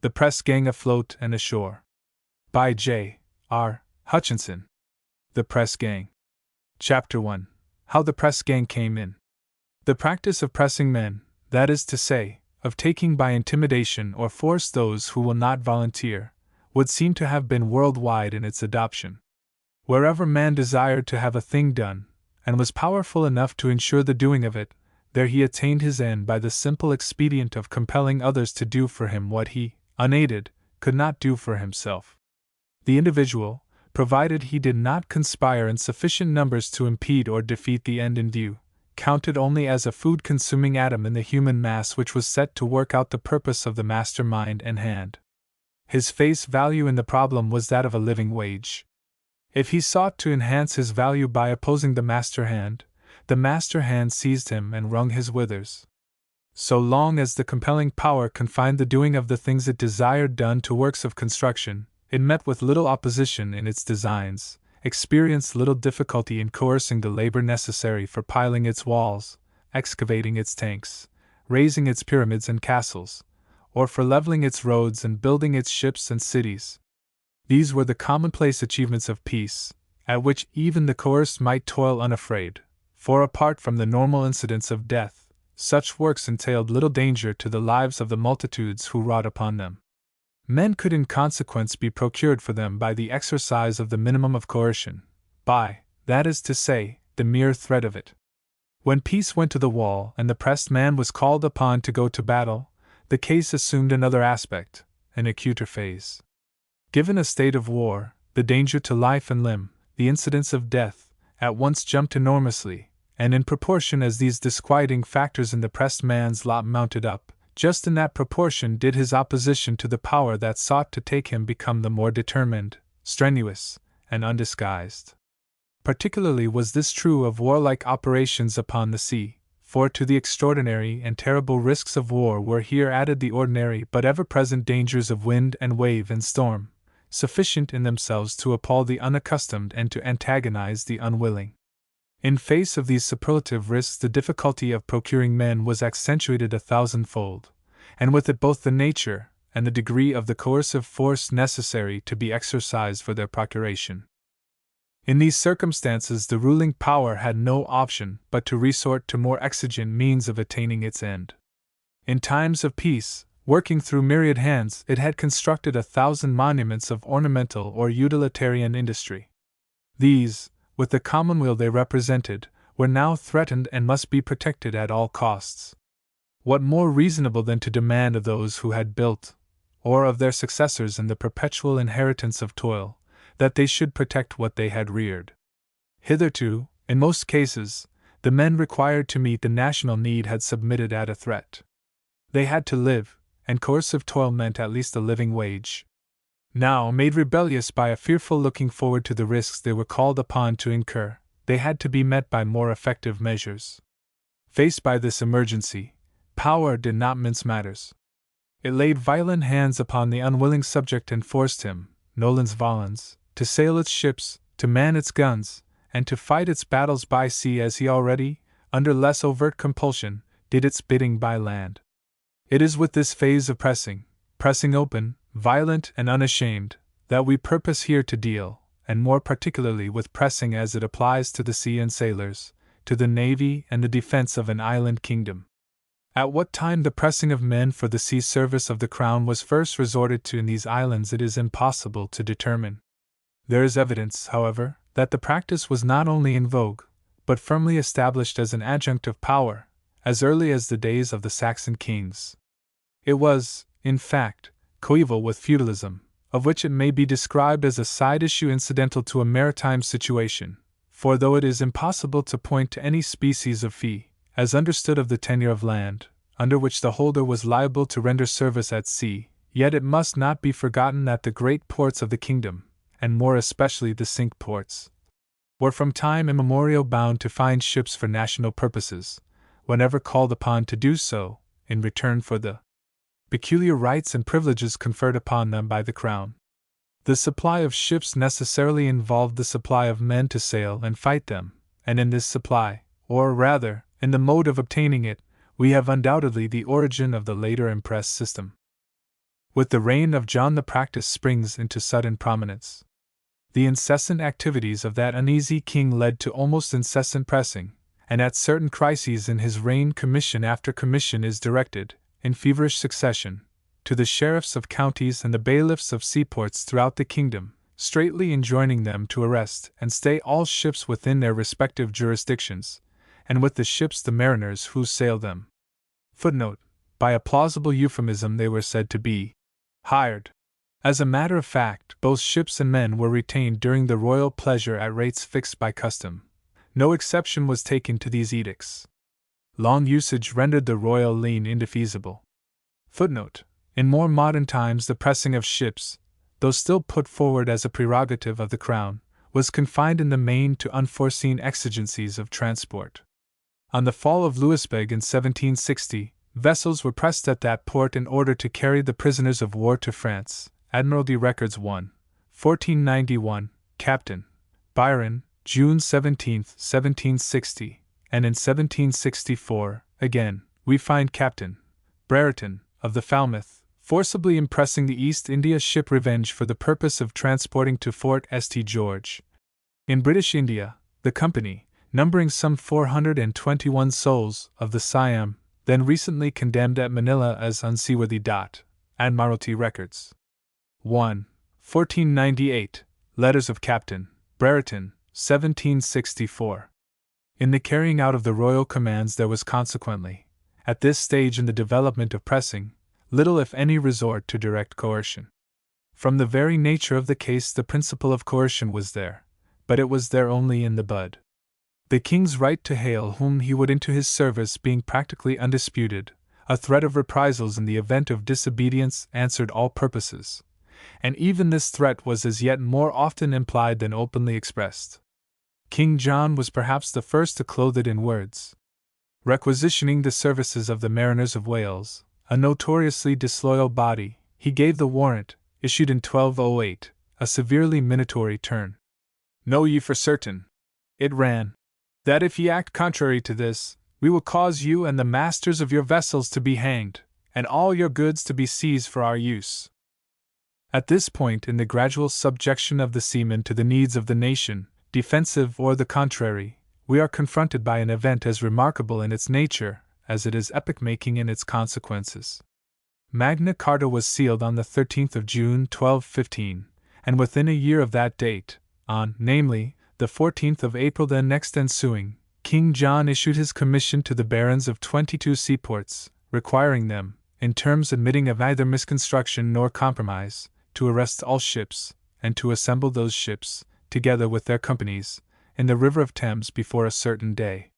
The Press-Gang Afloat and Ashore. By J. R. Hutchinson. The Press-Gang. Chapter 1. How the Press-Gang Came In. The practice of pressing men, that is to say, of taking by intimidation or force those who will not volunteer, would seem to have been worldwide in its adoption. Wherever man desired to have a thing done, and was powerful enough to ensure the doing of it, there he attained his end by the simple expedient of compelling others to do for him what he, unaided, could not do for himself. The individual, provided he did not conspire in sufficient numbers to impede or defeat the end in view, counted only as a food-consuming atom in the human mass which was set to work out the purpose of the master mind and hand. His face value in the problem was that of a living wage. If he sought to enhance his value by opposing the master hand seized him and wrung his withers. So long as the compelling power confined the doing of the things it desired done to works of construction, it met with little opposition in its designs, experienced little difficulty in coercing the labor necessary for piling its walls, excavating its tanks, raising its pyramids and castles, or for leveling its roads and building its ships and cities. These were the commonplace achievements of peace, at which even the coerced might toil unafraid, for apart from the normal incidents of death, such works entailed little danger to the lives of the multitudes who wrought upon them. Men could in consequence be procured for them by the exercise of the minimum of coercion, by, that is to say, the mere threat of it. When peace went to the wall and the pressed man was called upon to go to battle, the case assumed another aspect, an acuter phase. Given a state of war, the danger to life and limb, the incidence of death, at once jumped enormously, and in proportion as these disquieting factors in the pressed man's lot mounted up, just in that proportion did his opposition to the power that sought to take him become the more determined, strenuous, and undisguised. Particularly was this true of warlike operations upon the sea, for to the extraordinary and terrible risks of war were here added the ordinary but ever-present dangers of wind and wave and storm, sufficient in themselves to appall the unaccustomed and to antagonize the unwilling. In face of these superlative risks, the difficulty of procuring men was accentuated 1,000-fold, and with it both the nature and the degree of the coercive force necessary to be exercised for their procuration. In these circumstances, the ruling power had no option but to resort to more exigent means of attaining its end. In times of peace, working through myriad hands, it had constructed 1,000 monuments of ornamental or utilitarian industry. These, with the commonweal they represented, were now threatened and must be protected at all costs. What more reasonable than to demand of those who had built, or of their successors in the perpetual inheritance of toil, that they should protect what they had reared? Hitherto, in most cases, the men required to meet the national need had submitted at a threat. They had to live, and coercive toil meant at least a living wage. Now, made rebellious by a fearful looking forward to the risks they were called upon to incur, they had to be met by more effective measures. Faced by this emergency, power did not mince matters. It laid violent hands upon the unwilling subject and forced him, nolens volens, to sail its ships, to man its guns, and to fight its battles by sea as he already, under less overt compulsion, did its bidding by land. It is with this phase of pressing open, violent and unashamed, that we purpose here to deal, and more particularly with pressing as it applies to the sea and sailors, to the navy and the defense of an island kingdom. At what time the pressing of men for the sea service of the crown was first resorted to in these islands it is impossible to determine. There is evidence, however, that the practice was not only in vogue, but firmly established as an adjunct of power, as early as the days of the Saxon kings. It was, in fact, coeval with feudalism, of which it may be described as a side issue incidental to a maritime situation, for though it is impossible to point to any species of fee, as understood of the tenure of land, under which the holder was liable to render service at sea, yet it must not be forgotten that the great ports of the kingdom, and more especially the Cinque Ports, were from time immemorial bound to find ships for national purposes, whenever called upon to do so, in return for the peculiar rights and privileges conferred upon them by the crown. The supply of ships necessarily involved the supply of men to sail and fight them, and in this supply, or rather, in the mode of obtaining it, we have undoubtedly the origin of the later impress system. With the reign of John, the practice springs into sudden prominence. The incessant activities of that uneasy king led to almost incessant pressing, and at certain crises in his reign commission after commission is directed, in feverish succession, to the sheriffs of counties and the bailiffs of seaports throughout the kingdom, straitly enjoining them to arrest and stay all ships within their respective jurisdictions, and with the ships the mariners who sail them. Footnote: by a plausible euphemism they were said to be hired. As a matter of fact, both ships and men were retained during the royal pleasure at rates fixed by custom. No exception was taken to these edicts. Long usage rendered the royal lien indefeasible. Footnote: in more modern times the pressing of ships, though still put forward as a prerogative of the crown, was confined in the main to unforeseen exigencies of transport. On the fall of Louisbourg in 1760, vessels were pressed at that port in order to carry the prisoners of war to France. Admiralty Records 1, 1491, Captain Byron, June 17, 1760, and in 1764, again, we find Captain Brereton, of the Falmouth, forcibly impressing the East India ship Revenge for the purpose of transporting to Fort St. George. In British India, the company, numbering some 421 souls, of the Siam, then recently condemned at Manila as unseaworthy. Admiralty Records 1, 1498, Letters of Captain Brereton, 1764. In the carrying out of the royal commands there was consequently, at this stage in the development of pressing, little if any resort to direct coercion. From the very nature of the case the principle of coercion was there, but it was there only in the bud. The king's right to hail whom he would into his service being practically undisputed, a threat of reprisals in the event of disobedience answered all purposes, and even this threat was as yet more often implied than openly expressed. King John was perhaps the first to clothe it in words. Requisitioning the services of the mariners of Wales, a notoriously disloyal body, he gave the warrant, issued in 1208, a severely minatory turn. Know ye for certain, it ran, that if ye act contrary to this, we will cause you and the masters of your vessels to be hanged, and all your goods to be seized for our use. At this point in the gradual subjection of the seamen to the needs of the nation, defensive or the contrary, we are confronted by an event as remarkable in its nature as it is epoch-making in its consequences. Magna Carta was sealed on the 13th of June 1215, and within a year of that date, on, namely, the 14th of April then next ensuing, King John issued his commission to the barons of 22 seaports, requiring them, in terms admitting of neither misconstruction nor compromise, to arrest all ships, and to assemble those ships, together with their companies, in the river of Thames before a certain day.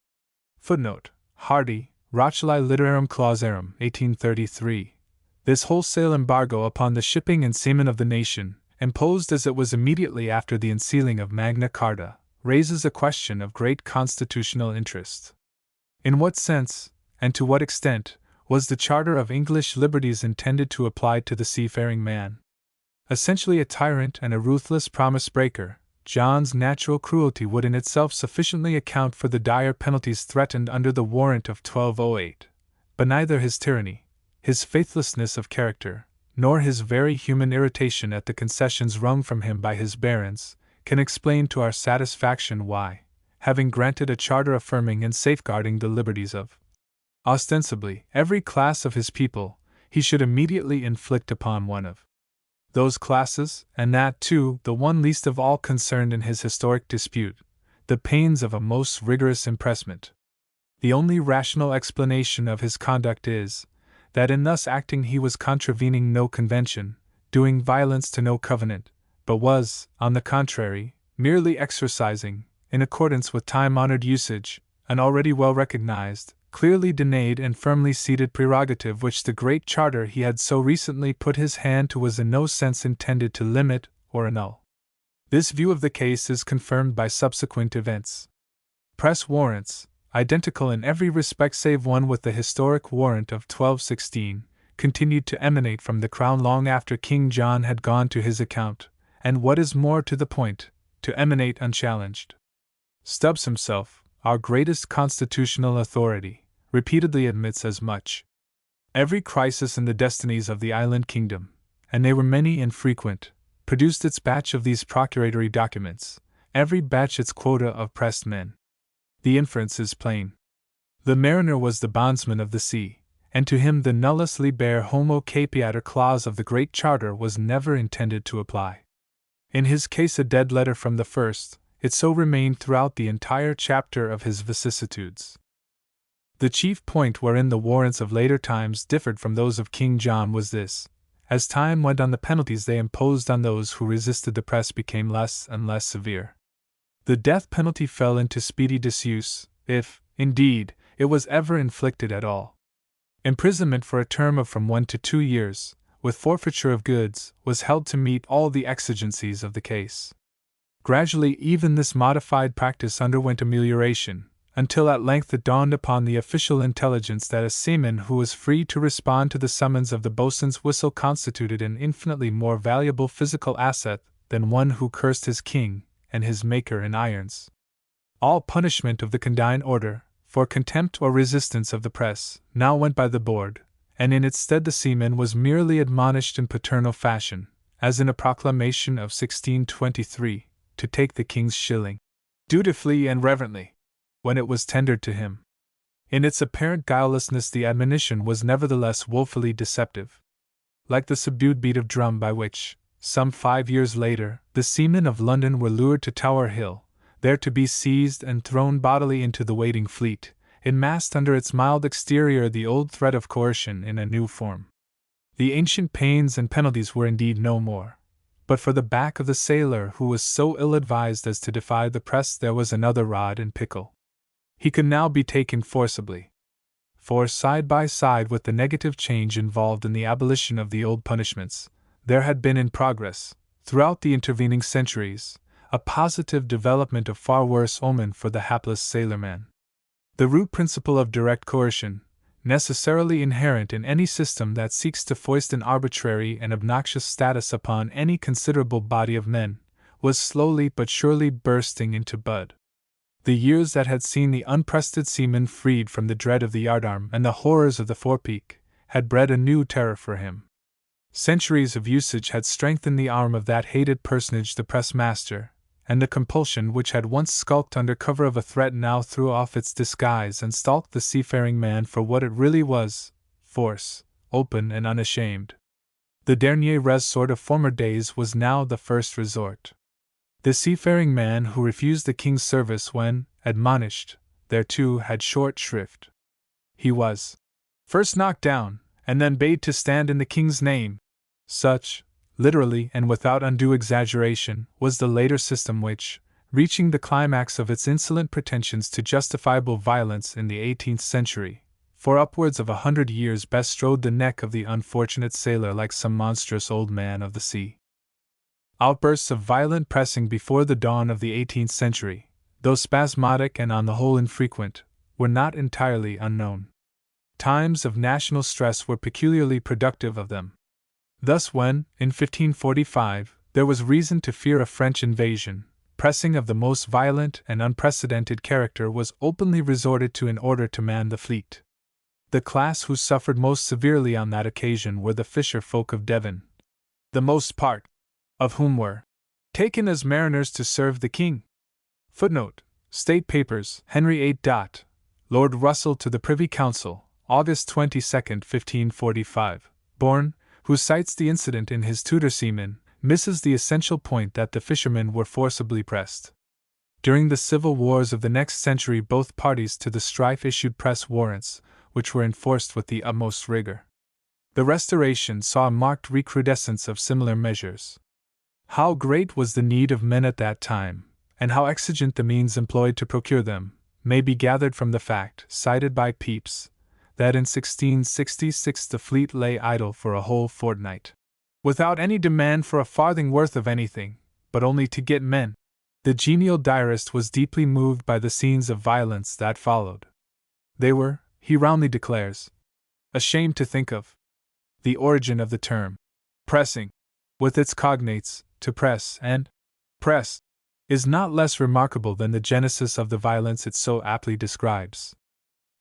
Footnote: Hardy, Racheli Literarum Clausarum, 1833. This wholesale embargo upon the shipping and seamen of the nation, imposed as it was immediately after the unsealing of Magna Carta, raises a question of great constitutional interest. In what sense, and to what extent, was the Charter of English Liberties intended to apply to the seafaring man? Essentially a tyrant and a ruthless promise-breaker, John's natural cruelty would in itself sufficiently account for the dire penalties threatened under the warrant of 1208, but neither his tyranny, his faithlessness of character, nor his very human irritation at the concessions wrung from him by his barons, can explain to our satisfaction why, having granted a charter affirming and safeguarding the liberties of ostensibly every class of his people, he should immediately inflict upon one of those classes, and that, too, the one least of all concerned in his historic dispute, the pains of a most rigorous impressment. The only rational explanation of his conduct is, that in thus acting he was contravening no convention, doing violence to no covenant, but was, on the contrary, merely exercising, in accordance with time-honored usage, an already well recognized, clearly denied and firmly seated prerogative which the great charter he had so recently put his hand to was in no sense intended to limit or annul. This view of the case is confirmed by subsequent events. Press warrants, identical in every respect save one with the historic warrant of 1216, continued to emanate from the Crown long after King John had gone to his account, and what is more to the point, to emanate unchallenged. Stubbs himself, our greatest constitutional authority, repeatedly admits as much. Every crisis in the destinies of the island kingdom, and they were many and frequent, produced its batch of these procuratory documents, every batch its quota of pressed men. The inference is plain. The mariner was the bondsman of the sea, and to him the nullus libere homo capiator clause of the Great Charter was never intended to apply. In his case, a dead letter from the first, it so remained throughout the entire chapter of his vicissitudes. The chief point wherein the warrants of later times differed from those of King John was this: as time went on, the penalties they imposed on those who resisted the press became less and less severe. The death penalty fell into speedy disuse, if, indeed, it was ever inflicted at all. Imprisonment for a term of from 1 to 2 years, with forfeiture of goods, was held to meet all the exigencies of the case. Gradually, even this modified practice underwent amelioration, until at length it dawned upon the official intelligence that a seaman who was free to respond to the summons of the boatswain's whistle constituted an infinitely more valuable physical asset than one who cursed his king and his maker in irons. All punishment of the condign order, for contempt or resistance of the press, now went by the board, and in its stead the seaman was merely admonished in paternal fashion, as in a proclamation of 1623, to take the king's shilling, dutifully and reverently, when it was tendered to him. In its apparent guilelessness, the admonition was nevertheless woefully deceptive. Like the subdued beat of drum by which, some 5 years later, the seamen of London were lured to Tower Hill, there to be seized and thrown bodily into the waiting fleet, it masked under its mild exterior the old threat of coercion in a new form. The ancient pains and penalties were indeed no more, but for the back of the sailor who was so ill-advised as to defy the press there was another rod in pickle. He could now be taken forcibly. For side by side with the negative change involved in the abolition of the old punishments, there had been in progress, throughout the intervening centuries, a positive development of far worse omen for the hapless sailorman. The root principle of direct coercion, necessarily inherent in any system that seeks to foist an arbitrary and obnoxious status upon any considerable body of men, was slowly but surely bursting into bud. The years that had seen the unprested seaman freed from the dread of the yardarm and the horrors of the forepeak had bred a new terror for him. Centuries of usage had strengthened the arm of that hated personage, the press-master, and the compulsion which had once skulked under cover of a threat now threw off its disguise and stalked the seafaring man for what it really was: force, open and unashamed. The dernier ressort of former days was now the first resort. The seafaring man who refused the king's service when, admonished, thereto had short shrift. He was first knocked down, and then bade to stand in the king's name. Such, literally and without undue exaggeration, was the later system which, reaching the climax of its insolent pretensions to justifiable violence in the 18th century, for upwards of 100 years bestrode the neck of the unfortunate sailor like some monstrous old man of the sea. Outbursts of violent pressing before the dawn of the 18th century, though spasmodic and on the whole infrequent, were not entirely unknown. Times of national stress were peculiarly productive of them. Thus when, in 1545, there was reason to fear a French invasion, pressing of the most violent and unprecedented character was openly resorted to in order to man the fleet. The class who suffered most severely on that occasion were the fisher folk of Devon, the most part of whom were taken as mariners to serve the king. Footnote: State Papers, Henry 8. Lord Russell to the Privy Council, August 22, 1545. Bourne, who cites the incident in his Tudor Seamen, misses the essential point that the fishermen were forcibly pressed. During the civil wars of the next century, both parties to the strife issued press warrants, which were enforced with the utmost rigor. The Restoration saw a marked recrudescence of similar measures. How great was the need of men at that time, and how exigent the means employed to procure them, may be gathered from the fact, cited by Pepys, that in 1666 the fleet lay idle for a whole fortnight, without any demand for a farthing worth of anything, but only to get men. The genial diarist was deeply moved by the scenes of violence that followed. They were, he roundly declares, ashamed to think of. The origin of the term pressing, with its cognates, to press and press, is not less remarkable than the genesis of the violence it so aptly describes.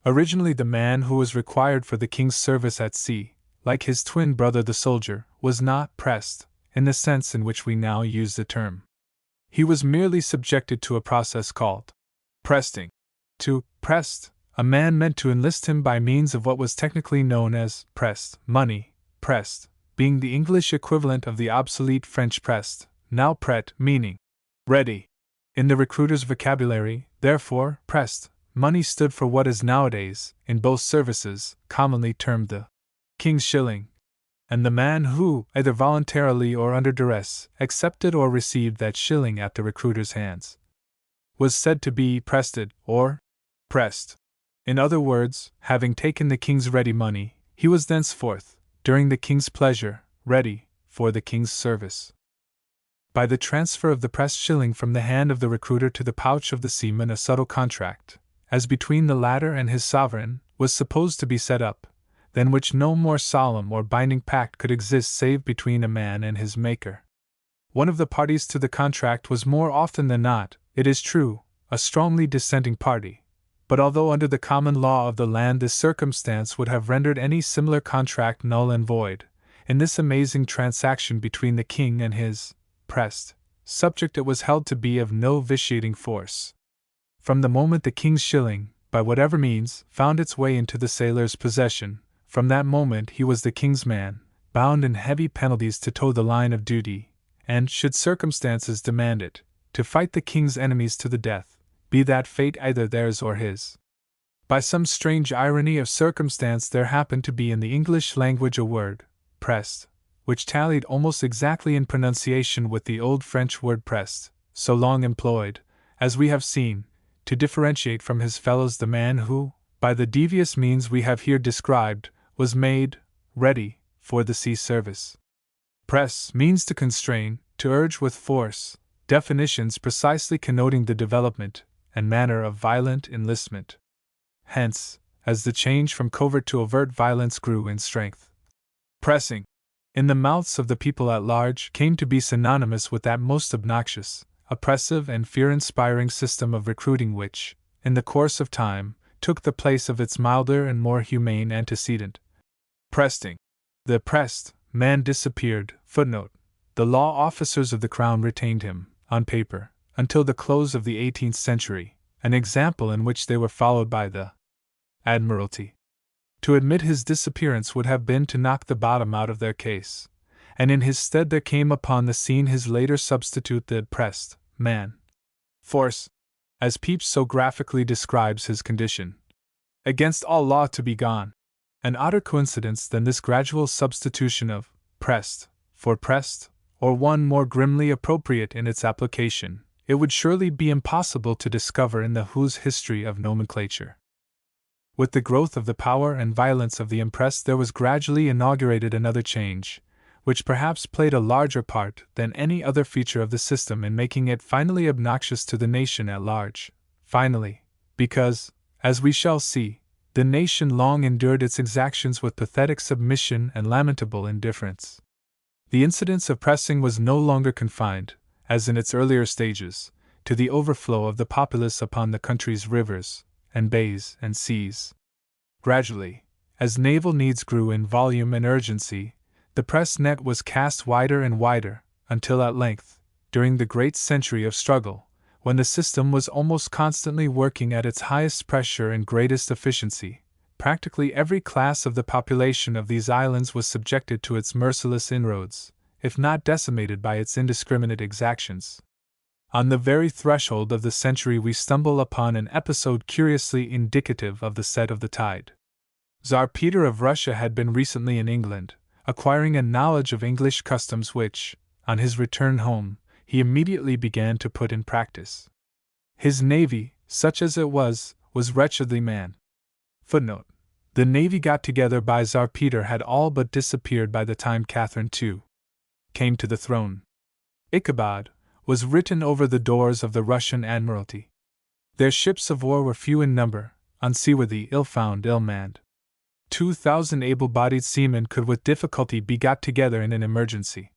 Originally, the man who was required for the king's service at sea, like his twin brother the soldier, was not pressed, in the sense in which we now use the term. He was merely subjected to a process called presting. To pressed, a man meant to enlist him by means of what was technically known as pressed money, pressed being the English equivalent of the obsolete French pressed, now prêt, meaning ready. In the recruiter's vocabulary, therefore, pressed money stood for what is nowadays, in both services, commonly termed the king's shilling, and the man who, either voluntarily or under duress, accepted or received that shilling at the recruiter's hands, was said to be prested, or pressed. In other words, having taken the king's ready money, he was thenceforth, during the king's pleasure, ready for the king's service. By the transfer of the pressed shilling from the hand of the recruiter to the pouch of the seaman, a subtle contract, as between the latter and his sovereign, was supposed to be set up, than which no more solemn or binding pact could exist save between a man and his Maker. One of the parties to the contract was more often than not, it is true, a strongly dissenting party, but although under the common law of the land this circumstance would have rendered any similar contract null and void, in this amazing transaction between the king and his pressed subject it was held to be of no vitiating force. From the moment the king's shilling, by whatever means, found its way into the sailor's possession, from that moment he was the king's man, bound in heavy penalties to toe the line of duty, and, should circumstances demand it, to fight the king's enemies to the death, be that fate either theirs or his. By some strange irony of circumstance there happened to be in the English language a word, pressed, which tallied almost exactly in pronunciation with the old French word pressed, so long employed, as we have seen, to differentiate from his fellows the man who, by the devious means we have here described, was made ready for the sea service. Press means to constrain, to urge with force, definitions precisely connoting the development and manner of violent enlistment. Hence, as the change from covert to overt violence grew in strength, pressing, in the mouths of the people at large, came to be synonymous with that most obnoxious, oppressive, and fear-inspiring system of recruiting which, in the course of time, took the place of its milder and more humane antecedent. Presting. The pressed man disappeared. Footnote: the law officers of the crown retained him, on paper, until the close of the 18th century, an example in which they were followed by the Admiralty. To admit his disappearance would have been to knock the bottom out of their case, and in his stead there came upon the scene his later substitute, the pressed man. Force, as Pepys so graphically describes his condition, against all law to be gone. An odder coincidence than this gradual substitution of pressed for pressed, or one more grimly appropriate in its application, it would surely be impossible to discover in the Who's history of nomenclature. With the growth of the power and violence of the impressed there was gradually inaugurated another change, which perhaps played a larger part than any other feature of the system in making it finally obnoxious to the nation at large. Finally, because, as we shall see, the nation long endured its exactions with pathetic submission and lamentable indifference. The incidence of pressing was no longer confined, as in its earlier stages, to the overflow of the populace upon the country's rivers, and bays and seas. Gradually, as naval needs grew in volume and urgency, the press net was cast wider and wider, until at length, during the great century of struggle, when the system was almost constantly working at its highest pressure and greatest efficiency, practically every class of the population of these islands was subjected to its merciless inroads, if not decimated by its indiscriminate exactions. On the very threshold of the century we stumble upon an episode curiously indicative of the set of the tide. Tsar Peter of Russia had been recently in England, acquiring a knowledge of English customs which, on his return home, he immediately began to put in practice. His navy, such as it was wretchedly manned. Footnote: the navy got together by Tsar Peter had all but disappeared by the time Catherine II came to the throne. Ichabod was written over the doors of the Russian Admiralty. Their ships of war were few in number, unseaworthy, ill-found, ill-manned. 2,000 able-bodied seamen could with difficulty be got together in an emergency.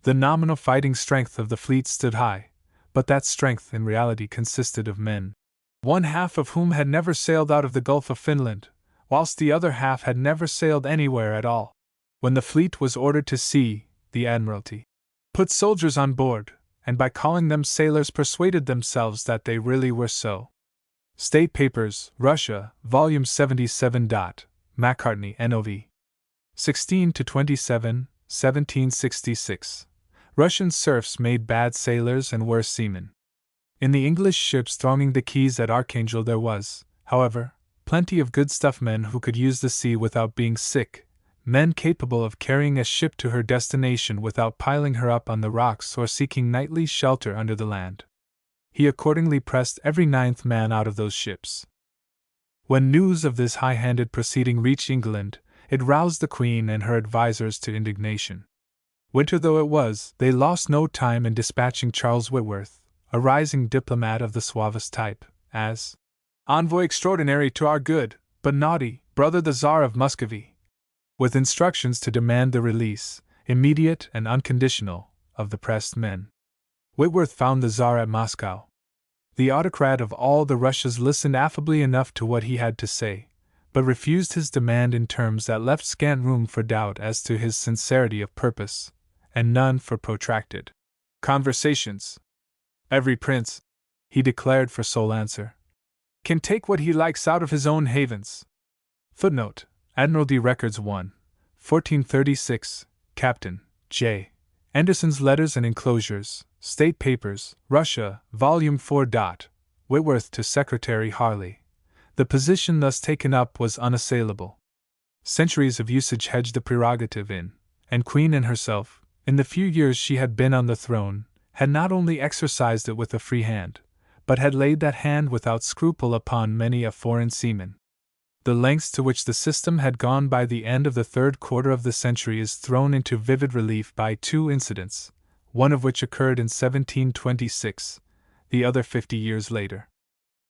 The nominal fighting strength of the fleet stood high, but that strength in reality consisted of men, one half of whom had never sailed out of the Gulf of Finland, whilst the other half had never sailed anywhere at all. When the fleet was ordered to sea, the Admiralty put soldiers on board, and by calling them sailors persuaded themselves that they really were so. State Papers, Russia, Volume 77. Macartney, N.O.V. 16-27, 1766. Russian serfs made bad sailors and worse seamen. In the English ships thronging the quays at Archangel there was, however, plenty of good stuff, men who could use the sea without being sick, men capable of carrying a ship to her destination without piling her up on the rocks or seeking nightly shelter under the land. He accordingly pressed every 9th man out of those ships. When news of this high-handed proceeding reached England, it roused the Queen and her advisers to indignation. Winter though it was, they lost no time in dispatching Charles Whitworth, a rising diplomat of the suavest type, as envoy extraordinary to our good, but naughty, brother the Tsar of Muscovy, with instructions to demand the release, immediate and unconditional, of the pressed men. Whitworth found the Tsar at Moscow. The autocrat of all the Russias listened affably enough to what he had to say, but refused his demand in terms that left scant room for doubt as to his sincerity of purpose, and none for protracted conversations. Every prince, he declared for sole answer, can take what he likes out of his own havens. Footnote: Admiralty Records 1, 1436, Captain J. Anderson's Letters and Enclosures, State Papers, Russia, Volume 4. Whitworth to Secretary Harley. The position thus taken up was unassailable. Centuries of usage hedged the prerogative in, and Queen Anne herself, in the few years she had been on the throne, had not only exercised it with a free hand, but had laid that hand without scruple upon many a foreign seaman. The lengths to which the system had gone by the end of the 3rd quarter of the century is thrown into vivid relief by 2 incidents, one of which occurred in 1726, the other 50 years later.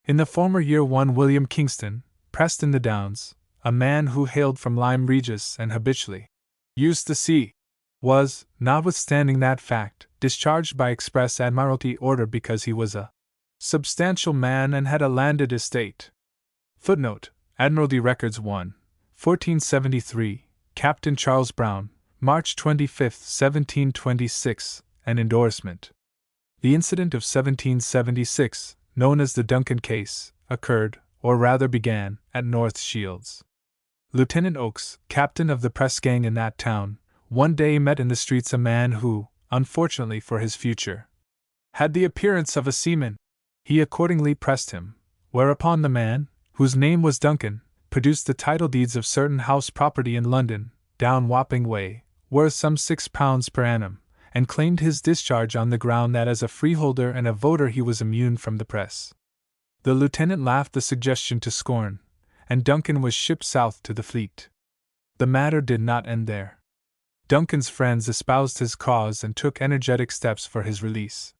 In the former year one William Kingston, pressed in the Downs, a man who hailed from Lyme Regis and habitually used the sea, was, notwithstanding that fact, discharged by express Admiralty order because he was a substantial man and had a landed estate. Footnote: Admiralty Records 1, 1473, Captain Charles Brown, March 25, 1726, an endorsement. The incident of 1776, known as the Duncan case, occurred, or rather began, at North Shields. Lieutenant Oakes, captain of the press gang in that town, one day met in the streets a man who, unfortunately for his future, had the appearance of a seaman. He accordingly pressed him, whereupon the man, whose name was Duncan, produced the title deeds of certain house property in London, down Wapping Way, worth some £6 per annum, and claimed his discharge on the ground that as a freeholder and a voter he was immune from the press. The lieutenant laughed the suggestion to scorn, and Duncan was shipped south to the fleet. The matter did not end there. Duncan's friends espoused his cause and took energetic steps for his release.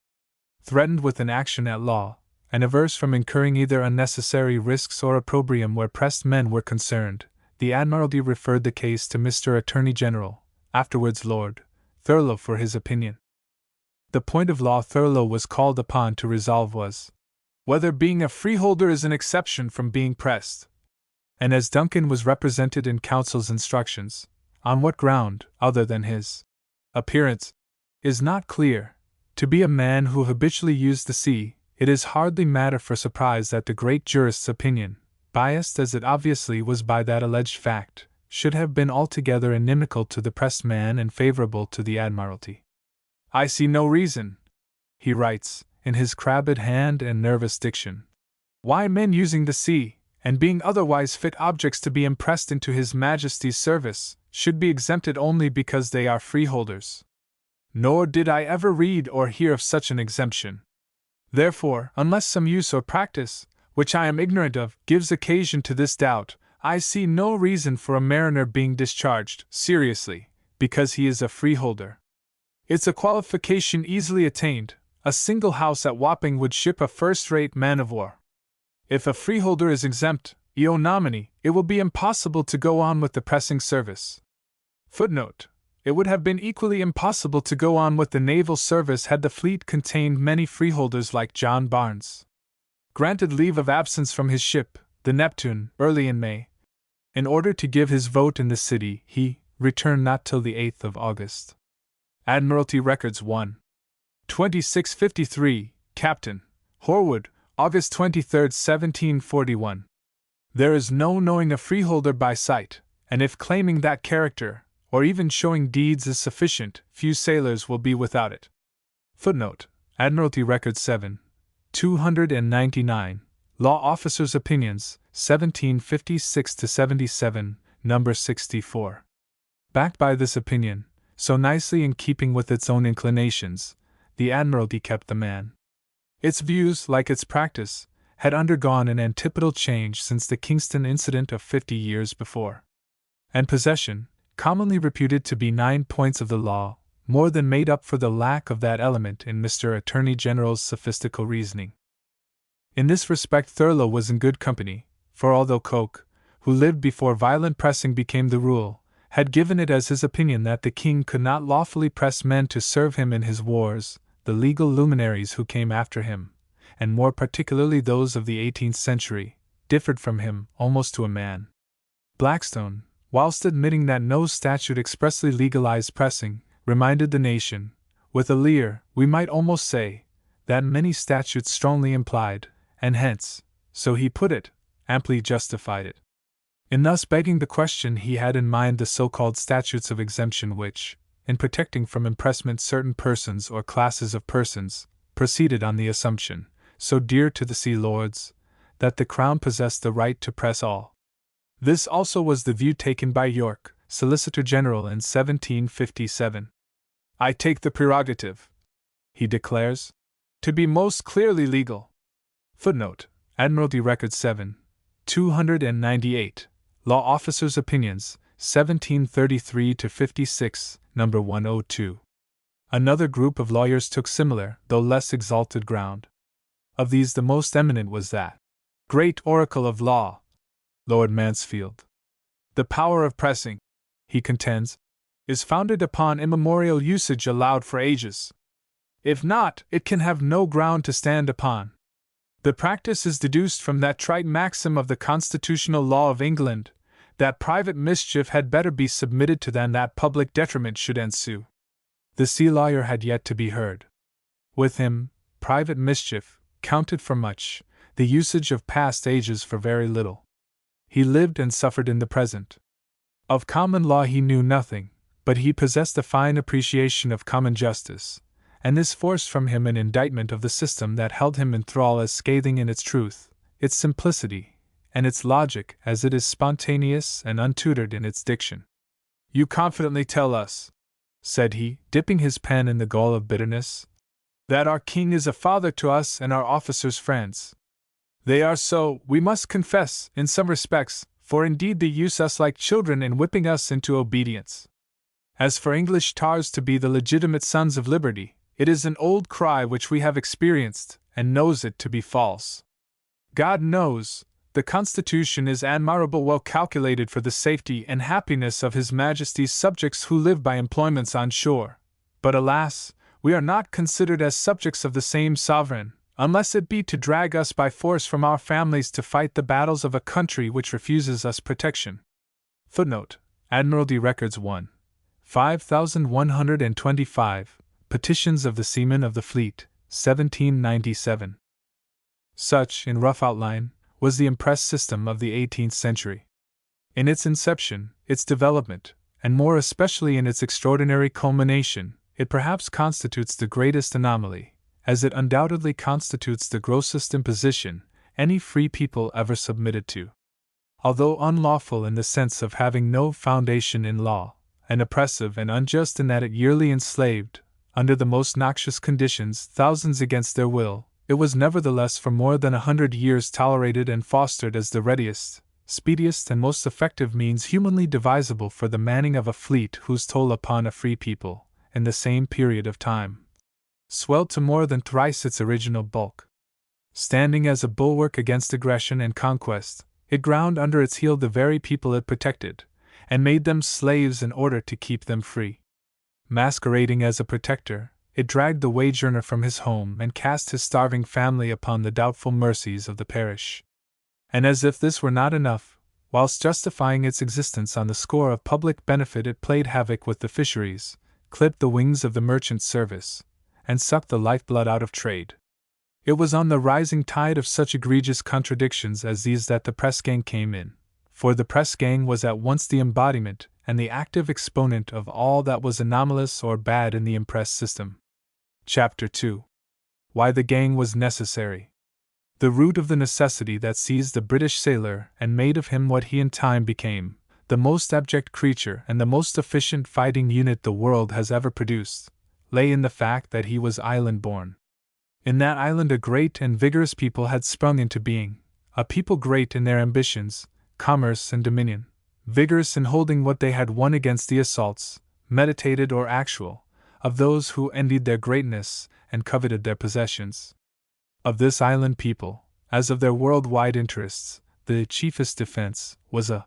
Threatened with an action at law, and averse from incurring either unnecessary risks or opprobrium where pressed men were concerned, the Admiralty referred the case to Mr. Attorney General, afterwards Lord Thurlow, for his opinion. The point of law Thurlow was called upon to resolve was whether being a freeholder is an exception from being pressed, and as Duncan was represented in counsel's instructions, on what ground, other than his appearance, is not clear. To be a man who habitually used the sea, it is hardly matter for surprise that the great jurist's opinion, biased as it obviously was by that alleged fact, should have been altogether inimical to the pressed man and favorable to the Admiralty. I see no reason, he writes, in his crabbed hand and nervous diction, why men using the sea, and being otherwise fit objects to be impressed into His Majesty's service, should be exempted only because they are freeholders. Nor did I ever read or hear of such an exemption. Therefore, unless some use or practice, which I am ignorant of, gives occasion to this doubt, I see no reason for a mariner being discharged, seriously, because he is a freeholder. It's a qualification easily attained. A single house at Wapping would ship a first-rate man-of-war. If a freeholder is exempt, eo nomine, it will be impossible to go on with the pressing service. Footnote: It would have been equally impossible to go on with the naval service had the fleet contained many freeholders like John Barnes. Granted leave of absence from his ship, the Neptune, early in May. In order to give his vote in the city, he returned not till the 8th of August. Admiralty Records 1. 2653, Captain Horwood, August 23, 1741. There is no knowing a freeholder by sight, and if claiming that character, or even showing deeds is sufficient, few sailors will be without it. Footnote: Admiralty Records 7. 299, Law Officers' Opinions, 1756-77, number 64. Backed by this opinion, so nicely in keeping with its own inclinations, the Admiralty kept the man. Its views, like its practice, had undergone an antipodal change since the Kingston incident of 50 years before. And possession, commonly reputed to be 9 points of the law, more than made up for the lack of that element in Mr. Attorney General's sophistical reasoning. In this respect Thurlow was in good company, for although Coke, who lived before violent pressing became the rule, had given it as his opinion that the king could not lawfully press men to serve him in his wars, the legal luminaries who came after him, and more particularly those of the 18th century, differed from him almost to a man. Blackstone, whilst admitting that no statute expressly legalized pressing, reminded the nation, with a leer, we might almost say, that many statutes strongly implied, and hence, so he put it, amply justified it. In thus begging the question he had in mind the so-called statutes of exemption which, in protecting from impressment certain persons or classes of persons, proceeded on the assumption, so dear to the sea lords, that the Crown possessed the right to press all. This also was the view taken by York, Solicitor General in 1757. I take the prerogative, he declares, to be most clearly legal. Footnote: Admiralty Records 7. 298, Law Officers' Opinions, 1733-56, number 102. Another group of lawyers took similar, though less exalted ground. Of these the most eminent was that great oracle of law, Lord Mansfield. The power of pressing, he contends, is founded upon immemorial usage allowed for ages. If not, it can have no ground to stand upon. The practice is deduced from that trite maxim of the constitutional law of England, that private mischief had better be submitted to than that public detriment should ensue. The sea lawyer had yet to be heard. With him, private mischief counted for much, the usage of past ages for very little. He lived and suffered in the present. Of common law he knew nothing, but he possessed a fine appreciation of common justice, and this forced from him an indictment of the system that held him in thrall as scathing in its truth, its simplicity, and its logic as it is spontaneous and untutored in its diction. You confidently tell us, said he, dipping his pen in the gall of bitterness, that our king is a father to us and our officers' friends. They are so, we must confess, in some respects, for indeed they use us like children in whipping us into obedience. As for English tars to be the legitimate sons of liberty, it is an old cry which we have experienced, and knows it to be false. God knows, the Constitution is admirable well calculated for the safety and happiness of His Majesty's subjects who live by employments on shore, but alas, we are not considered as subjects of the same sovereign, unless it be to drag us by force from our families to fight the battles of a country which refuses us protection. Footnote: Admiralty Records 1. 5125, Petitions of the Seamen of the Fleet, 1797. Such, in rough outline, was the impress system of the 18th century. In its inception, its development, and more especially in its extraordinary culmination, it perhaps constitutes the greatest anomaly, as it undoubtedly constitutes the grossest imposition any free people ever submitted to. Although unlawful in the sense of having no foundation in law, and oppressive and unjust in that it yearly enslaved, under the most noxious conditions, thousands against their will, it was nevertheless for more than 100 years tolerated and fostered as the readiest, speediest, and most effective means humanly devisable for the manning of a fleet whose toll upon a free people, in the same period of time, swelled to more than thrice its original bulk. Standing as a bulwark against aggression and conquest, it ground under its heel the very people it protected, and made them slaves in order to keep them free. Masquerading as a protector, it dragged the wage earner from his home and cast his starving family upon the doubtful mercies of the parish. And as if this were not enough, whilst justifying its existence on the score of public benefit, it played havoc with the fisheries, clipped the wings of the merchant service, and sucked the lifeblood out of trade. It was on the rising tide of such egregious contradictions as these that the press-gang came in, for the press-gang was at once the embodiment and the active exponent of all that was anomalous or bad in the impress system. Chapter 2. Why the gang was necessary. The root of the necessity that seized the British sailor and made of him what he in time became, the most abject creature and the most efficient fighting unit the world has ever produced, lay in the fact that he was island-born. In that island a great and vigorous people had sprung into being, a people great in their ambitions, commerce and dominion, vigorous in holding what they had won against the assaults, meditated or actual, of those who envied their greatness and coveted their possessions. Of this island people, as of their world-wide interests, the chiefest defense was a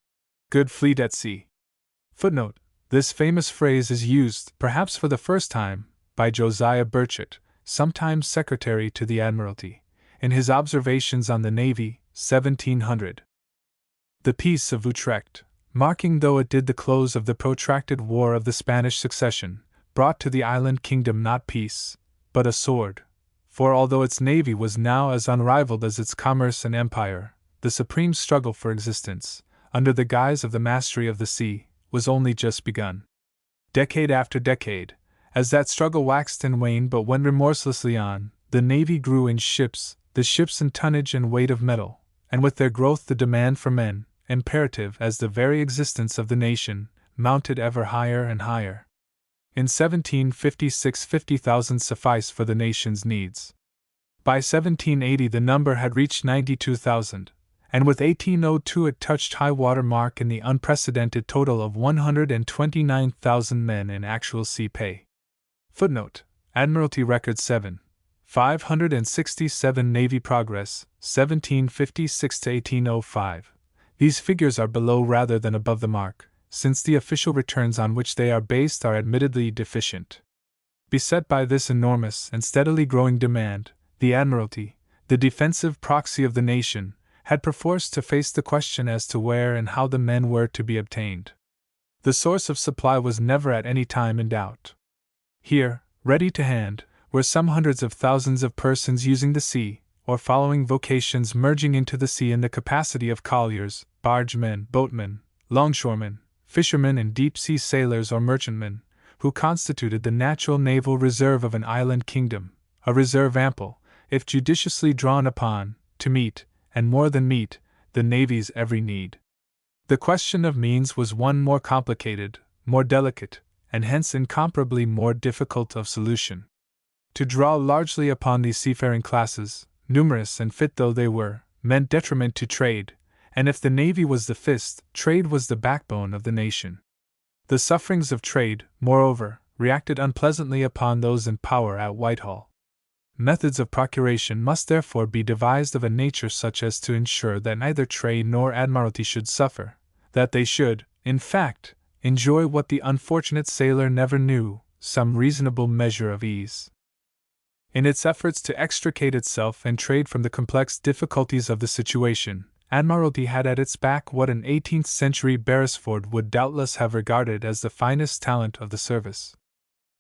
good fleet at sea. Footnote: this famous phrase is used, perhaps for the first time, by Josiah Burchett, sometimes Secretary to the Admiralty, in his Observations on the Navy, 1700. The Peace of Utrecht, marking though it did the close of the protracted War of the Spanish Succession, brought to the island kingdom not peace, but a sword. For although its navy was now as unrivaled as its commerce and empire, the supreme struggle for existence, under the guise of the mastery of the sea, was only just begun. Decade after decade, as that struggle waxed and waned but went remorselessly on, the navy grew in ships, the ships in tonnage and weight of metal, and with their growth the demand for men, imperative as the very existence of the nation, mounted ever higher and higher. In 1756 50,000 sufficed for the nation's needs. By 1780 the number had reached 92,000, and with 1802 it touched high water mark in the unprecedented total of 129,000 men in actual sea pay. Footnote: Admiralty Record 7. 567 Navy Progress, 1756 to 1805. These figures are below rather than above the mark, since the official returns on which they are based are admittedly deficient. Beset by this enormous and steadily growing demand, the Admiralty, the defensive proxy of the nation, had perforce to face the question as to where and how the men were to be obtained. The source of supply was never at any time in doubt. Here, ready to hand, were some hundreds of thousands of persons using the sea, or following vocations merging into the sea in the capacity of colliers, bargemen, boatmen, longshoremen, fishermen and deep-sea sailors or merchantmen, who constituted the natural naval reserve of an island kingdom, a reserve ample, if judiciously drawn upon, to meet, and more than meet, the navy's every need. The question of means was one more complicated, more delicate, and hence incomparably more difficult of solution. To draw largely upon these seafaring classes, numerous and fit though they were, meant detriment to trade, and if the navy was the fist, trade was the backbone of the nation. The sufferings of trade, moreover, reacted unpleasantly upon those in power at Whitehall. Methods of procuration must therefore be devised of a nature such as to ensure that neither trade nor admiralty should suffer, that they should, in fact, enjoy what the unfortunate sailor never knew, some reasonable measure of ease. In its efforts to extricate itself and trade from the complex difficulties of the situation, Admiralty had at its back what an 18th-century Beresford would doubtless have regarded as the finest talent of the service.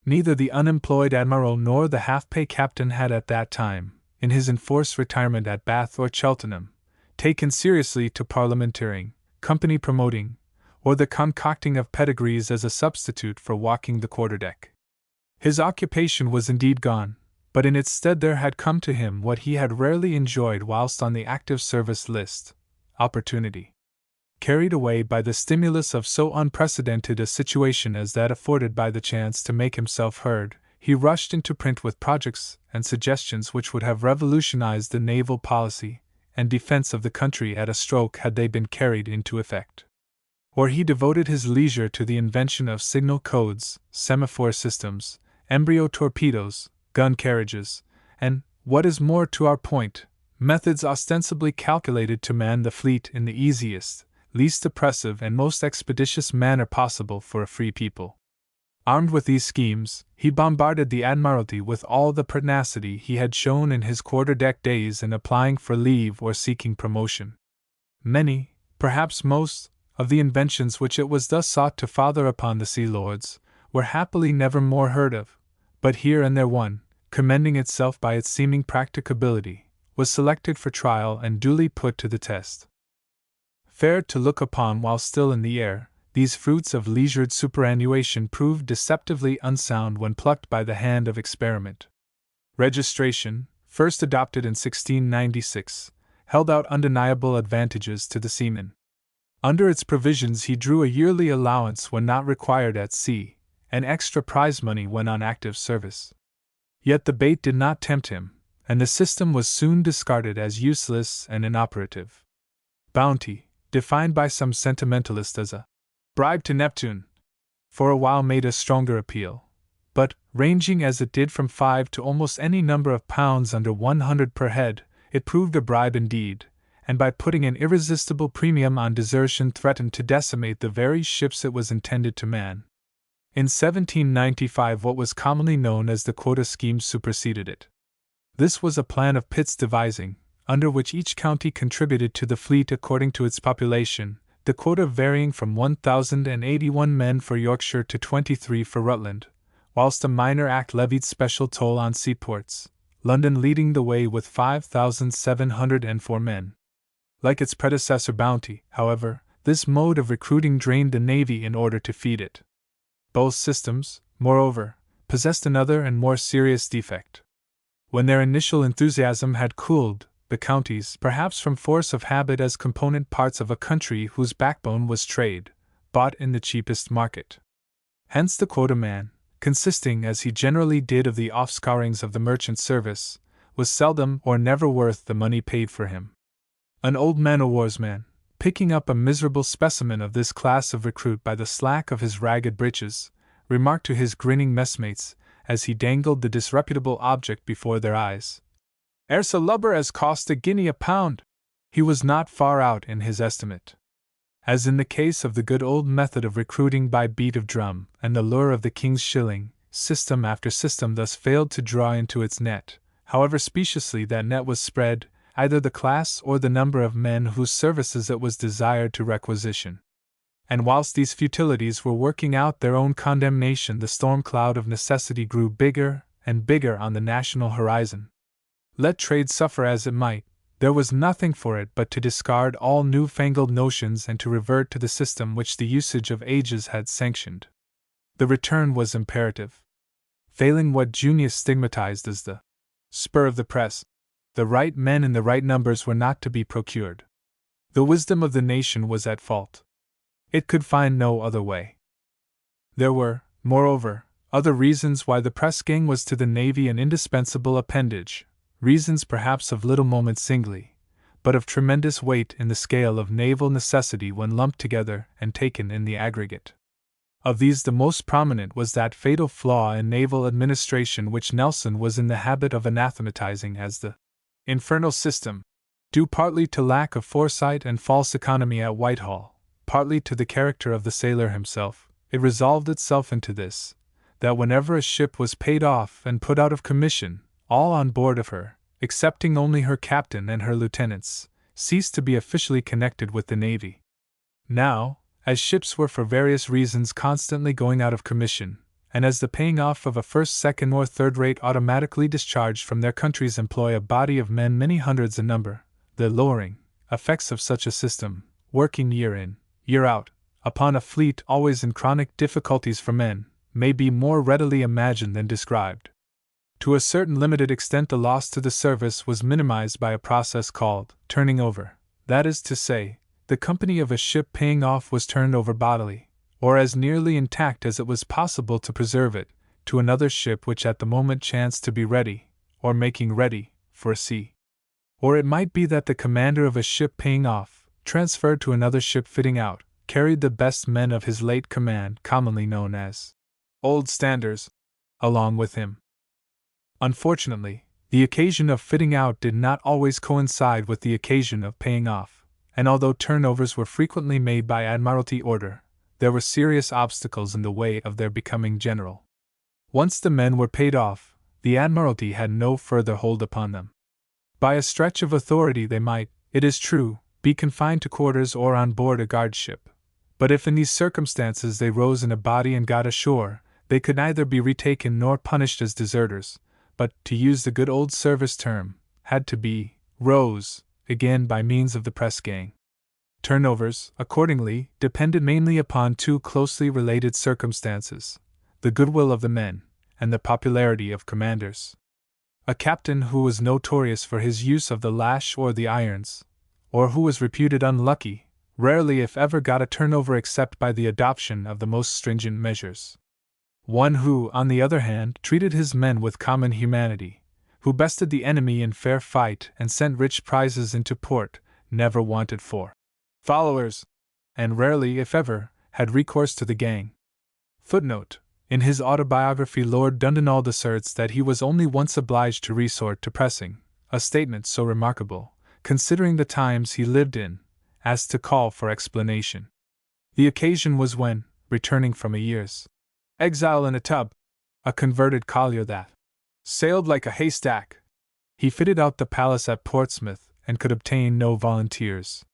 Neither the unemployed admiral nor the half-pay captain had at that time, in his enforced retirement at Bath or Cheltenham, taken seriously to parliamentarying, company promoting, or the concocting of pedigrees as a substitute for walking the quarterdeck. His occupation was indeed gone, but in its stead there had come to him what he had rarely enjoyed whilst on the active service list: opportunity. Carried away by the stimulus of so unprecedented a situation as that afforded by the chance to make himself heard, he rushed into print with projects and suggestions which would have revolutionized the naval policy and defense of the country at a stroke had they been carried into effect. Or he devoted his leisure to the invention of signal codes, semaphore systems, embryo torpedoes, gun carriages, and, what is more to our point, methods ostensibly calculated to man the fleet in the easiest, least oppressive and most expeditious manner possible for a free people. Armed with these schemes, he bombarded the Admiralty with all the pertinacity he had shown in his quarterdeck days in applying for leave or seeking promotion. Many, Perhaps most of the inventions which it was thus sought to father upon the sea lords were happily never more heard of, but here and there one, commending itself by its seeming practicability, was selected for trial and duly put to the test. Fair to look upon while still in the air, these fruits of leisured superannuation proved deceptively unsound when plucked by the hand of experiment. Registration, first adopted in 1696, held out undeniable advantages to the seaman. Under its provisions he drew a yearly allowance when not required at sea, and extra prize money when on active service. Yet the bait did not tempt him, and the system was soon discarded as useless and inoperative. Bounty, defined by some sentimentalist as a bribe to Neptune, for a while made a stronger appeal, but, ranging as it did from 5 to almost any number of pounds under 100 per head, it proved a bribe indeed, and by putting an irresistible premium on desertion threatened to decimate the very ships it was intended to man. In 1795 what was commonly known as the quota scheme superseded it. This was a plan of Pitt's devising, under which each county contributed to the fleet according to its population, the quota varying from 1,081 men for Yorkshire to 23 for Rutland, whilst a minor act levied special toll on seaports, London leading the way with 5,704 men. Like its predecessor bounty, however, this mode of recruiting drained the navy in order to feed it. Both systems, moreover, possessed another and more serious defect. When their initial enthusiasm had cooled, the counties, perhaps from force of habit as component parts of a country whose backbone was trade, bought in the cheapest market. Hence the quota man, consisting as he generally did of the offscourings of the merchant service, was seldom or never worth the money paid for him. An old man-o'-war's man, picking up a miserable specimen of this class of recruit by the slack of his ragged breeches, remarked to his grinning messmates, as he dangled the disreputable object before their eyes, "Ere's a lubber as cost a guinea a pound." He was not far out in his estimate. As in the case of the good old method of recruiting by beat of drum and the lure of the king's shilling, system after system thus failed to draw into its net, however speciously that net was spread, either the class or the number of men whose services it was desired to requisition. And whilst these futilities were working out their own condemnation, the storm cloud of necessity grew bigger and bigger on the national horizon. Let trade suffer as it might, there was nothing for it but to discard all new-fangled notions and to revert to the system which the usage of ages had sanctioned. The return was imperative. Failing what Junius stigmatized as the spur of the press, the right men in the right numbers were not to be procured. The wisdom of the nation was at fault. It could find no other way. There were, moreover, other reasons why the press-gang was to the Navy an indispensable appendage, reasons perhaps of little moment singly, but of tremendous weight in the scale of naval necessity when lumped together and taken in the aggregate. Of these the most prominent was that fatal flaw in naval administration which Nelson was in the habit of anathematizing as the infernal system, due partly to lack of foresight and false economy at Whitehall, partly to the character of the sailor himself. It resolved itself into this, that whenever a ship was paid off and put out of commission, all on board of her, excepting only her captain and her lieutenants, ceased to be officially connected with the Navy. Now, as ships were for various reasons constantly going out of commission, and as the paying off of a first, second, or third rate automatically discharged from their countries employ a body of men many hundreds in number, the lowering effects of such a system, working year in, year out, upon a fleet always in chronic difficulties for men, may be more readily imagined than described. To a certain limited extent the loss to the service was minimized by a process called turning over, that is to say, the company of a ship paying off was turned over bodily, or as nearly intact as it was possible to preserve it, to another ship which at the moment chanced to be ready, or making ready, for sea. Or it might be that the commander of a ship paying off, transferred to another ship fitting out, carried the best men of his late command, commonly known as old standers, along with him. Unfortunately, the occasion of fitting out did not always coincide with the occasion of paying off, and although turnovers were frequently made by Admiralty order, there were serious obstacles in the way of their becoming general. Once the men were paid off, the Admiralty had no further hold upon them. By a stretch of authority they might, it is true, be confined to quarters or on board a guard ship. But if in these circumstances they rose in a body and got ashore, they could neither be retaken nor punished as deserters, but, to use the good old service term, had to be rose again by means of the press-gang. Turnovers, accordingly, depended mainly upon two closely related circumstances: the goodwill of the men, and the popularity of commanders. A captain who was notorious for his use of the lash or the irons, or who was reputed unlucky, rarely if ever got a turnover except by the adoption of the most stringent measures. One who, on the other hand, treated his men with common humanity, who bested the enemy in fair fight and sent rich prizes into port, never wanted for followers, and rarely, if ever, had recourse to the gang. Footnote: in his autobiography, Lord Dundonald asserts that he was only once obliged to resort to pressing, a statement so remarkable, considering the times he lived in, as to call for explanation. The occasion was when, returning from a year's exile in a tub, a converted collier that sailed like a haystack, he fitted out the palace at Portsmouth and could obtain no volunteers.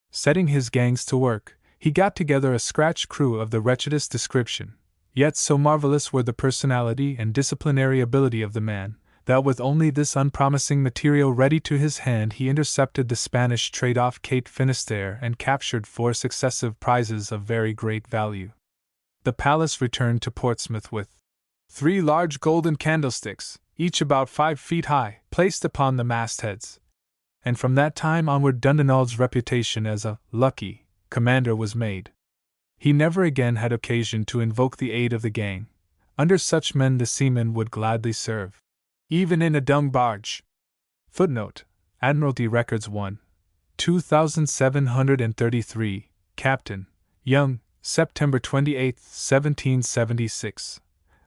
Setting his gangs to work, he got together a scratch crew of the wretchedest description, yet so marvelous were the personality and disciplinary ability of the man, that with only this unpromising material ready to his hand he intercepted the Spanish trade off Cape Finisterre and captured 4 successive prizes of very great value. The palace returned to Portsmouth with 3 large golden candlesticks, each about 5 feet high, placed upon the mastheads. And from that time onward Dundonald's reputation as a lucky commander was made. He never again had occasion to invoke the aid of the gang. Under such men the seaman would gladly serve, even in a dung barge. Footnote: Admiralty Records 1. 2733, Captain Young, September 28, 1776.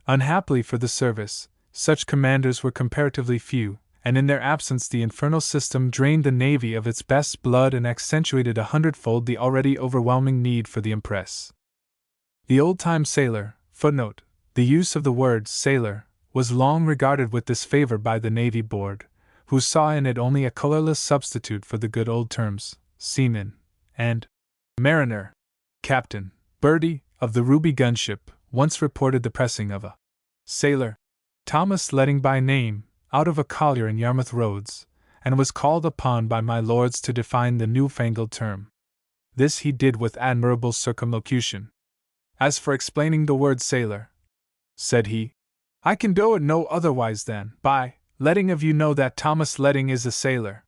Unhappily for the service, such commanders were comparatively few, and in their absence the infernal system drained the navy of its best blood and accentuated 100-fold the already overwhelming need for the impress. The old-time sailor, footnote: the use of the word sailor was long regarded with disfavor by the Navy Board, who saw in it only a colorless substitute for the good old terms seaman and mariner. Captain Birdie, of the Ruby gunship, once reported the pressing of a sailor, Thomas Letting by name, out of a collier in Yarmouth Roads, and was called upon by my lords to define the newfangled term. This he did with admirable circumlocution. As for explaining the word sailor, said he, I can do it no otherwise than by letting of you know that Thomas Letting is a sailor.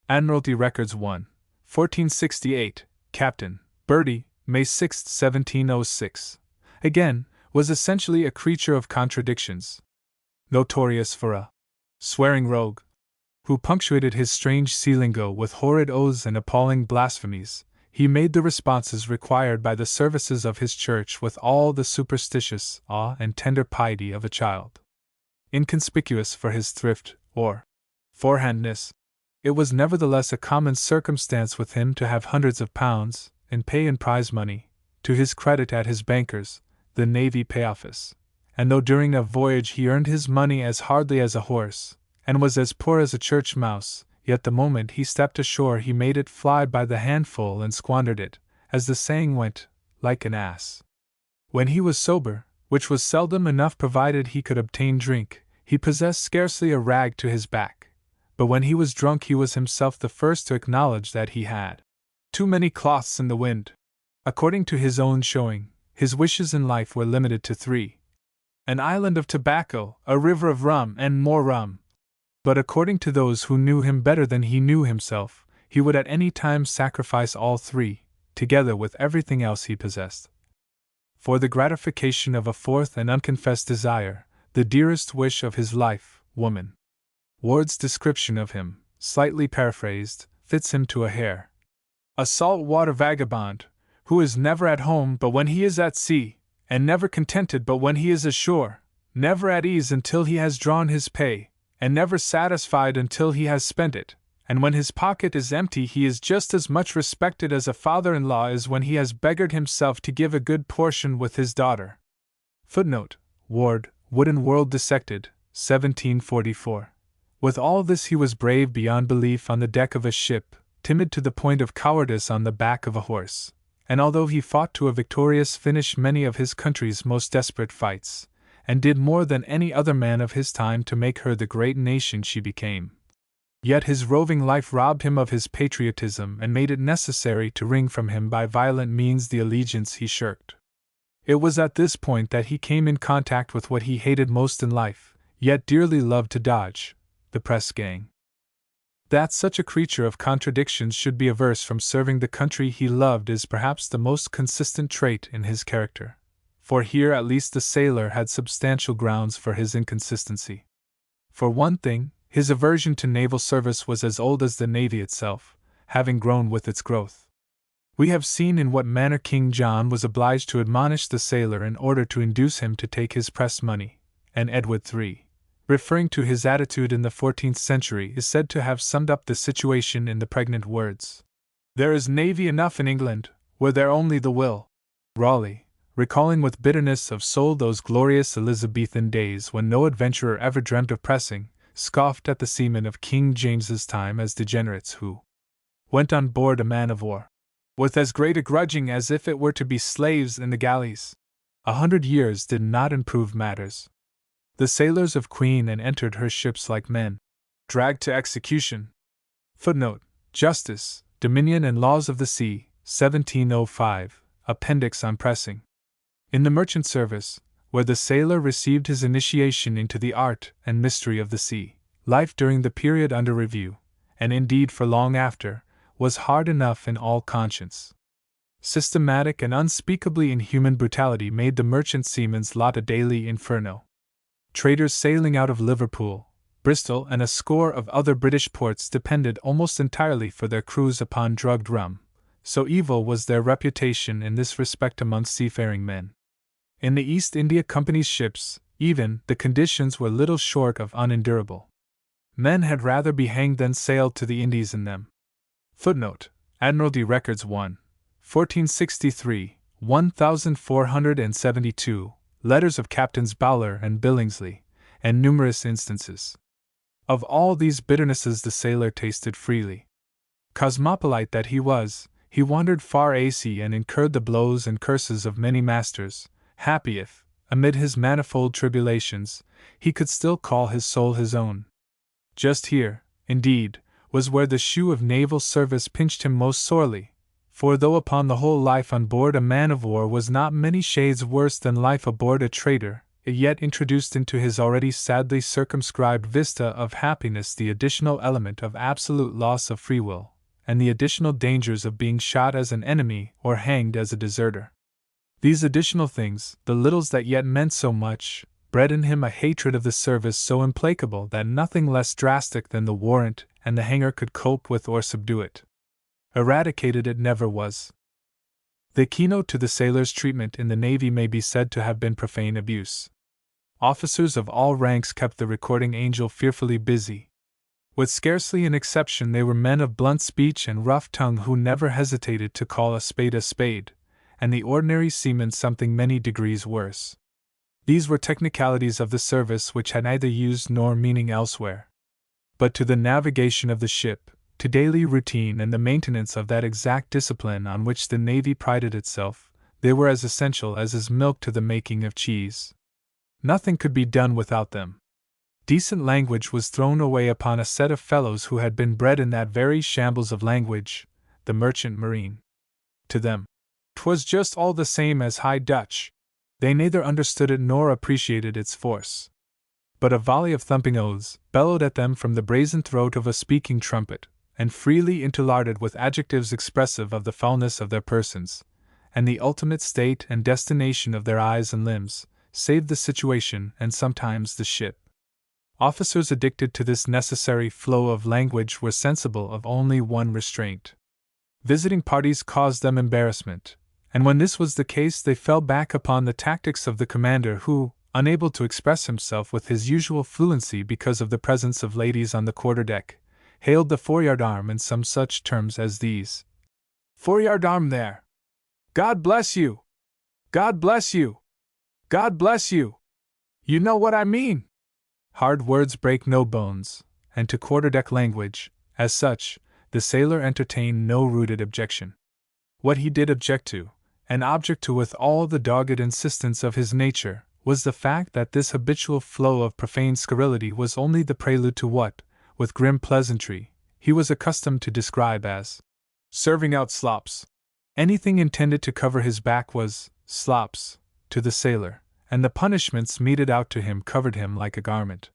Admiralty Records 1, 1468, Captain Birdie, May 6, 1706. Again, was essentially a creature of contradictions. Notorious for a swearing rogue, who punctuated his strange sea lingo with horrid oaths and appalling blasphemies, he made the responses required by the services of his church with all the superstitious awe and tender piety of a child. Inconspicuous for his thrift, or forehandness, it was nevertheless a common circumstance with him to have hundreds of pounds, in pay and prize money, to his credit at his banker's, the Navy Pay Office, and though during a voyage he earned his money as hardly as a horse, and was as poor as a church mouse, yet the moment he stepped ashore he made it fly by the handful and squandered it, as the saying went, like an ass. When he was sober, which was seldom enough provided he could obtain drink, he possessed scarcely a rag to his back, but when he was drunk he was himself the first to acknowledge that he had too many cloths in the wind. According to his own showing, his wishes in life were limited to 3: an island of tobacco, a river of rum, and more rum. But according to those who knew him better than he knew himself, he would at any time sacrifice all 3, together with everything else he possessed, for the gratification of a 4th and unconfessed desire, the dearest wish of his life, woman. Ward's description of him, slightly paraphrased, fits him to a hair. A salt-water vagabond, who is never at home but when he is at sea, and never contented but when he is ashore, never at ease until he has drawn his pay, and never satisfied until he has spent it, and when his pocket is empty he is just as much respected as a father-in-law is when he has beggared himself to give a good portion with his daughter. Footnote: Ward, Wooden World Dissected, 1744. With all this he was brave beyond belief on the deck of a ship, timid to the point of cowardice on the back of a horse, and although he fought to a victorious finish many of his country's most desperate fights, and did more than any other man of his time to make her the great nation she became, yet his roving life robbed him of his patriotism and made it necessary to wring from him by violent means the allegiance he shirked. It was at this point that he came in contact with what he hated most in life, yet dearly loved to dodge, the press-gang. That such a creature of contradictions should be averse from serving the country he loved is perhaps the most consistent trait in his character, for here at least the sailor had substantial grounds for his inconsistency. For one thing, his aversion to naval service was as old as the Navy itself, having grown with its growth. We have seen in what manner King John was obliged to admonish the sailor in order to induce him to take his press money, and Edward III, referring to his attitude in the 14th century, is said to have summed up the situation in the pregnant words, "There is navy enough in England, were there only the will." Raleigh, recalling with bitterness of soul those glorious Elizabethan days when no adventurer ever dreamt of pressing, scoffed at the seamen of King James's time as degenerates who went on board a man-of-war with as great a grudging as if it were to be slaves in the galleys. 100 years did not improve matters. The sailors of Queen Anne entered her ships like men dragged to execution. Footnote: Justice, Dominion and Laws of the Sea, 1705, Appendix on Pressing. In the merchant service, where the sailor received his initiation into the art and mystery of the sea, life during the period under review, and indeed for long after, was hard enough in all conscience. Systematic and unspeakably inhuman brutality made the merchant seaman's lot a daily inferno. Traders sailing out of Liverpool, Bristol, and a score of other British ports depended almost entirely for their crews upon drugged rum, so evil was their reputation in this respect among seafaring men. In the East India Company's ships, even, the conditions were little short of unendurable. Men had rather be hanged than sailed to the Indies in them. Footnote: Admiralty Records 1, 1463, 1472, letters of Captains Bowler and Billingsley, and numerous instances. Of all these bitternesses the sailor tasted freely. Cosmopolite that he was, he wandered far at sea and incurred the blows and curses of many masters, happy if, amid his manifold tribulations, he could still call his soul his own. Just here, indeed, was where the shoe of naval service pinched him most sorely, for though upon the whole life on board a man-of-war was not many shades worse than life aboard a trader, it yet introduced into his already sadly circumscribed vista of happiness the additional element of absolute loss of free will, and the additional dangers of being shot as an enemy or hanged as a deserter. These additional things, the littles that yet meant so much, bred in him a hatred of the service so implacable that nothing less drastic than the warrant and the hanger could cope with or subdue it. Eradicated it never was. The keynote to the sailor's treatment in the Navy may be said to have been profane abuse. Officers of all ranks kept the recording angel fearfully busy. With scarcely an exception, they were men of blunt speech and rough tongue who never hesitated to call a spade, and the ordinary seaman something many degrees worse. These were technicalities of the service which had neither use nor meaning elsewhere. But to the navigation of the ship, to daily routine and the maintenance of that exact discipline on which the Navy prided itself, they were as essential as is milk to the making of cheese. Nothing could be done without them. Decent language was thrown away upon a set of fellows who had been bred in that very shambles of language, the merchant marine. To them, 'twas just all the same as High Dutch. They neither understood it nor appreciated its force. But a volley of thumping oaths bellowed at them from the brazen throat of a speaking trumpet, and freely interlarded with adjectives expressive of the foulness of their persons, and the ultimate state and destination of their eyes and limbs, saved the situation and sometimes the ship. Officers addicted to this necessary flow of language were sensible of only one restraint. Visiting parties caused them embarrassment, and when this was the case they fell back upon the tactics of the commander who, unable to express himself with his usual fluency because of the presence of ladies on the quarter-deck, hailed the foreyard arm in some such terms as these: "Foreyard arm there! God bless you! God bless you! God bless you! You know what I mean!" Hard words break no bones, and to quarter-deck language, as such, the sailor entertained no rooted objection. What he did object to, and object to with all the dogged insistence of his nature, was the fact that this habitual flow of profane scurrility was only the prelude to what, with grim pleasantry, he was accustomed to describe as serving out slops. Anything intended to cover his back was slops to the sailor, and the punishments meted out to him covered him like a garment.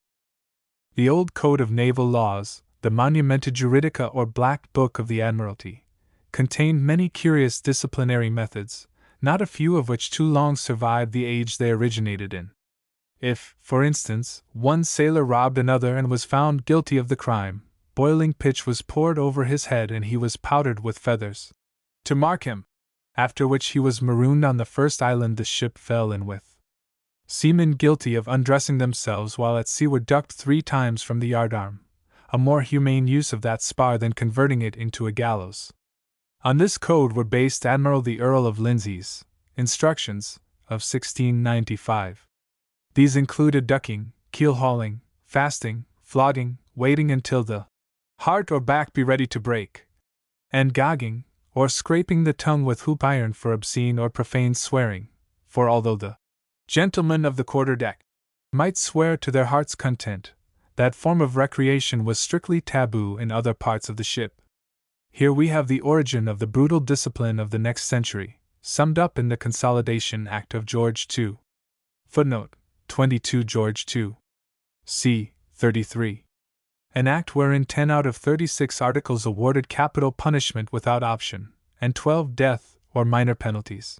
The old Code of Naval Laws, the Monumenta Juridica or Black Book of the Admiralty, contained many curious disciplinary methods, not a few of which too long survived the age they originated in. If, for instance, one sailor robbed another and was found guilty of the crime, boiling pitch was poured over his head and he was powdered with feathers to mark him, after which he was marooned on the first island the ship fell in with. Seamen guilty of undressing themselves while at sea were ducked 3 times from the yardarm, a more humane use of that spar than converting it into a gallows. On this code were based Admiral the Earl of Lindsay's instructions of 1695. These included ducking, keel-hauling, fasting, flogging, waiting until the heart or back be ready to break, and gagging, or scraping the tongue with hoop iron for obscene or profane swearing, for although the gentlemen of the quarter-deck might swear to their heart's content, that form of recreation was strictly taboo in other parts of the ship. Here we have the origin of the brutal discipline of the next century, summed up in the Consolidation Act of George II. Footnote 22 George II. c. 33. An act wherein 10 out of 36 articles awarded capital punishment without option, and 12 death or minor penalties.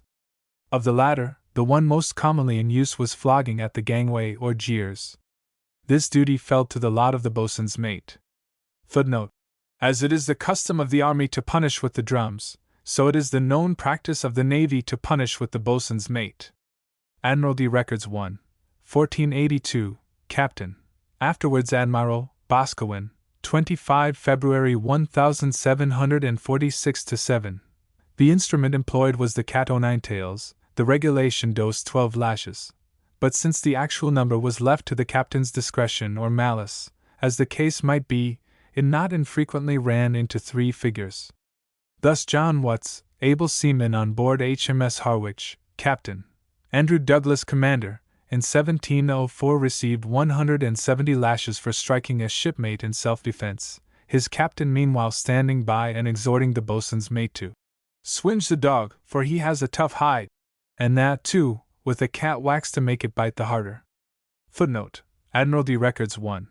Of the latter, the one most commonly in use was flogging at the gangway or jeers. This duty fell to the lot of the boatswain's mate. Footnote: as it is the custom of the army to punish with the drums, so it is the known practice of the navy to punish with the boatswain's mate. Admiralty Records 1, 1482, Captain, afterwards Admiral, Boscawen, 25 February 1746-7. The instrument employed was the cat o' nine tails. The regulation dosed 12 lashes, but since the actual number was left to the captain's discretion or malice, as the case might be, it not infrequently ran into 3 figures. Thus John Watts, able seaman on board HMS Harwich, Captain, Andrew Douglas, commander, in 1704 received 170 lashes for striking a shipmate in self-defense, his captain meanwhile standing by and exhorting the boatswain's mate to swinge the dog, for he has a tough hide, and that, too, with a cat wax to make it bite the harder. Footnote: Admiralty Records 1,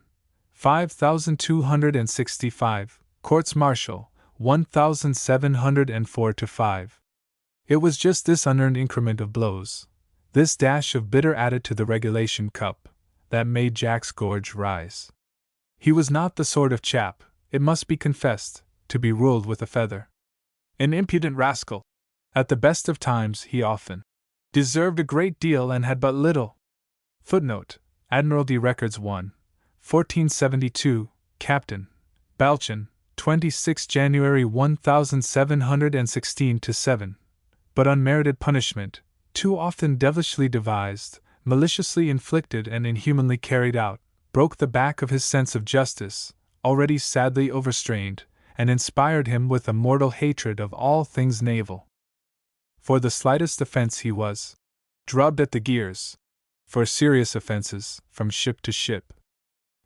5265, Courts Martial, 1704-5. It was just this unearned increment of blows, this dash of bitter added to the regulation cup, that made Jack's gorge rise. He was not the sort of chap, it must be confessed, to be ruled with a feather. An impudent rascal. At the best of times he often deserved a great deal and had but little. Footnote: Admiralty Records 1, 1472, Captain, Balchin, 26 January 1716-7. But unmerited punishment, too often devilishly devised, maliciously inflicted and inhumanly carried out, broke the back of his sense of justice, already sadly overstrained, and inspired him with a mortal hatred of all things naval. For the slightest offense he was drubbed at the gears. For serious offenses, from ship to ship.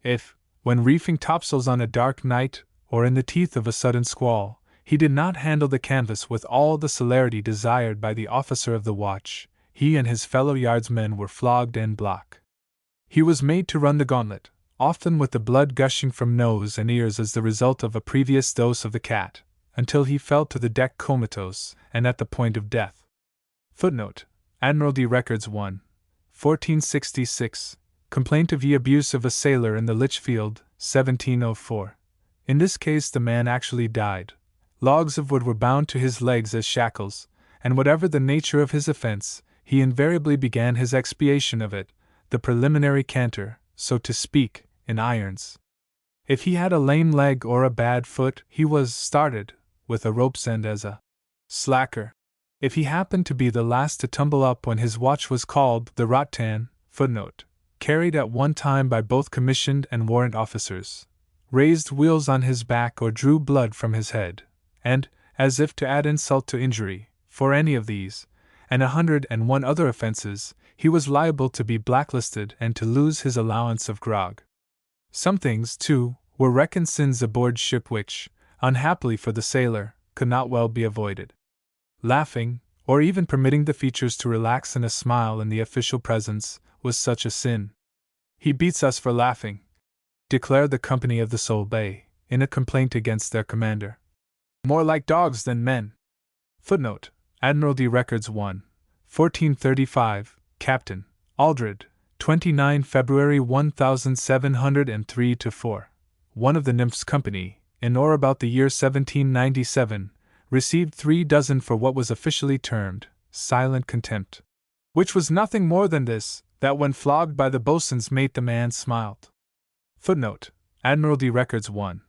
If, when reefing topsails on a dark night, or in the teeth of a sudden squall, he did not handle the canvas with all the celerity desired by the officer of the watch, he and his fellow yardsmen were flogged en bloc. He was made to run the gauntlet, often with the blood gushing from nose and ears as the result of a previous dose of the cat, until he fell to the deck comatose and at the point of death. Footnote: Admiralty Records 1, 1466, Complaint of the abuse of a sailor in the Lichfield, 1704. In this case the man actually died. Logs of wood were bound to his legs as shackles, and whatever the nature of his offense, he invariably began his expiation of it, the preliminary canter, so to speak, in irons. If he had a lame leg or a bad foot, he was started, with a rope's end as a slacker. If he happened to be the last to tumble up when his watch was called, the rattan, footnote, carried at one time by both commissioned and warrant officers, raised wheels on his back or drew blood from his head, and, as if to add insult to injury, for any of these, and 101 other offenses, he was liable to be blacklisted and to lose his allowance of grog. Some things, too, were reckoned sins aboard ship which, unhappily for the sailor, could not well be avoided. Laughing, or even permitting the features to relax in a smile in the official presence, was such a sin. "He beats us for laughing," declared the company of the Soul Bay, in a complaint against their commander. "More like dogs than men." Footnote: Admiralty Records 1, 1435, Captain Aldred, 29 February 1703-4. One of the Nymph's company, in or about the year 1797, received 3 dozen for what was officially termed silent contempt, which was nothing more than this, that when flogged by the boatswain's mate the man smiled. Footnote: Admiralty Records 1,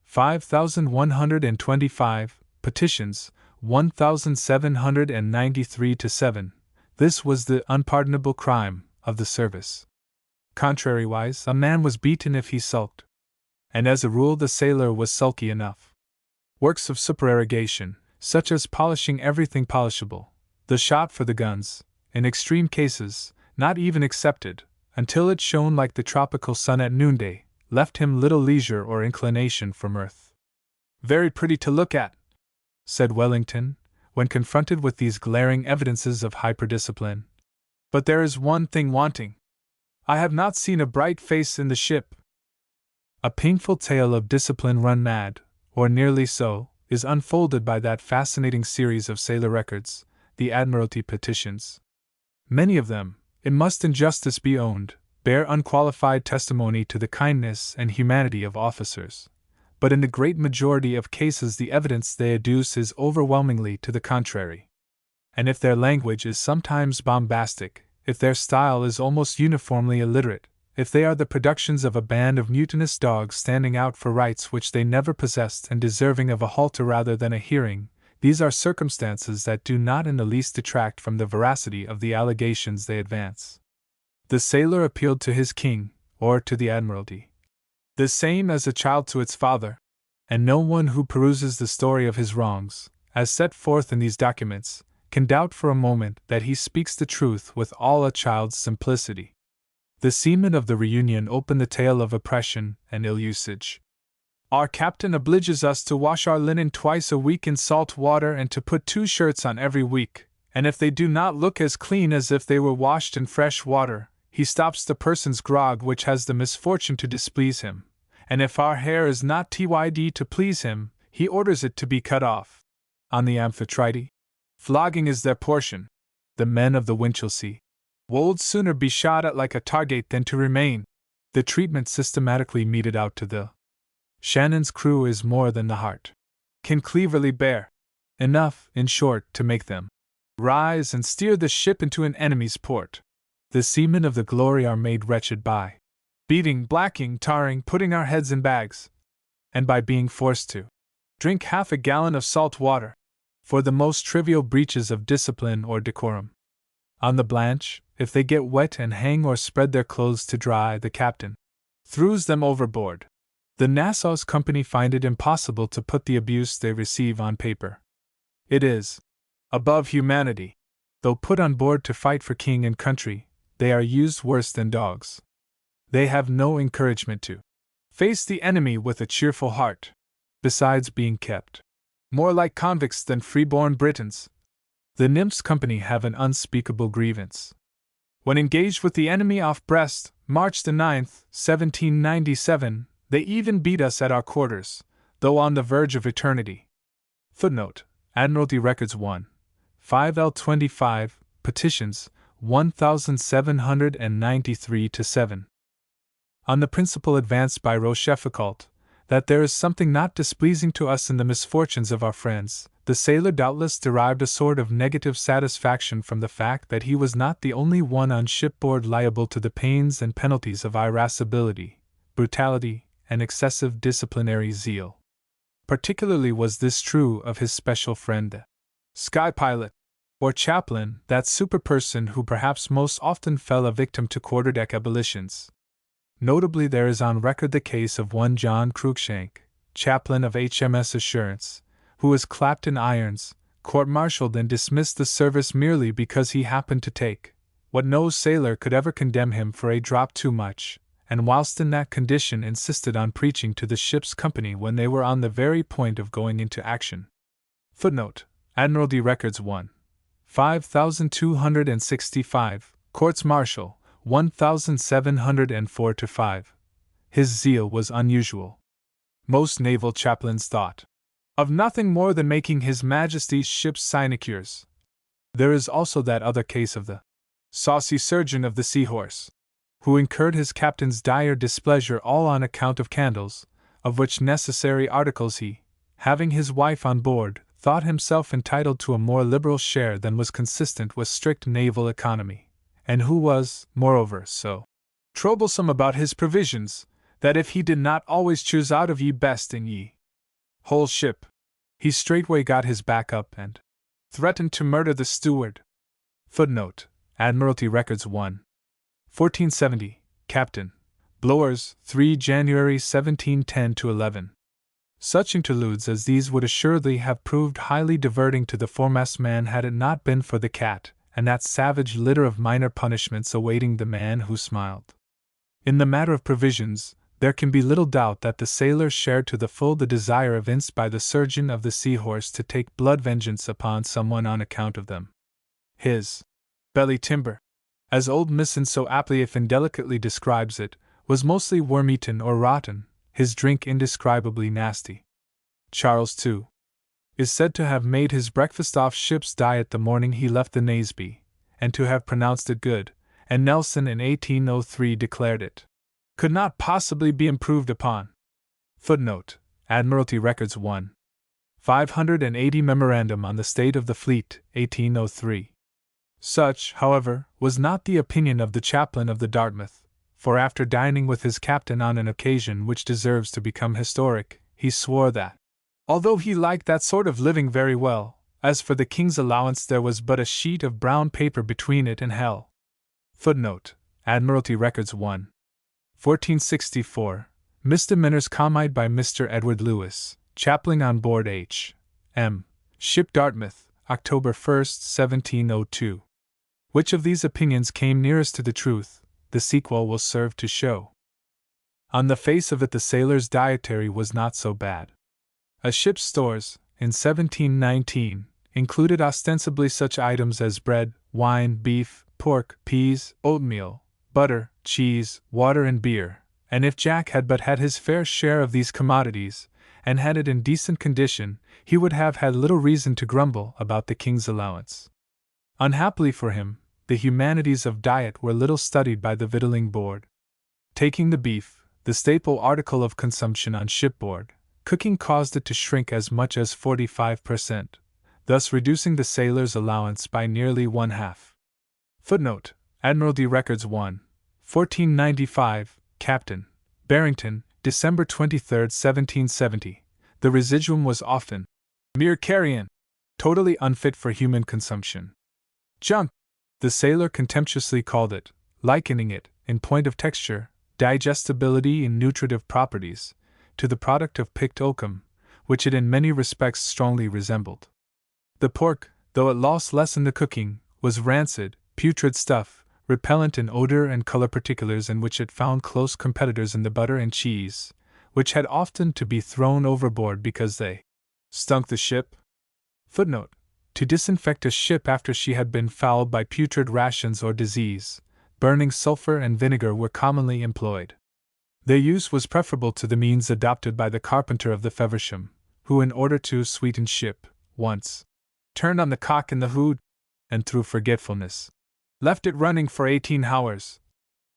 5125, petitions 1793-7. This was the unpardonable crime of the service. Contrariwise, a man was beaten if he sulked, and as a rule the sailor was sulky enough. Works of supererogation, such as polishing everything polishable, the shot for the guns, in extreme cases, not even accepted, until it shone like the tropical sun at noonday, left him little leisure or inclination for mirth. "Very pretty to look at," said Wellington, when confronted with these glaring evidences of hyperdiscipline. "But there is one thing wanting. I have not seen a bright face in the ship." A painful tale of discipline run mad, or nearly so, is unfolded by that fascinating series of sailor records, the Admiralty petitions. Many of them, it must in justice be owned, bear unqualified testimony to the kindness and humanity of officers, but in the great majority of cases the evidence they adduce is overwhelmingly to the contrary. And if their language is sometimes bombastic, if their style is almost uniformly illiterate, if they are the productions of a band of mutinous dogs standing out for rights which they never possessed and deserving of a halter rather than a hearing, these are circumstances that do not in the least detract from the veracity of the allegations they advance. The sailor appealed to his king, or to the Admiralty, the same as a child to its father, and no one who peruses the story of his wrongs, as set forth in these documents, can doubt for a moment that he speaks the truth with all a child's simplicity. The seamen of the Reunion open the tale of oppression and ill usage. "Our captain obliges us to wash our linen twice a week in salt water and to put 2 shirts on every week, and if they do not look as clean as if they were washed in fresh water, he stops the person's grog which has the misfortune to displease him, and if our hair is not tyd to please him, he orders it to be cut off." On the Amphitrite, flogging is their portion. The men of the Winchelsea would sooner be shot at like a target than to remain. The treatment systematically meted out to the Shannon's crew is more than the heart can cleverly bear. Enough, in short, to make them rise and steer the ship into an enemy's port. The seamen of the Glory are made wretched by beating, blacking, tarring, putting our heads in bags, and by being forced to drink half a gallon of salt water, for the most trivial breaches of discipline or decorum. On the Blanche, if they get wet and hang or spread their clothes to dry, the captain throws them overboard. The Nassau's company find it impossible to put the abuse they receive on paper. It is above humanity. Though put on board to fight for king and country, they are used worse than dogs. They have no encouragement to face the enemy with a cheerful heart, besides being kept more like convicts than free-born Britons. The Nymph's company have an unspeakable grievance. When engaged with the enemy off Brest, March the 9th, 1797, they even beat us at our quarters, though on the verge of eternity. Footnote: Admiralty Records 1, 5L25, petitions 1793-7. On the principle advanced by Rochefoucault, that there is something not displeasing to us in the misfortunes of our friends, the sailor doubtless derived a sort of negative satisfaction from the fact that he was not the only one on shipboard liable to the pains and penalties of irascibility, brutality, and excessive disciplinary zeal. Particularly was this true of his special friend, the sky pilot, or chaplain, that super-person who perhaps most often fell a victim to quarterdeck ebullitions. Notably, there is on record the case of one John Cruikshank, chaplain of HMS Assurance, who was clapped in irons, court-martialed and dismissed the service merely because he happened to take what no sailor could ever condemn him for a drop too much, and whilst in that condition insisted on preaching to the ship's company when they were on the very point of going into action. Footnote: Admiralty Records 1. 5265, Courts-Martial, 1704-5. His zeal was unusual. Most naval chaplains thought of nothing more than making His Majesty's ship's sinecures. There is also that other case of the saucy surgeon of the Seahorse, who incurred his captain's dire displeasure all on account of candles, of which necessary articles he, having his wife on board, thought himself entitled to a more liberal share than was consistent with strict naval economy, and who was, moreover, so troublesome about his provisions, that if he did not always choose out of ye best in ye whole ship, he straightway got his back up and threatened to murder the steward. Footnote: Admiralty Records 1. 1470, Captain. Blowers, 3 January 1710-11. Such interludes as these would assuredly have proved highly diverting to the foremast man had it not been for the cat, and that savage litter of minor punishments awaiting the man who smiled. In the matter of provisions, there can be little doubt that the sailors shared to the full the desire evinced by the surgeon of the Seahorse to take blood vengeance upon someone on account of them. His belly timber, as old Misson so aptly if indelicately describes it, was mostly worm-eaten or rotten, his drink indescribably nasty. Charles, too, is said to have made his breakfast off ship's diet the morning he left the Naseby, and to have pronounced it good, and Nelson in 1803 declared it could not possibly be improved upon. Footnote: Admiralty Records 1. 580 Memorandum on the State of the Fleet, 1803. Such, however, was not the opinion of the chaplain of the Dartmouth, for after dining with his captain on an occasion which deserves to become historic, he swore that, although he liked that sort of living very well, as for the king's allowance there was but a sheet of brown paper between it and hell. Footnote: Admiralty Records 1. 1464, Misdemeanors committed by Mr. Edward Lewis, chaplain on board H.M. Ship Dartmouth, October 1, 1702. Which of these opinions came nearest to the truth, the sequel will serve to show. On the face of it, the sailors' dietary was not so bad. A ship's stores, in 1719, included ostensibly such items as bread, wine, beef, pork, peas, oatmeal, butter, cheese, water, and beer, and if Jack had but had his fair share of these commodities, and had it in decent condition, he would have had little reason to grumble about the king's allowance. Unhappily for him, the humanities of diet were little studied by the victualling board. Taking the beef, the staple article of consumption on shipboard, cooking caused it to shrink as much as 45%, thus reducing the sailors' allowance by nearly one half. Footnote: Admiralty Records 1. 1495, Captain. Barrington, December 23, 1770. The residuum was often mere carrion, totally unfit for human consumption. Junk, the sailor contemptuously called it, likening it, in point of texture, digestibility, and nutritive properties, to the product of picked oakum, which it in many respects strongly resembled. The pork, though it lost less in the cooking, was rancid, putrid stuff, repellent in odor and color, particulars in which it found close competitors in the butter and cheese, which had often to be thrown overboard because they stunk the ship. Footnote: To disinfect a ship after she had been fouled by putrid rations or disease, burning sulfur and vinegar were commonly employed. Their use was preferable to the means adopted by the carpenter of the Feversham, who, in order to sweeten ship, once turned on the cock in the hood, and through forgetfulness left it running for 18 hours,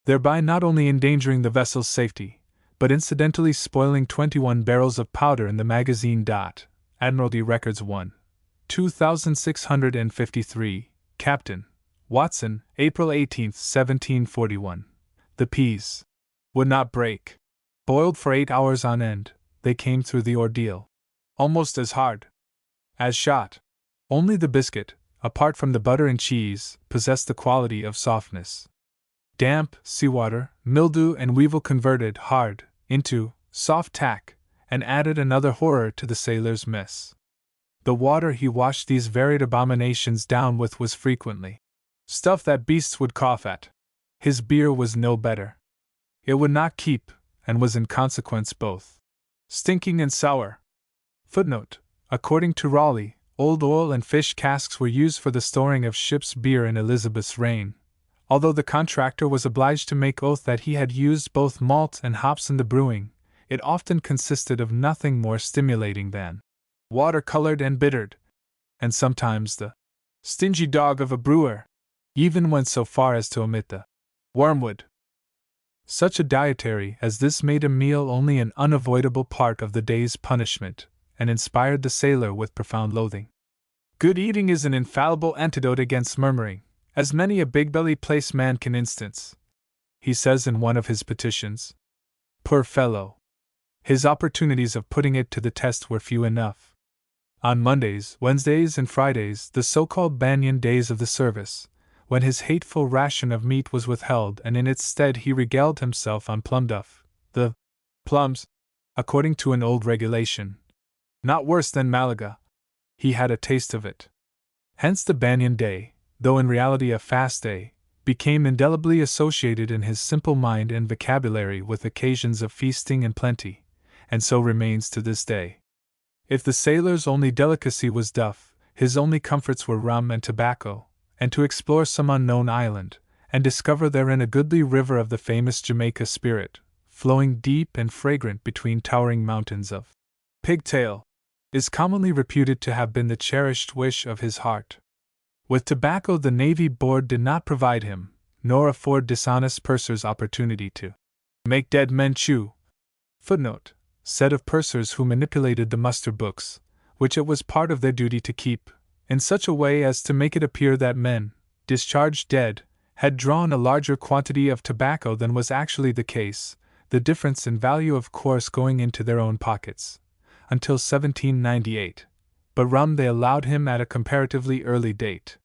thereby not only endangering the vessel's safety, but incidentally spoiling 21 barrels of powder in the magazine. Admiralty Records 1. 2653, Captain. Watson, April 18, 1741. The peas would not break. Boiled for 8 hours on end, they came through the ordeal almost as hard as shot. Only the biscuit, apart from the butter and cheese, possessed the quality of softness. damp, seawater, mildew, and weevil converted hard into soft tack, and added another horror to the sailor's mess. The water he washed these varied abominations down with was frequently stuff that beasts would cough at. His beer was no better. It would not keep, and was in consequence both stinking and sour. Footnote: according to Raleigh, old oil and fish casks were used for the storing of ship's beer in Elizabeth's reign, although the contractor was obliged to make oath that he had used both malt and hops in the brewing. It often consisted of nothing more stimulating than water colored and bittered, and sometimes the stingy dog of a brewer even went so far as to omit the wormwood. Such a dietary as this made a meal only an unavoidable part of the day's punishment, and inspired the sailor with profound loathing. Good eating is an infallible antidote against murmuring, as many a big-bellied place man can instance, he says in one of his petitions. Poor fellow! His opportunities of putting it to the test were few enough. On Mondays, Wednesdays, and Fridays, the so-called banyan days of the service, when his hateful ration of meat was withheld and in its stead he regaled himself on plum duff, the plums, according to an old regulation, not worse than Malaga. He had a taste of it. Hence the banyan day, though in reality a fast day, became indelibly associated in his simple mind and vocabulary with occasions of feasting and plenty, and so remains to this day. If the sailor's only delicacy was duff, his only comforts were rum and tobacco, and to explore some unknown island, and discover therein a goodly river of the famous Jamaica spirit, flowing deep and fragrant between towering mountains of pigtail, is commonly reputed to have been the cherished wish of his heart. With tobacco the Navy Board did not provide him, nor afford dishonest pursers opportunity to make dead men chew. Footnote: said of pursers who manipulated the muster books, which it was part of their duty to keep, in such a way as to make it appear that men, discharged dead, had drawn a larger quantity of tobacco than was actually the case, the difference in value of course going into their own pockets, until 1798, but rum they allowed him at a comparatively early date.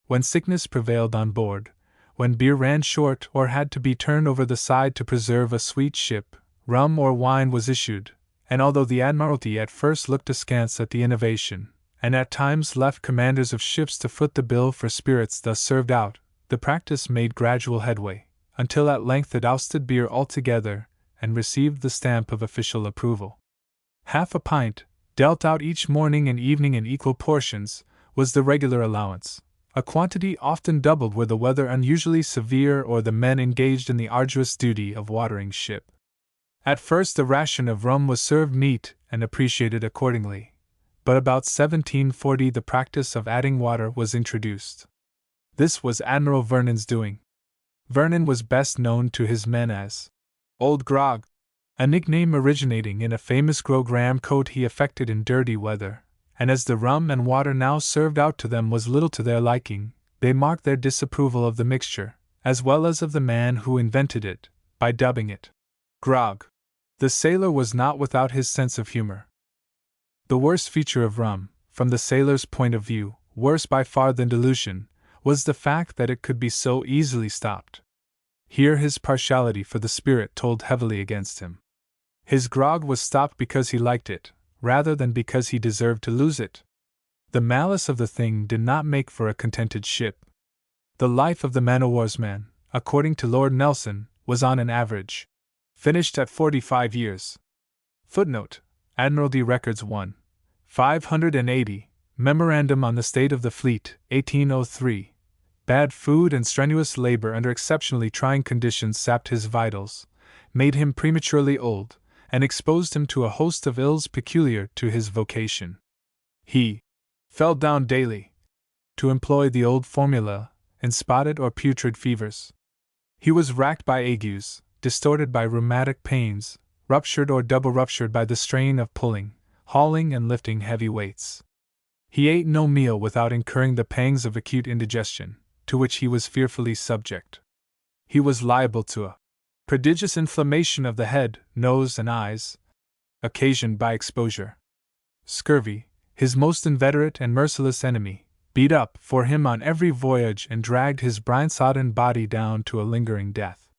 When sickness prevailed on board, when beer ran short or had to be turned over the side to preserve a sweet ship, rum or wine was issued, and although the Admiralty at first looked askance at the innovation, and at times left commanders of ships to foot the bill for spirits thus served out, the practice made gradual headway, until at length it ousted beer altogether, and received the stamp of official approval. Half a pint, dealt out each morning and evening in equal portions, was the regular allowance, a quantity often doubled were the weather unusually severe or the men engaged in the arduous duty of watering ship. At first the ration of rum was served neat and appreciated accordingly, but about 1740 the practice of adding water was introduced. This was Admiral Vernon's doing. Vernon was best known to his men as Old Grog, a nickname originating in a famous grogram coat he affected in dirty weather, and as the rum and water now served out to them was little to their liking, they marked their disapproval of the mixture, as well as of the man who invented it, by dubbing it grog. The sailor was not without his sense of humor. The worst feature of rum, from the sailor's point of view, worse by far than dilution, was the fact that it could be so easily stopped. Here his partiality for the spirit told heavily against him. His grog was stopped because he liked it, rather than because he deserved to lose it. The malice of the thing did not make for a contented ship. The life of the man-o'-war's man, according to Lord Nelson, was on an average finished at 45 years. Footnote: Admiralty Records 1. 580, Memorandum on the State of the Fleet, 1803. Bad food and strenuous labor under exceptionally trying conditions sapped his vitals, made him prematurely old, and exposed him to a host of ills peculiar to his vocation. He fell down daily, to employ the old formula, in spotted or putrid fevers. He was racked by agues, distorted by rheumatic pains, ruptured or double ruptured by the strain of pulling, hauling, and lifting heavy weights. He ate no meal without incurring the pangs of acute indigestion, to which he was fearfully subject. He was liable to a prodigious inflammation of the head, nose, and eyes, occasioned by exposure. Scurvy, his most inveterate and merciless enemy, beat up for him on every voyage and dragged his brine-sodden body down to a lingering death?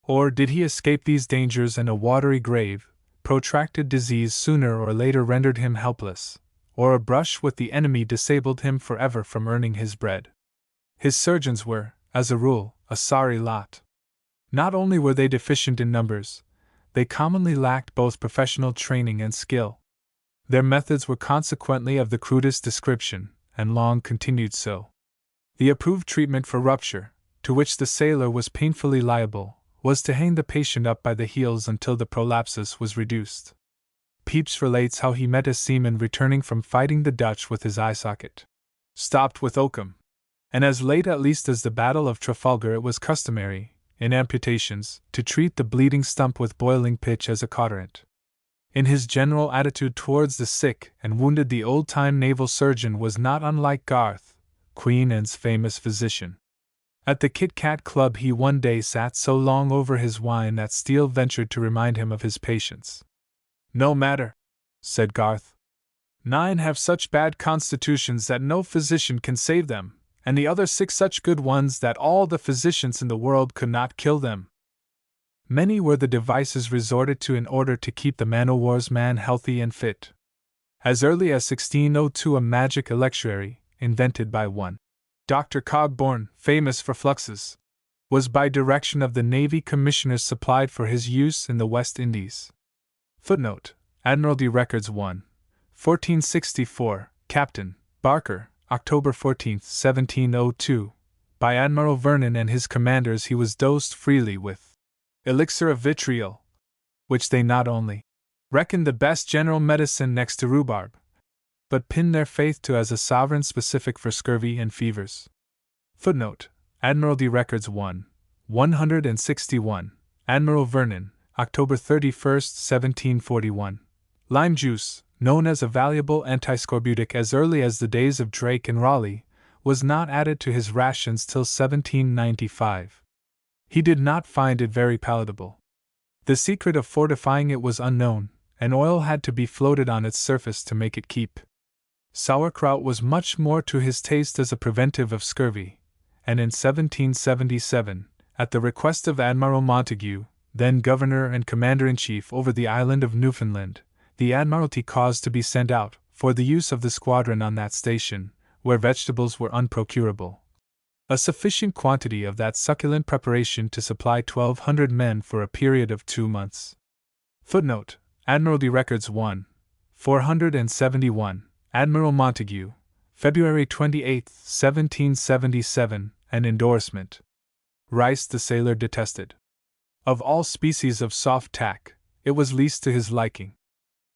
Or did he escape these dangers and a watery grave? Protracted disease sooner or later rendered him helpless, or a brush with the enemy disabled him forever from earning his bread. His surgeons were, as a rule, a sorry lot. Not only were they deficient in numbers, they commonly lacked both professional training and skill. Their methods were consequently of the crudest description, and long continued so. The approved treatment for rupture, to which the sailor was painfully liable, was to hang the patient up by the heels until the prolapsus was reduced. Pepys relates how he met a seaman returning from fighting the Dutch with his eye socket stopped with oakum, and as late at least as the Battle of Trafalgar it was customary, in amputations, to treat the bleeding stump with boiling pitch as a cauterant. In his general attitude towards the sick and wounded the old-time naval surgeon was not unlike Garth, Queen Anne's famous physician. At the Kit Kat Club he one day sat so long over his wine that Steele ventured to remind him of his patients. "No matter," said Garth. "9 have such bad constitutions that no physician can save them, and the other 6 such good ones that all the physicians in the world could not kill them." Many were the devices resorted to in order to keep the man-o'-war's man healthy and fit. As early as 1602 a magic electuary, invented by one Dr. Cogborne, famous for fluxes, was by direction of the Navy Commissioners supplied for his use in the West Indies. Footnote: Admiralty Records 1, 1464, Captain Barker, October 14, 1702. By Admiral Vernon and his commanders he was dosed freely with elixir of vitriol, which they not only reckoned the best general medicine next to rhubarb, but pinned their faith to as a sovereign specific for scurvy and fevers. Footnote: Admiralty Records 1, 161, Admiral Vernon, October 31, 1741. Lime juice, known as a valuable antiscorbutic as early as the days of Drake and Raleigh, was not added to his rations till 1795. He did not find it very palatable. The secret of fortifying it was unknown, and oil had to be floated on its surface to make it keep. Sauerkraut was much more to his taste as a preventive of scurvy, and in 1777, at the request of Admiral Montague, then governor and commander-in-chief over the island of Newfoundland, the Admiralty caused to be sent out, for the use of the squadron on that station, where vegetables were unprocurable, a sufficient quantity of that succulent preparation to supply 1,200 men for a period of 2 months. Footnote: Admiralty Records 1, 471, Admiral Montague, February 28, 1777, an endorsement. Rice the sailor detested. Of all species of soft tack, it was least to his liking.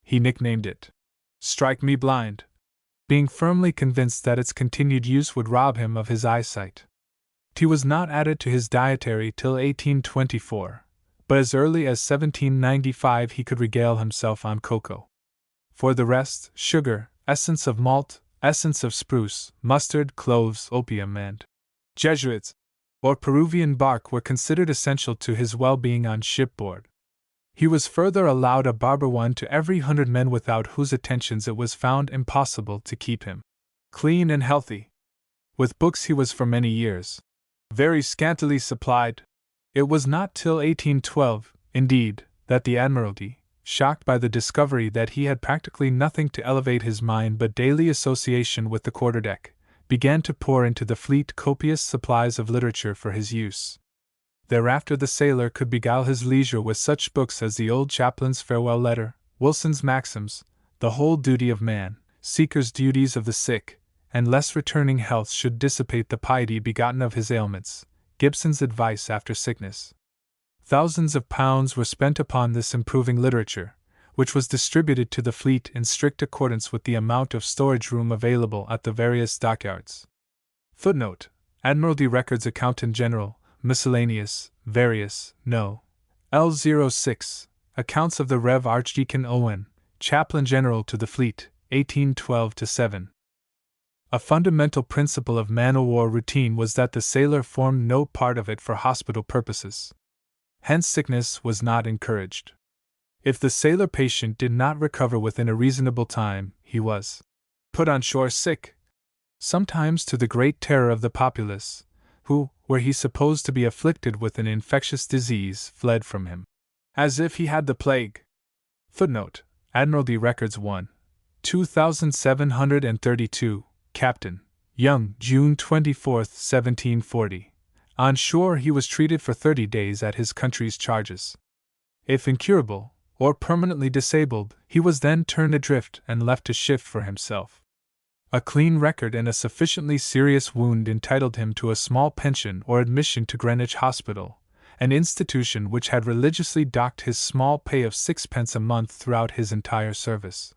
He nicknamed it "Strike Me Blind," being firmly convinced that its continued use would rob him of his eyesight. Tea was not added to his dietary till 1824, but as early as 1795 he could regale himself on cocoa. For the rest, sugar, essence of malt, essence of spruce, mustard, cloves, opium, and Jesuits, or Peruvian bark were considered essential to his well-being on shipboard. He was further allowed a barber one to every 100 men without whose attentions it was found impossible to keep him clean and healthy. With books he was for many years very scantily supplied. It was not till 1812, indeed, that the Admiralty, shocked by the discovery that he had practically nothing to elevate his mind but daily association with the quarterdeck, began to pour into the fleet copious supplies of literature for his use. Thereafter the sailor could beguile his leisure with such books as the old chaplain's farewell letter, Wilson's Maxims, The Whole Duty of Man, Seeker's Duties of the Sick, and lest returning health should dissipate the piety begotten of his ailments, Gibson's Advice After Sickness. Thousands of pounds were spent upon this improving literature, which was distributed to the fleet in strict accordance with the amount of storage room available at the various dockyards. Footnote: Admiralty Records Accountant General, Miscellaneous, Various, No. L06, Accounts of the Rev. Archdeacon Owen, Chaplain General to the Fleet, 1812-7. A fundamental principle of man-o'-war routine was that the sailor formed no part of it for hospital purposes. Hence sickness was not encouraged. If the sailor patient did not recover within a reasonable time, he was put on shore sick. sometimes to the great terror of the populace, who, were he supposed to be afflicted with an infectious disease, fled from him, as if he had the plague. Footnote: Admiralty Records 1, 2732, Captain Young, June 24, 1740. On shore he was treated for 30 days at his country's charges. If incurable, or permanently disabled, he was then turned adrift and left to shift for himself. A clean record and a sufficiently serious wound entitled him to a small pension or admission to Greenwich Hospital, an institution which had religiously docked his small pay of 6 pence a month throughout his entire service.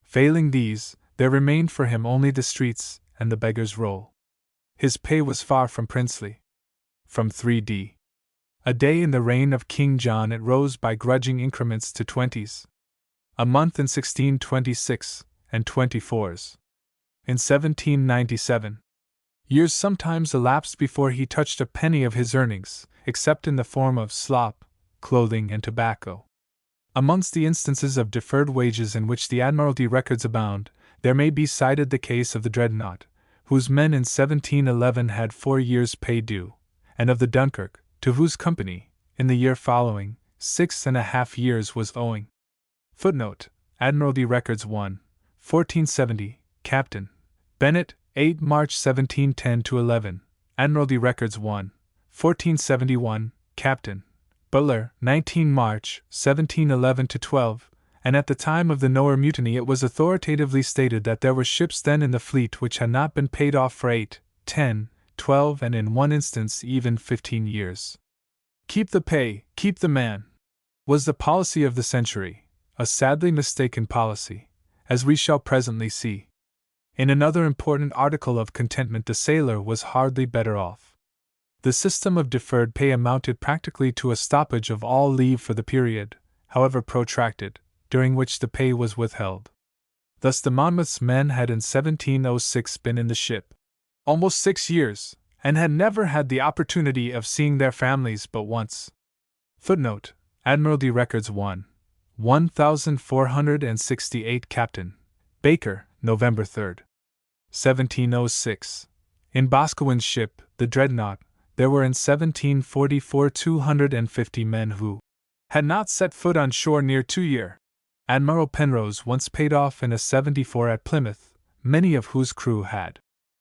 Failing these, there remained for him only the streets and the beggar's roll. His pay was far from princely. From 3d. a day in the reign of King John it rose by grudging increments to 20s. a month in 1626, and 24s. In 1797. Years sometimes elapsed before he touched a penny of his earnings, except in the form of slop, clothing, and tobacco. Amongst the instances of deferred wages in which the Admiralty records abound, there may be cited the case of the Dreadnought, whose men in 1711 had 4 years' pay due, and of the Dunkirk, to whose company, in the year following, 6½ years was owing. Footnote: Admiralty Records 1, 1470, Captain Bennett, 8 March 1710-11, Admiralty Records 1, 1471, Captain Butler, 19 March 1711-12, and at the time of the Nowhere Mutiny it was authoritatively stated that there were ships then in the fleet which had not been paid off for 8, 10, 12, and in one instance even 15 years. Keep the pay, keep the man, was the policy of the century, a sadly mistaken policy, as we shall presently see. In another important article of contentment the sailor was hardly better off. The system of deferred pay amounted practically to a stoppage of all leave for the period, however protracted, during which the pay was withheld. Thus the Monmouth's men had in 1706 been in the ship almost 6 years, and had never had the opportunity of seeing their families but once. Footnote: Admiralty Records 1, 1468, Captain Baker, November 3, 1706. In Boscawen's ship, the Dreadnought, there were in 1744 250 men who had not set foot on shore near 2 years. Admiral Penrose once paid off in a 74 at Plymouth, many of whose crew had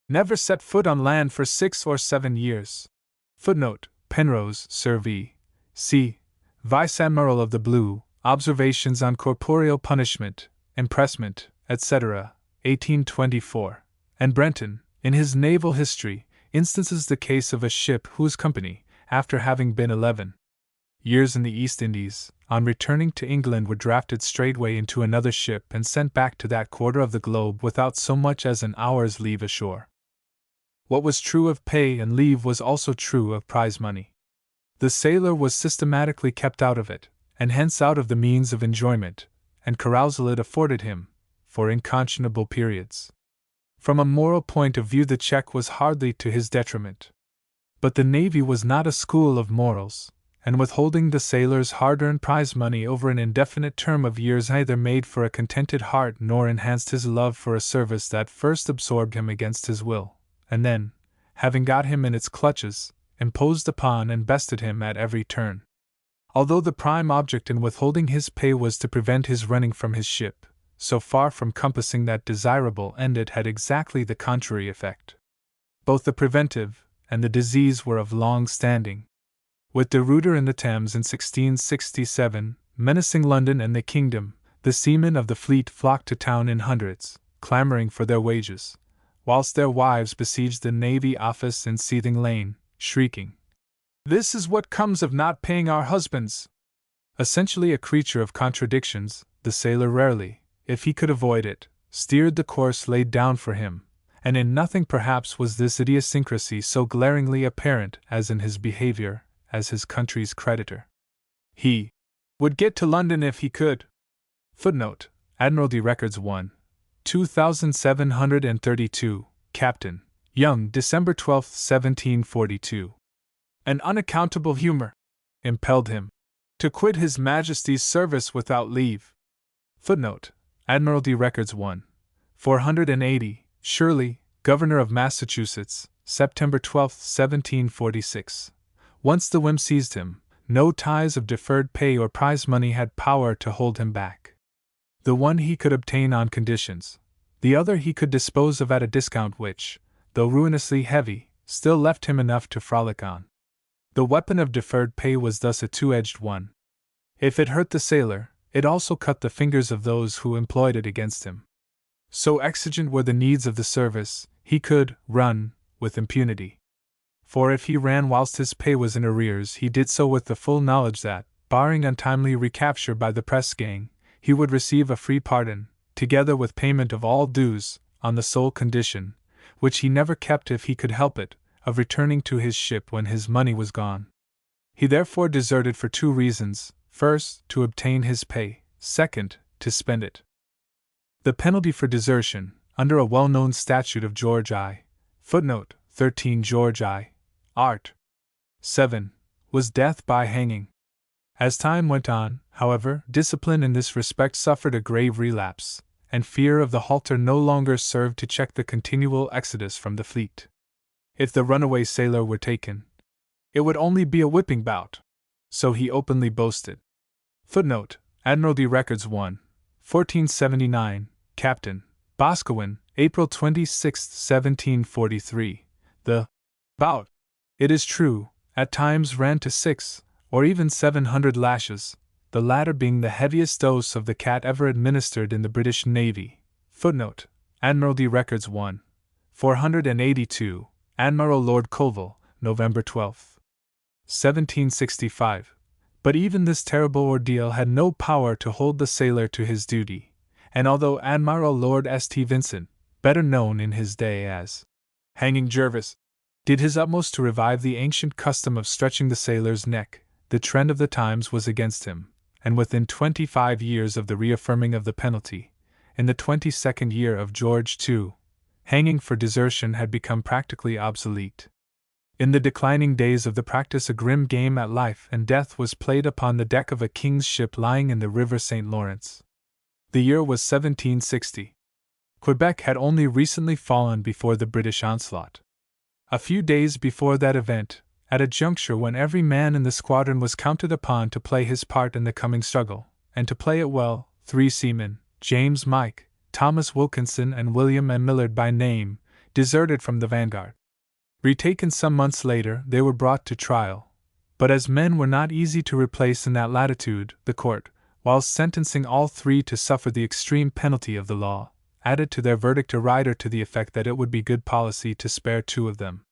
never set foot on land for 6 or 7 years. Footnote: Penrose, Sir V. C. Vice Admiral of the Blue, Observations on Corporeal Punishment, Impressment, etc., 1824, and Brenton, in his Naval History, instances the case of a ship whose company, after having been 11 years in the East Indies, on returning to England were drafted straightway into another ship and sent back to that quarter of the globe without so much as an hour's leave ashore. What was true of pay and leave was also true of prize money. The sailor was systematically kept out of it, and hence out of the means of enjoyment and carousal it afforded him, for inconscionable periods. From a moral point of view the check was hardly to his detriment. But the Navy was not a school of morals, and withholding the sailor's hard-earned prize money over an indefinite term of years neither made for a contented heart nor enhanced his love for a service that first absorbed him against his will, and then, having got him in its clutches, imposed upon and bested him at every turn. Although the prime object in withholding his pay was to prevent his running from his ship, so far from compassing that desirable end it had exactly the contrary effect. Both the preventive and the disease were of long standing. With De Ruyter in the Thames in 1667, menacing London and the kingdom, the seamen of the fleet flocked to town in hundreds, clamoring for their wages, whilst their wives besieged the Navy Office in Seething Lane, shrieking, "This is what comes of not paying our husbands!" Essentially a creature of contradictions, the sailor rarely, if he could avoid it, steered the course laid down for him, and in nothing perhaps was this idiosyncrasy so glaringly apparent as in his behavior as his country's creditor. He would get to London if he could. Footnote: Admiralty Records 1, 2732, Captain Young, December 12, 1742. An unaccountable humor impelled him to quit His Majesty's service without leave. Footnote: Admiralty Records 1, 480, Shirley, governor of Massachusetts, September 12, 1746. Once the whim seized him, no ties of deferred pay or prize money had power to hold him back. The one he could obtain on conditions, the other he could dispose of at a discount which, though ruinously heavy, still left him enough to frolic on. The weapon of deferred pay was thus a two-edged one. If it hurt the sailor, it also cut the fingers of those who employed it against him. So exigent were the needs of the service, he could run with impunity. For if he ran whilst his pay was in arrears, he did so with the full knowledge that, barring untimely recapture by the press-gang, he would receive a free pardon, together with payment of all dues, on the sole condition, which he never kept if he could help it, of returning to his ship when his money was gone. He therefore deserted for two reasons: first, to obtain his pay; second, to spend it. The penalty for desertion, under a well-known statute of George I. Footnote 13 George I. Art. 7, was death by hanging. As time went on, however, discipline in this respect suffered a grave relapse, and fear of the halter no longer served to check the continual exodus from the fleet. If the runaway sailor were taken, it would only be a whipping bout. So he openly boasted. Footnote: Admiralty Records 1, 1479, Captain Boscawen, April 26, 1743. The bout, it is true, at times ran to 600 or even 700 lashes, the latter being the heaviest dose of the cat ever administered in the British Navy. Footnote: Admiralty Records 1, 482, Admiral Lord Colville, November 12, 1765. But even this terrible ordeal had no power to hold the sailor to his duty, and although Admiral Lord St. Vincent, better known in his day as Hanging Jervis, did his utmost to revive the ancient custom of stretching the sailor's neck, the trend of the times was against him, and within 25 years of the reaffirming of the penalty, in the 22nd year of George II, hanging for desertion had become practically obsolete. In the declining days of the practice, a grim game at life and death was played upon the deck of a king's ship lying in the river St. Lawrence. The year was 1760. Quebec had only recently fallen before the British onslaught. A few days before that event, at a juncture when every man in the squadron was counted upon to play his part in the coming struggle, and to play it well, 3 seamen, James Mike, Thomas Wilkinson and William M. Millard by name, deserted from the vanguard. Retaken some months later, they were brought to trial. But as men were not easy to replace in that latitude, the court, whilst sentencing all 3 to suffer the extreme penalty of the law, added to their verdict a rider to the effect that it would be good policy to spare 2 of them.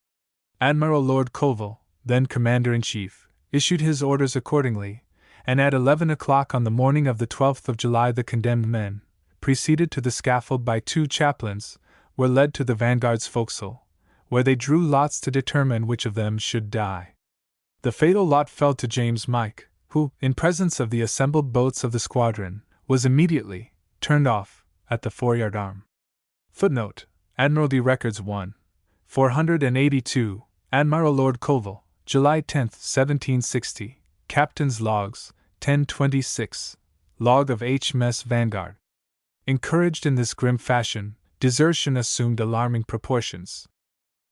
Admiral Lord Colville, then Commander-in-Chief, issued his orders accordingly, and at 11 o'clock on the morning of the 12th of July the condemned men, preceded to the scaffold by 2 chaplains, were led to the Vanguard's forecastle, where they drew lots to determine which of them should die. The fatal lot fell to James Mike, who, in presence of the assembled boats of the squadron, was immediately turned off at the foreyard arm. Footnote: Admiralty Records 1, 482, Admiral Lord Colville, July 10, 1760, Captain's Logs, 1026, Log of H.M.S. Vanguard. Encouraged in this grim fashion, desertion assumed alarming proportions.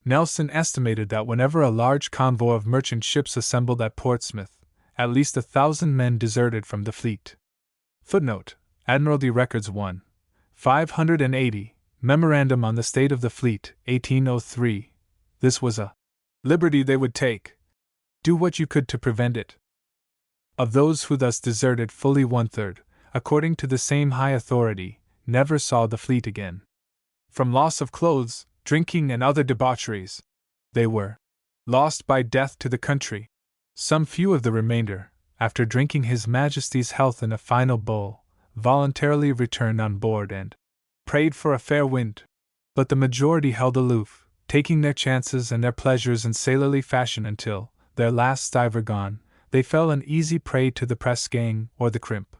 Nelson estimated that whenever a large convoy of merchant ships assembled at Portsmouth, at least 1,000 men deserted from the fleet. Footnote: Admiralty Records 1, 580, Memorandum on the State of the Fleet, 1803. This was a liberty they would take. Do what you could to prevent it. Of those who thus deserted, fully 1/3, according to the same high authority, never saw the fleet again. From loss of clothes, drinking, and other debaucheries, they were lost by death to the country. Some few of the remainder, after drinking His Majesty's health in a final bowl, voluntarily returned on board and prayed for a fair wind. But the majority held aloof, taking their chances and their pleasures in sailorly fashion until, their last stiver gone, they fell an easy prey to the press-gang or the crimp.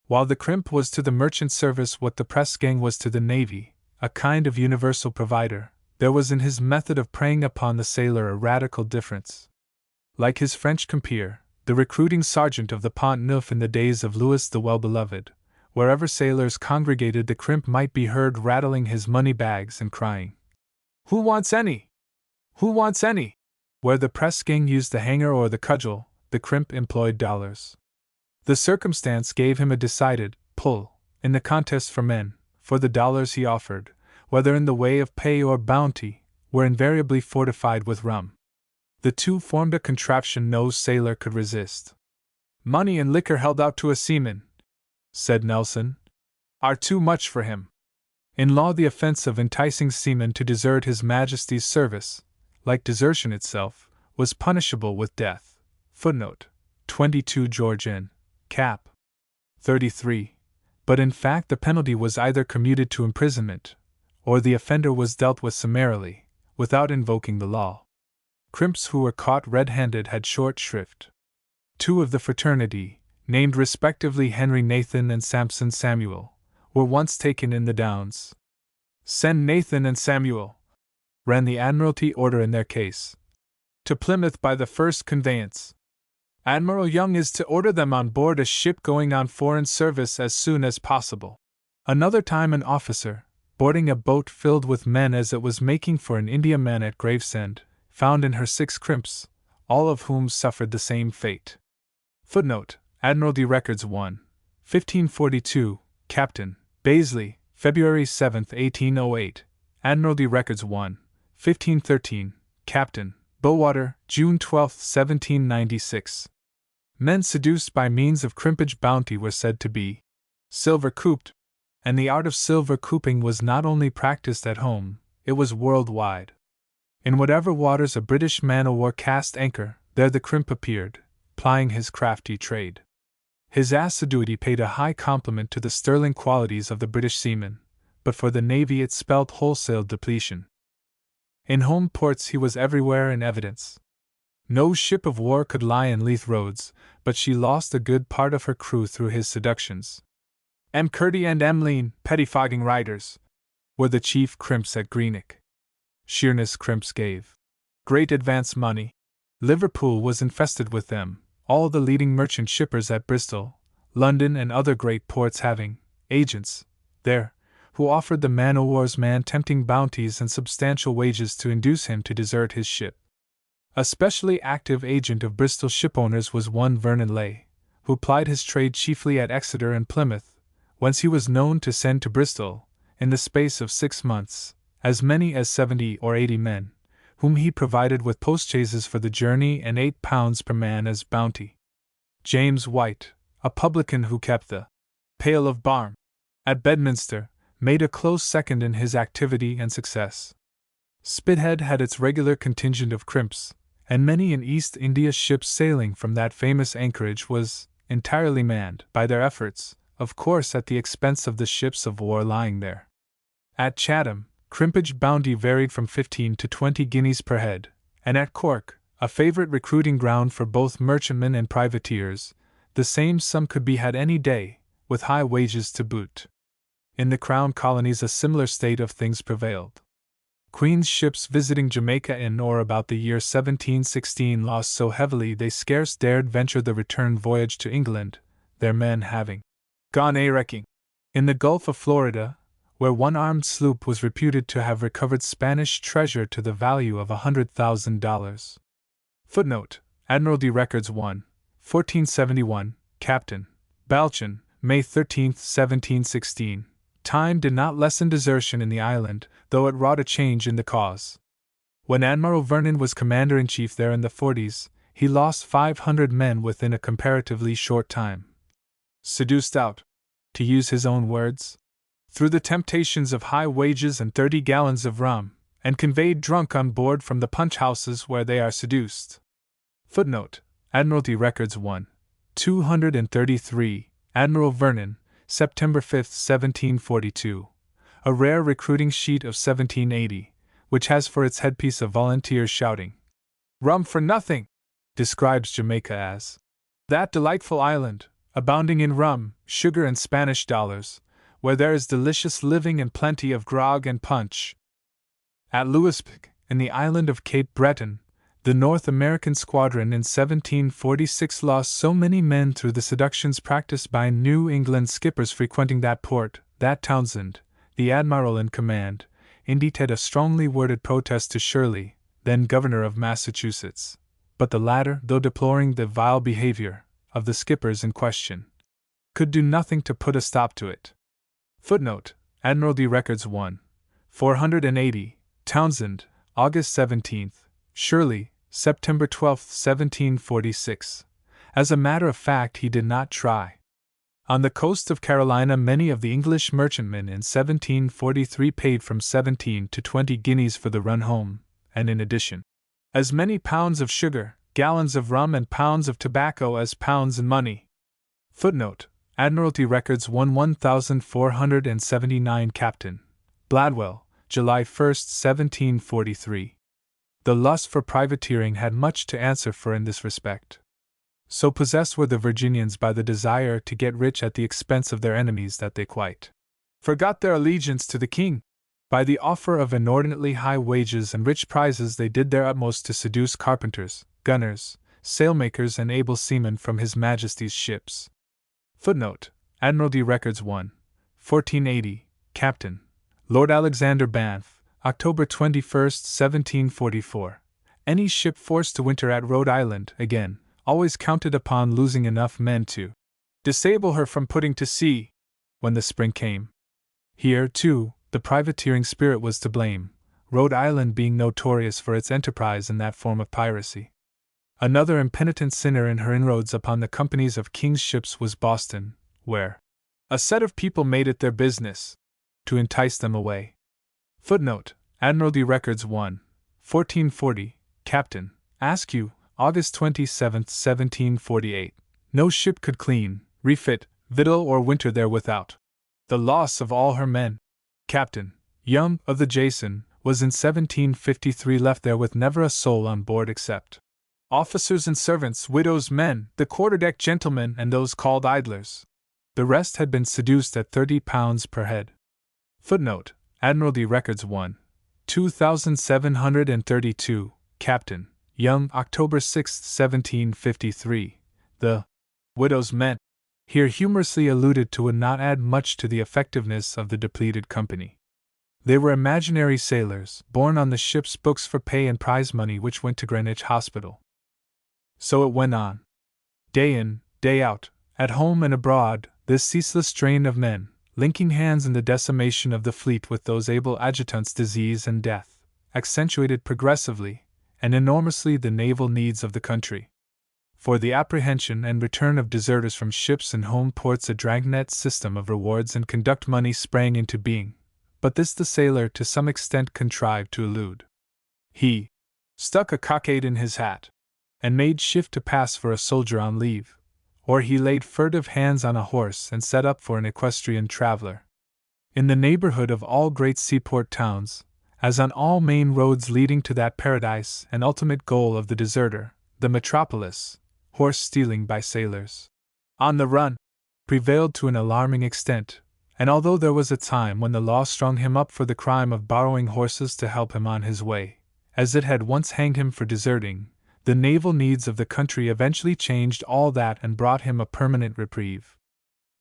While the crimp was to the merchant service what the press-gang was to the navy, a kind of universal provider, there was in his method of preying upon the sailor a radical difference. Like his French compeer, the recruiting sergeant of the Pont Neuf in the days of Louis the Well-Beloved, wherever sailors congregated the crimp might be heard rattling his money bags and crying, Who wants any? Who wants any? Where the press-gang used the hanger or the cudgel, the crimp employed dollars. The circumstance gave him a decided pull in the contest for men, for the dollars he offered, whether in the way of pay or bounty, were invariably fortified with rum. The two formed a contraption no sailor could resist. Money and liquor held out to a seaman, said Nelson, are too much for him. In law, the offense of enticing seamen to desert His Majesty's service, like desertion itself, was punishable with death. Footnote 22 George N. Cap. 33. But in fact, the penalty was either commuted to imprisonment, or the offender was dealt with summarily, without invoking the law. Crimps who were caught red-handed had short shrift. Two of the fraternity, named respectively Henry Nathan and Samson Samuel, were once taken in the Downs. Send Nathan and Samuel, ran the Admiralty order in their case, to Plymouth by the first conveyance. Admiral Young is to order them on board a ship going on foreign service as soon as possible. Another time an officer, boarding a boat filled with men as it was making for an Indiaman at Gravesend, found in her 6 crimps, all of whom suffered the same fate. Footnote: Admiralty Records 1, 1542, Captain Bazley, February 7, 1808. Admiralty Records 1, 1513, Captain Bowater, June 12, 1796. Men seduced by means of crimpage bounty were said to be silver-cooped, and the art of silver-cooping was not only practiced at home, it was world-wide. In whatever waters a British man-o'-war cast anchor, there the crimp appeared, plying his crafty trade. His assiduity paid a high compliment to the sterling qualities of the British seaman, but for the Navy it spelt wholesale depletion. In home ports he was everywhere in evidence. No ship of war could lie in Leith Roads, but she lost a good part of her crew through his seductions. M. Curdy and Emmeline, pettifogging riders, were the chief crimps at Greenock. Sheerness crimps gave great advance money. Liverpool was infested with them, all the leading merchant shippers at Bristol, London, and other great ports having agents there, who offered the man-o'-war's man tempting bounties and substantial wages to induce him to desert his ship. A specially active agent of Bristol shipowners was one Vernon Lay, who plied his trade chiefly at Exeter and Plymouth, whence he was known to send to Bristol, in the space of 6 months, as many as 70 or 80 men, whom he provided with postchaises for the journey and £8 per man as bounty. James White, a publican who kept the Pail of Barm at Bedminster, made a close second in his activity and success. Spithead had its regular contingent of crimps, and many an East India ship sailing from that famous anchorage was entirely manned by their efforts, of course at the expense of the ships of war lying there. At Chatham, crimpage bounty varied from 15 to 20 guineas per head, and at Cork, a favourite recruiting ground for both merchantmen and privateers, the same sum could be had any day, with high wages to boot. In the Crown colonies a similar state of things prevailed. Queen's ships visiting Jamaica in or about the year 1716 lost so heavily they scarce dared venture the return voyage to England, their men having gone a-wrecking. In the Gulf of Florida, where one armed sloop was reputed to have recovered Spanish treasure to the value of $100,000. Footnote: Admiralty Records 1, 1471, Captain Balchin, May 13, 1716. Time did not lessen desertion in the island, though it wrought a change in the cause. When Admiral Vernon was commander-in-chief there in the 40s, he lost 500 men within a comparatively short time. Seduced out, to use his own words, through the temptations of high wages and 30 gallons of rum, and conveyed drunk on board from the punch-houses where they are seduced. Footnote: Admiralty Records 1, 233, Admiral Vernon, September 5, 1742, a rare recruiting sheet of 1780, which has for its headpiece a volunteer shouting, "Rum for nothing!" describes Jamaica as that delightful island, abounding in rum, sugar, and Spanish dollars, where there is delicious living and plenty of grog and punch. At Louisbourg, in the island of Cape Breton, the North American squadron in 1746 lost so many men through the seductions practiced by New England skippers frequenting that port, that Townsend, the admiral in command, indited a strongly worded protest to Shirley, then governor of Massachusetts, but the latter, though deploring the vile behavior of the skippers in question, could do nothing to put a stop to it. Footnote: Admiralty Records 1. 480, Townsend, August 17, Shirley, September 12, 1746. As a matter of fact, he did not try. On the coast of Carolina, many of the English merchantmen in 1743 paid from 17 to 20 guineas for the run home, and in addition, as many pounds of sugar, gallons of rum, and pounds of tobacco as pounds in money. Footnote: Admiralty Records 1 1479 Captain Bladwell, July 1, 1743. The lust for privateering had much to answer for in this respect. So possessed were the Virginians by the desire to get rich at the expense of their enemies that they quite forgot their allegiance to the king. By the offer of inordinately high wages and rich prizes, they did their utmost to seduce carpenters, gunners, sailmakers, and able seamen from His Majesty's ships. Footnote: Admiralty Records 1. 1480, Captain Lord Alexander Banff, October 21, 1744. Any ship forced to winter at Rhode Island, again, always counted upon losing enough men to disable her from putting to sea when the spring came. Here, too, the privateering spirit was to blame, Rhode Island being notorious for its enterprise in that form of piracy. Another impenitent sinner in her inroads upon the companies of king's ships was Boston, where a set of people made it their business to entice them away. Footnote: Admiralty Records 1. 1440, Captain Askew, August 27, 1748. No ship could clean, refit, victual, or winter there without the loss of all her men. Captain Young, of the Jason, was in 1753 left there with never a soul on board except officers and servants, widows, men, the quarterdeck gentlemen, and those called idlers. The rest had been seduced at £30 per head. Footnote: Admiralty Records 1. 2732, Captain Young, October 6, 1753. The widow's men, here humorously alluded to, would not add much to the effectiveness of the depleted company. They were imaginary sailors, born on the ship's books for pay and prize money, which went to Greenwich Hospital. So it went on. Day in, day out, at home and abroad, this ceaseless train of men, linking hands in the decimation of the fleet with those able adjutants, disease and death, accentuated progressively and enormously the naval needs of the country. For the apprehension and return of deserters from ships and home ports, a dragnet system of rewards and conduct money sprang into being, but this the sailor to some extent contrived to elude. He stuck a cockade in his hat, and made shift to pass for a soldier on leave, or he laid furtive hands on a horse and set up for an equestrian traveler. In the neighborhood of all great seaport towns, as on all main roads leading to that paradise and ultimate goal of the deserter, the metropolis, horse stealing by sailors on the run prevailed to an alarming extent, and although there was a time when the law strung him up for the crime of borrowing horses to help him on his way, as it had once hanged him for deserting, the naval needs of the country eventually changed all that and brought him a permanent reprieve.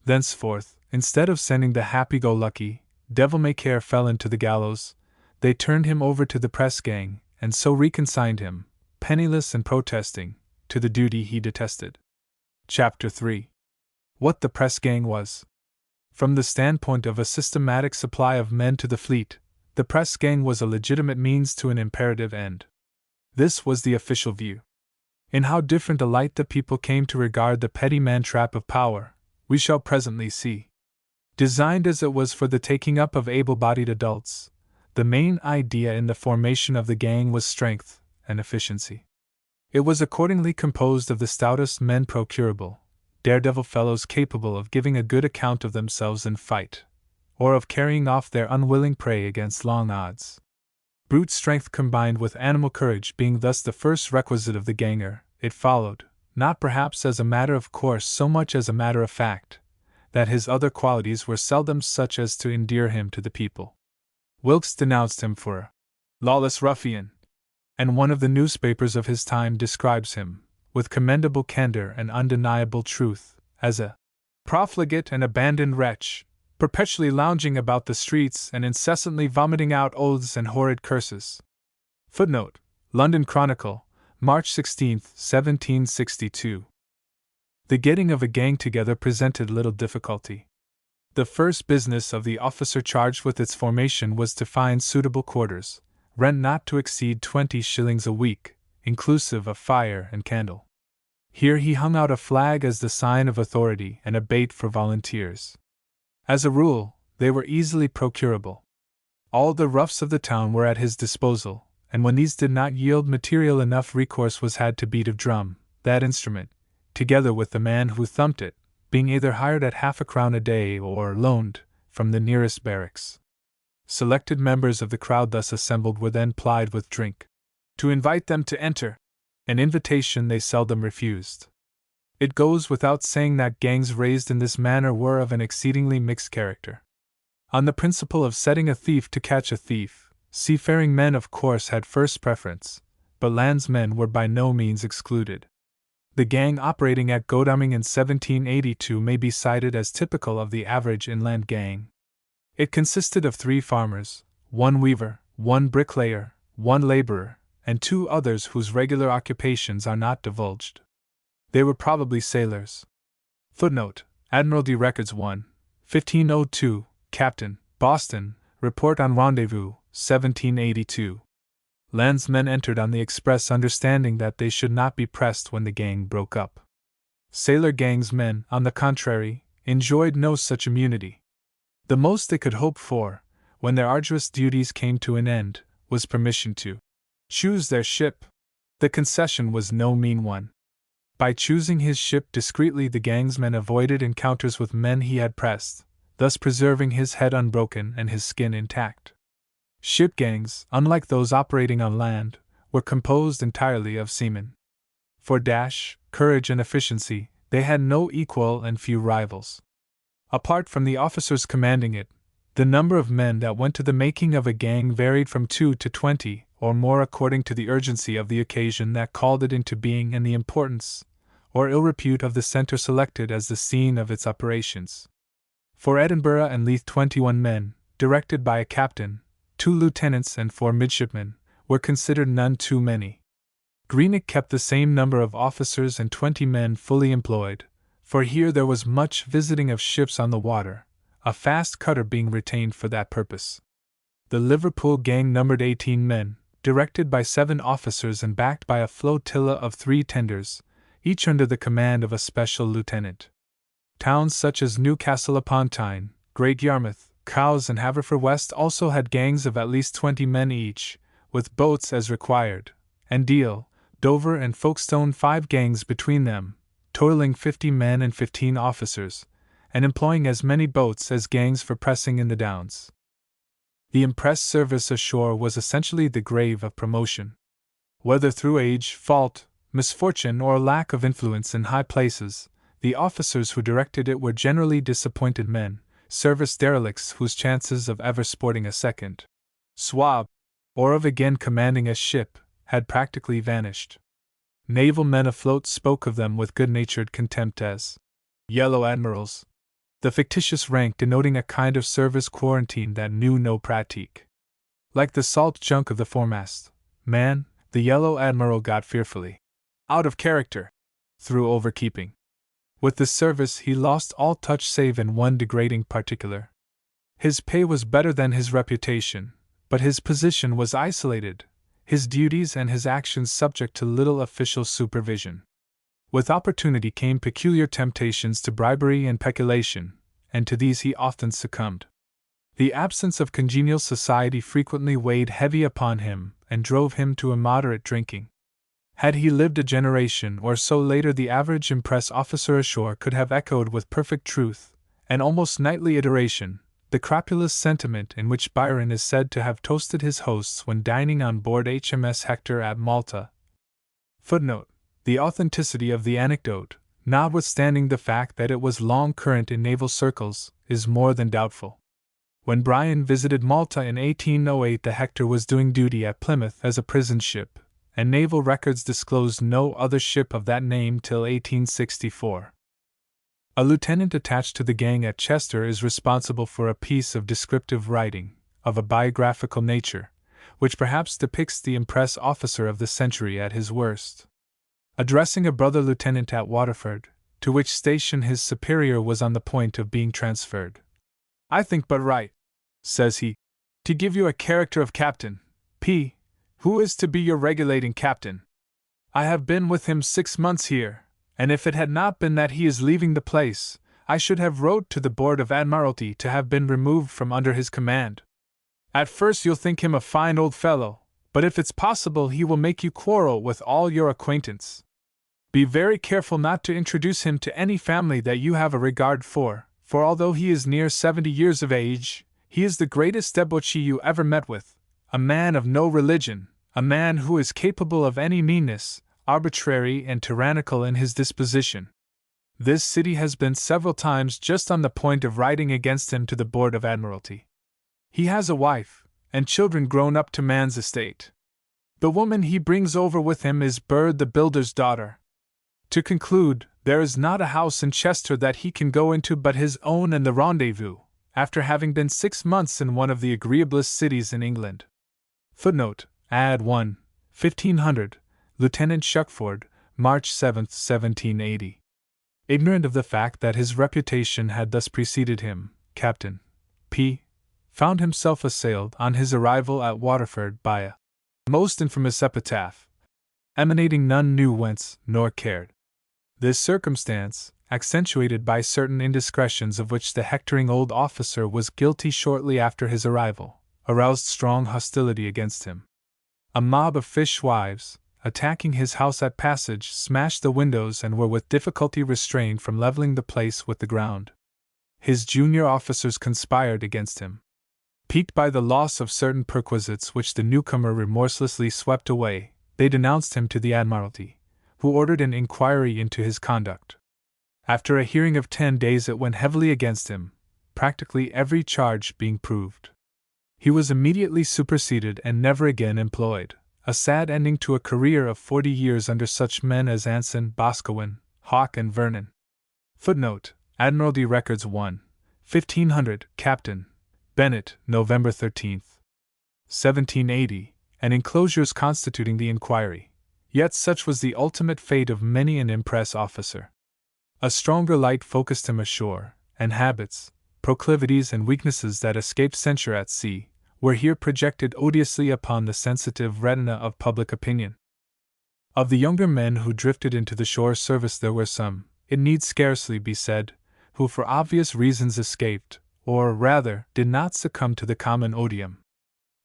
Thenceforth, instead of sending the happy-go-lucky, devil-may-care felon to the gallows, they turned him over to the press-gang, and so reconsigned him, penniless and protesting, to the duty he detested. Chapter 3. What the press-gang was. From the standpoint of a systematic supply of men to the fleet, the press-gang was a legitimate means to an imperative end. This was the official view. In how different a light the people came to regard the petty man-trap of power, we shall presently see. Designed as it was for the taking up of able-bodied adults, the main idea in the formation of the gang was strength and efficiency. It was accordingly composed of the stoutest men procurable, daredevil fellows capable of giving a good account of themselves in fight, or of carrying off their unwilling prey against long odds. Brute strength combined with animal courage being thus the first requisite of the ganger, it followed, not perhaps as a matter of course so much as a matter of fact, that his other qualities were seldom such as to endear him to the people. Wilkes denounced him for a lawless ruffian, and one of the newspapers of his time describes him, with commendable candor and undeniable truth, as a profligate and abandoned wretch, perpetually lounging about the streets and incessantly vomiting out oaths and horrid curses. Footnote: London Chronicle, March 16, 1762. The getting of a gang together presented little difficulty. The first business of the officer charged with its formation was to find suitable quarters, rent not to exceed 20 shillings a week, inclusive of fire and candle. Here he hung out a flag as the sign of authority and a bait for volunteers. As a rule, they were easily procurable. All the roughs of the town were at his disposal, and when these did not yield material enough, recourse was had to beat of drum, that instrument, together with the man who thumped it, being either hired at half-a-crown a day or loaned from the nearest barracks. Selected members of the crowd thus assembled were then plied with drink. To invite them to enter, an invitation they seldom refused. It goes without saying that gangs raised in this manner were of an exceedingly mixed character. On the principle of setting a thief to catch a thief, seafaring men of course had first preference, but landsmen were by no means excluded. The gang operating at Godalming in 1782 may be cited as typical of the average inland gang. It consisted of 3 farmers, 1 weaver, 1 bricklayer, 1 laborer, and 2 others whose regular occupations are not divulged. They were probably sailors. Footnote: Admiralty Records 1, 1502, Captain, Boston, Report on Rendezvous, 1782. Landsmen entered on the express understanding that they should not be pressed when the gang broke up. Sailor gangs men, on the contrary, enjoyed no such immunity. The most they could hope for, when their arduous duties came to an end, was permission to choose their ship. The concession was no mean one. By choosing his ship discreetly, the gangsman avoided encounters with men he had pressed, thus preserving his head unbroken and his skin intact. Ship gangs, unlike those operating on land, were composed entirely of seamen. For dash, courage, and efficiency, they had no equal and few rivals. Apart from the officers commanding it, the number of men that went to the making of a gang varied from 2 to 20 or more according to the urgency of the occasion that called it into being and the importance, or ill repute of the centre selected as the scene of its operations. For Edinburgh and Leith 21 men, directed by a captain, 2 lieutenants and 4 midshipmen, were considered none too many. Greenock kept the same number of officers and 20 men fully employed, for here there was much visiting of ships on the water, a fast cutter being retained for that purpose. The Liverpool gang numbered 18 men, directed by 7 officers and backed by a flotilla of 3 tenders, each under the command of a special lieutenant. Towns such as Newcastle upon Tyne, Great Yarmouth, Cowes, and Haverfordwest also had gangs of at least 20 men each, with boats as required, and Deal, Dover, and Folkestone 5 gangs between them, totaling 50 men and 15 officers, and employing as many boats as gangs for pressing in the Downs. The impress service ashore was essentially the grave of promotion. Whether through age, fault, misfortune, or lack of influence in high places, the officers who directed it were generally disappointed men, service derelicts whose chances of ever sporting a second swab, or of again commanding a ship, had practically vanished. Naval men afloat spoke of them with good-natured contempt as yellow admirals, the fictitious rank denoting a kind of service quarantine that knew no pratique. Like the salt junk of the foremast, man, the yellow admiral got fearfully out of character through overkeeping. With the service he lost all touch save in one degrading particular. His pay was better than his reputation, but his position was isolated, his duties and his actions subject to little official supervision. With opportunity came peculiar temptations to bribery and peculation, and to these he often succumbed. The absence of congenial society frequently weighed heavy upon him and drove him to immoderate drinking. Had he lived a generation or so later, the average impress officer ashore could have echoed with perfect truth, and almost nightly iteration, the crapulous sentiment in which Byron is said to have toasted his hosts when dining on board HMS Hector at Malta. Footnote: the authenticity of the anecdote, notwithstanding the fact that it was long current in naval circles, is more than doubtful. When Bryan visited Malta in 1808, the Hector was doing duty at Plymouth as a prison ship, and naval records disclosed no other ship of that name till 1864. A lieutenant attached to the gang at Chester is responsible for a piece of descriptive writing, of a biographical nature, which perhaps depicts the impress officer of the century at his worst. Addressing a brother lieutenant at Waterford, to which station his superior was on the point of being transferred, "I think but right," says he, "to give you a character of Captain P, who is to be your regulating captain. I have been with him 6 months here, and if it had not been that he is leaving the place, I should have wrote to the Board of Admiralty to have been removed from under his command. At first you'll think him a fine old fellow, but if it's possible he will make you quarrel with all your acquaintance. Be very careful not to introduce him to any family that you have a regard for although he is near 70 years of age, he is the greatest debauchee you ever met with, a man of no religion, a man who is capable of any meanness, arbitrary and tyrannical in his disposition. This city has been several times just on the point of writing against him to the Board of Admiralty. He has a wife, and children grown up to man's estate. The woman he brings over with him is Bird the builder's daughter. To conclude, there is not a house in Chester that he can go into but his own and the Rendezvous, after having been 6 months in one of the agreeablest cities in England." Footnote: Ad 1, 1500, Lieutenant Shuckford, March 7, 1780. Ignorant of the fact that his reputation had thus preceded him, Captain P found himself assailed on his arrival at Waterford by a most infamous epitaph, emanating none knew whence nor cared. This circumstance, accentuated by certain indiscretions of which the hectoring old officer was guilty shortly after his arrival, aroused strong hostility against him. A mob of fishwives, attacking his house at Passage, smashed the windows and were with difficulty restrained from leveling the place with the ground. His junior officers conspired against him. Piqued by the loss of certain perquisites which the newcomer remorselessly swept away, they denounced him to the Admiralty, who ordered an inquiry into his conduct. After a hearing of 10 days it went heavily against him, practically every charge being proved. He was immediately superseded and never again employed, a sad ending to a career of 40 years under such men as Anson, Boscawen, Hawke and Vernon. Footnote: Admiralty Records 1, 1500, Captain Bennett, November 13, 1780, and enclosures constituting the inquiry. Yet such was the ultimate fate of many an impress officer. A stronger light focused him ashore, and habits, proclivities and weaknesses that escaped censure at sea, were here projected odiously upon the sensitive retina of public opinion. Of the younger men who drifted into the shore service there were some, it need scarcely be said, who for obvious reasons escaped, or rather, did not succumb to the common odium.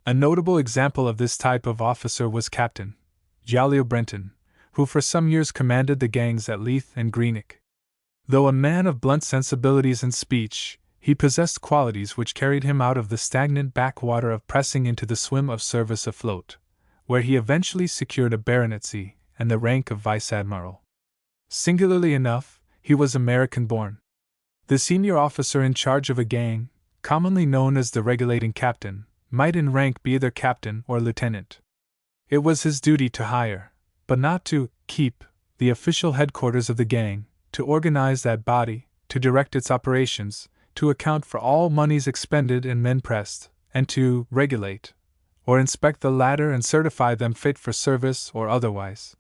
A notable example of this type of officer was Captain Jolly Brenton, who for some years commanded the gangs at Leith and Greenock. Though a man of blunt sensibilities and speech, he possessed qualities which carried him out of the stagnant backwater of pressing into the swim of service afloat, where he eventually secured a baronetcy and the rank of vice-admiral. Singularly enough, he was American-born. The senior officer in charge of a gang, commonly known as the regulating captain, might in rank be either captain or lieutenant. It was his duty to hire, but not to keep, the official headquarters of the gang, to organize that body, to direct its operations, to account for all monies expended and men pressed, and to regulate, or inspect the latter and certify them fit for service or otherwise.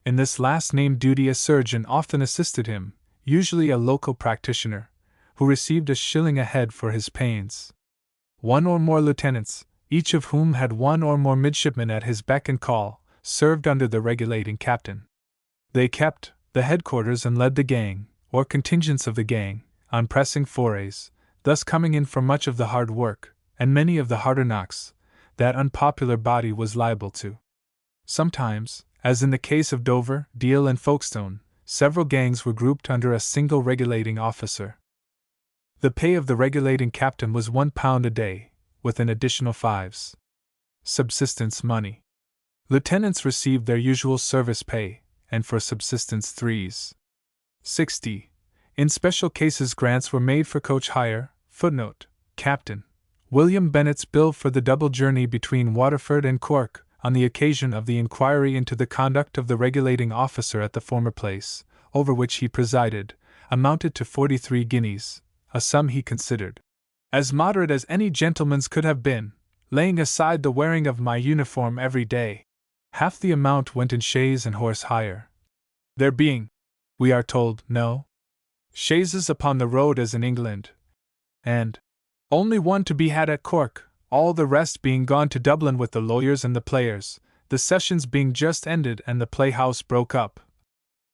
In this last named duty a surgeon often assisted him, usually a local practitioner, who received a shilling a head for his pains. One or more lieutenants, each of whom had one or more midshipmen at his beck and call, served under the regulating captain. They kept the headquarters and led the gang, or contingents of the gang, on pressing forays, thus coming in for much of the hard work, and many of the harder knocks, that unpopular body was liable to. Sometimes, as in the case of Dover, Deal and Folkestone, several gangs were grouped under a single regulating officer. The pay of the regulating captain was £1 a day, with an additional 5s. Subsistence money. Lieutenants received their usual service pay, and for subsistence 3s. 60. In special cases grants were made for coach hire. Footnote: Captain William Bennett's bill for the double journey between Waterford and Cork, on the occasion of the inquiry into the conduct of the regulating officer at the former place, over which he presided, amounted to 43 guineas, a sum he considered as moderate as any gentleman's could have been, laying aside the wearing of my uniform every day. Half the amount went in chaise and horse hire. There being, we are told, no chaises upon the road as in England, and only one to be had at Cork, all the rest being gone to Dublin with the lawyers and the players, the sessions being just ended and the playhouse broke up.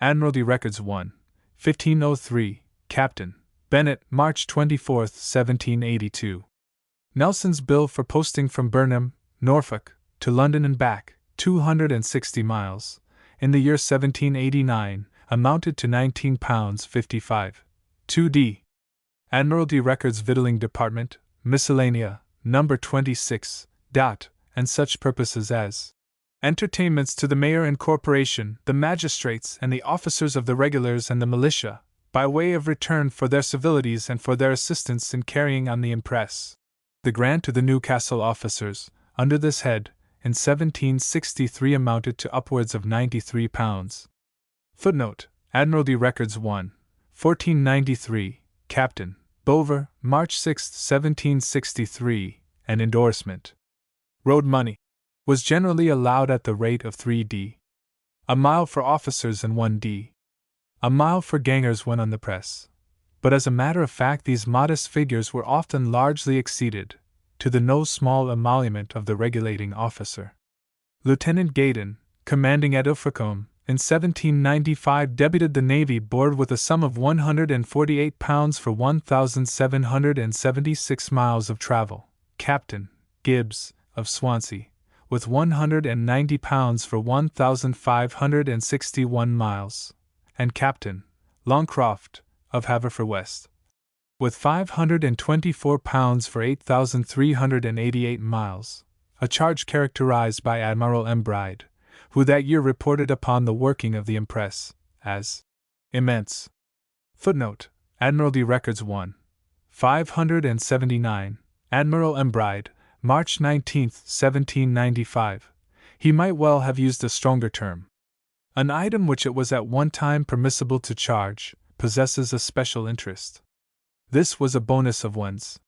Admiralty Records 1, 1503, Captain Bennett, March 24, 1782. Nelson's bill for posting from Burnham, Norfolk, to London and back, 260 miles, in the year 1789, amounted to £19.55. 2d. Admiralty Records Victualling Department, Miscellanea, number 26, and such purposes as entertainments to the mayor and corporation, the magistrates and the officers of the regulars and the militia, by way of return for their civilities and for their assistance in carrying on the impress. The grant to the Newcastle officers, under this head, in 1763 amounted to upwards of £93. Footnote: Admiralty Records 1, 1493, Captain Bover, March 6, 1763, an endorsement. Road money was generally allowed at the rate of 3d. a mile for officers and 1d. a mile for gangers when on the press. But as a matter of fact these modest figures were often largely exceeded, to the no small emolument of the regulating officer. Lieutenant Gaydon, commanding at Ilfracombe, in 1795 debited the Navy Board with a sum of £148 for 1,776 miles of travel. Captain Gibbs, of Swansea, with £190 for 1,561 miles, and Captain Longcroft, of Haverfordwest, with £524 for 8,388 miles, a charge characterized by Admiral M. Bride, who that year reported upon the working of the impress as immense. Footnote: Admiralty Records 1, 579, Admiral M. Bride, March 19, 1795. He might well have used a stronger term. An item which it was at one time permissible to charge possesses a special interest. This was a bonus of one's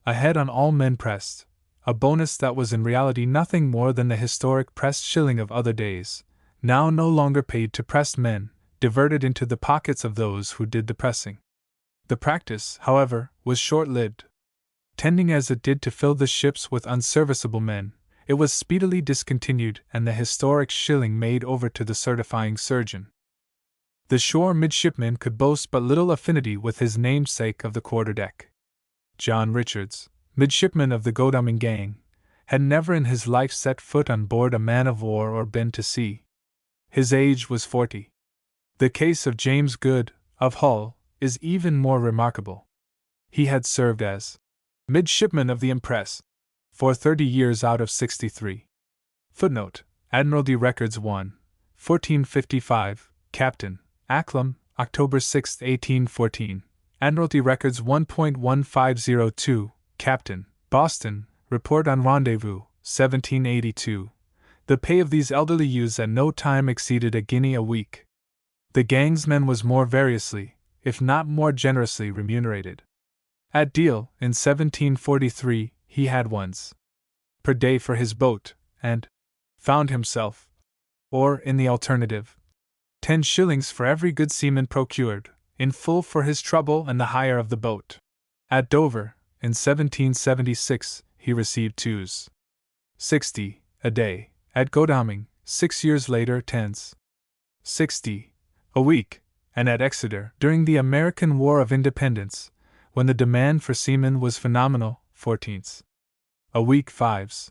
a head on all men pressed, a bonus that was in reality nothing more than the historic pressed shilling of other days, now no longer paid to pressed men, diverted into the pockets of those who did the pressing. The practice, however, was short-lived. Tending as it did to fill the ships with unserviceable men, it was speedily discontinued and the historic shilling made over to the certifying surgeon. The shore midshipman could boast but little affinity with his namesake of the quarterdeck. John Richards, midshipman of the Godalming gang, had never in his life set foot on board a man-of-war or been to sea. His age was 40. The case of James Good, of Hull, is even more remarkable. He had served as midshipman of the Impress for 30 years out of 63. Footnote: Admiralty Records 1, 1455, Captain Acklam, October 6, 1814. Admiralty Records 1.1502, Captain Boston, Report on Rendezvous, 1782. The pay of these elderly youths at no time exceeded a guinea a week. The gangsman was more variously, if not more generously, remunerated. At Deal, in 1743, he had ones per day for his boat, and found himself, or, in the alternative, 10 shillings for every good seaman procured, in full for his trouble and the hire of the boat. At Dover, in 1776, he received 2s. a day. At Godalming, 6 years later, 10s. a week, and at Exeter, during the American War of Independence, when the demand for seamen was phenomenal, 14s. a week, 5s.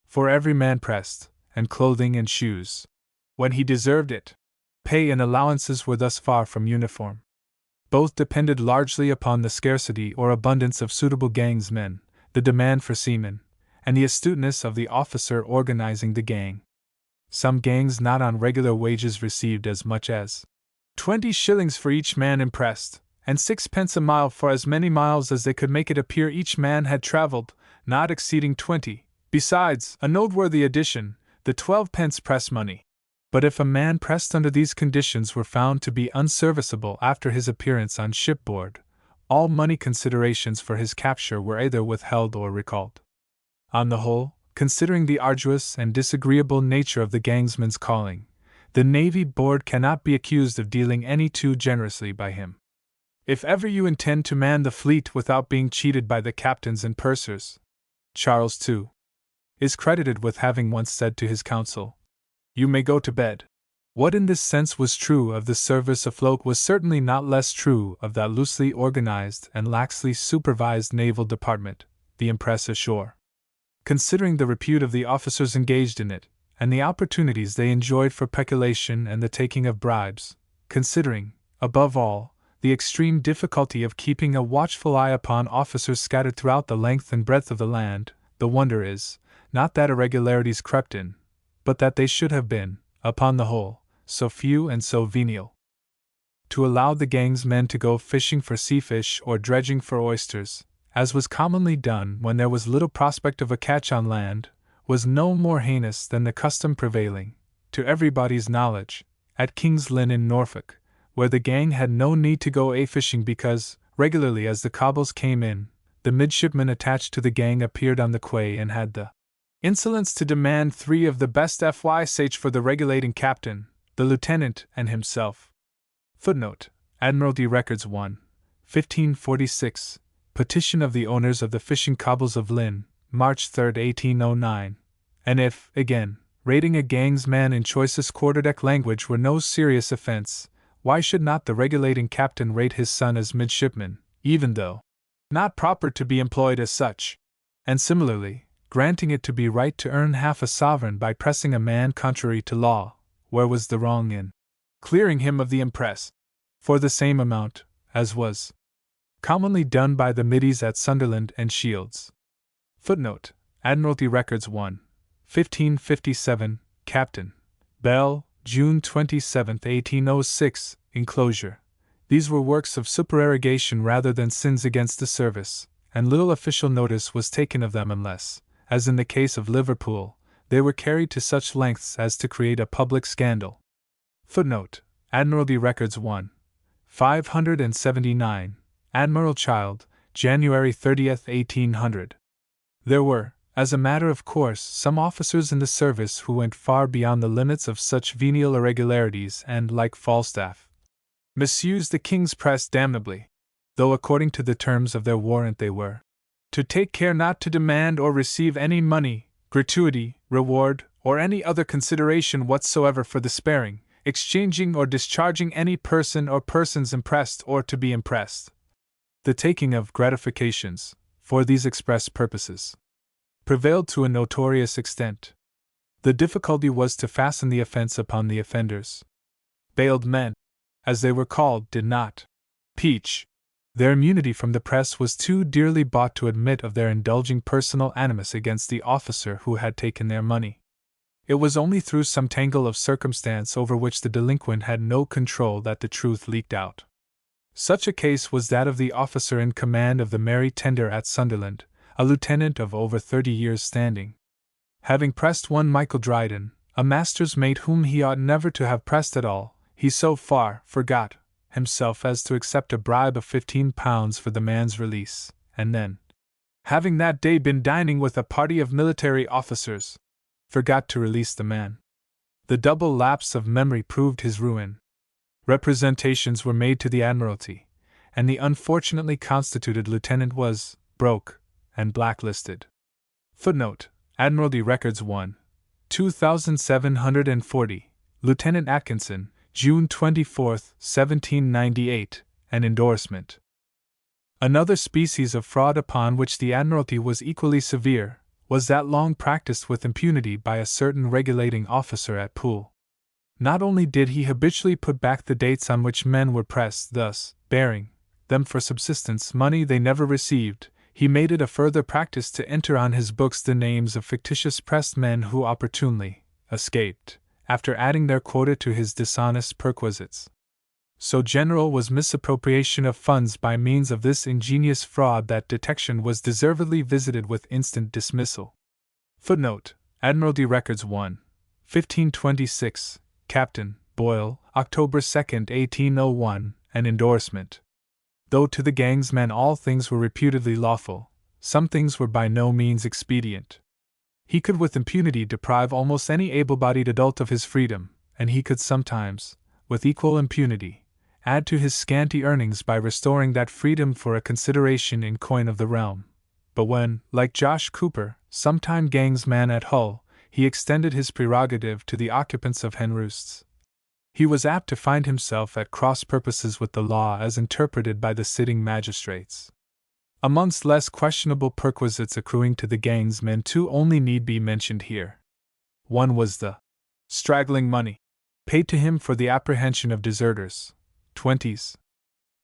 for every man pressed, and clothing and shoes. When he deserved it. Pay and allowances were thus far from uniform. Both depended largely upon the scarcity or abundance of suitable gangsmen, the demand for seamen, and the astuteness of the officer organizing the gang. Some gangs not on regular wages received as much as 20 shillings for each man impressed, and 6 pence a mile for as many miles as they could make it appear each man had traveled, not exceeding 20. Besides, a noteworthy addition, the 12 pence press money But if a man pressed under these conditions were found to be unserviceable after his appearance on shipboard, all money considerations for his capture were either withheld or recalled. On the whole, considering the arduous and disagreeable nature of the gangsman's calling, the Navy Board cannot be accused of dealing any too generously by him. If ever you intend to man the fleet without being cheated by the captains and pursers, Charles II is credited with having once said to his council, "You may go to bed." What in this sense was true of the service afloat was certainly not less true of that loosely organized and laxly supervised naval department, the Press ashore. Considering the repute of the officers engaged in it, and the opportunities they enjoyed for peculation and the taking of bribes, considering, above all, the extreme difficulty of keeping a watchful eye upon officers scattered throughout the length and breadth of the land, the wonder is, not that irregularities crept in, but that they should have been, upon the whole, so few and so venial. To allow the gangsmen to go fishing for sea fish or dredging for oysters, as was commonly done when there was little prospect of a catch on land, was no more heinous than the custom prevailing, to everybody's knowledge, at King's Lynn in Norfolk, where the gang had no need to go a-fishing because, regularly as the cobbles came in, the midshipman attached to the gang appeared on the quay and had the insolence to demand 3 of the best FYSH for the regulating captain, the lieutenant, and himself. Footnote: Admiralty Records 1, 1546, Petition of the owners of the fishing cobbles of Lynn, March 3, 1809. And if, again, rating a gangsman in choicest quarterdeck language were no serious offense, why should not the regulating captain rate his son as midshipman, even though not proper to be employed as such? And similarly, granting it to be right to earn half a sovereign by pressing a man contrary to law, where was the wrong in clearing him of the impress for the same amount, as was commonly done by the middies at Sunderland and Shields? Footnote: Admiralty Records 1, 1557, Captain Bell, June 27, 1806, enclosure. These were works of supererogation rather than sins against the service, and little official notice was taken of them unless, as in the case of Liverpool, they were carried to such lengths as to create a public scandal. Footnote: Admiralty Records 1, 579, Admiral Child, January 30, 1800. There were, as a matter of course, some officers in the service who went far beyond the limits of such venial irregularities and, like Falstaff, misused the king's press damnably, though according to the terms of their warrant they were to take care not to demand or receive any money, gratuity, reward, or any other consideration whatsoever for the sparing, exchanging, or discharging any person or persons impressed or to be impressed. The taking of gratifications, for these express purposes, prevailed to a notorious extent. The difficulty was to fasten the offense upon the offenders. Bailed men, as they were called, did not peach. Their immunity from the press was too dearly bought to admit of their indulging personal animus against the officer who had taken their money. It was only through some tangle of circumstance over which the delinquent had no control that the truth leaked out. Such a case was that of the officer in command of the Mary Tender at Sunderland, a lieutenant of over 30 years' standing. Having pressed one Michael Dryden, a master's mate whom he ought never to have pressed at all, he so far forgot himself as to accept a bribe of £15 for the man's release, and then, having that day been dining with a party of military officers, forgot to release the man. The double lapse of memory proved his ruin. Representations were made to the Admiralty, and the unfortunately constituted lieutenant was broke and blacklisted. Footnote: Admiralty Records 1, 2740, Lieutenant Atkinson, June 24, 1798, an endorsement. Another species of fraud upon which the Admiralty was equally severe was that long practiced with impunity by a certain regulating officer at Poole. Not only did he habitually put back the dates on which men were pressed, thus bearing them for subsistence money they never received, he made it a further practice to enter on his books the names of fictitious pressed men who opportunely escaped, after adding their quota to his dishonest perquisites. So general was misappropriation of funds by means of this ingenious fraud that detection was deservedly visited with instant dismissal. Footnote: Admiralty Records 1, 1526, Captain Boyle, October 2, 1801, an endorsement. Though to the gang's men all things were reputedly lawful, some things were by no means expedient. He could with impunity deprive almost any able-bodied adult of his freedom, and he could sometimes, with equal impunity, add to his scanty earnings by restoring that freedom for a consideration in coin of the realm. But when, like Josh Cooper, sometime gang's man at Hull, he extended his prerogative to the occupants of hen roosts, he was apt to find himself at cross purposes with the law as interpreted by the sitting magistrates. Amongst less questionable perquisites accruing to the gang's men, two only need be mentioned here. One was the straggling money paid to him for the apprehension of deserters, 20s.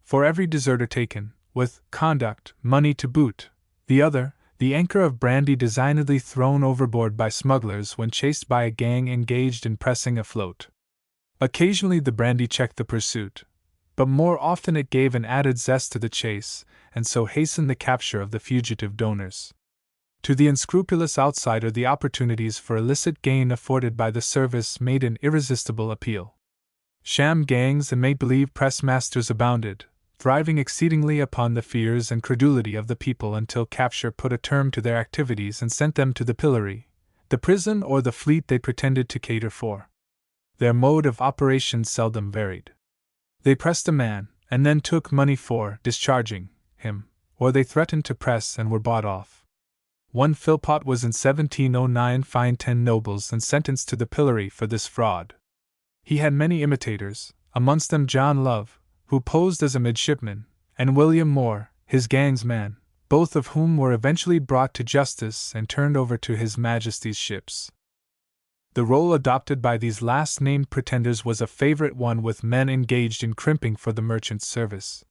For every deserter taken, with conduct, money to boot. The other, the anchor of brandy designedly thrown overboard by smugglers when chased by a gang engaged in pressing afloat. Occasionally the brandy checked the pursuit, but more often it gave an added zest to the chase, and so hastened the capture of the fugitive donors. To the unscrupulous outsider, the opportunities for illicit gain afforded by the service made an irresistible appeal. Sham gangs and make-believe press-masters abounded, thriving exceedingly upon the fears and credulity of the people until capture put a term to their activities and sent them to the pillory, the prison, or the fleet they pretended to cater for. Their mode of operation seldom varied. They pressed a man, and then took money for discharging him, or they threatened to press and were bought off. One Philpott was in 1709 fined 10 nobles and sentenced to the pillory for this fraud. He had many imitators, amongst them John Love, who posed as a midshipman, and William Moore, his gang's man, both of whom were eventually brought to justice and turned over to His Majesty's ships. The role adopted by these last-named pretenders was a favorite one with men engaged in crimping for the merchant service.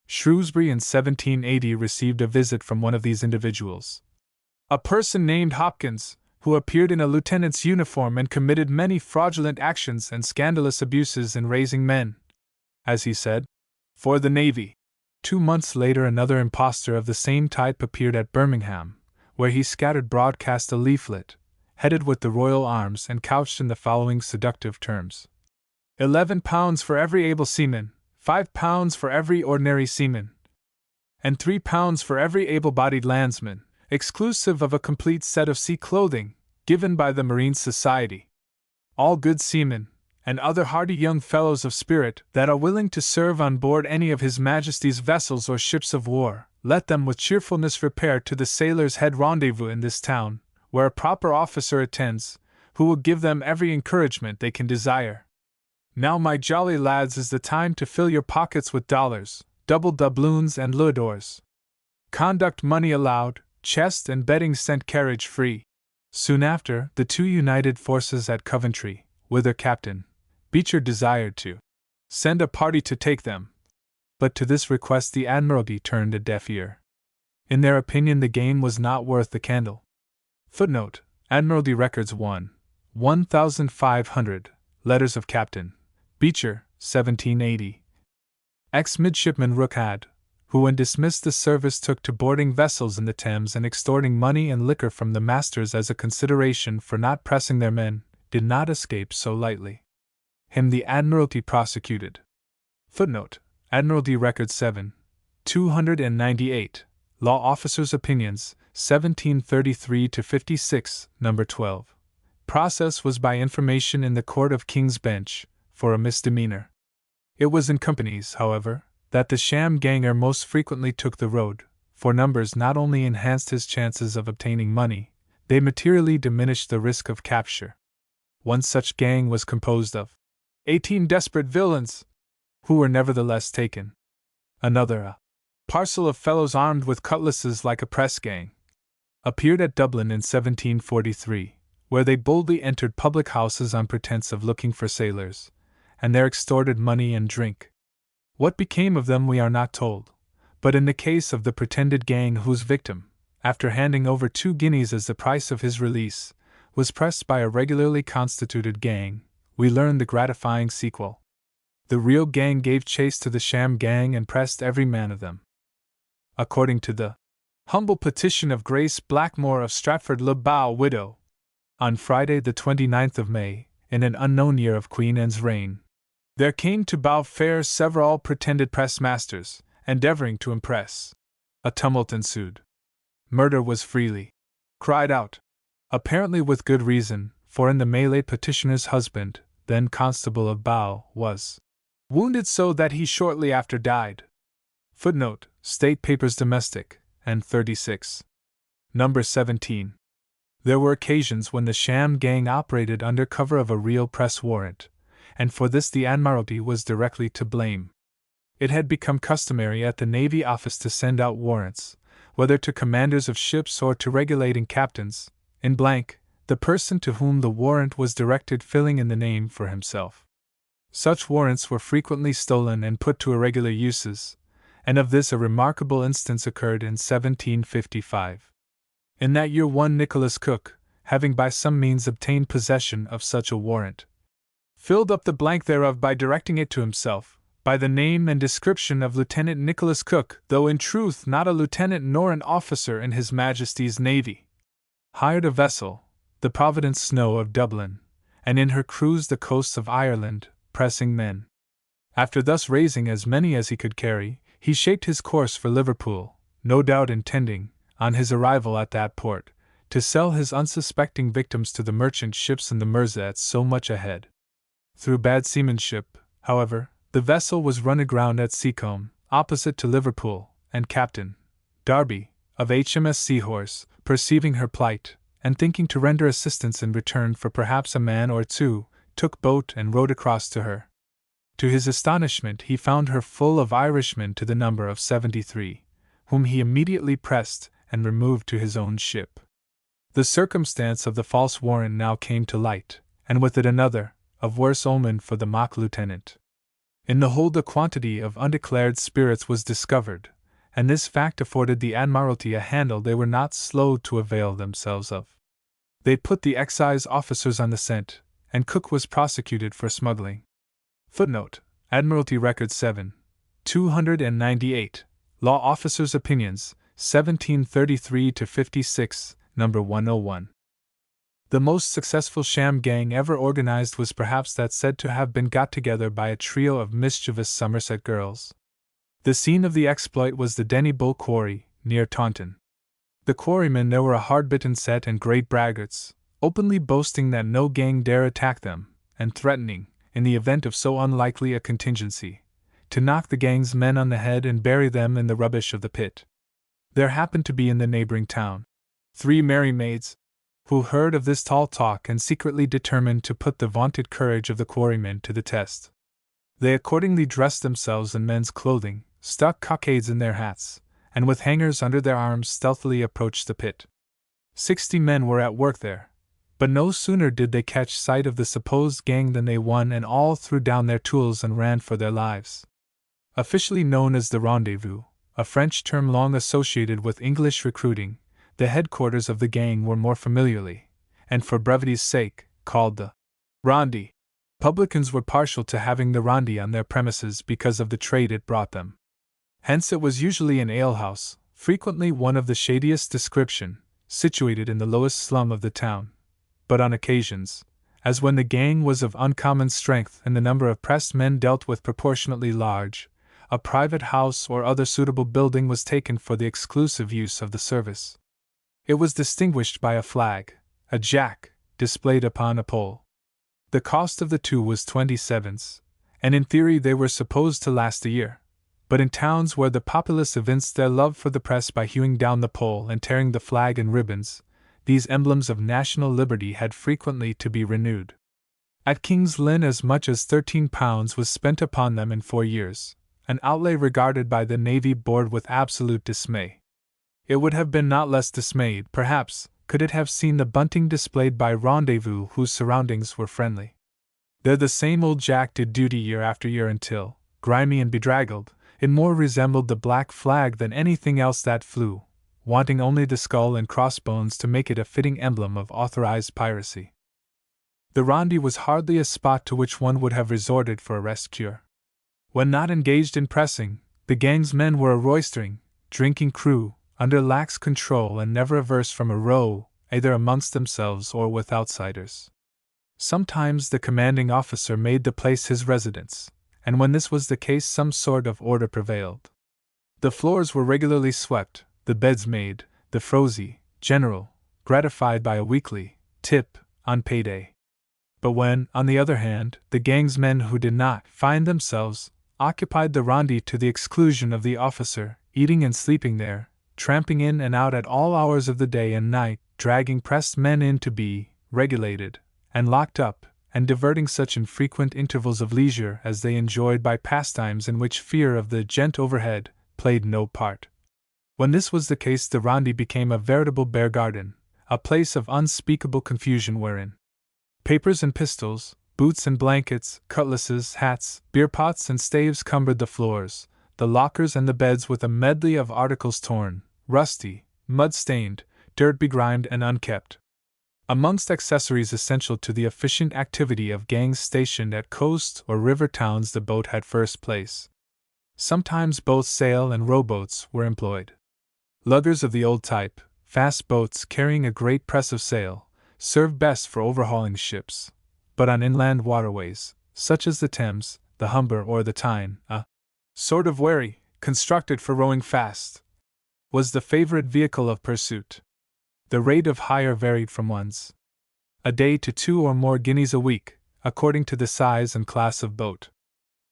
Shrewsbury in 1780 received a visit from one of these individuals, a person named Hopkins, who appeared in a lieutenant's uniform and committed many fraudulent actions and scandalous abuses in raising men, as he said, for the Navy. 2 months later another impostor of the same type appeared at Birmingham, where he scattered broadcast a leaflet, headed with the royal arms and couched in the following seductive terms: £11 for every able seaman, £5 for every ordinary seaman, and £3 for every able-bodied landsman, exclusive of a complete set of sea clothing, given by the Marine Society. All good seamen, and other hardy young fellows of spirit that are willing to serve on board any of His Majesty's vessels or ships of war, let them with cheerfulness repair to the Sailors' Head Rendezvous in this town, where a proper officer attends, who will give them every encouragement they can desire. Now, my jolly lads, is the time to fill your pockets with dollars, double doubloons and louis. Conduct money allowed, chest and bedding sent, carriage free. Soon after, the two united forces at Coventry, whither Captain Beecher desired to send a party to take them. But to this request the Admiralty turned a deaf ear. In their opinion the game was not worth the candle. Footnote: Admiralty Records 1, 1500, Letters of Captain Beecher, 1780. Ex-midshipman Rooke had, who when dismissed the service took to boarding vessels in the Thames and extorting money and liquor from the masters as a consideration for not pressing their men, did not escape so lightly. Him the Admiralty prosecuted. Footnote: Admiralty Records 7, 298, Law Officers' Opinions, 1733-56, No. 12. Process was by information in the Court of King's Bench, for a misdemeanor. It was in companies, however, that the sham ganger most frequently took the road, for numbers not only enhanced his chances of obtaining money, they materially diminished the risk of capture. One such gang was composed of 18 desperate villains, who were nevertheless taken. Another, a parcel of fellows armed with cutlasses like a press gang, appeared at Dublin in 1743, where they boldly entered public houses on pretense of looking for sailors, and there extorted money and drink. What became of them we are not told, but in the case of the pretended gang whose victim, after handing over 2 guineas as the price of his release, was pressed by a regularly constituted gang, we learn the gratifying sequel. The real gang gave chase to the sham gang and pressed every man of them. According to the humble petition of Grace Blackmore of Stratford-le-Bow, widow, on Friday the 29th of May, in an unknown year of Queen Anne's reign, there came to Bow Fair several pretended press masters, endeavoring to impress. A tumult ensued. Murder was freely cried out, apparently with good reason, for in the melee petitioner's husband, then Constable of Bow, was wounded so that he shortly after died. Footnote: State Papers Domestic, and 36. Number 17. There were occasions when the sham gang operated under cover of a real press warrant, and for this the Admiralty was directly to blame. It had become customary at the Navy Office to send out warrants, whether to commanders of ships or to regulating captains, in blank, the person to whom the warrant was directed filling in the name for himself. Such warrants were frequently stolen and put to irregular uses, and of this a remarkable instance occurred in 1755. In that year one Nicholas Cook, having by some means obtained possession of such a warrant, filled up the blank thereof by directing it to himself, by the name and description of Lieutenant Nicholas Cook, though in truth not a lieutenant nor an officer in His Majesty's Navy, hired a vessel, the Providence Snow of Dublin, and in her cruised the coasts of Ireland, pressing men. After thus raising as many as he could carry, he shaped his course for Liverpool, no doubt intending, on his arrival at that port, to sell his unsuspecting victims to the merchant ships in the Mersey at so much a head. Through bad seamanship, however, the vessel was run aground at Seacombe, opposite to Liverpool, and Captain Darby, of HMS Seahorse, perceiving her plight, and thinking to render assistance in return for perhaps a man or two, took boat and rowed across to her. To his astonishment he found her full of Irishmen to the number of 73, whom he immediately pressed and removed to his own ship. The circumstance of the false warrant now came to light, and with it another, of worse omen for the mock lieutenant. In the hold a quantity of undeclared spirits was discovered, and this fact afforded the Admiralty a handle they were not slow to avail themselves of. They put the excise officers on the scent, and Cook was prosecuted for smuggling. Footnote: Admiralty Record 7, 298, Law Officers' Opinions, 1733-56, number 101. The most successful sham gang ever organized was perhaps that said to have been got together by a trio of mischievous Somerset girls. The scene of the exploit was the Denny Bull Quarry, near Taunton. The quarrymen there were a hard-bitten set and great braggarts, openly boasting that no gang dare attack them, and threatening, in the event of so unlikely a contingency, to knock the gang's men on the head and bury them in the rubbish of the pit. There happened to be in the neighboring town 3 merry maids, who heard of this tall talk and secretly determined to put the vaunted courage of the quarrymen to the test. They accordingly dressed themselves in men's clothing, stuck cockades in their hats, and with hangers under their arms stealthily approached the pit. 60 men were at work there, but no sooner did they catch sight of the supposed gang than they one and all threw down their tools and ran for their lives. Officially known as the Rendezvous, a French term long associated with English recruiting, the headquarters of the gang were more familiarly, and for brevity's sake, called the Rondy. Publicans were partial to having the Rondy on their premises because of the trade it brought them. Hence it was usually an alehouse, frequently one of the shadiest description, situated in the lowest slum of the town, but on occasions, as when the gang was of uncommon strength and the number of pressed men dealt with proportionately large, a private house or other suitable building was taken for the exclusive use of the service. It was distinguished by a flag, a jack, displayed upon a pole. The cost of the two was 20 sevens, and in theory they were supposed to last a year, but in towns where the populace evinced their love for the press by hewing down the pole and tearing the flag in ribbons, these emblems of national liberty had frequently to be renewed. At King's Lynn as much as £13 was spent upon them in 4 years, an outlay regarded by the Navy Board with absolute dismay. It would have been not less dismayed, perhaps, could it have seen the bunting displayed by Rendezvous whose surroundings were friendly. There the same old jack did duty year after year until, grimy and bedraggled, it more resembled the black flag than anything else that flew, wanting only the skull and crossbones to make it a fitting emblem of authorized piracy. The Rondy was hardly a spot to which one would have resorted for a rest cure. When not engaged in pressing, the gang's men were a roistering, drinking crew, under lax control and never averse from a row, either amongst themselves or with outsiders. Sometimes the commanding officer made the place his residence, and when this was the case some sort of order prevailed. The floors were regularly swept, the beds made, the frosy, general, gratified by a weekly tip on payday. But when, on the other hand, the gang's men who did not find themselves occupied the rondi to the exclusion of the officer, eating and sleeping there, tramping in and out at all hours of the day and night, dragging pressed men in to be regulated and locked up, and diverting such infrequent intervals of leisure as they enjoyed by pastimes in which fear of the gent overhead played no part. When this was the case, the rondi became a veritable bear garden, a place of unspeakable confusion wherein papers and pistols, boots and blankets, cutlasses, hats, beer pots and staves cumbered the floors, the lockers and the beds with a medley of articles torn, rusty, mud-stained, dirt-begrimed and unkept. Amongst accessories essential to the efficient activity of gangs stationed at coast or river towns, the boat had first place. Sometimes both sail and rowboats were employed. Luggers of the old type, fast boats carrying a great press of sail, served best for overhauling ships, but on inland waterways, such as the Thames, the Humber or the Tyne, a sort of wherry, constructed for rowing fast, was the favorite vehicle of pursuit. The rate of hire varied from one's a day to 2 or more guineas a week, according to the size and class of boat.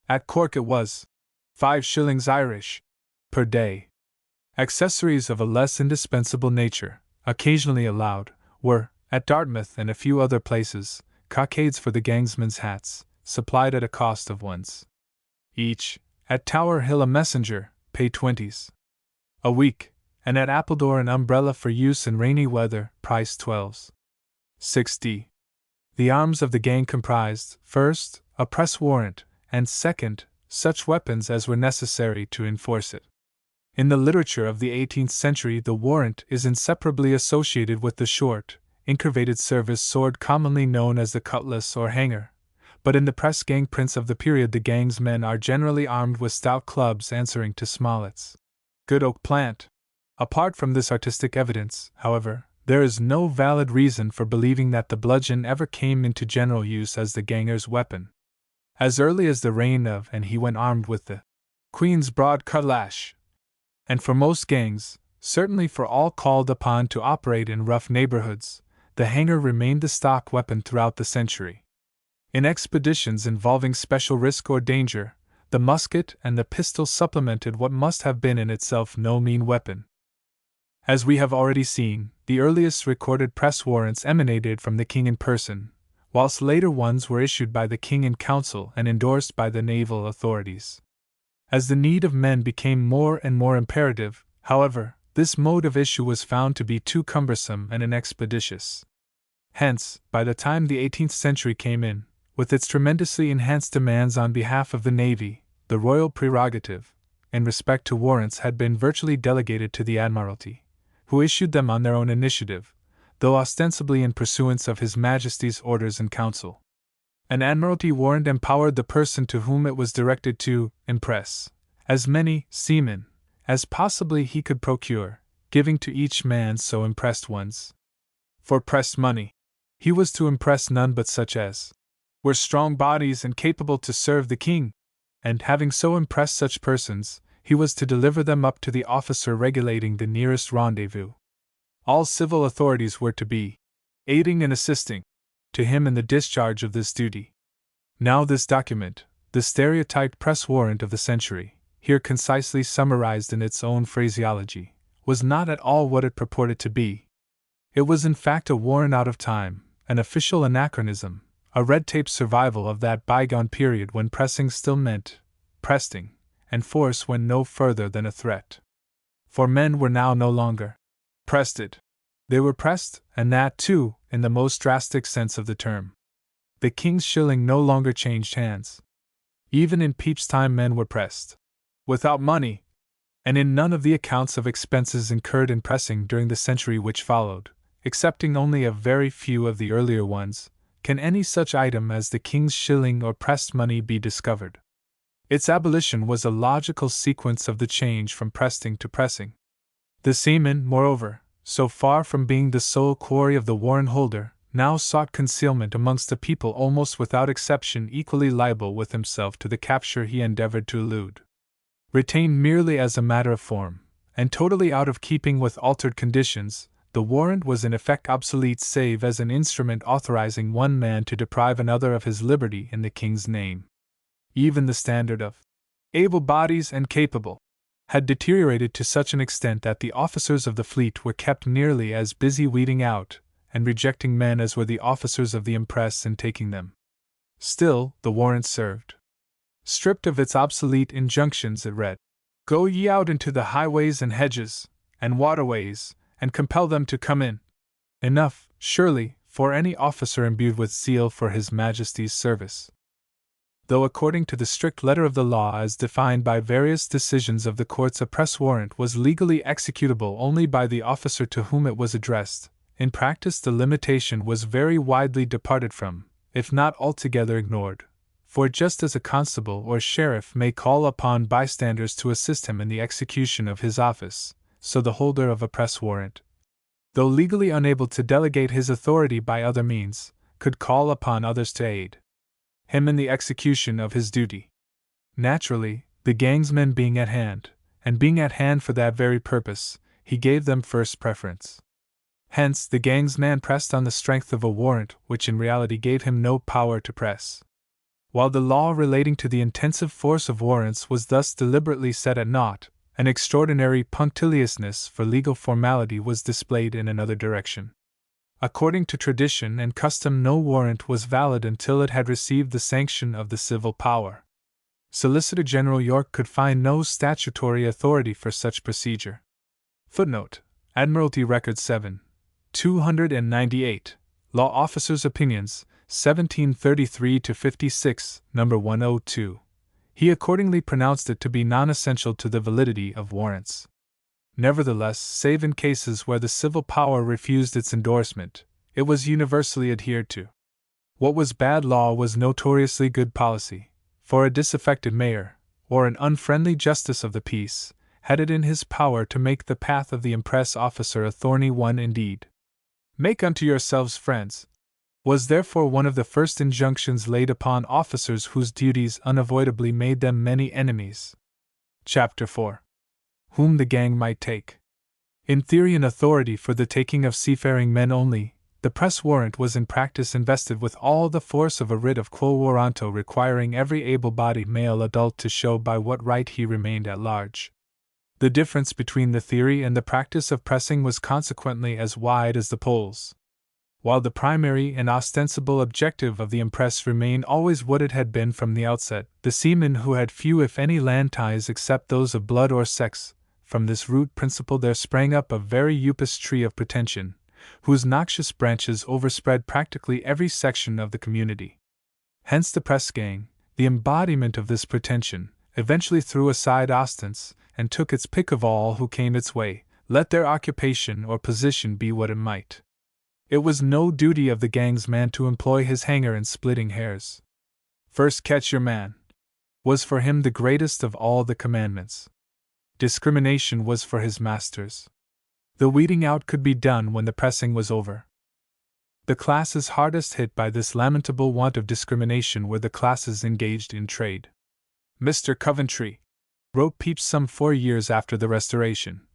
At Cork it was 5 shillings Irish per day. Accessories of a less indispensable nature, occasionally allowed, were, at Dartmouth and a few other places, cockades for the gangsmen's hats, supplied at a cost of ones each. At Tower Hill a messenger, paid 20s a week, and at Appledore an umbrella for use in rainy weather, price 12s. 6d. The arms of the gang comprised, first, a press warrant, and second, such weapons as were necessary to enforce it. In the literature of the 18th century, the warrant is inseparably associated with the short, incurvated service sword commonly known as the cutlass or hanger, but in the press gang prints of the period the gang's men are generally armed with stout clubs answering to Smollett's good oak plant. Apart from this artistic evidence, however, there is no valid reason for believing that the bludgeon ever came into general use as the ganger's weapon. As early as the reign of and he went armed with the Queen's broad cutlash, and for most gangs, certainly for all called upon to operate in rough neighborhoods, the hanger remained the stock weapon throughout the century. In expeditions involving special risk or danger, the musket and the pistol supplemented what must have been in itself no mean weapon. As we have already seen, the earliest recorded press warrants emanated from the king in person, whilst later ones were issued by the king in council and endorsed by the naval authorities. As the need of men became more and more imperative, however, this mode of issue was found to be too cumbersome and inexpeditious. Hence, by the time the 18th century came in, with its tremendously enhanced demands on behalf of the Navy, the royal prerogative, in respect to warrants, had been virtually delegated to the Admiralty, who issued them on their own initiative, though ostensibly in pursuance of His Majesty's orders and counsel. An Admiralty warrant empowered the person to whom it was directed to impress as many seamen as possibly he could procure, giving to each man so impressed ones. For pressed money, he was to impress none but such as were strong bodies and capable to serve the king, and having so impressed such persons, he was to deliver them up to the officer regulating the nearest rendezvous. All civil authorities were to be aiding and assisting to him in the discharge of this duty. Now this document, the stereotyped press warrant of the century, here concisely summarized in its own phraseology, was not at all what it purported to be. It was in fact a warrant out of time, an official anachronism, a red-tape survival of that bygone period when pressing still meant presting, and force went no further than a threat. For men were now no longer pressed. They were pressed, and that, too, in the most drastic sense of the term. The king's shilling no longer changed hands. Even in Pepys' time men were pressed without money, and in none of the accounts of expenses incurred in pressing during the century which followed, excepting only a very few of the earlier ones, can any such item as the king's shilling or pressed money be discovered. Its abolition was a logical sequence of the change from presting to pressing. The seaman, moreover, so far from being the sole quarry of the warrant holder, now sought concealment amongst a people almost without exception equally liable with himself to the capture he endeavored to elude. Retained merely as a matter of form, and totally out of keeping with altered conditions, the warrant was in effect obsolete save as an instrument authorizing one man to deprive another of his liberty in the king's name. Even the standard of able bodies and capable had deteriorated to such an extent that the officers of the fleet were kept nearly as busy weeding out and rejecting men as were the officers of the impress in taking them. Still, the warrant served. Stripped of its obsolete injunctions, it read, "Go ye out into the highways and hedges, and waterways, and compel them to come in." Enough, surely, for any officer imbued with zeal for His Majesty's service. Though according to the strict letter of the law as defined by various decisions of the courts, a press warrant was legally executable only by the officer to whom it was addressed, in practice the limitation was very widely departed from, if not altogether ignored. For just as a constable or sheriff may call upon bystanders to assist him in the execution of his office, so the holder of a press warrant, though legally unable to delegate his authority by other means, could call upon others to aid him in the execution of his duty. Naturally, the gangsmen being at hand, and being at hand for that very purpose, he gave them first preference. Hence, the gangsman pressed on the strength of a warrant which in reality gave him no power to press. While the law relating to the intensive force of warrants was thus deliberately set at naught, an extraordinary punctiliousness for legal formality was displayed in another direction. According to tradition and custom, no warrant was valid until it had received the sanction of the civil power. Solicitor General York could find no statutory authority for such procedure. Footnote: Admiralty Record 7, 298, Law Officers' Opinions, 1733-56, No. 102. He accordingly pronounced it to be non-essential to the validity of warrants. Nevertheless, save in cases where the civil power refused its endorsement, it was universally adhered to. What was bad law was notoriously good policy, for a disaffected mayor, or an unfriendly justice of the peace, had it in his power to make the path of the impress officer a thorny one indeed. "Make unto yourselves friends," was therefore one of the first injunctions laid upon officers whose duties unavoidably made them many enemies. Chapter 4. Whom the gang might take. In theory an authority for the taking of seafaring men only, the press warrant was in practice invested with all the force of a writ of quo warranto requiring every able-bodied male adult to show by what right he remained at large. The difference between the theory and the practice of pressing was consequently as wide as the poles. While the primary and ostensible objective of the impress remained always what it had been from the outset, the seamen who had few if any land ties except those of blood or sex, from this root principle there sprang up a very upas tree of pretension, whose noxious branches overspread practically every section of the community. Hence the press gang, the embodiment of this pretension, eventually threw aside ostents, and took its pick of all who came its way, let their occupation or position be what it might. It was no duty of the gang's man to employ his hanger in splitting hairs. "First catch your man" was for him the greatest of all the commandments. Discrimination was for his masters. The weeding out could be done when the pressing was over. The classes hardest hit by this lamentable want of discrimination were the classes engaged in trade. Mr. Coventry, wrote Pepys some 4 years after the Restoration,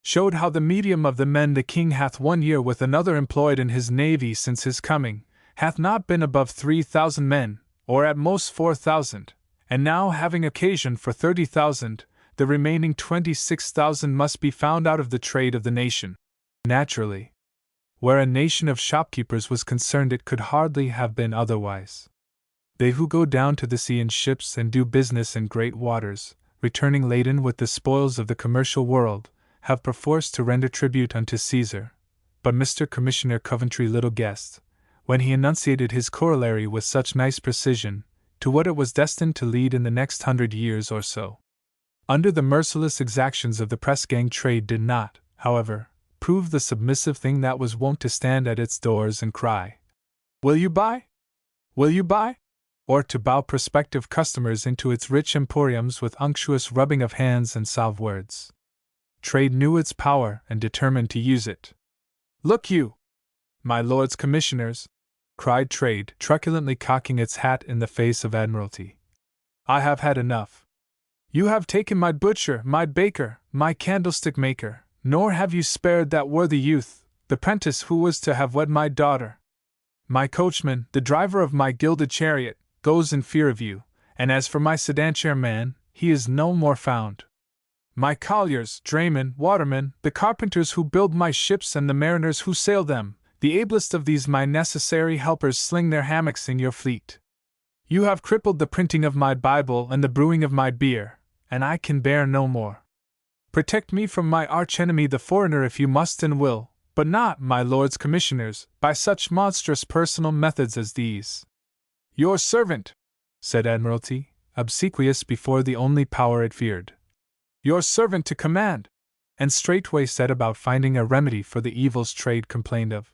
showed how the medium of the men the king hath 1 year with another employed in his navy since his coming, hath not been above 3,000 men, or at most 4,000, and now having occasion for 30,000, the remaining 26,000 must be found out of the trade of the nation. Naturally, where a nation of shopkeepers was concerned it could hardly have been otherwise. They who go down to the sea in ships and do business in great waters, returning laden with the spoils of the commercial world, have perforce to render tribute unto Caesar. But Mr. Commissioner Coventry little guessed, when he enunciated his corollary with such nice precision, to what it was destined to lead in the next 100 years or so. Under the merciless exactions of the press-gang trade did not, however, prove the submissive thing that was wont to stand at its doors and cry, "Will you buy? Will you buy?" or to bow prospective customers into its rich emporiums with unctuous rubbing of hands and salve words. Trade knew its power and determined to use it. "Look you!" My Lords Commissioners, cried Trade, truculently cocking its hat in the face of Admiralty. I have had enough. You have taken my butcher, my baker, my candlestick maker, nor have you spared that worthy youth, the prentice who was to have wed my daughter. My coachman, the driver of my gilded chariot, goes in fear of you, and as for my sedan chair man, he is no more found. My colliers, draymen, watermen, the carpenters who build my ships and the mariners who sail them, the ablest of these my necessary helpers sling their hammocks in your fleet. You have crippled the printing of my Bible and the brewing of my beer, and I can bear no more. Protect me from my archenemy the foreigner if you must and will, but not, my Lords Commissioners, by such monstrous personal methods as these. Your servant, said Admiralty, obsequious before the only power it feared. Your servant to command, and straightway set about finding a remedy for the evils Trade complained of.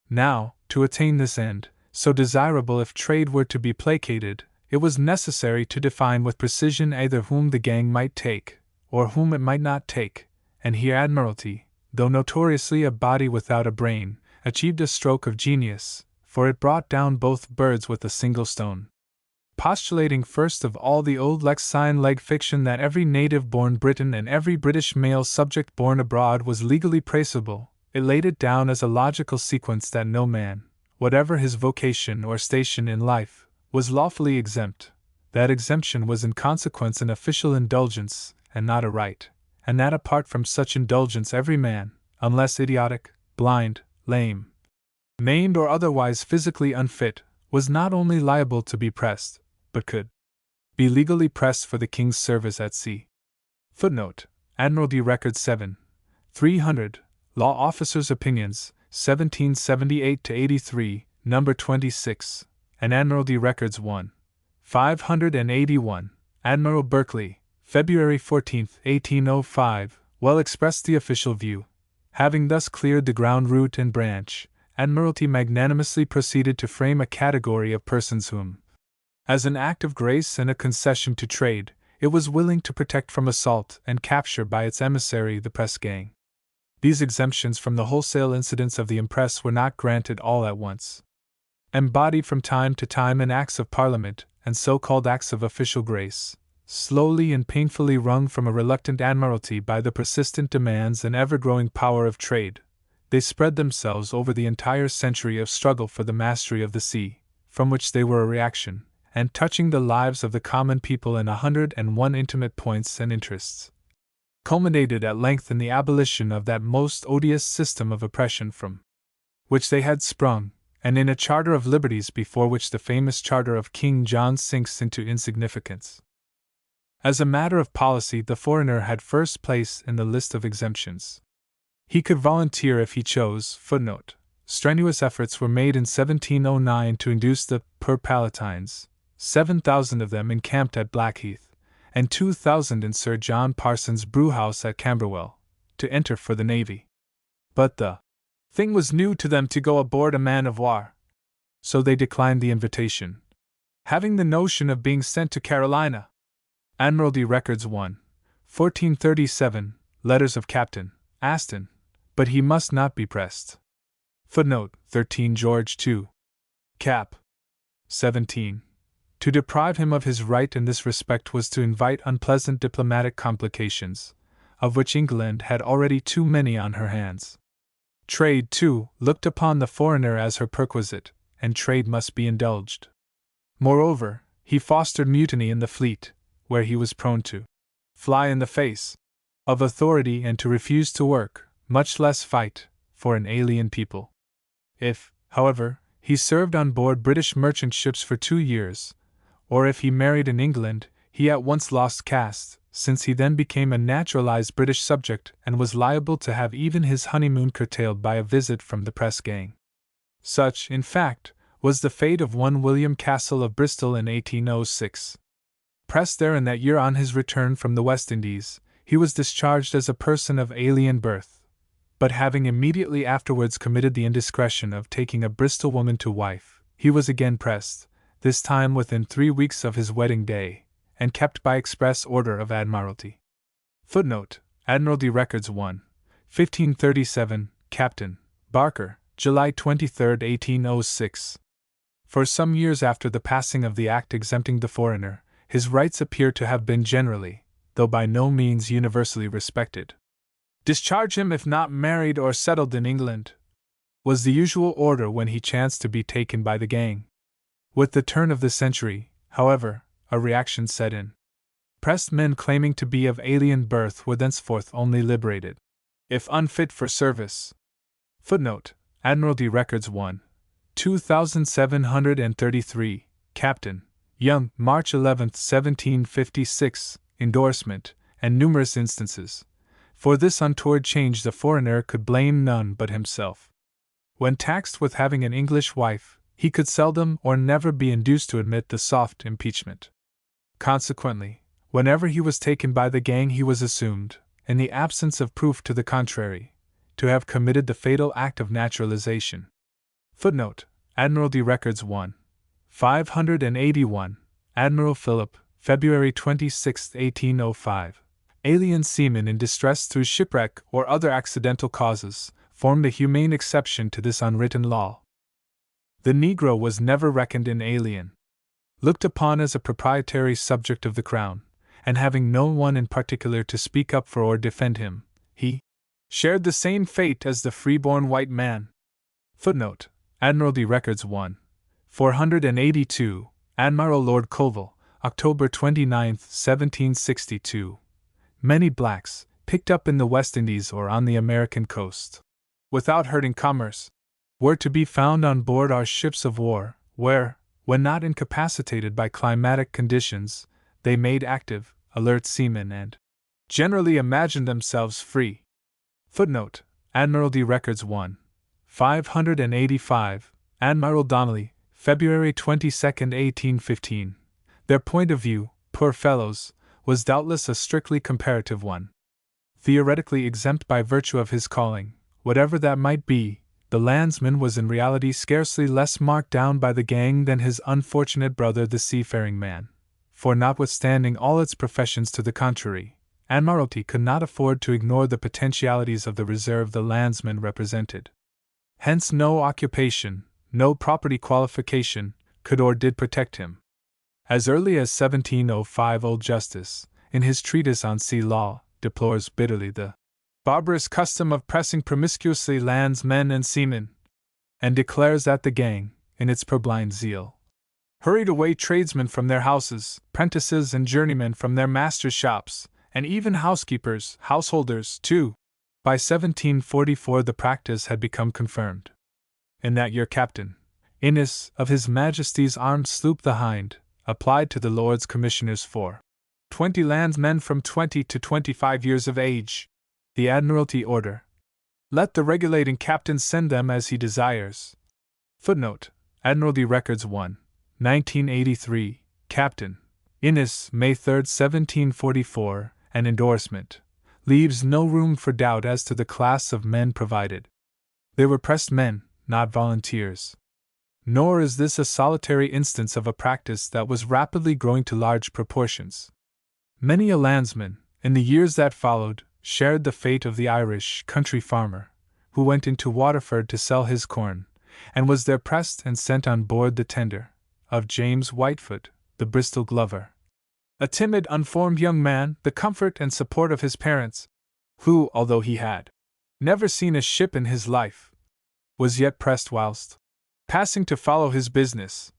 Now, to attain this end, so desirable if Trade were to be placated, it was necessary to define with precision either whom the gang might take, or whom it might not take, and here Admiralty, though notoriously a body without a brain, achieved a stroke of genius, for it brought down both birds with a single stone. Postulating first of all the old Lexine leg fiction that every native-born Briton and every British male subject born abroad was legally traceable, it laid it down as a logical sequence that no man, whatever his vocation or station in life, was lawfully exempt. That exemption was in consequence an official indulgence, and not a right, and that apart from such indulgence every man, unless idiotic, blind, lame, maimed or otherwise physically unfit, was not only liable to be pressed, but could be legally pressed for the King's service at sea. Footnote: Admiralty Record 7, 300, Law Officers' Opinions, 1778-83, number 26, and Admiralty Records 1, 581, Admiral Berkeley, February 14, 1805, well expressed the official view. Having thus cleared the ground root and branch, Admiralty magnanimously proceeded to frame a category of persons whom, as an act of grace and a concession to Trade, it was willing to protect from assault and capture by its emissary the press gang. These exemptions from the wholesale incidents of the impress were not granted all at once. Embodied from time to time in Acts of Parliament and so-called Acts of Official Grace, slowly and painfully wrung from a reluctant Admiralty by the persistent demands and ever-growing power of Trade, they spread themselves over the entire century of struggle for the mastery of the sea, from which they were a reaction, and touching the lives of the common people in 101 intimate points and interests, culminated at length in the abolition of that most odious system of oppression from which they had sprung, and in a charter of liberties before which the famous charter of King John sinks into insignificance. As a matter of policy, the foreigner had first place in the list of exemptions. He could volunteer if he chose. Footnote: Strenuous efforts were made in 1709 to induce the Poor Palatines, 7,000 of them encamped at Blackheath, and 2,000 in Sir John Parsons' brewhouse at Camberwell, to enter for the navy. But the thing was new to them to go aboard a man of war, so they declined the invitation, having the notion of being sent to Carolina. Admiralty Records 1, 1437, Letters of Captain Aston, but he must not be pressed. Footnote: 13 George 2. Cap. 17. To deprive him of his right in this respect was to invite unpleasant diplomatic complications, of which England had already too many on her hands. Trade, too, looked upon the foreigner as her perquisite, and Trade must be indulged. Moreover, he fostered mutiny in the fleet, where he was prone to fly in the face of authority and to refuse to work, much less fight, for an alien people. If, however, he served on board British merchant ships for 2 years, or if he married in England, he at once lost caste, since he then became a naturalized British subject and was liable to have even his honeymoon curtailed by a visit from the press gang. Such, in fact, was the fate of one William Castle of Bristol in 1806. Pressed there in that year on his return from the West Indies, he was discharged as a person of alien birth, but having immediately afterwards committed the indiscretion of taking a Bristol woman to wife, he was again pressed, this time within 3 weeks of his wedding day, and kept by express order of Admiralty. Footnote: Admiralty Records 1, 1537, Captain Barker, July 23, 1806. For some years after the passing of the Act exempting the foreigner, his rights appear to have been generally, though by no means universally respected. Discharge him if not married or settled in England, was the usual order when he chanced to be taken by the gang. With the turn of the century, however, a reaction set in. Pressed men claiming to be of alien birth were thenceforth only liberated if unfit for service. Footnote: Admiralty Records 1. 2733, Captain, Young, March 11, 1756, endorsement, and numerous instances. For this untoward change the foreigner could blame none but himself. When taxed with having an English wife, he could seldom or never be induced to admit the soft impeachment. Consequently, whenever he was taken by the gang he was assumed, in the absence of proof to the contrary, to have committed the fatal act of naturalization. Footnote: Admiralty Records 1. 581, Admiral Philip, February 26, 1805. Alien seamen in distress through shipwreck or other accidental causes formed a humane exception to this unwritten law. The Negro was never reckoned an alien. Looked upon as a proprietary subject of the Crown, and having no one in particular to speak up for or defend him, he shared the same fate as the freeborn white man. Footnote: Admiralty Records 1. 482, Admiral Lord Colville, October 29, 1762. Many blacks, picked up in the West Indies or on the American coast, without hurting commerce, were to be found on board our ships of war, where, when not incapacitated by climatic conditions, they made active, alert seamen and generally imagined themselves free. Footnote: Admiralty Records 1. 585, Admiral Donnelly, February 22, 1815. Their point of view, poor fellows, was doubtless a strictly comparative one. Theoretically exempt by virtue of his calling, whatever that might be, the landsman was in reality scarcely less marked down by the gang than his unfortunate brother the seafaring man, for notwithstanding all its professions to the contrary, Admiralty could not afford to ignore the potentialities of the reserve the landsman represented. Hence no occupation, no property qualification, could or did protect him. As early as 1705 Old Justice, in his treatise on sea law, deplores bitterly the barbarous custom of pressing promiscuously landsmen and seamen, and declares that the gang, in its purblind zeal, hurried away tradesmen from their houses, prentices and journeymen from their masters' shops, and even housekeepers, householders, too. By 1744 the practice had become confirmed. In that year Captain Innes, of His Majesty's armed sloop the Hind, applied to the Lords Commissioners for 20 landsmen from 20 to 25 years of age. The Admiralty order: let the regulating captain send them as he desires. Footnote: Admiralty Records 1. 1983, Captain Innes, May 3, 1744, an endorsement, leaves no room for doubt as to the class of men provided. They were pressed men, not volunteers. Nor is this a solitary instance of a practice that was rapidly growing to large proportions. Many a landsman, in the years that followed, shared the fate of the Irish country farmer, who went into Waterford to sell his corn, and was there pressed and sent on board the tender of James Whitefoot, the Bristol Glover, a timid, unformed young man, the comfort and support of his parents, who, although he had never seen a ship in his life, was yet pressed whilst passing to follow his business,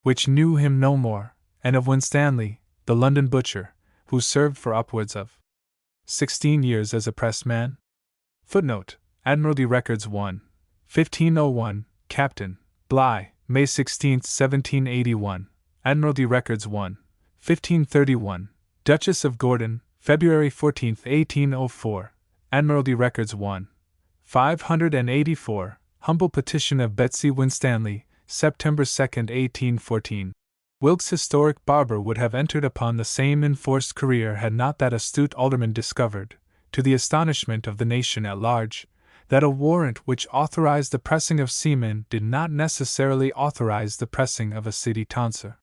which knew him no more, and of Winstanley, the London butcher, who served for upwards of 16 years as a pressed man. Footnote: Admiralty Records 1. 1501, Captain Bligh, May 16, 1781. Admiralty Records 1. 1531, Duchess of Gordon, February 14, 1804. Admiralty Records 1. 584, Humble Petition of Betsy Winstanley, September 2, 1814. Wilkes' historic barber would have entered upon the same enforced career had not that astute alderman discovered, to the astonishment of the nation at large, that a warrant which authorized the pressing of seamen did not necessarily authorize the pressing of a city tonsure.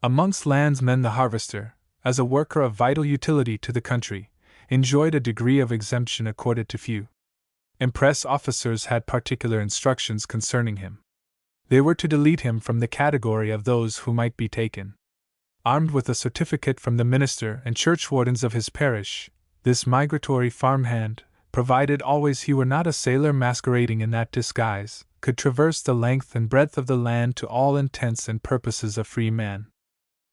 Amongst landsmen the harvester, as a worker of vital utility to the country, enjoyed a degree of exemption accorded to few. Impress officers had particular instructions concerning him. They were to delete him from the category of those who might be taken. Armed with a certificate from the minister and churchwardens of his parish, this migratory farmhand, provided always he were not a sailor masquerading in that disguise, could traverse the length and breadth of the land to all intents and purposes a free man.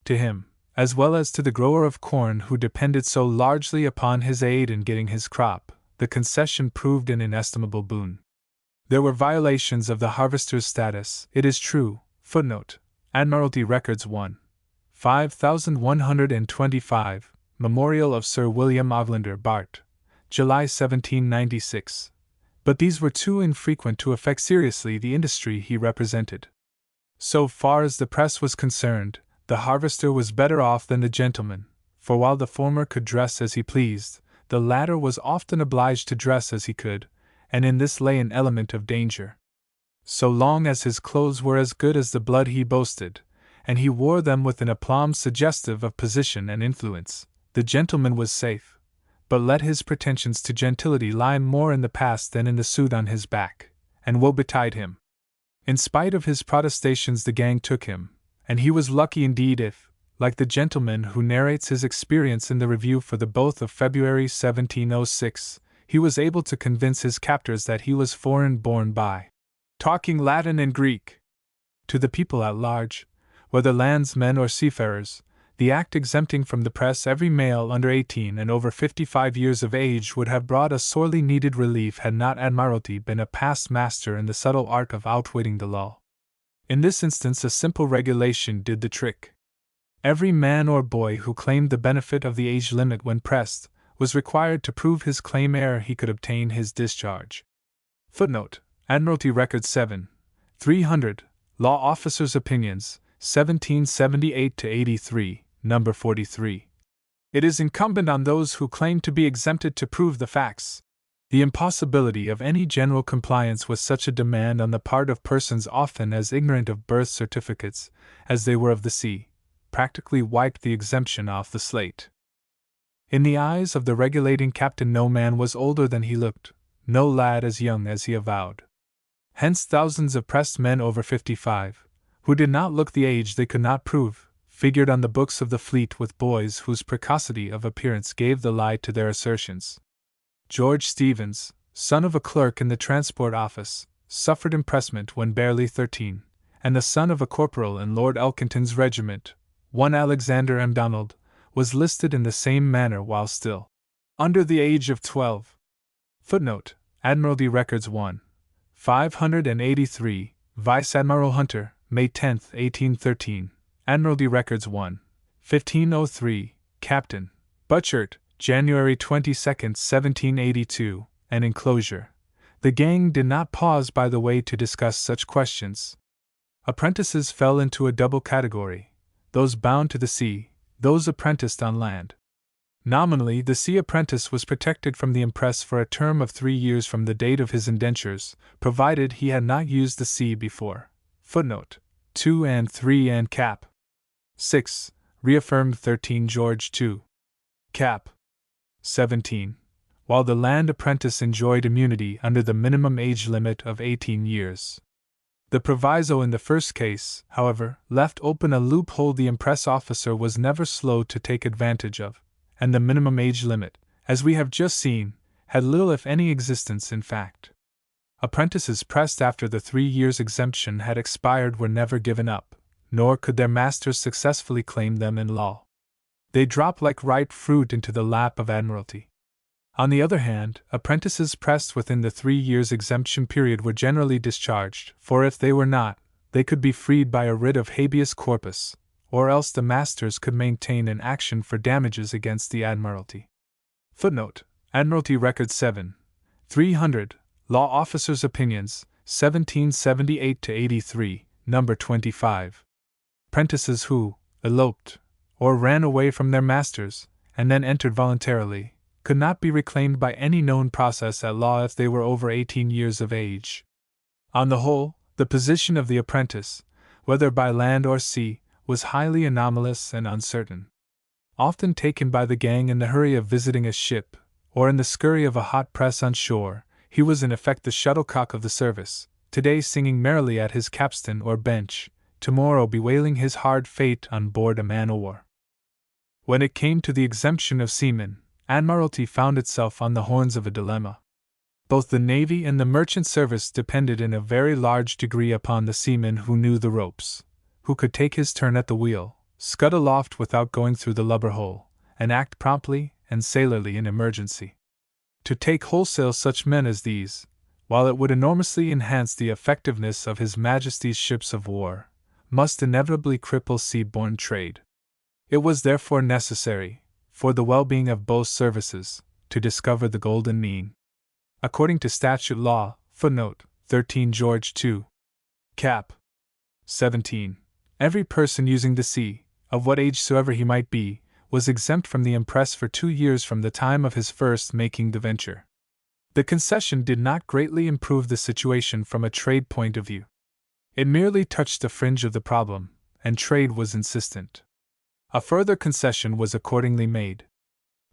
To him, as well as to the grower of corn who depended so largely upon his aid in getting his crop, the concession proved an inestimable boon. There were violations of the harvester's status, it is true. Footnote: Admiralty Records 1. 5125, Memorial of Sir William Oglander, Bart. July 1796. But these were too infrequent to affect seriously the industry he represented. So far as the press was concerned, the harvester was better off than the gentleman, for while the former could dress as he pleased, the latter was often obliged to dress as he could, and in this lay an element of danger. So long as his clothes were as good as the blood he boasted, and he wore them with an aplomb suggestive of position and influence, the gentleman was safe. But let his pretensions to gentility lie more in the past than in the suit on his back, and woe betide him. In spite of his protestations, the gang took him, and he was lucky indeed if, like the gentleman who narrates his experience in the Review for the Both of February 1706, he was able to convince his captors that he was foreign-born by talking Latin and Greek. To the people at large, whether landsmen or seafarers, the act exempting from the press every male under 18 and over 55 years of age would have brought a sorely needed relief had not Admiralty been a past master in the subtle art of outwitting the law. In this instance, a simple regulation did the trick. Every man or boy who claimed the benefit of the age limit when pressed was required to prove his claim ere he could obtain his discharge. Footnote: Admiralty Record 7. 300, Law Officers' Opinions, 1778-83, number 43. It is incumbent on those who claim to be exempted to prove the facts. The impossibility of any general compliance with such a demand on the part of persons often as ignorant of birth certificates as they were of the sea, practically wiped the exemption off the slate. In the eyes of the regulating captain, no man was older than he looked, no lad as young as he avowed. Hence thousands of pressed men over 55, who did not look the age they could not prove, figured on the books of the fleet with boys whose precocity of appearance gave the lie to their assertions. George Stevens, son of a clerk in the transport office, suffered impressment when barely 13, and the son of a corporal in Lord Elkington's regiment, one Alexander M. Donald, was listed in the same manner while still under the age of 12. Footnote: Admiralty Records 1. 583, Vice Admiral Hunter, May 10, 1813. Admiralty Records 1. 1503, Captain Butchert, January 22, 1782, an enclosure. The gang did not pause by the way to discuss such questions. Apprentices fell into a double category: those bound to the sea, those apprenticed on land. Nominally, the sea apprentice was protected from the impress for a term of 3 years from the date of his indentures, provided he had not used the sea before. Footnote: 2 and 3 and Cap. 6. Reaffirmed 13 George 2. Cap. 17. While the land apprentice enjoyed immunity under the minimum age limit of 18 years. The proviso in the first case, however, left open a loophole the impress officer was never slow to take advantage of, and the minimum age limit, as we have just seen, had little if any existence in fact. Apprentices pressed after the 3 years' exemption had expired were never given up, nor could their masters successfully claim them in law. They dropped like ripe fruit into the lap of Admiralty. On the other hand, apprentices pressed within the 3 years' exemption period were generally discharged, for if they were not, they could be freed by a writ of habeas corpus, or else the masters could maintain an action for damages against the Admiralty. Footnote: Admiralty Record 7. 300, Law Officers' Opinions, 1778-83, number 25. Apprentices who eloped, or ran away from their masters, and then entered voluntarily, could not be reclaimed by any known process at law if they were over 18 years of age. On the whole, the position of the apprentice, whether by land or sea, was highly anomalous and uncertain. Often taken by the gang in the hurry of visiting a ship, or in the scurry of a hot press on shore, He was in effect the shuttlecock of the service, today singing merrily at his capstan or bench, tomorrow bewailing his hard fate on board a man-o'-war. When it came to the exemption of seamen, Admiralty found itself on the horns of a dilemma. Both the Navy and the merchant service depended in a very large degree upon the seaman who knew the ropes, who could take his turn at the wheel, scud aloft without going through the lubber hole, and act promptly and sailorly in emergency. To take wholesale such men as these, while it would enormously enhance the effectiveness of His Majesty's ships of war, must inevitably cripple sea-borne trade. It was therefore necessary, for the well-being of both services, to discover the golden mean. According to statute law, footnote 13 George 2. Cap. 17, every person using the sea, of what age soever he might be, was exempt from the impress for 2 years from the time of his first making the venture. The concession did not greatly improve the situation from a trade point of view. It merely touched the fringe of the problem, and trade was insistent. A further concession was accordingly made.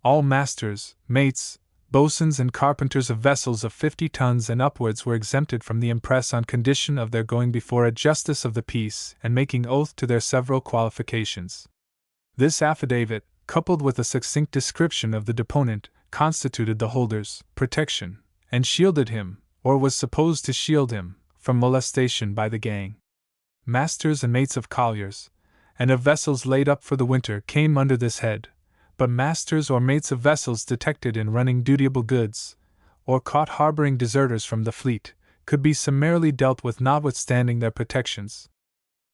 All masters, mates, boatswains and carpenters of vessels of 50 tons and upwards were exempted from the impress on condition of their going before a justice of the peace and making oath to their several qualifications. This affidavit, coupled with a succinct description of the deponent, constituted the holder's protection, and shielded him, or was supposed to shield him, from molestation by the gang. Masters and mates of colliers, and of vessels laid up for the winter came under this head, but masters or mates of vessels detected in running dutiable goods, or caught harboring deserters from the fleet, could be summarily dealt with notwithstanding their protections.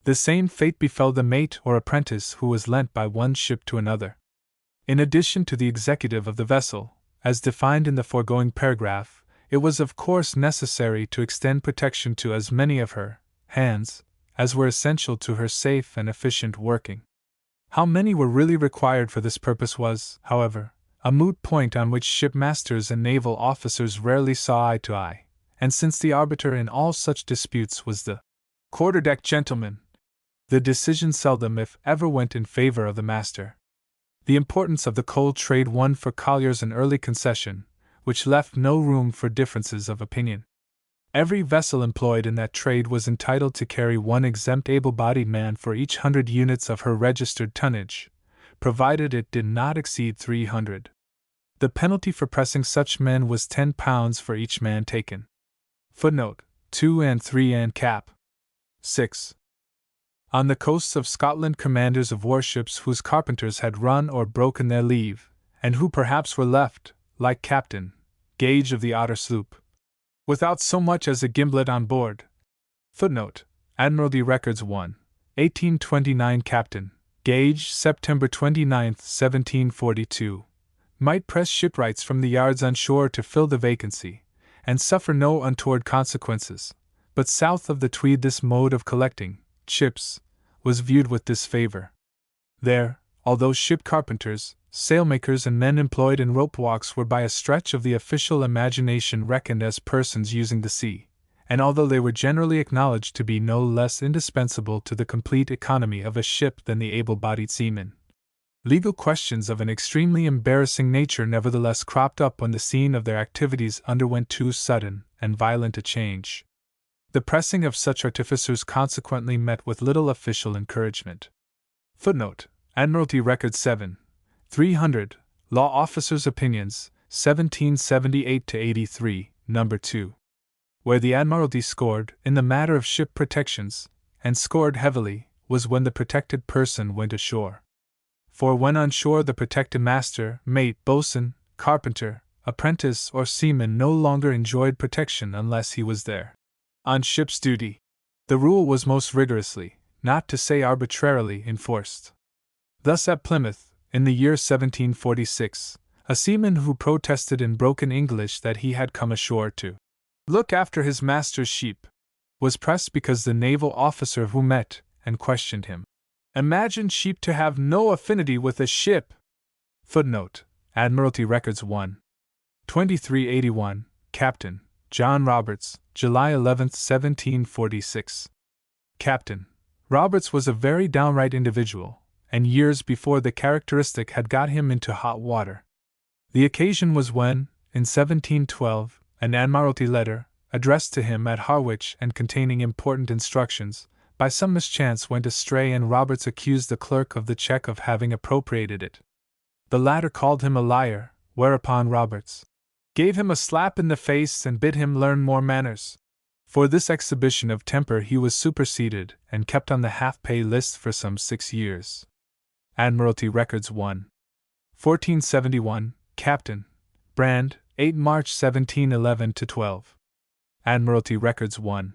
The same fate befell the mate or apprentice who was lent by one ship to another. In addition to the executive of the vessel, as defined in the foregoing paragraph, it was of course necessary to extend protection to as many of her hands as were essential to her safe and efficient working. How many were really required for this purpose was, however, a moot point on which shipmasters and naval officers rarely saw eye to eye, and since the arbiter in all such disputes was the quarterdeck gentleman, the decision seldom if ever went in favor of the master. The importance of the coal trade won for colliers an early concession, which left no room for differences of opinion. Every vessel employed in that trade was entitled to carry one exempt able-bodied man for each 100 units of her registered tonnage, provided it did not exceed 300. The penalty for pressing such men was £10 for each man taken. Footnote 2 and 3 and cap. 6. On the coasts of Scotland, commanders of warships whose carpenters had run or broken their leave, and who perhaps were left, like Captain Gage of the Otter sloop, without so much as a gimlet on board. Footnote: Admiralty Records 1, 1829. Captain Gage, September 29, 1742, might press shipwrights from the yards on shore to fill the vacancy, and suffer no untoward consequences, but south of the Tweed this mode of collecting ships was viewed with disfavor. There, although ship carpenters, sailmakers and men employed in rope walks were by a stretch of the official imagination reckoned as persons using the sea, and although they were generally acknowledged to be no less indispensable to the complete economy of a ship than the able-bodied seamen, legal questions of an extremely embarrassing nature nevertheless cropped up when the scene of their activities underwent too sudden and violent a change. The pressing of such artificers consequently met with little official encouragement. Footnote: Admiralty Record 7, 300, Law Officers' Opinions, 1778-83, No. 2. Where the Admiralty scored, in the matter of ship protections, and scored heavily, was when the protected person went ashore. For when on shore the protected master, mate, boatswain, carpenter, apprentice, or seaman no longer enjoyed protection unless he was there on ship's duty, the rule was most rigorously, not to say arbitrarily, enforced. Thus at Plymouth, in the year 1746, a seaman who protested in broken English that he had come ashore to look after his master's sheep was pressed because the naval officer who met and questioned him imagined sheep to have no affinity with a ship. Footnote: Admiralty Records 1, 2381, Captain John Roberts, July 11, 1746. Captain Roberts was a very downright individual, and years before the characteristic had got him into hot water. The occasion was when, in 1712, An Admiralty letter, addressed to him at Harwich and containing important instructions, by some mischance went astray, and Roberts accused the clerk of the check of having appropriated it. The latter called him a liar, whereupon Roberts gave him a slap in the face and bid him learn more manners. For this exhibition of temper he was superseded and kept on the half-pay list for some 6 years. Admiralty Records 1. 1471, Captain. Brand, 8 March 1711-12. Admiralty Records 1.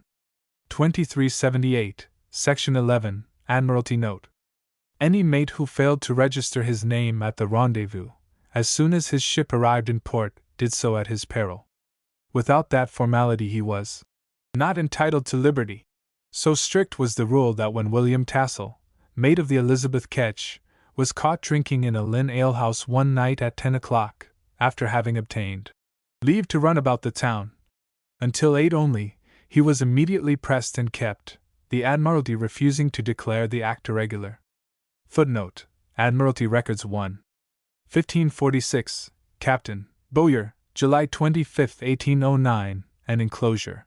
2378, Section 11, Admiralty Note. Any mate who failed to register his name at the rendezvous, as soon as his ship arrived in port, did so at his peril. Without that formality he was not entitled to liberty. So strict was the rule that when William Tassel, mate of the Elizabeth Ketch, was caught drinking in a Lynn alehouse one night at 10 o'clock, after having obtained leave to run about the town, until 8 only, he was immediately pressed and kept, the Admiralty refusing to declare the act irregular. Footnote: Admiralty Records 1. 1546, Captain. Bowyer, July 25, 1809, an enclosure.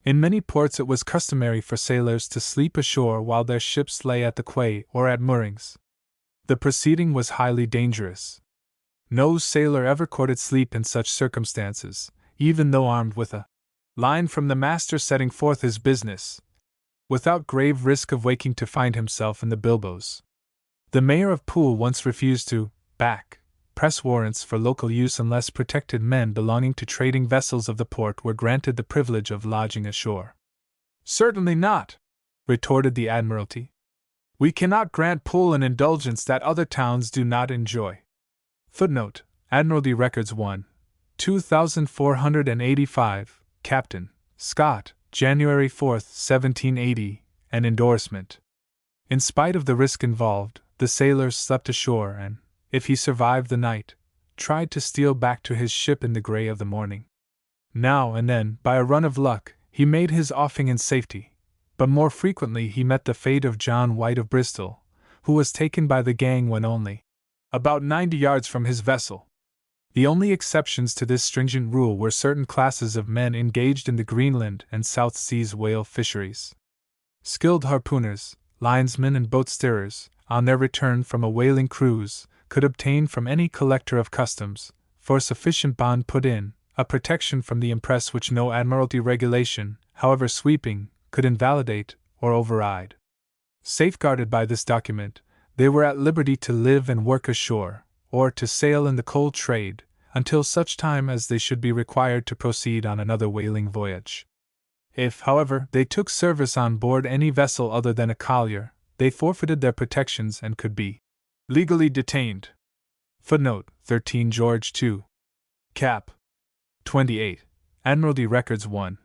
In many ports it was customary for sailors to sleep ashore while their ships lay at the quay or at moorings. The proceeding was highly dangerous. No sailor ever courted sleep in such circumstances, even though armed with a line from the master setting forth his business, without grave risk of waking to find himself in the bilboes. The mayor of Poole once refused to press warrants for local use unless protected men belonging to trading vessels of the port were granted the privilege of lodging ashore. "Certainly not," retorted the Admiralty. "We cannot grant Poole an indulgence that other towns do not enjoy." Footnote: Admiralty Records 1. 2485, Captain. Scott, January 4, 1780, an endorsement. In spite of the risk involved, the sailor slept ashore and, if he survived the night, tried to steal back to his ship in the grey of the morning. Now and then, by a run of luck, he made his offing in safety, but more frequently he met the fate of John White of Bristol, who was taken by the gang when only about 90 yards from his vessel. The only exceptions to this stringent rule were certain classes of men engaged in the Greenland and South Seas whale fisheries. Skilled harpooners, linesmen, and boat steerers, on their return from a whaling cruise, could obtain from any collector of customs, for a sufficient bond put in, a protection from the impress which no Admiralty regulation, however sweeping, could invalidate or override. Safeguarded by this document, they were at liberty to live and work ashore, or to sail in the coal trade, until such time as they should be required to proceed on another whaling voyage. If, however, they took service on board any vessel other than a collier, they forfeited their protections and could be legally detained. Footnote: 13 George 2. Cap. 28. Admiralty Records 1.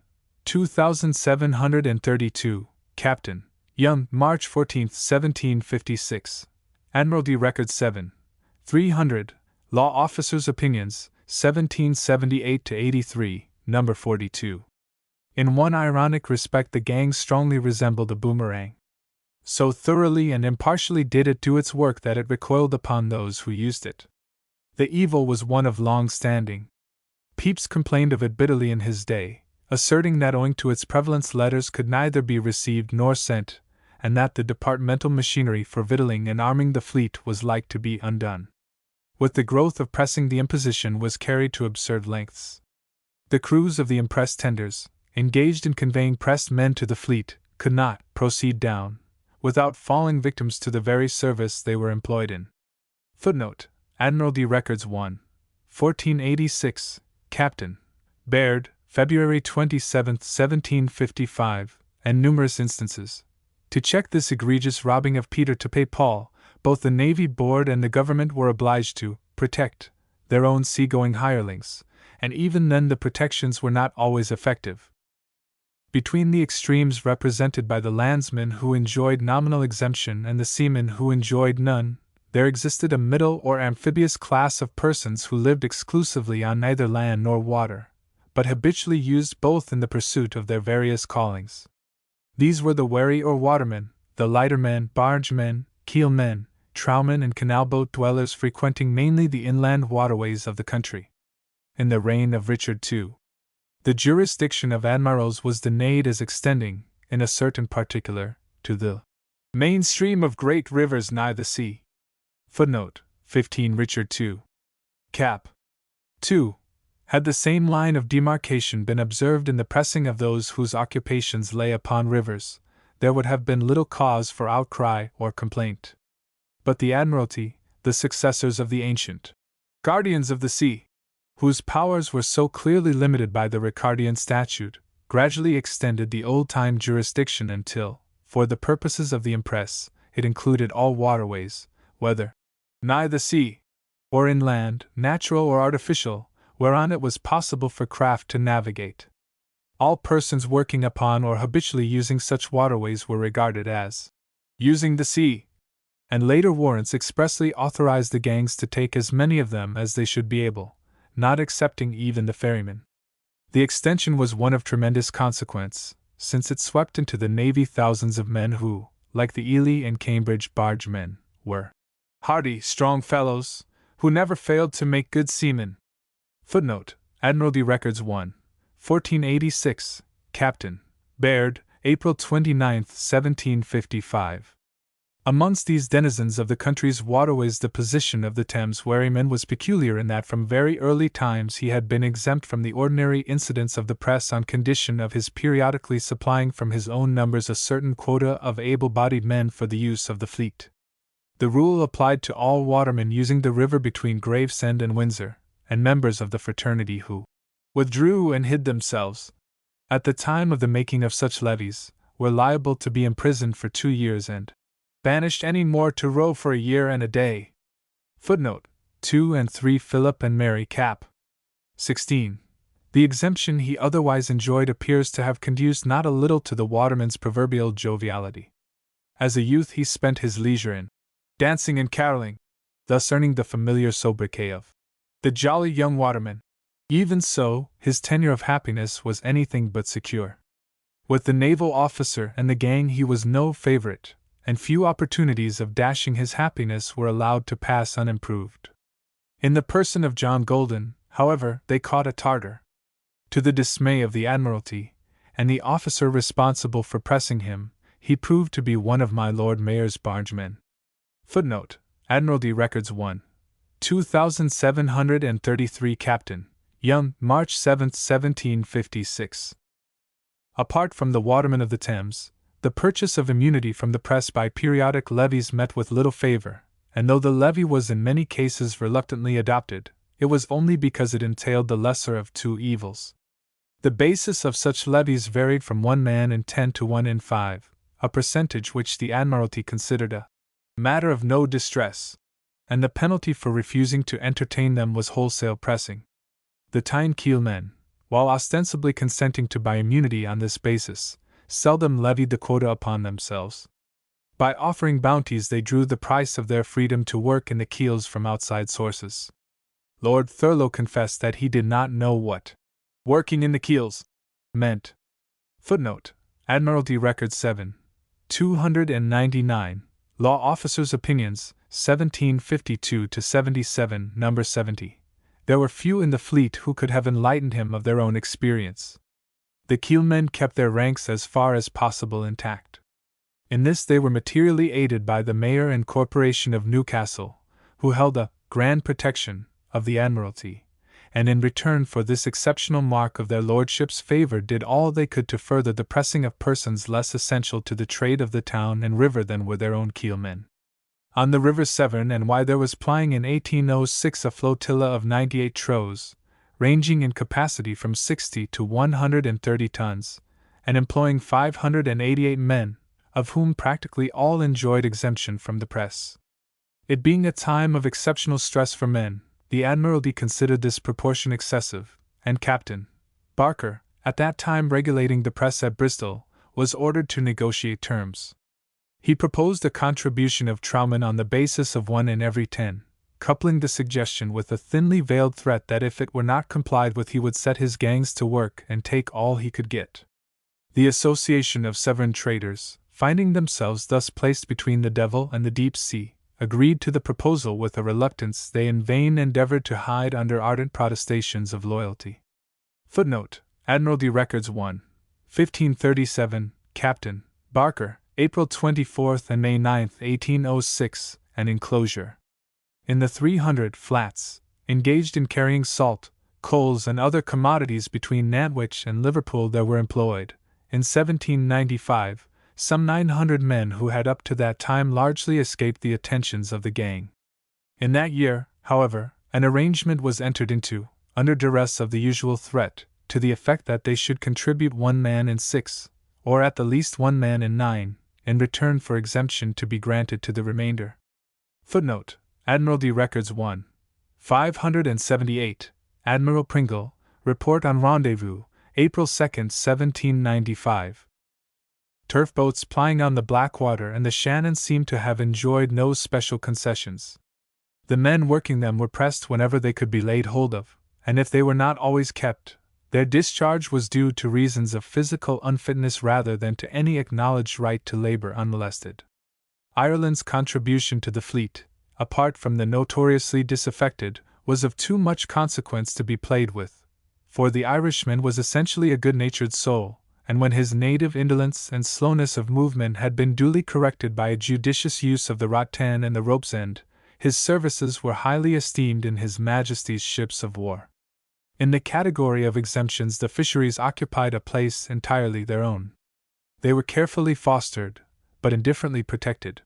2732, Captain. Young, March 14, 1756. Admiralty Records 7. 300, Law Officers' Opinions, 1778-83, number 42. In one ironic respect the gang strongly resembled a boomerang. So thoroughly and impartially did it do its work that it recoiled upon those who used it. The evil was one of long standing. Pepys complained of it bitterly in his day, asserting that owing to its prevalence letters could neither be received nor sent, and that the departmental machinery for victualling and arming the fleet was like to be undone. With the growth of pressing the imposition was carried to absurd lengths. The crews of the impressed tenders, engaged in conveying pressed men to the fleet, could not proceed down, without falling victims to the very service they were employed in. Footnote: Admiralty Records 1. 1486, Captain. Baird, February 27, 1755, and numerous instances. To check this egregious robbing of Peter to pay Paul, both the Navy Board and the government were obliged to protect their own seagoing hirelings, and even then the protections were not always effective. Between the extremes represented by the landsmen who enjoyed nominal exemption and the seamen who enjoyed none, there existed a middle or amphibious class of persons who lived exclusively on neither land nor water, but habitually used both in the pursuit of their various callings. These were the wherry or watermen, the lightermen, bargemen, keelmen, trowmen, and canal boat dwellers frequenting mainly the inland waterways of the country. In the reign of Richard II, The jurisdiction of admirals was denied as extending, in a certain particular, to the main stream of great rivers nigh the sea. Footnote 15 Richard II. Cap. 2. Had the same line of demarcation been observed in the pressing of those whose occupations lay upon rivers, there would have been little cause for outcry or complaint. But the Admiralty, the successors of the ancient guardians of the sea, whose powers were so clearly limited by the Ricardian statute, gradually extended the old-time jurisdiction until, for the purposes of the impress, it included all waterways, whether nigh the sea, or inland, natural or artificial, whereon it was possible for craft to navigate. All persons working upon or habitually using such waterways were regarded as using the sea, and later warrants expressly authorized the gangs to take as many of them as they should be able, not excepting even the ferrymen. The extension was one of tremendous consequence, since it swept into the navy thousands of men who, like the Ely and Cambridge bargemen, were hardy, strong fellows, who never failed to make good seamen. Footnote: Admiralty Records 1, 1486, Captain Baird, April 29, 1755. Amongst these denizens of the country's waterways, the position of the Thames wherryman was peculiar in that from very early times he had been exempt from the ordinary incidents of the press on condition of his periodically supplying from his own numbers a certain quota of able-bodied men for the use of the fleet. The rule applied to all watermen using the river between Gravesend and Windsor, and members of the fraternity who withdrew and hid themselves, at the time of the making of such levies, were liable to be imprisoned for 2 years and banished any more to row for a year and a day. Footnote 2 and 3 Philip and Mary Cap. 16. The exemption he otherwise enjoyed appears to have conduced not a little to the waterman's proverbial joviality. As a youth he spent his leisure in dancing and caroling, thus earning the familiar sobriquet of the jolly young waterman. Even so, his tenure of happiness was anything but secure. With the naval officer and the gang he was no favorite, and few opportunities of dashing his happiness were allowed to pass unimproved. In the person of John Golden, however, they caught a Tartar. To the dismay of the Admiralty, and the officer responsible for pressing him, he proved to be one of my Lord Mayor's bargemen. Footnote: Admiralty Records 1, 2733 Captain Young, March 7, 1756. Apart from the watermen of the Thames, the purchase of immunity from the press by periodic levies met with little favor, and though the levy was in many cases reluctantly adopted, it was only because it entailed the lesser of two evils. The basis of such levies varied from 1 man in 10 to 1 in 5, a percentage which the Admiralty considered a matter of no distress, and the penalty for refusing to entertain them was wholesale pressing. The Tyne Keel men, while ostensibly consenting to buy immunity on this basis, seldom levied the quota upon themselves. By offering bounties they drew the price of their freedom to work in the keels from outside sources. Lord Thurlow confessed that he did not know what working in the keels meant. Footnote: Admiralty Record 7, 299, Law Officers' Opinions, 1752-77, number 70. There were few in the fleet who could have enlightened him of their own experience. The keelmen kept their ranks as far as possible intact. In this they were materially aided by the Mayor and Corporation of Newcastle, who held a grand protection of the Admiralty, and in return for this exceptional mark of their lordships' favor did all they could to further the pressing of persons less essential to the trade of the town and river than were their own keelmen. On the River Severn and Wye there was plying in 1806 a flotilla of 98 trows, ranging in capacity from 60 to 130 tons, and employing 588 men, of whom practically all enjoyed exemption from the press. It being a time of exceptional stress for men, the Admiralty considered this proportion excessive, and Captain Barker, at that time regulating the press at Bristol, was ordered to negotiate terms. He proposed a contribution of trowmen on the basis of 1 in every 10, coupling the suggestion with a thinly veiled threat that if it were not complied with he would set his gangs to work and take all he could get. The Association of Severn Traders, finding themselves thus placed between the devil and the deep sea, agreed to the proposal with a reluctance they in vain endeavored to hide under ardent protestations of loyalty. Footnote: Admiralty Records 1, 1537, Captain, Barker, April 24 and May 9, 1806, an enclosure. In the 300 flats, engaged in carrying salt, coals, and other commodities between Nantwich and Liverpool, there were employed, in 1795, some 900 men who had up to that time largely escaped the attentions of the gang. In that year, however, an arrangement was entered into, under duress of the usual threat, to the effect that they should contribute 1 man in 6, or at the least 1 man in 9, in return for exemption to be granted to the remainder. Footnote: Admiralty Records 1, 578, Admiral Pringle, Report on Rendezvous, April 2, 1795. Turf boats plying on the Blackwater and the Shannon seemed to have enjoyed no special concessions. The men working them were pressed whenever they could be laid hold of, and if they were not always kept, their discharge was due to reasons of physical unfitness rather than to any acknowledged right to labor unmolested. Ireland's contribution to the fleet, apart from the notoriously disaffected, was of too much consequence to be played with, for the Irishman was essentially a good-natured soul, and when his native indolence and slowness of movement had been duly corrected by a judicious use of the rattan and the rope's end, his services were highly esteemed in His Majesty's ships of war. In the category of exemptions, the fisheries occupied a place entirely their own. They were carefully fostered, but indifferently protected.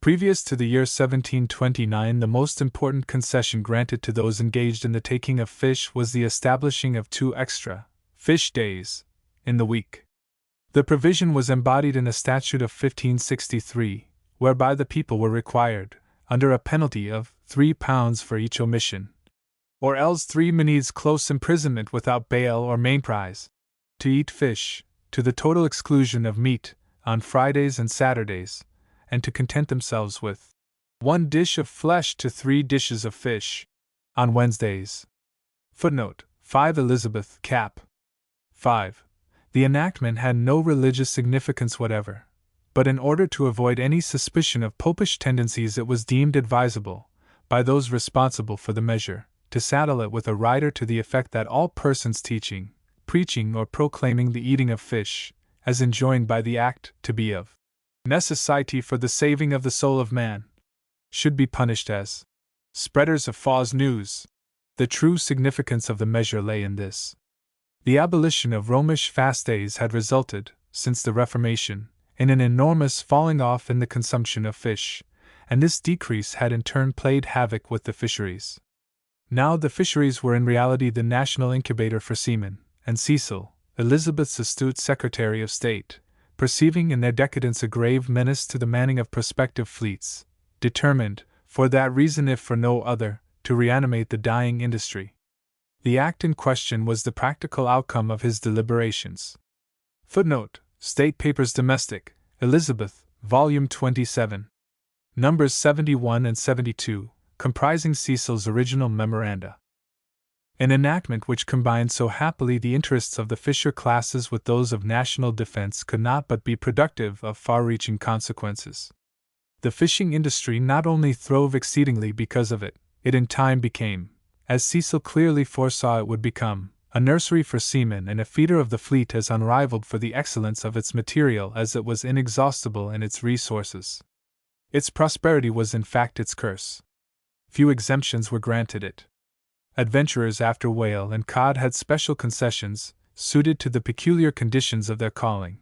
Previous to the year 1729, the most important concession granted to those engaged in the taking of fish was the establishing of 2 extra fish days in the week. The provision was embodied in a statute of 1563, whereby the people were required, under a penalty of £3 for each omission, or else 3 maneads close imprisonment without bail or mainprize, to eat fish, to the total exclusion of meat, on Fridays and Saturdays, and to content themselves with 1 dish of flesh to 3 dishes of fish, on Wednesdays. Footnote: 5 Elizabeth, Cap. 5. The enactment had no religious significance whatever, but in order to avoid any suspicion of popish tendencies it was deemed advisable, by those responsible for the measure, to saddle it with a rider to the effect that all persons teaching, preaching, or proclaiming the eating of fish, as enjoined by the Act to be of necessity for the saving of the soul of man, should be punished as spreaders of false news. The true significance of the measure lay in this. The abolition of Romish fast days had resulted, since the Reformation, in an enormous falling off in the consumption of fish, and this decrease had in turn played havoc with the fisheries. Now the fisheries were in reality the national incubator for seamen, and Cecil, Elizabeth's astute Secretary of State, perceiving in their decadence a grave menace to the manning of prospective fleets, determined, for that reason if for no other, to reanimate the dying industry. The act in question was the practical outcome of his deliberations. Footnote: State Papers Domestic, Elizabeth, Volume 27. Numbers 71 and 72, comprising Cecil's original memoranda. An enactment which combined so happily the interests of the fisher classes with those of national defense could not but be productive of far-reaching consequences. The fishing industry not only throve exceedingly because of it, it in time became, as Cecil clearly foresaw it would become, a nursery for seamen and a feeder of the fleet as unrivaled for the excellence of its material as it was inexhaustible in its resources. Its prosperity was in fact its curse. Few exemptions were granted it. Adventurers after whale and cod had special concessions, suited to the peculiar conditions of their calling,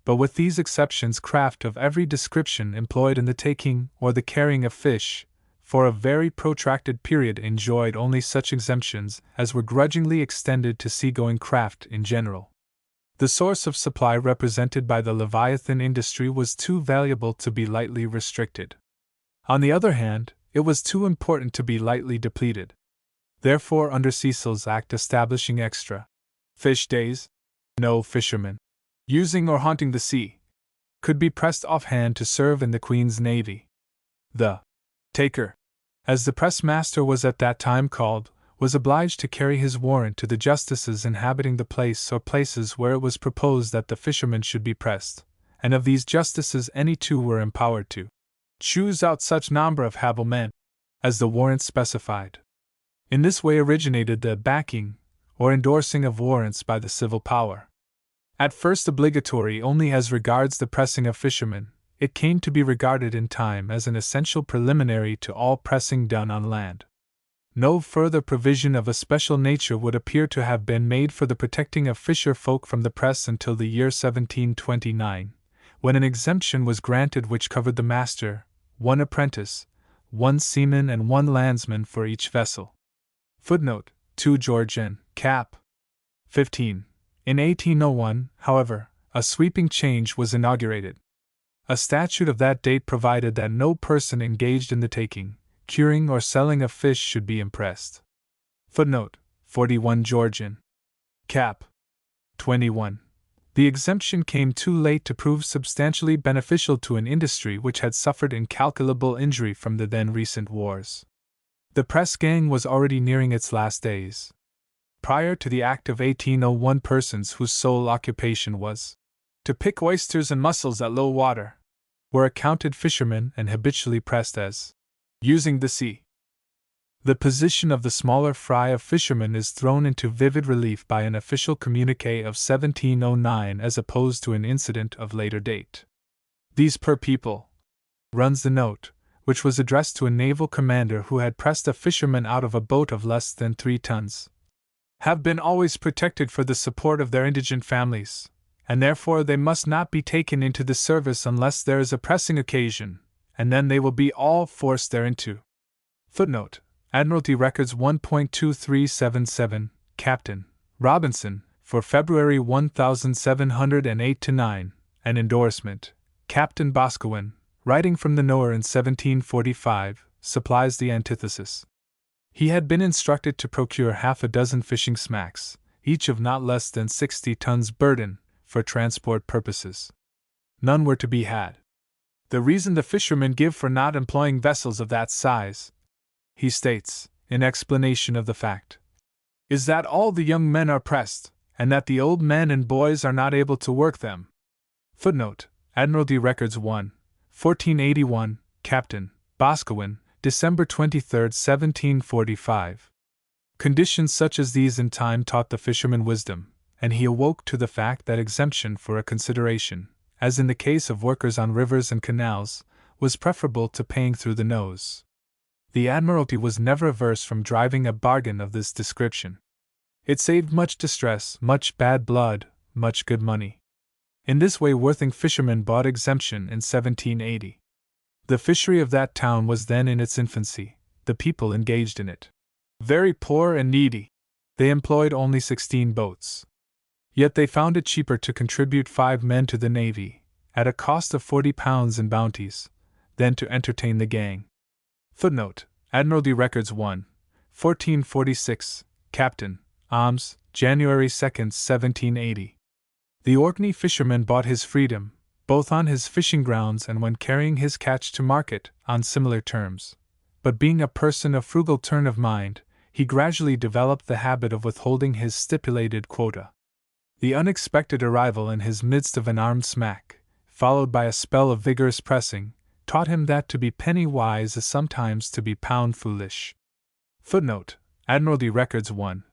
but with these exceptions craft of every description employed in the taking or the carrying of fish, for a very protracted period enjoyed only such exemptions as were grudgingly extended to seagoing craft in general. The source of supply represented by the Leviathan industry was too valuable to be lightly restricted. On the other hand, it was too important to be lightly depleted. Therefore, under Cecil's Act establishing extra fish days, no fisherman, using or haunting the sea, could be pressed offhand to serve in the Queen's Navy. The taker, as the press-master was at that time called, was obliged to carry his warrant to the justices inhabiting the place or places where it was proposed that the fishermen should be pressed, and of these justices any 2 were empowered to choose out such number of hable men as the warrant specified. In this way originated the backing, or endorsing of warrants by the civil power. At first obligatory only as regards the pressing of fishermen, it came to be regarded in time as an essential preliminary to all pressing done on land. No further provision of a special nature would appear to have been made for the protecting of fisher folk from the press until the year 1729, when an exemption was granted which covered the master, one apprentice, one seaman and one landsman for each vessel. Footnote 2 George N. Cap. 15. In 1801, however, a sweeping change was inaugurated. A statute of that date provided that no person engaged in the taking, curing, or selling of fish should be impressed. Footnote 41 George N. Cap. 21. The exemption came too late to prove substantially beneficial to an industry which had suffered incalculable injury from the then recent wars. The press gang was already nearing its last days. Prior to the Act of 1801, persons whose sole occupation was to pick oysters and mussels at low water were accounted fishermen and habitually pressed as using the sea. The position of the smaller fry of fishermen is thrown into vivid relief by an official communiqué of 1709 as opposed to an incident of later date. These per people, runs the note, which was addressed to a naval commander who had pressed a fisherman out of a boat of less than 3 tons, have been always protected for the support of their indigent families, and therefore they must not be taken into the service unless there is a pressing occasion, and then they will be all forced thereinto. Footnote: Admiralty Records 1.2377, Captain Robinson, for February 1708-9, an endorsement. Captain Boscawen, writing from the Nore in 1745, supplies the antithesis. He had been instructed to procure 6 fishing smacks, each of not less than 60 tons burden, for transport purposes. None were to be had. The reason the fishermen give for not employing vessels of that size, he states, in explanation of the fact, is that all the young men are pressed, and that the old men and boys are not able to work them. Footnote: Admiralty Records 1, 1481, Captain Boscawen, December 23, 1745. Conditions such as these in time taught the fisherman wisdom, and he awoke to the fact that exemption for a consideration, as in the case of workers on rivers and canals, was preferable to paying through the nose. The Admiralty was never averse from driving a bargain of this description. It saved much distress, much bad blood, much good money. In this way Worthing fishermen bought exemption in 1780. The fishery of that town was then in its infancy, the people engaged in it very poor and needy. They employed only 16 boats. Yet they found it cheaper to contribute 5 men to the navy, at a cost of £40 in bounties, than to entertain the gang. Footnote: Admiralty Records 1, 1446, Captain Ahmes, January 2, 1780. The Orkney fisherman bought his freedom, both on his fishing grounds and when carrying his catch to market, on similar terms. But being a person of frugal turn of mind, he gradually developed the habit of withholding his stipulated quota. The unexpected arrival in his midst of an armed smack, followed by a spell of vigorous pressing, taught him that to be penny wise is sometimes to be pound foolish. Footnote: Admiralty Records 1,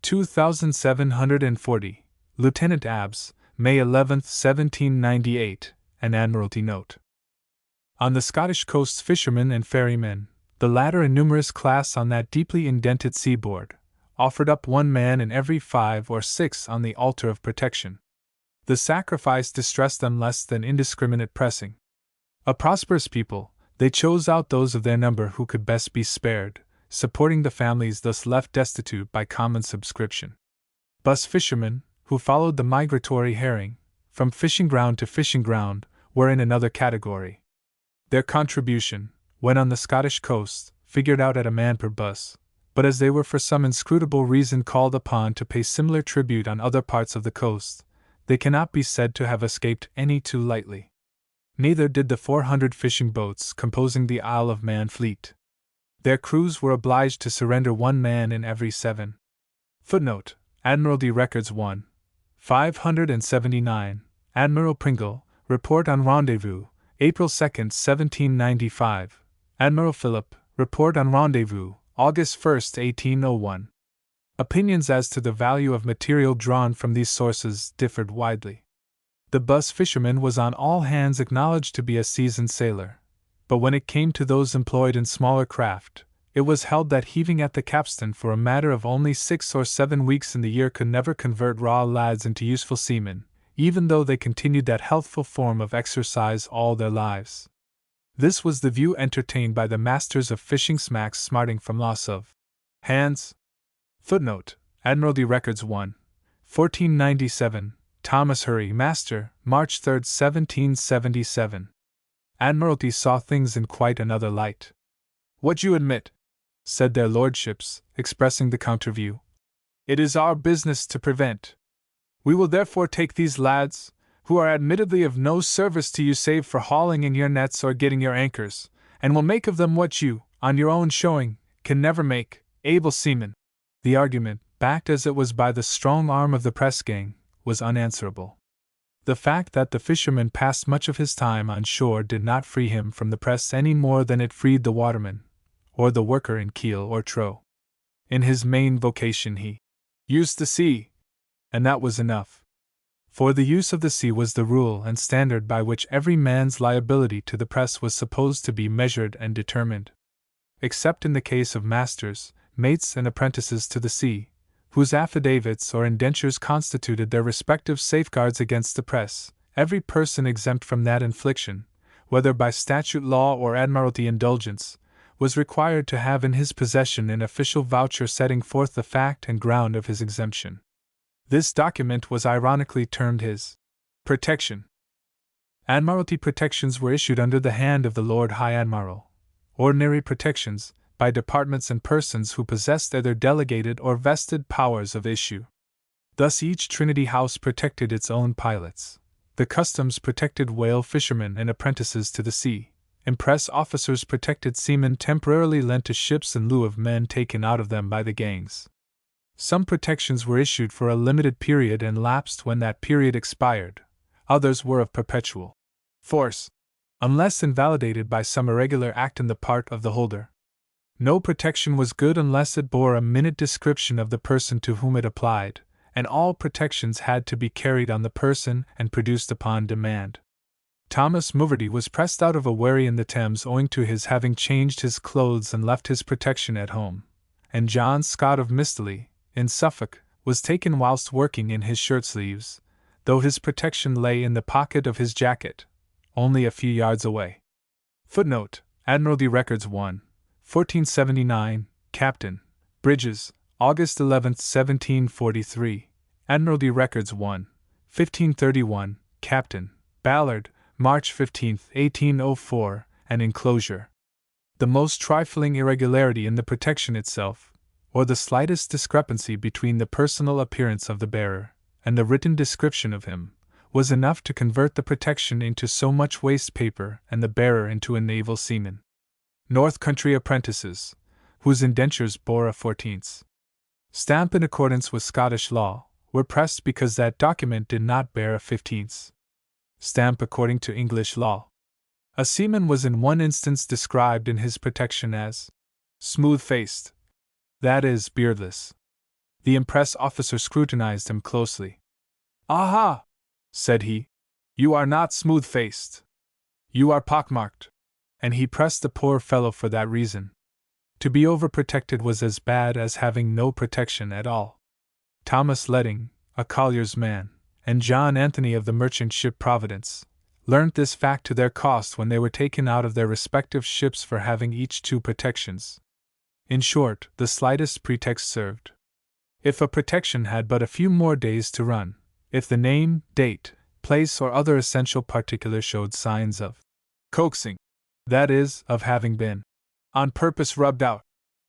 2740, Lieutenant Abbs, May 11, 1798, an Admiralty note. On the Scottish coasts, fishermen and ferrymen, the latter a numerous class on that deeply indented seaboard, offered up 1 man in every 5 or 6 on the altar of protection. The sacrifice distressed them less than indiscriminate pressing. A prosperous people, they chose out those of their number who could best be spared, supporting the families thus left destitute by common subscription. Bus fishermen, who followed the migratory herring, from fishing ground to fishing ground, were in another category. Their contribution, when on the Scottish coast, figured out at a man per bus, but as they were for some inscrutable reason called upon to pay similar tribute on other parts of the coast, they cannot be said to have escaped any too lightly. Neither did the 400 fishing boats composing the Isle of Man fleet. Their crews were obliged to surrender 1 man in every 7. Footnote: Admiralty Records 1, 579, Admiral Pringle, Report on Rendezvous, April 2, 1795, Admiral Phillip, Report on Rendezvous, August 1, 1801. Opinions as to the value of material drawn from these sources differed widely. The bus fisherman was on all hands acknowledged to be a seasoned sailor, but when it came to those employed in smaller craft, it was held that heaving at the capstan for a matter of only 6 or 7 weeks in the year could never convert raw lads into useful seamen, even though they continued that healthful form of exercise all their lives. This was the view entertained by the masters of fishing smacks smarting from loss of hands. Footnote: Admiralty Records 1, 1497, Thomas Hurry, Master, March 3, 1777. Admiralty saw things in quite another light. "What you admit," said their lordships, expressing the counter view, "it is our business to prevent. We will therefore take these lads, who are admittedly of no service to you save for hauling in your nets or getting your anchors, and will make of them what you, on your own showing, can never make, able seamen." The argument, backed as it was by the strong arm of the press-gang, was unanswerable. The fact that the fisherman passed much of his time on shore did not free him from the press any more than it freed the waterman, or the worker in keel or trow. In his main vocation he used the sea, and that was enough. For the use of the sea was the rule and standard by which every man's liability to the press was supposed to be measured and determined. Except in the case of masters, mates, and apprentices to the sea, whose affidavits or indentures constituted their respective safeguards against the press, every person exempt from that infliction, whether by statute law or admiralty indulgence, was required to have in his possession an official voucher setting forth the fact and ground of his exemption. This document was ironically termed his protection. Admiralty protections were issued under the hand of the Lord High Admiral. Ordinary protections, by departments and persons who possessed either delegated or vested powers of issue. Thus each Trinity House protected its own pilots. The customs protected whale fishermen and apprentices to the sea. Impress officers protected seamen temporarily lent to ships in lieu of men taken out of them by the gangs. Some protections were issued for a limited period and lapsed when that period expired. Others were of perpetual force, unless invalidated by some irregular act on the part of the holder. No protection was good unless it bore a minute description of the person to whom it applied, and all protections had to be carried on the person and produced upon demand. Thomas Mouverty was pressed out of a wherry in the Thames owing to his having changed his clothes and left his protection at home, and John Scott of Mistley, in Suffolk, was taken whilst working in his shirt sleeves, though his protection lay in the pocket of his jacket, only a few yards away. Footnote: Admiralty Records 1, 1479, Captain Bridges, August 11, 1743. Admiralty Records 1, 1531, Captain Ballard, March 15, 1804, an enclosure. The most trifling irregularity in the protection itself, or the slightest discrepancy between the personal appearance of the bearer and the written description of him, was enough to convert the protection into so much waste paper and the bearer into a naval seaman. North Country apprentices, whose indentures bore a 14th stamp in accordance with Scottish law, were pressed because that document did not bear a 15th stamp according to English law. A seaman was in one instance described in his protection as smooth-faced, that is, beardless. The impress officer scrutinized him closely. "Aha!" said he. "You are not smooth-faced. You are pockmarked." And he pressed the poor fellow for that reason. To be overprotected was as bad as having no protection at all. Thomas Ledding, a collier's man, and John Anthony of the merchant ship Providence, learnt this fact to their cost when they were taken out of their respective ships for having each 2 protections. In short, the slightest pretext served. If a protection had but a few more days to run, if the name, date, place, or other essential particular showed signs of coaxing, that is, of having been on purpose rubbed out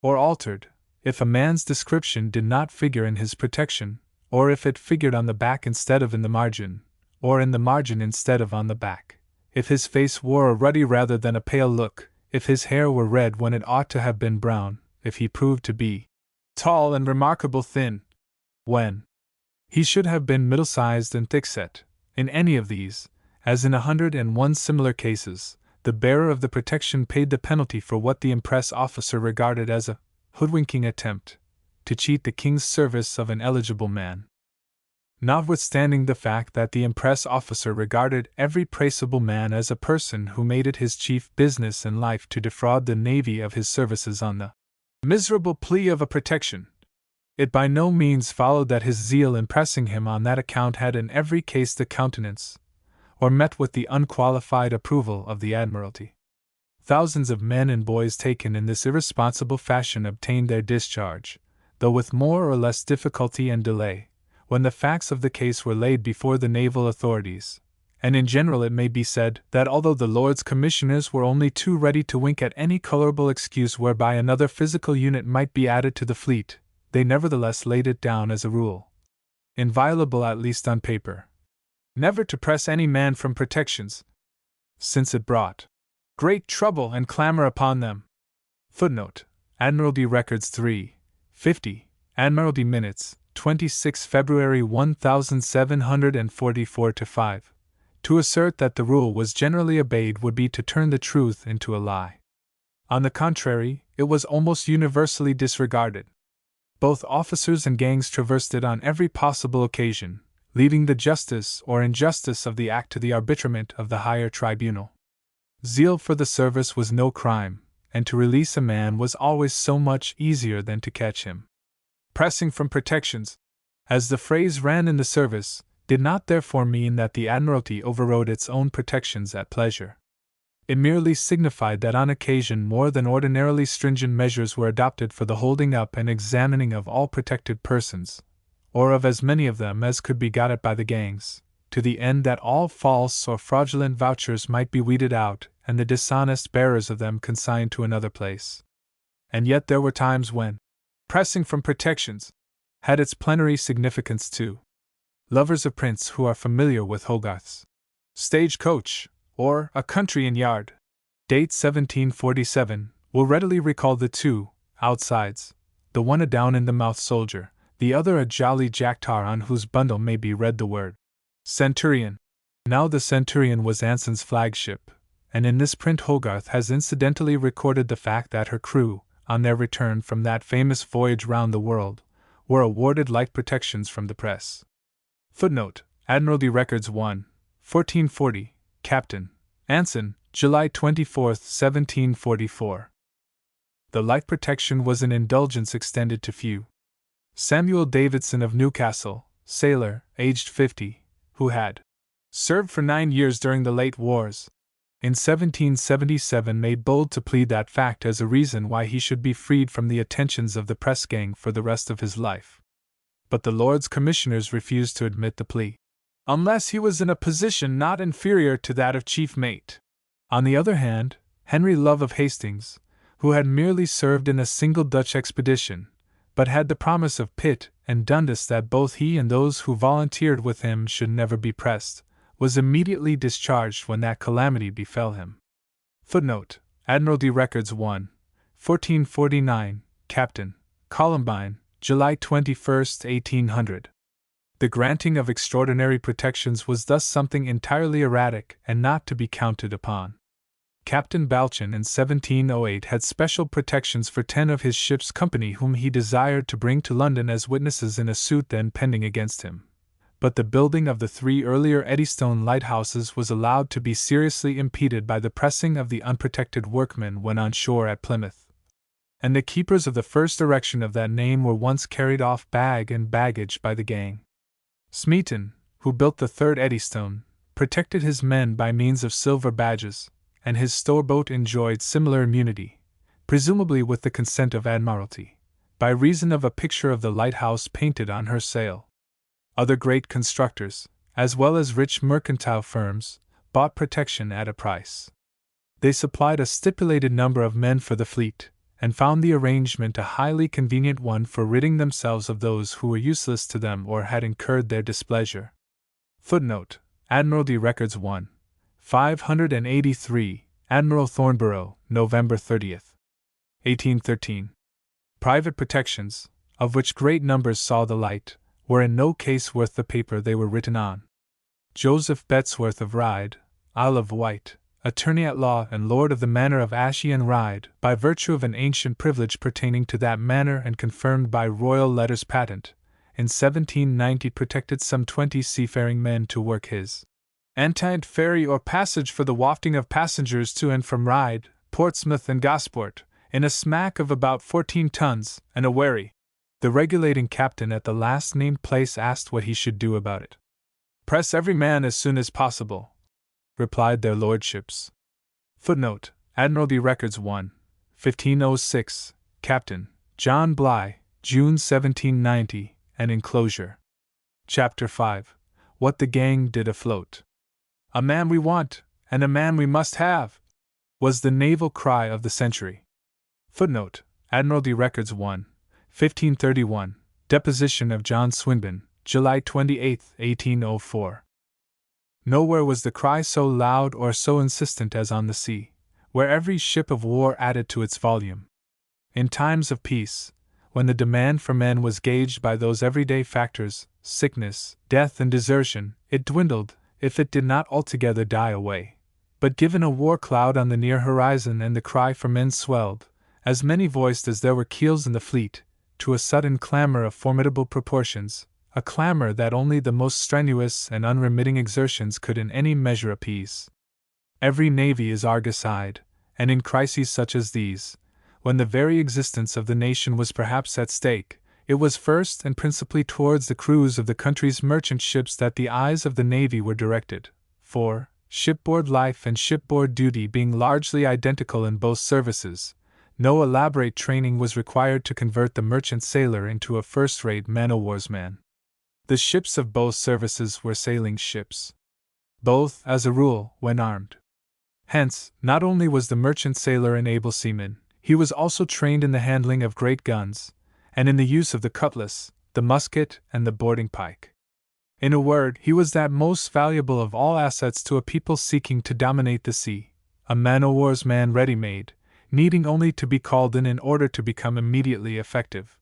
or altered, if a man's description did not figure in his protection, or if it figured on the back instead of in the margin, or in the margin instead of on the back, if his face wore a ruddy rather than a pale look, if his hair were red when it ought to have been brown, if he proved to be tall and remarkable thin, when he should have been middle-sized and thick-set, in any of these, as in 101 similar cases, the bearer of the protection paid the penalty for what the impress officer regarded as a hoodwinking attempt to cheat the king's service of an eligible man. Notwithstanding the fact that the impress officer regarded every praisable man as a person who made it his chief business in life to defraud the navy of his services on the miserable plea of a protection, it by no means followed that his zeal in pressing him on that account had in every case the countenance, or met with the unqualified approval of the Admiralty. Thousands of men and boys taken in this irresponsible fashion obtained their discharge, though with more or less difficulty and delay, when the facts of the case were laid before the naval authorities, and in general it may be said that although the Lords Commissioners were only too ready to wink at any colorable excuse whereby another physical unit might be added to the fleet, they nevertheless laid it down as a rule, inviolable at least on paper, never to press any man from protections, since it brought great trouble and clamor upon them. Footnote: Admiralty Records 3, 50, Admiralty Minutes, 26 February 1744-5. To assert that the rule was generally obeyed would be to turn the truth into a lie. On the contrary, it was almost universally disregarded. Both officers and gangs traversed it on every possible occasion, leaving the justice or injustice of the act to the arbitrament of the higher tribunal. Zeal for the service was no crime, and to release a man was always so much easier than to catch him. Pressing from protections, as the phrase ran in the service, did not therefore mean that the Admiralty overrode its own protections at pleasure. It merely signified that on occasion more than ordinarily stringent measures were adopted for the holding up and examining of all protected persons, or of as many of them as could be got at by the gangs, to the end that all false or fraudulent vouchers might be weeded out and the dishonest bearers of them consigned to another place. And yet there were times when pressing from protections had its plenary significance too. Lovers of prints who are familiar with Hogarth's Stagecoach, or A Country Inn Yard, date 1747, will readily recall the two outsides, the one a down-in-the-mouth soldier, the other a jolly jack-tar on whose bundle may be read the word Centurion. Now the Centurion was Anson's flagship, and in this print Hogarth has incidentally recorded the fact that her crew, on their return from that famous voyage round the world, were awarded light protections from the press. Footnote: Admiralty Records 1, 1440, Captain Anson, July 24, 1744. The light protection was an indulgence extended to few. Samuel Davidson of Newcastle, sailor, aged 50, who had served for 9 years during the late wars, in 1777 made bold to plead that fact as a reason why he should be freed from the attentions of the press gang for the rest of his life. But the Lords Commissioners refused to admit the plea, unless he was in a position not inferior to that of chief mate. On the other hand, Henry Love of Hastings, who had merely served in a single Dutch expedition, but had the promise of Pitt and Dundas that both he and those who volunteered with him should never be pressed, was immediately discharged when that calamity befell him. Footnote: Admiralty Records 1, 1449, Captain Columbine, July 21, 1800. The granting of extraordinary protections was thus something entirely erratic and not to be counted upon. Captain Balchin in 1708 had special protections for 10 of his ship's company whom he desired to bring to London as witnesses in a suit then pending against him. But the building of the 3 earlier Eddystone lighthouses was allowed to be seriously impeded by the pressing of the unprotected workmen when on shore at Plymouth. And the keepers of the first erection of that name were once carried off bag and baggage by the gang. Smeaton, who built the 3rd Eddystone, protected his men by means of silver badges, and his store-boat enjoyed similar immunity, presumably with the consent of Admiralty, by reason of a picture of the lighthouse painted on her sail. Other great constructors, as well as rich mercantile firms, bought protection at a price. They supplied a stipulated number of men for the fleet, and found the arrangement a highly convenient one for ridding themselves of those who were useless to them or had incurred their displeasure. Footnote: Admiralty Records 1, 583, Admiral Thornborough, November 30, 1813. Private protections, of which great numbers saw the light, were in no case worth the paper they were written on. Joseph Bettesworth of Ryde, Isle of Wight, attorney at law and lord of the manor of Ashie and Ryde, by virtue of an ancient privilege pertaining to that manor and confirmed by royal letters patent, in 1790 protected some 20 seafaring men to work his Antient ferry or passage for the wafting of passengers to and from Ryde, Portsmouth and Gosport, in a smack of about 14 tons, and a wherry. The regulating captain at the last named place asked what he should do about it. Press every man as soon as possible, replied their lordships. Footnote: Admiralty Records 1, 1506, Captain John Bligh, June 1790, and enclosure. Chapter 5. What the Gang Did Afloat. A man we want, and a man we must have, was the naval cry of the century. Footnote: Admiralty Records 1, 1531, Deposition of John Swinburne, July 28, 1804. Nowhere was the cry so loud or so insistent as on the sea, where every ship of war added to its volume. In times of peace, when the demand for men was gauged by those everyday factors, sickness, death, and desertion, it dwindled, if it did not altogether die away. But given a war cloud on the near horizon and the cry for men swelled, as many-voiced as there were keels in the fleet, to a sudden clamor of formidable proportions, a clamor that only the most strenuous and unremitting exertions could in any measure appease. Every navy is Argus-eyed, and in crises such as these, when the very existence of the nation was perhaps at stake, it was first and principally towards the crews of the country's merchant ships that the eyes of the navy were directed, for, shipboard life and shipboard duty being largely identical in both services, no elaborate training was required to convert the merchant sailor into a first-rate man-o'-war's man. The ships of both services were sailing ships. Both, as a rule, when armed. Hence, not only was the merchant sailor an able seaman, he was also trained in the handling of great guns, and in the use of the cutlass, the musket, and the boarding pike. In a word, he was that most valuable of all assets to a people seeking to dominate the sea, a man-o'-war's man ready-made, needing only to be called in order to become immediately effective.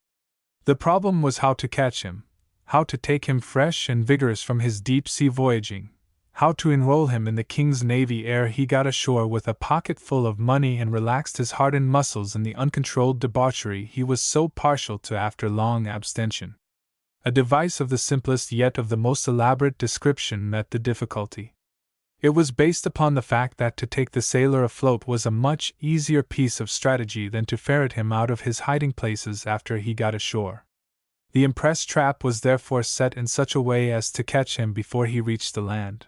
The problem was how to catch him, how to take him fresh and vigorous from his deep-sea voyaging, how to enroll him in the King's Navy ere he got ashore with a pocket full of money and relaxed his hardened muscles in the uncontrolled debauchery he was so partial to after long abstention. A device of the simplest yet of the most elaborate description met the difficulty. It was based upon the fact that to take the sailor afloat was a much easier piece of strategy than to ferret him out of his hiding places after he got ashore. The impress trap was therefore set in such a way as to catch him before he reached the land.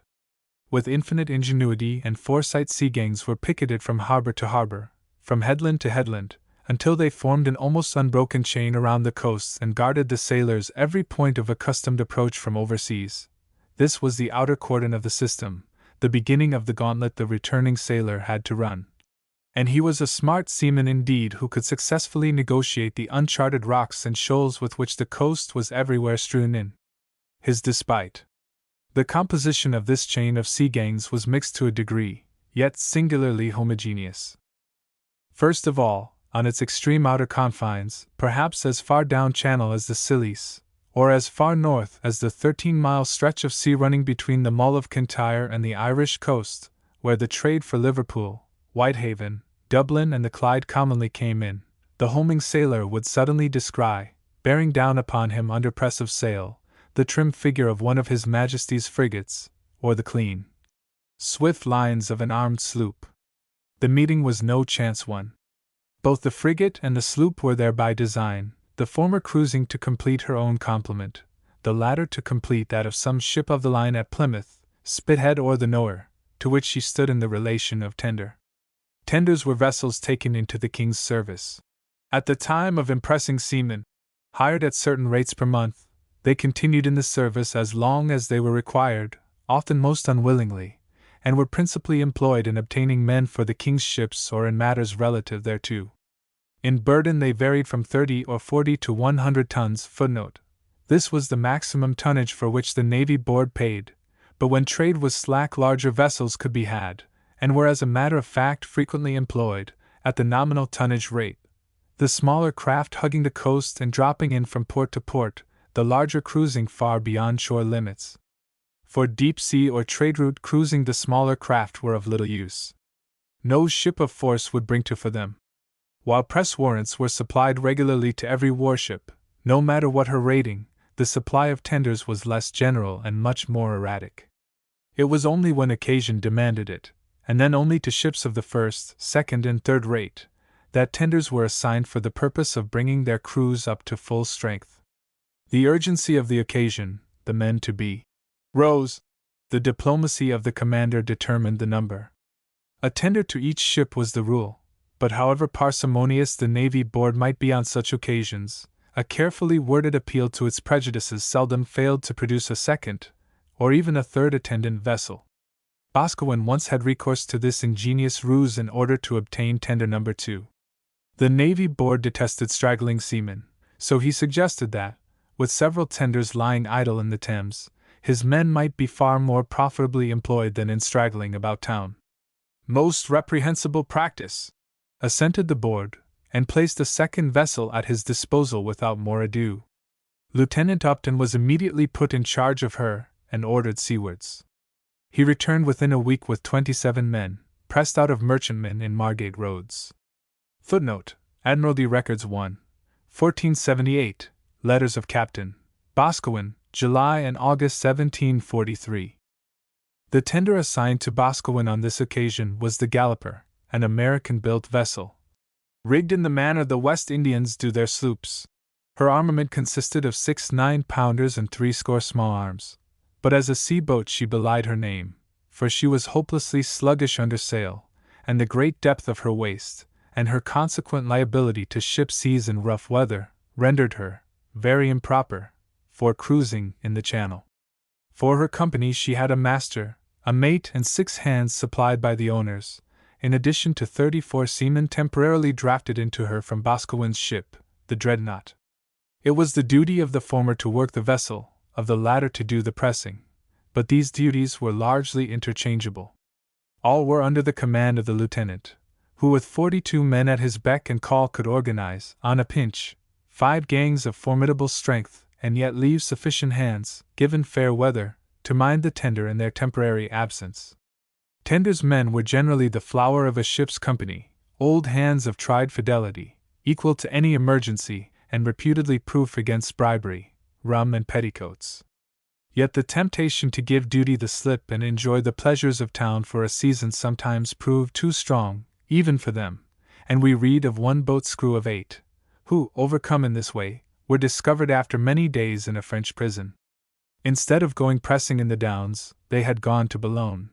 With infinite ingenuity and foresight, sea gangs were picketed from harbor to harbor, from headland to headland, until they formed an almost unbroken chain around the coasts and guarded the sailors' every point of accustomed approach from overseas. This was the outer cordon of the system, the beginning of the gauntlet the returning sailor had to run. And he was a smart seaman indeed who could successfully negotiate the uncharted rocks and shoals with which the coast was everywhere strewn in his despite. The composition of this chain of sea gangs was mixed to a degree, yet singularly homogeneous. First of all, on its extreme outer confines, perhaps as far down channel as the Scillies, or as far north as the 13-mile stretch of sea running between the Mull of Kintyre and the Irish coast, where the trade for Liverpool, Whitehaven, Dublin, and the Clyde commonly came in, the homing sailor would suddenly descry, bearing down upon him under press of sail, the trim figure of one of His Majesty's frigates, or the clean, swift lines of an armed sloop. The meeting was no chance one. Both the frigate and the sloop were there by design, the former cruising to complete her own complement, the latter to complete that of some ship of the line at Plymouth, Spithead, or the Nore, to which she stood in the relation of tender. Tenders were vessels taken into the King's service. At the time of impressing seamen, hired at certain rates per month, they continued in the service as long as they were required, often most unwillingly, and were principally employed in obtaining men for the King's ships or in matters relative thereto. In burden they varied from 30 or 40 to 100 tons. Footnote: This was the maximum tonnage for which the Navy Board paid, but when trade was slack larger vessels could be had, and were as a matter of fact frequently employed, at the nominal tonnage rate, the smaller craft hugging the coast and dropping in from port to port, the larger cruising far beyond shore limits. For deep sea or trade route cruising the smaller craft were of little use. no ship of force would bring to for them. While press warrants were supplied regularly to every warship, no matter what her rating, the supply of tenders was less general and much more erratic. It was only when occasion demanded it, and then only to ships of the first, second, and third rate, that tenders were assigned for the purpose of bringing their crews up to full strength. The urgency of the occasion, the men to be rose. The diplomacy of the commander determined the number. A tender to each ship was the rule, but however parsimonious the Navy Board might be on such occasions, a carefully worded appeal to its prejudices seldom failed to produce a second, or even a third attendant vessel. Boscawen once had recourse to this ingenious ruse in order to obtain tender number 2. The Navy Board detested straggling seamen, so he suggested that, with several tenders lying idle in the Thames, his men might be far more profitably employed than in straggling about town. Most reprehensible practice, assented the board, and placed a second vessel at his disposal without more ado. Lieutenant Upton was immediately put in charge of her and ordered seawards. He returned within a week with 27 men, pressed out of merchantmen in Margate Roads. Footnote: Admiralty Records 1, 1478, Letters of Captain Boscawen, July and August 1743. The tender assigned to Boscawen on this occasion was the Galloper, an American-built vessel, rigged in the manner the West Indians do their sloops. Her armament consisted of 6 9-pounders and 60 small arms, but as a sea-boat she belied her name, for she was hopelessly sluggish under sail, and the great depth of her waist, and her consequent liability to ship seas in rough weather, rendered her very improper for cruising in the Channel. For her company she had a master, a mate, and 6 hands supplied by the owners, in addition to 34 seamen temporarily drafted into her from Boscawen's ship, the Dreadnought. It was the duty of the former to work the vessel, of the latter to do the pressing, but these duties were largely interchangeable. All were under the command of the lieutenant, who with 42 men at his beck and call could organize, on a pinch, 5 gangs of formidable strength, and yet leave sufficient hands, given fair weather, to mind the tender in their temporary absence. Tender's men were generally the flower of a ship's company, old hands of tried fidelity, equal to any emergency, and reputedly proof against bribery, rum, and petticoats. Yet the temptation to give duty the slip and enjoy the pleasures of town for a season sometimes proved too strong, even for them, and we read of one boat's crew of 8, who, overcome in this way, were discovered after many days in a French prison. Instead of going pressing in the Downs, they had gone to Boulogne.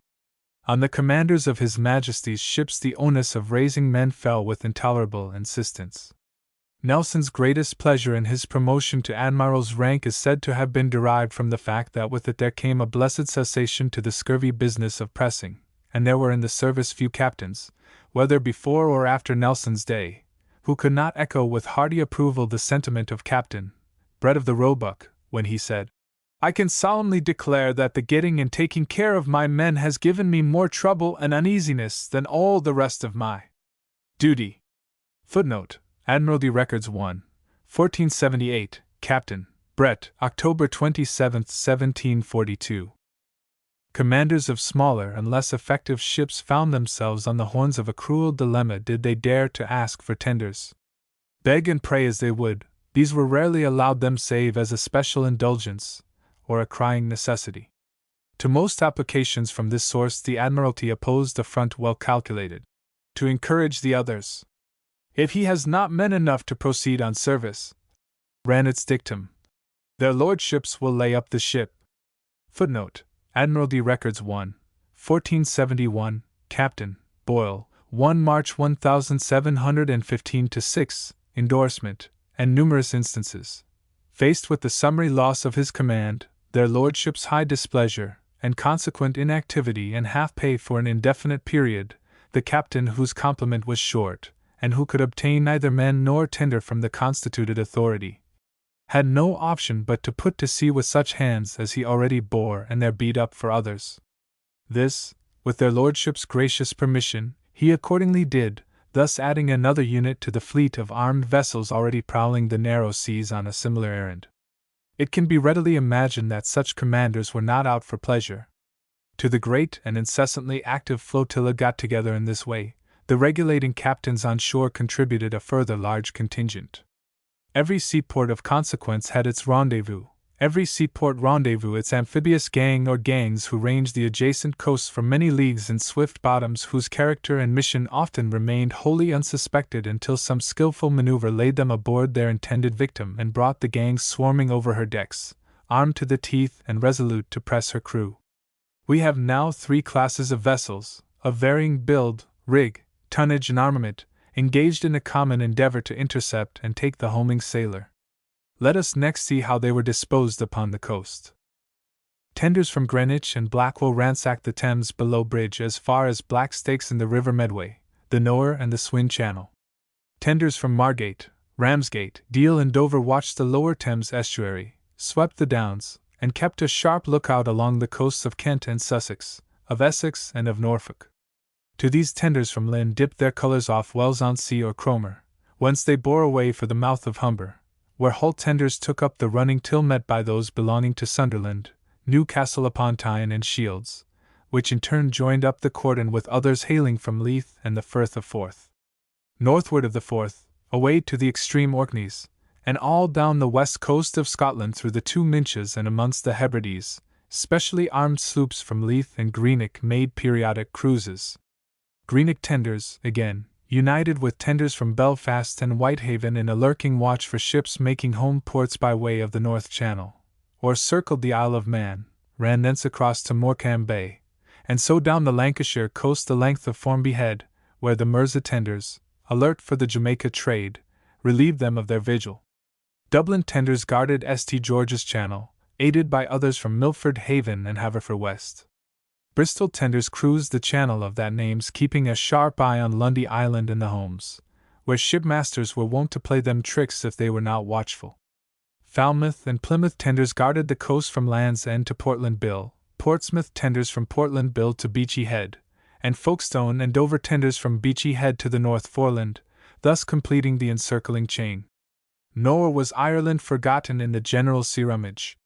On the commanders of His Majesty's ships the onus of raising men fell with intolerable insistence. Nelson's greatest pleasure in his promotion to admiral's rank is said to have been derived from the fact that with it there came a blessed cessation to the scurvy business of pressing, and there were in the service few captains, whether before or after Nelson's day, who could not echo with hearty approval the sentiment of Captain Brett of the Roebuck, when he said, "I can solemnly declare that the getting and taking care of my men has given me more trouble and uneasiness than all the rest of my duty." Footnote: Admiralty Records 1, 1478, Captain Brett, October 27, 1742. Commanders of smaller and less effective ships found themselves on the horns of a cruel dilemma did they dare to ask for tenders. Beg and pray as they would, these were rarely allowed them save as a special indulgence, or a crying necessity. To most applications from this source the Admiralty opposed a front well calculated to encourage the others. "If he has not men enough to proceed on service," ran its dictum, "their lordships will lay up the ship." Footnote: Admiralty Records 1, 1471, Captain Boyle, 1 March 1715-6, endorsement, and numerous instances. Faced with the summary loss of his command, their lordships' high displeasure, and consequent inactivity and half pay for an indefinite period, the captain whose complement was short, and who could obtain neither men nor tender from the constituted authority, had no option but to put to sea with such hands as he already bore and there beat up for others. This, with their lordships' gracious permission, he accordingly did, thus adding another unit to the fleet of armed vessels already prowling the narrow seas on a similar errand. It can be readily imagined that such commanders were not out for pleasure. To the great and incessantly active flotilla got together in this way, the regulating captains on shore contributed a further large contingent. Every seaport of consequence had its rendezvous, every seaport rendezvous its amphibious gang or gangs who ranged the adjacent coasts for many leagues in swift bottoms whose character and mission often remained wholly unsuspected until some skillful maneuver laid them aboard their intended victim and brought the gangs swarming over her decks, armed to the teeth and resolute to press her crew. We have now three classes of vessels, of varying build, rig, tonnage and armament, engaged in a common endeavor to intercept and take the homing sailor. Let us next see how they were disposed upon the coast. Tenders from Greenwich and Blackwell ransacked the Thames below bridge as far as Black Stakes in the River Medway, the Nore and the Swin Channel. Tenders from Margate, Ramsgate, Deal and Dover watched the lower Thames estuary, swept the Downs, and kept a sharp lookout along the coasts of Kent and Sussex, of Essex and of Norfolk. To these tenders from Lynn dipped their colours off Wells-on-Sea or Cromer, whence they bore away for the mouth of Humber, where Hull tenders took up the running till met by those belonging to Sunderland, Newcastle upon Tyne and Shields, which in turn joined up the Cordon with others hailing from Leith and the Firth of Forth. Northward of the Forth, away to the extreme Orkneys, and all down the west coast of Scotland through the two Minches and amongst the Hebrides, specially armed sloops from Leith and Greenock made periodic cruises. Greenock tenders, again, united with tenders from Belfast and Whitehaven in a lurking watch for ships making home ports by way of the North Channel, or circled the Isle of Man, ran thence across to Morecambe Bay, and so down the Lancashire coast the length of Formby Head, where the Mersey tenders, alert for the Jamaica trade, relieved them of their vigil. Dublin tenders guarded St. George's Channel, aided by others from Milford Haven and Haverfordwest. Bristol tenders cruised the channel of that names, keeping a sharp eye on Lundy Island and the Holmes, where shipmasters were wont to play them tricks if they were not watchful. Falmouth and Plymouth tenders guarded the coast from Land's End to Portland Bill, Portsmouth tenders from Portland Bill to Beachy Head, and Folkestone and Dover tenders from Beachy Head to the North Foreland, thus completing the encircling chain. Nor was Ireland forgotten in the general sea rummage.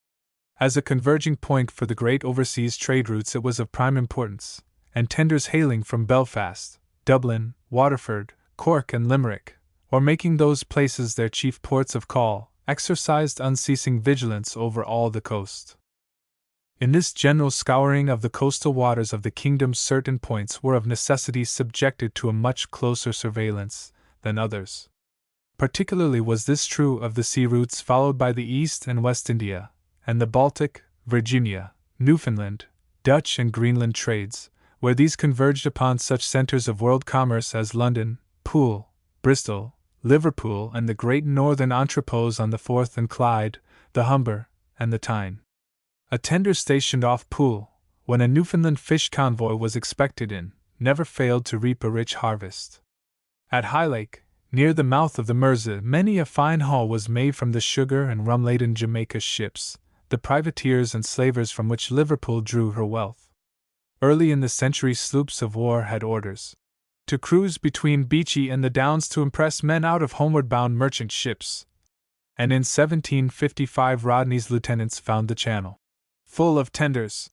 As a converging point for the great overseas trade routes it was of prime importance, and tenders hailing from Belfast, Dublin, Waterford, Cork and Limerick, or making those places their chief ports of call, exercised unceasing vigilance over all the coast. In this general scouring of the coastal waters of the kingdom certain points were of necessity subjected to a much closer surveillance than others. Particularly was this true of the sea routes followed by the East and West India, and the Baltic, Virginia, Newfoundland, Dutch and Greenland trades, where these converged upon such centres of world commerce as London, Poole, Bristol, Liverpool and the great northern entrepôts on the Forth and Clyde, the Humber, and the Tyne. A tender stationed off Poole, when a Newfoundland fish convoy was expected in, never failed to reap a rich harvest. At High Lake, near the mouth of the Mersey, many a fine haul was made from the sugar and rum-laden Jamaica ships, the privateers and slavers from which Liverpool drew her wealth. Early in the century sloops of war had orders to cruise between Beachy and the Downs to impress men out of homeward-bound merchant ships, and in 1755 Rodney's lieutenants found the channel full of tenders.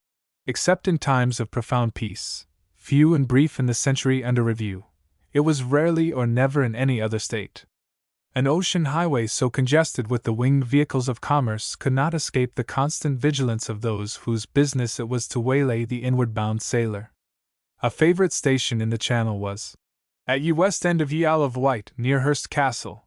Except in times of profound peace, few and brief in the century under review, it was rarely or never in any other state. An ocean highway so congested with the winged vehicles of commerce could not escape the constant vigilance of those whose business it was to waylay the inward-bound sailor. A favourite station in the channel was at ye west end of ye Isle of Wight, near Hurst Castle,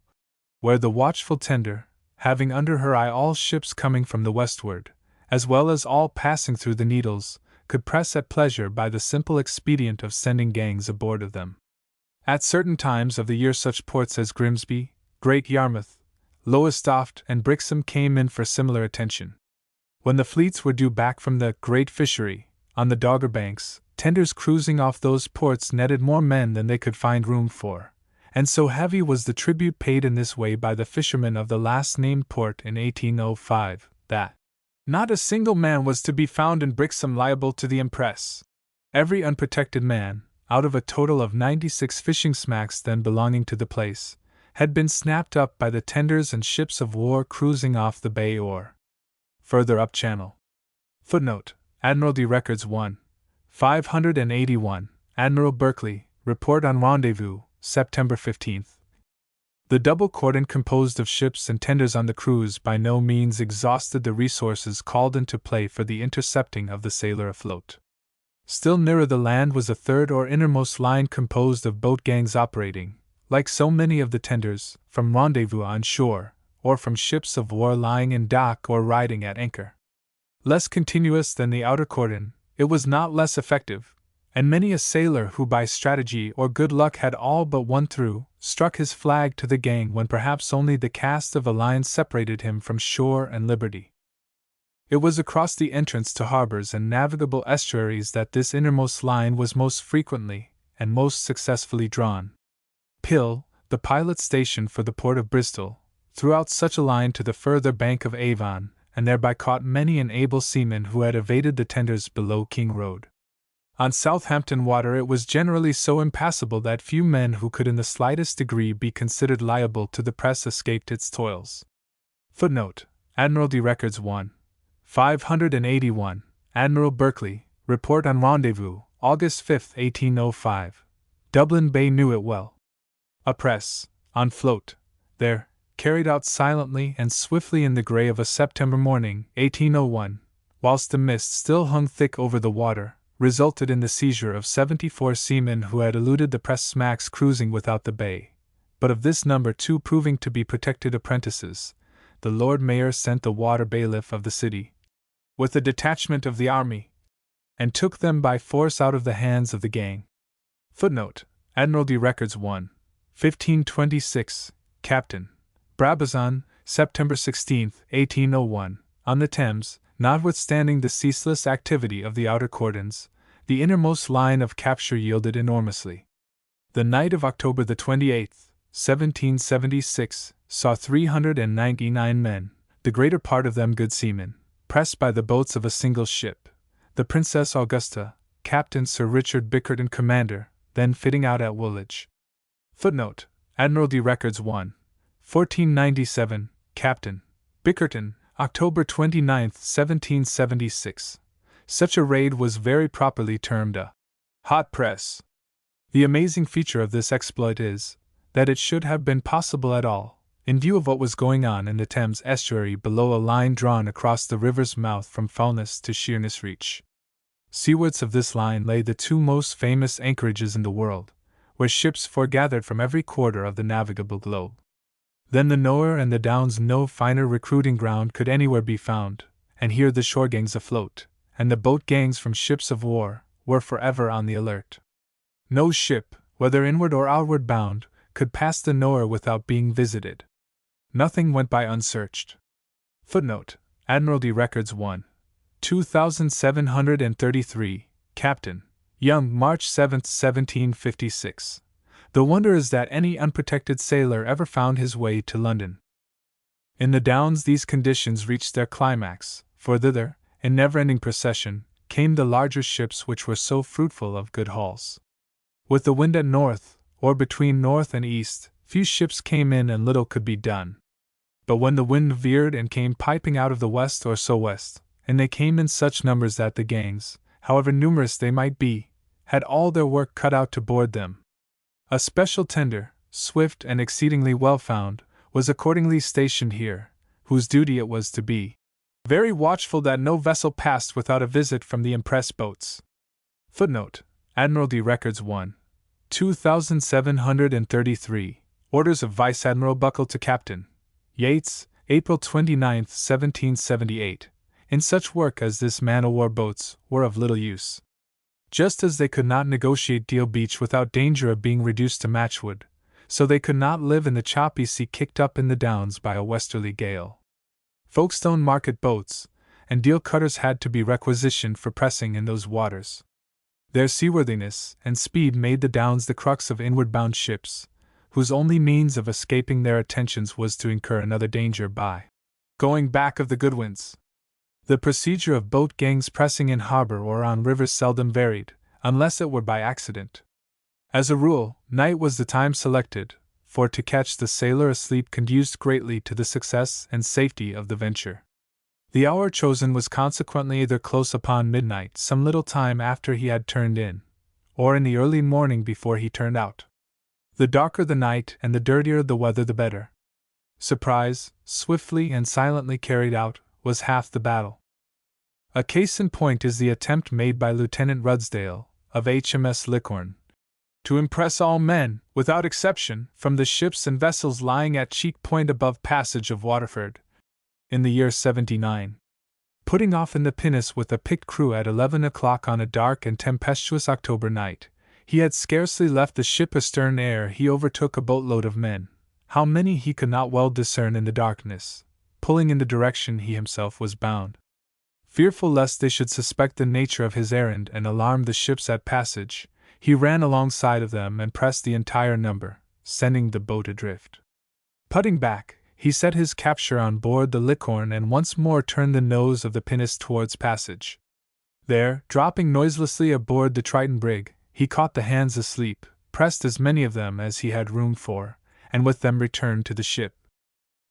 where the watchful tender, having under her eye all ships coming from the westward, as well as all passing through the Needles, could press at pleasure by the simple expedient of sending gangs aboard of them. At certain times of the year such ports as Grimsby, Great Yarmouth, Lowestoft and Brixham came in for similar attention. When the fleets were due back from the Great Fishery, on the Dogger Banks, tenders cruising off those ports netted more men than they could find room for, and so heavy was the tribute paid in this way by the fishermen of the last-named port in 1805, that not a single man was to be found in Brixham liable to the impress. Every unprotected man, out of a total of 96 fishing smacks then belonging to the place, had been snapped up by the tenders and ships of war cruising off the bay or further up channel. Footnote: Admiralty Records 1, 581, Admiral Berkeley, Report on Rendezvous, September 15. The double cordon composed of ships and tenders on the cruise by no means exhausted the resources called into play for the intercepting of the sailor afloat. Still nearer the land was a third or innermost line composed of boat gangs operating, like so many of the tenders, from rendezvous on shore, or from ships of war lying in dock or riding at anchor. Less continuous than the outer cordon, it was not less effective, and many a sailor who by strategy or good luck had all but won through, struck his flag to the gang when perhaps only the cast of a line separated him from shore and liberty. It was across the entrance to harbors and navigable estuaries that this innermost line was most frequently and most successfully drawn. Pill, the pilot station for the port of Bristol, threw out such a line to the further bank of Avon, and thereby caught many an able seaman who had evaded the tenders below King Road. On Southampton water it was generally so impassable that few men who could in the slightest degree be considered liable to the press escaped its toils. Footnote: Admiralty Records 1. 581, Admiral Berkeley, Report on Rendezvous, August 5, 1805. Dublin Bay knew it well. A press, on float, there, carried out silently and swiftly in the grey of a September morning, 1801, whilst the mist still hung thick over the water, resulted in the seizure of 74 seamen who had eluded the press smacks cruising without the bay, but of this number 2 proving to be protected apprentices, the Lord Mayor sent the water bailiff of the city, with a detachment of the army, and took them by force out of the hands of the gang. Footnote: Admiralty Records 1. 1526, Captain Brabazon, September 16, 1801, on the Thames. Notwithstanding the ceaseless activity of the outer cordons, the innermost line of capture yielded enormously. The night of October the 28th, 1776, saw 399 men, the greater part of them good seamen, pressed by the boats of a single ship, the Princess Augusta, Captain Sir Richard Bickerton, commander, then fitting out at Woolwich. Footnote: Admiralty Records 1. 1497, Captain Bickerton, October 29, 1776. Such a raid was very properly termed a hot press. The amazing feature of this exploit is, that it should have been possible at all, in view of what was going on in the Thames estuary below a line drawn across the river's mouth from Foulness to Sheerness Reach. Seawards of this line lay the 2 most famous anchorages in the world, where ships foregathered from every quarter of the navigable globe. Then the Nore and the Downs, no finer recruiting ground could anywhere be found, and here the shore gangs afloat, and the boat gangs from ships of war, were forever on the alert. No ship, whether inward or outward bound, could pass the Nore without being visited. Nothing went by unsearched. Footnote: Admiralty Records 1. 2733, Captain Young, March 7, 1756. The wonder is that any unprotected sailor ever found his way to London. In the Downs these conditions reached their climax, for thither, in never-ending procession, came the larger ships which were so fruitful of good hauls. With the wind at north, or between north and east, few ships came in and little could be done. But when the wind veered and came piping out of the west or so-west, and they came in such numbers that the gangs, however numerous they might be, had all their work cut out to board them. A special tender, swift and exceedingly well found, was accordingly stationed here, whose duty it was to be very watchful that no vessel passed without a visit from the impressed boats. Footnote: Admiralty Records 1. 2733. Orders of Vice Admiral Buckle to Captain Yates, April 29, 1778. In such work as this man-o'-war boats were of little use. Just as they could not negotiate Deal Beach without danger of being reduced to matchwood, so they could not live in the choppy sea kicked up in the Downs by a westerly gale. Folkestone market boats and Deal cutters had to be requisitioned for pressing in those waters. Their seaworthiness and speed made the Downs the crux of inward-bound ships, whose only means of escaping their attentions was to incur another danger by going back of the Goodwins. The procedure of boat gangs pressing in harbor or on rivers seldom varied, unless it were by accident. As a rule, night was the time selected, for to catch the sailor asleep conduced greatly to the success and safety of the venture. The hour chosen was consequently either close upon midnight, some little time after he had turned in, or in the early morning before he turned out. The darker the night and the dirtier the weather, the better. Surprise, swiftly and silently carried out, was half the battle. A case in point is the attempt made by Lieutenant Rudsdale, of HMS Licorne, to impress all men, without exception, from the ships and vessels lying at Cheek Point above passage of Waterford, in the year 79. Putting off in the pinnace with a picked crew at 11 o'clock on a dark and tempestuous October night, he had scarcely left the ship astern ere he overtook a boatload of men, how many he could not well discern in the darkness, pulling in the direction he himself was bound. Fearful lest they should suspect the nature of his errand and alarm the ships at passage, he ran alongside of them and pressed the entire number, sending the boat adrift. Putting back, he set his capture on board the Licorne and once more turned the nose of the pinnace towards passage. There, dropping noiselessly aboard the Triton brig, he caught the hands asleep, pressed as many of them as he had room for, and with them returned to the ship.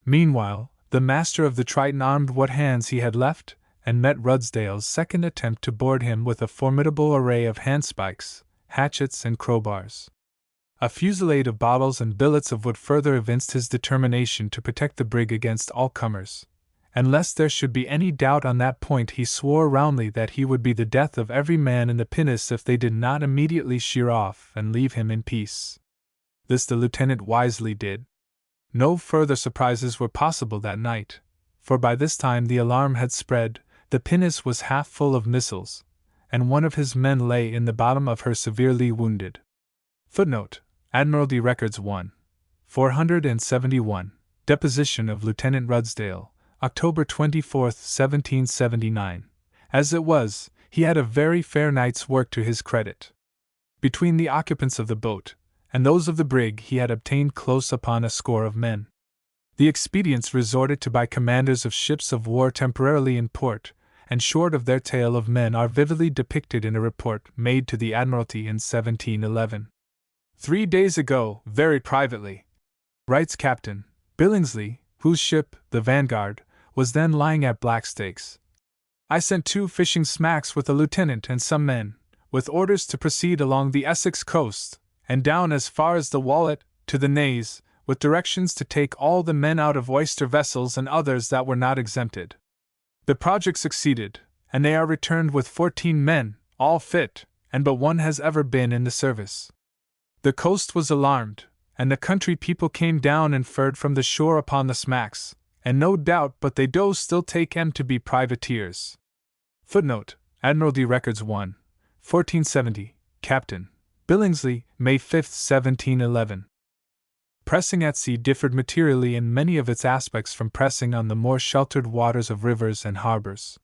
Meanwhile, the master of the Triton armed what hands he had left, and met Rudsdale's second attempt to board him with a formidable array of handspikes, hatchets, and crowbars. A fusillade of bottles and billets of wood further evinced his determination to protect the brig against all comers, and lest there should be any doubt on that point, he swore roundly that he would be the death of every man in the pinnace if they did not immediately sheer off and leave him in peace. This the lieutenant wisely did. No further surprises were possible that night, for by this time the alarm had spread, the pinnace was half full of missiles, and one of his men lay in the bottom of her severely wounded. Footnote: Admiralty Records 1. 471. Deposition of Lieutenant Rudsdale, October 24, 1779. As it was, he had a very fair night's work to his credit. Between the occupants of the boat and those of the brig he had obtained close upon a score of men. The expedients resorted to by commanders of ships of war temporarily in port, and short of their tale of men, are vividly depicted in a report made to the Admiralty in 1711. 3 days ago, very privately, writes Captain Billingsley, whose ship, the Vanguard, was then lying at Blackstakes, I sent 2 fishing smacks with a lieutenant and some men, with orders to proceed along the Essex coast, and down as far as the Wallet, to the Naze, with directions to take all the men out of oyster vessels and others that were not exempted. The project succeeded, and they are returned with 14 men, all fit, and but one has ever been in the service. The coast was alarmed, and the country people came down and furred from the shore upon the smacks, and no doubt but they do still take 'em to be privateers. Footnote: Admiralty Records 1. 1470, Captain Billingsley, May 5, 1711. Pressing at sea differed materially in many of its aspects from pressing on the more sheltered waters of rivers and harbors.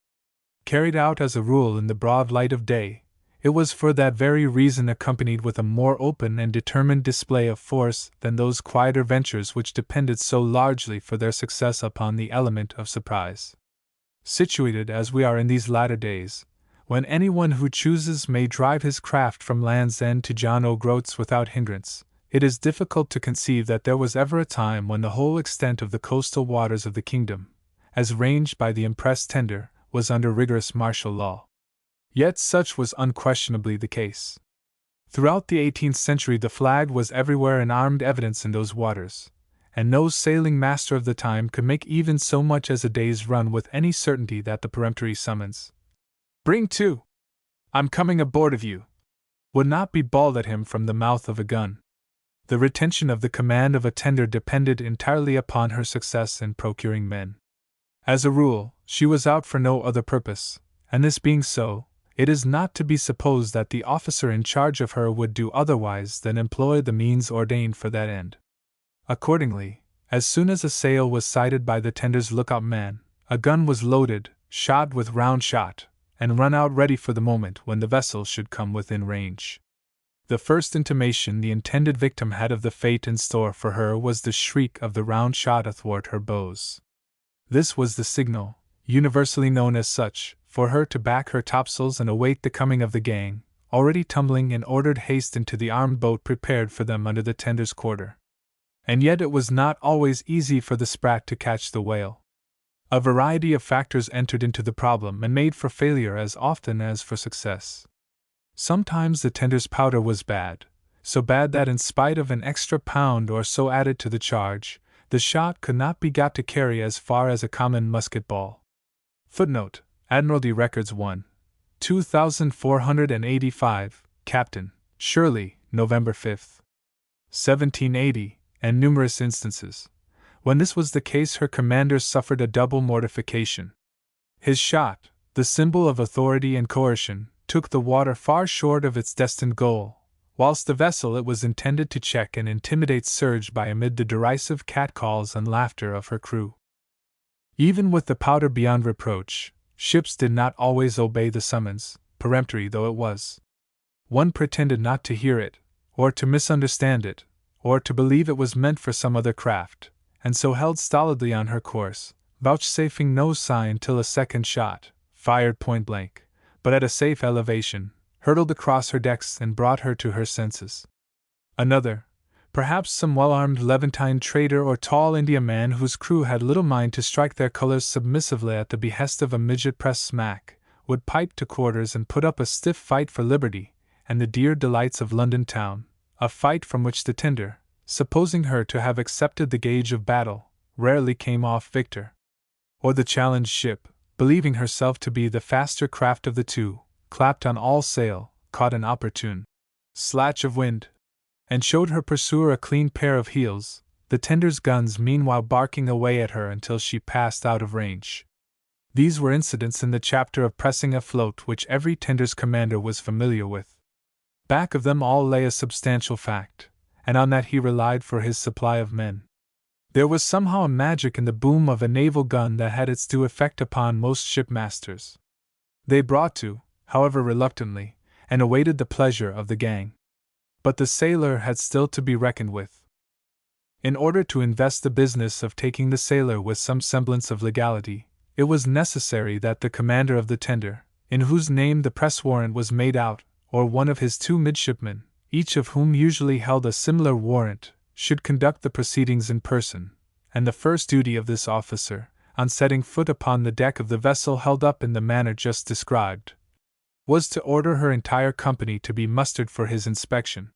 Carried out as a rule in the broad light of day, it was for that very reason accompanied with a more open and determined display of force than those quieter ventures which depended so largely for their success upon the element of surprise. Situated as we are in these latter days, when anyone who chooses may drive his craft from Land's End to John O'Groats without hindrance, it is difficult to conceive that there was ever a time when the whole extent of the coastal waters of the kingdom, as ranged by the impressed tender, was under rigorous martial law. Yet such was unquestionably the case. Throughout the 18th century the flag was everywhere in armed evidence in those waters, and no sailing master of the time could make even so much as a day's run with any certainty that the peremptory summons, "Bring to! I'm coming aboard of you!" would not be bawled at him from the mouth of a gun. The retention of the command of a tender depended entirely upon her success in procuring men. As a rule, she was out for no other purpose, and this being so, it is not to be supposed that the officer in charge of her would do otherwise than employ the means ordained for that end. Accordingly, as soon as a sail was sighted by the tender's lookout man, a gun was loaded, shot with round shot, and run out ready for the moment when the vessel should come within range. The first intimation the intended victim had of the fate in store for her was the shriek of the round shot athwart her bows. This was the signal, universally known as such, for her to back her topsails and await the coming of the gang, already tumbling in ordered haste into the armed boat prepared for them under the tender's quarter. And yet it was not always easy for the sprat to catch the whale. A variety of factors entered into the problem and made for failure as often as for success. Sometimes the tender's powder was bad, so bad that in spite of an extra pound or so added to the charge, the shot could not be got to carry as far as a common musket ball. Footnote: Admiralty Records 1. 2485, Captain Shirley, November 5, 1780, and numerous instances. When this was the case, her commander suffered a double mortification. His shot, the symbol of authority and coercion, took the water far short of its destined goal, whilst the vessel it was intended to check and intimidate surged by amid the derisive catcalls and laughter of her crew. Even with the powder beyond reproach, ships did not always obey the summons, peremptory though it was. One pretended not to hear it, or to misunderstand it, or to believe it was meant for some other craft, and so held stolidly on her course, vouchsafing no sign till a second shot, fired point-blank, but at a safe elevation, hurtled across her decks and brought her to her senses. Another, perhaps some well-armed Levantine trader or tall Indiaman whose crew had little mind to strike their colors submissively at the behest of a midget press smack, would pipe to quarters and put up a stiff fight for liberty and the dear delights of London town, a fight from which the tender, supposing her to have accepted the gage of battle, rarely came off victor. Or the challenged ship, believing herself to be the faster craft of the two, clapped on all sail, caught an opportune slatch of wind, and showed her pursuer a clean pair of heels, the tender's guns meanwhile barking away at her until she passed out of range. These were incidents in the chapter of pressing afloat which every tender's commander was familiar with. Back of them all lay a substantial fact, and on that he relied for his supply of men. There was somehow a magic in the boom of a naval gun that had its due effect upon most shipmasters. They brought to, however reluctantly, and awaited the pleasure of the gang. But the sailor had still to be reckoned with. In order to invest the business of taking the sailor with some semblance of legality, it was necessary that the commander of the tender, in whose name the press warrant was made out, or one of his two midshipmen, each of whom usually held a similar warrant, should conduct the proceedings in person, and the first duty of this officer, on setting foot upon the deck of the vessel held up in the manner just described, was to order her entire company to be mustered for his inspection.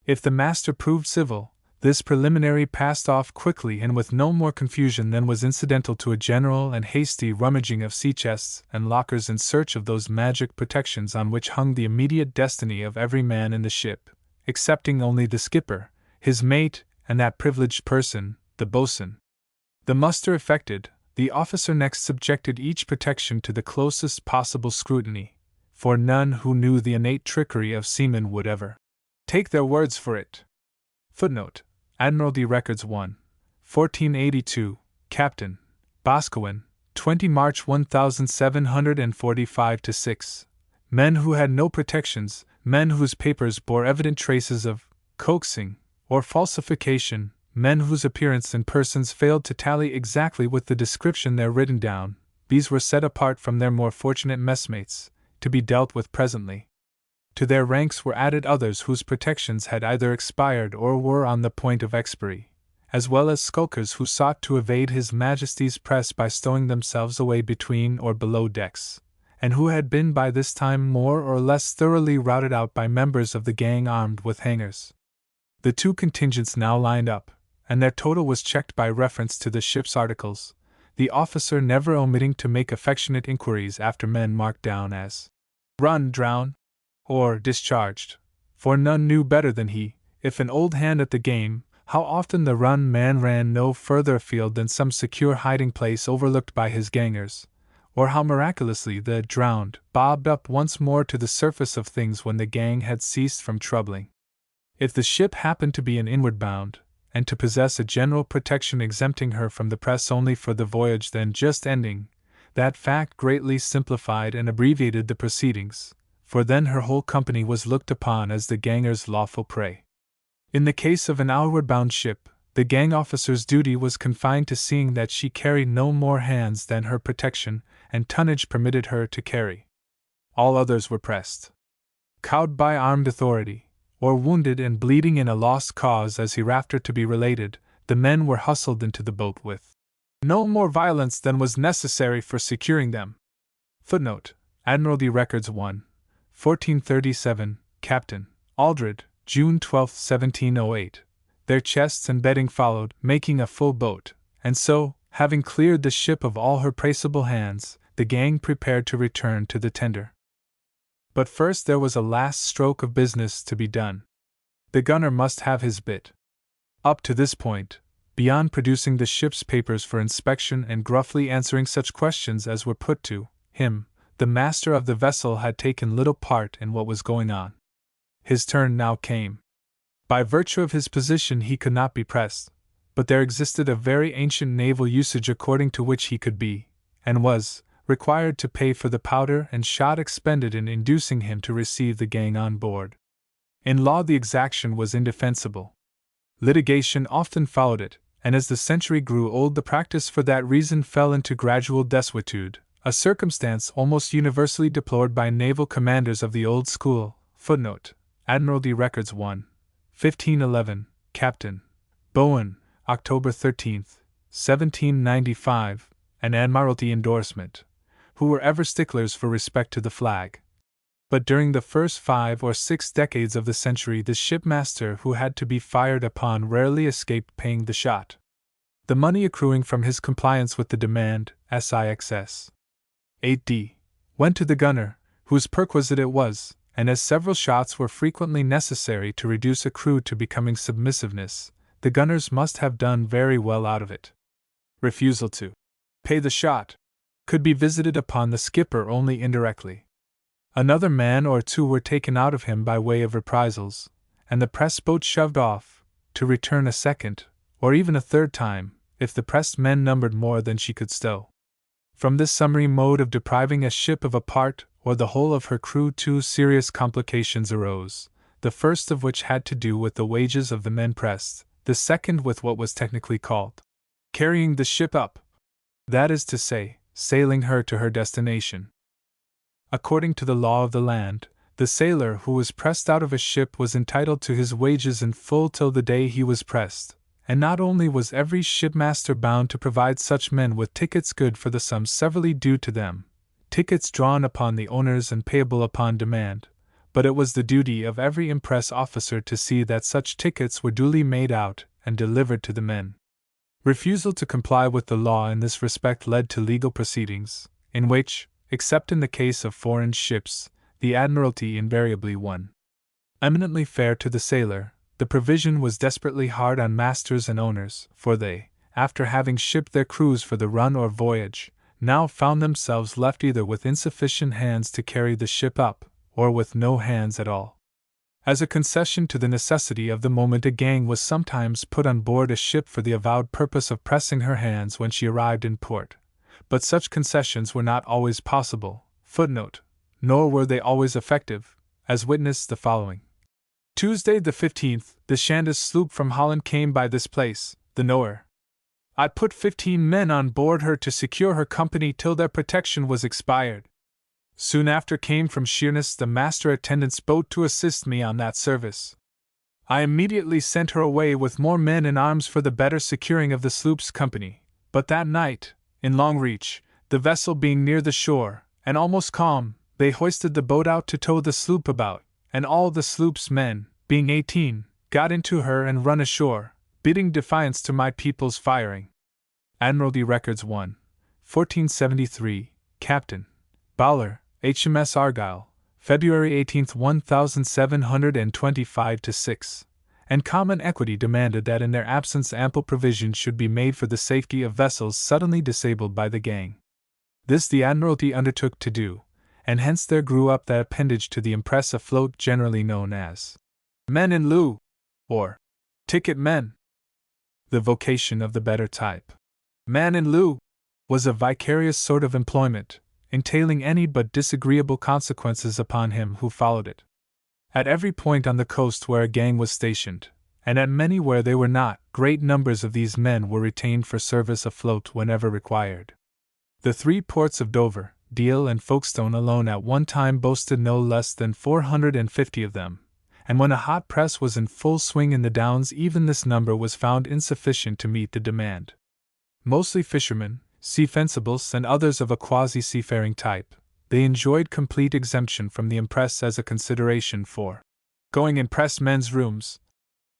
If the master proved civil, this preliminary passed off quickly and with no more confusion than was incidental to a general and hasty rummaging of sea chests and lockers in search of those magic protections on which hung the immediate destiny of every man in the ship, excepting only the skipper, his mate, and that privileged person, the boatswain. The muster effected, the officer next subjected each protection to the closest possible scrutiny, for none who knew the innate trickery of seamen would ever take their words for it. Footnote: Admiralty Records 1. 1482, Captain Boscawen, 20 March 1745-6. Men who had no protections, men whose papers bore evident traces of coaxing or falsification, men whose appearance and persons failed to tally exactly with the description there written down, these were set apart from their more fortunate messmates, to be dealt with presently. To their ranks were added others whose protections had either expired or were on the point of expiry, as well as skulkers who sought to evade His Majesty's press by stowing themselves away between or below decks, and who had been by this time more or less thoroughly routed out by members of the gang armed with hangers. The two contingents now lined up, and their total was checked by reference to the ship's articles, the officer never omitting to make affectionate inquiries after men marked down as run drown, or discharged, for none knew better than he, if an old hand at the game, how often the run man ran no further afield than some secure hiding place overlooked by his gangers, or how miraculously the drowned bobbed up once more to the surface of things when the gang had ceased from troubling. If the ship happened to be an inward bound, and to possess a general protection exempting her from the press only for the voyage then just ending, that fact greatly simplified and abbreviated the proceedings, for then her whole company was looked upon as the ganger's lawful prey. In the case of an outward-bound ship, the gang officer's duty was confined to seeing that she carried no more hands than her protection and tonnage permitted her to carry. All others were pressed. Cowed by armed authority, or wounded and bleeding in a lost cause as hereafter to be related, the men were hustled into the boat with No more violence than was necessary for securing them. Footnote: Admiralty Records 1, 1437, Captain Aldred, June 12, 1708. Their chests and bedding followed, making a full boat, and so, having cleared the ship of all her praisable hands, the gang prepared to return to the tender. But first there was a last stroke of business to be done. The gunner must have his bit. Up to this point, beyond producing the ship's papers for inspection and gruffly answering such questions as were put to him, the master of the vessel had taken little part in what was going on. His turn now came. By virtue of his position he could not be pressed, but there existed a very ancient naval usage according to which he could be, and was, required to pay for the powder and shot expended in inducing him to receive the gang on board. In law the exaction was indefensible. Litigation often followed it, and as the century grew old the practice for that reason fell into gradual desuetude, a circumstance almost universally deplored by naval commanders of the old school. Footnote: Admiralty Records 1, 1511, Captain Bowen, October 13, 1795, an Admiralty endorsement, who were ever sticklers for respect to the flag. But during the first 5 or 6 decades of the century the shipmaster who had to be fired upon rarely escaped paying the shot. The money accruing from his compliance with the demand, SIXS 8D, went to the gunner, whose perquisite it was, and as several shots were frequently necessary to reduce a crew to becoming submissiveness, the gunners must have done very well out of it. Refusal to pay the shot could be visited upon the skipper only indirectly. Another man or two were taken out of him by way of reprisals, and the press boat shoved off, to return a second, or even a third time, if the pressed men numbered more than she could stow. From this summary mode of depriving a ship of a part or the whole of her crew 2 serious complications arose, the first of which had to do with the wages of the men pressed, the second with what was technically called carrying the ship up, that is to say, sailing her to her destination. According to the law of the land, the sailor who was pressed out of a ship was entitled to his wages in full till the day he was pressed, and not only was every shipmaster bound to provide such men with tickets good for the sums severally due to them, tickets drawn upon the owners and payable upon demand, but it was the duty of every impress officer to see that such tickets were duly made out and delivered to the men. Refusal to comply with the law in this respect led to legal proceedings, in which, except in the case of foreign ships, the Admiralty invariably won. Eminently fair to the sailor, the provision was desperately hard on masters and owners, for they, after having shipped their crews for the run or voyage, now found themselves left either with insufficient hands to carry the ship up, or with no hands at all. As a concession to the necessity of the moment, a gang was sometimes put on board a ship for the avowed purpose of pressing her hands when she arrived in port, but such concessions were not always possible. Footnote: nor were they always effective, as witness the following. Tuesday the 15th, the Shanda's sloop from Holland came by this place, the Knower. I put 15 men on board her to secure her company till their protection was expired. Soon after came from Sheerness the master attendant's boat to assist me on that service. I immediately sent her away with more men and arms for the better securing of the sloop's company, but that night, in Long Reach, the vessel being near the shore, and almost calm, they hoisted the boat out to tow the sloop about, and all the sloop's men, being 18, got into her and run ashore, bidding defiance to my people's firing. Admiralty Records 1, 1473, Captain Bowler, HMS Argyle, February 18, 1725-6, and Common Equity demanded that in their absence ample provision should be made for the safety of vessels suddenly disabled by the gang. This the Admiralty undertook to do, and hence there grew up that appendage to the impress afloat generally known as men in lieu, or ticket men. The vocation of the better type, man in lieu, was a vicarious sort of employment, entailing any but disagreeable consequences upon him who followed it. At every point on the coast where a gang was stationed, and at many where they were not, great numbers of these men were retained for service afloat whenever required. The 3 ports of Dover, Deal, and Folkestone alone at one time boasted no less than 450 of them, and when a hot press was in full swing in the Downs even this number was found insufficient to meet the demand. mostly fishermen, sea fencibles, and others of a quasi-seafaring type, they enjoyed complete exemption from the impress as a consideration for going in press men's rooms,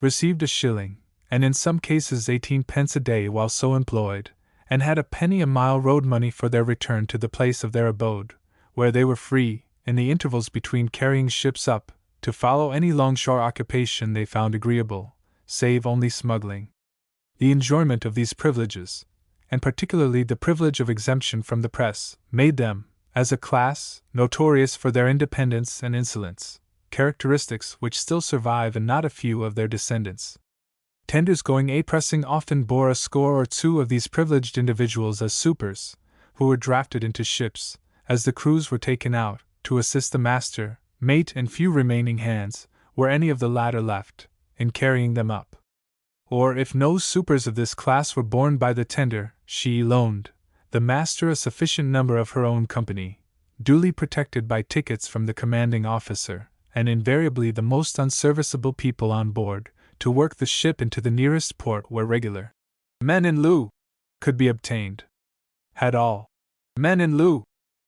received a shilling, and in some cases 18 pence a day while so employed, and had a penny a mile road money for their return to the place of their abode, where they were free, in the intervals between carrying ships up, to follow any longshore occupation they found agreeable, save only smuggling. The enjoyment of these privileges, and particularly the privilege of exemption from the press, made them, as a class, notorious for their independence and insolence, characteristics which still survive in not a few of their descendants. Tenders going a-pressing often bore a score or two of these privileged individuals as supers, who were drafted into ships, as the crews were taken out, to assist the master, mate, and few remaining hands, were any of the latter left, in carrying them up. Or if no supers of this class were borne by the tender, she loaned the master a sufficient number of her own company, duly protected by tickets from the commanding officer, and invariably the most unserviceable people on board, to work the ship into the nearest port where regular men in lieu could be obtained. Had all men in lieu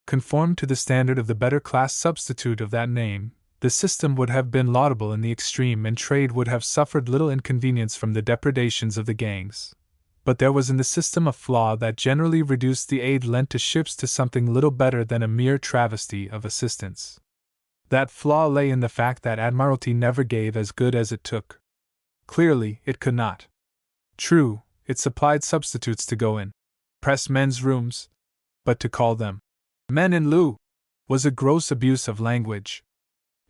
conformed to the standard of the better class substitute of that name, the system would have been laudable in the extreme and trade would have suffered little inconvenience from the depredations of the gangs. But there was in the system a flaw that generally reduced the aid lent to ships to something little better than a mere travesty of assistance. That flaw lay in the fact that Admiralty never gave as good as it took. Clearly, it could not. True, it supplied substitutes to go in press men's rooms, but to call them men in lieu was a gross abuse of language.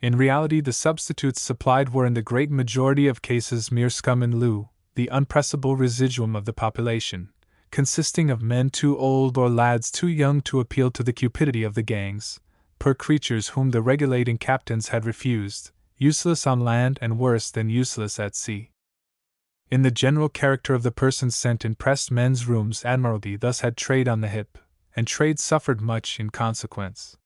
In reality, the substitutes supplied were in the great majority of cases mere scum in lieu, the unpressable residuum of the population, consisting of men too old or lads too young to appeal to the cupidity of the gangs, poor creatures whom the regulating captains had refused, useless on land and worse than useless at sea. In the general character of the persons sent in pressed men's rooms, Admiralty thus had trade on the hip, and trade suffered much in consequence.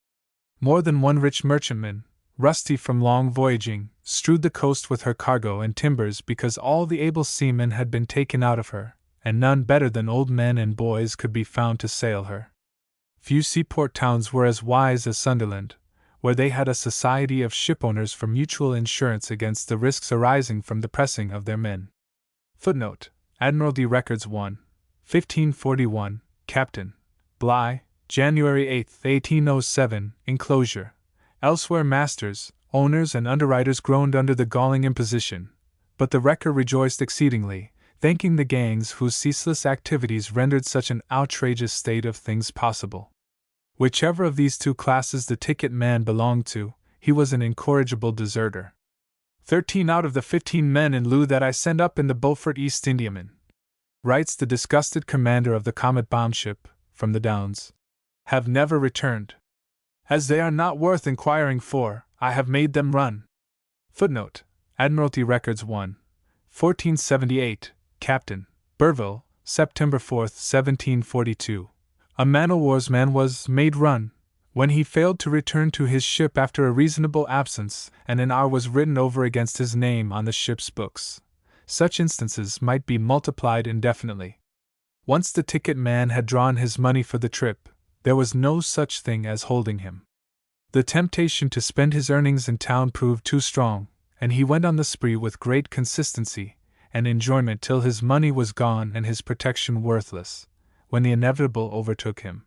More than one rich merchantman, rusty from long voyaging, strewed the coast with her cargo and timbers because all the able seamen had been taken out of her, and none better than old men and boys could be found to sail her. Few seaport towns were as wise as Sunderland, where they had a society of shipowners for mutual insurance against the risks arising from the pressing of their men. Footnote: Admiralty Records 1, 1541, Captain Bligh, January 8, 1807, enclosure. Elsewhere masters, owners, and underwriters groaned under the galling imposition, but the wrecker rejoiced exceedingly, thanking the gangs whose ceaseless activities rendered such an outrageous state of things possible. Whichever of these two classes the ticket man belonged to, he was an incorrigible deserter. 13 out of the 15 men in lieu that I sent up in the Beaufort East Indiaman, writes the disgusted commander of the Comet bomb ship, from the Downs, have never returned. As they are not worth inquiring for, I have made them run. Footnote: Admiralty Records 1, 1478, Captain Burville, September 4, 1742. A man-o'-war's man was made run, when he failed to return to his ship after a reasonable absence, and an R was written over against his name on the ship's books. Such instances might be multiplied indefinitely. Once the ticket man had drawn his money for the trip, there was no such thing as holding him. The temptation to spend his earnings in town proved too strong, and he went on the spree with great consistency and enjoyment till his money was gone and his protection worthless, when the inevitable overtook him.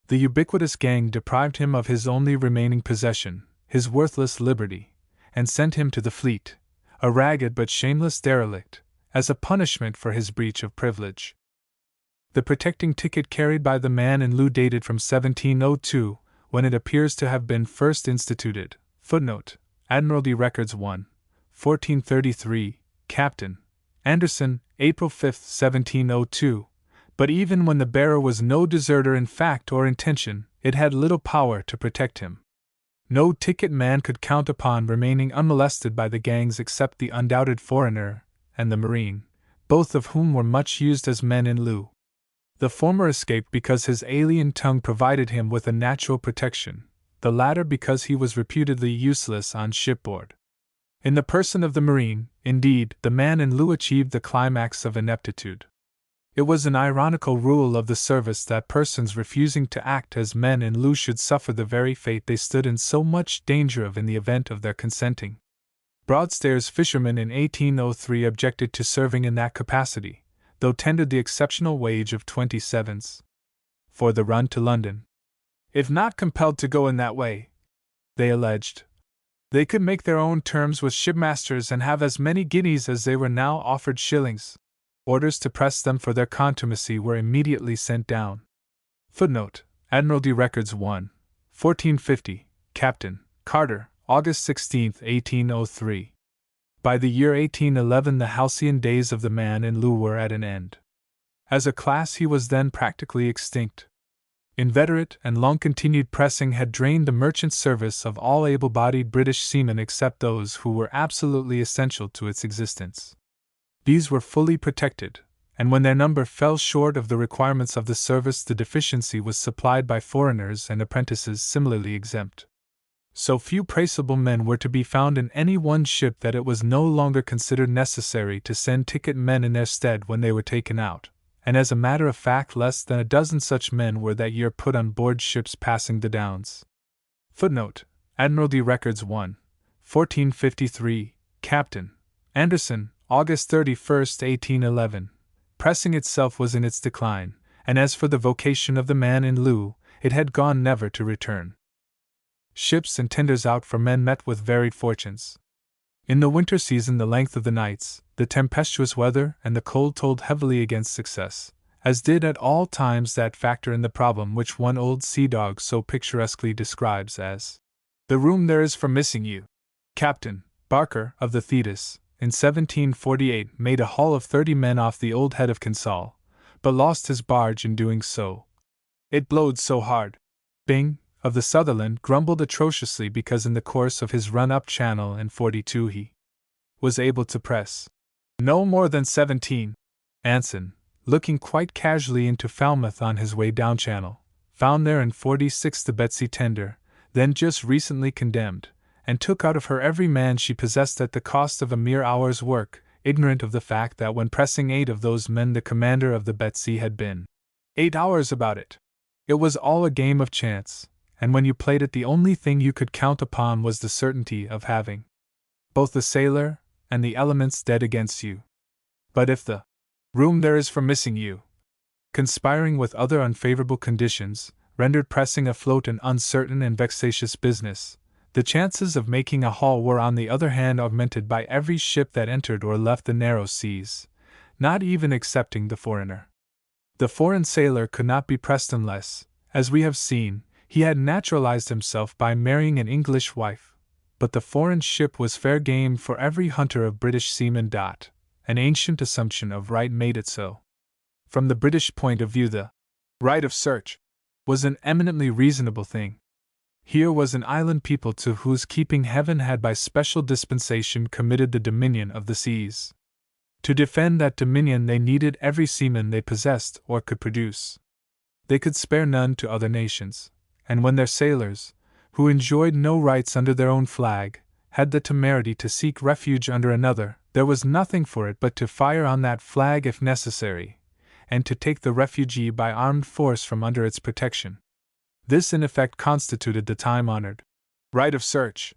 The ubiquitous gang deprived him of his only remaining possession, his worthless liberty, and sent him to the Fleet, a ragged but shameless derelict, as a punishment for his breach of privilege. The protecting ticket carried by the man in lieu dated from 1702, when it appears to have been first instituted. Footnote: Admiralty Records 1, 1433, Captain Anderson, April 5, 1702. But even when the bearer was no deserter in fact or intention, it had little power to protect him. No ticket man could count upon remaining unmolested by the gangs except the undoubted foreigner and the marine, both of whom were much used as men in lieu. The former escaped because his alien tongue provided him with a natural protection, the latter because he was reputedly useless on shipboard. In the person of the marine, indeed, the man in lieu achieved the climax of ineptitude. It was an ironical rule of the service that persons refusing to act as men in lieu should suffer the very fate they stood in so much danger of in the event of their consenting. Broadstairs fishermen in 1803 objected to serving in that capacity, though tendered the exceptional wage of 27s for the run to London. If not compelled to go in that way, they alleged, they could make their own terms with shipmasters and have as many guineas as they were now offered shillings. Orders to press them for their contumacy were immediately sent down. Footnote: Admiralty Records 1, 1450, Captain Carter, August 16, 1803. By the year 1811 the halcyon days of the man in lieu were at an end. As a class he was then practically extinct. Inveterate and long-continued pressing had drained the merchant service of all able-bodied British seamen except those who were absolutely essential to its existence. These were fully protected, and when their number fell short of the requirements of the service the deficiency was supplied by foreigners and apprentices similarly exempt. So few praisable men were to be found in any one ship that it was no longer considered necessary to send ticket men in their stead when they were taken out, and as a matter of fact less than a dozen such men were that year put on board ships passing the Downs. Footnote: Admiralty Records 1, 1453, Captain Anderson, August 31, 1811. Pressing itself was in its decline, and as for the vocation of the man in lieu, it had gone never to return. Ships and tenders out for men met with varied fortunes. In the winter season the length of the nights, the tempestuous weather, and the cold told heavily against success, as did at all times that factor in the problem which one old sea dog so picturesquely describes as the room there is for missing you. Captain Barker of the Thetis, in 1748, made a haul of 30 men off the old head of Kinsale, but lost his barge in doing so. It blowed so hard. Byng, of the Sutherland, grumbled atrociously because in the course of his run up channel in 42 he was able to press no more than 17. Anson, looking quite casually into Falmouth on his way down channel, found there in 46 the Betsy tender, then just recently condemned, and took out of her every man she possessed at the cost of a mere hour's work, ignorant of the fact that when pressing 8 of those men the commander of the Betsy had been 8 hours about it. It was all a game of chance, and when you played it the only thing you could count upon was the certainty of having both the sailor and the elements dead against you. But if the room there is for missing you, conspiring with other unfavorable conditions, rendered pressing afloat an uncertain and vexatious business, the chances of making a haul were on the other hand augmented by every ship that entered or left the narrow seas, not even excepting the foreigner. The foreign sailor could not be pressed unless, as we have seen, he had naturalized himself by marrying an English wife, but the foreign ship was fair game for every hunter of British seamen. An ancient assumption of right made it so. From the British point of view the right of search was an eminently reasonable thing. Here was an island people to whose keeping heaven had by special dispensation committed the dominion of the seas. To defend that dominion they needed every seaman they possessed or could produce. They could spare none to other nations, and when their sailors, who enjoyed no rights under their own flag, had the temerity to seek refuge under another, there was nothing for it but to fire on that flag if necessary, and to take the refugee by armed force from under its protection. This in effect constituted the time-honored right of search,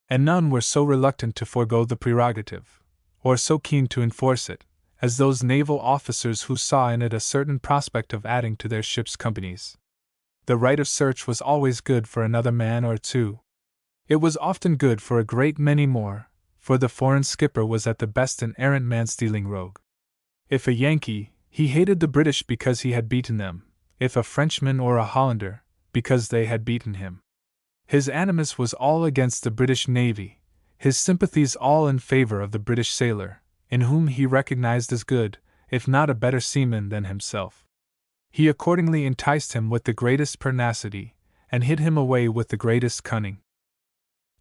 and none were so reluctant to forego the prerogative, or so keen to enforce it, as those naval officers who saw in it a certain prospect of adding to their ships' companies. The right of search was always good for another man or two. It was often good for a great many more, for the foreign skipper was at the best an errant man-stealing rogue. If a Yankee, he hated the British because he had beaten them; if a Frenchman or a Hollander, because they had beaten him. His animus was all against the British Navy, his sympathies all in favor of the British sailor, in whom he recognized as good, if not a better seaman than himself. He accordingly enticed him with the greatest pertinacity, and hid him away with the greatest cunning.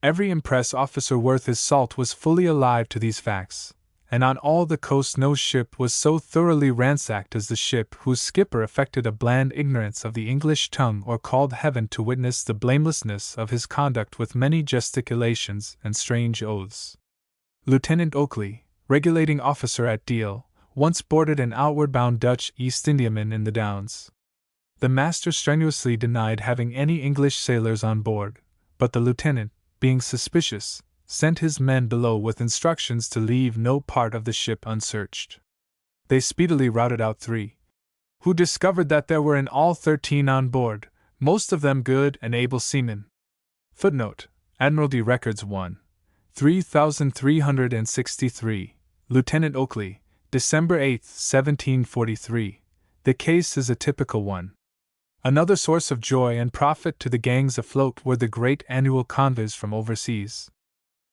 Every impress officer worth his salt was fully alive to these facts, and on all the coast no ship was so thoroughly ransacked as the ship whose skipper affected a bland ignorance of the English tongue or called heaven to witness the blamelessness of his conduct with many gesticulations and strange oaths. Lieutenant Oakley, regulating officer at Deal, once boarded an outward-bound Dutch East Indiaman in the Downs. The master strenuously denied having any English sailors on board, but the lieutenant, being suspicious, sent his men below with instructions to leave no part of the ship unsearched. They speedily routed out 3, who discovered that there were in all 13 on board, most of them good and able seamen. Footnote: Admiralty Records 1. 3363, Lieutenant Oakley, December 8, 1743. The case is a typical one. Another source of joy and profit to the gangs afloat were the great annual convoys from overseas.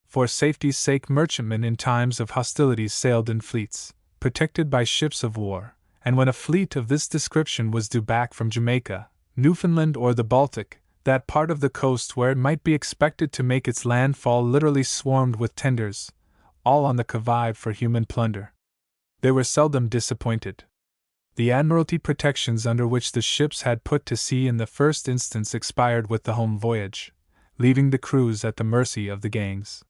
For safety's sake, merchantmen in times of hostilities sailed in fleets, protected by ships of war, and when a fleet of this description was due back from Jamaica, Newfoundland, or the Baltic, that part of the coast where it might be expected to make its landfall literally swarmed with tenders, all on the qui vive for human plunder. They were seldom disappointed. The Admiralty protections under which the ships had put to sea in the first instance expired with the home voyage, leaving the crews at the mercy of the gangs.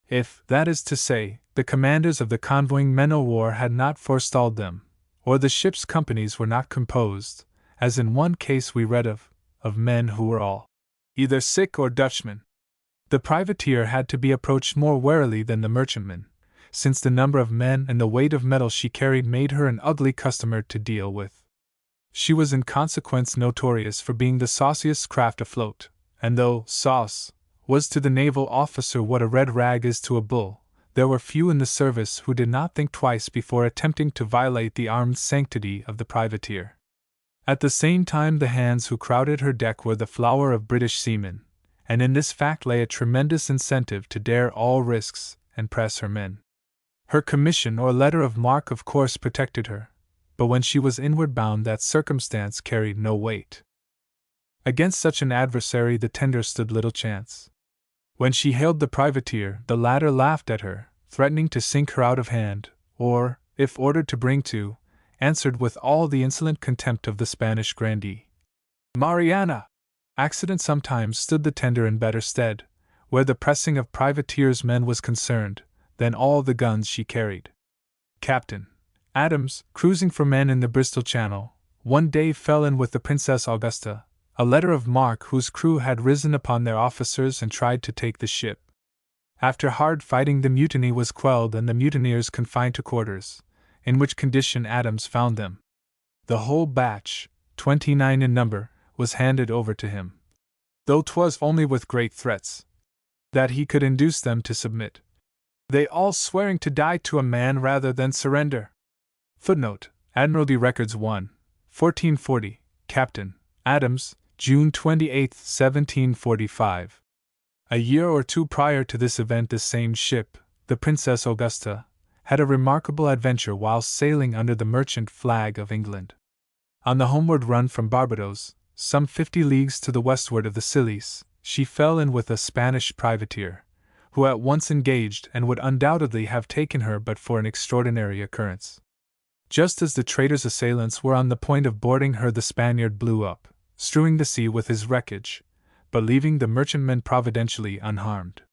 If, that is to say, the commanders of the convoying men-o'-war had not forestalled them, or the ship's companies were not composed, as in one case we read of men who were all either sick or Dutchmen, the privateer had to be approached more warily than the merchantman, since the number of men and the weight of metal she carried made her an ugly customer to deal with. She was in consequence notorious for being the sauciest craft afloat, and though sauce was to the naval officer what a red rag is to a bull, there were few in the service who did not think twice before attempting to violate the armed sanctity of the privateer. At the same time, the hands who crowded her deck were the flower of British seamen, and in this fact lay a tremendous incentive to dare all risks and press her men. Her commission or letter of marque of course protected her, but when she was inward bound that circumstance carried no weight. Against such an adversary the tender stood little chance. When she hailed the privateer, the latter laughed at her, threatening to sink her out of hand, or, if ordered to bring to, answered with all the insolent contempt of the Spanish grandee. Mariana! Accident sometimes stood the tender in better stead, where the pressing of privateers' men was concerned, than all the guns she carried. Captain Adams, cruising for men in the Bristol Channel, one day fell in with the Princess Augusta, a letter of marque whose crew had risen upon their officers and tried to take the ship. After hard fighting, the mutiny was quelled and the mutineers confined to quarters, in which condition Adams found them. The whole batch, 29 in number, was handed over to him, though 'twas only with great threats that he could induce them to submit, they all swearing to die to a man rather than surrender. Footnote: Admiralty Records 1, 1440, Captain Adams, June 28, 1745. A year or two prior to this event, this same ship, the Princess Augusta, had a remarkable adventure whilst sailing under the merchant flag of England. On the homeward run from Barbados, some 50 leagues to the westward of the Scillies, she fell in with a Spanish privateer, who at once engaged and would undoubtedly have taken her but for an extraordinary occurrence. Just as the traitor's assailants were on the point of boarding her, the Spaniard blew up, strewing the sea with his wreckage, but leaving the merchantmen providentially unharmed.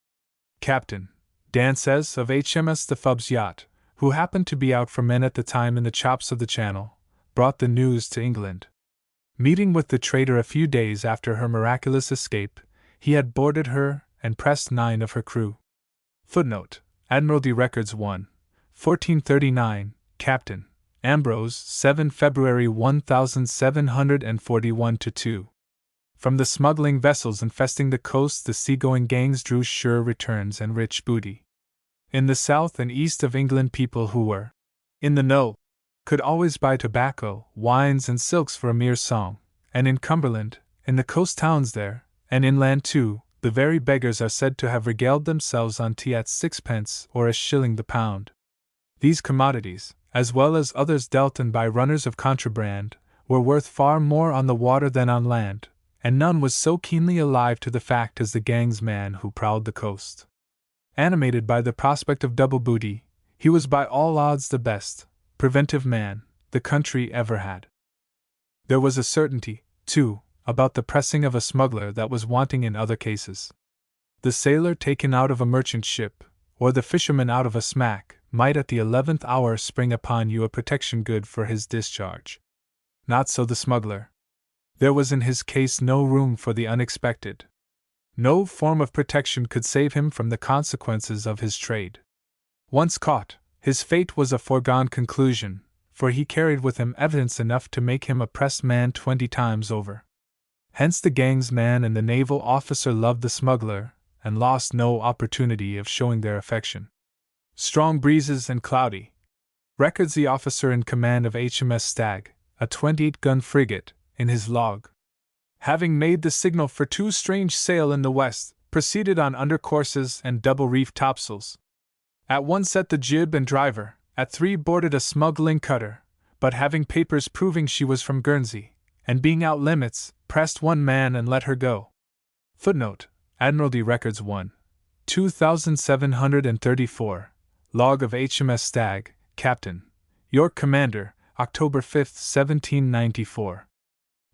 Captain Dan says of HMS the Phub's yacht, who happened to be out for men at the time in the chops of the Channel, brought the news to England. Meeting with the traitor a few days after her miraculous escape, he had boarded her and pressed 9 of her crew. Footnote: Admiralty Records 1, 1439, Captain Ambrose, 7 February 1741-2. From the smuggling vessels infesting the coast, the seagoing gangs drew sure returns and rich booty. In the south and east of England, people who were in the know could always buy tobacco, wines, and silks for a mere song, and in Cumberland, in the coast towns there, and inland too, the very beggars are said to have regaled themselves on tea at 6 or a shilling the pound. These commodities, as well as others dealt in by runners of contraband, were worth far more on the water than on land, and none was so keenly alive to the fact as the gang's man who prowled the coast. Animated by the prospect of double booty, he was by all odds the best preventive man the country ever had. There was a certainty, too, about the pressing of a smuggler that was wanting in other cases. The sailor taken out of a merchant ship, or the fisherman out of a smack, might at the 11th hour spring upon you a protection good for his discharge. Not so the smuggler. There was in his case no room for the unexpected. No form of protection could save him from the consequences of his trade. Once caught, his fate was a foregone conclusion, for he carried with him evidence enough to make him a pressed man 20 times over. Hence the gang's man and the naval officer loved the smuggler, and lost no opportunity of showing their affection. Strong breezes and cloudy, records the officer in command of HMS Stag, a 28-gun frigate, in his log. Having made the signal for 2 strange sail in the west, proceeded on under courses and double-reefed topsails. At 1 set the jib and driver, at 3 boarded a smuggling cutter, but having papers proving she was from Guernsey, and being out limits, pressed 1 man and let her go. Footnote: Admiralty Records 1. 2734. Log of HMS Stag, Captain. York Commander, October 5, 1794.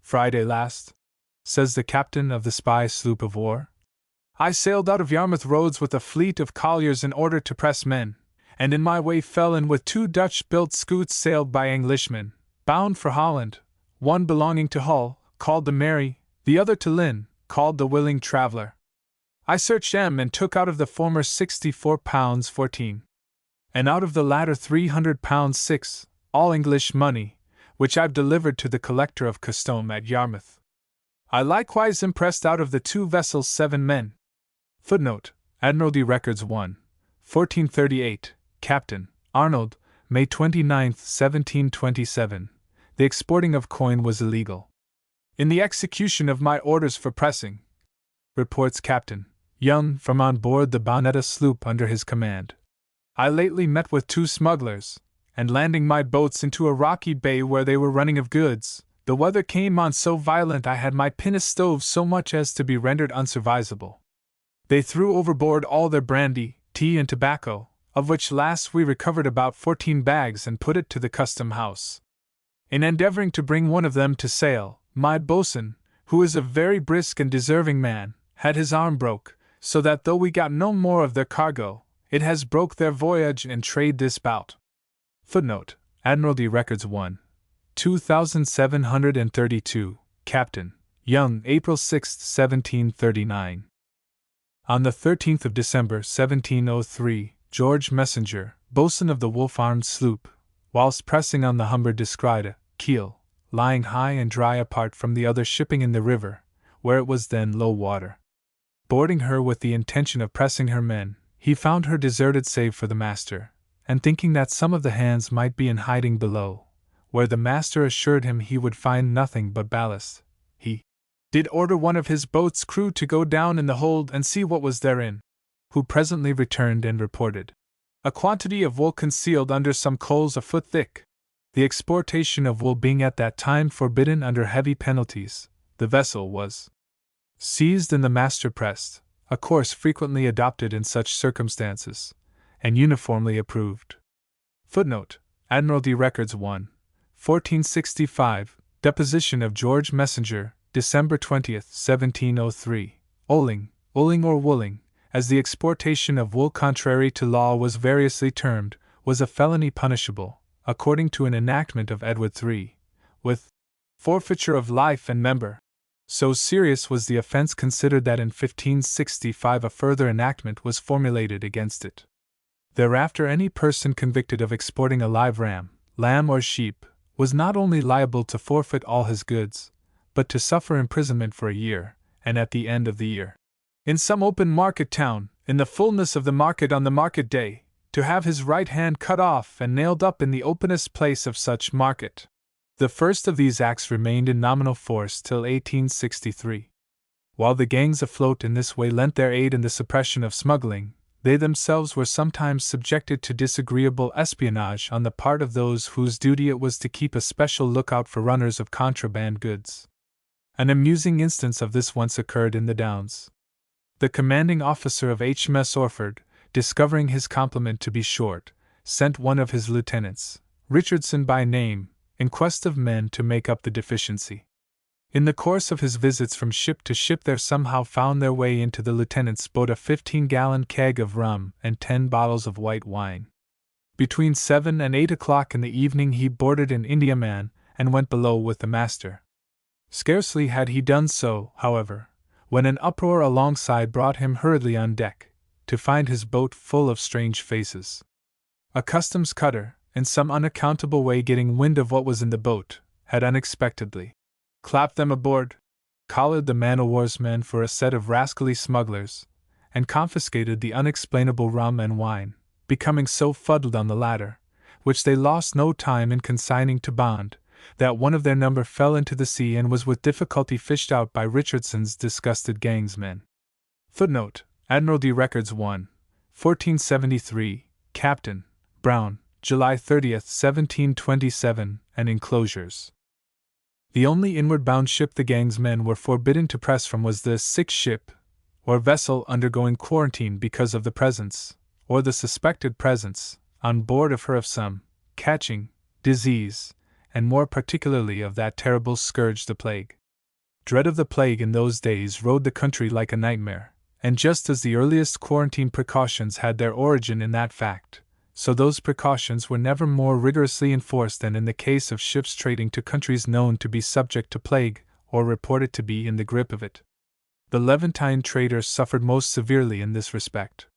Friday last, says the captain of the spy sloop of war, I sailed out of Yarmouth Roads with a fleet of colliers in order to press men, and in my way fell in with 2 Dutch-built schoots sailed by Englishmen, bound for Holland, one belonging to Hull, called the Mary, the other to Lynn, called the Willing Traveller. I searched them and took out of the former £64 14, and out of the latter £300 6, all English money, which I've delivered to the collector of custom at Yarmouth. I likewise impressed out of the 2 vessels 7 men. Footnote: Admiralty Records 1. 1438, Captain, Arnold, May 29, 1727. The exporting of coin was illegal. In the execution of my orders for pressing, reports Captain Young from on board the Bonetta sloop under his command, I lately met with 2 smugglers, and landing my boats into a rocky bay where they were running of goods, the weather came on so violent I had my pinnace stove so much as to be rendered unserviceable. They threw overboard all their brandy, tea, and tobacco, of which last we recovered about 14 bags and put it to the custom house. In endeavoring to bring one of them to sail, my boatswain, who is a very brisk and deserving man, had his arm broke, so that though we got no more of their cargo, it has broke their voyage and trade this bout. Footnote: Admiralty Records 1. 2732, Captain Young, April 6, 1739. On the 13th of December, 1703, George Messenger, boatswain of the wolf-armed sloop, whilst pressing on the Humber, descried a keel, lying high and dry apart from the other shipping in the river, where it was then low water. Boarding her with the intention of pressing her men, he found her deserted save for the master, and thinking that some of the hands might be in hiding below, where the master assured him he would find nothing but ballast, he did order one of his boat's crew to go down in the hold and see what was therein, who presently returned and reported a quantity of wool concealed under some coals a foot thick. The exportation of wool being at that time forbidden under heavy penalties, the vessel was seized and the master pressed, a course frequently adopted in such circumstances, and uniformly approved. Footnote: Admiralty Records 1. 1465, Deposition of George Messenger, December 20, 1703. Oling or wooling, as the exportation of wool contrary to law was variously termed, was a felony punishable, according to an enactment of Edward III, with forfeiture of life and member. So serious was the offence considered that in 1565 a further enactment was formulated against it. Thereafter any person convicted of exporting a live ram, lamb or sheep, was not only liable to forfeit all his goods, but to suffer imprisonment for a year, and at the end of the year, in some open market town, in the fullness of the market on the market day, to have his right hand cut off and nailed up in the openest place of such market. The first of these acts remained in nominal force till 1863. While the gangs afloat in this way lent their aid in the suppression of smuggling, they themselves were sometimes subjected to disagreeable espionage on the part of those whose duty it was to keep a special lookout for runners of contraband goods. An amusing instance of this once occurred in the Downs. The commanding officer of HMS Orford, discovering his complement to be short, sent one of his lieutenants, Richardson by name, in quest of men to make up the deficiency. In the course of his visits from ship to ship there somehow found their way into the lieutenant's boat a 15-gallon keg of rum and 10 bottles of white wine. Between 7 and 8 o'clock in the evening he boarded an Indiaman and went below with the master. Scarcely had he done so, however, when an uproar alongside brought him hurriedly on deck, to find his boat full of strange faces. A customs cutter, in some unaccountable way getting wind of what was in the boat, had unexpectedly clapped them aboard, collared the man-o'-war's men for a set of rascally smugglers, and confiscated the unexplainable rum and wine, becoming so fuddled on the latter, which they lost no time in consigning to bond, that one of their number fell into the sea and was with difficulty fished out by Richardson's disgusted gangsmen. Footnote: Admiralty Records 1, 1473, Captain Brown, July 30, 1727, and enclosures. The only inward-bound ship the gangsmen were forbidden to press from was the sick ship, or vessel undergoing quarantine because of the presence, or the suspected presence, on board of her of some catching disease, and more particularly of that terrible scourge the plague. Dread of the plague in those days rode the country like a nightmare, and just as the earliest quarantine precautions had their origin in that fact, so those precautions were never more rigorously enforced than in the case of ships trading to countries known to be subject to plague, or reported to be in the grip of it. The Levantine traders suffered most severely in this respect.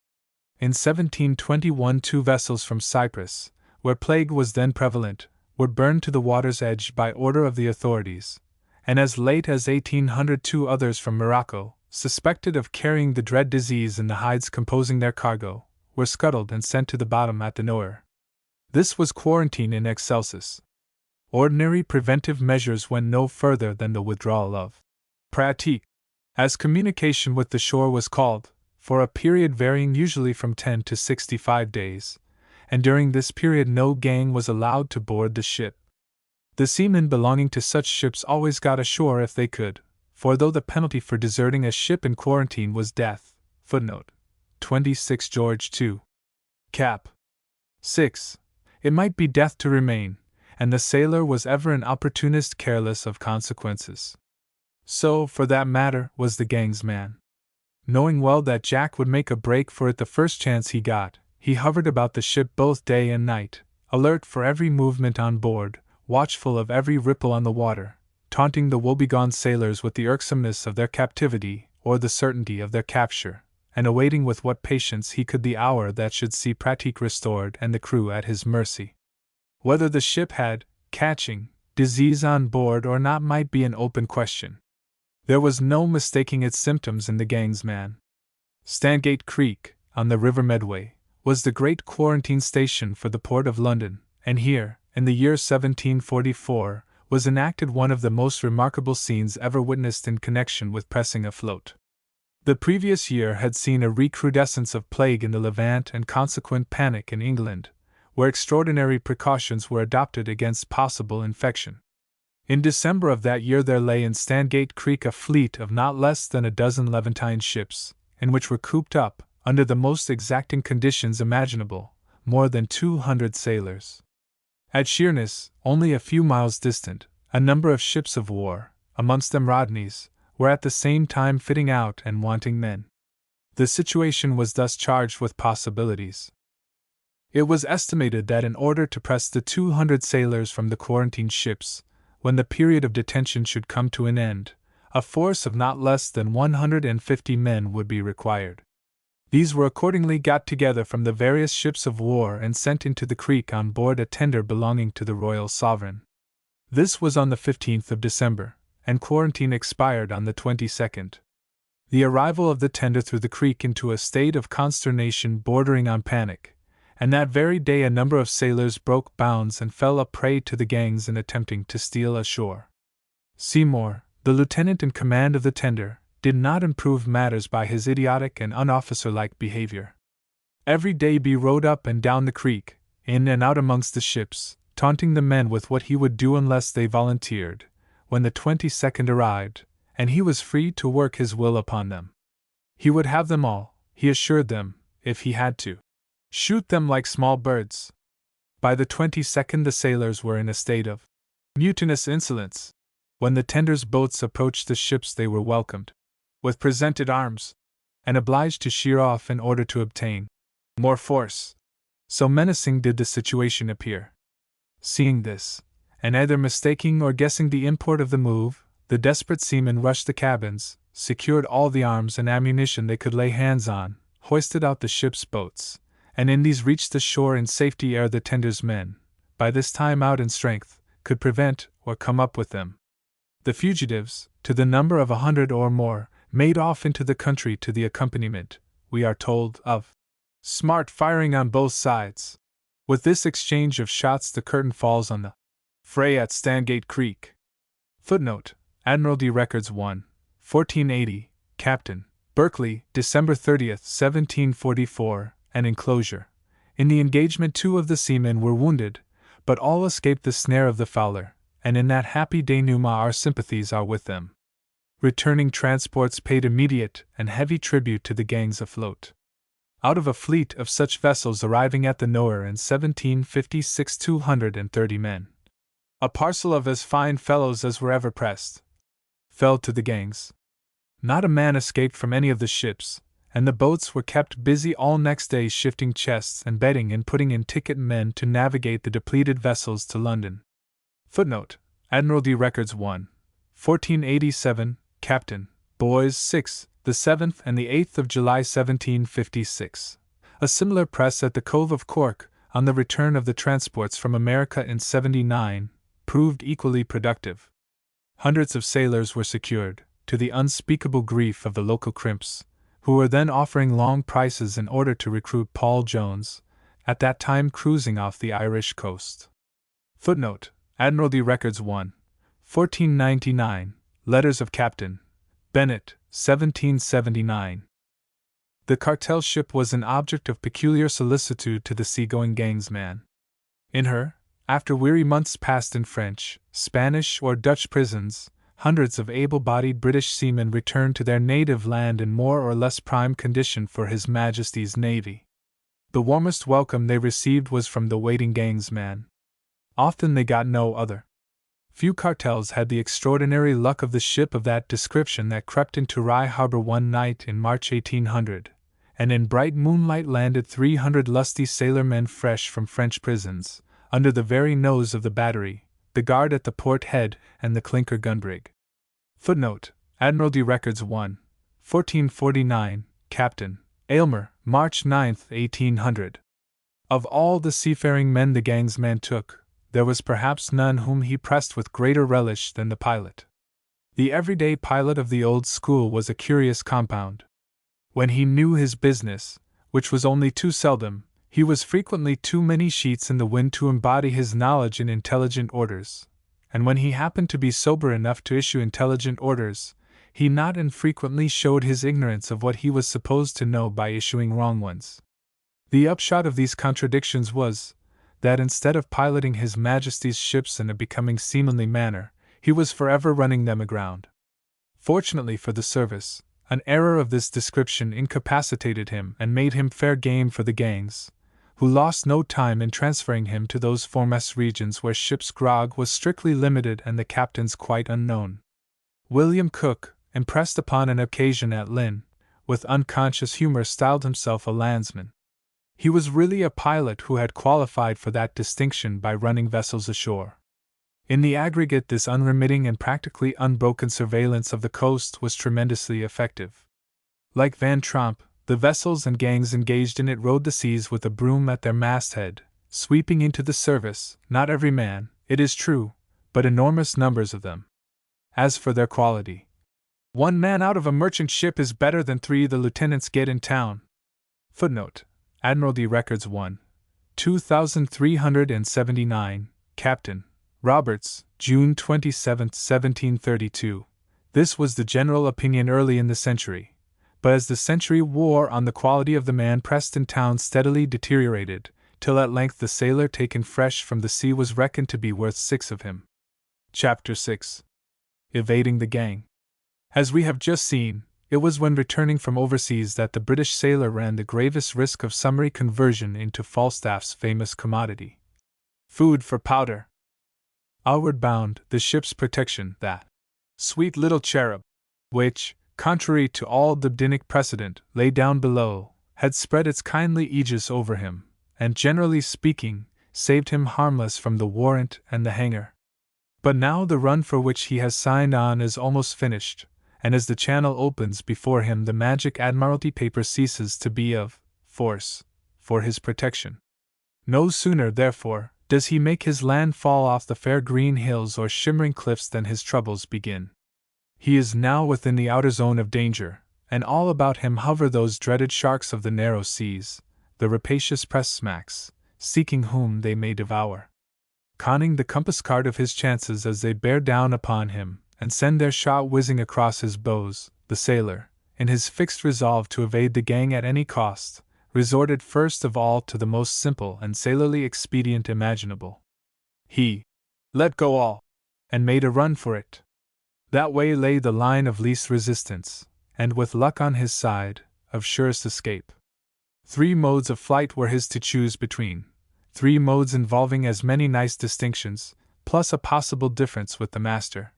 In 1721 2 vessels from Cyprus, where plague was then prevalent, were burned to the water's edge by order of the authorities, and as late as 1800 2 others from Morocco, suspected of carrying the dread disease in the hides composing their cargo, were scuttled and sent to the bottom at the Nore. This was quarantine in excelsis. Ordinary preventive measures went no further than the withdrawal of pratique, as communication with the shore was called, for a period varying usually from 10 to 65 days, and during this period no gang was allowed to board the ship. The seamen belonging to such ships always got ashore if they could, for though the penalty for deserting a ship in quarantine was death, footnote 26 George 2. Cap. 6. It might be death to remain, and the sailor was ever an opportunist careless of consequences. So, for that matter, was the gangsman. Knowing well that Jack would make a break for it the first chance he got, he hovered about the ship both day and night, alert for every movement on board, watchful of every ripple on the water, taunting the woebegone sailors with the irksomeness of their captivity or the certainty of their capture, and awaiting with what patience he could the hour that should see pratique restored and the crew at his mercy. Whether the ship had catching disease on board or not might be an open question. There was no mistaking its symptoms in the gangsman. Standgate Creek, on the River Medway, was the great quarantine station for the port of London, and here, in the year 1744, was enacted one of the most remarkable scenes ever witnessed in connection with pressing afloat. The previous year had seen a recrudescence of plague in the Levant and consequent panic in England, where extraordinary precautions were adopted against possible infection. In December of that year there lay in Standgate Creek a fleet of not less than a dozen Levantine ships, in which were cooped up, under the most exacting conditions imaginable, more than 200 sailors. At Sheerness, only a few miles distant, a number of ships of war, amongst them Rodney's, were at the same time fitting out and wanting men. The situation was thus charged with possibilities. It was estimated that in order to press the 200 sailors from the quarantined ships, when the period of detention should come to an end, a force of not less than 150 men would be required. These were accordingly got together from the various ships of war and sent into the creek on board a tender belonging to the Royal Sovereign. This was on the 15th of December, and quarantine expired on the 22nd. The arrival of the tender threw the creek into a state of consternation bordering on panic, and that very day a number of sailors broke bounds and fell a prey to the gangs in attempting to steal ashore. Seymour, the lieutenant in command of the tender, did not improve matters by his idiotic and unofficer-like behavior. Every day he rowed up and down the creek, in and out amongst the ships, taunting the men with what he would do unless they volunteered, when the 22nd arrived, and he was free to work his will upon them. He would have them all, he assured them, if he had to shoot them like small birds. By the 22nd the sailors were in a state of mutinous insolence. When the tender's boats approached the ships they were welcomed with presented arms, and obliged to sheer off in order to obtain more force. so menacing did the situation appear. Seeing this, and either mistaking or guessing the import of the move, the desperate seamen rushed the cabins, secured all the arms and ammunition they could lay hands on, hoisted out the ship's boats, and in these reached the shore in safety ere the tender's men, by this time out in strength, could prevent or come up with them. The fugitives, to the number of 100 or more, made off into the country to the accompaniment, we are told, of smart firing on both sides. With this exchange of shots the curtain falls on the fray at Stangate Creek. Footnote: Admiralty Records 1, 1480, Captain, Berkeley, December 30, 1744, an enclosure. In the engagement 2 of the seamen were wounded, but all escaped the snare of the fowler, and in that happy denouement our sympathies are with them. Returning transports paid immediate and heavy tribute to the gangs afloat. Out of a fleet of such vessels arriving at the Nore in 1756, 230 men, a parcel of as fine fellows as were ever pressed, fell to the gangs. Not a man escaped from any of the ships, and the boats were kept busy all next day shifting chests and bedding and putting in ticket men to navigate the depleted vessels to London. Footnote: Admiralty Records 1, 1487, Captain, Boys 6, the 7th and the 8th of July 1756. A similar press at the Cove of Cork, on the return of the transports from America in '79, proved equally productive. Hundreds of sailors were secured, to the unspeakable grief of the local crimps, who were then offering long prices in order to recruit Paul Jones, at that time cruising off the Irish coast. Footnote: Admiralty Records 1, 1499, Letters of Captain Bennett, 1779. The cartel ship was an object of peculiar solicitude to the seagoing gangsman. In her, after weary months passed in French, Spanish, or Dutch prisons, hundreds of able-bodied British seamen returned to their native land in more or less prime condition for His Majesty's Navy. The warmest welcome they received was from the waiting gangsman. Often they got no other. Few cartels had the extraordinary luck of the ship of that description that crept into Rye Harbor one night in March 1800, and in bright moonlight landed 300 lusty sailor-men fresh from French prisons, under the very nose of the battery, the guard at the port head, and the clinker gunbrig. Footnote: Admiralty Records 1, 1449, Captain Aylmer, March 9, 1800. Of all the seafaring men the gangsman took, there was perhaps none whom he pressed with greater relish than the pilot. The everyday pilot of the old school was a curious compound. When he knew his business, which was only too seldom, he was frequently too many sheets in the wind to embody his knowledge in intelligent orders, and when he happened to be sober enough to issue intelligent orders, he not infrequently showed his ignorance of what he was supposed to know by issuing wrong ones. The upshot of these contradictions was, that instead of piloting His Majesty's ships in a becoming seamanly manner, he was forever running them aground. Fortunately for the service, an error of this description incapacitated him and made him fair game for the gangs, who lost no time in transferring him to those foremost regions where ship's grog was strictly limited and the captains quite unknown. William Cook, impressed upon an occasion at Lynn, with unconscious humor styled himself a landsman. He was really a pilot who had qualified for that distinction by running vessels ashore. In the aggregate, this unremitting and practically unbroken surveillance of the coast was tremendously effective. Like Van Tromp, the vessels and gangs engaged in it rode the seas with a broom at their masthead, sweeping into the service, not every man, it is true, but enormous numbers of them. As for their quality, one man out of a merchant ship is better than 3 the lieutenants get in town. Footnote: Admiralty Records 1, 2379, Captain Roberts, June 27, 1732. This was the general opinion early in the century, but as the century wore on the quality of the man pressed in town steadily deteriorated, till at length the sailor taken fresh from the sea was reckoned to be worth 6 of him. Chapter 6. Evading the Gang. As we have just seen, it was when returning from overseas that the British sailor ran the gravest risk of summary conversion into Falstaff's famous commodity, food for powder. Outward bound, the ship's protection, that sweet little cherub, which, contrary to all Dubdinic precedent, lay down below, had spread its kindly aegis over him, and generally speaking, saved him harmless from the warrant and the hanger. But now the run for which he has signed on is almost finished, and as the channel opens before him the magic Admiralty paper ceases to be of force for his protection. No sooner, therefore, does he make his land fall off the fair green hills or shimmering cliffs than his troubles begin. He is now within the outer zone of danger, and all about him hover those dreaded sharks of the narrow seas, the rapacious press-smacks, seeking whom they may devour. Conning the compass card of his chances as they bear down upon him, and send their shot whizzing across his bows, the sailor, in his fixed resolve to evade the gang at any cost, resorted first of all to the most simple and sailorly expedient imaginable. He let go all, and made a run for it. That way lay the line of least resistance, and with luck on his side, of surest escape. 3 modes of flight were his to choose between, 3 modes involving as many nice distinctions, plus a possible difference with the master.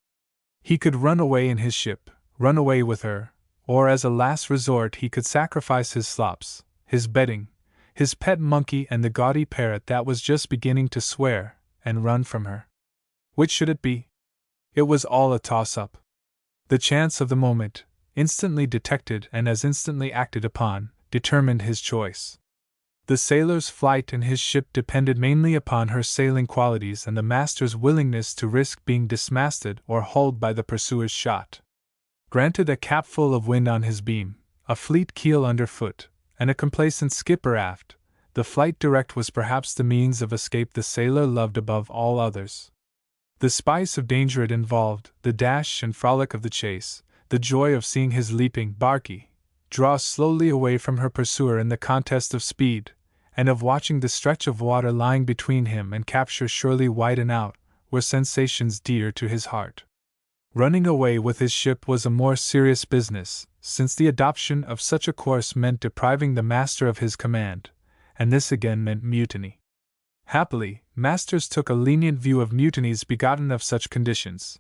He could run away in his ship, run away with her, or as a last resort he could sacrifice his slops, his bedding, his pet monkey and the gaudy parrot that was just beginning to swear, and run from her. Which should it be? It was all a toss-up. The chance of the moment, instantly detected and as instantly acted upon, determined his choice. The sailor's flight in his ship depended mainly upon her sailing qualities and the master's willingness to risk being dismasted or hulled by the pursuer's shot. Granted a capful of wind on his beam, a fleet keel underfoot, and a complacent skipper aft, the flight direct was perhaps the means of escape the sailor loved above all others. The spice of danger it involved, the dash and frolic of the chase, the joy of seeing his leaping barkie draw slowly away from her pursuer in the contest of speed, and of watching the stretch of water lying between him and capture surely widen out, were sensations dear to his heart. Running away with his ship was a more serious business, since the adoption of such a course meant depriving the master of his command, and this again meant mutiny. Happily, masters took a lenient view of mutinies begotten of such conditions.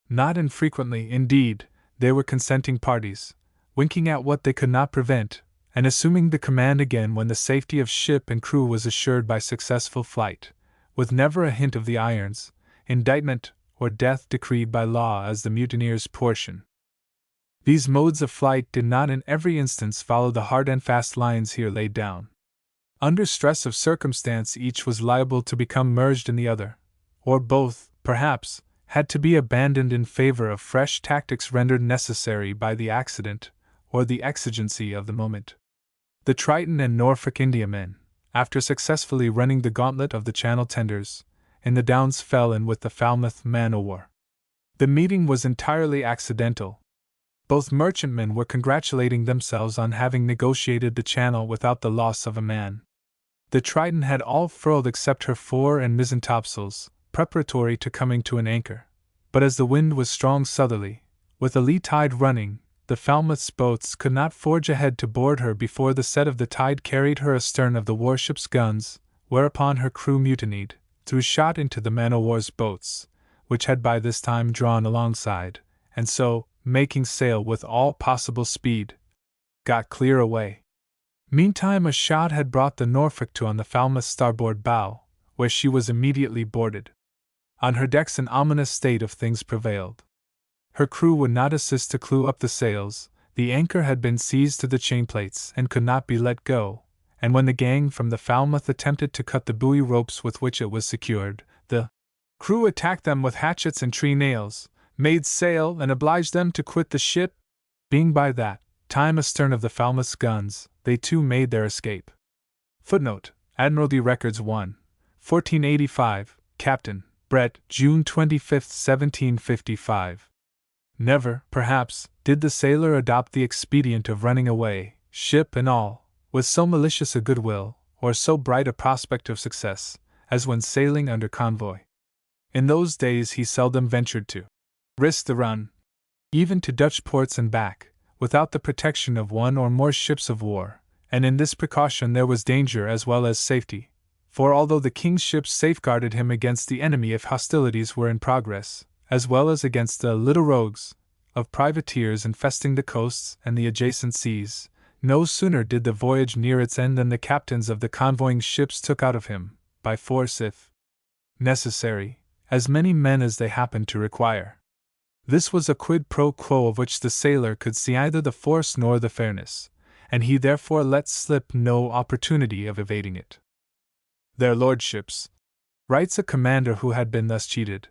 Not infrequently, indeed, they were consenting parties, winking at what they could not prevent, and assuming the command again when the safety of ship and crew was assured by successful flight, with never a hint of the irons, indictment, or death decreed by law as the mutineer's portion. These modes of flight did not in every instance follow the hard and fast lines here laid down. Under stress of circumstance each was liable to become merged in the other, or both, perhaps, had to be abandoned in favor of fresh tactics rendered necessary by the accident or the exigency of the moment. The Triton and Norfolk Indiamen, after successfully running the gauntlet of the Channel tenders, in the Downs fell in with the Falmouth man-o'-war. The meeting was entirely accidental. Both merchantmen were congratulating themselves on having negotiated the Channel without the loss of a man. The Triton had all furled except her fore and mizzen topsails, preparatory to coming to an anchor, but as the wind was strong southerly, with a lee tide running, the Falmouth's boats could not forge ahead to board her before the set of the tide carried her astern of the warship's guns, whereupon her crew mutinied, threw shot into the man-o'-war's boats, which had by this time drawn alongside, and so, making sail with all possible speed, got clear away. Meantime a shot had brought the Norfolk to on the Falmouth's starboard bow, where she was immediately boarded. On her decks an ominous state of things prevailed. Her crew would not assist to clew up the sails, the anchor had been seized to the chainplates and could not be let go, and when the gang from the Falmouth attempted to cut the buoy ropes with which it was secured, the crew attacked them with hatchets and tree nails, made sail and obliged them to quit the ship. Being by that time astern of the Falmouth's guns, they too made their escape. Footnote: Admiralty Records 1, 1485, Captain Brett, June 25, 1755. Never, perhaps, did the sailor adopt the expedient of running away, ship and all, with so malicious a goodwill, or so bright a prospect of success, as when sailing under convoy. In those days he seldom ventured to risk the run, even to Dutch ports and back, without the protection of one or more ships of war, and in this precaution there was danger as well as safety, for although the king's ships safeguarded him against the enemy if hostilities were in progress, as well as against the little rogues of privateers infesting the coasts and the adjacent seas, No sooner did the voyage near its end than the captains of the convoying ships took out of him, by force if necessary, as many men as they happened to require. This was a quid pro quo of which the sailor could see neither the force nor the fairness, and he therefore let slip no opportunity of evading it. Their lordships, writes a commander who had been thus cheated,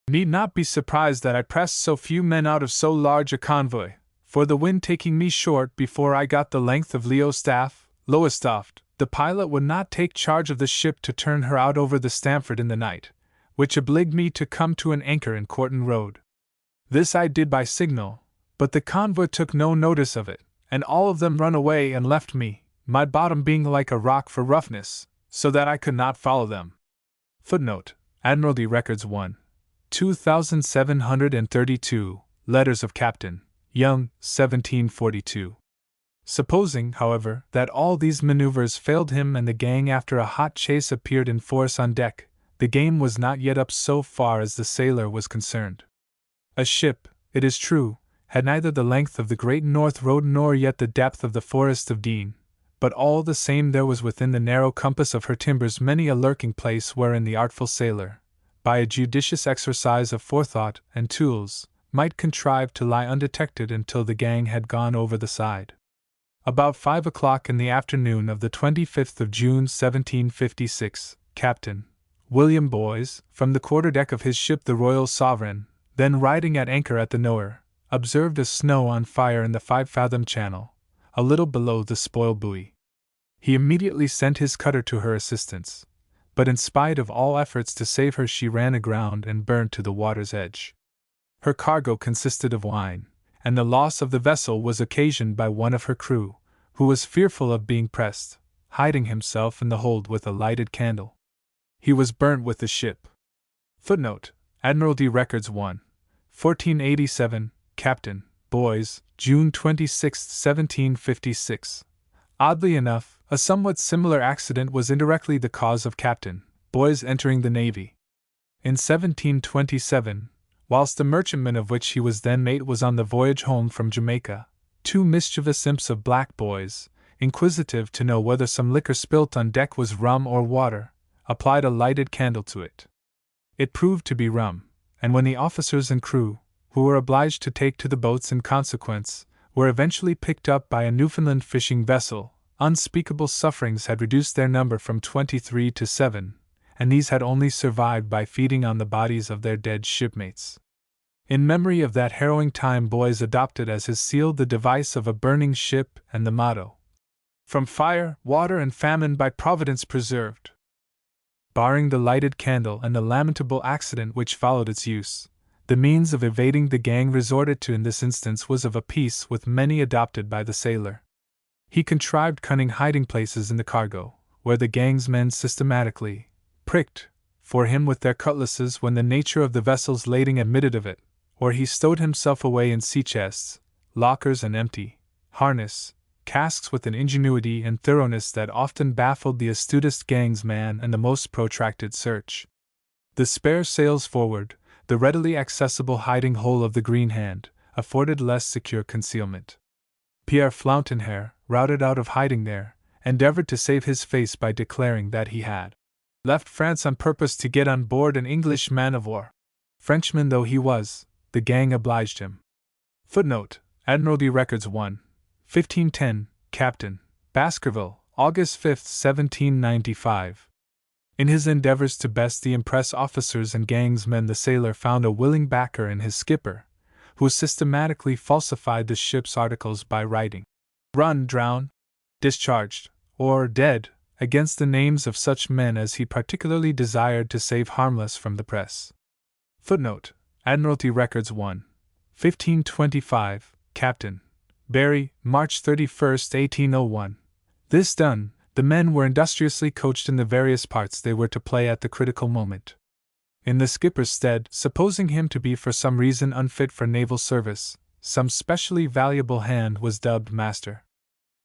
need not be surprised that I pressed so few men out of so large a convoy, for the wind taking me short before I got the length of Lowestoft, the pilot would not take charge of the ship to turn her out over the Stamford in the night, which obliged me to come to an anchor in Corton Road. This I did by signal, but the convoy took no notice of it, and all of them run away and left me, my bottom being like a rock for roughness, so that I could not follow them. Footnote: Admiralty Records 1. 2732, Letters of Captain Young, 1742. Supposing, however, that all these maneuvers failed him and the gang after a hot chase appeared in force on deck, the game was not yet up so far as the sailor was concerned. A ship, it is true, had neither the length of the Great North Road nor yet the depth of the Forest of Dean, but all the same there was within the narrow compass of her timbers many a lurking place wherein the artful sailor, by a judicious exercise of forethought and tools, might contrive to lie undetected until the gang had gone over the side. About 5 o'clock in the afternoon of the 25th of June 1756, Captain William Boys, from the quarter-deck of his ship the Royal Sovereign, then riding at anchor at the Nowhere, observed a snow on fire in the 5-fathom channel, a little below the spoil buoy. He immediately sent his cutter to her assistance, but in spite of all efforts to save her she ran aground and burned to the water's edge. Her cargo consisted of wine, and the loss of the vessel was occasioned by one of her crew, who was fearful of being pressed, hiding himself in the hold with a lighted candle. He was burnt with the ship. Footnote: Admiralty Records 1. 1487, Captain Boys, June 26, 1756. Oddly enough, a somewhat similar accident was indirectly the cause of Captain Boys entering the Navy. In 1727, whilst the merchantman of which he was then mate was on the voyage home from Jamaica, 2 mischievous imps of black boys, inquisitive to know whether some liquor spilt on deck was rum or water, applied a lighted candle to it. It proved to be rum, and when the officers and crew, who were obliged to take to the boats in consequence, were eventually picked up by a Newfoundland fishing vessel, unspeakable sufferings had reduced their number from 23 to 7, and these had only survived by feeding on the bodies of their dead shipmates. In memory of that harrowing time, Boys adopted as his seal the device of a burning ship and the motto, "From fire, water, and famine by Providence preserved." Barring the lighted candle and the lamentable accident which followed its use, the means of evading the gang resorted to in this instance was of a piece with many adopted by the sailor. He contrived cunning hiding places in the cargo, where the gang's men systematically pricked for him with their cutlasses when the nature of the vessel's lading admitted of it, or he stowed himself away in sea chests, lockers, and empty harness casks with an ingenuity and thoroughness that often baffled the astutest gangsman and the most protracted search. The spare sails forward, the readily accessible hiding hole of the Green Hand, afforded less secure concealment. Pierre Fountainhair, routed out of hiding there, endeavored to save his face by declaring that he had left France on purpose to get on board an English man-of-war. Frenchman though he was, the gang obliged him. Footnote: Admiralty Records 1. 1510, Captain Baskerville, August 5, 1795. In his endeavors to best the impress officers and gangsmen, the sailor found a willing backer in his skipper, who systematically falsified the ship's articles by writing "Run, drown, discharged, or dead" against the names of such men as he particularly desired to save harmless from the press. Footnote: Admiralty Records 1. 1525, Captain Barry, March 31, 1801. This done, the men were industriously coached in the various parts they were to play at the critical moment. In the skipper's stead, supposing him to be for some reason unfit for naval service, some specially valuable hand was dubbed master.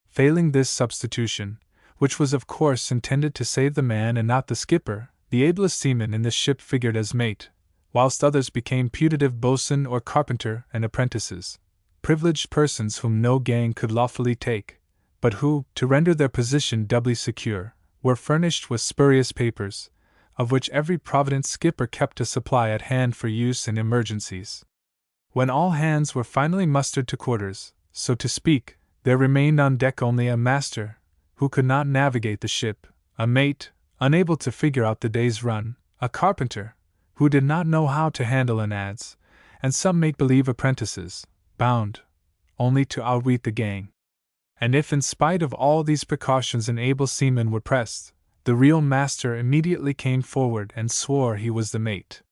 Failing this substitution, which was of course intended to save the man and not the skipper, the ablest seaman in the ship figured as mate, whilst others became putative boatswain or carpenter and apprentices, privileged persons whom no gang could lawfully take, but who, to render their position doubly secure, were furnished with spurious papers, of which every provident skipper kept a supply at hand for use in emergencies. When all hands were finally mustered to quarters, so to speak, there remained on deck only a master, who could not navigate the ship, a mate, unable to figure out the day's run, a carpenter, who did not know how to handle an adze, and some make-believe apprentices, bound only to outwit the gang. And if in spite of all these precautions an able seaman were pressed, the real master immediately came forward and swore he was the mate.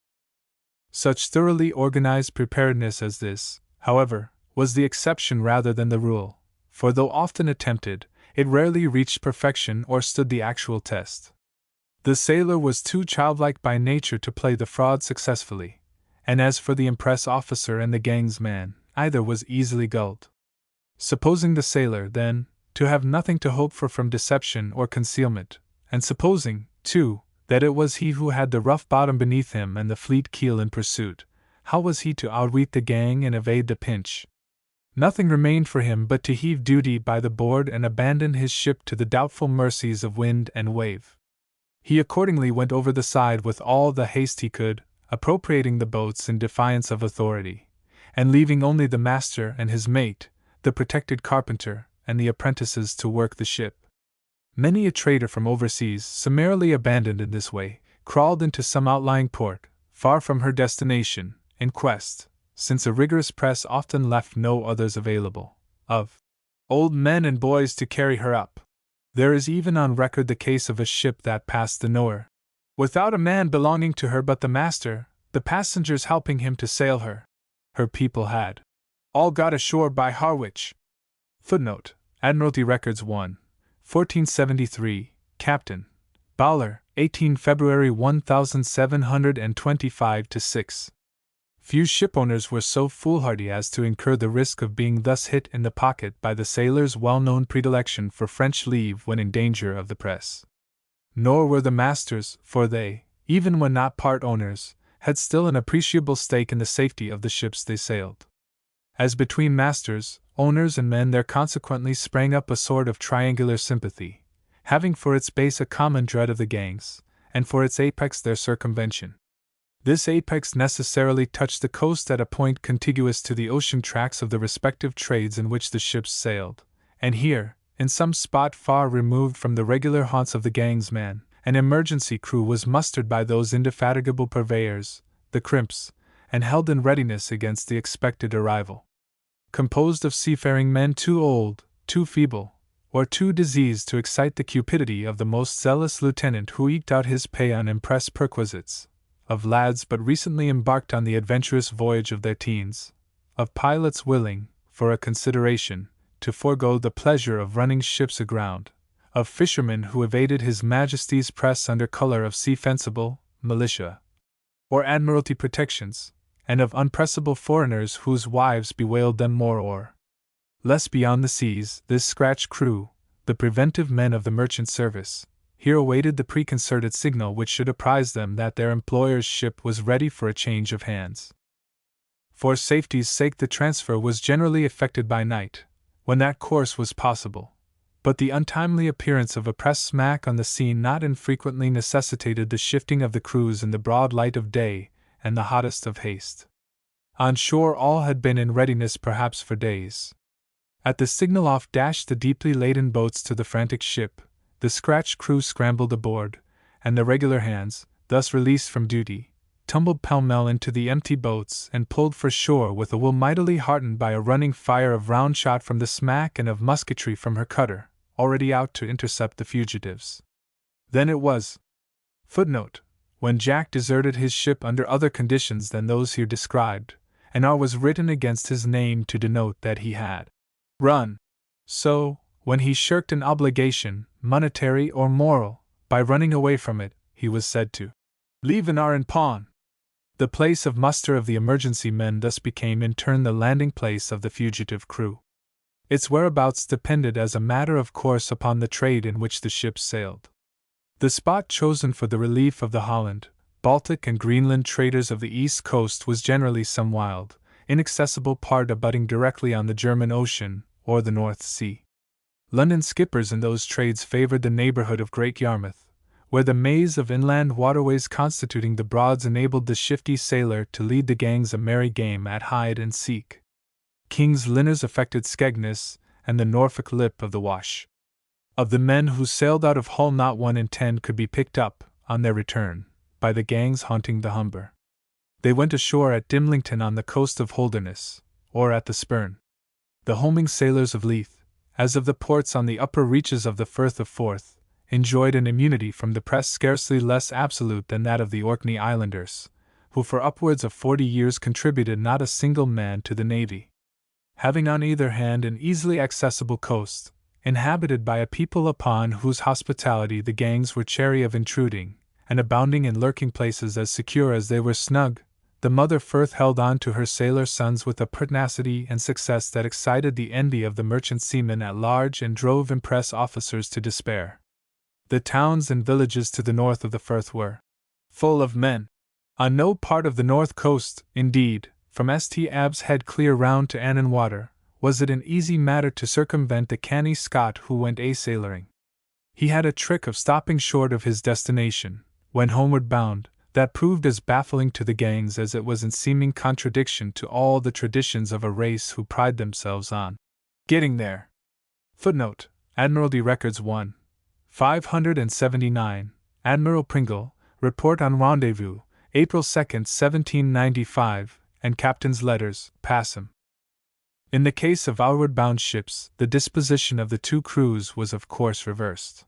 Such thoroughly organized preparedness as this, however, was the exception rather than the rule, for though often attempted, it rarely reached perfection or stood the actual test. The sailor was too childlike by nature to play the fraud successfully, and as for the impress officer and the gang's man, either was easily gulled. Supposing the sailor, then, to have nothing to hope for from deception or concealment, and supposing, too, that it was he who had the rough bottom beneath him and the fleet keel in pursuit, how was he to outwit the gang and evade the pinch? Nothing remained for him but to heave duty by the board and abandon his ship to the doubtful mercies of wind and wave. He accordingly went over the side with all the haste he could, appropriating the boats in defiance of authority, and leaving only the master and his mate, the protected carpenter, and the apprentices to work the ship. Many a trader from overseas, summarily abandoned in this way, crawled into some outlying port, far from her destination, in quest, since a rigorous press often left no others available, of old men and boys to carry her up. There is even on record the case of a ship that passed the Nore, without a man belonging to her but the master, the passengers helping him to sail her. Her people had all got ashore by Harwich. Footnote: Admiralty Records 1, 1473, Captain Bowler, 18 February 1725-6. Few shipowners were so foolhardy as to incur the risk of being thus hit in the pocket by the sailor's well-known predilection for French leave when in danger of the press. Nor were the masters, for they, even when not part owners, had still an appreciable stake in the safety of the ships they sailed. As between masters, owners and men there consequently sprang up a sort of triangular sympathy, having for its base a common dread of the gangs, and for its apex their circumvention. This apex necessarily touched the coast at a point contiguous to the ocean tracks of the respective trades in which the ships sailed, and here, in some spot far removed from the regular haunts of the gang's man, an emergency crew was mustered by those indefatigable purveyors, the crimps, and held in readiness against the expected arrival. Composed of seafaring men too old, too feeble, or too diseased to excite the cupidity of the most zealous lieutenant who eked out his pay on impress perquisites, of lads but recently embarked on the adventurous voyage of their teens, of pilots willing, for a consideration, to forego the pleasure of running ships aground, of fishermen who evaded His Majesty's press under color of sea-fencible, militia, or admiralty protections, and of unpressable foreigners whose wives bewailed them more or less beyond the seas. This scratch crew, the preventive men of the merchant service, here awaited the preconcerted signal which should apprise them that their employer's ship was ready for a change of hands. For safety's sake the transfer was generally effected by night, when that course was possible, but the untimely appearance of a press smack on the scene not infrequently necessitated the shifting of the crews in the broad light of day and the hottest of haste. On shore all had been in readiness perhaps for days. At the signal off dashed the deeply laden boats to the frantic ship, the scratch crew scrambled aboard, and the regular hands, thus released from duty, tumbled pell-mell into the empty boats and pulled for shore with a will mightily heartened by a running fire of round shot from the smack and of musketry from her cutter, already out to intercept the fugitives. Then it was. Footnote: when Jack deserted his ship under other conditions than those here described, an R was written against his name to denote that he had run. So, when he shirked an obligation, monetary or moral, by running away from it, he was said to leave an R in pawn. The place of muster of the emergency men thus became in turn the landing place of the fugitive crew. Its whereabouts depended as a matter of course upon the trade in which the ships sailed. The spot chosen for the relief of the Holland, Baltic and Greenland traders of the east coast was generally some wild, inaccessible part abutting directly on the German Ocean or the North Sea. London skippers in those trades favored the neighborhood of Great Yarmouth, where the maze of inland waterways constituting the Broads enabled the shifty sailor to lead the gangs a merry game at hide and seek. King's Lynners affected Skegness and the Norfolk lip of the Wash. Of the men who sailed out of Hull, not 1 in 10 could be picked up, on their return, by the gangs haunting the Humber. They went ashore at Dimlington on the coast of Holderness, or at the Spurn. The homing sailors of Leith, as of the ports on the upper reaches of the Firth of Forth, enjoyed an immunity from the press scarcely less absolute than that of the Orkney Islanders, who for upwards of 40 years contributed not a single man to the navy. Having on either hand an easily accessible coast, inhabited by a people upon whose hospitality the gangs were chary of intruding, and abounding in lurking places as secure as they were snug, the mother Firth held on to her sailor sons with a pertinacity and success that excited the envy of the merchant seamen at large and drove impress officers to despair. The towns and villages to the north of the Firth were full of men. On no part of the north coast, indeed, from St. Abb's Head clear round to Annan Water, was it an easy matter to circumvent the canny Scot who went a-sailoring. He had a trick of stopping short of his destination, when homeward bound, that proved as baffling to the gangs as it was in seeming contradiction to all the traditions of a race who pride themselves on getting there. Footnote: Admiralty Records 1. 579, Admiral Pringle, Report on Rendezvous, April 2, 1795, and Captain's Letters, Passam. In the case of outward-bound ships, the disposition of the two crews was of course reversed.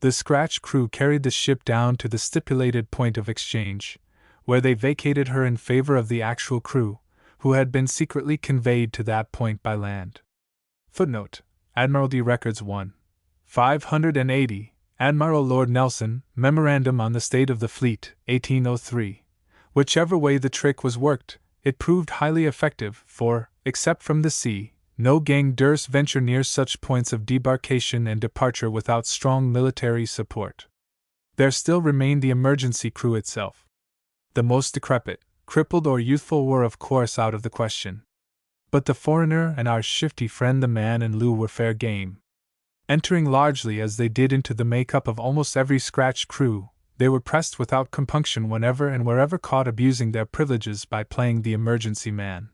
The scratch crew carried the ship down to the stipulated point of exchange, where they vacated her in favor of the actual crew, who had been secretly conveyed to that point by land. Footnote: Admiralty Records 1. 580, Admiral Lord Nelson, Memorandum on the State of the Fleet, 1803. Whichever way the trick was worked, it proved highly effective, for, except from the sea, no gang durst venture near such points of debarkation and departure without strong military support. There still remained the emergency crew itself. The most decrepit, crippled, or youthful were of course out of the question. But the foreigner and our shifty friend the man in lieu were fair game. Entering largely as they did into the make-up of almost every scratch crew, they were pressed without compunction whenever and wherever caught abusing their privileges by playing the emergency man.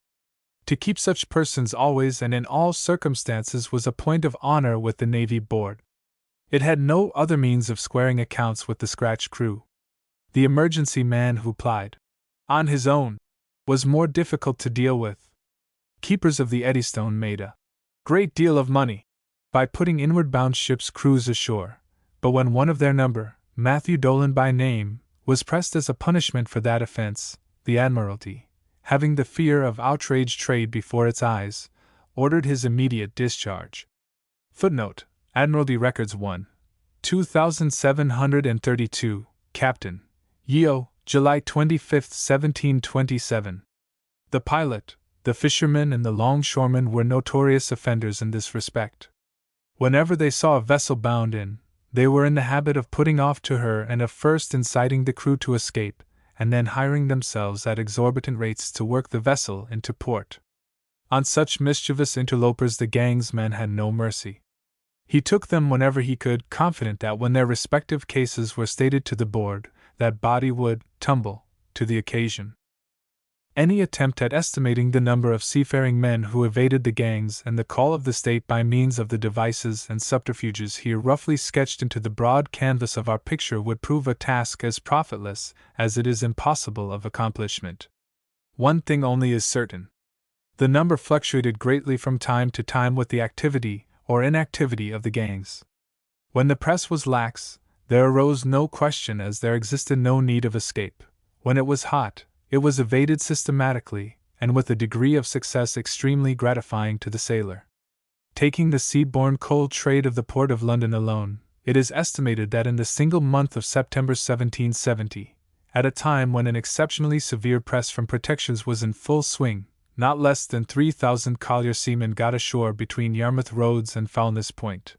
To keep such persons always and in all circumstances was a point of honor with the Navy Board. It had no other means of squaring accounts with the scratch crew. The emergency man who plied on his own was more difficult to deal with. Keepers of the Eddystone made a great deal of money by putting inward-bound ships' crews ashore, but when one of their number, Matthew Dolan by name, was pressed as a punishment for that offense, the Admiralty, having the fear of outraged trade before its eyes, ordered his immediate discharge. Footnote: Admiralty Records 1. 2732, Captain Yeo, July 25, 1727. The pilot, the fishermen, and the longshoremen were notorious offenders in this respect. Whenever they saw a vessel bound in, they were in the habit of putting off to her and of first inciting the crew to escape, and then hiring themselves at exorbitant rates to work the vessel into port. On such mischievous interlopers the gang's men had no mercy. He took them whenever he could, confident that when their respective cases were stated to the board, that body would tumble to the occasion. Any attempt at estimating the number of seafaring men who evaded the gangs and the call of the state by means of the devices and subterfuges here roughly sketched into the broad canvas of our picture would prove a task as profitless as it is impossible of accomplishment. One thing only is certain. The number fluctuated greatly from time to time with the activity or inactivity of the gangs. When the press was lax, there arose no question, as there existed no need of escape. When it was hot, it was evaded systematically, and with a degree of success extremely gratifying to the sailor. Taking the sea-borne coal trade of the Port of London alone, it is estimated that in the single month of September 1770, at a time when an exceptionally severe press from protections was in full swing, not less than 3,000 collier seamen got ashore between Yarmouth Roads and Foulness Point.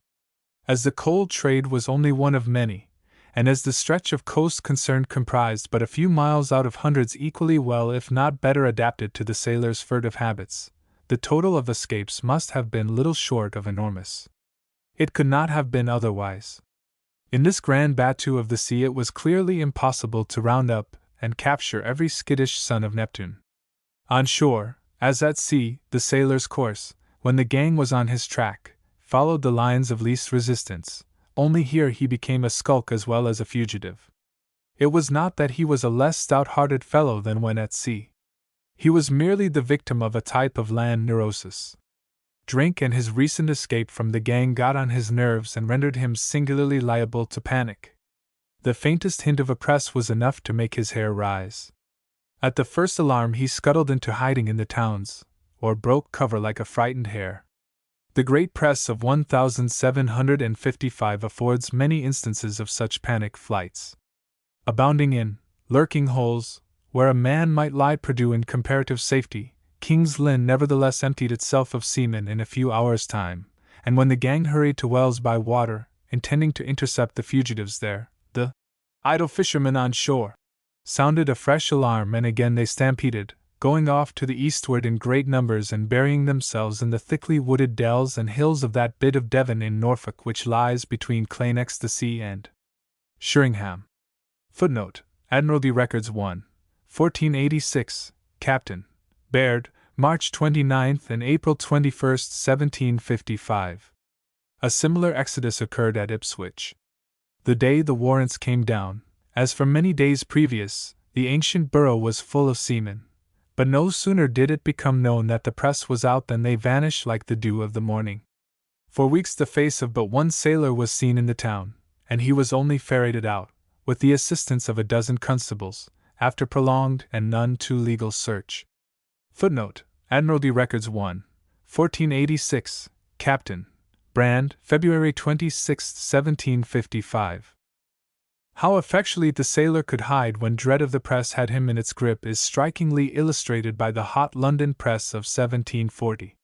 As the coal trade was only one of many, and as the stretch of coast concerned comprised but a few miles out of hundreds equally well if not better adapted to the sailor's furtive habits, the total of escapes must have been little short of enormous. It could not have been otherwise. In this grand battue of the sea it was clearly impossible to round up and capture every skittish son of Neptune. On shore, as at sea, the sailor's course, when the gang was on his track, followed the lines of least resistance, only here he became a skulk as well as a fugitive. It was not that he was a less stout-hearted fellow than when at sea. He was merely the victim of a type of land neurosis. Drink and his recent escape from the gang got on his nerves and rendered him singularly liable to panic. The faintest hint of a press was enough to make his hair rise. At the first alarm he scuttled into hiding in the towns, or broke cover like a frightened hare. The great press of 1755 affords many instances of such panic flights. Abounding in lurking holes, where a man might lie perdu in comparative safety, King's Lynn nevertheless emptied itself of seamen in a few hours' time, and when the gang hurried to Wells by water, intending to intercept the fugitives there, the idle fishermen on shore sounded a fresh alarm, and again they stampeded, going off to the eastward in great numbers and burying themselves in the thickly wooded dells and hills of that bit of Devon in Norfolk which lies between Clay-next-the-Sea and Sheringham. Footnote: Admiralty Records 1, 1486, Captain Baird, March 29 and April 21, 1755. A similar exodus occurred at Ipswich. The day the warrants came down, as for many days previous, the ancient borough was full of seamen, but no sooner did it become known that the press was out than they vanished like the dew of the morning. For weeks the face of but one sailor was seen in the town, and he was only ferreted out, with the assistance of a dozen constables, after prolonged and none too legal search. Footnote: Admiralty Records 1, 1486, Captain Brand, February 26, 1755. How effectually the sailor could hide when dread of the press had him in its grip is strikingly illustrated by the hot London press of 1740.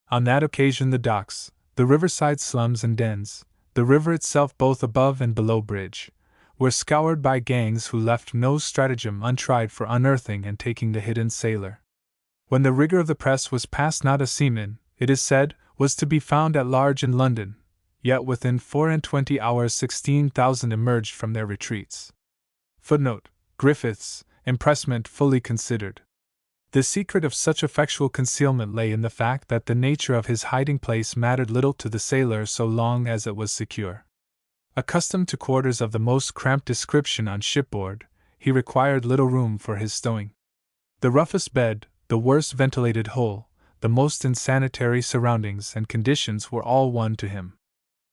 On that occasion the docks, the riverside slums and dens, the river itself both above and below bridge, were scoured by gangs who left no stratagem untried for unearthing and taking the hidden sailor. When the rigor of the press was past, not a seaman, it is said, was to be found at large in London, yet within 24 hours 16,000 emerged from their retreats. Footnote: Griffith's Impressment fully considered. The secret of such effectual concealment lay in the fact that the nature of his hiding place mattered little to the sailor so long as it was secure. Accustomed to quarters of the most cramped description on shipboard, he required little room for his stowing. The roughest bed, the worst ventilated hole, the most insanitary surroundings and conditions were all one to him.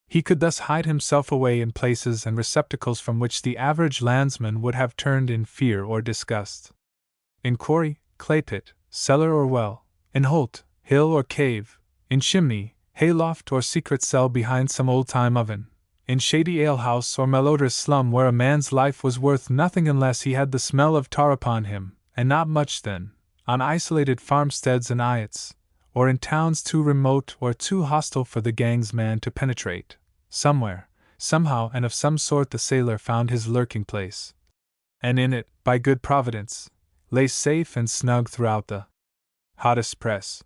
He could thus hide himself away in places and receptacles from which the average landsman would have turned in fear or disgust. In quarry, claypit, cellar or well, in holt, hill or cave, in chimney, hayloft or secret cell behind some old-time oven, in shady alehouse or malodorous slum where a man's life was worth nothing unless he had the smell of tar upon him, and not much then, on isolated farmsteads and eyots, or in towns too remote or too hostile for the gang's man to penetrate, somewhere, somehow and of some sort the sailor found his lurking place. And in it, by good providence, lay safe and snug throughout the hottest press.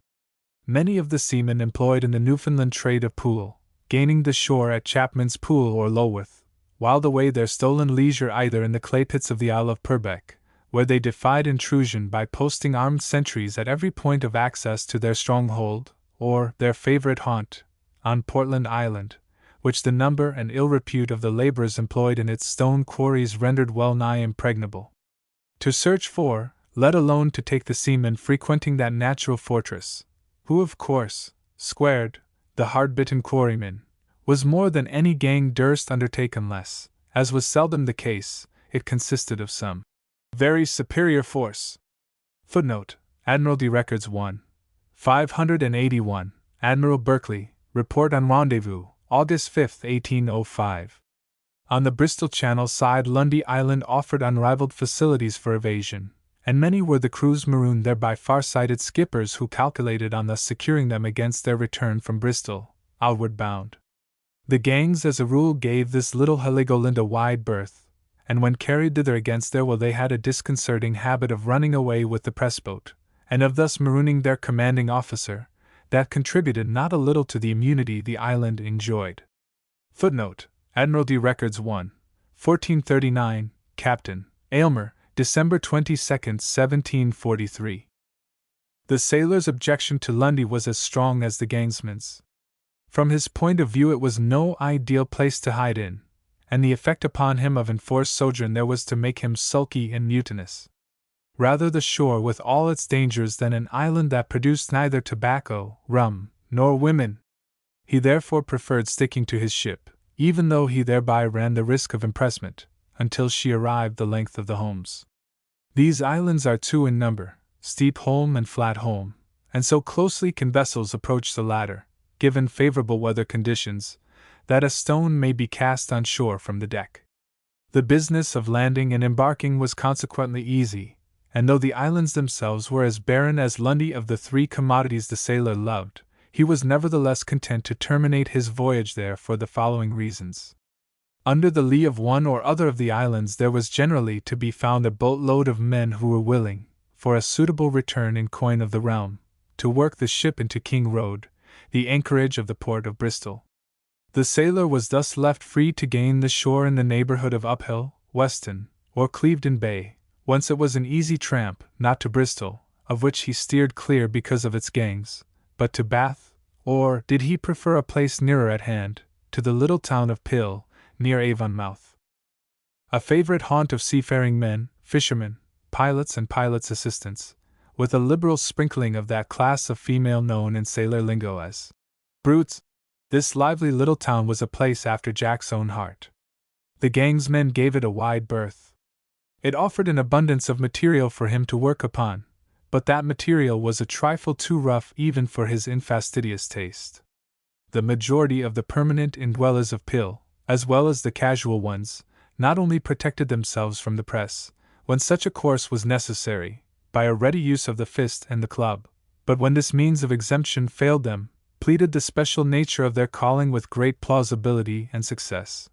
Many of the seamen employed in the Newfoundland trade of pool, gaining the shore at Chapman's Pool or Lulworth, whiled away their stolen leisure either in the clay pits of the Isle of Purbeck, where they defied intrusion by posting armed sentries at every point of access to their stronghold, or their favorite haunt, on Portland Island, which the number and ill repute of the laborers employed in its stone quarries rendered well nigh impregnable. To search for, let alone to take the seamen frequenting that natural fortress, who of course, squared, the hard-bitten quarryman, was more than any gang durst undertake unless, as was seldom the case, it consisted of some very superior force. Footnote: Admiralty Records 1, 581, Admiral Berkeley, Report on Rendezvous, August 5, 1805. On the Bristol Channel side Lundy Island offered unrivaled facilities for evasion, and many were the crews marooned there by far-sighted skippers who calculated on thus securing them against their return from Bristol, outward bound. The gangs as a rule gave this little Heligoland a wide berth, and when carried thither against their will they had a disconcerting habit of running away with the press-boat, and of thus marooning their commanding officer, that contributed not a little to the immunity the island enjoyed. Footnote: Admiralty Records 1, 1439, Captain Aylmer, December 22, 1743. The sailor's objection to Lundy was as strong as the gangsman's. From his point of view, it was no ideal place to hide in, and the effect upon him of enforced sojourn there was to make him sulky and mutinous. Rather the shore with all its dangers than an island that produced neither tobacco, rum, nor women. He therefore preferred sticking to his ship, even though he thereby ran the risk of impressment, until she arrived the length of the Holmes. These islands are two in number, Steep Holm and Flat Holm, and so closely can vessels approach the latter, given favorable weather conditions, that a stone may be cast on shore from the deck. The business of landing and embarking was consequently easy, and though the islands themselves were as barren as Lundy of the three commodities the sailor loved, he was nevertheless content to terminate his voyage there for the following reasons. Under the lee of one or other of the islands there was generally to be found a boatload of men who were willing, for a suitable return in coin of the realm, to work the ship into King Road, the anchorage of the port of Bristol. The sailor was thus left free to gain the shore in the neighborhood of Uphill, Weston, or Clevedon Bay, whence it was an easy tramp, not to Bristol, of which he steered clear because of its gangs, but to Bath, or, did he prefer a place nearer at hand, to the little town of Pill, near Avonmouth. A favorite haunt of seafaring men, fishermen, pilots and pilots' assistants, with a liberal sprinkling of that class of female known in sailor lingo as brutes, this lively little town was a place after Jack's own heart. The gangsmen gave it a wide berth. It offered an abundance of material for him to work upon, but that material was a trifle too rough even for his infastidious taste. The majority of the permanent indwellers of Pill, as well as the casual ones, not only protected themselves from the press, when such a course was necessary, by a ready use of the fist and the club, but when this means of exemption failed them, pleaded the special nature of their calling with great plausibility and success.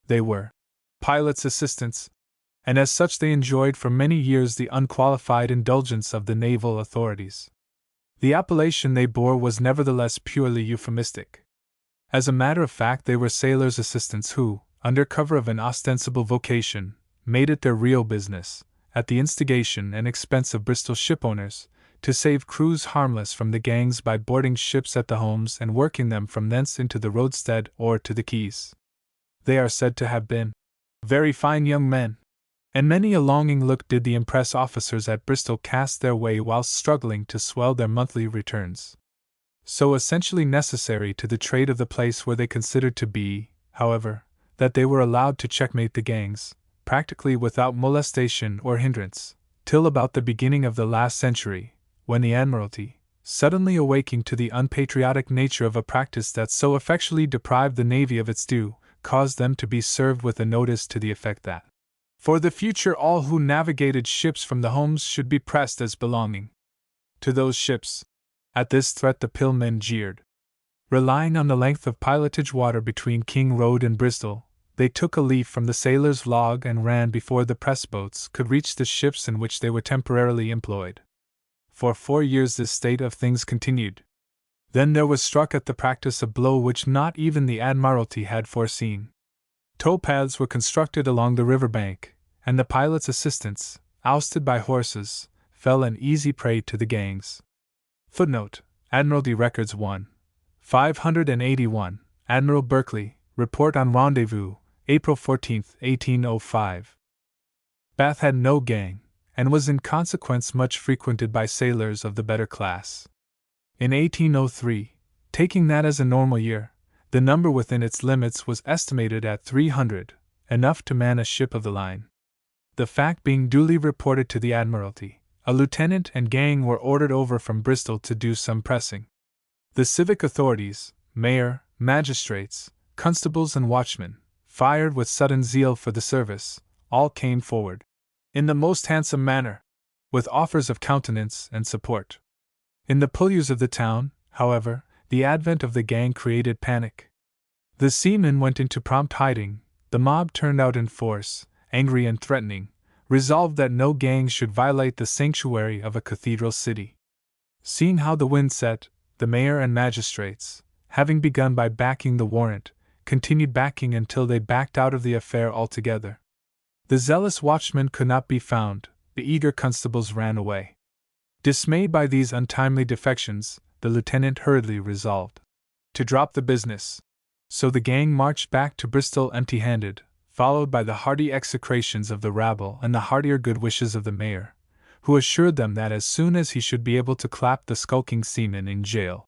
They were pilots' assistants, and as such they enjoyed for many years the unqualified indulgence of the naval authorities. The appellation they bore was nevertheless purely euphemistic. As a matter of fact, they were sailors' assistants who, under cover of an ostensible vocation, made it their real business, at the instigation and expense of Bristol shipowners, to save crews harmless from the gangs by boarding ships at the Holmes and working them from thence into the roadstead or to the quays. They are said to have been very fine young men, and many a longing look did the impress officers at Bristol cast their way whilst struggling to swell their monthly returns. So essentially necessary to the trade of the place were they considered to be, however, that they were allowed to checkmate the gangs, practically without molestation or hindrance, till about the beginning of the last century, when the Admiralty, suddenly awaking to the unpatriotic nature of a practice that so effectually deprived the Navy of its due, caused them to be served with a notice to the effect that, for the future, all who navigated ships from the Holmes should be pressed as belonging to those ships. At this threat the Pill men jeered. Relying on the length of pilotage water between King Road and Bristol, they took a leaf from the sailor's log and ran before the press boats could reach the ships in which they were temporarily employed. For 4 years this state of things continued. Then there was struck at the practice a blow which not even the Admiralty had foreseen. Towpaths were constructed along the river bank, and the pilot's assistants, ousted by horses, fell an easy prey to the gangs. Footnote: Admiralty Records 1, 581, Admiral Berkeley, Report on Rendezvous, April 14, 1805. Bath had no gang, and was in consequence much frequented by sailors of the better class. In 1803, taking that as a normal year, the number within its limits was estimated at 300, enough to man a ship of the line. The fact being duly reported to the Admiralty, a lieutenant and gang were ordered over from Bristol to do some pressing. The civic authorities, mayor, magistrates, constables and watchmen, fired with sudden zeal for the service, all came forward, in the most handsome manner, with offers of countenance and support. In the purlieus of the town, however, the advent of the gang created panic. The seamen went into prompt hiding, the mob turned out in force, angry and threatening, resolved that no gang should violate the sanctuary of a cathedral city. Seeing how the wind set, the mayor and magistrates, having begun by backing the warrant, continued backing until they backed out of the affair altogether. The zealous watchman could not be found, the eager constables ran away. Dismayed by these untimely defections, the lieutenant hurriedly resolved to drop the business. So the gang marched back to Bristol empty-handed, followed by the hearty execrations of the rabble and the heartier good wishes of the mayor, who assured them that as soon as he should be able to clap the skulking seamen in jail,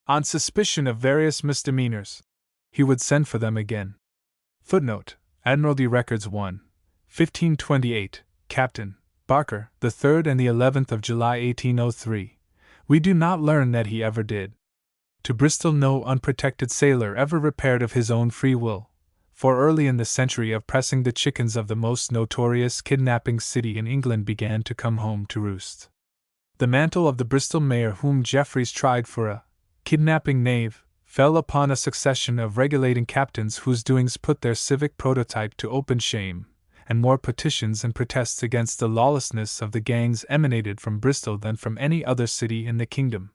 on suspicion of various misdemeanors, he would send for them again. Footnote: Admiralty Records 1, 1528, Captain Barker, the 3rd and the 11th of July 1803. We do not learn that he ever did. To Bristol no unprotected sailor ever repaired of his own free will, for early in the century of pressing the chickens of the most notorious kidnapping city in England began to come home to roost. The mantle of the Bristol mayor whom Jeffreys tried for a kidnapping knave fell upon a succession of regulating captains whose doings put their civic prototype to open shame, and more petitions and protests against the lawlessness of the gangs emanated from Bristol than from any other city in the kingdom.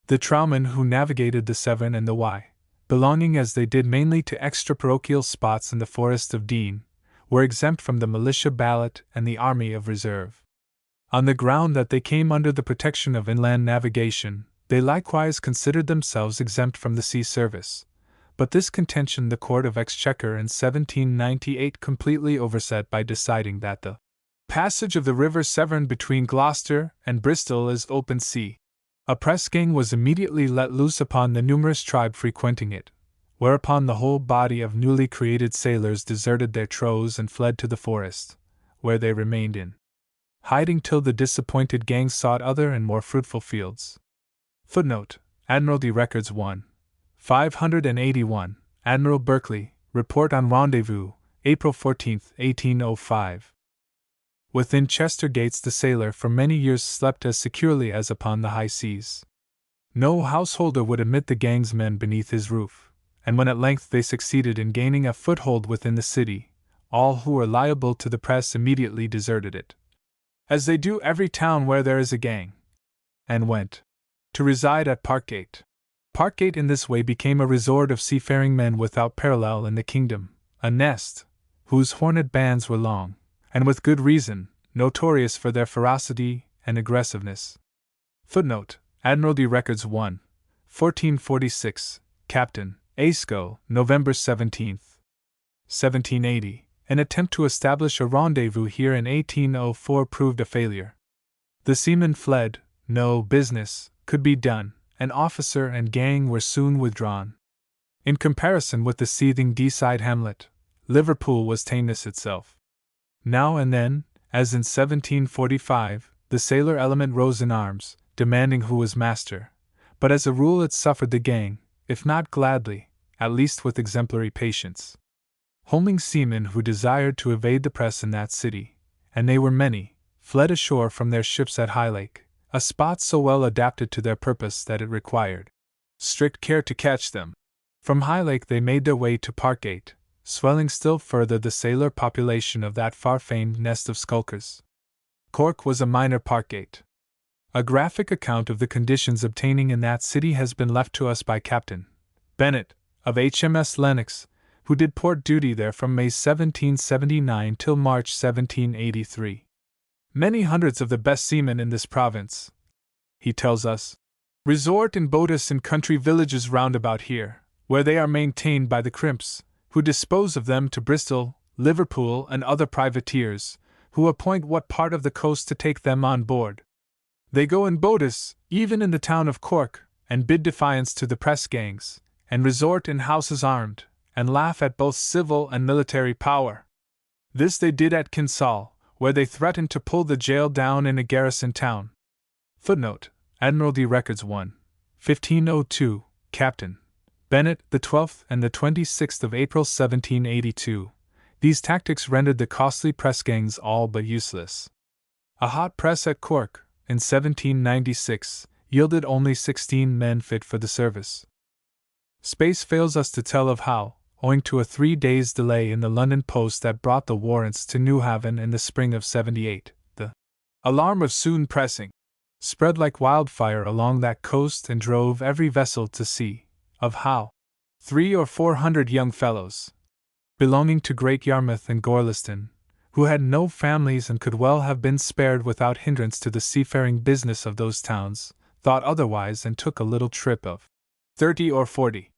The trowmen who navigated the Severn and the Wye, belonging as they did mainly to extra-parochial spots in the Forest of Dean, were exempt from the militia ballot and the army of reserve. On the ground that they came under the protection of inland navigation, they likewise considered themselves exempt from the sea service, but this contention the Court of Exchequer in 1798 completely overset by deciding that the passage of the River Severn between Gloucester and Bristol is open sea. A press-gang was immediately let loose upon the numerous tribe frequenting it, whereupon the whole body of newly created sailors deserted their trows and fled to the forest, where they remained in hiding till the disappointed gang sought other and more fruitful fields. Footnote: Admiralty Records 1, 581, Admiral Berkeley, Report on Rendezvous, April 14, 1805. Within Chester gates the sailor for many years slept as securely as upon the high seas. No householder would admit the gang's men beneath his roof, and when at length they succeeded in gaining a foothold within the city, all who were liable to the press immediately deserted it, as they do every town where there is a gang, and went to reside at Parkgate. Parkgate in this way became a resort of seafaring men without parallel in the kingdom, a nest, whose horned bands were long, and with good reason, notorious for their ferocity and aggressiveness. Footnote: Admiralty Records 1, 1446, Captain Ayscough, November 17, 1780. An attempt to establish a rendezvous here in 1804 proved a failure. The seamen fled, no business could be done, and officer and gang were soon withdrawn. In comparison with the seething Deeside hamlet, Liverpool was tameness itself. Now and then, as in 1745, the sailor element rose in arms, demanding who was master, but as a rule it suffered the gang, if not gladly, at least with exemplary patience. Homing seamen who desired to evade the press in that city, and they were many, fled ashore from their ships at Highlake, a spot so well adapted to their purpose that it required strict care to catch them. From Highlake they made their way to Parkgate, swelling still further the sailor population of that far-famed nest of skulkers. Cork was a minor Parkgate. A graphic account of the conditions obtaining in that city has been left to us by Captain Bennett, of HMS Lennox, who did port duty there from May 1779 till March 1783. Many hundreds of the best seamen in this province, he tells us, resort in boatus in country villages round about here, where they are maintained by the crimps, who dispose of them to Bristol, Liverpool, and other privateers, who appoint what part of the coast to take them on board. They go in boatus, even in the town of Cork, and bid defiance to the press gangs, and resort in houses armed, and laugh at both civil and military power. This they did at Kinsale, where they threatened to pull the jail down in a garrison town. Footnote: Admiralty Records 1, 1502, Captain Bennett, the 12th and the 26th of April 1782. These tactics rendered the costly press gangs all but useless. A hot press at Cork, in 1796, yielded only 16 men fit for the service. Space fails us to tell of how, owing to a 3 days' delay in the London post that brought the warrants to Newhaven in the spring of '78, the alarm of soon pressing spread like wildfire along that coast and drove every vessel to sea, of how, 300 or 400 young fellows, belonging to Great Yarmouth and Gorleston, who had no families and could well have been spared without hindrance to the seafaring business of those towns, thought otherwise and took a little trip of 30 or 40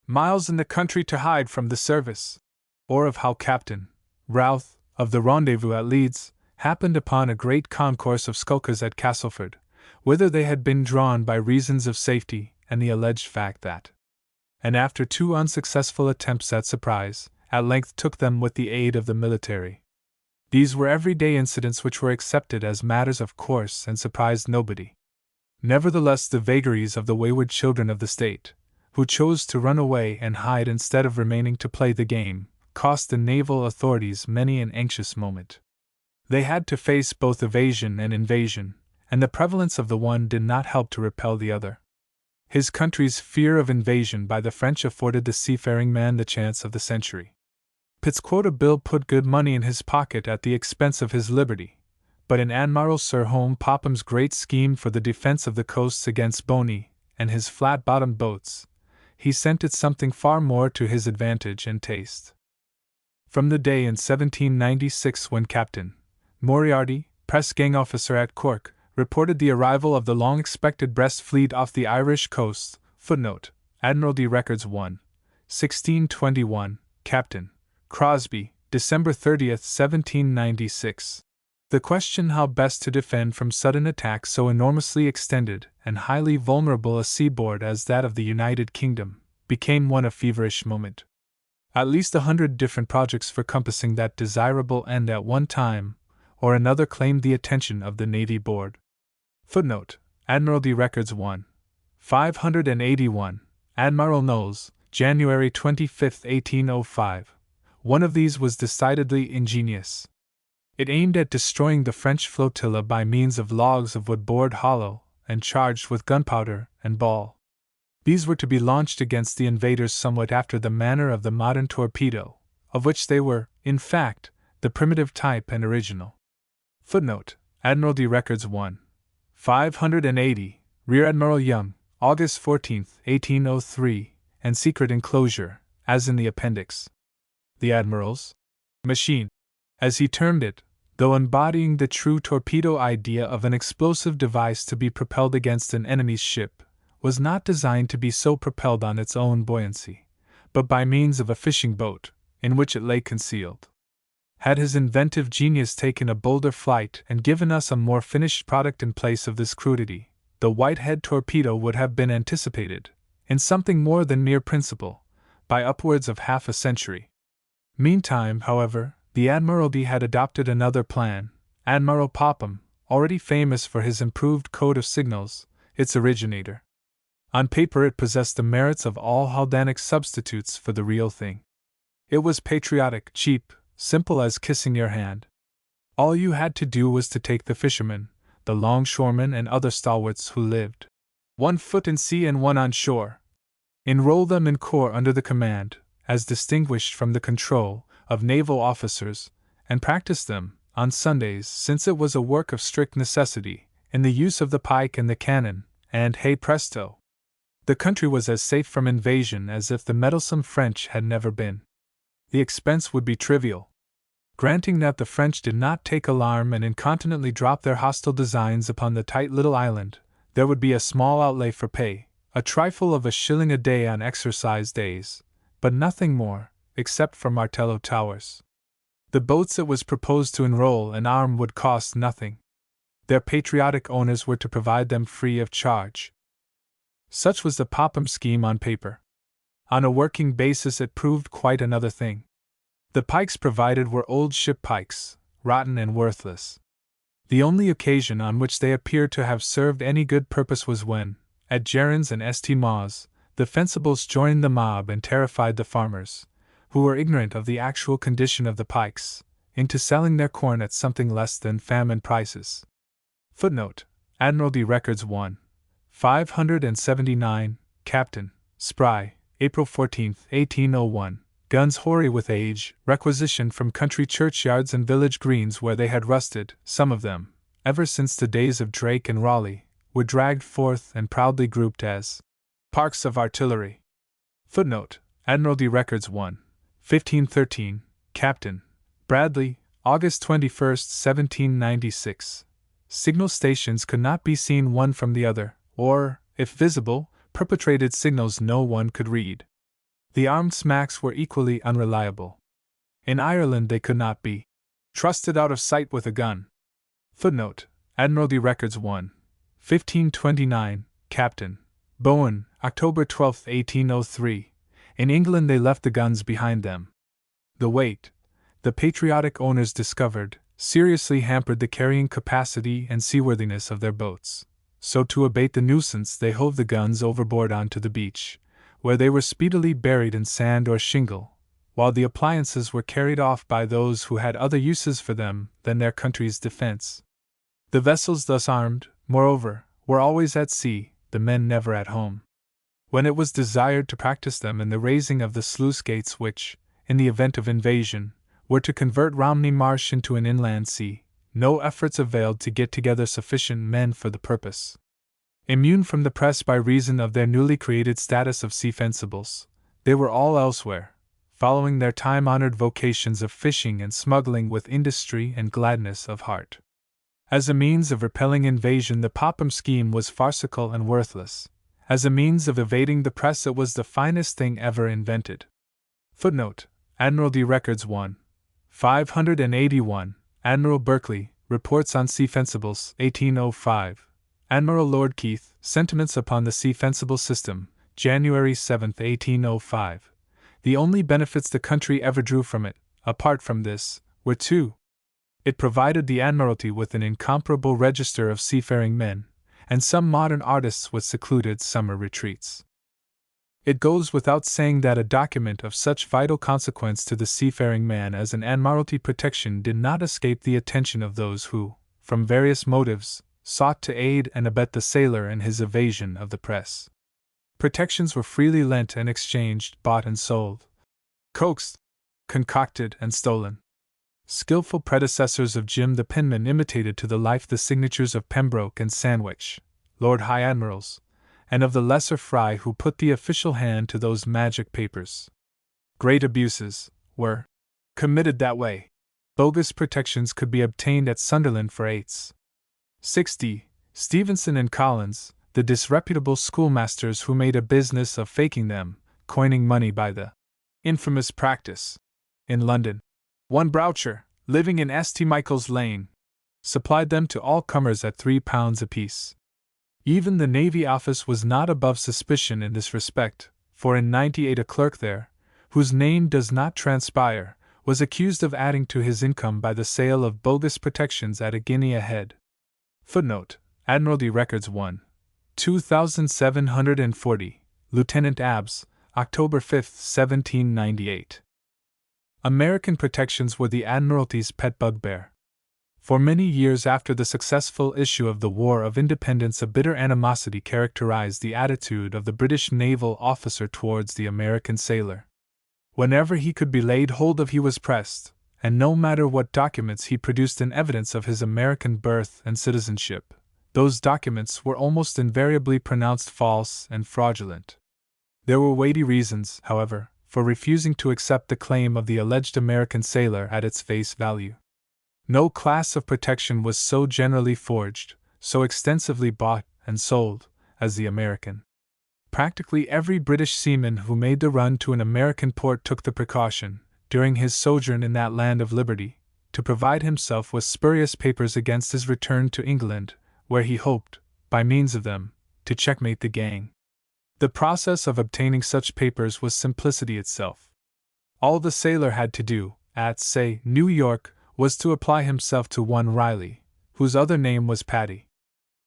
miles in the country to hide from the service, or of how Captain Routh, of the Rendezvous at Leeds, happened upon a great concourse of skulkers at Castleford, whither they had been drawn by reasons of safety, and the alleged fact that, and after 2 unsuccessful attempts at surprise, at length took them with the aid of the military. These were everyday incidents which were accepted as matters of course and surprised nobody. Nevertheless, the vagaries of the wayward children of the state, who chose to run away and hide instead of remaining to play the game, cost the naval authorities many an anxious moment. They had to face both evasion and invasion, and the prevalence of the one did not help to repel the other. His country's fear of invasion by the French afforded the seafaring man the chance of the century. Pitt's quota bill put good money in his pocket at the expense of his liberty, but in Admiral Sir Home Popham's great scheme for the defense of the coasts against Boney and his flat-bottomed boats, he scented something far more to his advantage and taste. From the day in 1796 when Captain Moriarty, press-gang officer at Cork, reported the arrival of the long-expected Brest fleet off the Irish coast, Admiralty Records 1, 1621, Captain Crosby, December 30, 1796. The question how best to defend from sudden attack so enormously extended and highly vulnerable a seaboard as that of the United Kingdom became one of feverish moment. At least 100 different projects for compassing that desirable end at one time or another claimed the attention of the Navy Board. Admiralty Records 1, 581, Admiral Knowles, January 25, 1805. One of these was decidedly ingenious. It aimed at destroying the French flotilla by means of logs of wood bored hollow and charged with gunpowder and ball. These were to be launched against the invaders somewhat after the manner of the modern torpedo, of which they were, in fact, the primitive type and original. Admiralty Records 1, 580, Rear Admiral Young, August 14, 1803, and secret enclosure, as in the appendix. The Admiral's machine, as he termed it, though embodying the true torpedo idea of an explosive device to be propelled against an enemy's ship, was not designed to be so propelled on its own buoyancy, but by means of a fishing boat, in which it lay concealed. Had his inventive genius taken a bolder flight and given us a more finished product in place of this crudity, the Whitehead torpedo would have been anticipated, in something more than mere principle, by upwards of half a century. Meantime, however, the Admiralty had adopted another plan. Admiral Popham, already famous for his improved code of signals, its originator. On paper it possessed the merits of all Haldanic substitutes for the real thing. It was patriotic, cheap, simple as kissing your hand. All you had to do was to take the fishermen, the longshoremen and other stalwarts who lived 1 foot in sea and 1 on shore, enroll them in corps under the command, as distinguished from the control, of naval officers, and practice them, on Sundays, since it was a work of strict necessity, in the use of the pike and the cannon, and hey presto! The country was as safe from invasion as if the meddlesome French had never been. The expense would be trivial. Granting that the French did not take alarm and incontinently drop their hostile designs upon the tight little island, there would be a small outlay for pay, a trifle of $1 a day on exercise days, but nothing more, except for Martello Towers. The boats it was proposed to enroll and arm would cost nothing. Their patriotic owners were to provide them free of charge. Such was the Popham scheme on paper. On a working basis it proved quite another thing. The pikes provided were old ship pikes, rotten and worthless. The only occasion on which they appeared to have served any good purpose was when, at Gerrans and St. Mawes, the fencibles joined the mob and terrified the farmers, who were ignorant of the actual condition of the pikes, into selling their corn at something less than famine prices. Admiralty Records 1, 579, Captain Spry, April 14, 1801. Guns hoary with age, requisitioned from country churchyards and village greens where they had rusted, some of them, ever since the days of Drake and Raleigh, were dragged forth and proudly grouped as parks of artillery. Admiralty Records 1, 1513, Captain Bradley, August 21, 1796. Signal stations could not be seen one from the other, or, if visible, perpetrated signals no one could read. The armed smacks were equally unreliable. In Ireland they could not be trusted out of sight with a gun. Footnote: Admiralty Records 1, 1529, Captain Bowen, October 12, 1803. In England they left the guns behind them. The weight, the patriotic owners discovered, seriously hampered the carrying capacity and seaworthiness of their boats. So to abate the nuisance they hove the guns overboard onto the beach, where they were speedily buried in sand or shingle, while the appliances were carried off by those who had other uses for them than their country's defense. The vessels thus armed, moreover, were always at sea, the men never at home. When it was desired to practice them in the raising of the sluice gates which, in the event of invasion, were to convert Romney Marsh into an inland sea, no efforts availed to get together sufficient men for the purpose. Immune from the press by reason of their newly created status of sea fencibles, they were all elsewhere, following their time-honored vocations of fishing and smuggling with industry and gladness of heart. As a means of repelling invasion, the Popham scheme was farcical and worthless. As a means of evading the press, it was the finest thing ever invented. Footnote: Admiralty Records 1, 581. Admiral Berkeley, Reports on Sea Fencibles, 1805. Admiral Lord Keith, Sentiments upon the Sea Fencible System, January 7, 1805. The only benefits the country ever drew from it, apart from this, were two. It provided the Admiralty with an incomparable register of seafaring men, and some modern artists with secluded summer retreats. It goes without saying that a document of such vital consequence to the seafaring man as an Admiralty protection did not escape the attention of those who, from various motives, sought to aid and abet the sailor in his evasion of the press. Protections were freely lent and exchanged, bought and sold, coaxed, concocted and stolen. Skillful predecessors of Jim the Penman imitated to the life the signatures of Pembroke and Sandwich, Lord High Admirals, and of the lesser fry who put the official hand to those magic papers. Great abuses were committed that way. Bogus protections could be obtained at Sunderland for 8s. Stevenson and Collins, the disreputable schoolmasters who made a business of faking them, coining money by the infamous practice. In London, one Broucher, living in St. Michael's Lane, supplied them to all comers at £3 apiece. Even the Navy Office was not above suspicion in this respect, for in '98 a clerk there, whose name does not transpire, was accused of adding to his income by the sale of bogus protections at a guinea a head. Footnote: Admiralty Records 1, 2740, Lieutenant Abbs, October 5, 1798. American protections were the Admiralty's pet bugbear. For many years after the successful issue of the War of Independence, a bitter animosity characterized the attitude of the British naval officer towards the American sailor. Whenever he could be laid hold of, he was pressed, and no matter what documents he produced in evidence of his American birth and citizenship, those documents were almost invariably pronounced false and fraudulent. There were weighty reasons, however, for refusing to accept the claim of the alleged American sailor at its face value. No class of protection was so generally forged, so extensively bought and sold, as the American. Practically every British seaman who made the run to an American port took the precaution, during his sojourn in that land of liberty, to provide himself with spurious papers against his return to England, where he hoped, by means of them, to checkmate the gang. The process of obtaining such papers was simplicity itself. All the sailor had to do, at, say, New York, was to apply himself to one Riley, whose other name was Paddy.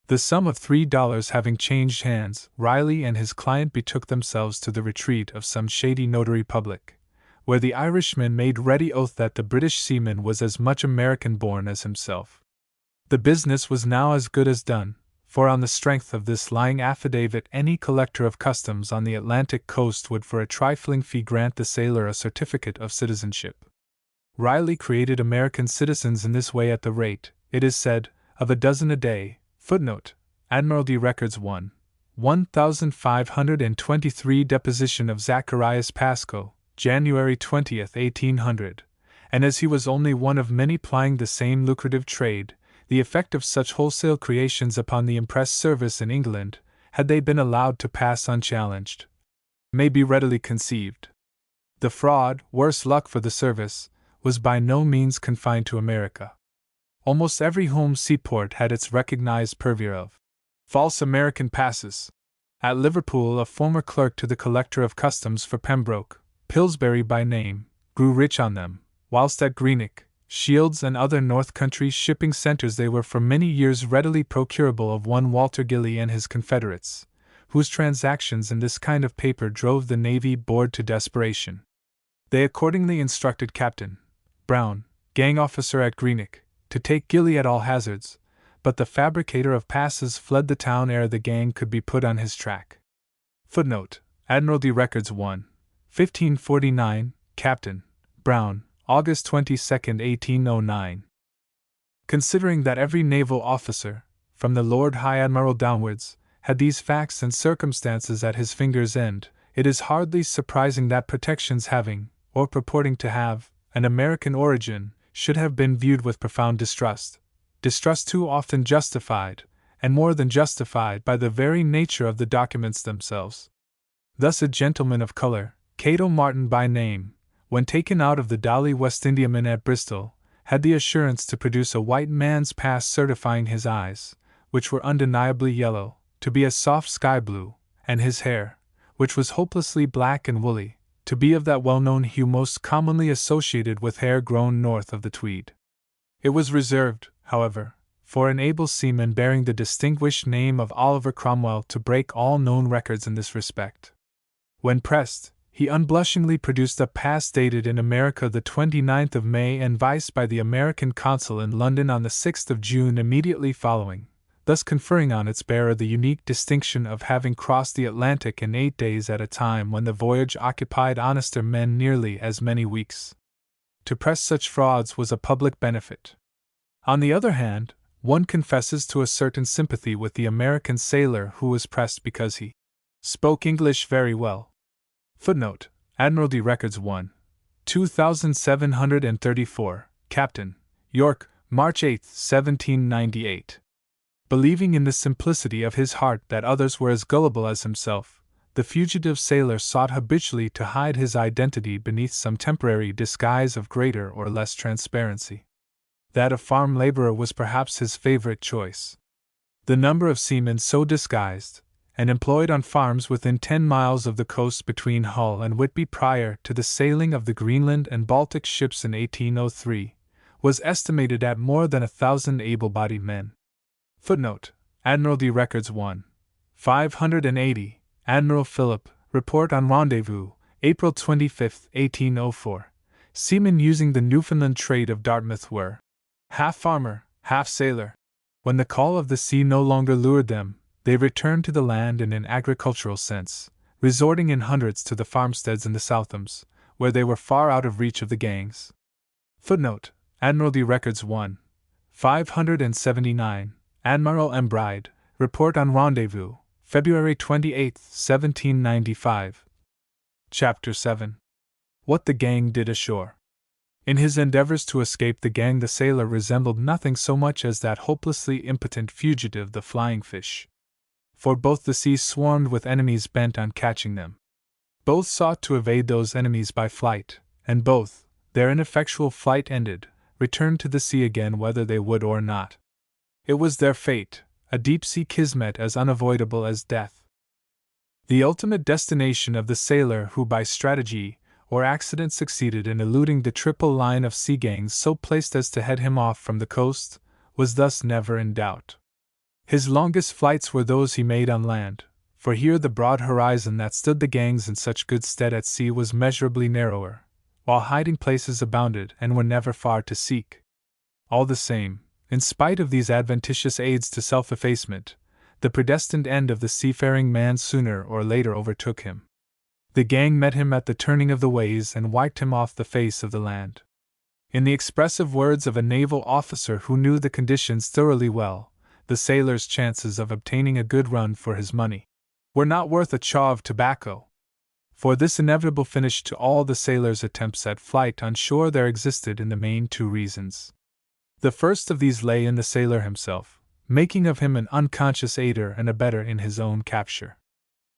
The sum of $3 having changed hands, Riley and his client betook themselves to the retreat of some shady notary public, where the Irishman made ready oath that the British seaman was as much American-born as himself. The business was now as good as done, for on the strength of this lying affidavit any collector of customs on the Atlantic coast would for a trifling fee grant the sailor a certificate of citizenship. Riley created American citizens in this way at the rate, it is said, of a dozen a day. Footnote: Admiralty Records 1, 1523 deposition of Zacharias Pasco, January 20, 1800, and as he was only one of many plying the same lucrative trade, the effect of such wholesale creations upon the impress service in England, had they been allowed to pass unchallenged, may be readily conceived. The fraud, worse luck for the service, was by no means confined to America. Almost every home seaport had its recognized purveyor of false American passes. At Liverpool, a former clerk to the Collector of Customs for Pembroke, Pillsbury by name, grew rich on them, whilst at Greenock, Shields, and other North Country shipping centres they were for many years readily procurable of one Walter Gilly and his confederates, whose transactions in this kind of paper drove the Navy Board to desperation. They accordingly instructed Captain Brown, gang officer at Greenock, to take Gilly at all hazards, but the fabricator of passes fled the town ere the gang could be put on his track. Footnote: Admiralty Records 1, 1549, Captain Brown, August 22, 1809. Considering that every naval officer, from the Lord High Admiral downwards, had these facts and circumstances at his fingers' end, it is hardly surprising that protections having, or purporting to have, an American origin, should have been viewed with profound distrust too often justified, and more than justified by the very nature of the documents themselves. Thus a gentleman of colour, Cato Martin by name, when taken out of the Dolly West Indiaman at Bristol, had the assurance to produce a white man's pass certifying his eyes, which were undeniably yellow, to be a soft sky blue, and his hair, which was hopelessly black and woolly, to be of that well-known hue most commonly associated with hair grown north of the Tweed. It was reserved, however, for an able seaman bearing the distinguished name of Oliver Cromwell to break all known records in this respect. When pressed, he unblushingly produced a pass dated in America the 29th of May and viced by the American consul in London on the 6th of June immediately following, thus conferring on its bearer the unique distinction of having crossed the Atlantic in 8 days at a time when the voyage occupied honester men nearly as many weeks. To press such frauds was a public benefit. On the other hand, one confesses to a certain sympathy with the American sailor who was pressed because he spoke English very well. Footnote: Admiralty Records 1, 2734, Captain York, March 8, 1798. Believing in the simplicity of his heart that others were as gullible as himself, the fugitive sailor sought habitually to hide his identity beneath some temporary disguise of greater or less transparency. That of farm laborer was perhaps his favorite choice. The number of seamen so disguised, and employed on farms within 10 miles of the coast between Hull and Whitby prior to the sailing of the Greenland and Baltic ships in 1803, was estimated at more than 1,000 able-bodied men. Footnote: Admiralty Records 1, 580, Admiral Philip, Report on Rendezvous, April 25, 1804. Seamen using the Newfoundland trade of Dartmouth were half farmer, half sailor. When the call of the sea no longer lured them, they returned to the land in an agricultural sense, resorting in hundreds to the farmsteads in the Southams, where they were far out of reach of the gangs. Footnote: Admiralty Records 1, 579, Admiral M. Bride, Report on Rendezvous, February 28, 1795. Chapter 7. What the Gang Did Ashore. In his endeavors to escape the gang, the sailor resembled nothing so much as that hopelessly impotent fugitive, the flying fish. For both the seas swarmed with enemies bent on catching them. Both sought to evade those enemies by flight, and both, their ineffectual flight ended, returned to the sea again whether they would or not. It was their fate, a deep-sea kismet as unavoidable as death. The ultimate destination of the sailor who by strategy or accident succeeded in eluding the triple line of sea gangs so placed as to head him off from the coast, was thus never in doubt. His longest flights were those he made on land, for here the broad horizon that stood the gangs in such good stead at sea was measurably narrower, while hiding places abounded and were never far to seek. All the same, in spite of these adventitious aids to self-effacement, the predestined end of the seafaring man sooner or later overtook him. The gang met him at the turning of the ways and wiped him off the face of the land. In the expressive words of a naval officer who knew the conditions thoroughly well, the sailor's chances of obtaining a good run for his money were not worth a chaw of tobacco. For this inevitable finish to all the sailors' attempts at flight on shore there existed in the main two reasons. The first of these lay in the sailor himself, making of him an unconscious aider and abettor in his own capture.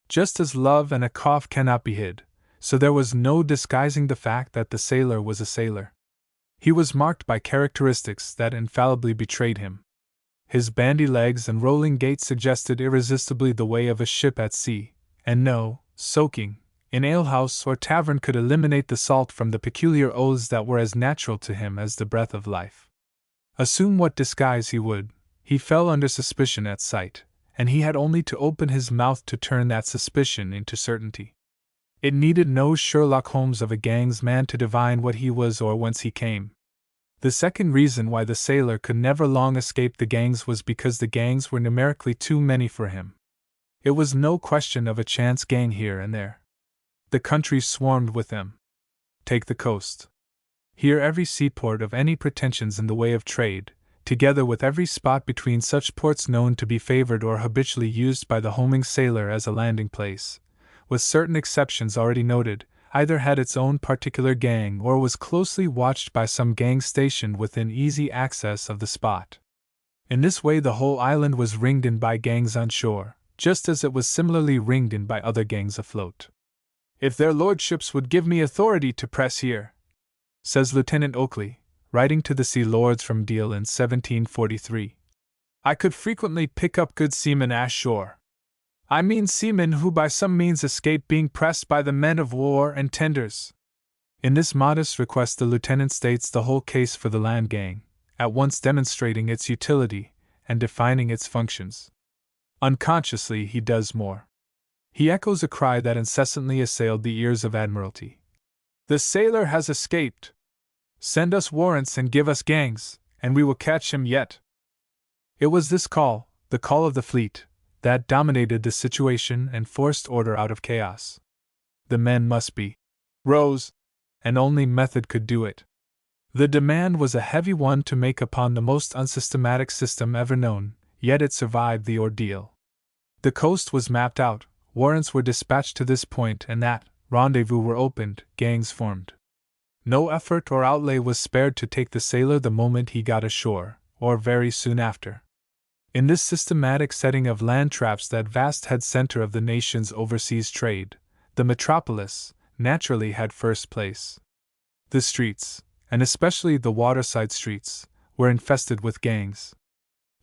Just as love and a cough cannot be hid, so there was no disguising the fact that the sailor was a sailor. He was marked by characteristics that infallibly betrayed him. His bandy legs and rolling gait suggested irresistibly the way of a ship at sea, and no soaking in alehouse or tavern could eliminate the salt from the peculiar oaths that were as natural to him as the breath of life. Assume what disguise he would, he fell under suspicion at sight, and he had only to open his mouth to turn that suspicion into certainty. It needed no Sherlock Holmes of a gang's man to divine what he was or whence he came. The second reason why the sailor could never long escape the gangs was because the gangs were numerically too many for him. It was no question of a chance gang here and there. The country swarmed with them. Take the coast. Here every seaport of any pretensions in the way of trade, together with every spot between such ports known to be favored or habitually used by the homing sailor as a landing place, with certain exceptions already noted, either had its own particular gang or was closely watched by some gang stationed within easy access of the spot. In this way the whole island was ringed in by gangs on shore, just as it was similarly ringed in by other gangs afloat. "If their lordships would give me authority to press here," says Lieutenant Oakley, writing to the Sea Lords from Deal in 1743, "I could frequently pick up good seamen ashore. I mean seamen who by some means escape being pressed by the men of war and tenders." In this modest request the lieutenant states the whole case for the land gang, at once demonstrating its utility and defining its functions. Unconsciously he does more. He echoes a cry that incessantly assailed the ears of Admiralty. "The sailor has escaped! Send us warrants and give us gangs, and we will catch him yet." It was this call, the call of the fleet, that dominated the situation and forced order out of chaos. The men must be rose, and only method could do it. The demand was a heavy one to make upon the most unsystematic system ever known, yet it survived the ordeal. The coast was mapped out, warrants were dispatched to this point and that, rendezvous were opened, gangs formed. No effort or outlay was spared to take the sailor the moment he got ashore, or very soon after. In this systematic setting of land traps, that vast head center of the nation's overseas trade, the metropolis naturally had first place. The streets, and especially the waterside streets, were infested with gangs.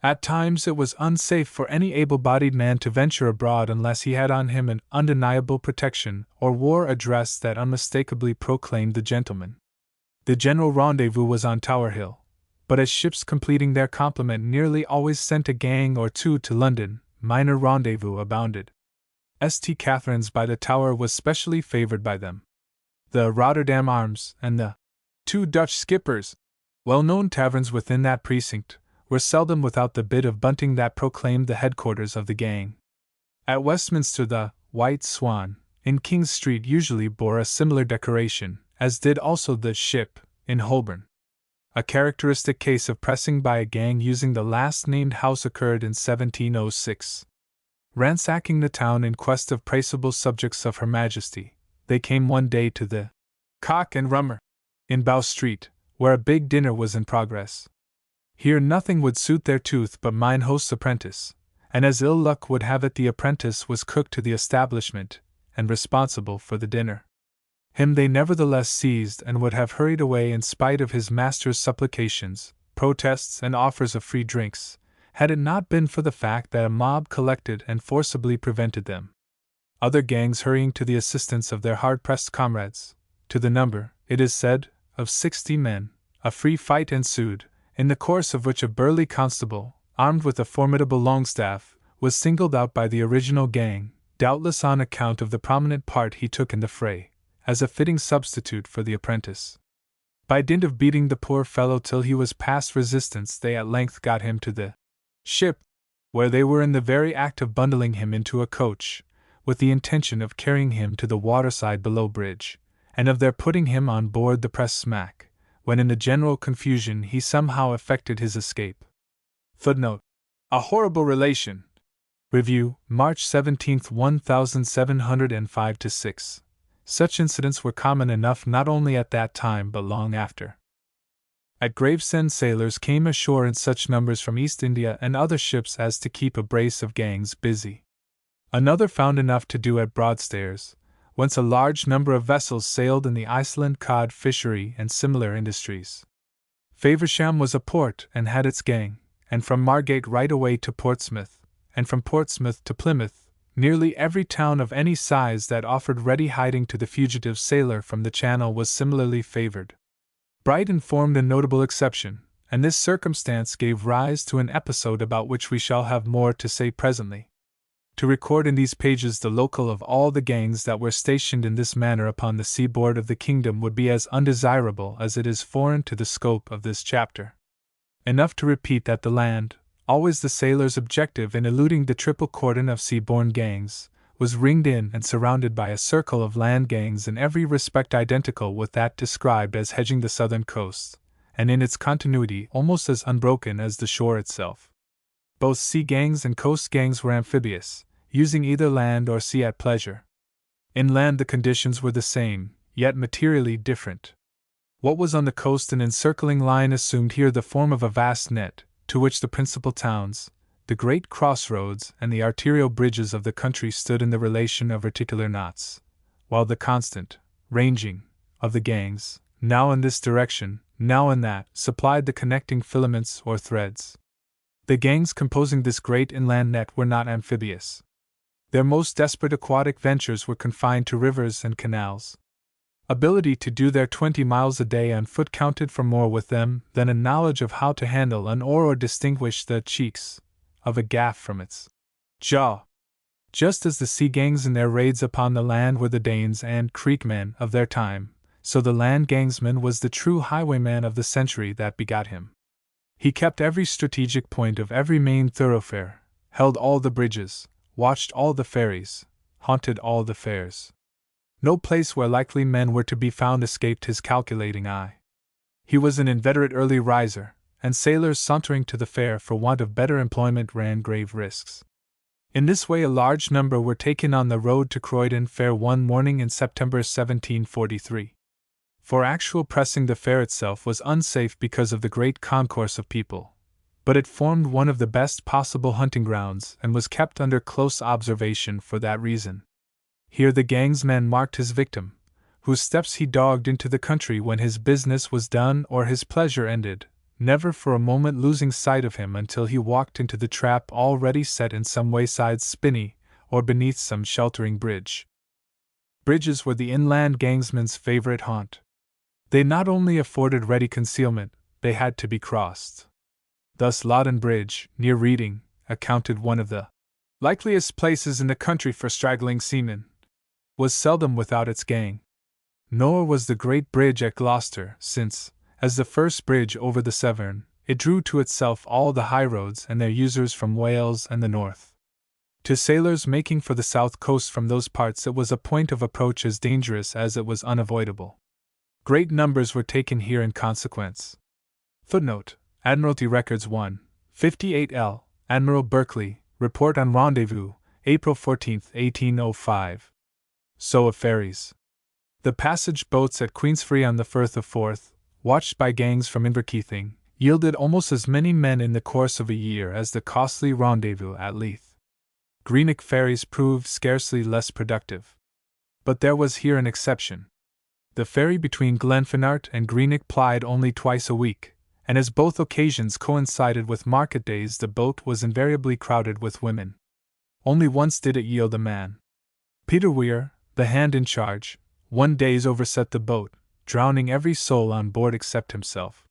At times it was unsafe for any able-bodied man to venture abroad unless he had on him an undeniable protection or wore a dress that unmistakably proclaimed the gentleman. The general rendezvous was on Tower Hill, but as ships completing their complement nearly always sent a gang or two to London, minor rendezvous abounded. St. Catherine's by the Tower was specially favored by them. The Rotterdam Arms and the Two Dutch Skippers, well-known taverns within that precinct, were seldom without the bit of bunting that proclaimed the headquarters of the gang. At Westminster the White Swan, in King's Street, usually bore a similar decoration, as did also the Ship, in Holborn. A characteristic case of pressing by a gang using the last-named house occurred in 1706. Ransacking the town in quest of praisable subjects of Her Majesty, they came one day to the Cock and Rummer, in Bow Street, where a big dinner was in progress. Here nothing would suit their tooth but mine host's apprentice, and as ill luck would have it the apprentice was cook to the establishment, and responsible for the dinner. Him they nevertheless seized and would have hurried away in spite of his master's supplications, protests, and offers of free drinks, had it not been for the fact that a mob collected and forcibly prevented them. Other gangs hurrying to the assistance of their hard-pressed comrades, to the number, it is said, of 60 men, a free fight ensued, in the course of which a burly constable, armed with a formidable longstaff, was singled out by the original gang, doubtless on account of the prominent part he took in the fray, as a fitting substitute for the apprentice. By dint of beating the poor fellow till he was past resistance, they at length got him to the Ship, where they were in the very act of bundling him into a coach, with the intention of carrying him to the waterside below bridge, and of there putting him on board the press smack, when in the general confusion he somehow effected his escape. Footnote: a horrible relation, Review, March 17, 1705-6. Such incidents were common enough not only at that time but long after. At Gravesend, sailors came ashore in such numbers from East India and other ships as to keep a brace of gangs busy. Another found enough to do at Broadstairs, whence a large number of vessels sailed in the Iceland cod fishery and similar industries. Faversham was a port and had its gang, and from Margate right away to Portsmouth, and from Portsmouth to Plymouth, nearly every town of any size that offered ready hiding to the fugitive sailor from the Channel was similarly favored. Brighton formed a notable exception, and this circumstance gave rise to an episode about which we shall have more to say presently. To record in these pages the local of all the gangs that were stationed in this manner upon the seaboard of the kingdom would be as undesirable as it is foreign to the scope of this chapter. Enough to repeat that the land, always the sailor's objective in eluding the triple cordon of sea-borne gangs, was ringed in and surrounded by a circle of land gangs in every respect identical with that described as hedging the southern coast, and in its continuity almost as unbroken as the shore itself. Both sea gangs and coast gangs were amphibious, using either land or sea at pleasure. Inland the conditions were the same, yet materially different. What was on the coast an encircling line assumed here the form of a vast net, to which the principal towns, the great crossroads and the arterial bridges of the country stood in the relation of articular knots, while the constant ranging of the gangs, now in this direction, now in that, supplied the connecting filaments or threads. The gangs composing this great inland net were not amphibious. Their most desperate aquatic ventures were confined to rivers and canals. Ability to do their 20 miles a day on foot counted for more with them than a knowledge of how to handle an oar or distinguish the cheeks of a gaff from its jaw. Just as the sea gangs in their raids upon the land were the Danes and creekmen of their time, so the land gangsman was the true highwayman of the century that begot him. He kept every strategic point of every main thoroughfare, held all the bridges, watched all the ferries, haunted all the fairs. No place where likely men were to be found escaped his calculating eye. He was an inveterate early riser, and sailors sauntering to the fair for want of better employment ran grave risks. In this way a large number were taken on the road to Croydon Fair one morning in September 1743. For actual pressing the fair itself was unsafe because of the great concourse of people, but it formed one of the best possible hunting grounds and was kept under close observation for that reason. Here the gangsman marked his victim, whose steps he dogged into the country when his business was done or his pleasure ended, never for a moment losing sight of him until he walked into the trap already set in some wayside spinney or beneath some sheltering bridge. Bridges were the inland gangsman's favorite haunt. They not only afforded ready concealment, they had to be crossed. Thus Loddon Bridge, near Reading, accounted one of the likeliest places in the country for straggling seamen, was seldom without its gang. Nor was the great bridge at Gloucester, since, as the first bridge over the Severn, it drew to itself all the highroads and their users from Wales and the north. To sailors making for the south coast from those parts it was a point of approach as dangerous as it was unavoidable. Great numbers were taken here in consequence. Footnote: Admiralty Records 1, 58L, Admiral Berkeley, Report on Rendezvous, April 14, 1805. So of ferries. The passage boats at Queensferry on the Firth of Forth, watched by gangs from Inverkeithing, yielded almost as many men in the course of a year as the costly Rendezvous at Leith. Greenock ferries proved scarcely less productive. But there was here an exception. The ferry between Glenfinart and Greenock plied only twice a week, and as both occasions coincided with market days the boat was invariably crowded with women. Only once did it yield a man. Peter Weir, the hand in charge, one days overset the boat, drowning every soul on board except himself.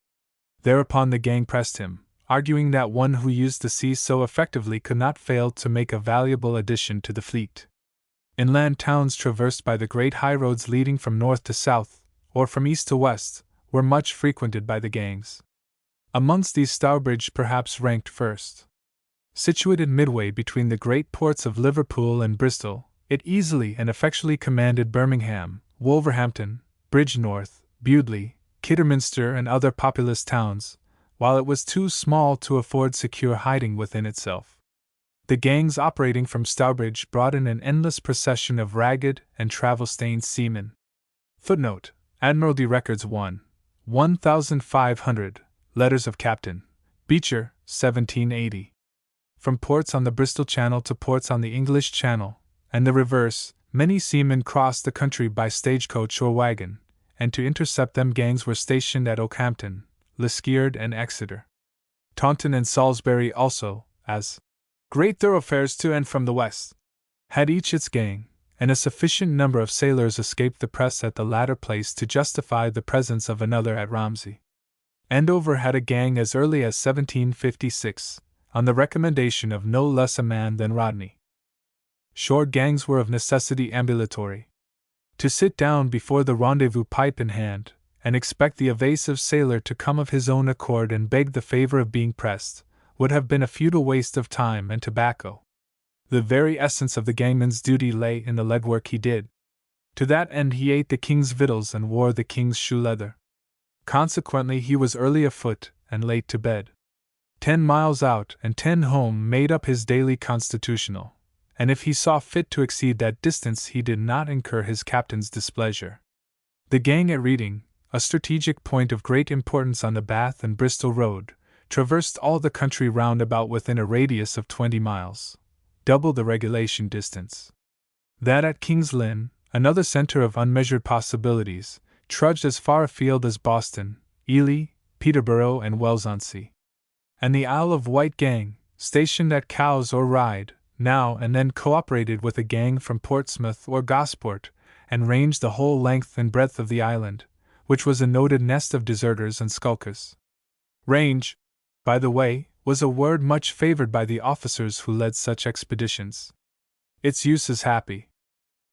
Thereupon the gang pressed him, arguing that one who used the sea so effectively could not fail to make a valuable addition to the fleet. Inland towns traversed by the great highroads leading from north to south, or from east to west, were much frequented by the gangs. Amongst these Stourbridge perhaps ranked first. Situated midway between the great ports of Liverpool and Bristol, it easily and effectually commanded Birmingham, Wolverhampton, Bridgnorth, Bewdley, Kidderminster and other populous towns, while it was too small to afford secure hiding within itself. The gangs operating from Stourbridge brought in an endless procession of ragged and travel-stained seamen. Footnote: Admiralty Records 1, 1500, Letters of Captain Beecher, 1780. From ports on the Bristol Channel to ports on the English Channel, and the reverse, many seamen crossed the country by stagecoach or wagon, and to intercept them gangs were stationed at Okehampton, Liskeard, and Exeter. Taunton and Salisbury also, as great thoroughfares to and from the west, had each its gang, and a sufficient number of sailors escaped the press at the latter place to justify the presence of another at Romsey. Andover had a gang as early as 1756, on the recommendation of no less a man than Rodney. Shore gangs were of necessity ambulatory. To sit down before the rendezvous pipe in hand, and expect the evasive sailor to come of his own accord and beg the favor of being pressed, would have been a futile waste of time and tobacco. The very essence of the gangman's duty lay in the legwork he did. To that end he ate the king's victuals and wore the king's shoe leather. Consequently he was early afoot and late to bed. 10 miles out and 10 home made up his daily constitutional, and if he saw fit to exceed that distance he did not incur his captain's displeasure. The gang at Reading, a strategic point of great importance on the Bath and Bristol road, traversed all the country round about within a radius of 20 miles, double the regulation distance. That at King's Lynn, another centre of unmeasured possibilities, trudged as far afield as Boston, Ely, Peterborough, and Wells-on-Sea. And the Isle of Wight gang, stationed at Cowes or Ryde, now and then cooperated with a gang from Portsmouth or Gosport, and ranged the whole length and breadth of the island, which was a noted nest of deserters and skulkers. Range, by the way, was a word much favored by the officers who led such expeditions. Its use is happy.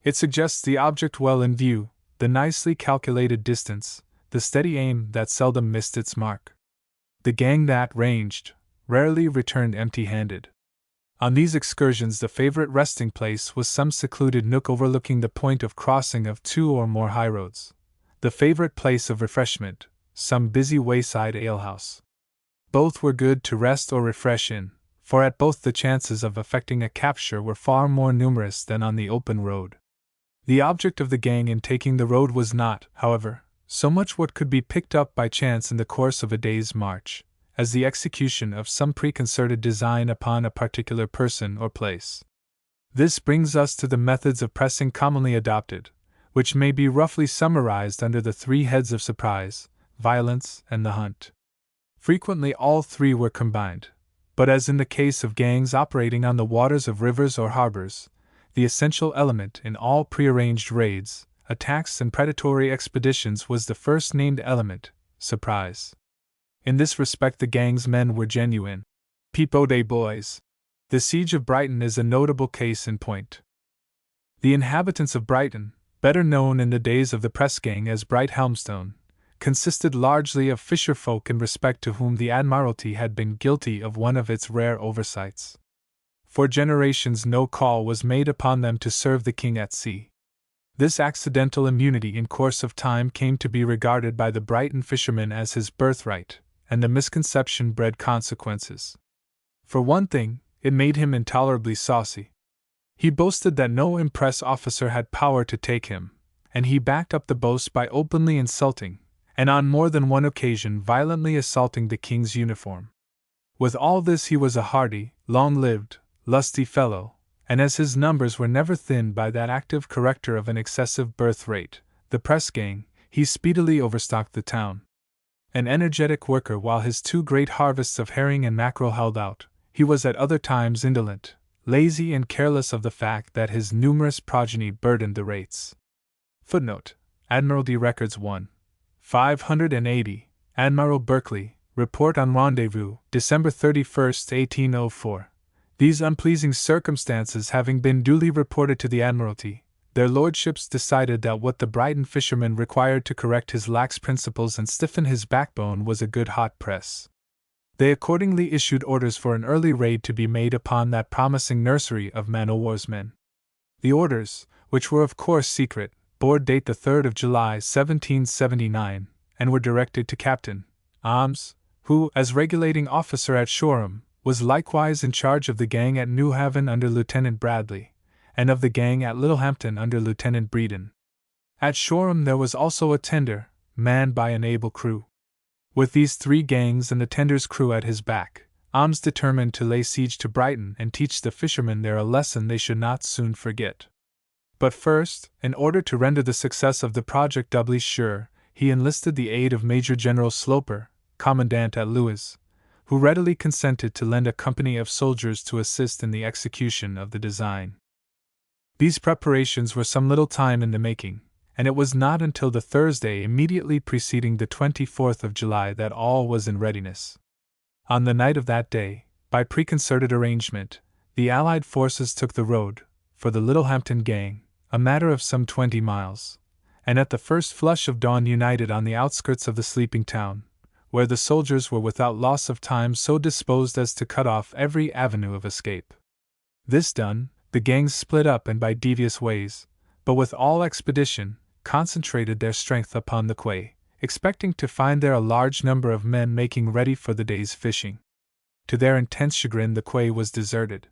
It suggests the object well in view, the nicely calculated distance, the steady aim that seldom missed its mark. The gang that ranged rarely returned empty-handed. On these excursions the favorite resting place was some secluded nook overlooking the point of crossing of 2 or more highroads. The favorite place of refreshment, some busy wayside alehouse. Both were good to rest or refresh in, for at both the chances of effecting a capture were far more numerous than on the open road. The object of the gang in taking the road was not, however, so much what could be picked up by chance in the course of a day's march, as the execution of some preconcerted design upon a particular person or place. This brings us to the methods of pressing commonly adopted, which may be roughly summarized under the 3 heads of surprise, violence, and the hunt. Frequently all 3 were combined, but as in the case of gangs operating on the waters of rivers or harbors, the essential element in all prearranged raids, attacks, and predatory expeditions was the first named element, surprise. In this respect the gang's men were genuine Peep-o-day boys. The siege of Brighton is a notable case in point. The inhabitants of Brighton, better known in the days of the press-gang as Brighthelmstone, consisted largely of fisher-folk in respect to whom the Admiralty had been guilty of one of its rare oversights. For generations no call was made upon them to serve the king at sea. This accidental immunity in course of time came to be regarded by the Brighton fisherman as his birthright, and the misconception bred consequences. For one thing, it made him intolerably saucy. He boasted that no impress officer had power to take him, and he backed up the boast by openly insulting, and on more than one occasion violently assaulting the king's uniform. With all this he was a hardy, long-lived, lusty fellow, and as his numbers were never thinned by that active corrector of an excessive birth rate, the press-gang, he speedily overstocked the town. An energetic worker while his 2 great harvests of herring and mackerel held out, he was at other times indolent, lazy, and careless of the fact that his numerous progeny burdened the rates. Footnote: Admiralty Records 1, 580, Admiral Berkeley, Report on Rendezvous, December 31, 1804. These unpleasing circumstances having been duly reported to the Admiralty, their lordships decided that what the Brighton fisherman required to correct his lax principles and stiffen his backbone was a good hot press. They accordingly issued orders for an early raid to be made upon that promising nursery of man-o'-war's men. The orders, which were of course secret, bore date the 3rd of July 1779, and were directed to Captain Ahmes, who, as regulating officer at Shoreham, was likewise in charge of the gang at New Haven under Lieutenant Bradley, and of the gang at Littlehampton under Lieutenant Breeden. At Shoreham there was also a tender, manned by an able crew. With these 3 gangs and the tender's crew at his back, Ahmes determined to lay siege to Brighton and teach the fishermen there a lesson they should not soon forget. But first, in order to render the success of the project doubly sure, he enlisted the aid of Major General Sloper, commandant at Lewes, who readily consented to lend a company of soldiers to assist in the execution of the design. These preparations were some little time in the making, and it was not until the Thursday immediately preceding the 24th of July that all was in readiness. On the night of that day, by preconcerted arrangement, the Allied forces took the road, for the Littlehampton gang, a matter of some 20 miles, and at the first flush of dawn united on the outskirts of the sleeping town, where the soldiers were without loss of time so disposed as to cut off every avenue of escape. This done, the gangs split up and by devious ways, but with all expedition, concentrated their strength upon the quay, expecting to find there a large number of men making ready for the day's fishing. To their intense chagrin, the quay was deserted.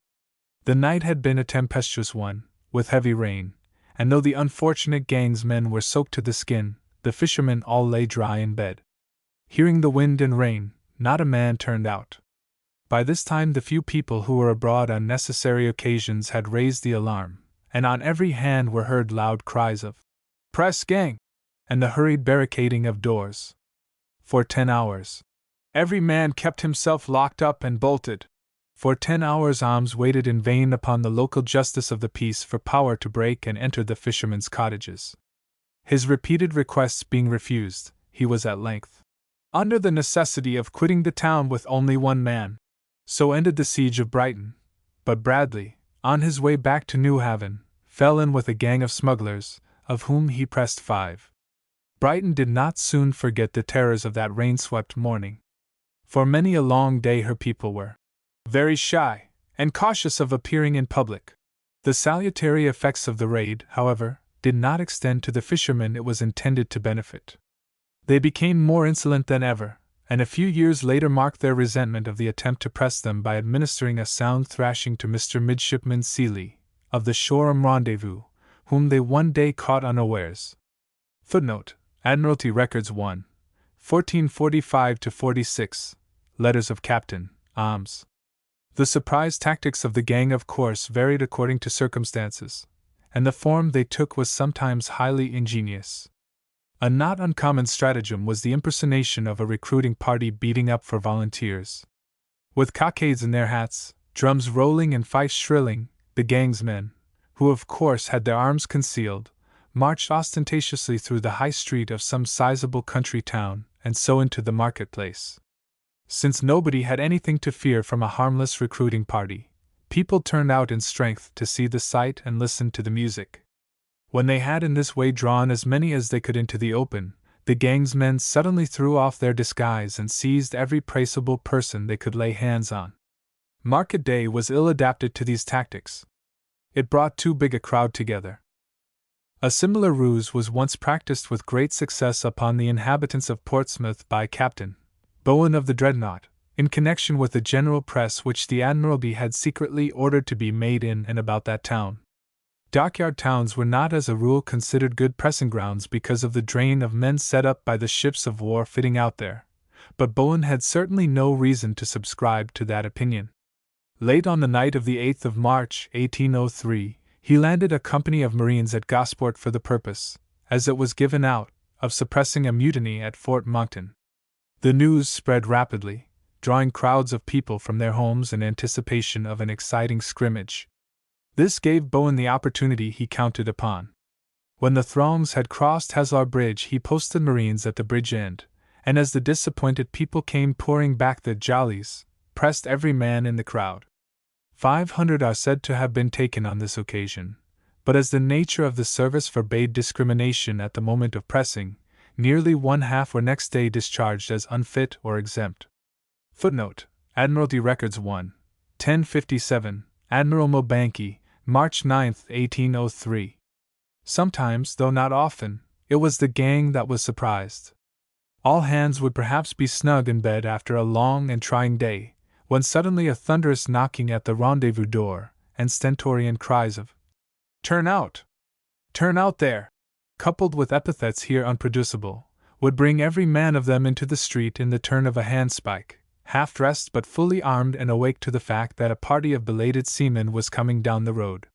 The night had been a tempestuous one, with heavy rain, and though the unfortunate gang's men were soaked to the skin, the fishermen all lay dry in bed. Hearing the wind and rain, not a man turned out. By this time the few people who were abroad on necessary occasions had raised the alarm, and on every hand were heard loud cries of "Press-Gang!" and the hurried barricading of doors. For 10 hours, every man kept himself locked up and bolted. For 10 hours Ahmes waited in vain upon the local justice of the peace for power to break and enter the fishermen's cottages. His repeated requests being refused, he was at length under the necessity of quitting the town with only 1 man. So ended the siege of Brighton, but Bradley, on his way back to New Haven, fell in with a gang of smugglers, of whom he pressed 5. Brighton did not soon forget the terrors of that rain-swept morning. For many a long day her people were very shy, and cautious of appearing in public. The salutary effects of the raid, however, did not extend to the fishermen it was intended to benefit. They became more insolent than ever, and a few years later marked their resentment of the attempt to press them by administering a sound thrashing to Mr. Midshipman Seeley, of the Shoreham Rendezvous, whom they one day caught unawares. Footnote: Admiralty Records 1, 1445-46, Letters of Captain Ahmes. The surprise tactics of the gang of course varied according to circumstances, and the form they took was sometimes highly ingenious. A not uncommon stratagem was the impersonation of a recruiting party beating up for volunteers. With cockades in their hats, drums rolling and fifes shrilling, the gang's men, who of course had their arms concealed, marched ostentatiously through the high street of some sizable country town, and so into the marketplace. Since nobody had anything to fear from a harmless recruiting party, people turned out in strength to see the sight and listen to the music. When they had in this way drawn as many as they could into the open, the gang's men suddenly threw off their disguise and seized every traceable person they could lay hands on. Market day was ill adapted to these tactics. It brought too big a crowd together. A similar ruse was once practiced with great success upon the inhabitants of Portsmouth by Captain Bowen of the Dreadnought, in connection with the general press which the Admiralty had secretly ordered to be made in and about that town. Dockyard towns were not as a rule considered good pressing grounds because of the drain of men set up by the ships of war fitting out there, but Bowen had certainly no reason to subscribe to that opinion. Late on the night of the 8th of March, 1803, he landed a company of Marines at Gosport for the purpose, as it was given out, of suppressing a mutiny at Fort Monckton. The news spread rapidly, drawing crowds of people from their homes in anticipation of an exciting scrimmage. This gave Bowen the opportunity he counted upon. When the throngs had crossed Haslar Bridge, he posted Marines at the bridge end, and as the disappointed people came pouring back the jollies, pressed every man in the crowd. 500 are said to have been taken on this occasion, but as the nature of the service forbade discrimination at the moment of pressing, nearly 1/2 were next day discharged as unfit or exempt. Footnote: Admiralty Records 1, 1057, Admiral Mobanky, March 9, 1803. Sometimes, though not often, it was the gang that was surprised. All hands would perhaps be snug in bed after a long and trying day, when suddenly a thunderous knocking at the rendezvous door, and stentorian cries of "Turn out! Turn out there!" coupled with epithets here unproducible, would bring every man of them into the street in the turn of a handspike, half dressed but fully armed and awake to the fact that a party of belated seamen was coming down the road.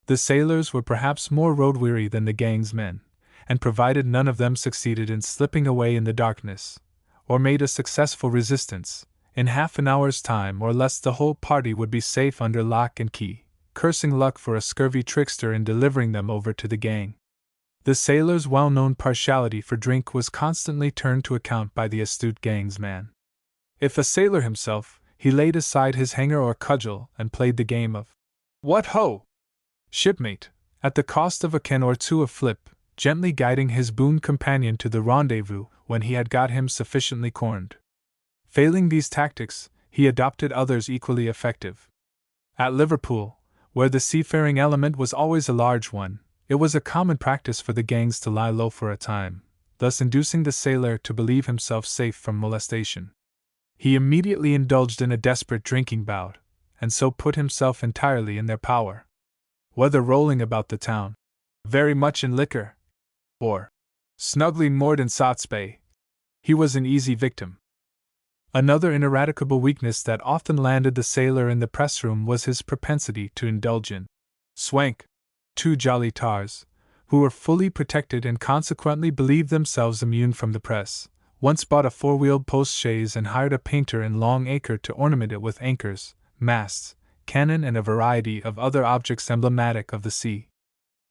The sailors were perhaps more road-weary than the gang's men, and provided none of them succeeded in slipping away in the darkness, or made a successful resistance, in half an hour's time or less the whole party would be safe under lock and key, cursing luck for a scurvy trickster in delivering them over to the gang. The sailors' well-known partiality for drink was constantly turned to account by the astute gang's man. If a sailor himself, he laid aside his hanger or cudgel and played the game of "What ho! Shipmate," at the cost of a can or two of flip, gently guiding his boon companion to the rendezvous when he had got him sufficiently cornered. Failing these tactics, he adopted others equally effective. At Liverpool, where the seafaring element was always a large one, it was a common practice for the gangs to lie low for a time, thus inducing the sailor to believe himself safe from molestation. He immediately indulged in a desperate drinking bout, and so put himself entirely in their power. Whether rolling about the town, very much in liquor, or snugly moored in Sots Bay, he was an easy victim. Another ineradicable weakness that often landed the sailor in the press-room was his propensity to indulge in swank. Two jolly tars, who were fully protected and consequently believed themselves immune from the press, once bought a four-wheeled post-chaise and hired a painter in Long Acre to ornament it with anchors, masts, cannon, and a variety of other objects emblematic of the sea.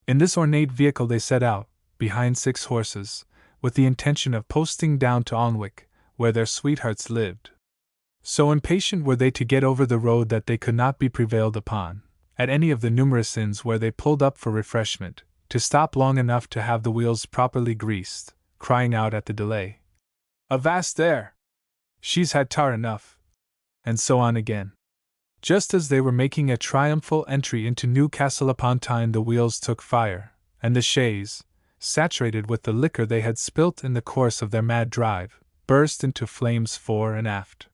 In this ornate vehicle they set out, behind 6 horses, with the intention of posting down to Alnwick, where their sweethearts lived. So impatient were they to get over the road that they could not be prevailed upon, at any of the numerous inns where they pulled up for refreshment, to stop long enough to have the wheels properly greased, crying out at the delay, "Avast there! She's had tar enough!" and so on again. Just as they were making a triumphal entry into Newcastle upon Tyne, the wheels took fire, and the chaise, saturated with the liquor they had spilt in the course of their mad drive, burst into flames fore and aft.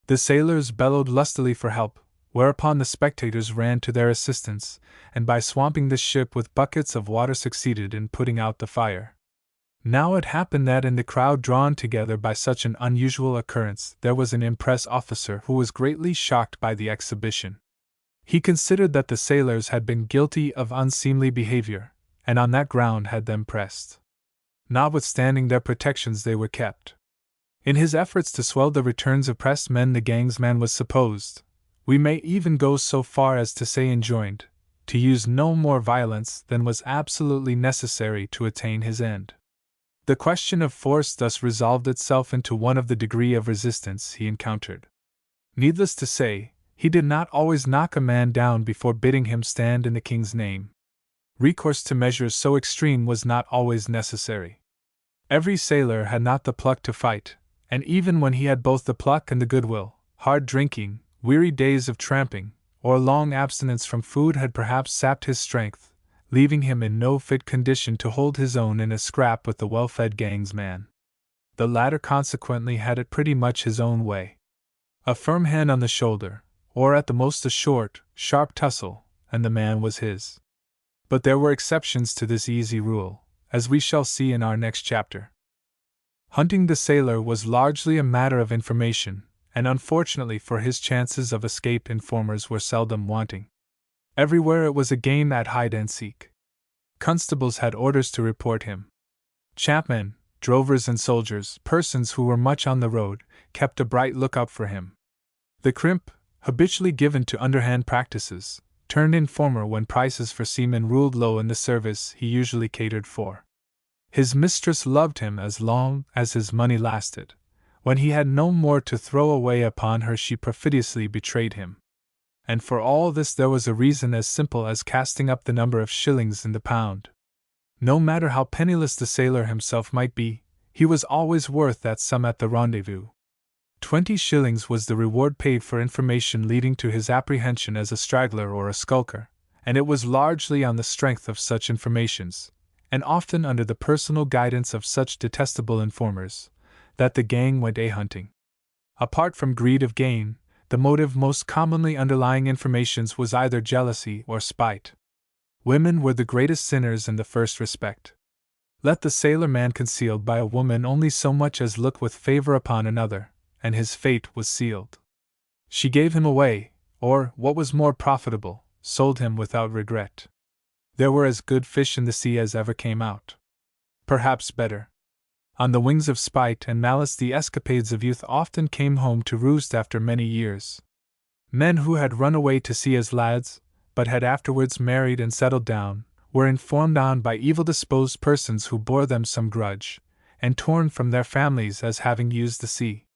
The sailors bellowed lustily for help, whereupon the spectators ran to their assistance, and by swamping the ship with buckets of water succeeded in putting out the fire. Now it happened that in the crowd drawn together by such an unusual occurrence there was an impress officer who was greatly shocked by the exhibition. He considered that the sailors had been guilty of unseemly behavior, and on that ground had them pressed. Notwithstanding their protections they were kept. In his efforts to swell the returns of pressed men the gang's man was supposed, we may even go so far as to say enjoined, to use no more violence than was absolutely necessary to attain his end. The question of force thus resolved itself into one of the degree of resistance he encountered. Needless to say, he did not always knock a man down before bidding him stand in the king's name. Recourse to measures so extreme was not always necessary. Every sailor had not the pluck to fight, and even when he had both the pluck and the goodwill, hard drinking, weary days of tramping, or long abstinence from food had perhaps sapped his strength, leaving him in no fit condition to hold his own in a scrap with the well-fed gang's man. The latter consequently had it pretty much his own way. A firm hand on the shoulder, or at the most a short, sharp tussle, and the man was his. But there were exceptions to this easy rule, as we shall see in our next chapter. Hunting the sailor was largely a matter of information, and unfortunately for his chances of escape informers were seldom wanting. Everywhere it was a game at hide and seek. Constables had orders to report him. Chapmen, drovers and soldiers, persons who were much on the road, kept a bright lookout for him. The crimp, habitually given to underhand practices, turned informer when prices for seamen ruled low in the service he usually catered for. His mistress loved him as long as his money lasted. When he had no more to throw away upon her she perfidiously betrayed him. And for all this there was a reason as simple as casting up the number of shillings in the pound. No matter how penniless the sailor himself might be, he was always worth that sum at the rendezvous. 20 shillings was the reward paid for information leading to his apprehension as a straggler or a skulker, and it was largely on the strength of such informations, and often under the personal guidance of such detestable informers, that the gang went a-hunting. Apart from greed of gain, the motive most commonly underlying informations was either jealousy or spite. Women were the greatest sinners in the first respect. Let the sailor man concealed by a woman only so much as look with favor upon another, and his fate was sealed. She gave him away, or, what was more profitable, sold him without regret. There were as good fish in the sea as ever came out. Perhaps better. On the wings of spite and malice, the escapades of youth often came home to roost after many years. Men who had run away to sea as lads, but had afterwards married and settled down, were informed on by evil-disposed persons who bore them some grudge, and torn from their families as having used the sea.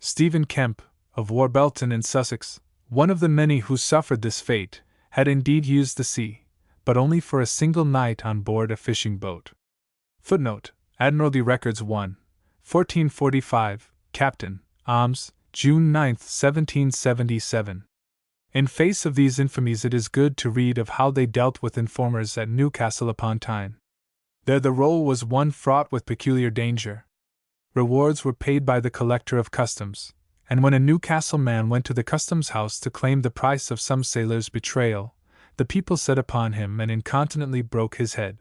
Stephen Kemp, of Warbelton in Sussex, one of the many who suffered this fate, had indeed used the sea, but only for a single night on board a fishing boat. Footnote: Admiralty Records 1, 1445, Captain, Alms, June 9, 1777. In face of these infamies, it is good to read of how they dealt with informers at Newcastle upon Tyne. There the role was one fraught with peculiar danger. Rewards were paid by the collector of customs, and when a Newcastle man went to the customs house to claim the price of some sailor's betrayal, the people set upon him and incontinently broke his head.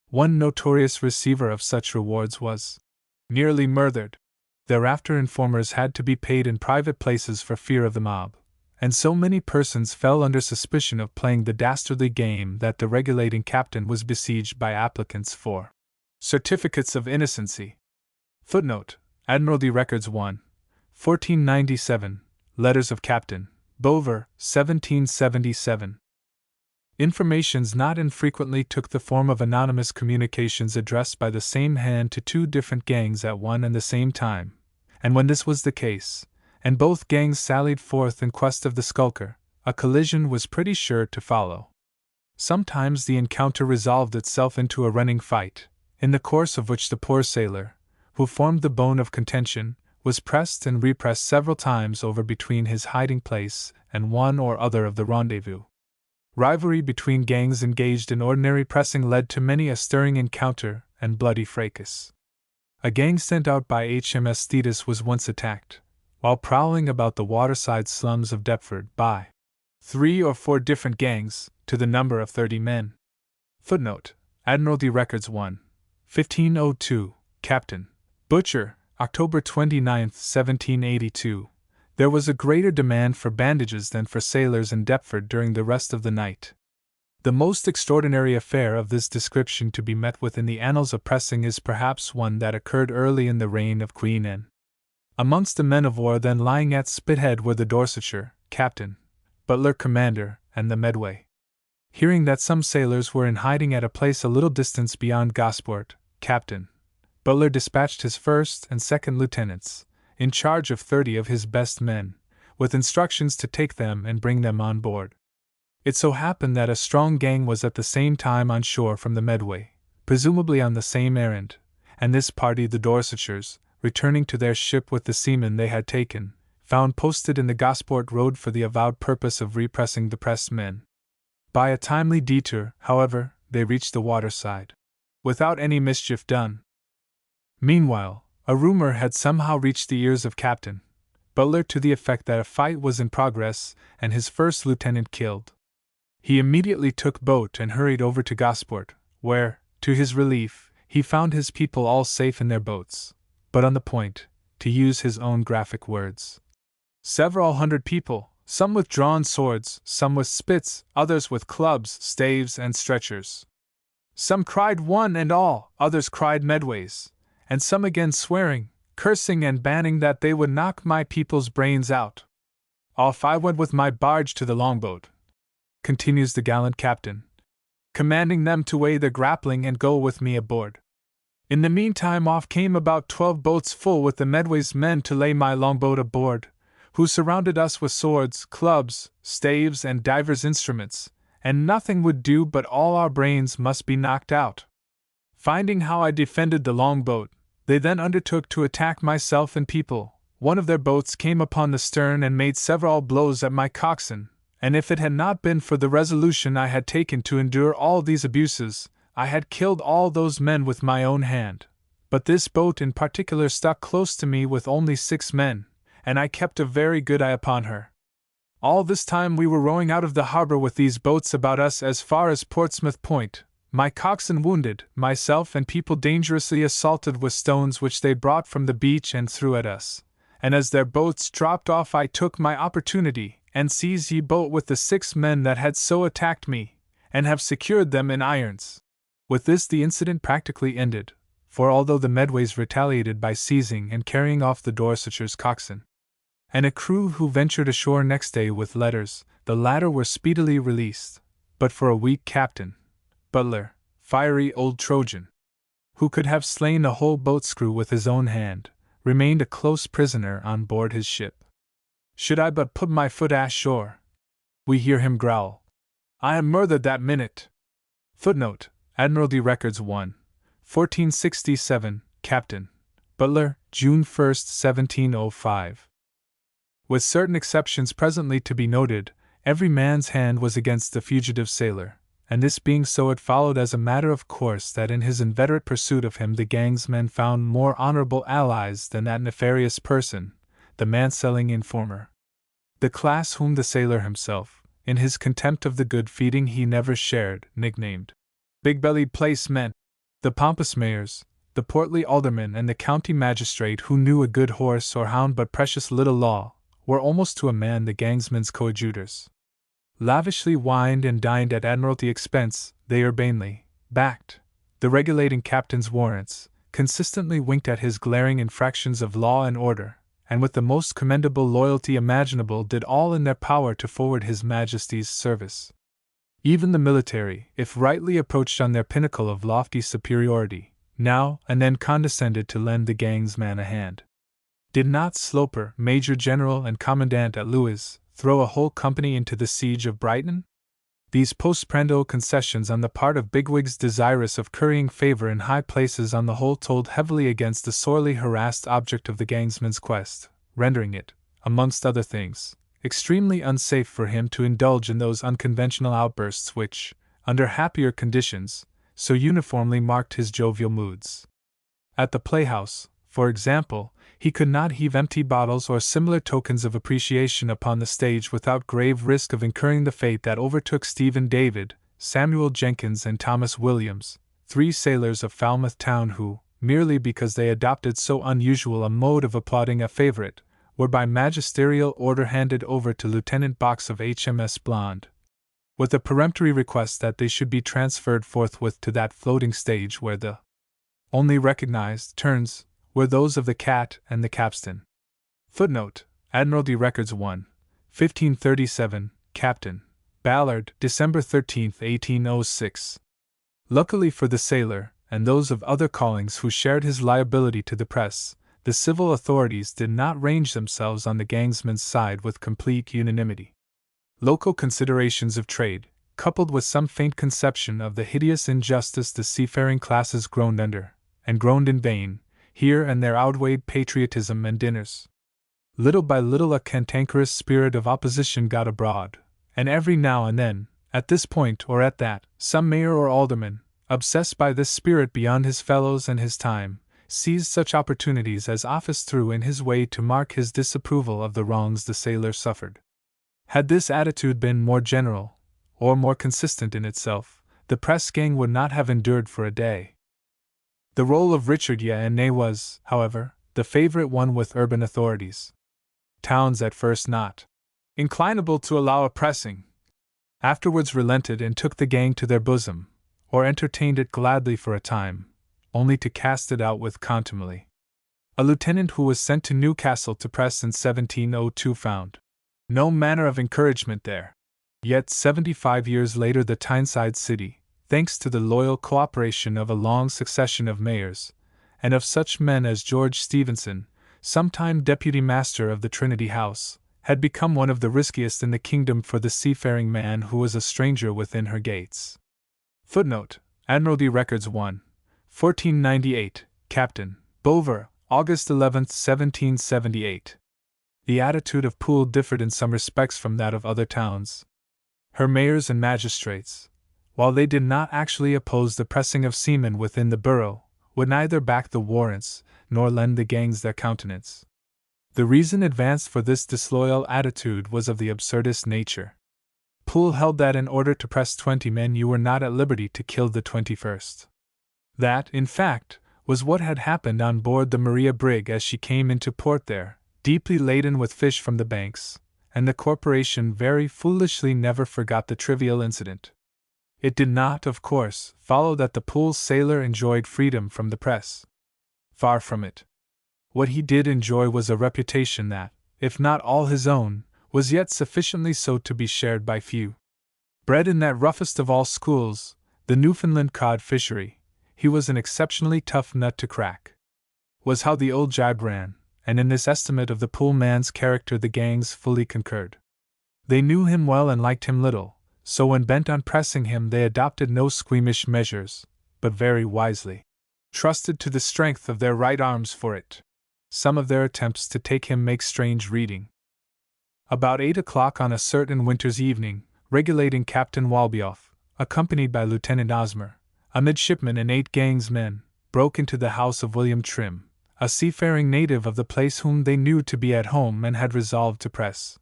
One notorious receiver of such rewards was nearly murdered. Thereafter informers had to be paid in private places for fear of the mob, and so many persons fell under suspicion of playing the dastardly game that the regulating captain was besieged by applicants for certificates of innocency. Footnote: Admiralty Records 1, 1497, Letters of Captain Bover, 1777. Informations not infrequently took the form of anonymous communications addressed by the same hand to two different gangs at one and the same time, and when this was the case, and both gangs sallied forth in quest of the skulker, a collision was pretty sure to follow. Sometimes the encounter resolved itself into a running fight, in the course of which the poor sailor, who formed the bone of contention, was pressed and repressed several times over between his hiding place and one or other of the rendezvous. Rivalry between gangs engaged in ordinary pressing led to many a stirring encounter and bloody fracas. A gang sent out by HMS Thetis was once attacked, while prowling about the waterside slums of Deptford, by 3 or 4 different gangs, to the number of 30 men. Footnote: Admiralty Records 1, 1502, Captain Butcher, October 29, 1782. There was a greater demand for bandages than for sailors in Deptford during the rest of the night. The most extraordinary affair of this description to be met with in the annals of pressing is perhaps one that occurred early in the reign of Queen Anne. Amongst the men of war then lying at Spithead were the Dorsetshire, Captain Butler commander, and the Medway. Hearing that some sailors were in hiding at a place a little distance beyond Gosport, Captain Butler dispatched his first and second lieutenants, in charge of 30 of his best men, with instructions to take them and bring them on board. It so happened that a strong gang was at the same time on shore from the Medway, presumably on the same errand, and this party, the Dorsetshires, returning to their ship with the seamen they had taken, found posted in the Gosport road for the avowed purpose of repressing the pressed men. By a timely detour, however, they reached the waterside, without any mischief done. Meanwhile, a rumor had somehow reached the ears of Captain Butler to the effect that a fight was in progress and his first lieutenant killed. He immediately took boat and hurried over to Gosport, where, to his relief, he found his people all safe in their boats, but on the point, to use his own graphic words, several hundred people, some with drawn swords, some with spits, others with clubs, staves, and stretchers. Some cried one and all, others cried Medways, and some again swearing, cursing and banning that they would knock my people's brains out. Off I went with my barge to the longboat, continues the gallant captain, commanding them to weigh the grappling and go with me aboard. In the meantime off came about 12 boats full with the Medway's men to lay my longboat aboard, who surrounded us with swords, clubs, staves, and divers instruments, and nothing would do but all our brains must be knocked out. Finding how I defended the longboat, they then undertook to attack myself and people. One of their boats came upon the stern and made several blows at my coxswain, and if it had not been for the resolution I had taken to endure all these abuses, I had killed all those men with my own hand. But this boat in particular stuck close to me with only 6 men, and I kept a very good eye upon her. All this time we were rowing out of the harbor with these boats about us as far as Portsmouth Point, my coxswain wounded, myself and people dangerously assaulted with stones which they brought from the beach and threw at us. And as their boats dropped off I took my opportunity, and seized ye boat with the 6 men that had so attacked me, and have secured them in irons. With this the incident practically ended, for although the Medways retaliated by seizing and carrying off the Dorsetshires coxswain, and a crew who ventured ashore next day with letters, the latter were speedily released, but for a weak captain, Butler, fiery old Trojan, who could have slain a whole boat's crew with his own hand, remained a close prisoner on board his ship. Should I but put my foot ashore, we hear him growl, I am murdered that minute. Footnote: Admiralty Records 1, 1467, Captain Butler, June 1, 1705. With certain exceptions presently to be noted, every man's hand was against the fugitive sailor, and this being so, it followed as a matter of course that in his inveterate pursuit of him the gang's men found more honorable allies than that nefarious person, the man-selling informer. The class whom the sailor himself, in his contempt of the good feeding he never shared, nicknamed big-bellied placemen, the pompous mayors, the portly aldermen and the county magistrate who knew a good horse or hound but precious little law, were almost to a man the gangsmen's coadjutors. Lavishly wined and dined at Admiralty expense, they urbanely backed the regulating captain's warrants, consistently winked at his glaring infractions of law and order, and with the most commendable loyalty imaginable did all in their power to forward His Majesty's service. Even the military, if rightly approached on their pinnacle of lofty superiority, now and then condescended to lend the gang's man a hand. Did not Sloper, Major General and Commandant at Lewes, throw a whole company into the siege of Brighton? These postprandial concessions on the part of bigwigs desirous of currying favor in high places on the whole told heavily against the sorely harassed object of the gangsman's quest, rendering it, amongst other things, extremely unsafe for him to indulge in those unconventional outbursts which, under happier conditions, so uniformly marked his jovial moods. At the playhouse, for example, he could not heave empty bottles or similar tokens of appreciation upon the stage without grave risk of incurring the fate that overtook Stephen David, Samuel Jenkins and Thomas Williams, 3 sailors of Falmouth Town who, merely because they adopted so unusual a mode of applauding a favorite, were by magisterial order handed over to Lieutenant Box of HMS Blonde, with a peremptory request that they should be transferred forthwith to that floating stage where the only recognized turns were those of the Cat and the Capstan. Footnote: Admiralty Records 1, 1537, Captain Ballard, December 13, 1806. Luckily for the sailor, and those of other callings who shared his liability to the press, the civil authorities did not range themselves on the gangsman's side with complete unanimity. Local considerations of trade, coupled with some faint conception of the hideous injustice the seafaring classes groaned under, and groaned in vain, here and there outweighed patriotism and dinners. Little by little a cantankerous spirit of opposition got abroad, and every now and then, at this point or at that, some mayor or alderman, obsessed by this spirit beyond his fellows and his time, seized such opportunities as office threw in his way to mark his disapproval of the wrongs the sailor suffered. Had this attitude been more general, or more consistent in itself, the press-gang would not have endured for a day. The role of Richard Ye and Nay was, however, the favorite one with urban authorities. Towns at first not inclinable to allow a pressing, afterwards relented and took the gang to their bosom, or entertained it gladly for a time, only to cast it out with contumely. A lieutenant who was sent to Newcastle to press in 1702 found no manner of encouragement there. Yet 75 years later the Tyneside city, thanks to the loyal cooperation of a long succession of mayors, and of such men as George Stephenson, sometime deputy master of the Trinity House, had become one of the riskiest in the kingdom for the seafaring man who was a stranger within her gates. Footnote: Admiralty Records 1, 1498, Captain Bover, August 11, 1778. The attitude of Poole differed in some respects from that of other towns. Her mayors and magistrates, while they did not actually oppose the pressing of seamen within the borough, would neither back the warrants, nor lend the gangs their countenance. The reason advanced for this disloyal attitude was of the absurdest nature. Poole held that in order to press 20 men you were not at liberty to kill the 21st. That, in fact, was what had happened on board the Maria brig as she came into port there, deeply laden with fish from the banks, and the corporation very foolishly never forgot the trivial incident. It did not, of course, follow that the Poole sailor enjoyed freedom from the press. Far from it. What he did enjoy was a reputation that, if not all his own, was yet sufficiently so to be shared by few. Bred in that roughest of all schools, the Newfoundland cod fishery, he was an exceptionally tough nut to crack. Was how the old jibe ran, and in this estimate of the Poole man's character the gangs fully concurred. They knew him well and liked him little, so when bent on pressing him they adopted no squeamish measures, but very wisely trusted to the strength of their right arms for it. Some of their attempts to take him make strange reading. About 8 o'clock on a certain winter's evening, regulating Captain Walbioff, accompanied by Lieutenant Osmer, a midshipman and 8 gangs men, broke into the house of William Trim, a seafaring native of the place whom they knew to be at home and had resolved to press.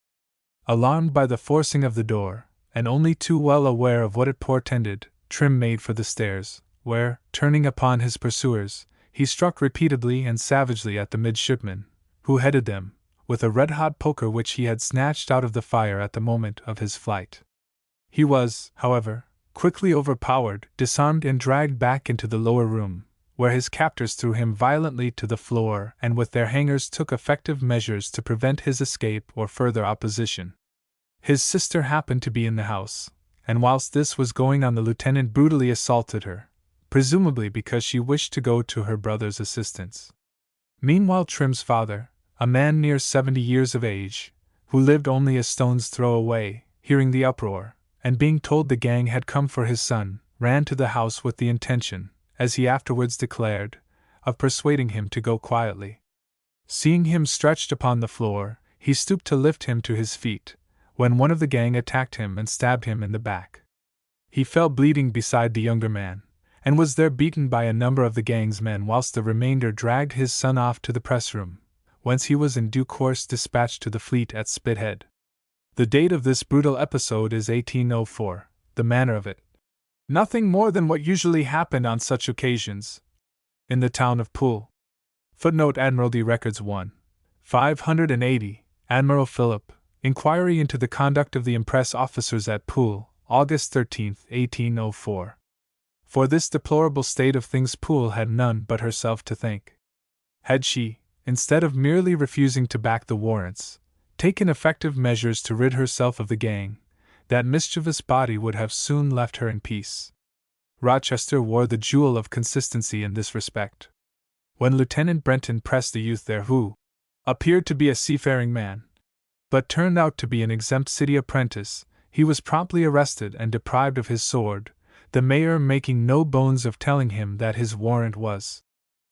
Alarmed by the forcing of the door, and only too well aware of what it portended, Trim made for the stairs, where, turning upon his pursuers, he struck repeatedly and savagely at the midshipman, who headed them, with a red-hot poker which he had snatched out of the fire at the moment of his flight. He was, however, quickly overpowered, disarmed and dragged back into the lower room, where his captors threw him violently to the floor and with their hangers took effective measures to prevent his escape or further opposition. His sister happened to be in the house, and whilst this was going on the lieutenant brutally assaulted her, presumably because she wished to go to her brother's assistance. Meanwhile Trim's father, a man near 70 years of age, who lived only a stone's throw away, hearing the uproar, and being told the gang had come for his son, ran to the house with the intention, as he afterwards declared, of persuading him to go quietly. Seeing him stretched upon the floor, he stooped to lift him to his feet, when one of the gang attacked him and stabbed him in the back. He fell bleeding beside the younger man, and was there beaten by a number of the gang's men whilst the remainder dragged his son off to the press-room, whence he was in due course dispatched to the fleet at Spithead. The date of this brutal episode is 1804, the manner of it. Nothing more than what usually happened on such occasions. In the town of Poole. Footnote Admiralty Records 1. 580, Admiral Philip, Inquiry into the conduct of the impress officers at Poole, August 13, 1804. For this deplorable state of things Poole had none but herself to thank. Had she, instead of merely refusing to back the warrants, taken effective measures to rid herself of the gang, that mischievous body would have soon left her in peace. Rochester wore the jewel of consistency in this respect. When Lieutenant Brenton pressed a youth there who appeared to be a seafaring man, but turned out to be an exempt city apprentice, he was promptly arrested and deprived of his sword, the mayor making no bones of telling him that his warrant was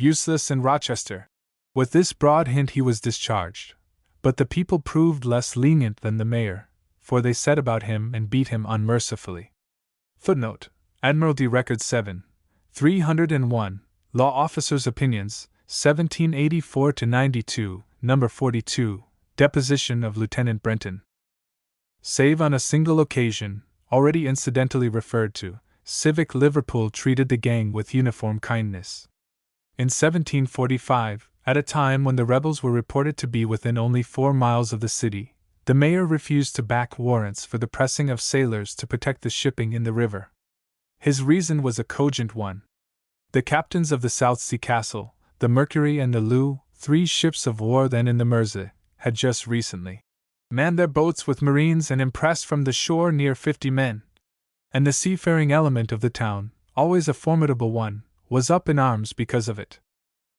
useless in Rochester. With this broad hint he was discharged, but the people proved less lenient than the mayor, for they set about him and beat him unmercifully. Footnote: Admiralty Record 7, 301, Law Officers' Opinions, 1784-92, number 42, Deposition of Lieutenant Brenton. Save on a single occasion, already incidentally referred to, Civic Liverpool treated the gang with uniform kindness. In 1745, at a time when the rebels were reported to be within only 4 miles of the city, the mayor refused to back warrants for the pressing of sailors to protect the shipping in the river. His reason was a cogent one. The captains of the South Sea Castle, the Mercury and the Loo, 3 ships of war then in the Mersey, had just recently manned their boats with marines and impressed from the shore near 50 men. And the seafaring element of the town, always a formidable one, was up in arms because of it.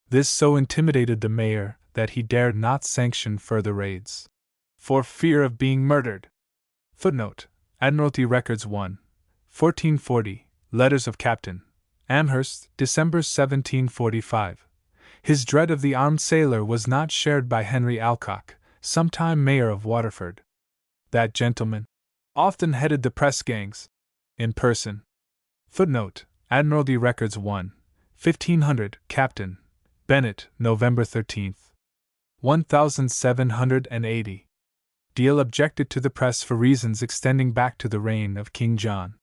This so intimidated the mayor that he dared not sanction further raids, for fear of being murdered. Footnote: Admiralty Records 1, 1440, Letters of Captain Amherst, December 1745. His dread of the armed sailor was not shared by Henry Alcock, sometime mayor of Waterford. That gentleman often headed the press gangs in person. Footnote: Admiralty Records 1, 1500, Captain Bennett, November 13th. 1780. Deal objected to the press for reasons extending back to the reign of King John.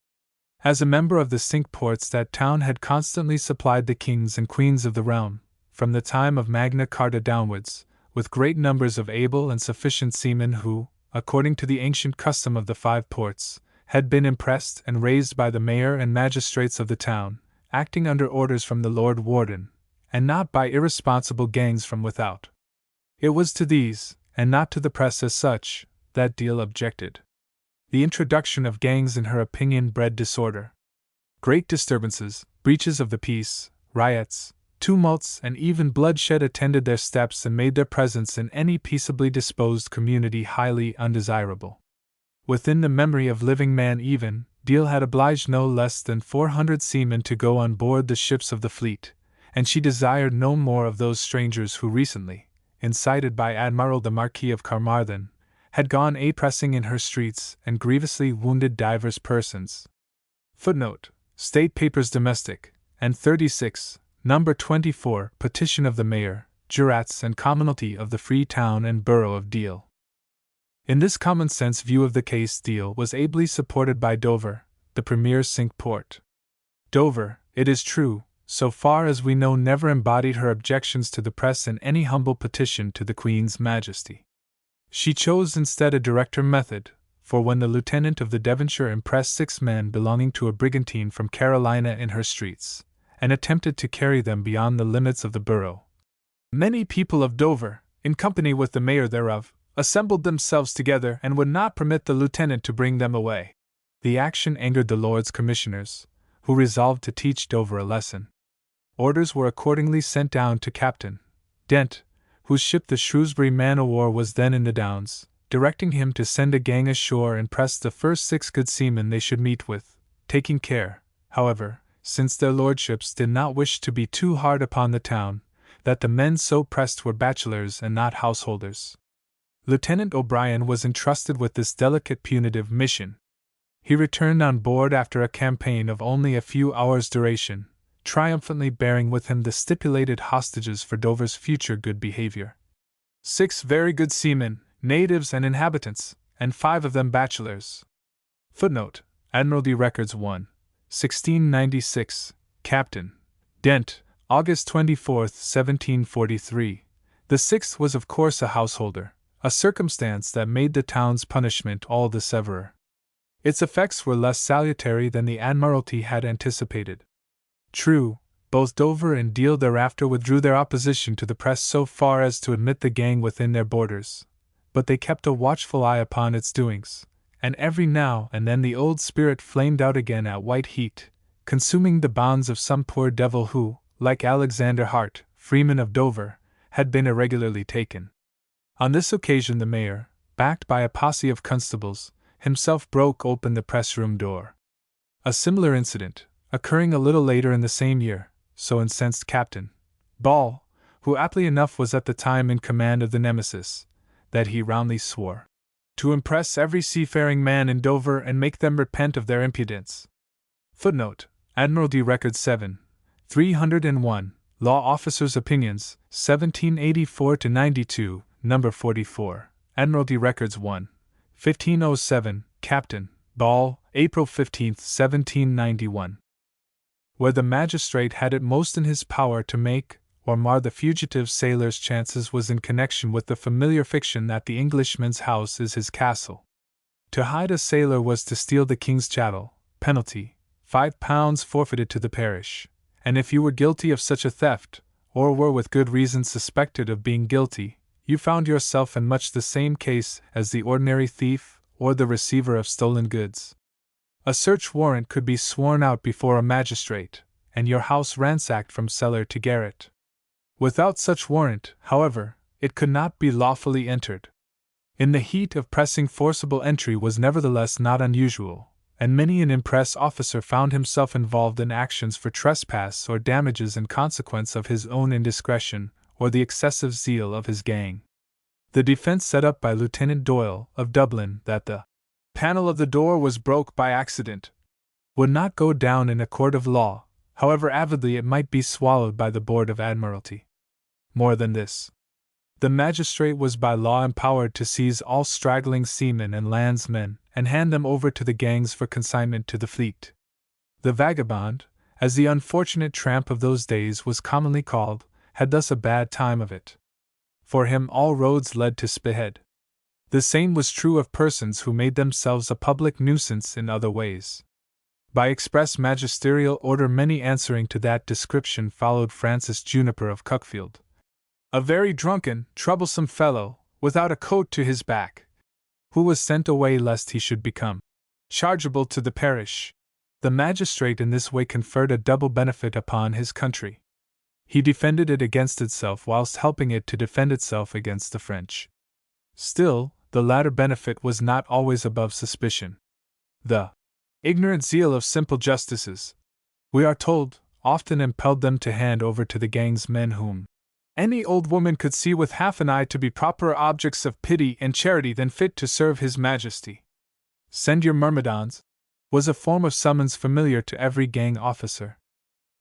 As a member of the Cinque Ports, that town had constantly supplied the kings and queens of the realm, from the time of Magna Carta downwards, with great numbers of able and sufficient seamen who, according to the ancient custom of the Five Ports, had been impressed and raised by the mayor and magistrates of the town, acting under orders from the Lord Warden, and not by irresponsible gangs from without. It was to these, and not to the press as such, that Deal objected. The introduction of gangs in her opinion bred disorder. Great disturbances, breaches of the peace, riots, tumults, and even bloodshed attended their steps and made their presence in any peaceably disposed community highly undesirable. Within the memory of living man even, Deal had obliged no less than 400 seamen to go on board the ships of the fleet, and she desired no more of those strangers who recently, incited by Admiral the Marquis of Carmarthen, had gone a-pressing in her streets and grievously wounded divers persons. Footnote: State Papers Domestic, and 36, Number 24, Petition of the Mayor, Jurats and Commonalty of the Free Town and Borough of Deal. In this common-sense view of the case, Deal was ably supported by Dover, the premier Cinque Port. Dover, it is true, so far as we know, never embodied her objections to the press in any humble petition to the Queen's Majesty. She chose instead a directer method, for when the lieutenant of the Devonshire impressed 6 men belonging to a brigantine from Carolina in her streets, and attempted to carry them beyond the limits of the borough, many people of Dover, in company with the mayor thereof, assembled themselves together and would not permit the lieutenant to bring them away. The action angered the Lords Commissioners, who resolved to teach Dover a lesson. Orders were accordingly sent down to Captain Dent, whose ship the Shrewsbury man-o'-war was then in the Downs, directing him to send a gang ashore and press the first 6 good seamen they should meet with, taking care, however, since their lordships did not wish to be too hard upon the town, that the men so pressed were bachelors and not householders. Lieutenant O'Brien was entrusted with this delicate punitive mission. He returned on board after a campaign of only a few hours' duration, triumphantly bearing with him the stipulated hostages for Dover's future good behavior. 6 very good seamen, natives and inhabitants, and 5 of them bachelors. Footnote: Admiralty Records 1, 1696, Captain Dent, August 24, 1743. The 6th was of course a householder, a circumstance that made the town's punishment all the severer. Its effects were less salutary than the Admiralty had anticipated. True, both Dover and Deal thereafter withdrew their opposition to the press so far as to admit the gang within their borders, but they kept a watchful eye upon its doings, and every now and then the old spirit flamed out again at white heat, consuming the bonds of some poor devil who, like Alexander Hart, freeman of Dover, had been irregularly taken. On this occasion the mayor, backed by a posse of constables, himself broke open the press-room door. A similar incident, occurring a little later in the same year, so incensed Captain Ball, who aptly enough was at the time in command of the Nemesis, that he roundly swore to impress every seafaring man in Dover and make them repent of their impudence. Footnote: Admiralty Record 7, 301, Law Officers' Opinions, 1784-92, Number 44, Admiralty Records 1, 1507, Captain Ball, April 15, 1791. Where the magistrate had it most in his power to make or mar the fugitive sailor's chances was in connection with the familiar fiction that the Englishman's house is his castle. To hide a sailor was to steal the king's chattel, penalty, £5 forfeited to the parish, and if you were guilty of such a theft, or were with good reason suspected of being guilty, you found yourself in much the same case as the ordinary thief or the receiver of stolen goods. A search warrant could be sworn out before a magistrate, and your house ransacked from cellar to garret. Without such warrant, however, it could not be lawfully entered. In the heat of pressing, forcible entry was nevertheless not unusual, and many an impress officer found himself involved in actions for trespass or damages in consequence of his own indiscretion or the excessive zeal of his gang. The defense set up by Lieutenant Doyle, of Dublin, that the panel of the door was broke by accident, would not go down in a court of law, however avidly it might be swallowed by the Board of Admiralty. More than this, The magistrate was by law empowered to seize all straggling seamen and landsmen and hand them over to the gangs for consignment to the fleet. The vagabond, as the unfortunate tramp of those days was commonly called, had thus a bad time of it. For him all roads led to Spithead. The same was true of persons who made themselves a public nuisance in other ways. By express magisterial order many answering to that description followed Francis Juniper of Cuckfield. A very drunken, troublesome fellow, without a coat to his back, who was sent away lest he should become chargeable to the parish. The magistrate in this way conferred a double benefit upon his country. He defended it against itself whilst helping it to defend itself against the French. Still, the latter benefit was not always above suspicion. The ignorant zeal of simple justices, we are told, often impelled them to hand over to the gang's men whom any old woman could see with half an eye to be proper objects of pity and charity than fit to serve his majesty. Send your myrmidons was a form of summons familiar to every gang officer.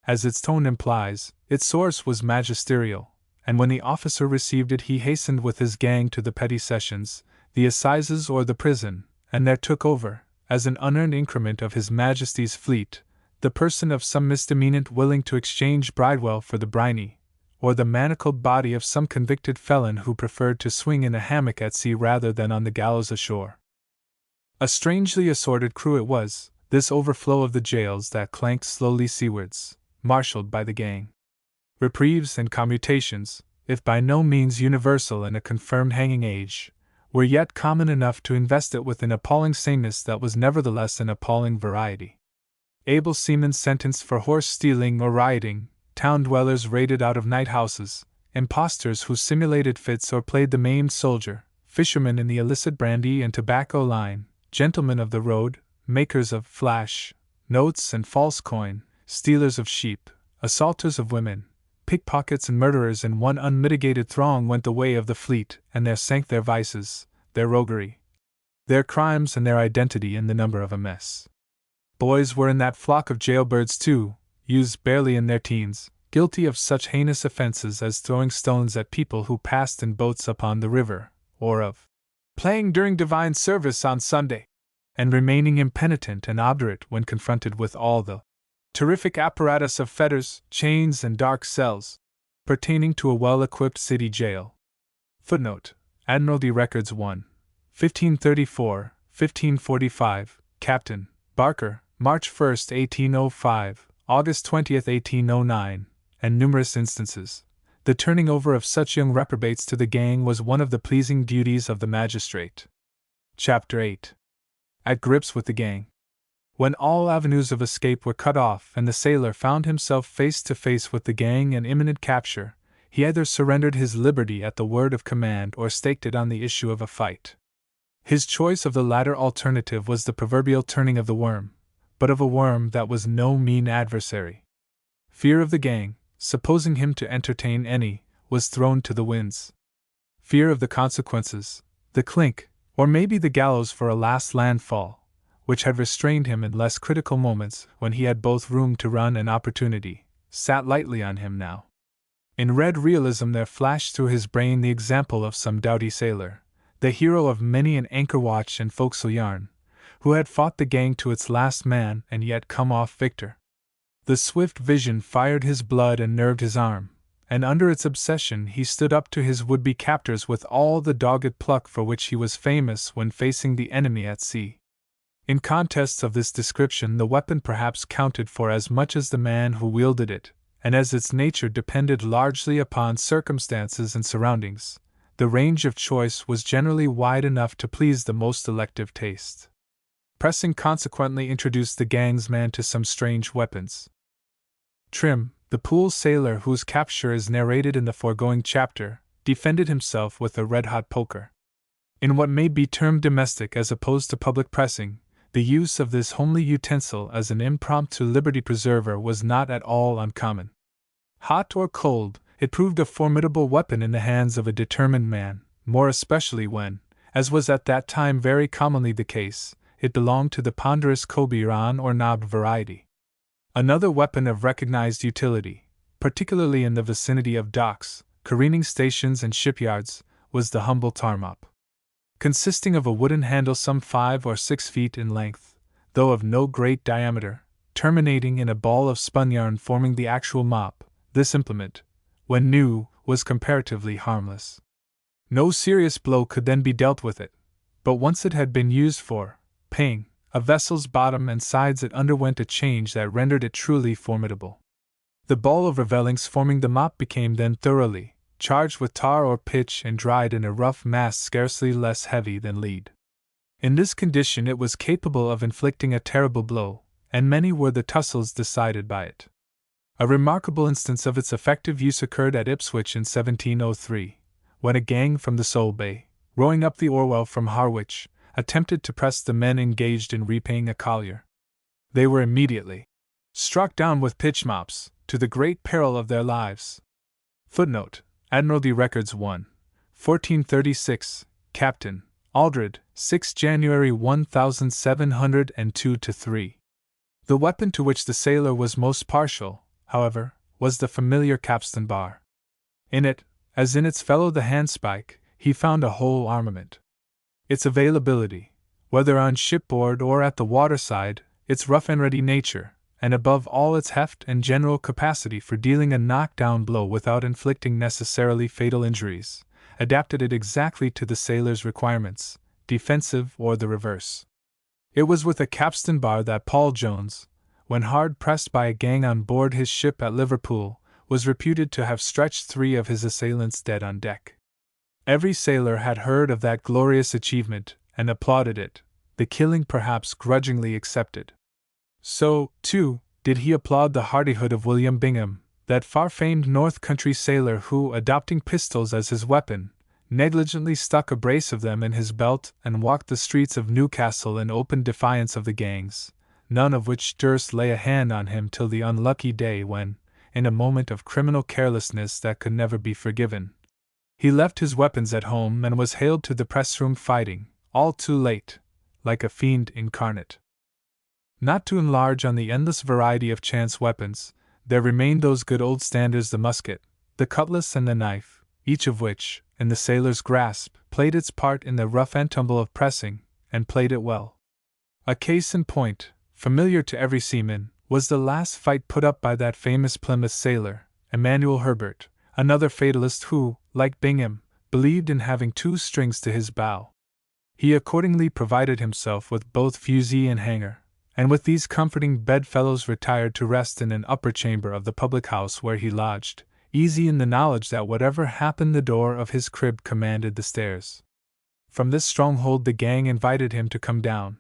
As its tone implies, its source was magisterial, and when the officer received it he hastened with his gang to the petty sessions, the assizes or the prison, and there took over, as an unearned increment of his majesty's fleet, the person of some misdemeanant willing to exchange Bridewell for the briny, or the manacled body of some convicted felon who preferred to swing in a hammock at sea rather than on the gallows ashore. A strangely assorted crew it was, this overflow of the jails that clanked slowly seawards, marshalled by the gang. Reprieves and commutations, if by no means universal in a confirmed hanging age, were yet common enough to invest it with an appalling sameness that was nevertheless an appalling variety. Able seamen sentenced for horse stealing or rioting, town dwellers raided out of night houses, impostors who simulated fits or played the maimed soldier, fishermen in the illicit brandy and tobacco line, gentlemen of the road, makers of flash notes and false coin, stealers of sheep, assaulters of women, pickpockets and murderers in one unmitigated throng went the way of the fleet, and there sank their vices, their roguery, their crimes and their identity in the number of a mess. Boys were in that flock of jailbirds too, youths barely in their teens, guilty of such heinous offences as throwing stones at people who passed in boats upon the river, or of playing during divine service on Sunday, and remaining impenitent and obdurate when confronted with all the terrific apparatus of fetters, chains, and dark cells, pertaining to a well-equipped city jail. Footnote: Admiralty Records 1, 1534, 1545, Captain Barker, March 1, 1805, August 20, 1809, and numerous instances. The turning over of such young reprobates to the gang was one of the pleasing duties of the magistrate. Chapter 8. At grips with the gang. When all avenues of escape were cut off and the sailor found himself face to face with the gang and imminent capture, he either surrendered his liberty at the word of command or staked it on the issue of a fight. His choice of the latter alternative was the proverbial turning of the worm, but of a worm that was no mean adversary. Fear of the gang, supposing him to entertain any, was thrown to the winds. Fear of the consequences, the clink, or maybe the gallows for a last landfall, which had restrained him in less critical moments when he had both room to run and opportunity, sat lightly on him now. In red realism there flashed through his brain the example of some doughty sailor, the hero of many an anchor watch and forecastle yarn, who had fought the gang to its last man and yet come off victor. The swift vision fired his blood and nerved his arm, and under its obsession he stood up to his would-be captors with all the dogged pluck for which he was famous when facing the enemy at sea. In contests of this description the weapon perhaps counted for as much as the man who wielded it, and as its nature depended largely upon circumstances and surroundings, the range of choice was generally wide enough to please the most selective taste. Pressing consequently introduced the gang's man to some strange weapons. Trim, the pool sailor whose capture is narrated in the foregoing chapter, defended himself with a red-hot poker. In what may be termed domestic as opposed to public pressing, the use of this homely utensil as an impromptu liberty preserver was not at all uncommon. Hot or cold, it proved a formidable weapon in the hands of a determined man, more especially when, as was at that time very commonly the case, it belonged to the ponderous cobeiron or knobbed variety. Another weapon of recognized utility, particularly in the vicinity of docks, careening stations and shipyards, was the humble tar-mop. Consisting of a wooden handle some 5 or 6 feet in length, though of no great diameter, terminating in a ball of spun yarn forming the actual mop, this implement, when new, was comparatively harmless. No serious blow could then be dealt with it, but once it had been used for paying a vessel's bottom and sides, it underwent a change that rendered it truly formidable. The ball of revellings forming the mop became then thoroughly charged with tar or pitch and dried in a rough mass scarcely less heavy than lead. In this condition it was capable of inflicting a terrible blow, and many were the tussles decided by it. A remarkable instance of its effective use occurred at Ipswich in 1703, when a gang from the Solway, rowing up the Orwell from Harwich, attempted to press the men engaged in repaying a collier. They were immediately struck down with pitch mops, to the great peril of their lives. Footnote: Admiralty Records 1, 1436, Captain Aldred, 6 January 1702-3. The weapon to which the sailor was most partial, however, was the familiar capstan bar. In it, as in its fellow the handspike, he found a whole armament. Its availability, whether on shipboard or at the waterside, its rough and ready nature, and above all its heft and general capacity for dealing a knock-down blow without inflicting necessarily fatal injuries, adapted it exactly to the sailor's requirements, defensive or the reverse. It was with a capstan bar that Paul Jones, when hard pressed by a gang on board his ship at Liverpool, was reputed to have stretched 3 of his assailants dead on deck. Every sailor had heard of that glorious achievement and applauded it, the killing perhaps grudgingly accepted. So, too, did he applaud the hardihood of William Bingham, that far-famed North Country sailor who, adopting pistols as his weapon, negligently stuck a brace of them in his belt and walked the streets of Newcastle in open defiance of the gangs, none of which durst lay a hand on him till the unlucky day when, in a moment of criminal carelessness that could never be forgiven, he left his weapons at home and was haled to the press-room fighting, all too late, like a fiend incarnate. Not to enlarge on the endless variety of chance weapons, there remained those good old standards, the musket, the cutlass, and the knife, each of which, in the sailor's grasp, played its part in the rough and tumble of pressing, and played it well. A case in point, familiar to every seaman, was the last fight put up by that famous Plymouth sailor, Emmanuel Herbert, another fatalist who, like Bingham, believed in having 2 strings to his bow. He accordingly provided himself with both fusee and hanger, and with these comforting bedfellows retired to rest in an upper chamber of the public house where he lodged, easy in the knowledge that whatever happened the door of his crib commanded the stairs. From this stronghold the gang invited him to come down.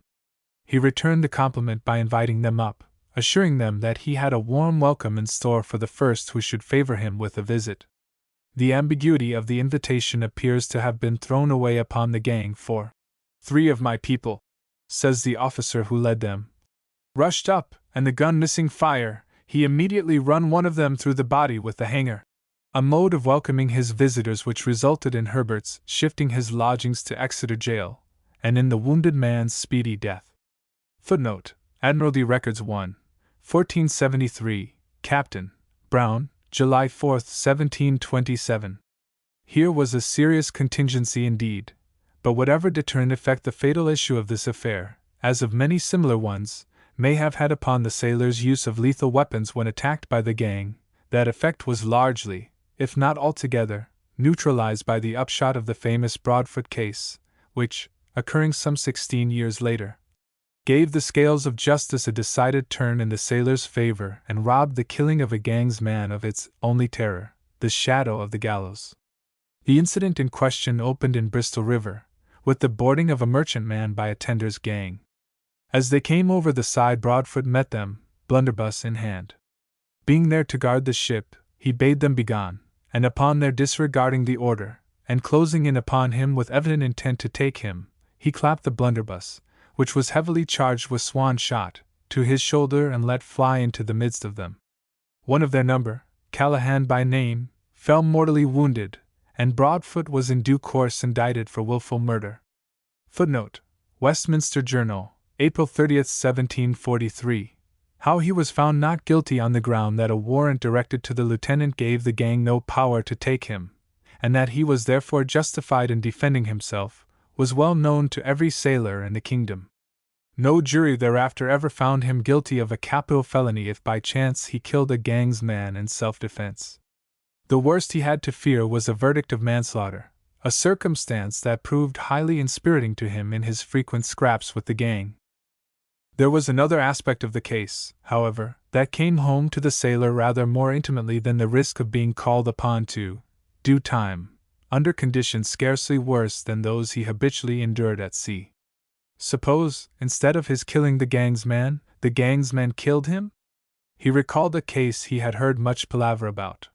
He returned the compliment by inviting them up, assuring them that he had a warm welcome in store for the first who should favor him with a visit. The ambiguity of the invitation appears to have been thrown away upon the gang, for 3 of my people, says the officer who led them, rushed up, and the gun missing fire, he immediately run one of them through the body with the hanger, a mode of welcoming his visitors which resulted in Herbert's shifting his lodgings to Exeter Jail, and in the wounded man's speedy death. Footnote: Admiralty Records 1, 1473, Captain Brown, July 4, 1727. Here was a serious contingency indeed, but whatever deterrent effect the fatal issue of this affair, as of many similar ones, may have had upon the sailors' use of lethal weapons when attacked by the gang, that effect was largely, if not altogether, neutralized by the upshot of the famous Broadfoot case, which, occurring some 16 years later, gave the scales of justice a decided turn in the sailors' favor and robbed the killing of a gang's man of its only terror, the shadow of the gallows. The incident in question opened in Bristol River, with the boarding of a merchantman by a tender's gang. As they came over the side, Broadfoot met them, blunderbuss in hand. Being there to guard the ship, he bade them begone, and upon their disregarding the order, and closing in upon him with evident intent to take him, he clapped the blunderbuss, which was heavily charged with swan shot, to his shoulder and let fly into the midst of them. One of their number, Callahan by name, fell mortally wounded, and Broadfoot was in due course indicted for wilful murder. Footnote: Westminster Journal, April 30, 1743, how he was found not guilty on the ground that a warrant directed to the lieutenant gave the gang no power to take him, and that he was therefore justified in defending himself, was well known to every sailor in the kingdom. No jury thereafter ever found him guilty of a capital felony if by chance he killed a gang's man in self-defense. The worst he had to fear was a verdict of manslaughter, a circumstance that proved highly inspiriting to him in his frequent scraps with the gang. There was another aspect of the case, however, that came home to the sailor rather more intimately than the risk of being called upon to do time, under conditions scarcely worse than those he habitually endured at sea. Suppose, instead of his killing the gang's man killed him? He recalled a case he had heard much palaver about.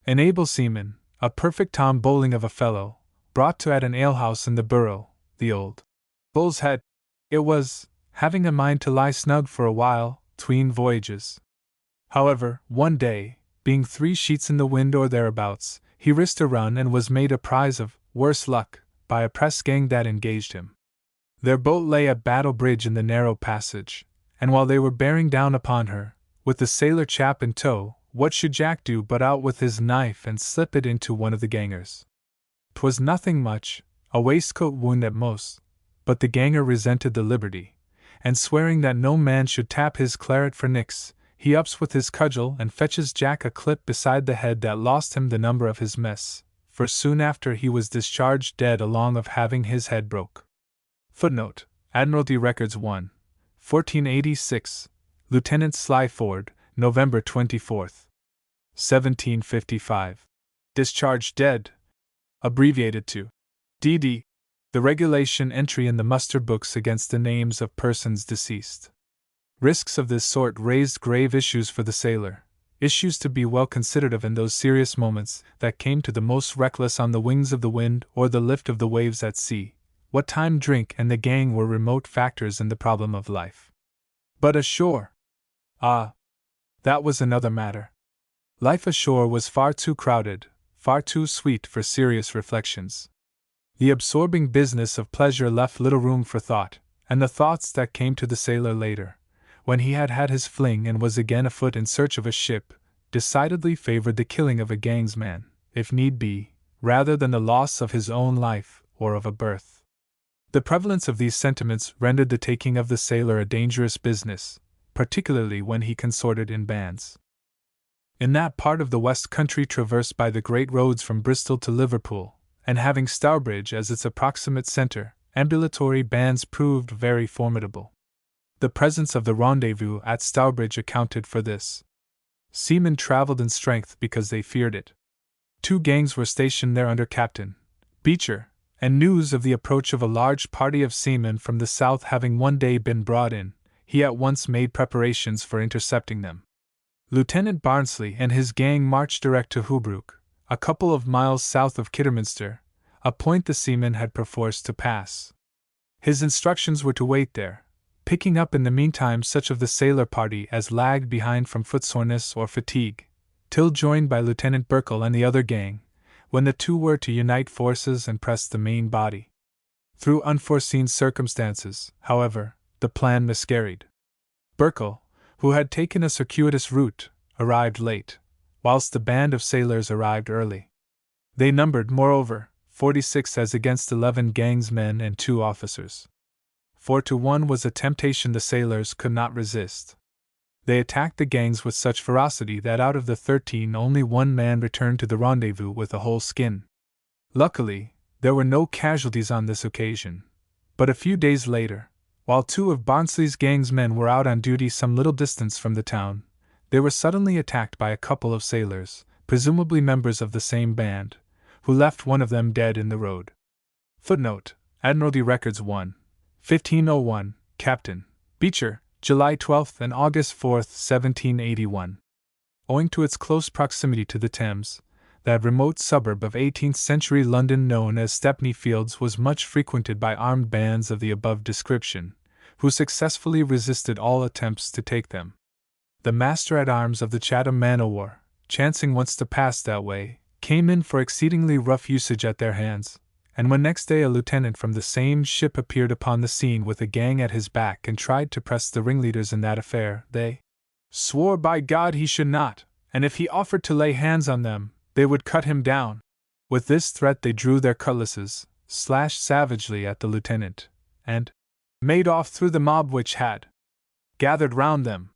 An able seaman, a perfect Tom Bowling of a fellow, brought to at an alehouse in the Borough, the old Bull's Head. It was, having a mind to lie snug for a while, 'tween voyages. However, one day, being 3 sheets in the wind or thereabouts, he risked a run and was made a prize of, worse luck, by a press-gang that engaged him. Their boat lay at Battle Bridge in the narrow passage, and while they were bearing down upon her, with the sailor chap in tow, what should Jack do but out with his knife and slip it into one of the gangers? 'Twas nothing much, a waistcoat wound at most, but the ganger resented the liberty, and swearing that no man should tap his claret for nix, he ups with his cudgel and fetches Jack a clip beside the head that lost him the number of his mess, for soon after he was discharged dead along of having his head broke. Footnote: Admiralty Records 1, 1486, Lieutenant Slyford, November 24, 1755. Discharged dead. Abbreviated to D.D., the regulation entry in the muster books against the names of persons deceased. Risks of this sort raised grave issues for the sailor, issues to be well considered of in those serious moments that came to the most reckless on the wings of the wind or the lift of the waves at sea. What time drink and the gang were remote factors in the problem of life. But ashore? Ah, that was another matter. Life ashore was far too crowded, far too sweet for serious reflections. The absorbing business of pleasure left little room for thought, and the thoughts that came to the sailor later, when he had had his fling and was again afoot in search of a ship, decidedly favored the killing of a gang's man, if need be, rather than the loss of his own life or of a berth. The prevalence of these sentiments rendered the taking of the sailor a dangerous business, particularly when he consorted in bands. In that part of the West Country traversed by the great roads from Bristol to Liverpool, and having Stourbridge as its approximate centre, ambulatory bands proved very formidable. The presence of the rendezvous at Stourbridge accounted for this. Seamen travelled in strength because they feared it. 2 gangs were stationed there under Captain Beecher, and news of the approach of a large party of seamen from the south having one day been brought in, he at once made preparations for intercepting them. Lieutenant Barnsley and his gang marched direct to Hoobrook, a couple of miles south of Kidderminster, a point the seamen had perforce to pass. His instructions were to wait there, picking up in the meantime such of the sailor party as lagged behind from footsoreness or fatigue, till joined by Lieutenant Burkle and the other gang, when the 2 were to unite forces and press the main body. Through unforeseen circumstances, however, the plan miscarried. Burkle, who had taken a circuitous route, arrived late, whilst the band of sailors arrived early. They numbered, moreover, 46 as against 11 gangs men and 2 officers. 4 to 1 was a temptation the sailors could not resist. They attacked the gangs with such ferocity that out of the 13 only 1 man returned to the rendezvous with a whole skin. Luckily, there were no casualties on this occasion, but a few days later, while 2 of Barnsley's gang's men were out on duty some little distance from the town, they were suddenly attacked by a couple of sailors, presumably members of the same band, who left one of them dead in the road. Footnote: Admiralty Records 1, 1501, Captain Beecher, July 12 and August 4, 1781. Owing to its close proximity to the Thames, that remote suburb of 18th-century London known as Stepney Fields was much frequented by armed bands of the above description, who successfully resisted all attempts to take them. The master-at-arms of the Chatham man-o'-war, chancing once to pass that way, came in for exceedingly rough usage at their hands, and when next day a lieutenant from the same ship appeared upon the scene with a gang at his back and tried to press the ringleaders in that affair, they swore by God he should not, and if he offered to lay hands on them, they would cut him down. With this threat they drew their cutlasses, slashed savagely at the lieutenant, and made off through the mob which had gathered round them.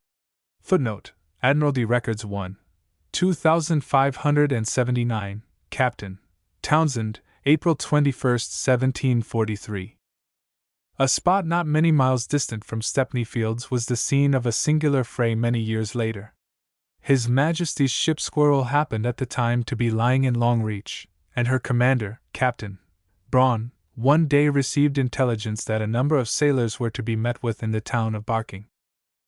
Footnote: Admiralty Records 1. 2579, Captain Townsend, April 21, 1743. A spot not many miles distant from Stepney Fields was the scene of a singular fray many years later. His Majesty's ship Squirrel happened at the time to be lying in Longreach, and her commander, Captain Braun, one day received intelligence that a number of sailors were to be met with in the town of Barking.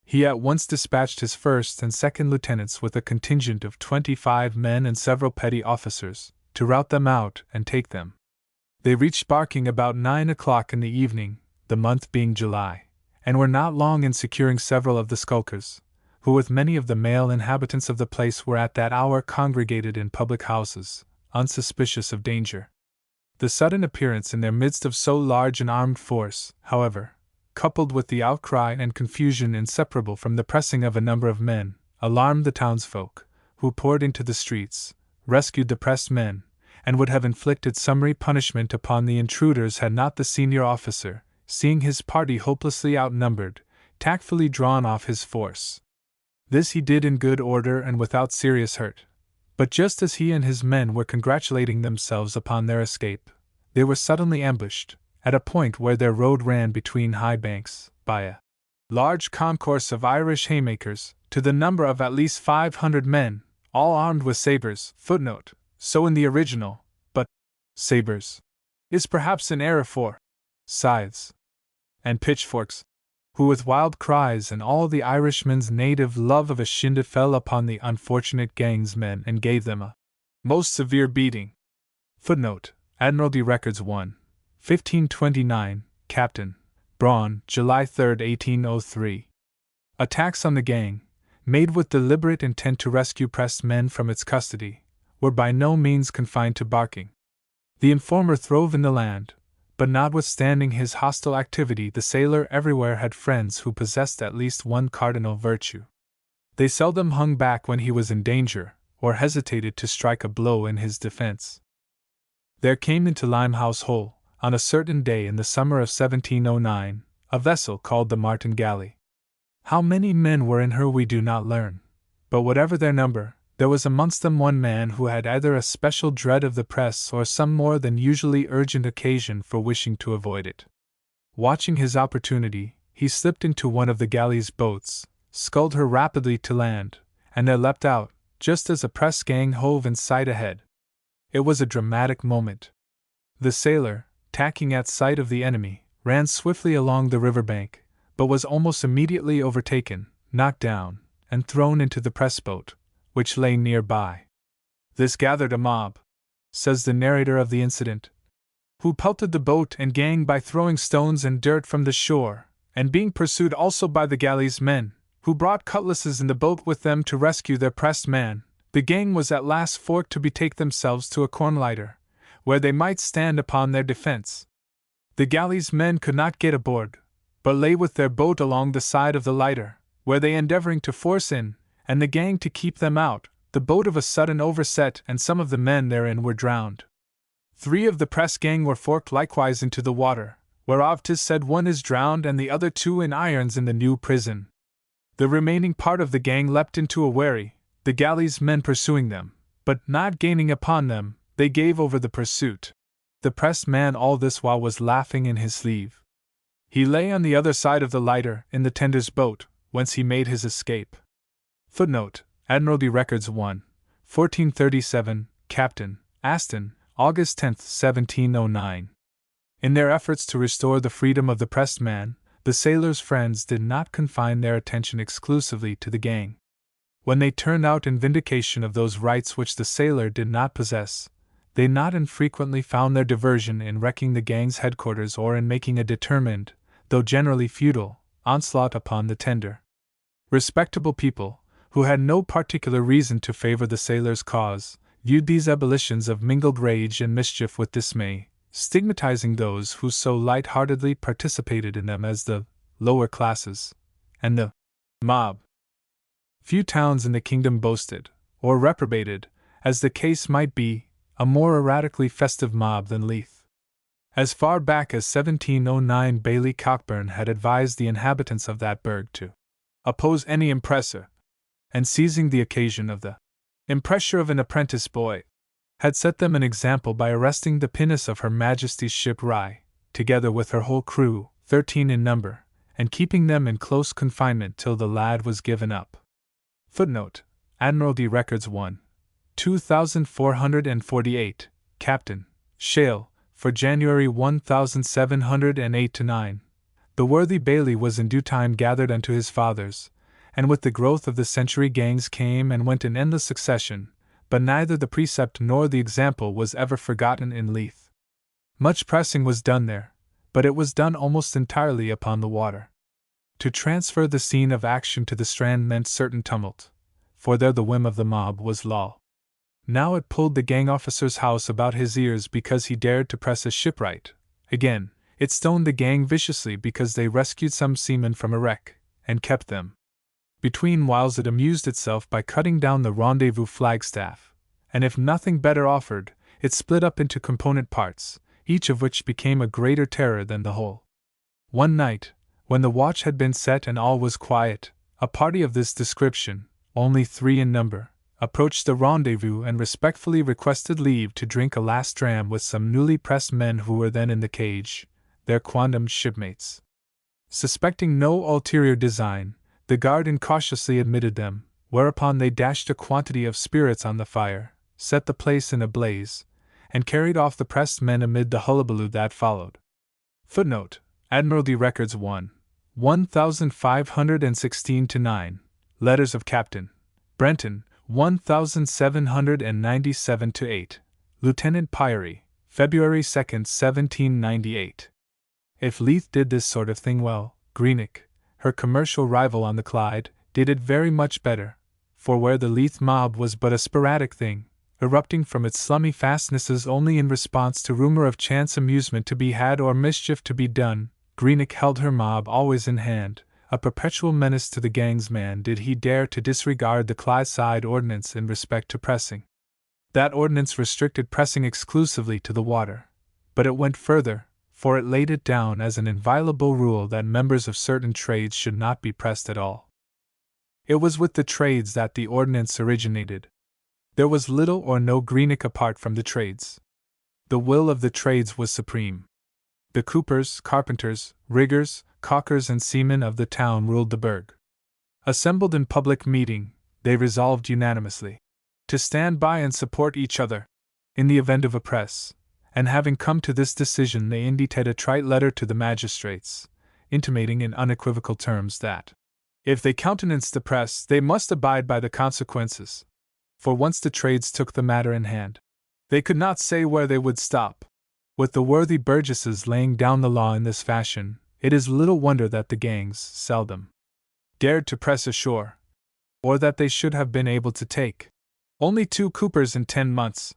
He at once dispatched his first and second lieutenants with a contingent of 25 men and several petty officers, to rout them out and take them. They reached Barking about 9 o'clock in the evening, the month being July, and were not long in securing several of the skulkers, who with many of the male inhabitants of the place were at that hour congregated in public houses, unsuspicious of danger. The sudden appearance in their midst of so large an armed force, however, coupled with the outcry and confusion inseparable from the pressing of a number of men, alarmed the townsfolk, who poured into the streets, rescued the pressed men, and would have inflicted summary punishment upon the intruders had not the senior officer, seeing his party hopelessly outnumbered, tactfully drawn off his force. This he did in good order and without serious hurt. But just as he and his men were congratulating themselves upon their escape, they were suddenly ambushed, at a point where their road ran between high banks, by a large concourse of Irish haymakers, to the number of at least 500 men, all armed with sabres. Footnote: so in the original, but sabres is perhaps an error for scythes and pitchforks, who with wild cries and all the Irishman's native love of a shindy fell upon the unfortunate gang's men and gave them a most severe beating. Footnote: Admiralty Records 1. 1529, Captain Braun, July 3, 1803. Attacks on the gang, made with deliberate intent to rescue pressed men from its custody, were by no means confined to Barking. The informer throve in the land, but notwithstanding his hostile activity, the sailor everywhere had friends who possessed at least one cardinal virtue. They seldom hung back when he was in danger, or hesitated to strike a blow in his defense. There came into Limehouse Hole, on a certain day in the summer of 1709, a vessel called the Martin-Galley. How many men were in her we do not learn, but whatever their number, there was amongst them one man who had either a special dread of the press or some more than usually urgent occasion for wishing to avoid it. Watching his opportunity, he slipped into one of the galley's boats, sculled her rapidly to land, and there leapt out, just as a press gang hove in sight ahead. It was a dramatic moment. The sailor, tacking at sight of the enemy, ran swiftly along the river bank, but was almost immediately overtaken, knocked down, and thrown into the press boat, which lay near by. This gathered a mob, says the narrator of the incident, who pelted the boat and gang by throwing stones and dirt from the shore, and being pursued also by the galley's men, who brought cutlasses in the boat with them to rescue their pressed man. The gang was at last forced to betake themselves to a cornlighter, where they might stand upon their defense. The galley's men could not get aboard, but lay with their boat along the side of the lighter, where they endeavoring to force in, and the gang to keep them out. The boat of a sudden overset, and some of the men therein were drowned. 3 of the press gang were forked likewise into the water, whereof 'tis said one is drowned and the other 2 in irons in the new prison. The remaining part of the gang leapt into a wherry, the galley's men pursuing them, but not gaining upon them, they gave over the pursuit. The pressed man all this while was laughing in his sleeve. He lay on the other side of the lighter, in the tender's boat, whence he made his escape. Footnote: Admiralty Records 1. 1437, Captain Aston, August 10, 1709. In their efforts to restore the freedom of the pressed man, the sailor's friends did not confine their attention exclusively to the gang. When they turned out in vindication of those rights which the sailor did not possess, they not infrequently found their diversion in wrecking the gang's headquarters or in making a determined, though generally futile, onslaught upon the tender. Respectable people, who had no particular reason to favor the sailor's cause, viewed these ebullitions of mingled rage and mischief with dismay, stigmatizing those who so light-heartedly participated in them as the lower classes, and the mob. Few towns in the kingdom boasted, or reprobated, as the case might be, a more erratically festive mob than Leith. As far back as 1709 Baillie Cockburn had advised the inhabitants of that burgh to oppose any impressor, and seizing the occasion of the impressure of an apprentice boy, had set them an example by arresting the pinnace of Her Majesty's ship Rye, together with her whole crew, 13 in number, and keeping them in close confinement till the lad was given up. Footnote: Admiralty Records 1. 2448, Captain Shale, for January 1708-9. The worthy Baillie was in due time gathered unto his fathers, and with the growth of the century gangs came and went in endless succession, but neither the precept nor the example was ever forgotten in Leith. Much pressing was done there, but it was done almost entirely upon the water. To transfer the scene of action to the Strand meant certain tumult, for there the whim of the mob was law. Now it pulled the gang officer's house about his ears because he dared to press a shipwright. Again, it stoned the gang viciously because they rescued some seamen from a wreck, and kept them. Between whiles it amused itself by cutting down the rendezvous flagstaff, and if nothing better offered, it split up into component parts, each of which became a greater terror than the whole. One night, when the watch had been set and all was quiet, a party of this description, only 3 in number, approached the rendezvous and respectfully requested leave to drink a last dram with some newly pressed men who were then in the cage, their quondam shipmates. Suspecting no ulterior design, the guard incautiously admitted them, whereupon they dashed a quantity of spirits on the fire, set the place in a blaze, and carried off the pressed men amid the hullabaloo that followed. Footnote: Admiralty Records 1. 1516-9. Letters of Captain Brenton, 1797-8. Lieutenant Pyrie, February 2, 1798. If Leith did this sort of thing well, Greenock, her commercial rival on the Clyde, did it very much better, for where the Leith mob was but a sporadic thing, erupting from its slummy fastnesses only in response to rumor of chance amusement to be had or mischief to be done, Greenock held her mob always in hand, a perpetual menace to the gang's man did he dare to disregard the Clydeside ordinance in respect to pressing. That ordinance restricted pressing exclusively to the water, but it went further, for it laid it down as an inviolable rule that members of certain trades should not be pressed at all. It was with the trades that the ordinance originated. There was little or no Greenock apart from the trades. The will of the trades was supreme. The coopers, carpenters, riggers, caulkers, and seamen of the town ruled the burgh. Assembled in public meeting, they resolved unanimously to stand by and support each other in the event of a press, and having come to this decision, they indited a trite letter to the magistrates, intimating in unequivocal terms that, if they countenanced the press, they must abide by the consequences. For once the trades took the matter in hand, they could not say where they would stop. With the worthy burgesses laying down the law in this fashion, it is little wonder that the gangs seldom dared to press ashore, or that they should have been able to take only 2 coopers in 10 months.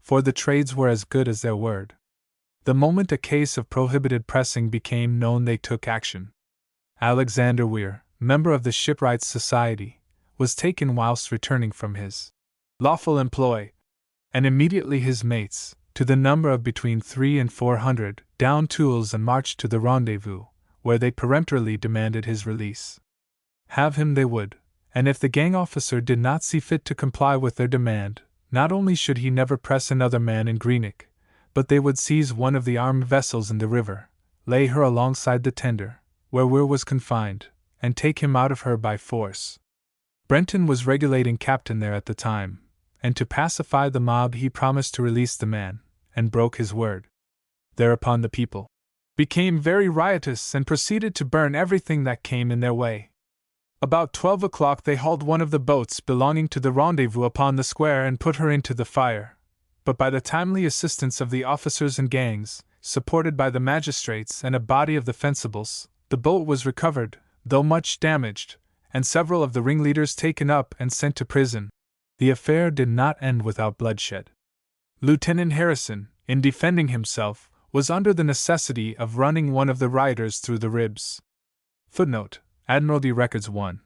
For the trades were as good as their word. The moment a case of prohibited pressing became known, they took action. Alexander Weir, member of the Shipwrights' Society, was taken whilst returning from his lawful employ, and immediately his mates, to the number of between 300 and 400, downed tools and marched to the rendezvous, where they peremptorily demanded his release. Have him they would, and if the gang officer did not see fit to comply with their demand, not only should he never press another man in Greenock, but they would seize one of the armed vessels in the river, lay her alongside the tender, where Weir was confined, and take him out of her by force. Brenton was regulating captain there at the time, and to pacify the mob he promised to release the man, and broke his word. Thereupon the people became very riotous and proceeded to burn everything that came in their way. About 12 o'clock they hauled one of the boats belonging to the rendezvous upon the square and put her into the fire, but by the timely assistance of the officers and gangs, supported by the magistrates and a body of the fencibles, the boat was recovered, though much damaged, and several of the ringleaders taken up and sent to prison. The affair did not end without bloodshed. Lieutenant Harrison, in defending himself, was under the necessity of running one of the rioters through the ribs. Footnote: Admiralty Records 1.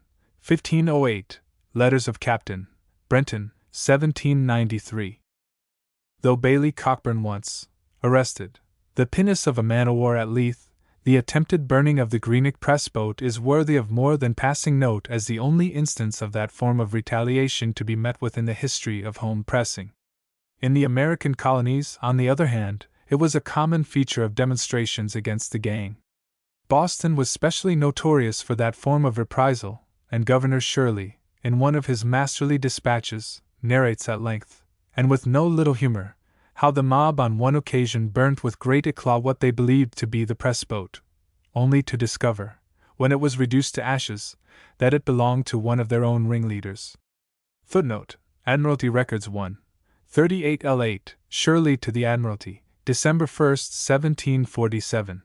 1508, Letters of Captain Brenton, 1793. Though Bailey Cockburn once arrested the pinnace of a man-o'-war at Leith, the attempted burning of the Greenock press boat is worthy of more than passing note as the only instance of that form of retaliation to be met with in the history of home pressing. In the American colonies, on the other hand, it was a common feature of demonstrations against the gang. Boston was specially notorious for that form of reprisal, and Governor Shirley, in one of his masterly dispatches, narrates at length, and with no little humor, how the mob on one occasion burnt with great eclat what they believed to be the press boat, only to discover, when it was reduced to ashes, that it belonged to one of their own ringleaders. Footnote: Admiralty Records 1. 38 L8, Shirley to the Admiralty, December 1, 1747.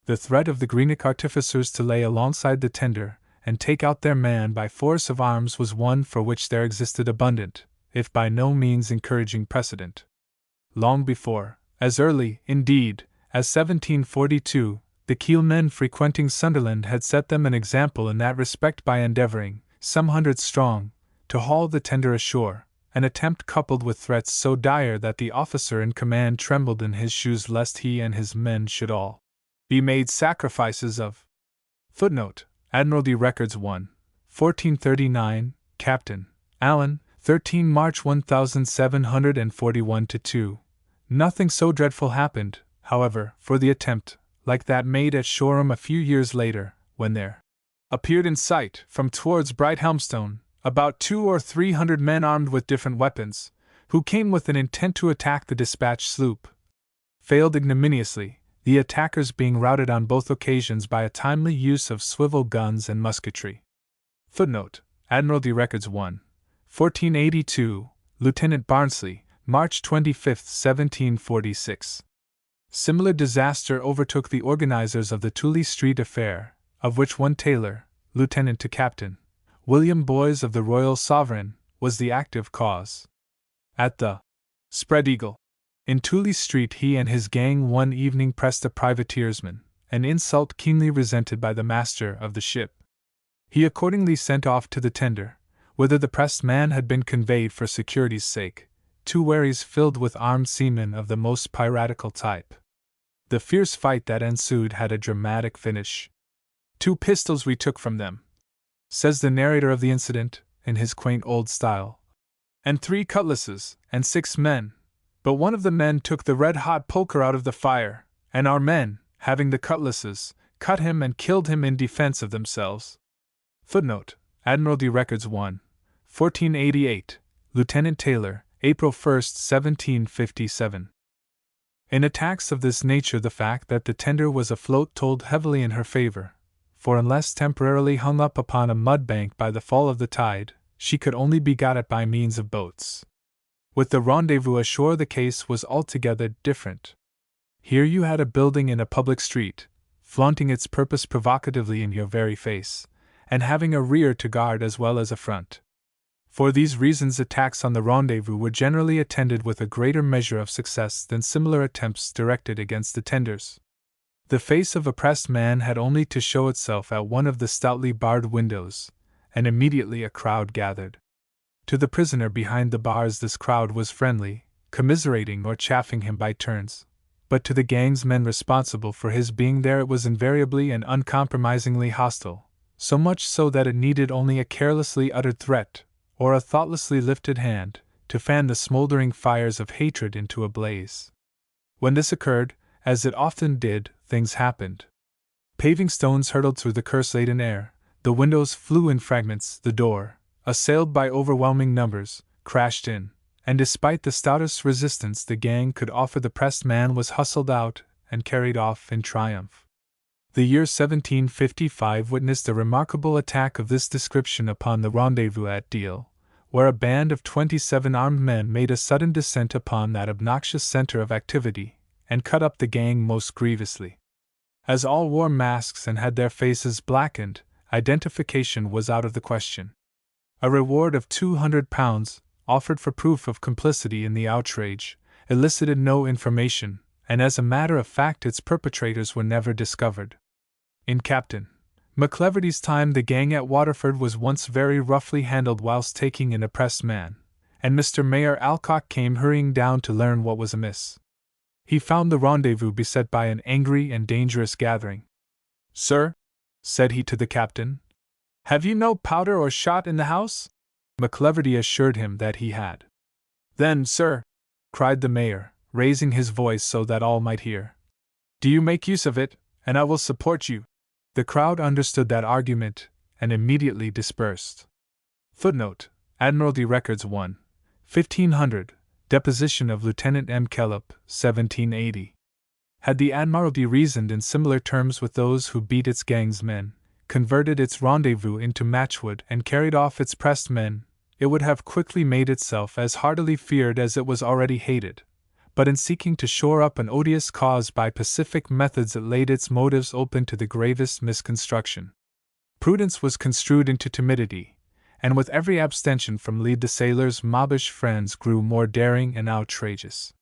The threat of the Greenock artificers to lay alongside the tender and take out their man by force of arms was one for which there existed abundant, if by no means encouraging precedent. Long before, as early, indeed, as 1742, the keelmen frequenting Sunderland had set them an example in that respect by endeavoring, some hundred strong, to haul the tender ashore, an attempt coupled with threats so dire that the officer in command trembled in his shoes lest he and his men should all be made sacrifices of. Footnote: Admiralty Records 1, 1439, Captain Allen, 13 March 1741-2. Nothing so dreadful happened, however, for the attempt, like that made at Shoreham a few years later, when there appeared in sight, from towards Brighthelmstone, about 200 or 300 men armed with different weapons, who came with an intent to attack the dispatch sloop. Failed ignominiously, the attackers being routed on both occasions by a timely use of swivel guns and musketry. Footnote: Admiralty Records 1, 1482, Lieutenant Barnsley, March 25, 1746. Similar disaster overtook the organizers of the Tooley Street affair, of which one Taylor, lieutenant to Captain William Boys of the Royal Sovereign, was the active cause. At the Spread Eagle in Tooley Street, he and his gang one evening pressed a privateersman, an insult keenly resented by the master of the ship. He accordingly sent off to the tender, whither the pressed man had been conveyed for security's sake, 2 wherries filled with armed seamen of the most piratical type. The fierce fight that ensued had a dramatic finish. 2 pistols we took from them, says the narrator of the incident, in his quaint old style, and 3 cutlasses, and 6 men, but one of the men took the red-hot poker out of the fire, and our men, having the cutlasses, cut him and killed him in defense of themselves. Footnote: Admiralty Records 1, 1488, Lieutenant Taylor, April 1, 1757. In attacks of this nature, the fact that the tender was afloat told heavily in her favor, for unless temporarily hung up upon a mud bank by the fall of the tide, she could only be got at by means of boats. With the rendezvous ashore, the case was altogether different. Here you had a building in a public street, flaunting its purpose provocatively in your very face, and having a rear to guard as well as a front. For these reasons, attacks on the rendezvous were generally attended with a greater measure of success than similar attempts directed against the tenders. The face of a pressed man had only to show itself at one of the stoutly barred windows, and immediately a crowd gathered. To the prisoner behind the bars this crowd was friendly, commiserating or chaffing him by turns, but to the gang's men responsible for his being there it was invariably and uncompromisingly hostile, so much so that it needed only a carelessly uttered threat, or a thoughtlessly lifted hand, to fan the smoldering fires of hatred into a blaze. When this occurred, as it often did, things happened. Paving stones hurtled through the curse-laden air, the windows flew in fragments, the door, assailed by overwhelming numbers, crashed in, and despite the stoutest resistance the gang could offer, the pressed man was hustled out and carried off in triumph. The year 1755 witnessed a remarkable attack of this description upon the rendezvous at Deal, where a band of 27 armed men made a sudden descent upon that obnoxious center of activity, and cut up the gang most grievously. As all wore masks and had their faces blackened, identification was out of the question. A reward of £200, offered for proof of complicity in the outrage, elicited no information, and as a matter of fact its perpetrators were never discovered. In Captain McCleverty's time the gang at Waterford was once very roughly handled whilst taking in a pressed man, and Mr. Mayor Alcock came hurrying down to learn what was amiss. He found the rendezvous beset by an angry and dangerous gathering. "Sir," said he to the captain, "have you no powder or shot in the house?" McCleverty assured him that he had. "Then, sir," cried the mayor, raising his voice so that all might hear, "do you make use of it, and I will support you." The crowd understood that argument, and immediately dispersed. Footnote: Admiralty Records 1, 1500, Deposition of Lieutenant M. Kellop, 1780. Had the Admiralty reasoned in similar terms with those who beat its gang's men, converted its rendezvous into matchwood, and carried off its pressed men, it would have quickly made itself as heartily feared as it was already hated. But in seeking to shore up an odious cause by pacific methods, it laid its motives open to the gravest misconstruction. Prudence was construed into timidity, and with every abstention from lead the sailors' mobbish friends grew more daring and outrageous.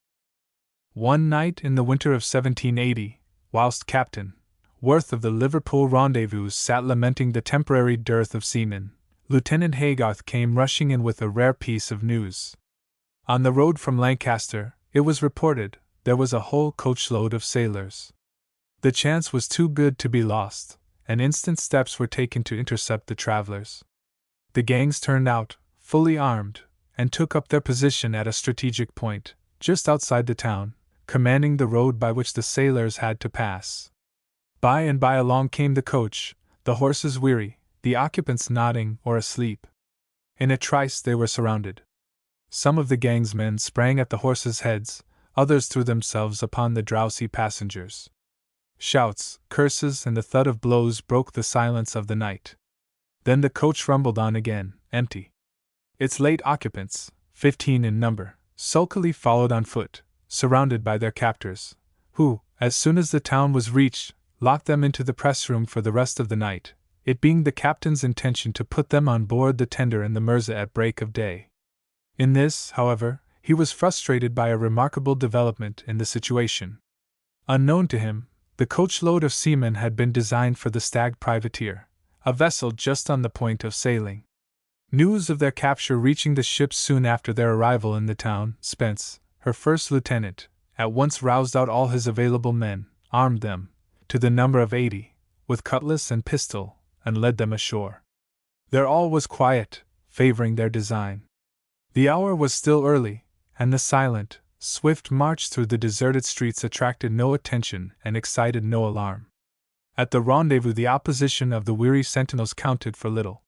One night in the winter of 1780, whilst Captain Worth of the Liverpool rendezvous sat lamenting the temporary dearth of seamen, Lieutenant Haygarth came rushing in with a rare piece of news. On the road from Lancaster, it was reported, there was a whole coachload of sailors. The chance was too good to be lost, and instant steps were taken to intercept the travelers. The gangs turned out, fully armed, and took up their position at a strategic point, just outside the town, commanding the road by which the sailors had to pass. By and by along came the coach, the horses weary, the occupants nodding or asleep. In a trice they were surrounded. Some of the gang's men sprang at the horses' heads, others threw themselves upon the drowsy passengers. Shouts, curses, and the thud of blows broke the silence of the night. Then the coach rumbled on again, empty. Its late occupants, 15 in number, sulkily followed on foot, surrounded by their captors, who, as soon as the town was reached, locked them into the press room for the rest of the night, it being the captain's intention to put them on board the tender in the Mersey at break of day. In this, however, he was frustrated by a remarkable development in the situation. Unknown to him, the coachload of seamen had been designed for the Stag privateer, a vessel just on the point of sailing. News of their capture reaching the ships soon after their arrival in the town, Spence, her first lieutenant, at once roused out all his available men, armed them, to the number of 80, with cutlass and pistol, and led them ashore. There all was quiet, favoring their design. The hour was still early, and the silent, swift march through the deserted streets attracted no attention and excited no alarm. At the rendezvous the opposition of the weary sentinels counted for little.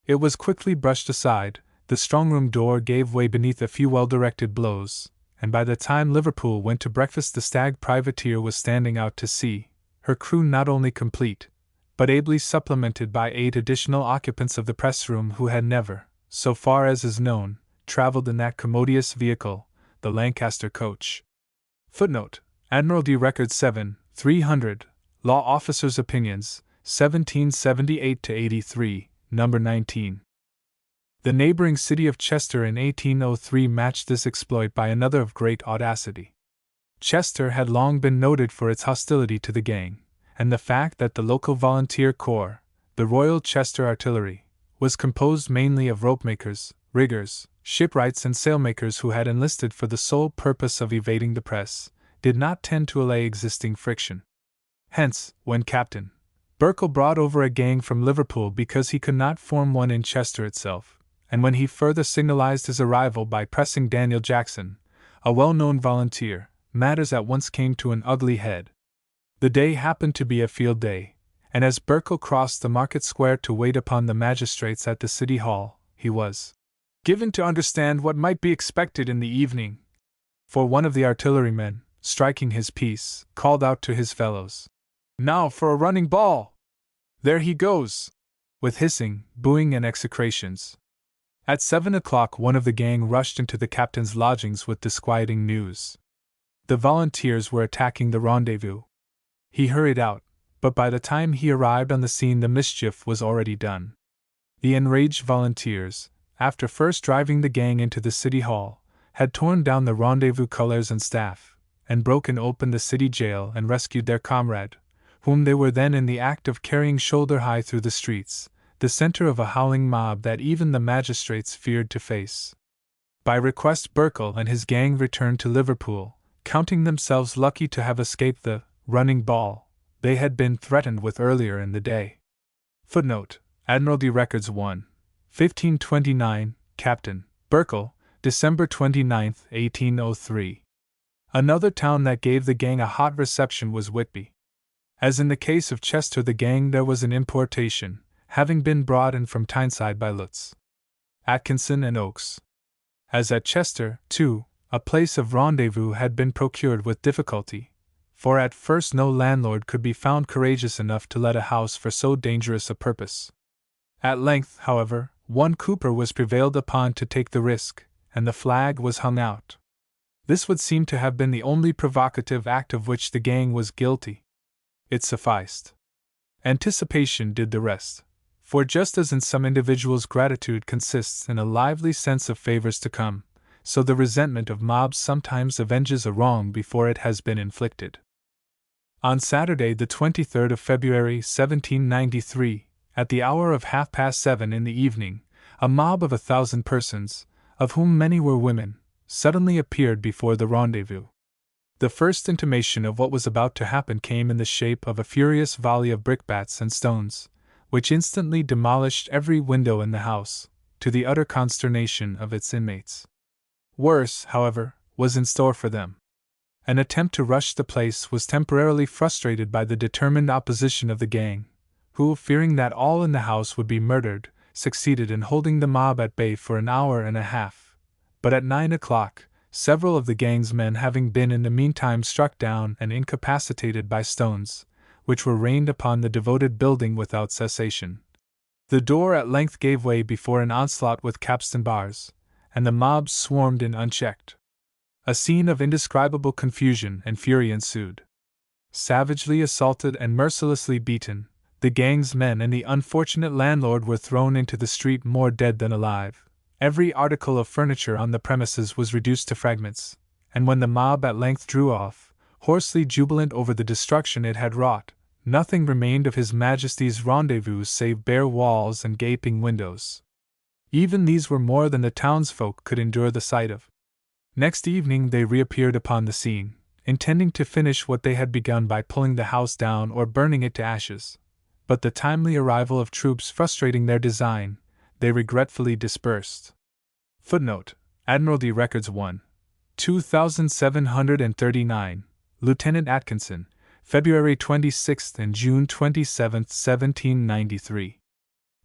It was quickly brushed aside, the strong-room door gave way beneath a few well-directed blows, and by the time Liverpool went to breakfast the Stag privateer was standing out to sea, her crew not only complete, but ably supplemented by 8 additional occupants of the press-room who had never, so far as is known, travelled in that commodious vehicle, the Lancaster coach. Footnote: Admiralty Records 7, 300, Law Officers' Opinions, 1778-83, number 19. The neighboring city of Chester in 1803 matched this exploit by another of great audacity. Chester had long been noted for its hostility to the gang, and the fact that the local volunteer corps, the Royal Chester Artillery, was composed mainly of ropemakers, riggers, shipwrights, and sailmakers who had enlisted for the sole purpose of evading the press, did not tend to allay existing friction. Hence, when Captain Burkle brought over a gang from Liverpool because he could not form one in Chester itself, and when he further signalized his arrival by pressing Daniel Jackson, a well-known volunteer, matters at once came to an ugly head. The day happened to be a field day, and as Burkle crossed the market square to wait upon the magistrates at the city hall, he was given to understand what might be expected in the evening. For one of the artillerymen, striking his piece, called out to his fellows, "Now for a running ball! There he goes!" with hissing, booing, and execrations. At 7 o'clock one of the gang rushed into the captain's lodgings with disquieting news. The volunteers were attacking the rendezvous. He hurried out, but by the time he arrived on the scene the mischief was already done. The enraged volunteers, after first driving the gang into the city hall, had torn down the rendezvous colors and staff, and broken open the city jail and rescued their comrade, whom they were then in the act of carrying shoulder-high through the streets, the center of a howling mob that even the magistrates feared to face. By request, Burkle and his gang returned to Liverpool, counting themselves lucky to have escaped the running ball they had been threatened with earlier in the day. Footnote: Admiralty Records 1, 1529, Captain Burkle, December 29, 1803. Another town that gave the gang a hot reception was Whitby. As in the case of Chester, the gang there was an importation, having been brought in from Tyneside by Lutz, Atkinson, and Oakes. As at Chester, too, a place of rendezvous had been procured with difficulty, for at first no landlord could be found courageous enough to let a house for so dangerous a purpose. At length, however, one Cooper was prevailed upon to take the risk, and the flag was hung out. This would seem to have been the only provocative act of which the gang was guilty. It sufficed. Anticipation did the rest, for just as in some individuals gratitude consists in a lively sense of favors to come, so the resentment of mobs sometimes avenges a wrong before it has been inflicted. On Saturday, the 23rd of February, 1793, at the hour of 7:30 in the evening, a mob of 1,000 persons, of whom many were women, suddenly appeared before the rendezvous. The first intimation of what was about to happen came in the shape of a furious volley of brickbats and stones, which instantly demolished every window in the house, to the utter consternation of its inmates. Worse, however, was in store for them. An attempt to rush the place was temporarily frustrated by the determined opposition of the gang, who, fearing that all in the house would be murdered, succeeded in holding the mob at bay for an hour and a half. But at 9 o'clock, several of the gang's men having been in the meantime struck down and incapacitated by stones, which were rained upon the devoted building without cessation, the door at length gave way before an onslaught with capstan bars, and the mob swarmed in unchecked. A scene of indescribable confusion and fury ensued. Savagely assaulted and mercilessly beaten, the gang's men and the unfortunate landlord were thrown into the street more dead than alive. Every article of furniture on the premises was reduced to fragments, and when the mob at length drew off, hoarsely jubilant over the destruction it had wrought, nothing remained of His Majesty's rendezvous save bare walls and gaping windows. Even these were more than the townsfolk could endure the sight of. Next evening they reappeared upon the scene, intending to finish what they had begun by pulling the house down or burning it to ashes, but the timely arrival of troops frustrating their design, they regretfully dispersed. Footnote: Admiralty Records 1, 2739, Lieutenant Atkinson, February 26 and June 27, 1793.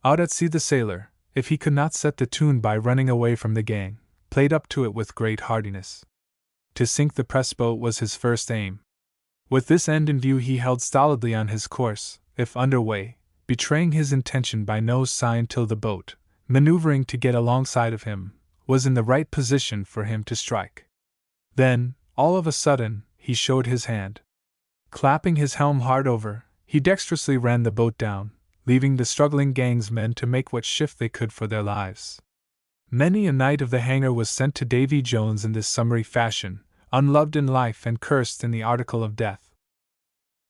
Out at sea, the sailor, if he could not set the tune by running away from the gang, played up to it with great heartiness. To sink the press boat was his first aim. With this end in view, he held stolidly on his course, if under way, betraying his intention by no sign till the boat, maneuvering to get alongside of him, was in the right position for him to strike. Then, all of a sudden, he showed his hand. Clapping his helm hard over, he dexterously ran the boat down, leaving the struggling gang's men to make what shift they could for their lives. Many a knight of the Hanger was sent to Davy Jones in this summary fashion, unloved in life and cursed in the article of death.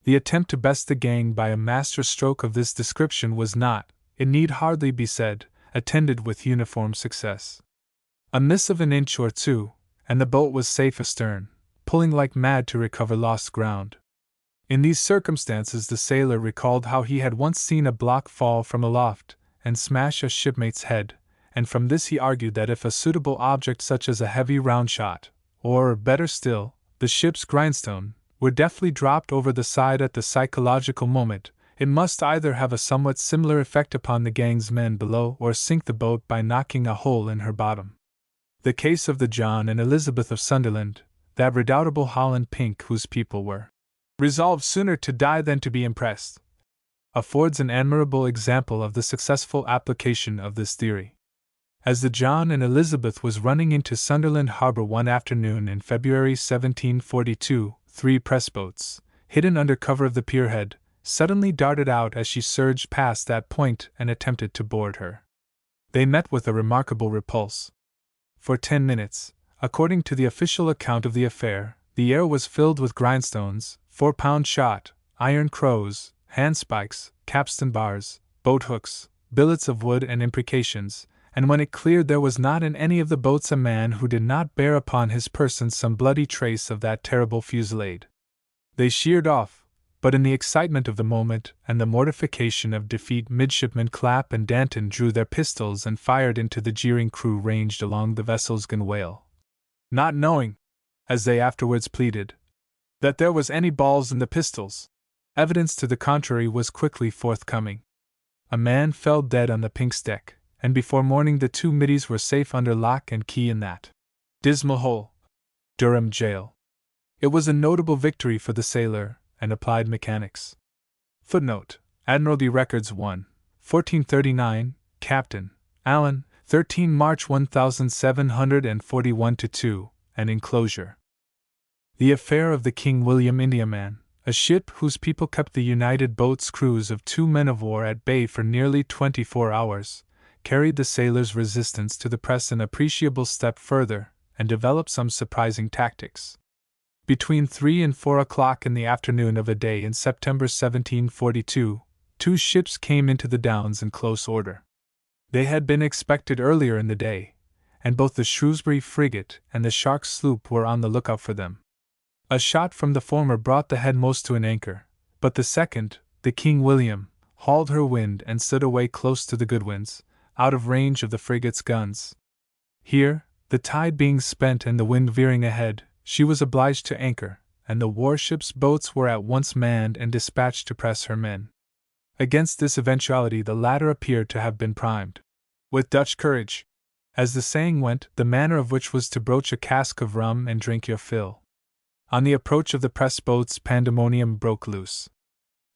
The attempt to best the gang by a master stroke of this description was not, it need hardly be said, attended with uniform success. A miss of an inch or two, and the boat was safe astern, pulling like mad to recover lost ground. In these circumstances the sailor recalled how he had once seen a block fall from aloft and smash a shipmate's head, and from this he argued that if a suitable object such as a heavy round shot, or, better still, the ship's grindstone, were deftly dropped over the side at the psychological moment, it must either have a somewhat similar effect upon the gang's men below or sink the boat by knocking a hole in her bottom. The case of the John and Elizabeth of Sunderland, that redoubtable Holland Pink whose people were resolved sooner to die than to be impressed, affords an admirable example of the successful application of this theory. As the John and Elizabeth was running into Sunderland Harbor one afternoon in February 1742, 3 press-boats, hidden under cover of the pierhead, suddenly darted out as she surged past that point and attempted to board her. They met with a remarkable repulse. For 10 minutes, according to the official account of the affair, the air was filled with grindstones, 4-pound shot, iron crows, handspikes, capstan bars, boat hooks, billets of wood and imprecations, and when it cleared there was not in any of the boats a man who did not bear upon his person some bloody trace of that terrible fusillade. They sheered off, but in the excitement of the moment and the mortification of defeat Midshipmen Clapp and Danton drew their pistols and fired into the jeering crew ranged along the vessel's gunwale. Not knowing, as they afterwards pleaded, that there was any balls in the pistols, evidence to the contrary was quickly forthcoming. A man fell dead on the Pink's deck, and before morning the 2 middies were safe under lock and key in that dismal hole, Durham jail. It was a notable victory for the sailor and applied mechanics. Footnote: Admiralty Records 1, 1439, Captain Allen, 13 March 1741-2, and enclosure. The affair of the King William Indiaman, a ship whose people kept the United Boats' crews of 2 men of war at bay for nearly 24 hours, carried the sailors' resistance to the press an appreciable step further, and developed some surprising tactics. Between 3 and 4 o'clock in the afternoon of a day in September 1742, 2 ships came into the Downs in close order. They had been expected earlier in the day, and both the Shrewsbury frigate and the Shark sloop were on the lookout for them. A shot from the former brought the headmost to an anchor, but the second, the King William, hauled her wind and stood away close to the Goodwins, out of range of the frigate's guns. Here, the tide being spent and the wind veering ahead, she was obliged to anchor, and the warship's boats were at once manned and dispatched to press her men. Against this eventuality the latter appeared to have been primed with Dutch courage, as the saying went, the manner of which was to broach a cask of rum and drink your fill. On the approach of the press boats pandemonium broke loose.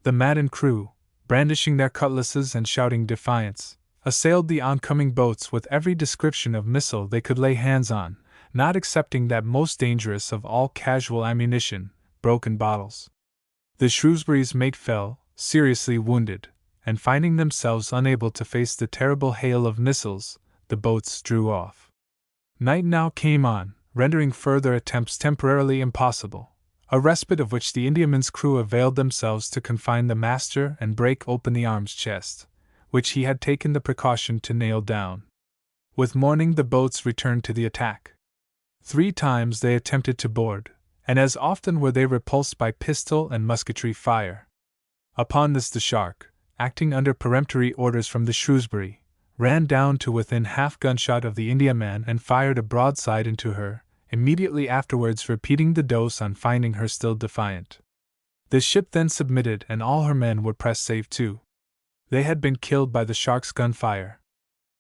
The maddened crew, brandishing their cutlasses and shouting defiance, assailed the oncoming boats with every description of missile they could lay hands on, not excepting that most dangerous of all casual ammunition, broken bottles. The Shrewsbury's mate fell, seriously wounded, and finding themselves unable to face the terrible hail of missiles, the boats drew off. Night now came on, rendering further attempts temporarily impossible, a respite of which the Indiaman's crew availed themselves to confine the master and break open the arms chest, which he had taken the precaution to nail down. With morning the boats returned to the attack. 3 times they attempted to board, and as often were they repulsed by pistol and musketry fire. Upon this the Shark, acting under peremptory orders from the Shrewsbury, ran down to within half gunshot of the Indiaman and fired a broadside into her, immediately afterwards repeating the dose on finding her still defiant. The ship then submitted and all her men were pressed save 2. They had been killed by the Shark's gunfire.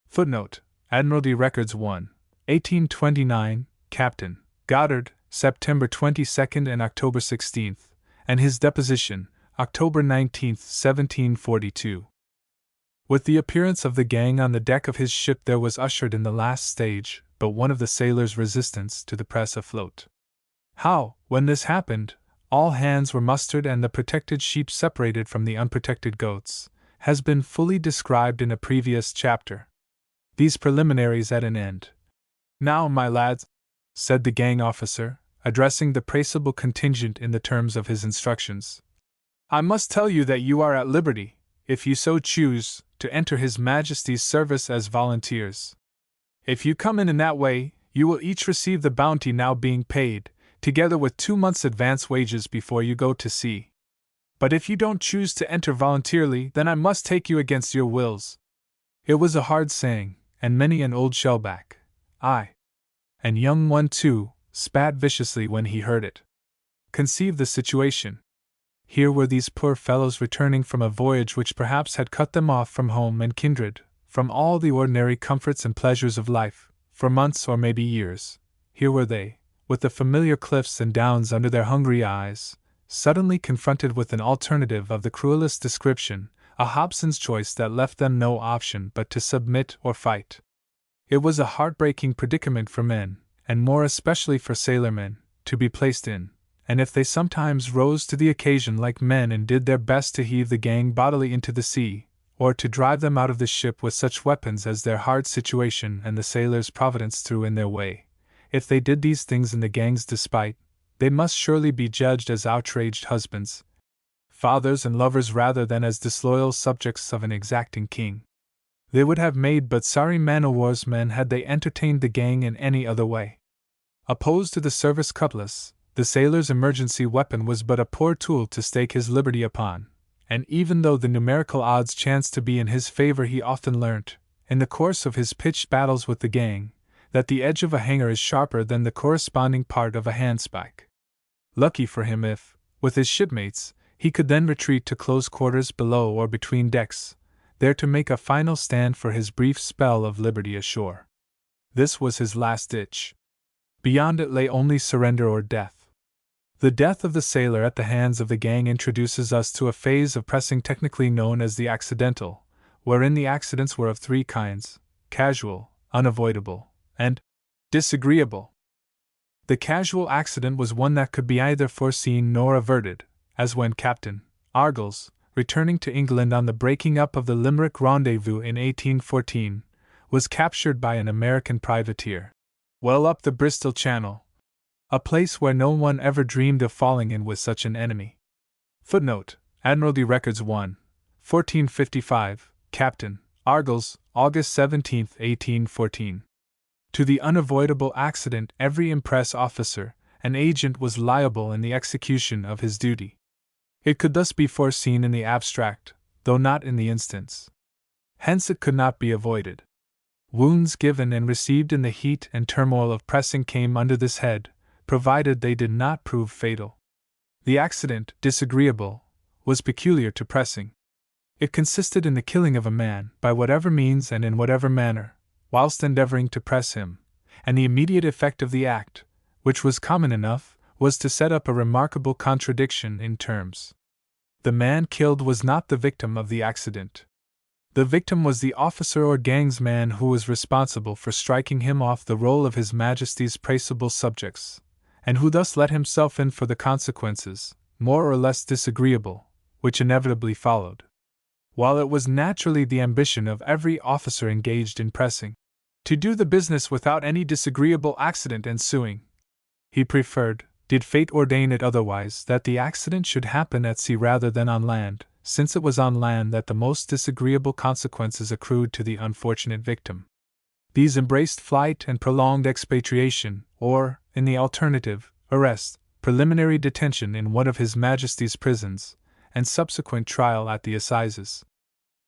Footnote: Admiralty Records 1, 1829, Captain Goddard, September 22 and October 16, and his deposition, October 19, 1742. With the appearance of the gang on the deck of his ship there was ushered in the last stage, but one of the sailors' resistance to the press afloat. How, when this happened, all hands were mustered and the protected sheep separated from the unprotected goats, has been fully described in a previous chapter. These preliminaries at an end. Now, my lads, said the gang officer, addressing the praeseable contingent in the terms of his instructions, I must tell you that you are at liberty, if you so choose, to enter His Majesty's service as volunteers. If you come in that way, you will each receive the bounty now being paid, together with 2 months' advance wages before you go to sea. But if you don't choose to enter voluntarily, then I must take you against your wills. It was a hard saying, and many an old shellback, aye, and young one too, spat viciously when he heard it. Conceive the situation. Here were these poor fellows returning from a voyage which perhaps had cut them off from home and kindred, from all the ordinary comforts and pleasures of life, for months or maybe years. Here were they, with the familiar cliffs and downs under their hungry eyes, suddenly confronted with an alternative of the cruelest description, a Hobson's choice that left them no option but to submit or fight. It was a heartbreaking predicament for men, and more especially for sailormen, to be placed in, and if they sometimes rose to the occasion like men and did their best to heave the gang bodily into the sea, or to drive them out of the ship with such weapons as their hard situation and the sailors' providence threw in their way, if they did these things in the gang's despite, they must surely be judged as outraged husbands. fathers and lovers rather than as disloyal subjects of an exacting king. They would have made but sorry man-o'-war's men had they entertained the gang in any other way. Opposed to the service cutlass, the sailor's emergency weapon was but a poor tool to stake his liberty upon, and even though the numerical odds chanced to be in his favor, he often learnt, in the course of his pitched battles with the gang, that the edge of a hanger is sharper than the corresponding part of a handspike. Lucky for him if, with his shipmates, he could then retreat to close quarters below or between decks, there to make a final stand for his brief spell of liberty ashore. This was his last ditch. Beyond it lay only surrender or death. The death of the sailor at the hands of the gang introduces us to a phase of pressing technically known as the accidental, wherein the accidents were of three kinds: casual, unavoidable, and disagreeable. The casual accident was one that could be either foreseen nor averted, as when Captain Argles, returning to England on the breaking up of the Limerick Rendezvous in 1814, was captured by an American privateer, well up the Bristol Channel, a place where no one ever dreamed of falling in with such an enemy. Footnote: Admiralty Records 1, 1455, Captain Argles, August 17, 1814. To the unavoidable accident, every impress officer and agent was liable in the execution of his duty. It could thus be foreseen in the abstract, though not in the instance. Hence it could not be avoided. Wounds given and received in the heat and turmoil of pressing came under this head, provided they did not prove fatal. The accident, disagreeable, was peculiar to pressing. It consisted in the killing of a man, by whatever means and in whatever manner, whilst endeavoring to press him, and the immediate effect of the act, which was common enough, was to set up a remarkable contradiction in terms. The man killed was not the victim of the accident. The victim was the officer or gang's man who was responsible for striking him off the roll of His Majesty's praisable subjects, and who thus let himself in for the consequences, more or less disagreeable, which inevitably followed. While it was naturally the ambition of every officer engaged in pressing to do the business without any disagreeable accident ensuing, he preferred, did fate ordain it otherwise, that the accident should happen at sea rather than on land, since it was on land that the most disagreeable consequences accrued to the unfortunate victim. These embraced flight and prolonged expatriation, or, in the alternative, arrest, preliminary detention in one of His Majesty's prisons, and subsequent trial at the assizes.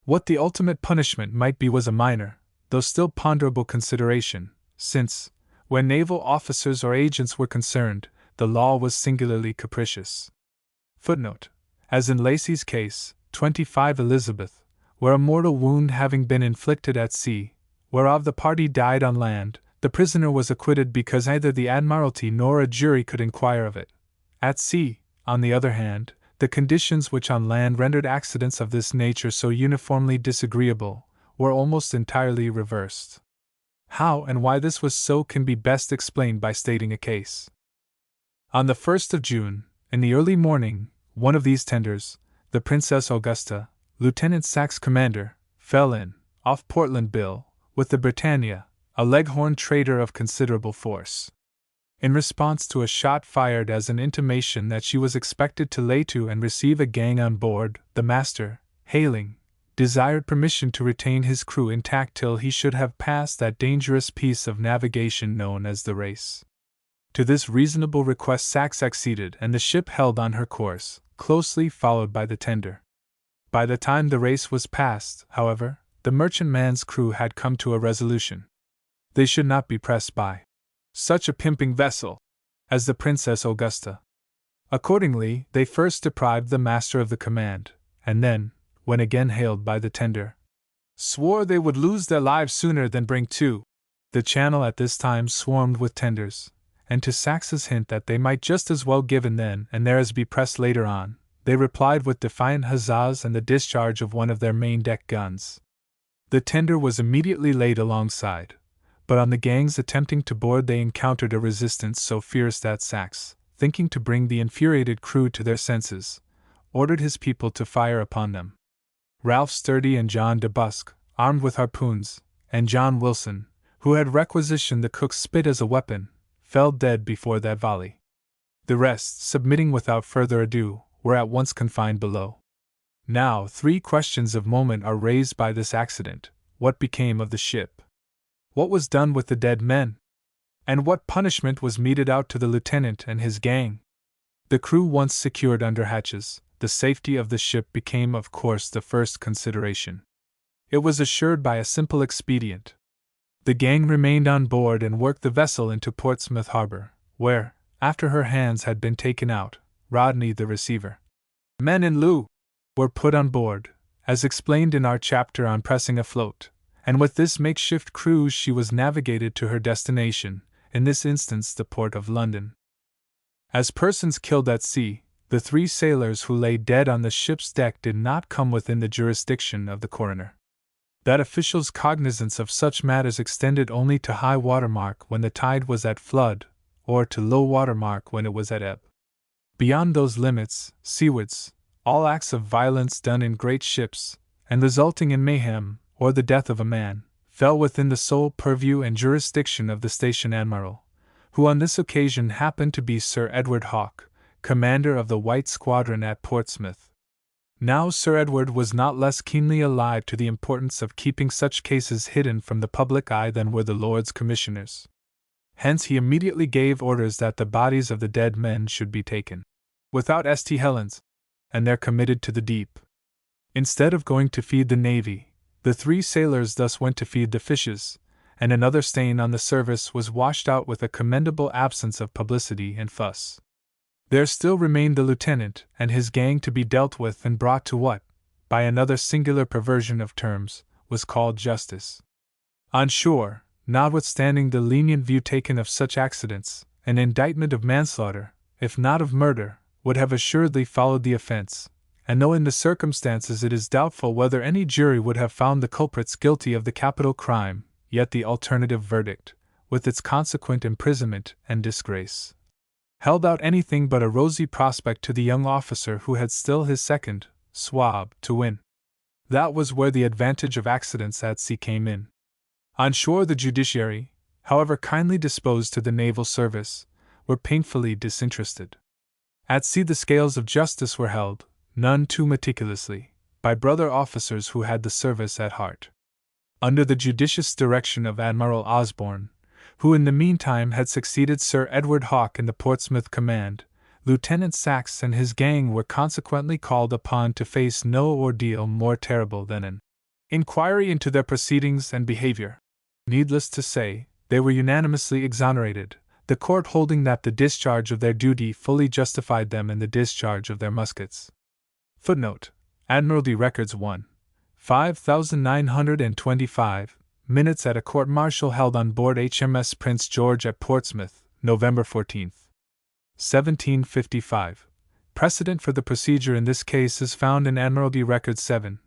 What the ultimate punishment might be was a minor, though still ponderable consideration, since, when naval officers or agents were concerned, the law was singularly capricious. Footnote: As in Lacey's case, 25 Elizabeth, where a mortal wound having been inflicted at sea, whereof the party died on land, the prisoner was acquitted because neither the Admiralty nor a jury could inquire of it. At sea, on the other hand, the conditions which on land rendered accidents of this nature so uniformly disagreeable were almost entirely reversed. How and why this was so can be best explained by stating a case. On the 1st of June, in the early morning, one of these tenders, the Princess Augusta, Lieutenant Sack's commander, fell in, off Portland Bill, with the Britannia, a Leghorn trader of considerable force. In response to a shot fired as an intimation that she was expected to lay to and receive a gang on board, the master, hailing, desired permission to retain his crew intact till he should have passed that dangerous piece of navigation known as the Race. To this reasonable request Sachs acceded, and the ship held on her course, closely followed by the tender. By the time the Race was passed, however, the merchantman's crew had come to a resolution. They should not be pressed by such a pimping vessel as the Princess Augusta. Accordingly, they first deprived the master of the command, and then, when again hailed by the tender, swore they would lose their lives sooner than bring to. The channel at this time swarmed with tenders, and to Sax's hint that they might just as well give in then and there as be pressed later on, they replied with defiant huzzas and the discharge of one of their main deck guns. The tender was immediately laid alongside, but on the gang's attempting to board they encountered a resistance so fierce that Sax, thinking to bring the infuriated crew to their senses, ordered his people to fire upon them. Ralph Sturdy and John de Busk, armed with harpoons, and John Wilson, who had requisitioned the cook's spit as a weapon, fell dead before that volley. The rest, submitting without further ado, were at once confined below. Now 3 questions of moment are raised by this accident. What became of the ship? What was done with the dead men? And what punishment was meted out to the lieutenant and his gang? The crew once secured under hatches, the safety of the ship became of course the first consideration. It was assured by a simple expedient. The gang remained on board and worked the vessel into Portsmouth harbor, where, after her hands had been taken out, Rodney the receiver, men in lieu, were put on board, as explained in our chapter on Pressing Afloat, and with this makeshift cruise she was navigated to her destination, in this instance the port of London. As persons killed at sea, the 3 sailors who lay dead on the ship's deck did not come within the jurisdiction of the coroner. That official's cognizance of such matters extended only to high water mark when the tide was at flood, or to low water mark when it was at ebb. Beyond those limits, seawards, all acts of violence done in great ships, and resulting in mayhem, or the death of a man, fell within the sole purview and jurisdiction of the station admiral, who on this occasion happened to be Sir Edward Hawke, commander of the White Squadron at Portsmouth. Now Sir Edward was not less keenly alive to the importance of keeping such cases hidden from the public eye than were the Lords Commissioners. Hence he immediately gave orders that the bodies of the dead men should be taken, without St. Helens, and there committed to the deep. Instead of going to feed the navy, the 3 sailors thus went to feed the fishes, and another stain on the service was washed out with a commendable absence of publicity and fuss. There still remained the lieutenant and his gang to be dealt with and brought to what, by another singular perversion of terms, was called justice. On shore, notwithstanding the lenient view taken of such accidents, an indictment of manslaughter, if not of murder, would have assuredly followed the offense, and though in the circumstances it is doubtful whether any jury would have found the culprits guilty of the capital crime, yet the alternative verdict, with its consequent imprisonment and disgrace, held out anything but a rosy prospect to the young officer who had still his second, swab, to win. That was where the advantage of accidents at sea came in. On shore the judiciary, however kindly disposed to the naval service, were painfully disinterested. At sea the scales of justice were held, none too meticulously, by brother officers who had the service at heart. Under the judicious direction of Admiral Osborne, who in the meantime had succeeded Sir Edward Hawke in the Portsmouth command, Lieutenant Sachs and his gang were consequently called upon to face no ordeal more terrible than an inquiry into their proceedings and behavior. Needless to say, they were unanimously exonerated, the court holding that the discharge of their duty fully justified them in the discharge of their muskets. Footnote: Admiralty Records 1. 5925, minutes at a court-martial held on board HMS Prince George at Portsmouth, November 14, 1755. Precedent for the procedure in this case is found in Admiralty Record 7.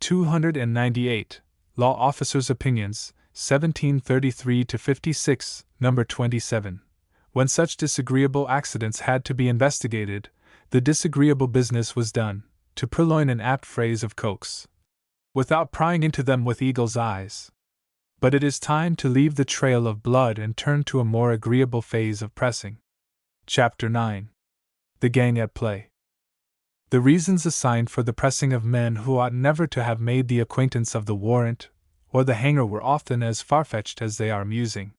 298, Law Officers' Opinions, 1733-56, number 27. When such disagreeable accidents had to be investigated, the disagreeable business was done, to purloin an apt phrase of Coke's, without prying into them with eagle's eyes. But it is time to leave the trail of blood and turn to a more agreeable phase of pressing. Chapter 9. The Gang at Play. The reasons assigned for the pressing of men who ought never to have made the acquaintance of the warrant or the hanger were often as far-fetched as they are amusing.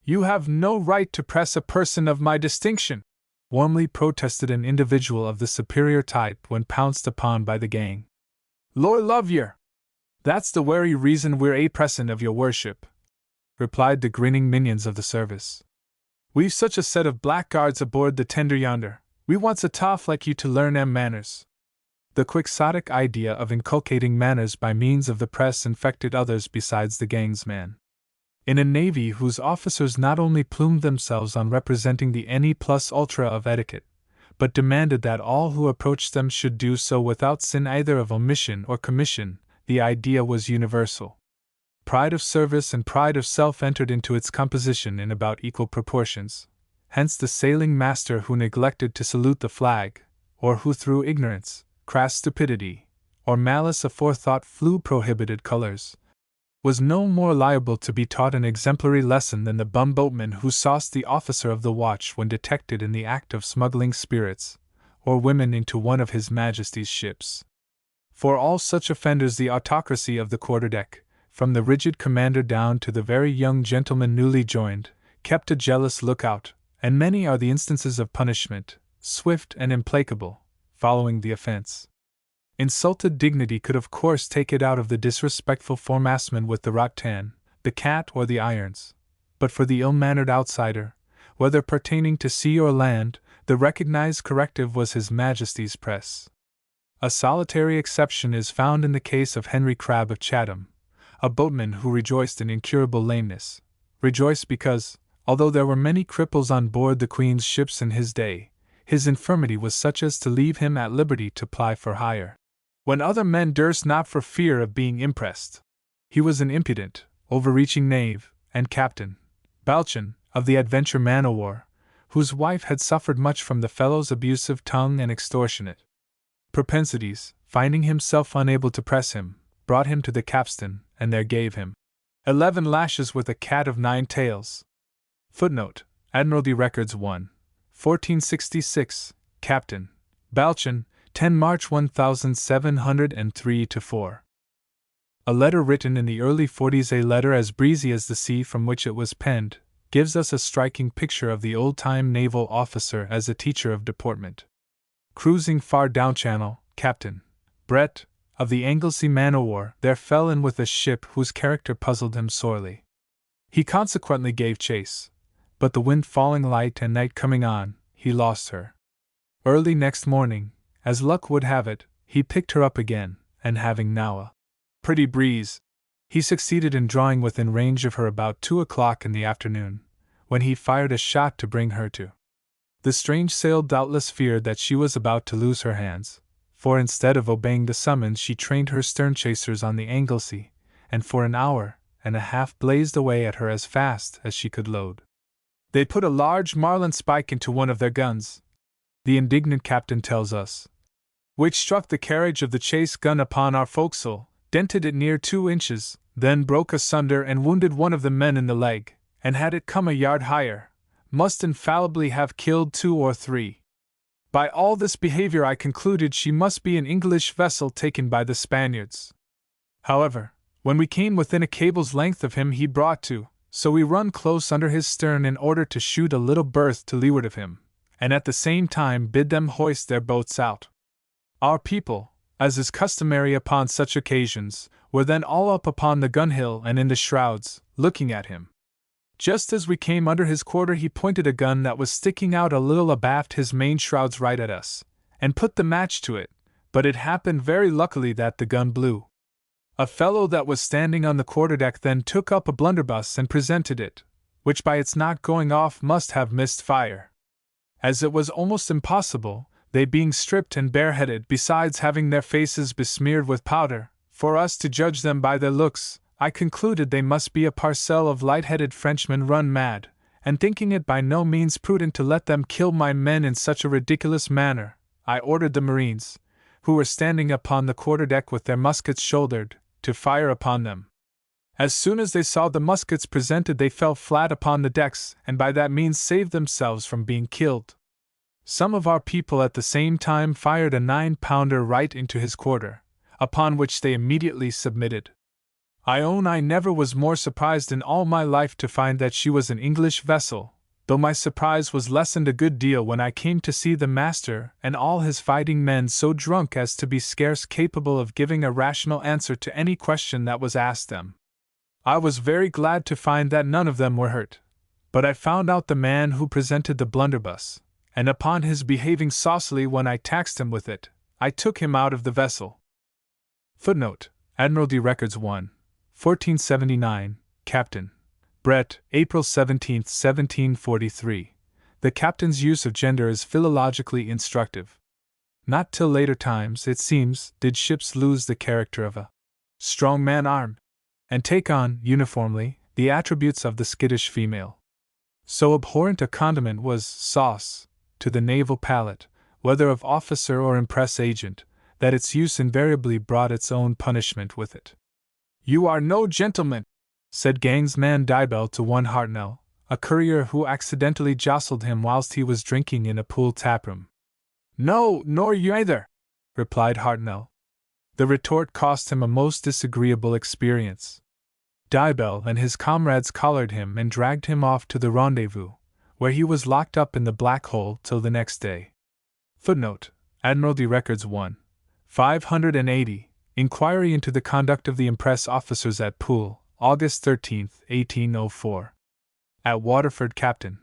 "You have no right to press a person of my distinction," warmly protested an individual of the superior type when pounced upon by the gang. "Lor love yer! That's the wery reason we're a pressin' of your worship," replied the grinning minions of the service. "We've such a set of blackguards aboard the tender yonder, we wants a toff like you to learn 'em manners." The quixotic idea of inculcating manners by means of the press infected others besides the gang's man. In a navy whose officers not only plumed themselves on representing the ne plus ultra of etiquette, but demanded that all who approached them should do so without sin either of omission or commission, the idea was universal. Pride of service and pride of self entered into its composition in about equal proportions. Hence the sailing master who neglected to salute the flag, or who through ignorance, crass stupidity, or malice aforethought flew prohibited colors, was no more liable to be taught an exemplary lesson than the bum boatman who sauced the officer of the watch when detected in the act of smuggling spirits, or women into one of His Majesty's ships. For all such offenders the autocracy of the quarterdeck, from the rigid commander down to the very young gentleman newly joined, kept a jealous lookout, and many are the instances of punishment, swift and implacable, following the offense. Insulted dignity could of course take it out of the disrespectful foremastman with the rattan, the cat or the irons, but for the ill-mannered outsider, whether pertaining to sea or land, the recognized corrective was His Majesty's press. A solitary exception is found in the case of Henry Crabb of Chatham, a boatman who rejoiced in incurable lameness, rejoiced because, although there were many cripples on board the Queen's ships in his day, his infirmity was such as to leave him at liberty to ply for hire, when other men durst not for fear of being impressed. He was an impudent, overreaching knave, and Captain Balchan, of the Adventure man-o'-war, whose wife had suffered much from the fellow's abusive tongue and extortionate propensities, finding himself unable to press him, brought him to the capstan, and there gave him 11 lashes with a cat of 9 tails. Footnote: Admiralty Records 1, 1466, Captain Balchan, 10 March 1703-4. A letter written in the early 40s, a letter as breezy as the sea from which it was penned, gives us a striking picture of the old-time naval officer as a teacher of deportment. Cruising far down channel, Captain Brett, of the Anglesey man-o'-war, there fell in with a ship whose character puzzled him sorely. He consequently gave chase, but the wind falling light and night coming on, he lost her. Early next morning, as luck would have it, he picked her up again, and having now a pretty breeze, he succeeded in drawing within range of her about 2 o'clock in the afternoon, when he fired a shot to bring her to. The strange sail doubtless feared that she was about to lose her hands, for instead of obeying the summons she trained her stern chasers on the Anglesey, and for an hour and a half blazed away at her as fast as she could load. They put a large marline spike into one of their guns, the indignant captain tells us, which struck the carriage of the chase gun upon our forecastle, dented it near 2 inches, then broke asunder and wounded one of the men in the leg, and had it come a yard higher, must infallibly have killed 2 or 3. By all this behavior I concluded she must be an English vessel taken by the Spaniards. However, when we came within a cable's length of him he brought to, so we run close under his stern in order to shoot a little berth to leeward of him, and at the same time bid them hoist their boats out. Our people, as is customary upon such occasions, were then all up upon the gun-hill and in the shrouds, looking at him. Just as we came under his quarter he pointed a gun that was sticking out a little abaft his main shrouds right at us, and put the match to it, but it happened very luckily that the gun blew. A fellow that was standing on the quarterdeck then took up a blunderbuss and presented it, which by its not going off must have missed fire. As it was almost impossible, they being stripped and bareheaded besides having their faces besmeared with powder, for us to judge them by their looks, I concluded they must be a parcel of light-headed Frenchmen run mad, and thinking it by no means prudent to let them kill my men in such a ridiculous manner, I ordered the marines, who were standing upon the quarterdeck with their muskets shouldered, to fire upon them. As soon as they saw the muskets presented they fell flat upon the decks and by that means saved themselves from being killed. Some of our people at the same time fired a 9-pounder right into his quarter, upon which they immediately submitted. I own I never was more surprised in all my life to find that she was an English vessel, though my surprise was lessened a good deal when I came to see the master and all his fighting men so drunk as to be scarce capable of giving a rational answer to any question that was asked them. I was very glad to find that none of them were hurt, but I found out the man who presented the blunderbuss, and upon his behaving saucily when I taxed him with it, I took him out of the vessel. Footnote: Admiralty Records 1, 1479, Captain Brett, April 17, 1743. The captain's use of gender is philologically instructive. Not till later times, it seems, did ships lose the character of a strong man-armed, and take on, uniformly, the attributes of the skittish female. So abhorrent a condiment was sauce to the naval palate, whether of officer or impress agent, that its use invariably brought its own punishment with it. "You are no gentleman," said gangsman Dibell to one Hartnell, a courier who accidentally jostled him whilst he was drinking in a pool taproom. No, nor you either, replied Hartnell. The retort cost him a most disagreeable experience. Dibel and his comrades collared him and dragged him off to the rendezvous, where he was locked up in the black hole till the next day. Footnote: Admiralty Records 1. 580. Inquiry into the conduct of the impress officers at Poole, August 13, 1804. At Waterford, Captain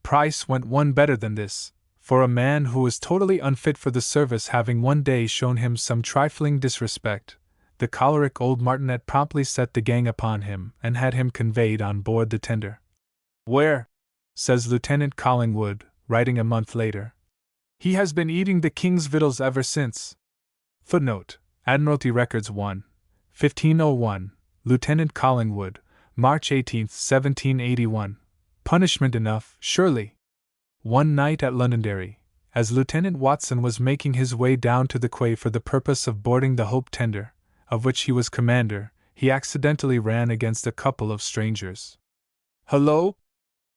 Price went one better than this, for a man who was totally unfit for the service having one day shown him some trifling disrespect, the choleric old martinet promptly set the gang upon him and had him conveyed on board the tender. Where, says Lieutenant Collingwood, writing a month later, he has been eating the king's victuals ever since. Footnote: Admiralty Records 1. 1501, Lieutenant Collingwood, March 18, 1781. Punishment enough, surely. One night at Londonderry, as Lieutenant Watson was making his way down to the quay for the purpose of boarding the Hope tender, of which he was commander, he accidentally ran against a couple of strangers. "Hullo,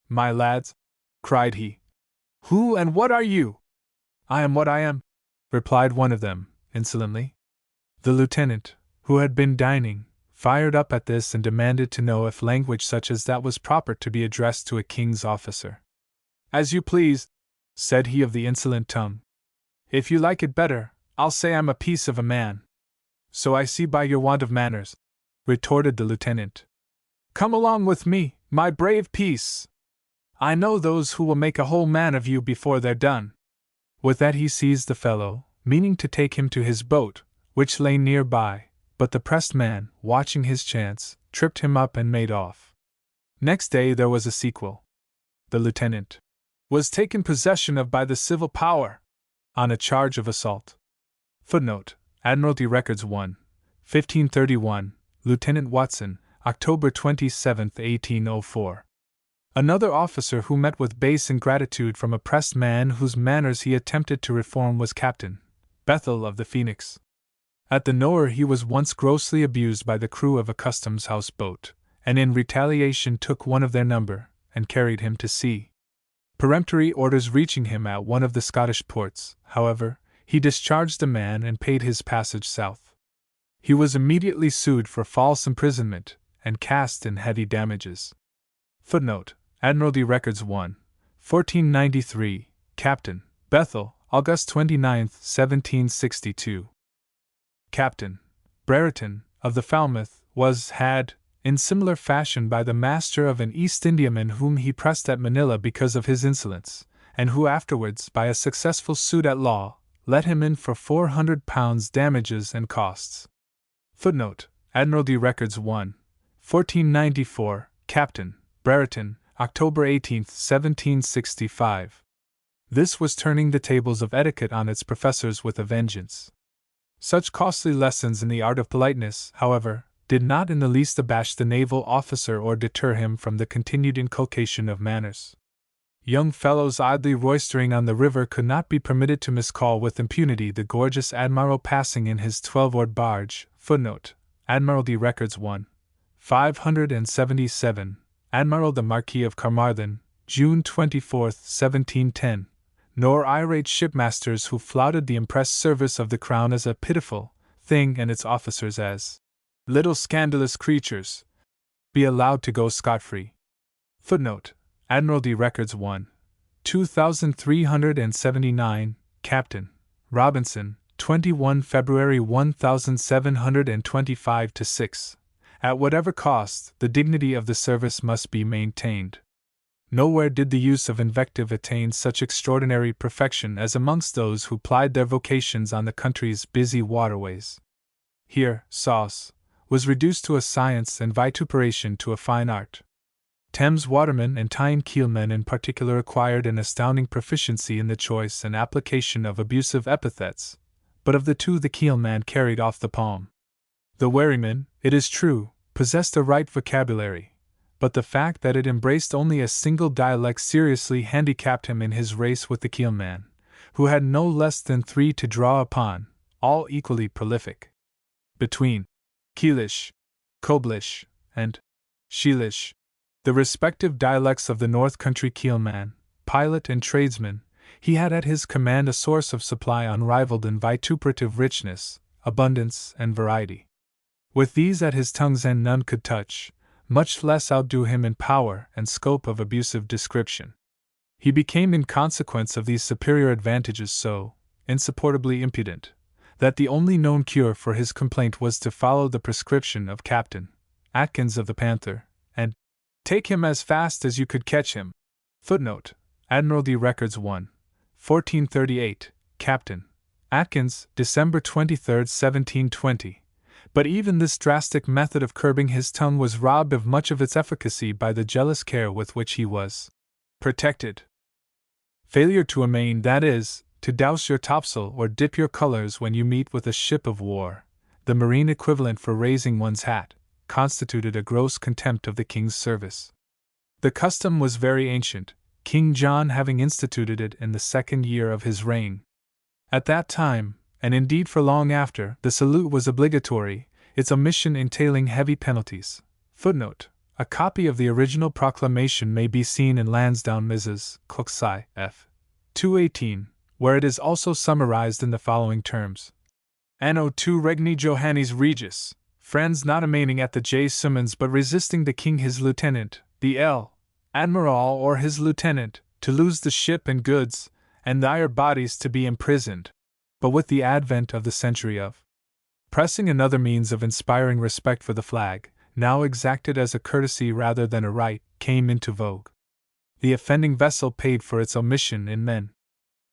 my lads!" cried he. "Who and what are you?" "I am what I am," replied one of them, insolently. The lieutenant, who had been dining, fired up at this and demanded to know if language such as that was proper to be addressed to a king's officer. "As you please," said he of the insolent tongue. "If you like it better, I'll say I'm a piece of a man." "So I see by your want of manners," retorted the lieutenant. "Come along with me, my brave piece. I know those who will make a whole man of you before they're done." With that he seized the fellow, meaning to take him to his boat, which lay near by, but the pressed man, watching his chance, tripped him up and made off. Next day there was a sequel. The lieutenant was taken possession of by the civil power, on a charge of assault. Footnote: Admiralty Records 1. 1531, Lieutenant Watson, October 27, 1804. Another officer who met with base ingratitude from a pressed man whose manners he attempted to reform was Captain Bethel of the Phoenix. At the Nore he was once grossly abused by the crew of a customs house boat, and in retaliation took one of their number, and carried him to sea. Peremptory orders reaching him at one of the Scottish ports, however, he discharged the man and paid his passage south. He was immediately sued for false imprisonment, and cast in heavy damages. Footnote: Admiralty Records 1. 1493, Captain Bethel, August 29, 1762. Captain Brereton, of the Falmouth, was had, in similar fashion by the master of an East Indiaman whom he pressed at Manila because of his insolence, and who afterwards, by a successful suit at law, let him in for £400 damages and costs. Footnote: Admiralty Records 1. 1494, Captain Brereton, October 18, 1765. This was turning the tables of etiquette on its professors with a vengeance. Such costly lessons in the art of politeness, however, did not in the least abash the naval officer or deter him from the continued inculcation of manners. Young fellows idly roistering on the river could not be permitted to miscall with impunity the gorgeous admiral passing in his 12-oared barge. Footnote: Admiralty Records 1. 577, Admiral the Marquis of Carmarthen, June 24, 1710. Nor irate shipmasters who flouted the impressed service of the Crown as a pitiful thing and its officers as little scandalous creatures, be allowed to go scot-free. Footnote: Admiralty Records 1. 2379, Captain Robinson, 21 February 1725-6. At whatever cost, the dignity of the service must be maintained. Nowhere did the use of invective attain such extraordinary perfection as amongst those who plied their vocations on the country's busy waterways. Here, sauce was reduced to a science and vituperation to a fine art. Thames watermen and Tyne keelmen in particular acquired an astounding proficiency in the choice and application of abusive epithets, but of the two the keelman carried off the palm. The wherryman, it is true, possessed a right vocabulary, but the fact that it embraced only a single dialect seriously handicapped him in his race with the keelman, who had no less than three to draw upon, all equally prolific. Between Keelish, Coblish, and Sheelish, the respective dialects of the North Country keelman, pilot and tradesman, he had at his command a source of supply unrivaled in vituperative richness, abundance, and variety. With these at his tongue's end none could touch, much less outdo him in power and scope of abusive description. He became in consequence of these superior advantages so insupportably impudent, that the only known cure for his complaint was to follow the prescription of Captain Atkins of the Panther, and take him as fast as you could catch him. Footnote: Admiralty Records 1, 1438, Captain Atkins, December 23, 1720. But even this drastic method of curbing his tongue was robbed of much of its efficacy by the jealous care with which he was protected. Failure to amain, that is, to douse your topsail or dip your colors when you meet with a ship of war, the marine equivalent for raising one's hat, constituted a gross contempt of the king's service. The custom was very ancient, King John having instituted it in the 2nd year of his reign. At that time, and indeed for long after, the salute was obligatory, its omission entailing heavy penalties. Footnote: a copy of the original proclamation may be seen in Lansdowne Mrs. Cloxey, f. 218, where it is also summarized in the following terms: Anno 2 Regni Johannes Regis, friends not amaining at the J. Summons but resisting the king his lieutenant, the L. Admiral or his lieutenant, to lose the ship and goods, and their bodies to be imprisoned. But with the advent of the century of pressing, another means of inspiring respect for the flag, now exacted as a courtesy rather than a right, came into vogue. The offending vessel paid for its omission in men.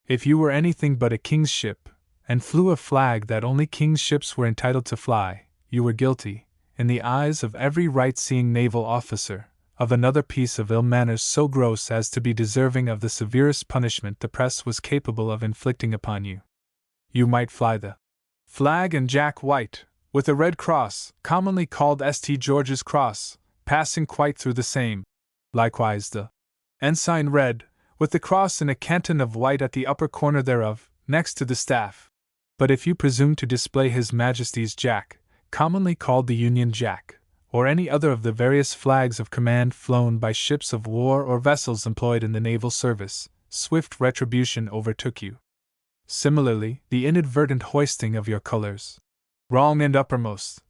If you were anything but a king's ship, and flew a flag that only king's ships were entitled to fly, you were guilty, in the eyes of every right-seeing naval officer, of another piece of ill manners so gross as to be deserving of the severest punishment the press was capable of inflicting upon you. You might fly the flag and Jack White, with a red cross, commonly called St. George's Cross, passing quite through the same. Likewise the ensign red, with the cross in a canton of white at the upper corner thereof, next to the staff. But if you presume to display His Majesty's Jack, commonly called the Union Jack, or any other of the various flags of command flown by ships of war or vessels employed in the naval service, swift retribution overtook you. Similarly, the inadvertent hoisting of your colors, wrong and uppermost,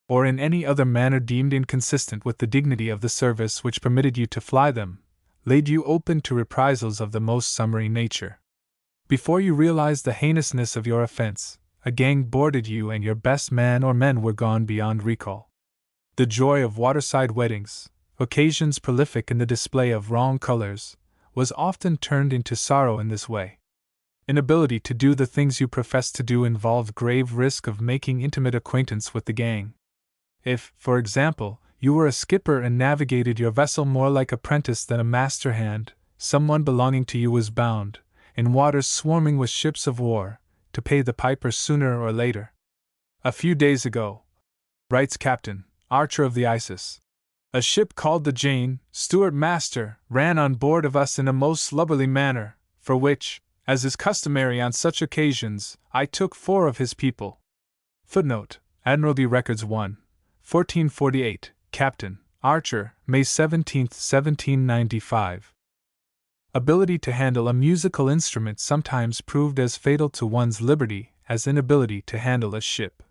or in any other manner deemed inconsistent with the dignity of the service which permitted you to fly them, laid you open to reprisals of the most summary nature. Before you realized the heinousness of your offense, a gang boarded you and your best man or men were gone beyond recall. The joy of waterside weddings, occasions prolific in the display of wrong colors, was often turned into sorrow in this way. Inability to do the things you professed to do involved grave risk of making intimate acquaintance with the gang. If, for example, you were a skipper and navigated your vessel more like apprentice than a master hand, someone belonging to you was bound, in waters swarming with ships of war, to pay the piper sooner or later. A few days ago, writes Captain Archer of the Isis, a ship called the Jane, Stuart master, ran on board of us in a most lubberly manner, for which, as is customary on such occasions, I took 4 of his people. Footnote: Admiralty Records 1, 1448, Captain Archer, May 17, 1795. Ability to handle a musical instrument sometimes proved as fatal to one's liberty as inability to handle a ship.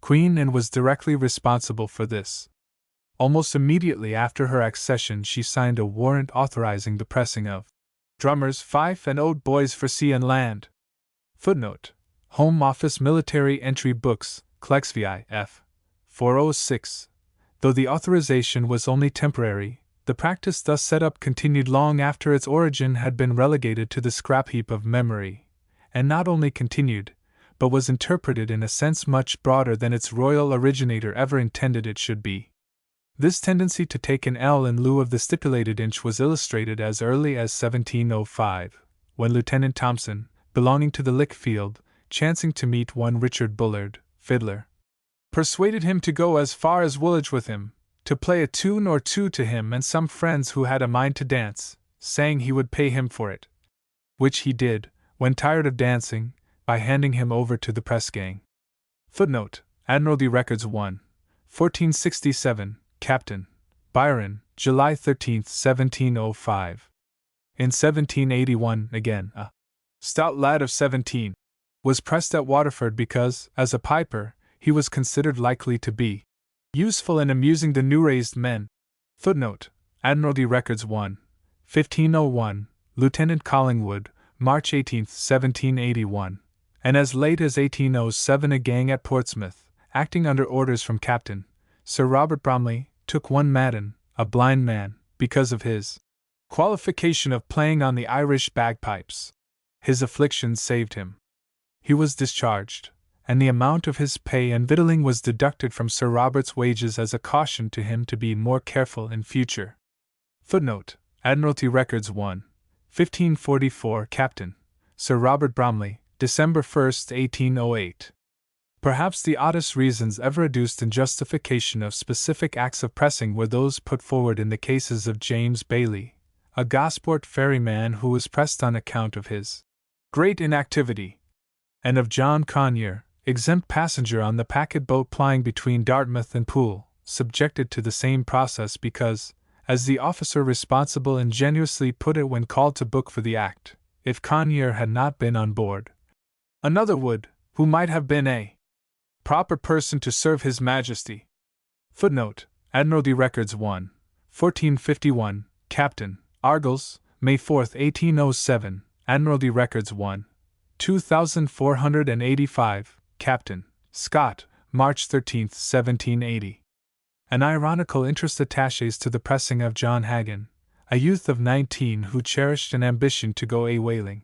Queen Anne was directly responsible for this. Almost immediately after her accession, she signed a warrant authorizing the pressing of drummers, fife, and oud boys for sea and land. Footnote: Home Office Military Entry Books, Clexvi F. 406. Though the authorization was only temporary, the practice thus set up continued long after its origin had been relegated to the scrap heap of memory, and not only continued, but was interpreted in a sense much broader than its royal originator ever intended it should be. This tendency to take an L in lieu of the stipulated inch was illustrated as early as 1705, when Lieutenant Thompson, belonging to the Lickfield, chancing to meet one Richard Bullard, fiddler, persuaded him to go as far as Woolwich with him, to play a tune or two to him and some friends who had a mind to dance, saying he would pay him for it. Which he did, when tired of dancing, by handing him over to the press-gang. Footnote: Admiralty Records 1, 1467, Captain Byron, July 13, 1705. In 1781, again, a stout lad of 17 was pressed at Waterford because, as a piper, he was considered likely to be useful in amusing the new-raised men. Footnote: Admiralty Records 1, 1501, Lieutenant Collingwood, March 18, 1781, and as late as 1807 a gang at Portsmouth, acting under orders from Captain Sir Robert Bromley, took one Madden, a blind man, because of his qualification of playing on the Irish bagpipes. His afflictions saved him. He was discharged, and the amount of his pay and victualling was deducted from Sir Robert's wages as a caution to him to be more careful in future. Footnote: Admiralty Records 1, 1544, Captain Sir Robert Bromley, December 1, 1808. Perhaps the oddest reasons ever adduced in justification of specific acts of pressing were those put forward in the cases of James Bailey, a Gosport ferryman who was pressed on account of his great inactivity, and of John Conyers, exempt passenger on the packet boat plying between Dartmouth and Poole, subjected to the same process because, as the officer responsible ingenuously put it when called to book for the act, if Conyers had not been on board, another would, who might have been a proper person to serve His Majesty. Footnote: Admiralty Records 1, 1451, Captain Argles, May 4, 1807, Admiralty Records 1, 2485, Captain Scott, March 13, 1780. An ironical interest attaches to the pressing of John Hagan, a youth of 19 who cherished an ambition to go a-whaling.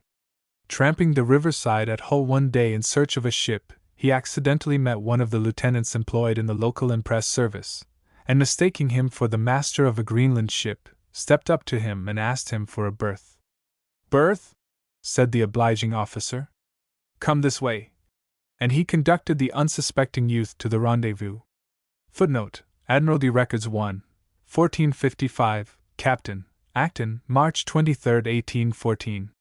Tramping the riverside at Hull one day in search of a ship, he accidentally met one of the lieutenants employed in the local impress service, and mistaking him for the master of a Greenland ship, stepped up to him and asked him for a berth. "Berth?" said the obliging officer. "Come this way." And he conducted the unsuspecting youth to the rendezvous. Footnote: Admiralty Records 1, 1455, Captain Acton, March 23, 1814.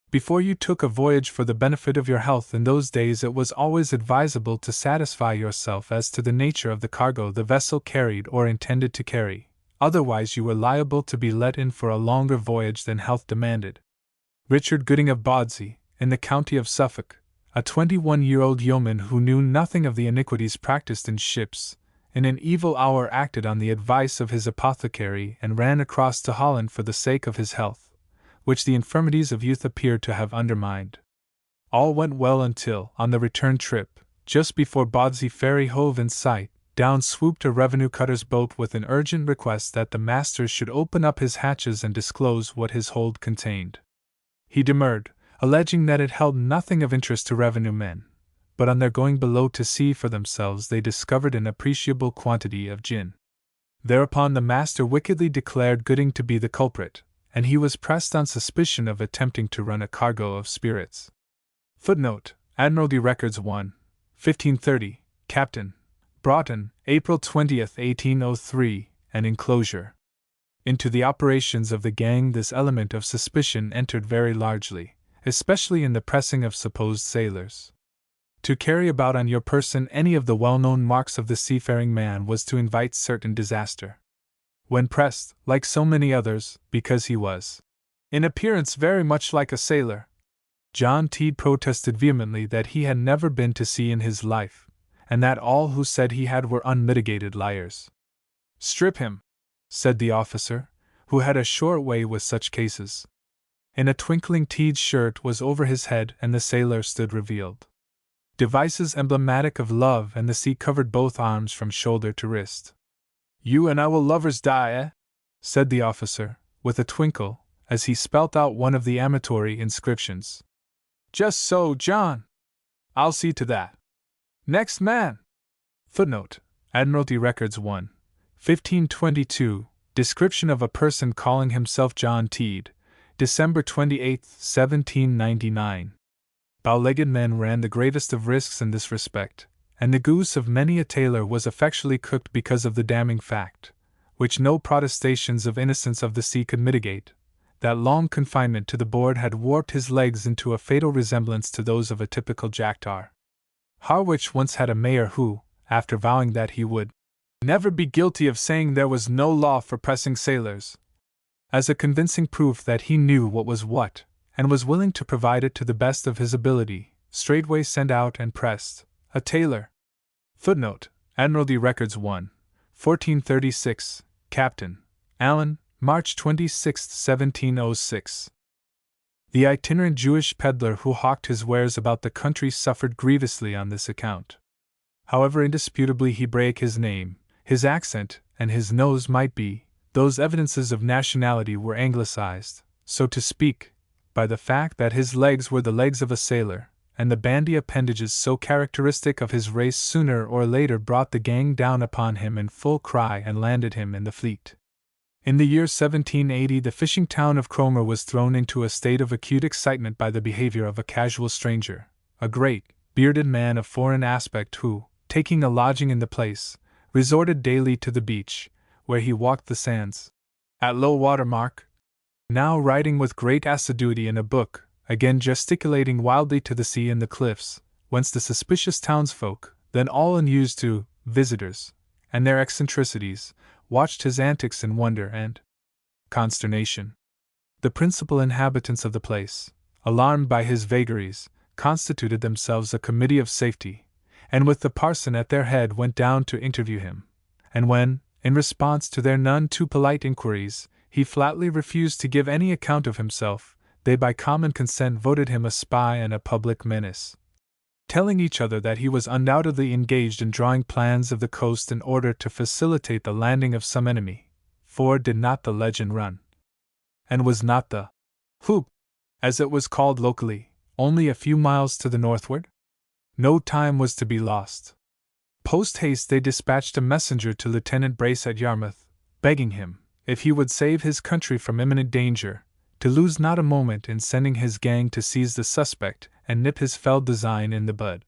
Before you took a voyage for the benefit of your health in those days, it was always advisable to satisfy yourself as to the nature of the cargo the vessel carried or intended to carry, otherwise you were liable to be let in for a longer voyage than health demanded. Richard Gooding of Bodsey, in the county of Suffolk, a 21-year-old yeoman who knew nothing of the iniquities practiced in ships, in an evil hour acted on the advice of his apothecary and ran across to Holland for the sake of his health, which the infirmities of youth appeared to have undermined. All went well until, on the return trip, just before Bodsey Ferry hove in sight, down swooped a revenue cutter's boat with an urgent request that the master should open up his hatches and disclose what his hold contained. He demurred, alleging that it held nothing of interest to revenue men, but on their going below to see for themselves they discovered an appreciable quantity of gin. Thereupon the master wickedly declared Gooding to be the culprit, and he was pressed on suspicion of attempting to run a cargo of spirits. Footnote: Admiralty Records 1, 1530, Captain Broughton, April 20, 1803, an enclosure. Into the operations of the gang this element of suspicion entered very largely, especially in the pressing of supposed sailors. To carry about on your person any of the well-known marks of the seafaring man was to invite certain disaster. When pressed, like so many others, because he was, in appearance, very much like a sailor, John Teed protested vehemently that he had never been to sea in his life, and that all who said he had were unmitigated liars. "Strip him," said the officer, who had a short way with such cases. In a twinkling Teed's shirt was over his head and the sailor stood revealed. Devices emblematic of love and the sea covered both arms from shoulder to wrist. "You and I will lovers die, eh?" said the officer, with a twinkle, as he spelt out one of the amatory inscriptions. "Just so, John. I'll see to that. Next man." Footnote: Admiralty Records 1, 1522, description of a person calling himself John Teed, December 28, 1799. Bow-legged men ran the greatest of risks in this respect, and the goose of many a tailor was effectually cooked because of the damning fact, which no protestations of innocence of the sea could mitigate, that long confinement to the board had warped his legs into a fatal resemblance to those of a typical jacktar. Harwich once had a mayor who, after vowing that he would never be guilty of saying there was no law for pressing sailors, as a convincing proof that he knew what was what, and was willing to provide it to the best of his ability, straightway sent out and pressed a tailor. Footnote: Admiralty Records 1, 1436, Captain Allen, March 26, 1706. The itinerant Jewish peddler who hawked his wares about the country suffered grievously on this account. However indisputably Hebraic his name, his accent, and his nose might be, those evidences of nationality were anglicized, so to speak, by the fact that his legs were the legs of a sailor, and the bandy appendages so characteristic of his race sooner or later brought the gang down upon him in full cry and landed him in the fleet. In the year 1780 the fishing town of Cromer was thrown into a state of acute excitement by the behavior of a casual stranger, a great, bearded man of foreign aspect who, taking a lodging in the place, resorted daily to the beach, where he walked the sands at low water mark, now writing with great assiduity in a book, again gesticulating wildly to the sea and the cliffs, whence the suspicious townsfolk, then all unused to visitors and their eccentricities, watched his antics in wonder and consternation. The principal inhabitants of the place, alarmed by his vagaries, constituted themselves a committee of safety, and with the parson at their head went down to interview him, and when, in response to their none too polite inquiries, he flatly refused to give any account of himself, they by common consent voted him a spy and a public menace, telling each other that he was undoubtedly engaged in drawing plans of the coast in order to facilitate the landing of some enemy, for did not the legend run, and was not the Hoop, as it was called locally, only a few miles to the northward? No time was to be lost. Post haste they dispatched a messenger to Lieutenant Brace at Yarmouth, begging him, if he would save his country from imminent danger, to lose not a moment in sending his gang to seize the suspect and nip his fell design in the bud.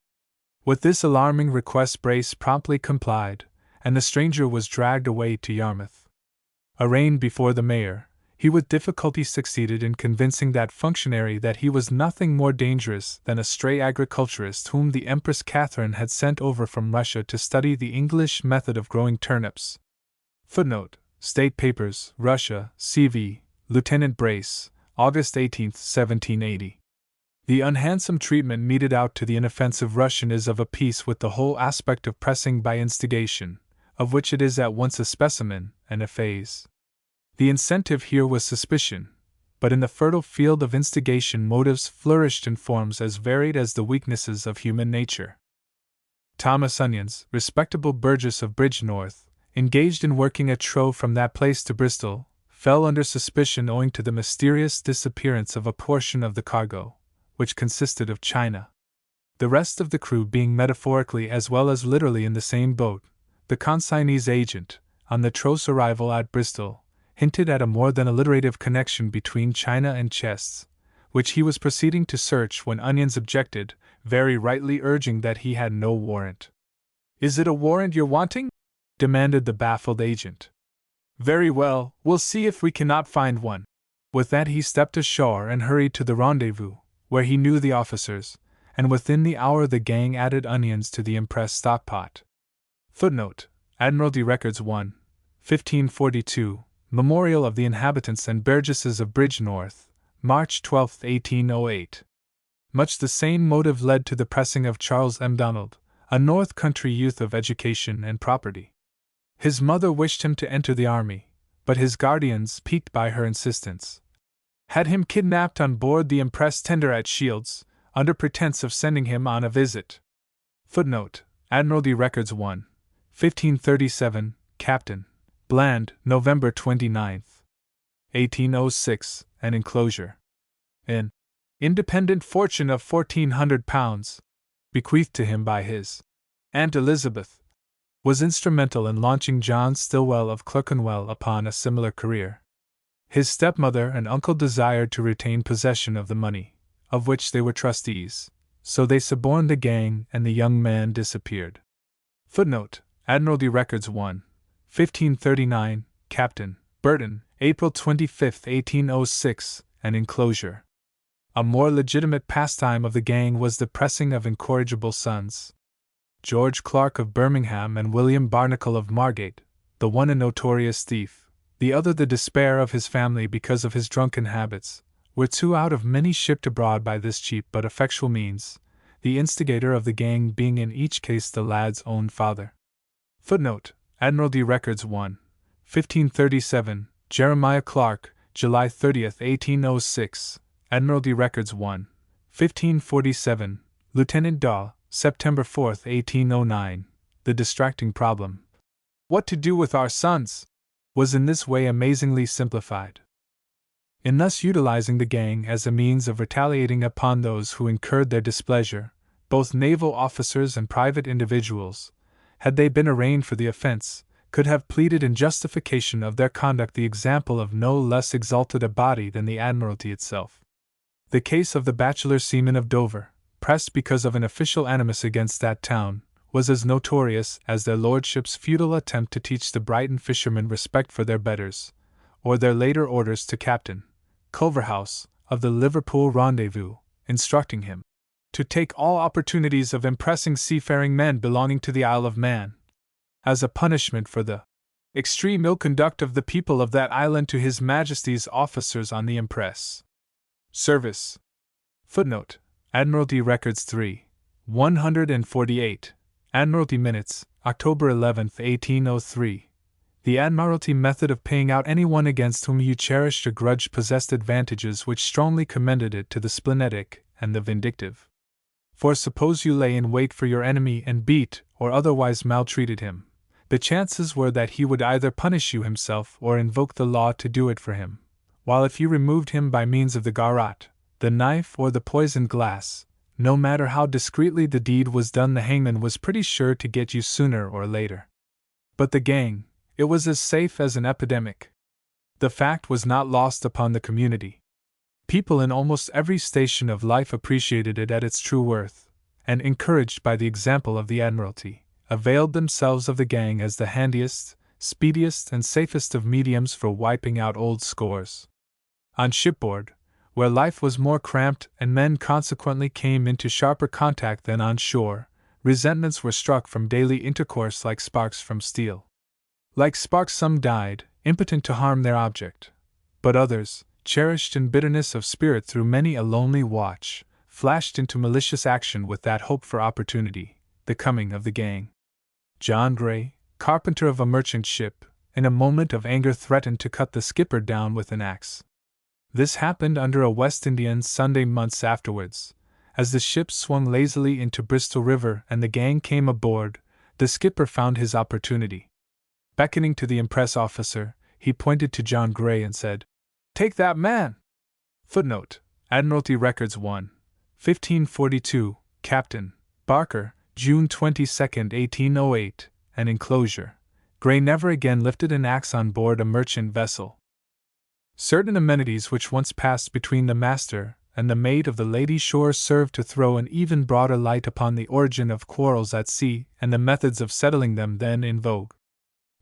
With this alarming request Brace promptly complied, and the stranger was dragged away to Yarmouth. Arraigned before the mayor, he with difficulty succeeded in convincing that functionary that he was nothing more dangerous than a stray agriculturist whom the Empress Catherine had sent over from Russia to study the English method of growing turnips. Footnote: State Papers, Russia, C.V., Lieutenant Brace, August 18, 1780. The unhandsome treatment meted out to the inoffensive Russian is of a piece with the whole aspect of pressing by instigation, of which it is at once a specimen and a phase. The incentive here was suspicion, but in the fertile field of instigation motives flourished in forms as varied as the weaknesses of human nature. Thomas Onions, respectable burgess of Bridgnorth, engaged in working a trove from that place to Bristol, fell under suspicion owing to the mysterious disappearance of a portion of the cargo, which consisted of china. The rest of the crew being metaphorically as well as literally in the same boat, the consignee's agent, on the troth's arrival at Bristol, hinted at a more than alliterative connection between china and chests, which he was proceeding to search when Onions objected, very rightly urging that he had no warrant. "Is it a warrant you're wanting?" demanded the baffled agent. "Very well, we'll see if we cannot find one." With that he stepped ashore and hurried to the rendezvous, where he knew the officers, and within the hour the gang added Onions to the impressed stockpot. Footnote: Admiralty Records 1, 1542, Memorial of the Inhabitants and Burgesses of Bridgnorth, March 12, 1808. Much the same motive led to the pressing of Charles M. Donald, a North Country youth of education and property. His mother wished him to enter the army, but his guardians, piqued by her insistence, had him kidnapped on board the Empress tender at Shields, under pretense of sending him on a visit. Footnote: Admiralty Records 1, 1537, Captain Bland, November 29, 1806, an enclosure. An independent fortune of £1,400, bequeathed to him by his Aunt Elizabeth, was instrumental in launching John Stillwell of Clerkenwell upon a similar career. His stepmother and uncle desired to retain possession of the money, of which they were trustees, so they suborned the gang and the young man disappeared. Footnote: Admiralty Records 1, 1539, Captain Burton, April 25, 1806, an enclosure. A more legitimate pastime of the gang was the pressing of incorrigible sons. George Clark of Birmingham and William Barnacle of Margate, the one a notorious thief, the other the despair of his family because of his drunken habits, were two out of many shipped abroad by this cheap but effectual means, the instigator of the gang being in each case the lad's own father. Footnote: Admiralty Records 1, 1537, Jeremiah Clark, July 30, 1806, Admiralty Records 1, 1547, Lieutenant Daw, September 4, 1809. The distracting problem, what to do with our sons, was in this way amazingly simplified. In thus utilizing the gang as a means of retaliating upon those who incurred their displeasure, both naval officers and private individuals, had they been arraigned for the offense, could have pleaded in justification of their conduct the example of no less exalted a body than the Admiralty itself. The case of the bachelor seamen of Dover, pressed because of an official animus against that town, was as notorious as their lordships' futile attempt to teach the Brighton fishermen respect for their betters, or their later orders to Captain Culverhouse, of the Liverpool Rendezvous, instructing him to take all opportunities of impressing seafaring men belonging to the Isle of Man, as a punishment for the extreme ill conduct of the people of that island to His Majesty's officers on the impress service. Footnote: Admiralty Records 3, 148, Admiralty Minutes, October 11, 1803. The Admiralty method of paying out anyone against whom you cherished a grudge possessed advantages which strongly commended it to the splenetic and the vindictive. For suppose you lay in wait for your enemy and beat or otherwise maltreated him, the chances were that he would either punish you himself or invoke the law to do it for him, while if you removed him by means of the garrote, the knife or the poisoned glass, no matter how discreetly the deed was done, the hangman was pretty sure to get you sooner or later. But the gang, it was as safe as an epidemic. The fact was not lost upon the community. People in almost every station of life appreciated it at its true worth, and, encouraged by the example of the Admiralty, availed themselves of the gang as the handiest, speediest, and safest of mediums for wiping out old scores. On shipboard, where life was more cramped and men consequently came into sharper contact than on shore, resentments were struck from daily intercourse like sparks from steel. Like sparks some died, impotent to harm their object, but others, cherished in bitterness of spirit through many a lonely watch, flashed into malicious action with that hope for opportunity, the coming of the gang. John Gray, carpenter of a merchant ship, in a moment of anger threatened to cut the skipper down with an axe. This happened under a West Indian Sunday months afterwards. As the ship swung lazily into Bristol River and the gang came aboard, the skipper found his opportunity. Beckoning to the impress officer, he pointed to John Gray and said, "Take that man!" Footnote: Admiralty Records 1, 1542, Captain Barker, June 22, 1808, an enclosure. Gray never again lifted an axe on board a merchant vessel. Certain amenities which once passed between the master and the mate of the Lady Shore served to throw an even broader light upon the origin of quarrels at sea and the methods of settling them then in vogue.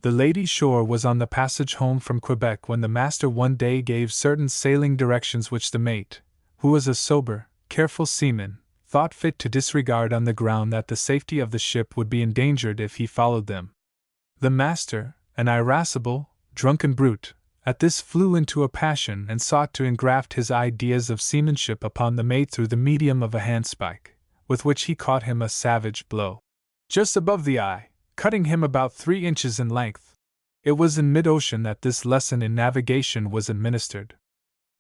The Lady Shore was on the passage home from Quebec when the master one day gave certain sailing directions which the mate, who was a sober, careful seaman, thought fit to disregard on the ground that the safety of the ship would be endangered if he followed them. The master, an irascible, drunken brute, at this flew into a passion and sought to engraft his ideas of seamanship upon the mate through the medium of a handspike, with which he caught him a savage blow just above the eye, cutting him about 3 inches in length. It was in mid-ocean that this lesson in navigation was administered.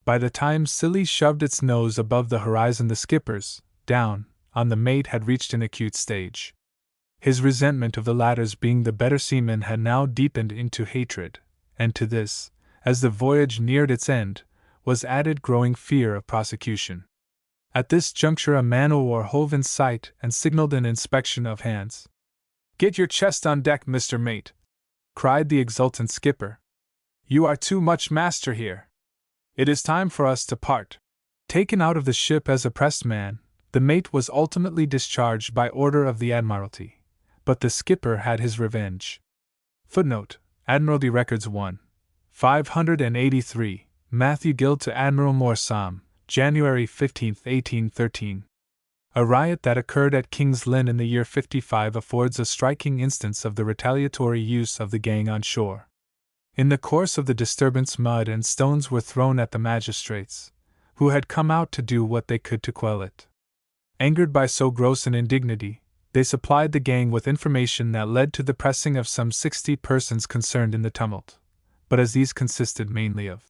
By the time Scilly shoved its nose above the horizon, the skipper's down on the mate had reached an acute stage. His resentment of the latter's being the better seaman had now deepened into hatred, and to this, as the voyage neared its end, was added growing fear of prosecution. At this juncture a man-o-war hove in sight and signaled an inspection of hands. "Get your chest on deck, Mr. Mate!" cried the exultant skipper. "You are too much master here. It is time for us to part." Taken out of the ship as a pressed man, the mate was ultimately discharged by order of the Admiralty, but the skipper had his revenge. Footnote: Admiralty Records 1, 583, Matthew Gill to Admiral Morsam, January 15, 1813. A riot that occurred at King's Lynn in the year 55 affords a striking instance of the retaliatory use of the gang on shore. In the course of the disturbance, mud and stones were thrown at the magistrates, who had come out to do what they could to quell it. Angered by so gross an indignity, they supplied the gang with information that led to the pressing of some 60 persons concerned in the tumult. But as these consisted mainly of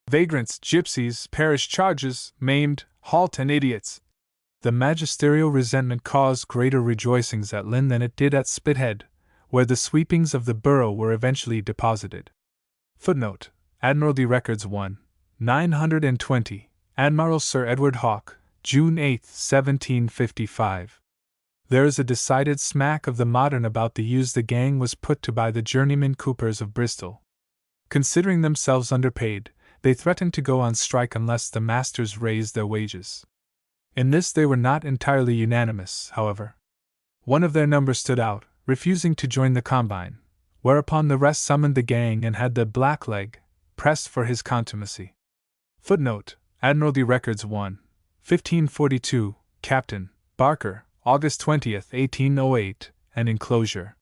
vagrants, gypsies, parish charges, maimed, halt, and idiots, the magisterial resentment caused greater rejoicings at Lynn than it did at Spithead, where the sweepings of the borough were eventually deposited. Footnote: Admiralty Records 1, 920, Admiral Sir Edward Hawke, June 8, 1755. There is a decided smack of the modern about the use the gang was put to by the journeyman coopers of Bristol. Considering themselves underpaid, they threatened to go on strike unless the masters raised their wages. In this they were not entirely unanimous, however. One of their number stood out, refusing to join the combine, whereupon the rest summoned the gang and had the blackleg pressed for his contumacy. Footnote: Admiralty Records 1, 1542, Captain Barker, August 20, 1808, and enclosure.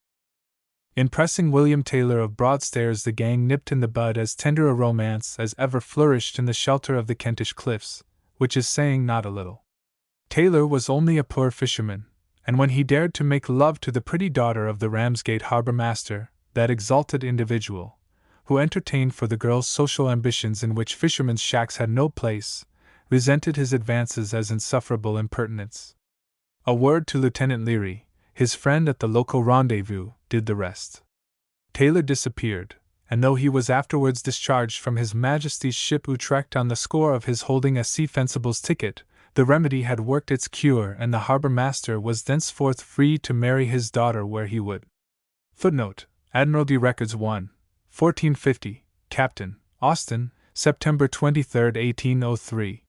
In pressing William Taylor of Broadstairs, the gang nipped in the bud as tender a romance as ever flourished in the shelter of the Kentish cliffs, which is saying not a little. Taylor was only a poor fisherman, and when he dared to make love to the pretty daughter of the Ramsgate harbour master, that exalted individual, who entertained for the girl's social ambitions in which fishermen's shacks had no place, resented his advances as insufferable impertinence. A word to Lieutenant Leary, his friend at the local rendezvous, did the rest. Taylor disappeared, and though he was afterwards discharged from His Majesty's ship Utrecht on the score of his holding a sea fencible's ticket, the remedy had worked its cure, and the harbour master was thenceforth free to marry his daughter where he would. Footnote: Admiralty Records 1, 1450, Captain Austin, September 23, 1803.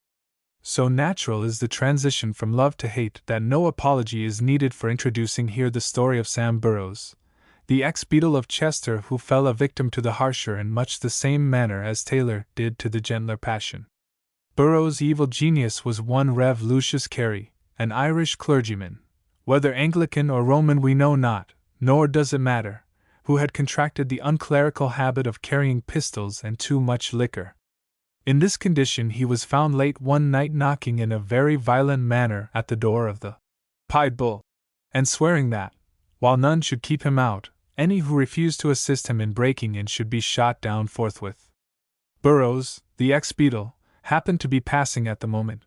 So natural is the transition from love to hate that no apology is needed for introducing here the story of Sam Burroughs, the ex-beadle of Chester, who fell a victim to the harsher in much the same manner as Taylor did to the gentler passion. Burroughs' evil genius was one Rev. Lucius Carey, an Irish clergyman, whether Anglican or Roman we know not, nor does it matter, who had contracted the unclerical habit of carrying pistols and too much liquor. In this condition he was found late one night knocking in a very violent manner at the door of the Pied Bull, and swearing that, while none should keep him out, any who refused to assist him in breaking in should be shot down forthwith. Burroughs, the ex-beadle, happened to be passing at the moment.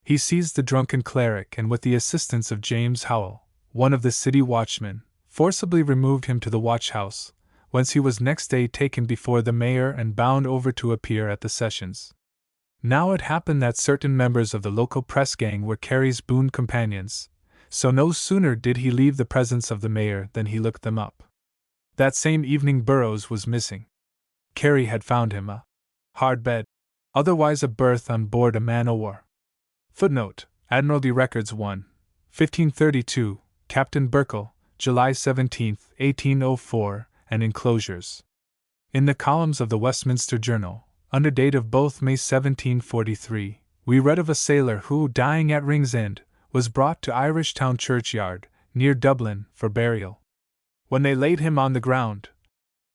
He seized the drunken cleric and, with the assistance of James Howell, one of the city watchmen, forcibly removed him to the watch-house, whence he was next day taken before the mayor and bound over to appear at the sessions. Now it happened that certain members of the local press gang were Carey's boon companions, so no sooner did he leave the presence of the mayor than he looked them up. That same evening Burroughs was missing. Carey had found him a hard bed, otherwise a berth on board a man-o'-war. Footnote: Admiralty Records 1, 1532, Captain Burkle, July 17, 1804, and enclosures. In the columns of the Westminster Journal, under date of both May 1743, we read of a sailor who, dying at Ringsend, was brought to Irish Town churchyard, near Dublin, for burial. When they laid him on the ground,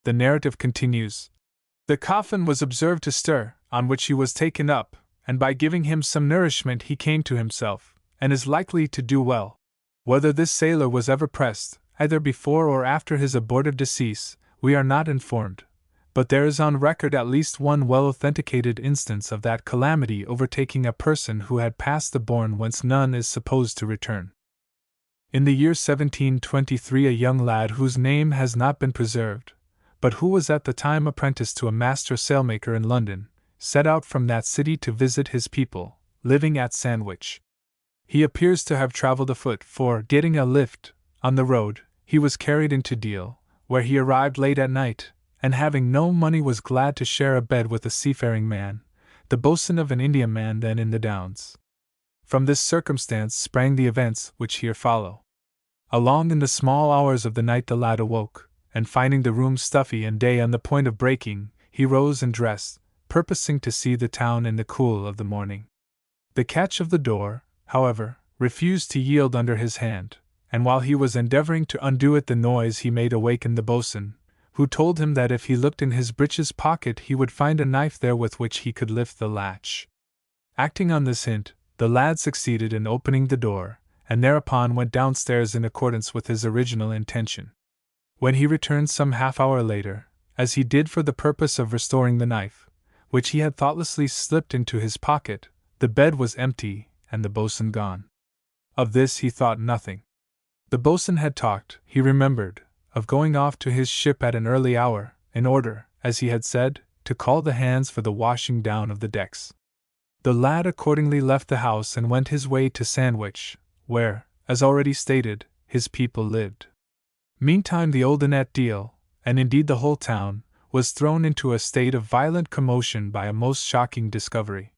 the narrative continues, the coffin was observed to stir, on which he was taken up, and by giving him some nourishment he came to himself, and is likely to do well. Whether this sailor was ever pressed, either before or after his abortive decease, we are not informed, but there is on record at least one well-authenticated instance of that calamity overtaking a person who had passed the bourne whence none is supposed to return. In the year 1723 a young lad whose name has not been preserved, but who was at the time apprenticed to a master sailmaker in London, set out from that city to visit his people, living at Sandwich. He appears to have travelled afoot, for, getting a lift on the road, he was carried into Deal, where he arrived late at night, and having no money was glad to share a bed with a seafaring man, the boatswain of an Indiaman then in the Downs. From this circumstance sprang the events which here follow. Along in the small hours of the night the lad awoke, and finding the room stuffy and day on the point of breaking, he rose and dressed, purposing to see the town in the cool of the morning. The catch of the door, however, refused to yield under his hand, and while he was endeavoring to undo it the noise he made awakened the boatswain, who told him that if he looked in his breeches pocket he would find a knife there with which he could lift the latch. Acting on this hint, the lad succeeded in opening the door, and thereupon went downstairs in accordance with his original intention. When he returned some half-hour later, as he did for the purpose of restoring the knife, which he had thoughtlessly slipped into his pocket, the bed was empty and the boatswain gone. Of this he thought nothing. The boatswain had talked, he remembered, of going off to his ship at an early hour, in order, as he had said, to call the hands for the washing down of the decks. The lad accordingly left the house and went his way to Sandwich, where, as already stated, his people lived. Meantime the old Annette Deal, and indeed the whole town, was thrown into a state of violent commotion by a most shocking discovery.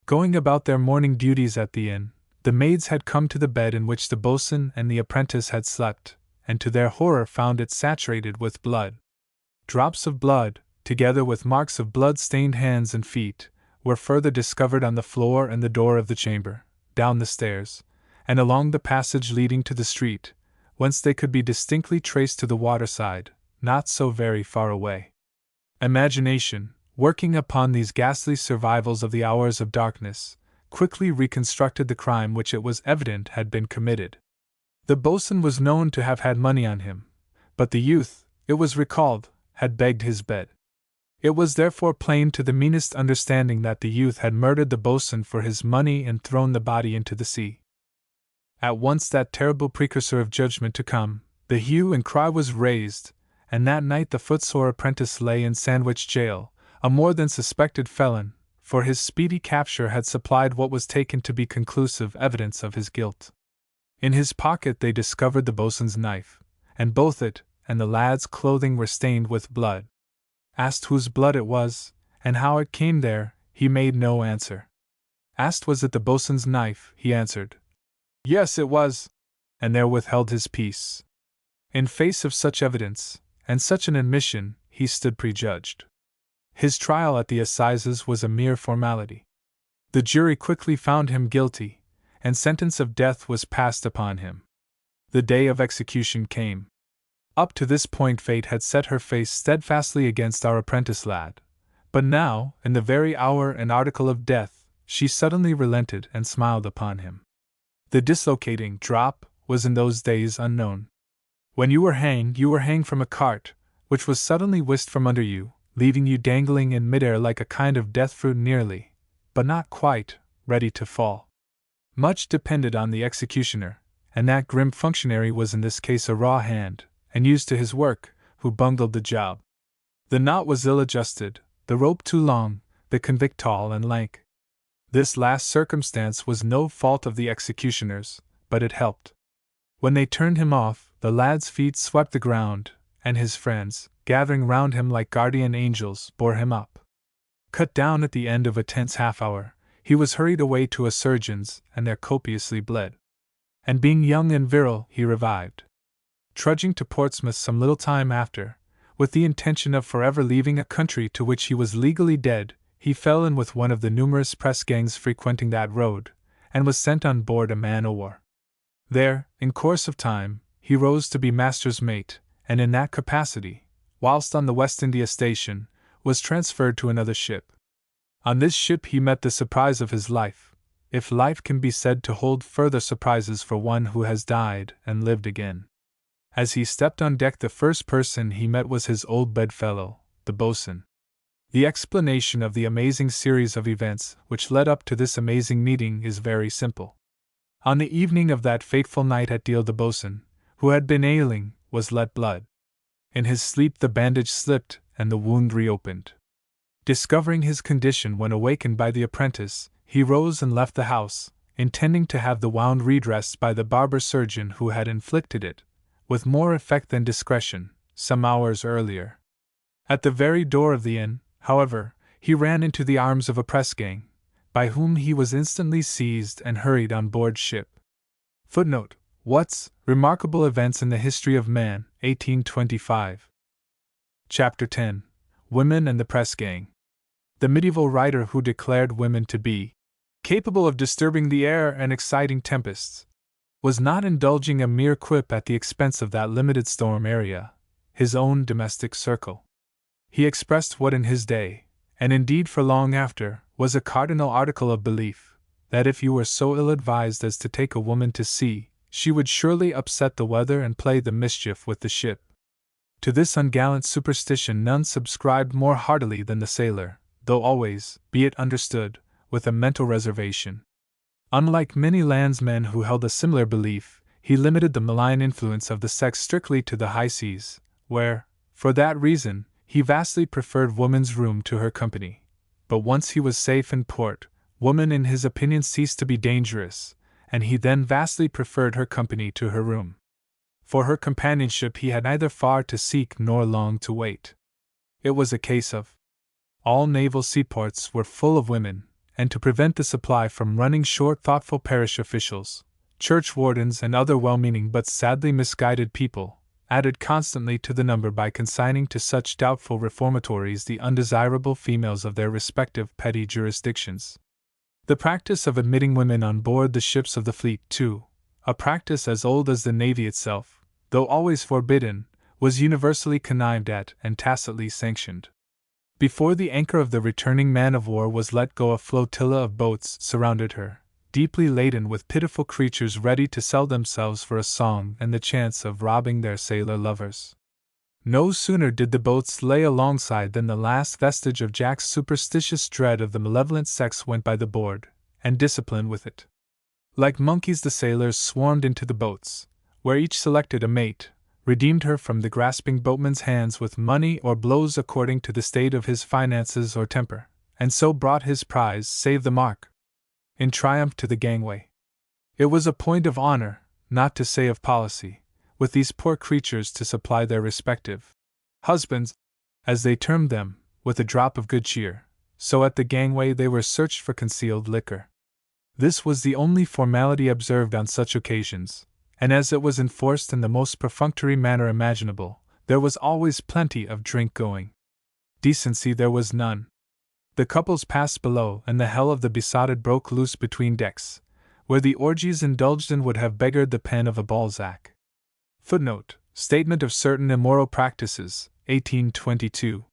Going about their morning duties at the inn, the maids had come to the bed in which the boatswain and the apprentice had slept, and to their horror found it saturated with blood. Drops of blood, together with marks of blood-stained hands and feet, were further discovered on the floor and the door of the chamber, down the stairs, and along the passage leading to the street, whence they could be distinctly traced to the waterside, not so very far away. Imagination, working upon these ghastly survivals of the hours of darkness, quickly reconstructed the crime which it was evident had been committed. The boatswain was known to have had money on him, but the youth, it was recalled, had begged his bed. It was therefore plain to the meanest understanding that the youth had murdered the boatswain for his money and thrown the body into the sea. At once that terrible precursor of judgment to come, the hue and cry was raised, and that night the footsore apprentice lay in Sandwich jail, a more than suspected felon, for his speedy capture had supplied what was taken to be conclusive evidence of his guilt. In his pocket they discovered the boatswain's knife, and both it and the lad's clothing were stained with blood. Asked whose blood it was, and how it came there, he made no answer. Asked was it the boatswain's knife, he answered, yes, it was, and therewith held his peace. In face of such evidence, and such an admission, he stood prejudged. His trial at the assizes was a mere formality. The jury quickly found him guilty, and sentence of death was passed upon him. The day of execution came. Up to this point fate had set her face steadfastly against our apprentice lad, but now, in the very hour and article of death, she suddenly relented and smiled upon him. The dislocating drop was in those days unknown. When you were hanged from a cart, which was suddenly whisked from under you, leaving you dangling in midair like a kind of death fruit nearly, but not quite, ready to fall. Much depended on the executioner, and that grim functionary was in this case a raw hand, and used to his work, who bungled the job. The knot was ill-adjusted, the rope too long, the convict tall and lank. This last circumstance was no fault of the executioner's, but it helped. When they turned him off, the lad's feet swept the ground, and his friends, gathering round him like guardian angels, bore him up. Cut down at the end of a tense half-hour, he was hurried away to a surgeon's, and there copiously bled. And being young and virile, he revived. Trudging to Portsmouth some little time after, with the intention of forever leaving a country to which he was legally dead, he fell in with one of the numerous press gangs frequenting that road, and was sent on board a man-o'-war. There, in course of time, he rose to be master's mate, and in that capacity, whilst on the West India station, was transferred to another ship. On this ship he met the surprise of his life, if life can be said to hold further surprises for one who has died and lived again. As he stepped on deck, the first person he met was his old bedfellow, the boatswain. The explanation of the amazing series of events which led up to this amazing meeting is very simple. On the evening of that fateful night at Deal, the boatswain, who had been ailing, was let blood. In his sleep the bandage slipped and the wound reopened. Discovering his condition when awakened by the apprentice, he rose and left the house, intending to have the wound redressed by the barber surgeon who had inflicted it, with more effect than discretion, some hours earlier. At the very door of the inn, however, he ran into the arms of a press-gang, by whom he was instantly seized and hurried on board ship. Footnote: What's Remarkable Events in the History of Man, 1825. Chapter 10. Women and the Press-Gang. The medieval writer who declared women to be capable of disturbing the air and exciting tempests was not indulging a mere quip at the expense of that limited storm area. his own domestic circle. He expressed what in his day, and indeed for long after, was a cardinal article of belief, that if you were so ill-advised as to take a woman to sea, she would surely upset the weather and play the mischief with the ship. To this ungallant superstition none subscribed more heartily than the sailor, though always, be it understood, with a mental reservation. Unlike many landsmen who held a similar belief, he limited the malign influence of the sex strictly to the high seas, where, for that reason, he vastly preferred woman's room to her company. But once he was safe in port, woman in his opinion ceased to be dangerous, and he then vastly preferred her company to her room. For her companionship he had neither far to seek nor long to wait. It was a case of all naval seaports were full of women, and to prevent the supply from running short, thoughtful parish officials, church wardens, and other well-meaning but sadly misguided people added constantly to the number by consigning to such doubtful reformatories the undesirable females of their respective petty jurisdictions. The practice of admitting women on board the ships of the fleet, too, a practice as old as the navy itself, though always forbidden, was universally connived at and tacitly sanctioned. Before the anchor of the returning man-of-war was let go, a flotilla of boats surrounded her, deeply laden with pitiful creatures ready to sell themselves for a song and the chance of robbing their sailor lovers. No sooner did the boats lay alongside than the last vestige of Jack's superstitious dread of the malevolent sex went by the board, and discipline with it. Like monkeys the sailors swarmed into the boats, where each selected a mate, redeemed her from the grasping boatman's hands with money or blows according to the state of his finances or temper, and so brought his prize, save the mark, in triumph to the gangway. It was a point of honor, not to say of policy, with these poor creatures to supply their respective husbands, as they termed them, with a drop of good cheer, so at the gangway they were searched for concealed liquor. This was the only formality observed on such occasions, and as it was enforced in the most perfunctory manner imaginable, there was always plenty of drink going. Decency there was none. The couples passed below, and the hell of the besotted broke loose between decks, where the orgies indulged in would have beggared the pen of a Balzac. Footnote: Statement of certain immoral practices, 1822.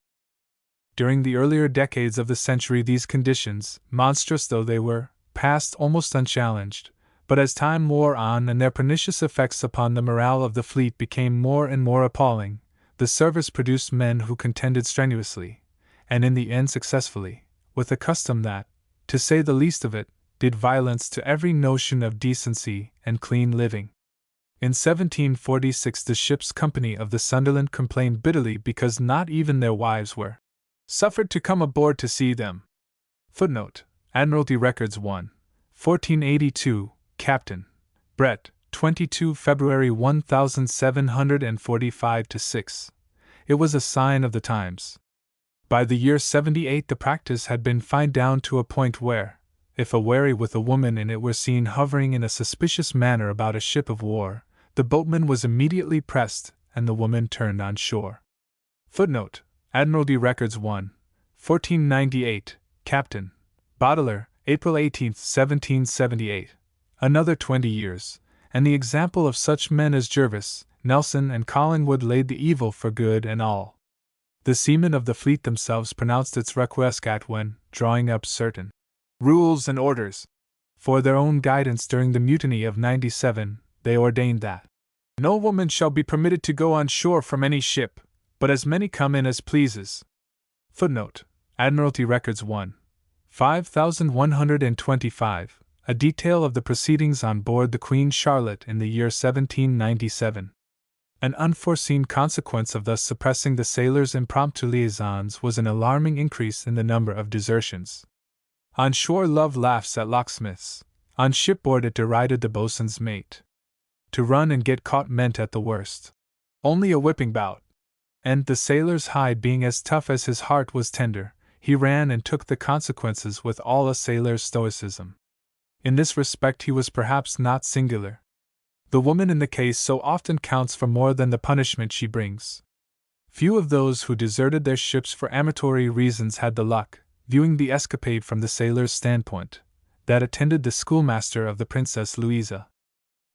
During the earlier decades of the century these conditions, monstrous though they were, passed almost unchallenged, but as time wore on and their pernicious effects upon the morale of the fleet became more and more appalling, the service produced men who contended strenuously, and in the end successfully, with a custom that, to say the least of it, did violence to every notion of decency and clean living. In 1746 the ship's company of the Sunderland complained bitterly because not even their wives were suffered to come aboard to see them. Footnote: Admiralty Records 1, 1482, Captain Brett, 22 February 1745-6. It was a sign of the times. By the year 78 the practice had been fined down to a point where, if a wherry with a woman in it were seen hovering in a suspicious manner about a ship of war, the boatman was immediately pressed and the woman turned on shore. Footnote: Admiralty Records 1, 1498, Captain Boteler, April 18, 1778. Another 20 years, and the example of such men as Jervis, Nelson, and Collingwood laid the evil for good and all. The seamen of the fleet themselves pronounced its requiescat when, drawing up certain rules and orders for their own guidance during the mutiny of '97, they ordained that no woman shall be permitted to go on shore from any ship, but as many come in as pleases. Footnote: Admiralty Records 1, 5125, a detail of the proceedings on board the Queen Charlotte in the year 1797. An unforeseen consequence of thus suppressing the sailors' impromptu liaisons was an alarming increase in the number of desertions. On shore love laughs at locksmiths, on shipboard it derided the boatswain's mate. To run and get caught meant at the worst only a whipping bout, and the sailor's hide being as tough as his heart was tender, he ran and took the consequences with all a sailor's stoicism. In this respect he was perhaps not singular. The woman in the case so often counts for more than the punishment she brings. Few of those who deserted their ships for amatory reasons had the luck, viewing the escapade from the sailor's standpoint, that attended the schoolmaster of the Princess Louisa.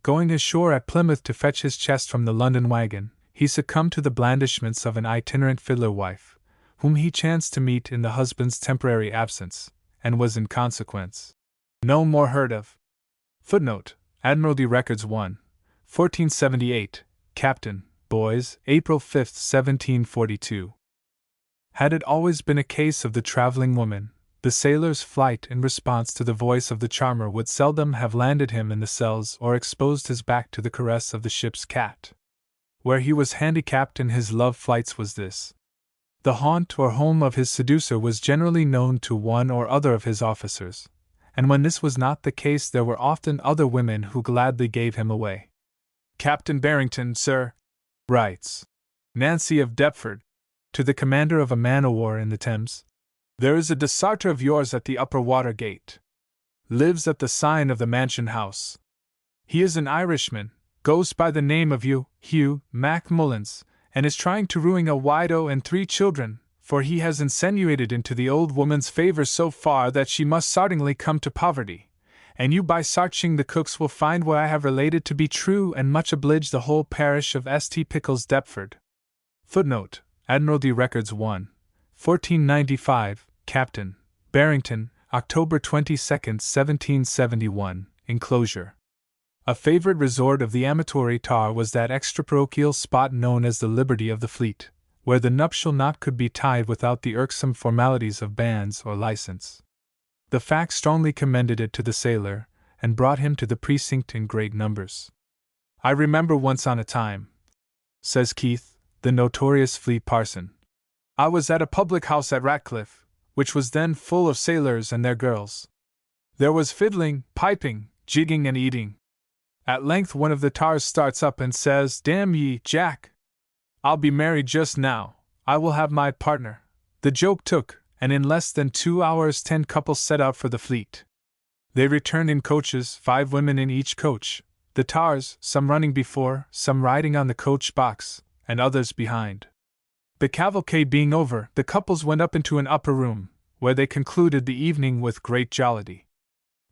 Going ashore at Plymouth to fetch his chest from the London wagon, he succumbed to the blandishments of an itinerant fiddler wife, whom he chanced to meet in the husband's temporary absence, and was in consequence no more heard of. Footnote: Admiralty Records 1, 1478, Captain, Boys, April 5, 1742. Had it always been a case of the traveling woman, the sailor's flight in response to the voice of the charmer would seldom have landed him in the cells or exposed his back to the caress of the ship's cat. Where he was handicapped in his love flights was this: the haunt or home of his seducer was generally known to one or other of his officers, and when this was not the case there were often other women who gladly gave him away. Captain Barrington, sir, writes Nancy of Deptford, to the commander of a man-o'-war in the Thames, there is a dissarter of yours at the upper water gate. Lives at the sign of the Mansion House. He is an Irishman, goes by the name of Hugh Mac Mullins, and is trying to ruin a widow and 3 children, for he has insinuated into the old woman's favor so far that she must sartingly come to poverty, and you by sarching the cooks will find what I have related to be true and much oblige the whole parish of St. Pickles, Deptford. Footnote: Admiralty Records 1, 1495, Captain, Barrington, October 22, 1771, enclosure. A favorite resort of the amatory tar was that extraparochial spot known as the Liberty of the Fleet, where the nuptial knot could be tied without the irksome formalities of banns or license. The fact strongly commended it to the sailor, and brought him to the precinct in great numbers. I remember once on a time, says Keith, the notorious Fleet parson, I was at a public house at Ratcliffe, which was then full of sailors and their girls. There was fiddling, piping, jigging, and eating. At length one of the tars starts up and says, "Damn ye, Jack! I'll be married just now, I will have my partner." The joke took, and in less than 2 hours 10 couples set out for the Fleet. They returned in coaches, 5 women in each coach, the tars, some running before, some riding on the coach box, and others behind. The cavalcade being over, the couples went up into an upper room, where they concluded the evening with great jollity.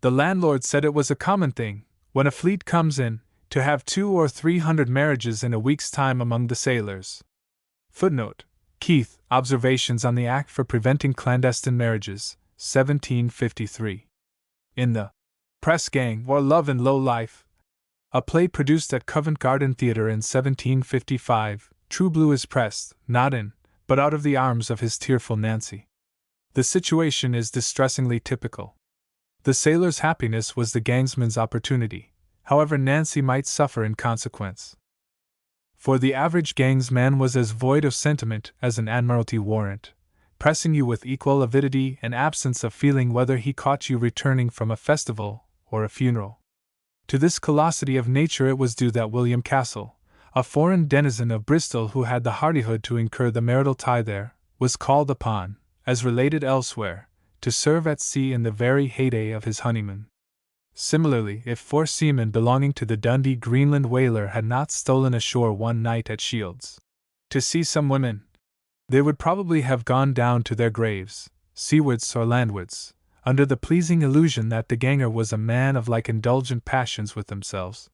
The landlord said it was a common thing, when a fleet comes in, to have 200 or 300 marriages in a week's time among the sailors. Footnote: Keith, Observations on the Act for Preventing Clandestine Marriages, 1753. In the Press-Gang, or Love and Low Life, a play produced at Covent Garden Theatre in 1755, True Blue is pressed, not in, but out of the arms of his tearful Nancy. The situation is distressingly typical. The sailor's happiness was the gangsman's opportunity, however Nancy might suffer in consequence. For the average gangsman was as void of sentiment as an Admiralty warrant, pressing you with equal avidity and absence of feeling whether he caught you returning from a festival or a funeral. To this callosity of nature it was due that William Castle, a foreign denizen of Bristol who had the hardihood to incur the marital tie there, was called upon, as related elsewhere, to serve at sea in the very heyday of his honeymoon. Similarly, if 4 seamen belonging to the Dundee Greenland whaler had not stolen ashore one night at Shields to see some women, they would probably have gone down to their graves, seawards or landwards, under the pleasing illusion that the ganger was a man of like indulgent passions with themselves.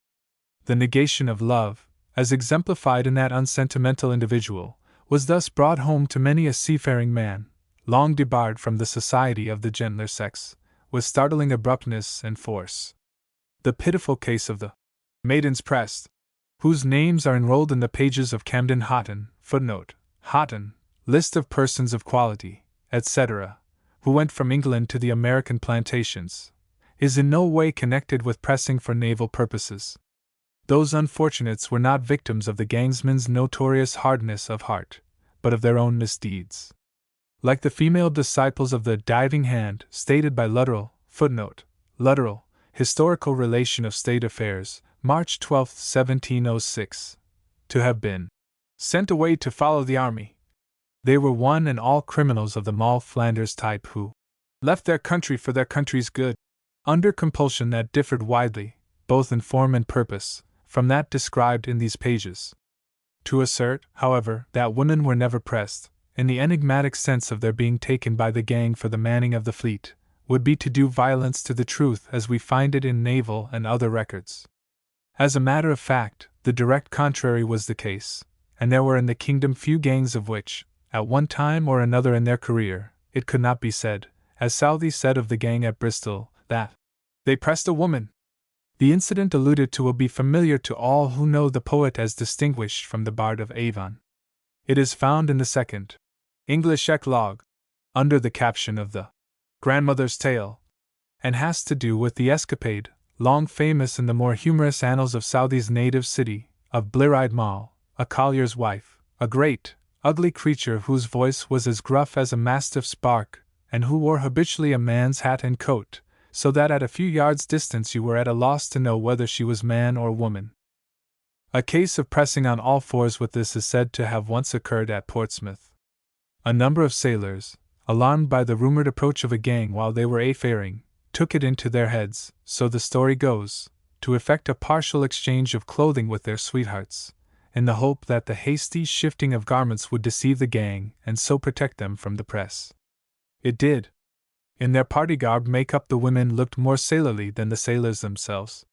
The negation of love, as exemplified in that unsentimental individual, was thus brought home to many a seafaring man, long debarred from the society of the gentler sex, with startling abruptness and force. The pitiful case of the maidens pressed, whose names are enrolled in the pages of Camden Houghton, footnote, Houghton, list of persons of quality, etc., who went from England to the American plantations, is in no way connected with pressing for naval purposes. Those unfortunates were not victims of the gangsman's notorious hardness of heart, but of their own misdeeds. Like the female disciples of the diving hand, stated by Luttrell, footnote, Luttrell, Historical Relation of State Affairs, March 12, 1706, to have been sent away to follow the army. They were one and all criminals of the Moll Flanders type who left their country for their country's good, under compulsion that differed widely, both in form and purpose, from that described in these pages. To assert, however, that women were never pressed, in the enigmatic sense of their being taken by the gang for the manning of the fleet, would be to do violence to the truth as we find it in naval and other records. As a matter of fact, the direct contrary was the case, and there were in the kingdom few gangs of which, at one time or another in their career, it could not be said, as Southey said of the gang at Bristol, that they pressed a woman. The incident alluded to will be familiar to all who know the poet as distinguished from the bard of Avon. It is found in the second English Eclogue, under the caption of the Grandmother's Tale, and has to do with the escapade, long famous in the more humorous annals of Southey's native city, of Blear-eyed Moll, a collier's wife, a great, ugly creature whose voice was as gruff as a mastiff's bark, and who wore habitually a man's hat and coat, so that at a few yards' distance you were at a loss to know whether she was man or woman. A case of pressing on all fours with this is said to have once occurred at Portsmouth. A number of sailors, alarmed by the rumored approach of a gang while they were a-faring, took it into their heads, so the story goes, to effect a partial exchange of clothing with their sweethearts, in the hope that the hasty shifting of garments would deceive the gang and so protect them from the press. It did. In their party garb make-up the women looked more sailorly than the sailors themselves.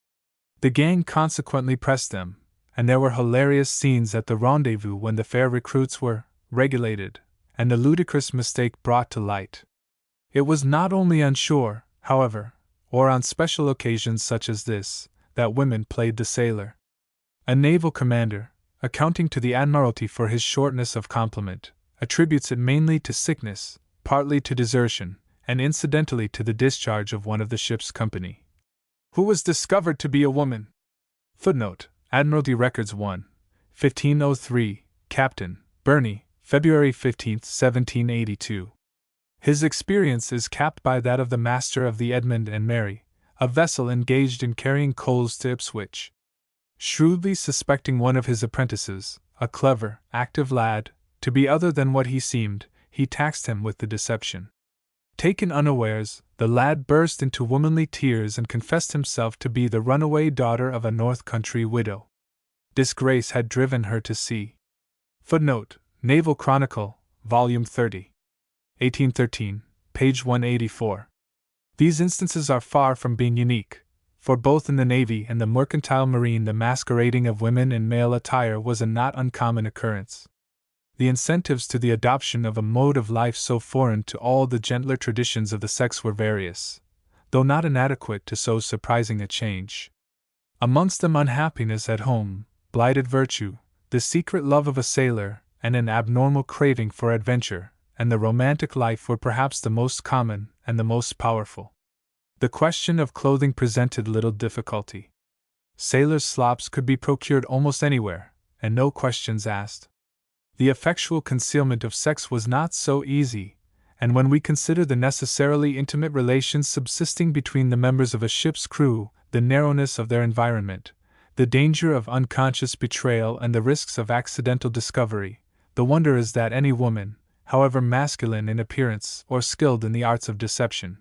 The gang consequently pressed them, and there were hilarious scenes at the rendezvous when the fair recruits were regulated, and the ludicrous mistake brought to light. It was not only on shore, however, or on special occasions such as this, that women played the sailor. A naval commander, accounting to the Admiralty for his shortness of compliment, attributes it mainly to sickness, partly to desertion, and incidentally to the discharge of one of the ship's company, who was discovered to be a woman. Footnote: Admiralty Records 1, 1503, Captain Burney, February 15, 1782. His experience is capped by that of the master of the Edmund and Mary, a vessel engaged in carrying coals to Ipswich. Shrewdly suspecting one of his apprentices, a clever, active lad, to be other than what he seemed, he taxed him with the deception. Taken unawares, the lad burst into womanly tears and confessed himself to be the runaway daughter of a North Country widow. Disgrace had driven her to sea. Footnote: Naval Chronicle, Volume 30. 1813, page 184. These instances are far from being unique, for both in the Navy and the mercantile marine the masquerading of women in male attire was a not uncommon occurrence. The incentives to the adoption of a mode of life so foreign to all the gentler traditions of the sex were various, though not inadequate to so surprising a change. Amongst them unhappiness at home, blighted virtue, the secret love of a sailor, and an abnormal craving for adventure, and the romantic life were perhaps the most common and the most powerful. The question of clothing presented little difficulty. Sailors' slops could be procured almost anywhere, and no questions asked. The effectual concealment of sex was not so easy, and when we consider the necessarily intimate relations subsisting between the members of a ship's crew, the narrowness of their environment, the danger of unconscious betrayal and the risks of accidental discovery, the wonder is that any woman, however masculine in appearance or skilled in the arts of deception,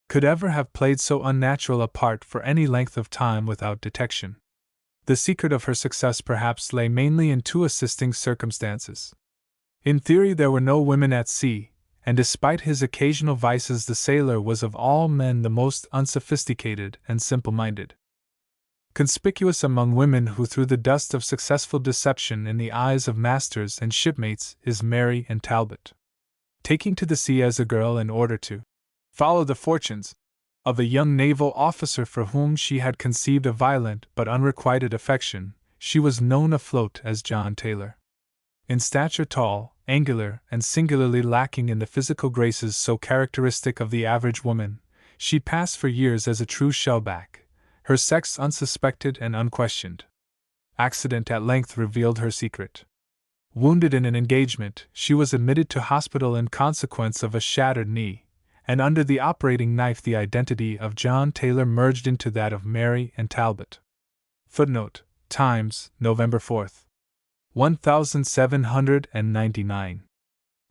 could ever have played so unnatural a part for any length of time without detection. The secret of her success perhaps lay mainly in two assisting circumstances. In theory there were no women at sea, and despite his occasional vices the sailor was of all men the most unsophisticated and simple-minded. Conspicuous among women who threw the dust of successful deception in the eyes of masters and shipmates is Mary and Talbot. Taking to the sea as a girl in order to follow the fortunes of a young naval officer for whom she had conceived a violent but unrequited affection, she was known afloat as John Taylor. In stature tall, angular, and singularly lacking in the physical graces so characteristic of the average woman, she passed for years as a true shellback, her sex unsuspected and unquestioned. Accident at length revealed her secret. Wounded in an engagement, she was admitted to hospital in consequence of a shattered knee, and under the operating knife the identity of John Taylor merged into that of Mary and Talbot. Footnote: Times, November 4, 1799.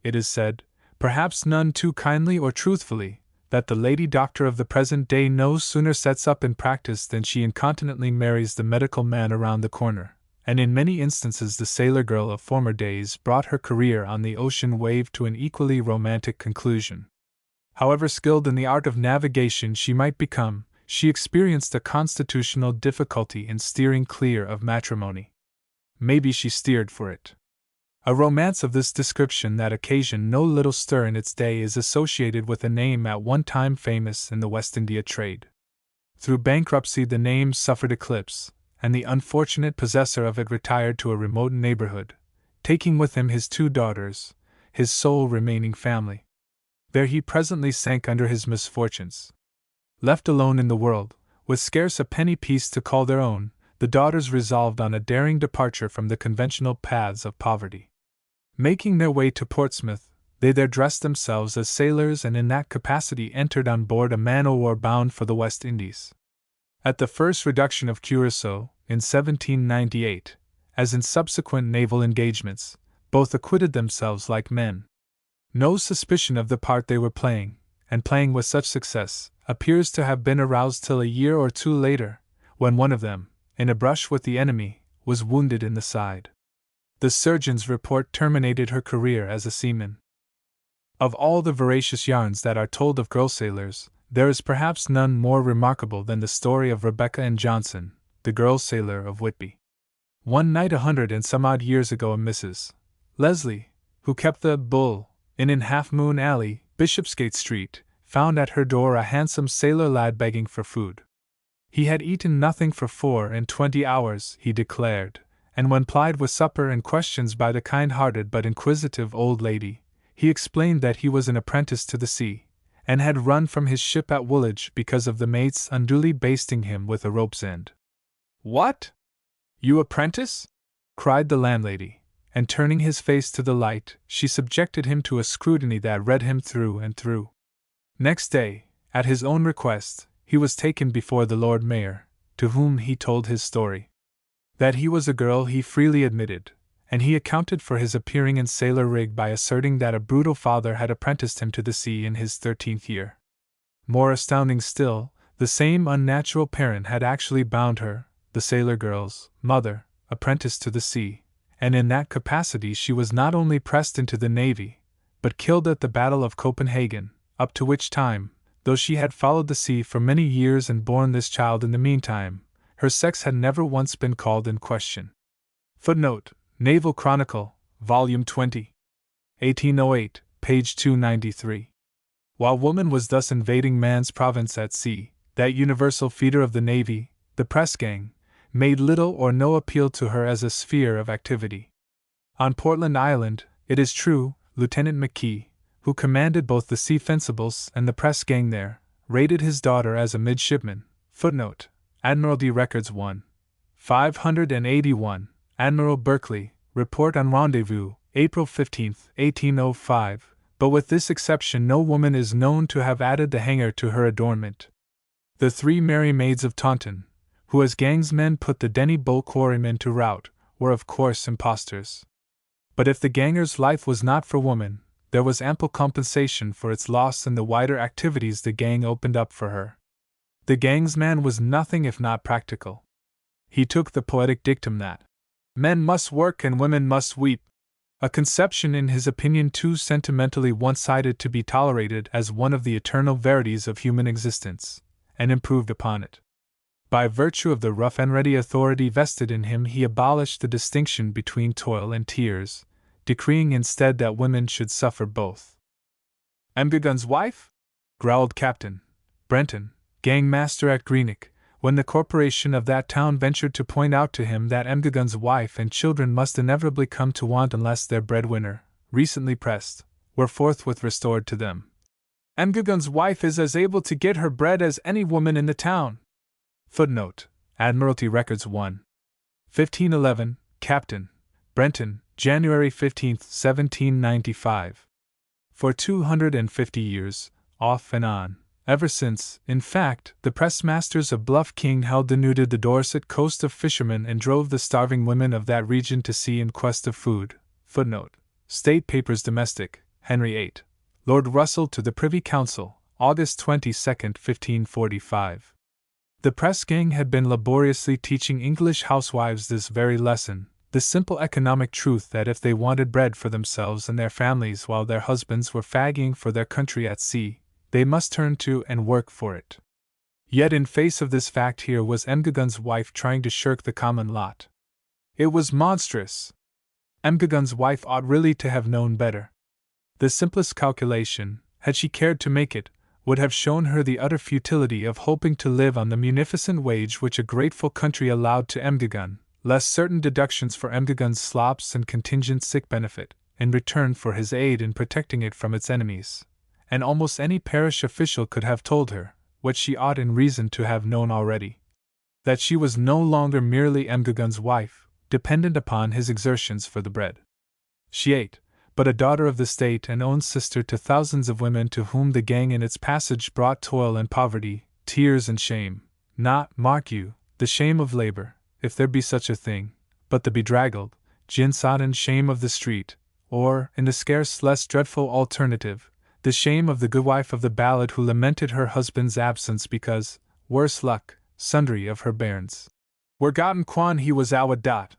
It is said, perhaps none too kindly or truthfully, that the lady doctor of the present day no sooner sets up in practice than she incontinently marries the medical man around the corner, and in many instances the sailor girl of former days brought her career on the ocean wave to an equally romantic conclusion. However skilled in the art of navigation she might become, she experienced a constitutional difficulty in steering clear of matrimony. Maybe she steered for it. A romance of this description that occasioned no little stir in its day is associated with a name at one time famous in the West India trade. Through bankruptcy, the name suffered eclipse, and the unfortunate possessor of it retired to a remote neighborhood, taking with him his 2 daughters, his sole remaining family. There he presently sank under his misfortunes. Left alone in the world, with scarce a penny piece to call their own, the daughters resolved on a daring departure from the conventional paths of poverty. Making their way to Portsmouth, they there dressed themselves as sailors and in that capacity entered on board a man-o'-war bound for the West Indies. At the first reduction of Curaçao, in 1798, as in subsequent naval engagements, both acquitted themselves like men. No suspicion of the part they were playing, and playing with such success, appears to have been aroused till a year or 2 later, when one of them, in a brush with the enemy, was wounded in the side. The surgeon's report terminated her career as a seaman. Of all the veracious yarns that are told of girl sailors, there is perhaps none more remarkable than the story of Rebecca and Johnson, the girl sailor of Whitby. One night 100 and some odd years ago, a Mrs. Leslie, who kept the Bull Inn in Half Moon Alley, Bishopsgate Street, found at her door a handsome sailor lad begging for food. He had eaten nothing for 24 hours, he declared, and when plied with supper and questions by the kind-hearted but inquisitive old lady, he explained that he was an apprentice to the sea, and had run from his ship at Woolwich because of the mates unduly basting him with a rope's end. "What? You apprentice?" cried the landlady, and turning his face to the light, she subjected him to a scrutiny that read him through and through. Next day, at his own request, he was taken before the Lord Mayor, to whom he told his story. That he was a girl he freely admitted, and he accounted for his appearing in sailor rig by asserting that a brutal father had apprenticed him to the sea in his 13th year. More astounding still, the same unnatural parent had actually bound her, the sailor girl's mother, apprentice to the sea, and in that capacity she was not only pressed into the navy, but killed at the Battle of Copenhagen, up to which time, though she had followed the sea for many years and borne this child in the meantime, her sex had never once been called in question. Footnote: Naval Chronicle, Volume 20. 1808, page 293. While woman was thus invading man's province at sea, that universal feeder of the Navy, the press-gang, made little or no appeal to her as a sphere of activity. On Portland Island, it is true, Lieutenant McKee, who commanded both the Sea Fencibles and the press-gang there, rated his daughter as a midshipman. Footnote: Admiralty Records 1. 581, Admiral Berkeley, Report on Rendezvous, April 15, 1805, but with this exception no woman is known to have added the hanger to her adornment. The 3 merry maids of Taunton, who as gangsmen put the Denny Bull quarrymen to rout, were of course impostors. But if the ganger's life was not for woman, there was ample compensation for its loss in the wider activities the gang opened up for her. The gangsman was nothing if not practical. He took the poetic dictum that men must work and women must weep, a conception in his opinion too sentimentally one-sided to be tolerated as one of the eternal verities of human existence, and improved upon it. By virtue of the rough and ready authority vested in him, he abolished the distinction between toil and tears, decreeing instead that women should suffer both. "Emgegun's wife?" growled Captain Brenton, gangmaster at Greenock, when the corporation of that town ventured to point out to him that Emgegun's wife and children must inevitably come to want unless their breadwinner, recently pressed, were forthwith restored to them. "Emgegun's wife is as able to get her bread as any woman in the town." Footnote: Admiralty Records 1. 1511, Captain Brenton, January 15, 1795. For 250 years, off and on, ever since, in fact, the pressmasters of Bluff King held denuded the Dorset coast of fishermen and drove the starving women of that region to sea in quest of food. Footnote: State Papers Domestic, Henry VIII. Lord Russell to the Privy Council, August 22, 1545. The press-gang had been laboriously teaching English housewives this very lesson, the simple economic truth that if they wanted bread for themselves and their families while their husbands were fagging for their country at sea, they must turn to and work for it. Yet in face of this fact here was Emgegun's wife trying to shirk the common lot. It was monstrous. Emgagun's wife ought really to have known better. The simplest calculation, had she cared to make it, would have shown her the utter futility of hoping to live on the munificent wage which a grateful country allowed to Emgagun, less certain deductions for Emgagun's slops and contingent sick benefit, in return for his aid in protecting it from its enemies. And almost any parish official could have told her, what she ought in reason to have known already, that she was no longer merely Emgagun's wife, dependent upon his exertions for the bread she ate, but a daughter of the state and own sister to thousands of women to whom the gang in its passage brought toil and poverty, tears and shame, not, mark you, the shame of labor, if there be such a thing, but the bedraggled, gin-sodden shame of the street, or, in the scarce less dreadful alternative, the shame of the good wife of the ballad who lamented her husband's absence because, worse luck, sundry of her bairns were gotten quan he was out dot.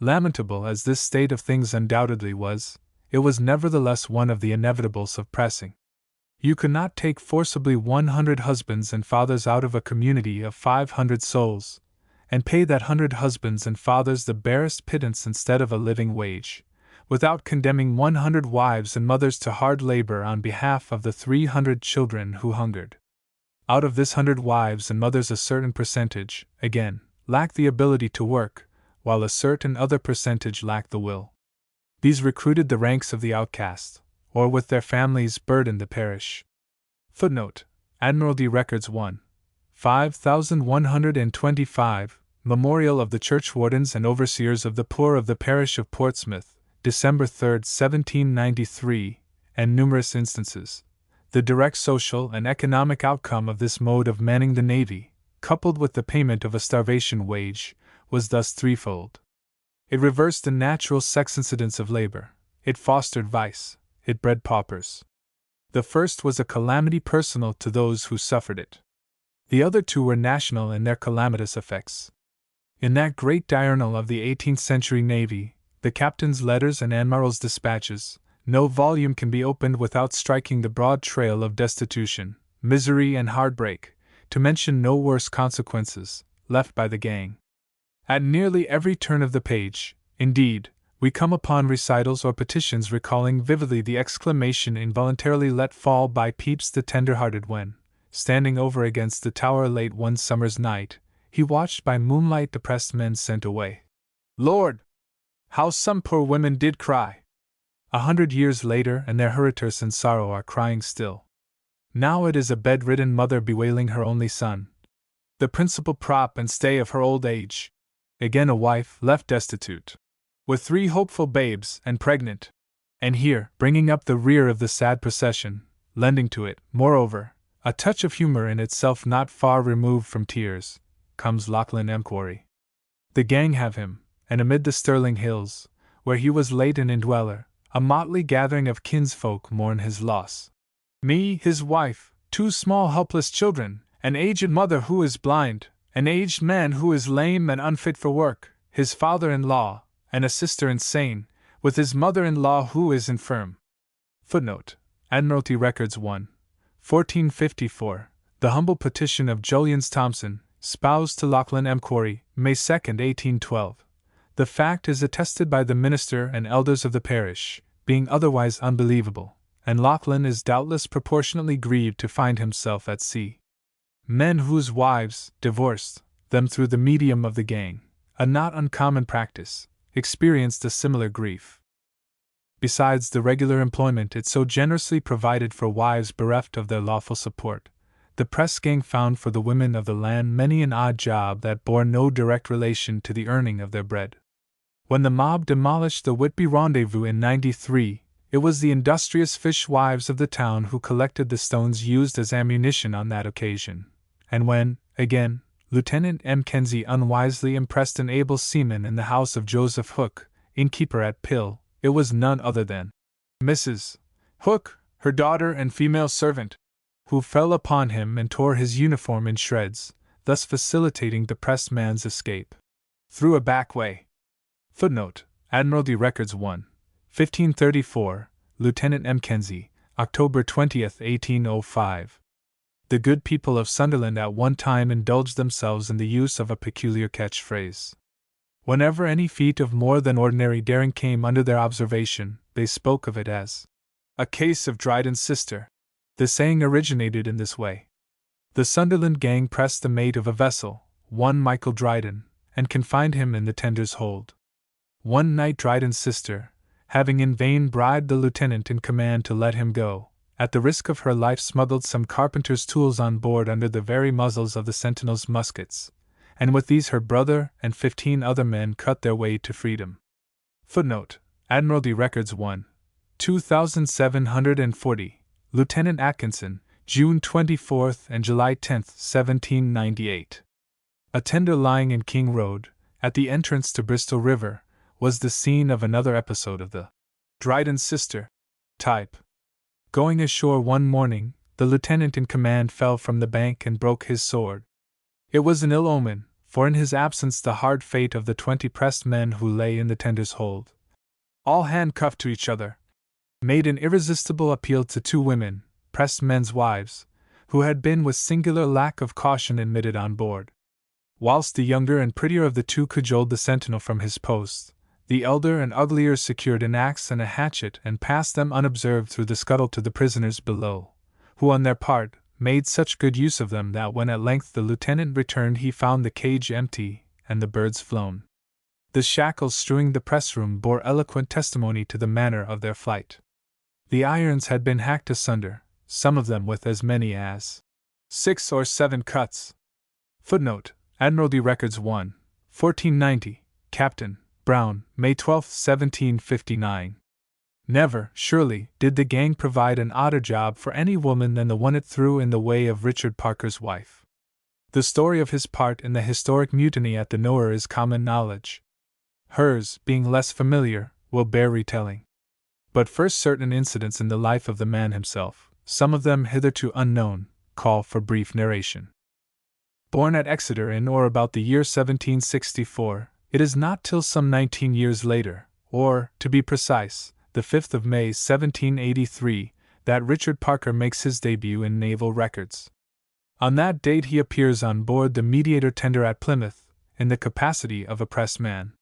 Lamentable as this state of things undoubtedly was, it was nevertheless one of the inevitables of pressing. You could not take forcibly 100 husbands and fathers out of a community of 500 souls, and pay that 100 husbands and fathers the barest pittance instead of a living wage, without condemning 100 wives and mothers to hard labor on behalf of the 300 children who hungered. Out of this 100 wives and mothers a certain percentage, again, lacked the ability to work, while a certain other percentage lacked the will. These recruited the ranks of the outcast, or with their families burdened the parish. Footnote: Admiralty Records 1. 5125, Memorial of the Churchwardens and Overseers of the Poor of the Parish of Portsmouth, December 3, 1793, and numerous instances. The direct social and economic outcome of this mode of manning the navy, coupled with the payment of a starvation wage, was thus threefold. It reversed the natural sex incidence of labor, it fostered vice, it bred paupers. The first was a calamity personal to those who suffered it. The other two were national in their calamitous effects. In that great diurnal of the 18th century navy, the captain's letters and admiral's dispatches, no volume can be opened without striking the broad trail of destitution, misery, and heartbreak, to mention no worse consequences, left by the gang. At nearly every turn of the page, indeed, we come upon recitals or petitions recalling vividly the exclamation involuntarily let fall by Pepys the tender-hearted when, standing over against the tower late one summer's night, he watched by moonlight the pressed men sent away. Lord! How some poor women did cry! 100 years later, and their heritors in sorrow are crying still. Now it is a bedridden mother bewailing her only son, the principal prop and stay of her old age. Again a wife left destitute, with 3 hopeful babes and pregnant. And here, bringing up the rear of the sad procession, lending to it, moreover, a touch of humor in itself not far removed from tears, comes Lachlan M'Quarrie. The gang have him, and amid the Stirling Hills, where he was late an indweller, a motley gathering of kinsfolk mourn his loss. Me, his wife, 2 small helpless children, an aged mother who is blind, an aged man who is lame and unfit for work, his father-in-law, and a sister insane, with his mother-in-law who is infirm. Footnote: Admiralty Records 1. 1454, the humble petition of Julians Thompson, spouse to Lachlan M'Quarrie, May 2, 1812. The fact is attested by the minister and elders of the parish, being otherwise unbelievable, and Lachlan is doubtless proportionately grieved to find himself at sea. Men whose wives divorced them through the medium of the gang, a not uncommon practice, experienced a similar grief. Besides the regular employment it so generously provided for wives bereft of their lawful support, the press gang found for the women of the land many an odd job that bore no direct relation to the earning of their bread. When the mob demolished the Whitby Rendezvous in '93, it was the industrious fishwives of the town who collected the stones used as ammunition on that occasion. And when, again, Lieutenant M'Kenzie unwisely impressed an able seaman in the house of Joseph Hook, innkeeper at Pill, it was none other than Mrs. Hook, her daughter and female servant, who fell upon him and tore his uniform in shreds, thus facilitating the pressed man's escape through a back way. Footnote: Admiralty Records 1. 1534, Lieutenant M'Kenzie, October 20, 1805. The good people of Sunderland at one time indulged themselves in the use of a peculiar catchphrase. Whenever any feat of more than ordinary daring came under their observation, they spoke of it as a case of Dryden's sister. The saying originated in this way. The Sunderland gang pressed the mate of a vessel, one Michael Dryden, and confined him in the tender's hold. One night Dryden's sister, having in vain bribed the lieutenant in command to let him go, at the risk of her life smuggled some carpenter's tools on board under the very muzzles of the sentinels' muskets, and with these her brother and 15 other men cut their way to freedom. Footnote: Admiralty Records 1, 2740, Lieutenant Atkinson, June 24 and July 10, 1798. A tender lying in King Road, at the entrance to Bristol River, was the scene of another episode of the Dryden's sister type. Going ashore one morning, the lieutenant in command fell from the bank and broke his sword. It was an ill omen, for in his absence the hard fate of the 20 pressed men who lay in the tender's hold, all handcuffed to each other, made an irresistible appeal to 2 women, pressed men's wives, who had been with singular lack of caution admitted on board. Whilst the younger and prettier of the 2 cajoled the sentinel from his post, the elder and uglier secured an axe and a hatchet and passed them unobserved through the scuttle to the prisoners below, who on their part made such good use of them that when at length the lieutenant returned he found the cage empty and the birds flown. The shackles strewing the press-room bore eloquent testimony to the manner of their flight. The irons had been hacked asunder, some of them with as many as 6 or 7 cuts. Footnote: Admiralty Records 1, 1490, Captain Brown, May 12, 1759. Never, surely, did the gang provide an odder job for any woman than the one it threw in the way of Richard Parker's wife. The story of his part in the historic mutiny at the Nore is common knowledge. Hers, being less familiar, will bear retelling. But first certain incidents in the life of the man himself, some of them hitherto unknown, call for brief narration. Born at Exeter in or about the year 1764, it is not till some 19 years later, or, to be precise, the 5th of May 1783, that Richard Parker makes his debut in naval records. On that date he appears on board the Mediator tender at Plymouth, in the capacity of a pressed man.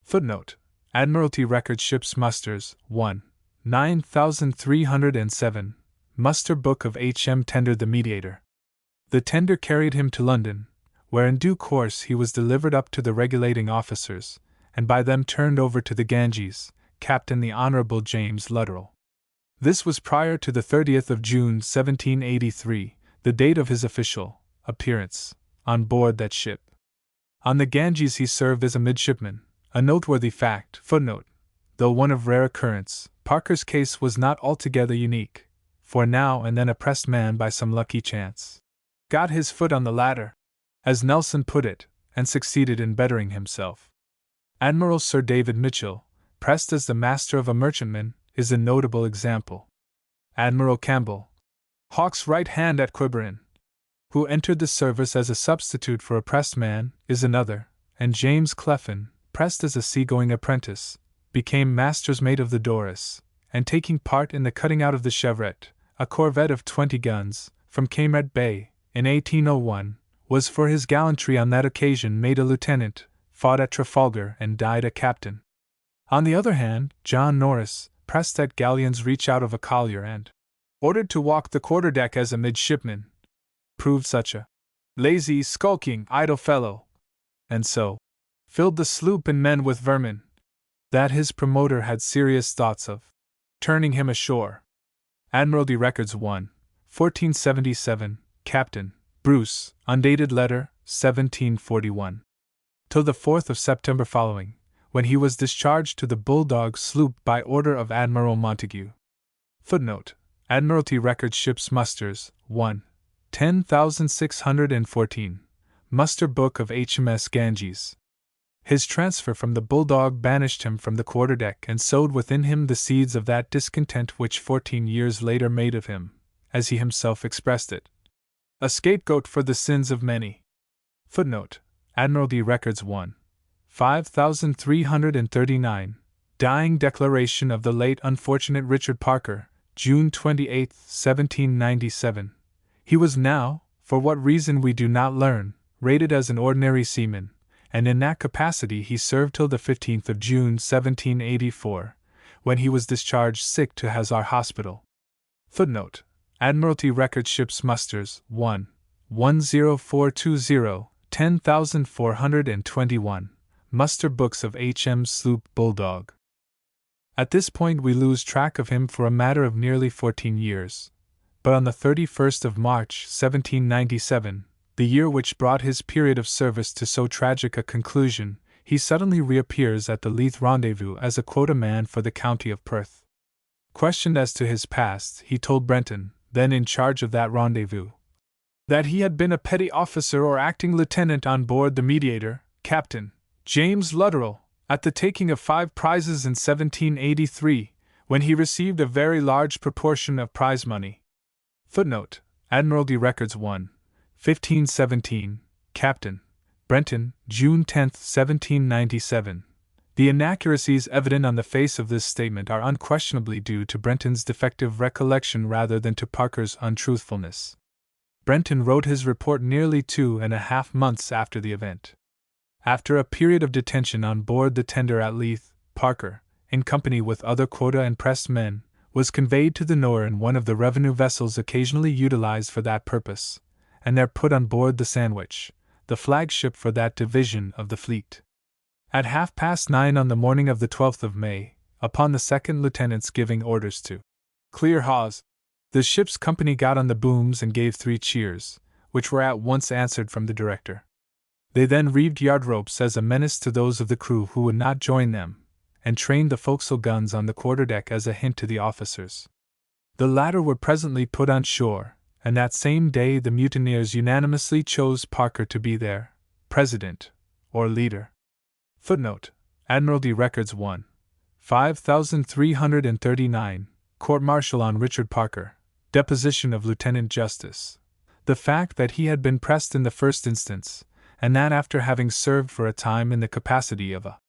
Footnote: Admiralty Records Ships Musters, 1, 9307, Muster Book of H.M. tendered the Mediator. The tender carried him to London, where in due course he was delivered up to the regulating officers, and by them turned over to the Ganges, Captain the Honourable James Luttrell. This was prior to the 30th of June 1783, the date of his official appearance on board that ship. On the Ganges he served as a midshipman, a noteworthy fact. Footnote: Though one of rare occurrence, Parker's case was not altogether unique, for now and then a pressed man by some lucky chance got his foot on the ladder, as Nelson put it, and succeeded in bettering himself. Admiral Sir David Mitchell, pressed as the master of a merchantman, is a notable example. Admiral Campbell, Hawke's right hand at Quiberon, who entered the service as a substitute for a pressed man, is another, and James Cleffin, pressed as a seagoing apprentice, became master's mate of the Doris, and taking part in the cutting out of the Chevrette, a corvette of 20 guns, from Camaret Bay, in 1801, was for his gallantry on that occasion made a lieutenant, fought at Trafalgar and died a captain. On the other hand, John Norris, pressed at Galleon's Reach out of a collier and ordered to walk the quarterdeck as a midshipman, proved such a lazy, skulking, idle fellow, and so filled the sloop and men with vermin, that his promoter had serious thoughts of turning him ashore. Admiralty Records 1, 1477, Captain Bruce, undated letter, 1741. Till the 4th of September following, when he was discharged to the Bulldog sloop by order of Admiral Montague. Footnote: Admiralty Records Ships Musters, 1, 10,614, Muster Book of HMS Ganges. His transfer from the Bulldog banished him from the quarterdeck and sowed within him the seeds of that discontent which 14 years later made of him, as he himself expressed it, a scapegoat for the sins of many. Footnote: Admiralty Records 1, 5339, Dying Declaration of the late unfortunate Richard Parker, June 28, 1797. He was now, for what reason we do not learn, rated as an ordinary seaman, and in that capacity he served till the 15th of June 1784, when he was discharged sick to Hazar Hospital. Footnote: Admiralty Records Ships Musters 1, 10420, 10,421, Muster Books of H.M. Sloop Bulldog. At this point we lose track of him for a matter of nearly 14 years. But on the 31st of March, 1797, the year which brought his period of service to so tragic a conclusion, he suddenly reappears at the Leith rendezvous as a quota man for the county of Perth. Questioned as to his past, he told Brenton, then in charge of that rendezvous, that he had been a petty officer or acting lieutenant on board the Mediator, Captain James Lutterell, at the taking of 5 prizes in 1783, when he received a very large proportion of prize money. Footnote: Admiralty Records 1, 1517, Captain Brenton, June 10, 1797. The inaccuracies evident on the face of this statement are unquestionably due to Brenton's defective recollection rather than to Parker's untruthfulness. Brenton wrote his report nearly 2.5 months after the event. After a period of detention on board the tender at Leith, Parker, in company with other quota and press men, was conveyed to the Nore in one of the revenue vessels occasionally utilized for that purpose, and there put on board the Sandwich, the flagship for that division of the fleet. At 9:30 on the morning of the 12th of May, upon the second lieutenant's giving orders to clear hawse, the ship's company got on the booms and gave 3 cheers, which were at once answered from the director. They then reeved yard ropes as a menace to those of the crew who would not join them, and trained the forecastle guns on the quarterdeck as a hint to the officers. The latter were presently put on shore, and that same day the mutineers unanimously chose Parker to be their president, or leader. Footnote: Admiralty Records 1, 5339, Court-Martial on Richard Parker, deposition of Lieutenant Justice. The fact that he had been pressed in the first instance, and that after having served for a time in the capacity of a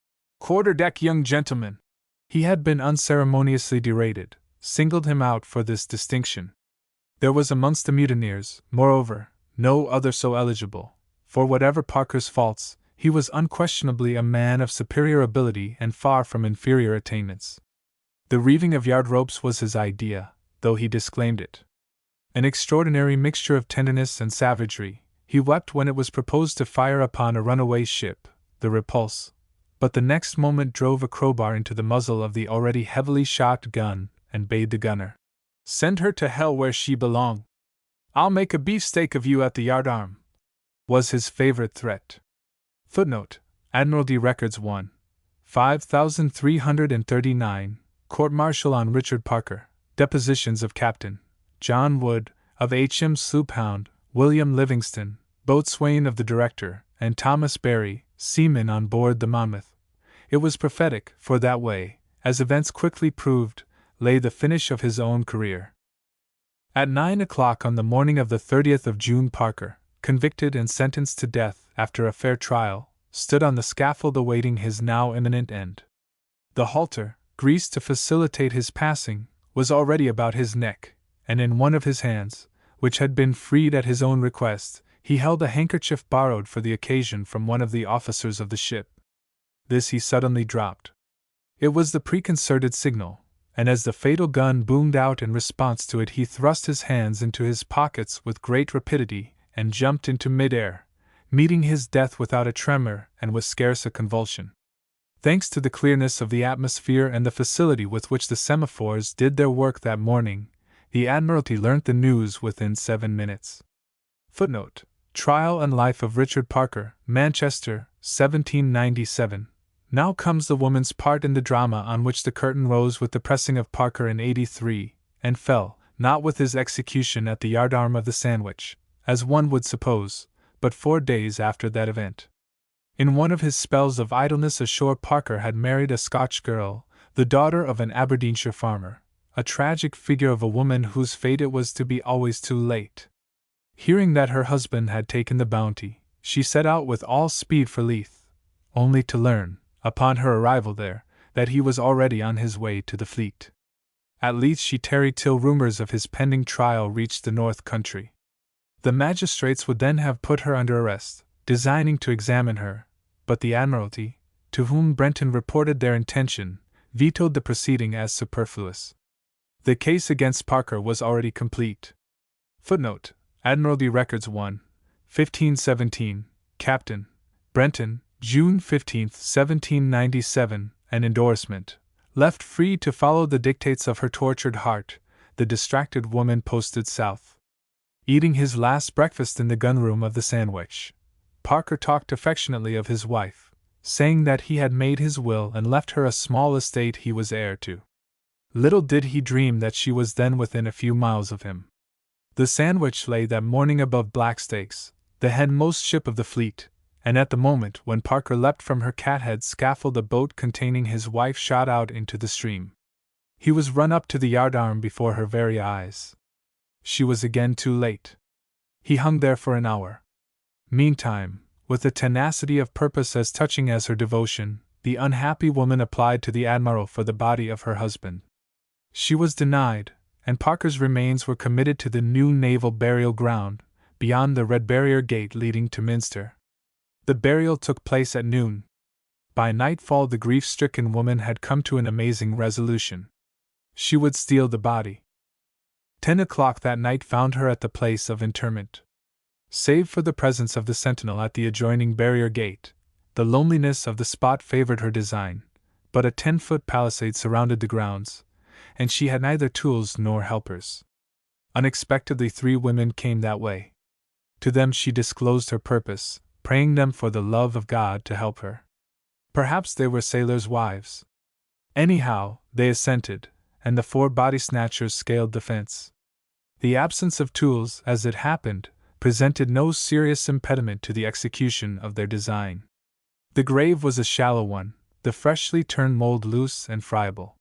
quarterdeck young gentleman, he had been unceremoniously derated, singled him out for this distinction. There was amongst the mutineers, moreover, no other so eligible, for whatever Parker's faults, he was unquestionably a man of superior ability and far from inferior attainments. The reeving of yard ropes was his idea, though he disclaimed it. An extraordinary mixture of tenderness and savagery, he wept when it was proposed to fire upon a runaway ship, the Repulse, but the next moment drove a crowbar into the muzzle of the already heavily shot gun, and bade the gunner, "Send her to hell where she belong. I'll make a beefsteak of you at the yardarm," was his favorite threat. Footnote: Admiralty Records 1, 5339, Court-Martial on Richard Parker, depositions of Captain John Wood, of H.M. Sloop Hound, William Livingston, boatswain of the Director, and Thomas Berry, seaman on board the Monmouth. It was prophetic, for that way, as events quickly proved, lay the finish of his own career. At 9 o'clock on the morning of the 30th of June, Parker, convicted and sentenced to death after a fair trial, stood on the scaffold awaiting his now imminent end. The halter, greased to facilitate his passing, was already about his neck, and in one of his hands, which had been freed at his own request, he held a handkerchief borrowed for the occasion from one of the officers of the ship. This he suddenly dropped. It was the preconcerted signal, and as the fatal gun boomed out in response to it, he thrust his hands into his pockets with great rapidity and jumped into mid-air, meeting his death without a tremor and with scarce a convulsion. Thanks to the clearness of the atmosphere and the facility with which the semaphores did their work that morning, the Admiralty learnt the news within 7 minutes. Footnote: Trial and Life of Richard Parker, Manchester, 1797. Now comes the woman's part in the drama on which the curtain rose with the pressing of Parker in '83, and fell, not with his execution at the yardarm of the Sandwich, as one would suppose, but 4 days after that event. In one of his spells of idleness ashore, Parker had married a Scotch girl, the daughter of an Aberdeenshire farmer, a tragic figure of a woman whose fate it was to be always too late. Hearing that her husband had taken the Bounty, she set out with all speed for Leith, only to learn, upon her arrival there, that he was already on his way to the fleet. At Leith she tarried till rumours of his pending trial reached the north country. The magistrates would then have put her under arrest, designing to examine her, but the Admiralty, to whom Brenton reported their intention, vetoed the proceeding as superfluous. The case against Parker was already complete. Footnote: Admiralty Records 1, 1517, Captain Brenton, June 15, 1797, an endorsement. Left free to follow the dictates of her tortured heart, the distracted woman posted south. Eating his last breakfast in the gunroom of the Sandwich, Parker talked affectionately of his wife, saying that he had made his will and left her a small estate he was heir to. Little did he dream that she was then within a few miles of him. The Sandwich lay that morning above Blackstacks, the headmost ship of the fleet, and at the moment when Parker leapt from her cathead scaffold a boat containing his wife shot out into the stream. He was run up to the yardarm before her very eyes. She was again too late. He hung there for an hour. Meantime, with a tenacity of purpose as touching as her devotion, the unhappy woman applied to the Admiral for the body of her husband. She was denied, and Parker's remains were committed to the new naval burial ground, beyond the Red Barrier Gate leading to Minster. The burial took place at noon. By nightfall the grief-stricken woman had come to an amazing resolution. She would steal the body. 10 o'clock that night found her at the place of interment. Save for the presence of the sentinel at the adjoining barrier gate, the loneliness of the spot favored her design, but a 10-foot palisade surrounded the grounds, and she had neither tools nor helpers. Unexpectedly 3 women came that way. To them she disclosed her purpose, praying them for the love of God to help her. Perhaps they were sailors' wives. Anyhow, they assented, and the 4 body snatchers scaled the fence. The absence of tools, as it happened, presented no serious impediment to the execution of their design. The grave was a shallow one, the freshly turned mold loose and friable.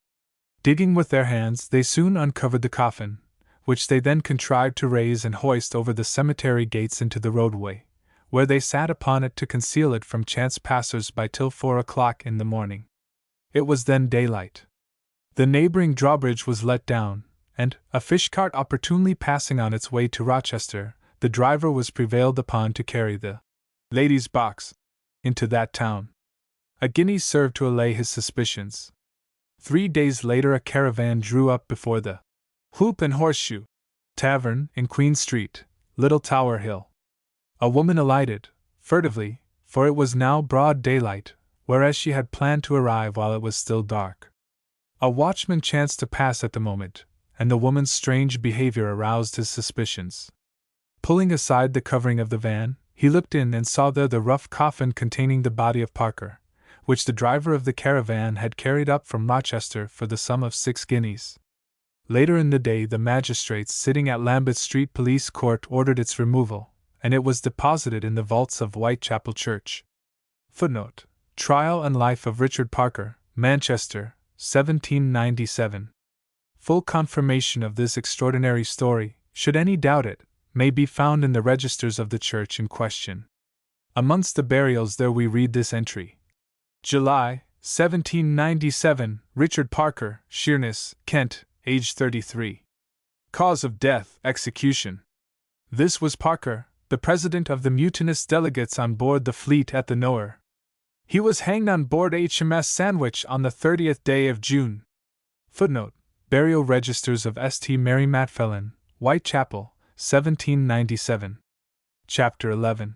Digging with their hands, they soon uncovered the coffin, which they then contrived to raise and hoist over the cemetery gates into the roadway, where they sat upon it to conceal it from chance passers-by till 4 o'clock in the morning. It was then daylight. The neighboring drawbridge was let down, and, a fish-cart opportunely passing on its way to Rochester, the driver was prevailed upon to carry the lady's box into that town. A guinea served to allay his suspicions. 3 days later a caravan drew up before the Hoop and Horseshoe Tavern in Queen Street, Little Tower Hill. A woman alighted, furtively, for it was now broad daylight, whereas she had planned to arrive while it was still dark. A watchman chanced to pass at the moment, and the woman's strange behavior aroused his suspicions. Pulling aside the covering of the van, he looked in and saw there the rough coffin containing the body of Parker, which the driver of the caravan had carried up from Rochester for the sum of 6 guineas. Later in the day the magistrates sitting at Lambeth Street Police Court ordered its removal, and it was deposited in the vaults of Whitechapel Church. Footnote: Trial and Life of Richard Parker, Manchester, 1797. Full confirmation of this extraordinary story, should any doubt it, may be found in the registers of the church in question. Amongst the burials there we read this entry: July, 1797, Richard Parker, Sheerness, Kent, age 33. Cause of death, execution. This was Parker, the president of the mutinous delegates on board the fleet at the Nowhere. He was hanged on board HMS Sandwich on the 30th day of June. Footnote: Burial Registers of St. Mary Matfelin, Whitechapel, 1797. Chapter 11.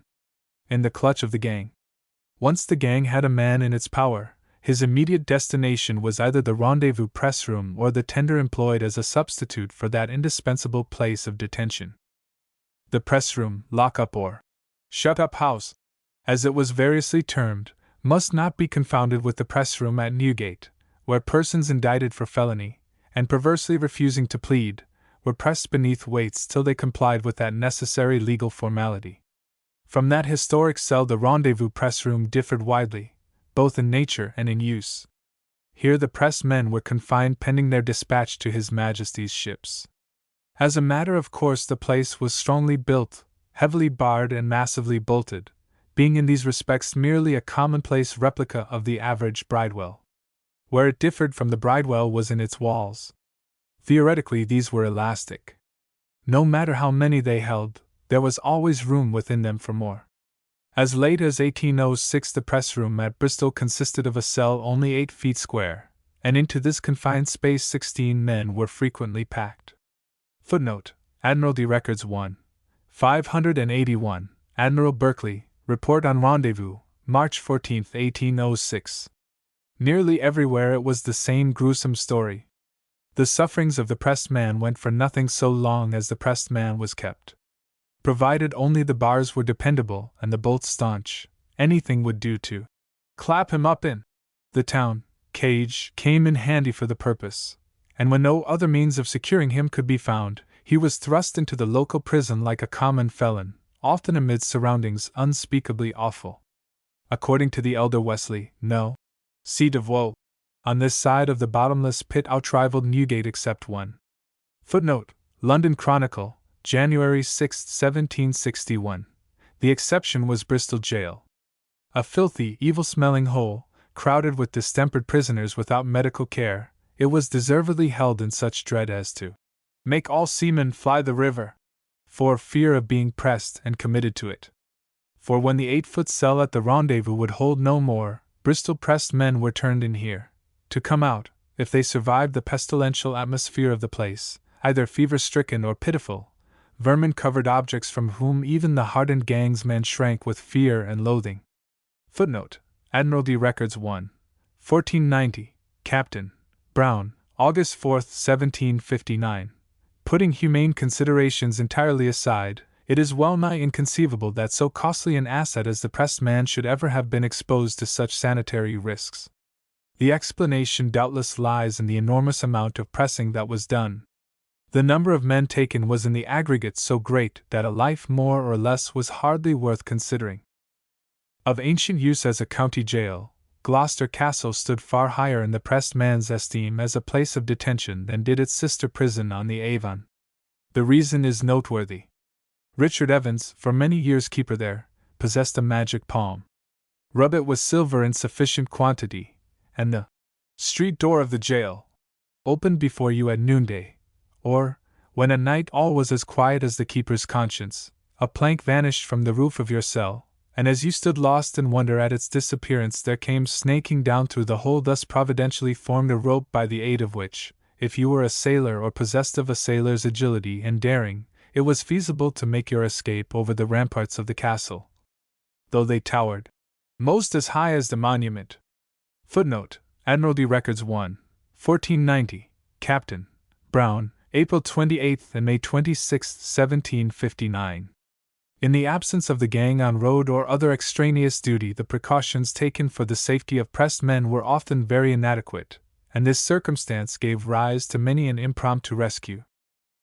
In the clutch of the gang. Once the gang had a man in its power, his immediate destination was either the rendezvous press room or the tender employed as a substitute for that indispensable place of detention. The press room, lock-up or shut-up house, as it was variously termed, must not be confounded with the press room at Newgate, where persons indicted for felony, and perversely refusing to plead, were pressed beneath weights till they complied with that necessary legal formality. From that historic cell the rendezvous press room differed widely, both in nature and in use. Here the press men were confined pending their dispatch to His Majesty's ships. As a matter of course the place was strongly built, heavily barred and massively bolted, being in these respects merely a commonplace replica of the average bridewell. Where it differed from the bridewell was in its walls. Theoretically these were elastic. No matter how many they held, there was always room within them for more. As late as 1806, the press room at Bristol consisted of a cell only 8 feet square, and into this confined space 16 men were frequently packed. Footnote: Admiralty Records 1. 581, Admiral Berkeley, Report on Rendezvous, March 14, 1806. Nearly everywhere it was the same gruesome story. The sufferings of the pressed man went for nothing so long as the pressed man was kept. Provided only the bars were dependable and the bolts staunch, anything would do to clap him up in. The town cage came in handy for the purpose, and when no other means of securing him could be found, he was thrust into the local prison like a common felon, often amid surroundings unspeakably awful. According to the elder Wesley, no seat of woe on this side of the bottomless pit outrivaled Newgate except one. Footnote: London Chronicle, January 6, 1761. The exception was Bristol Jail. A filthy, evil-smelling hole, crowded with distempered prisoners without medical care, it was deservedly held in such dread as to make all seamen fly the river, for fear of being pressed and committed to it. For when the 8-foot cell at the Rendezvous would hold no more, Bristol pressed men were turned in here, to come out, if they survived the pestilential atmosphere of the place, either fever-stricken or pitiful, vermin-covered objects from whom even the hardened gang's men shrank with fear and loathing. Footnote: Admiralty Records 1. 1490, Captain Brown, August 4, 1759. Putting humane considerations entirely aside, it is well nigh inconceivable that so costly an asset as the pressed man should ever have been exposed to such sanitary risks. The explanation doubtless lies in the enormous amount of pressing that was done. The number of men taken was in the aggregate so great that a life more or less was hardly worth considering. Of ancient use as a county jail, Gloucester Castle stood far higher in the pressed man's esteem as a place of detention than did its sister prison on the Avon. The reason is noteworthy. Richard Evans, for many years keeper there, possessed a magic palm. Rub it with silver in sufficient quantity, and the street door of the jail opened before you at noonday, or, when at night all was as quiet as the keeper's conscience, a plank vanished from the roof of your cell, and as you stood lost in wonder at its disappearance there came snaking down through the hole thus providentially formed a rope by the aid of which, if you were a sailor or possessed of a sailor's agility and daring, it was feasible to make your escape over the ramparts of the castle, though they towered most as high as the monument. Footnote: Admiralty Records 1. 1490, Captain Brown, April 28 and May 26, 1759. In the absence of the gang on road or other extraneous duty, the precautions taken for the safety of pressed men were often very inadequate, and this circumstance gave rise to many an impromptu rescue.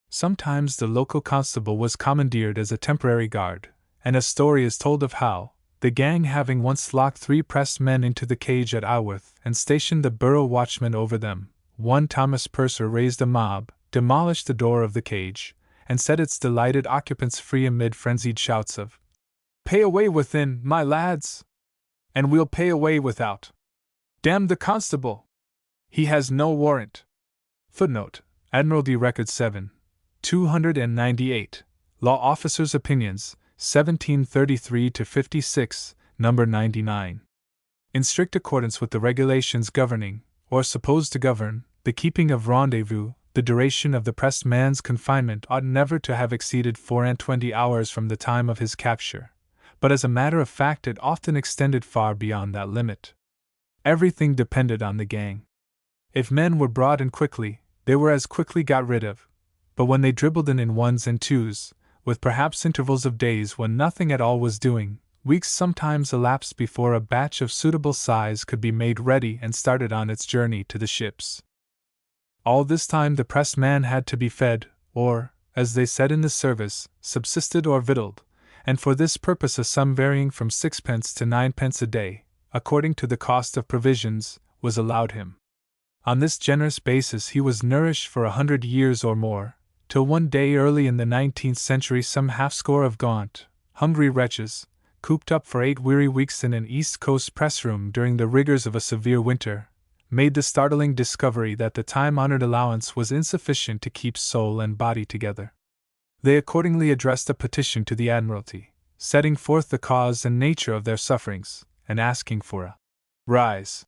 Sometimes the local constable was commandeered as a temporary guard, and a story is told of how, the gang having once locked 3 pressed men into the cage at Iworth and stationed the borough watchman over them, one Thomas Purser raised a mob, demolished the door of the cage, and set its delighted occupants free amid frenzied shouts of "Pay away within, my lads! And we'll pay away without! Damn the constable! He has no warrant!" Footnote: Admiralty Record 7. 298. Law Officers' Opinions, 1733-56, number 99. In strict accordance with the regulations governing, or supposed to govern, the keeping of rendezvous, the duration of the pressed man's confinement ought never to have exceeded 24 hours from the time of his capture, but as a matter of fact it often extended far beyond that limit. Everything depended on the gang. If men were brought in quickly, they were as quickly got rid of, but when they dribbled in ones and twos, with perhaps intervals of days when nothing at all was doing, weeks sometimes elapsed before a batch of suitable size could be made ready and started on its journey to the ships. All this time the pressed man had to be fed, or, as they said in the service, subsisted or victualled, and for this purpose a sum varying from 6d to 9d a day, according to the cost of provisions, was allowed him. On this generous basis he was nourished for 100 years or more, till one day early in the 19th century some half-score of gaunt, hungry wretches, cooped up for 8 weary weeks in an East Coast press-room during the rigors of a severe winter, made the startling discovery that the time-honored allowance was insufficient to keep soul and body together. They accordingly addressed a petition to the Admiralty, setting forth the cause and nature of their sufferings, and asking for a rise.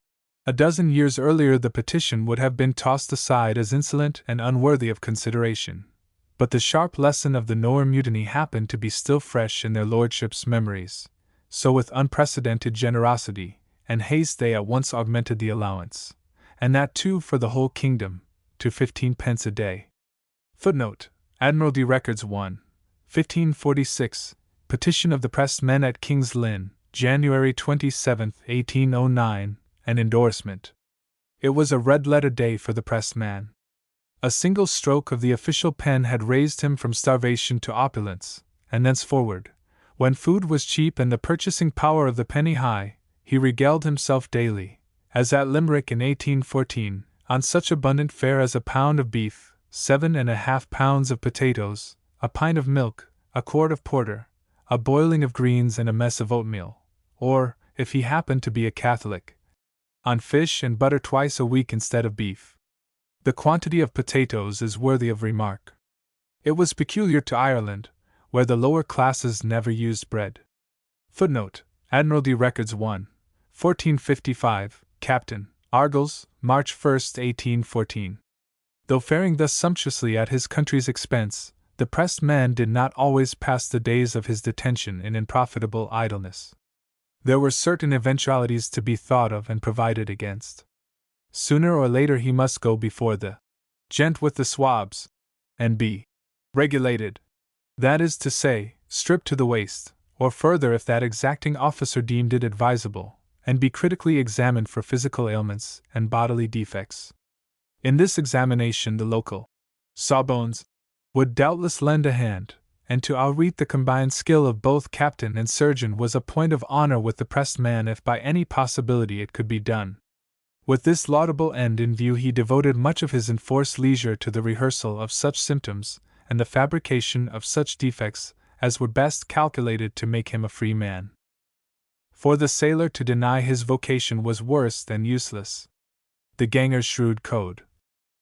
A dozen years earlier the petition would have been tossed aside as insolent and unworthy of consideration, but the sharp lesson of the Nore mutiny happened to be still fresh in their lordships' memories, so with unprecedented generosity and haste they at once augmented the allowance, and that too for the whole kingdom, to 15 pence a day. Footnote: Admiralty Records 1, 1546, Petition of the Pressed Men at King's Lynn, January 27, 1809, an endorsement. It was a red-letter day for the pressed man. A single stroke of the official pen had raised him from starvation to opulence, and thenceforward, when food was cheap and the purchasing power of the penny high, he regaled himself daily, as at Limerick in 1814, on such abundant fare as a pound of beef, 7½ pounds of potatoes, a pint of milk, a quart of porter, a boiling of greens and a mess of oatmeal, or, if he happened to be a Catholic, on fish and butter twice a week instead of beef. The quantity of potatoes is worthy of remark. It was peculiar to Ireland, where the lower classes never used bread. Footnote: Admiralty Records 1, 1455, Captain Argylls, March 1, 1814. Though faring thus sumptuously at his country's expense, the pressed man did not always pass the days of his detention in unprofitable idleness. There were certain eventualities to be thought of and provided against. Sooner or later he must go before the gent with the swabs, and be regulated. That is to say, stripped to the waist, or further if that exacting officer deemed it advisable, and be critically examined for physical ailments and bodily defects. In this examination the local sawbones would doubtless lend a hand, and to outreat the combined skill of both captain and surgeon was a point of honor with the pressed man if by any possibility it could be done. With this laudable end in view he devoted much of his enforced leisure to the rehearsal of such symptoms and the fabrication of such defects as were best calculated to make him a free man. For the sailor to deny his vocation was worse than useless. The ganger's shrewd code,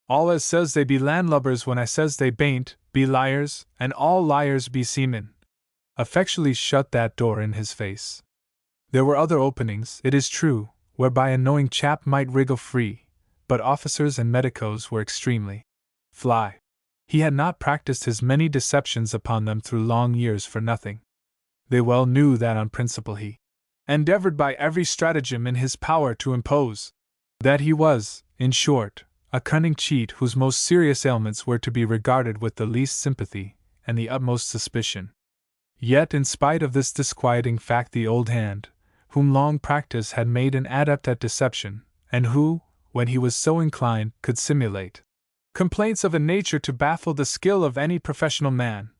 "All as says they be landlubbers when I says they bain't, be liars, and all liars be seamen," effectually shut that door in his face. There were other openings, it is true, whereby a knowing chap might wriggle free, but officers and medicos were extremely fly. He had not practiced his many deceptions upon them through long years for nothing. They well knew that on principle he endeavored by every stratagem in his power to impose. That he was, in short, a cunning cheat whose most serious ailments were to be regarded with the least sympathy and the utmost suspicion. Yet in spite of this disquieting fact the old hand, whom long practice had made an adept at deception, and who, when he was so inclined, could simulate complaints of a nature to baffle the skill of any professional man.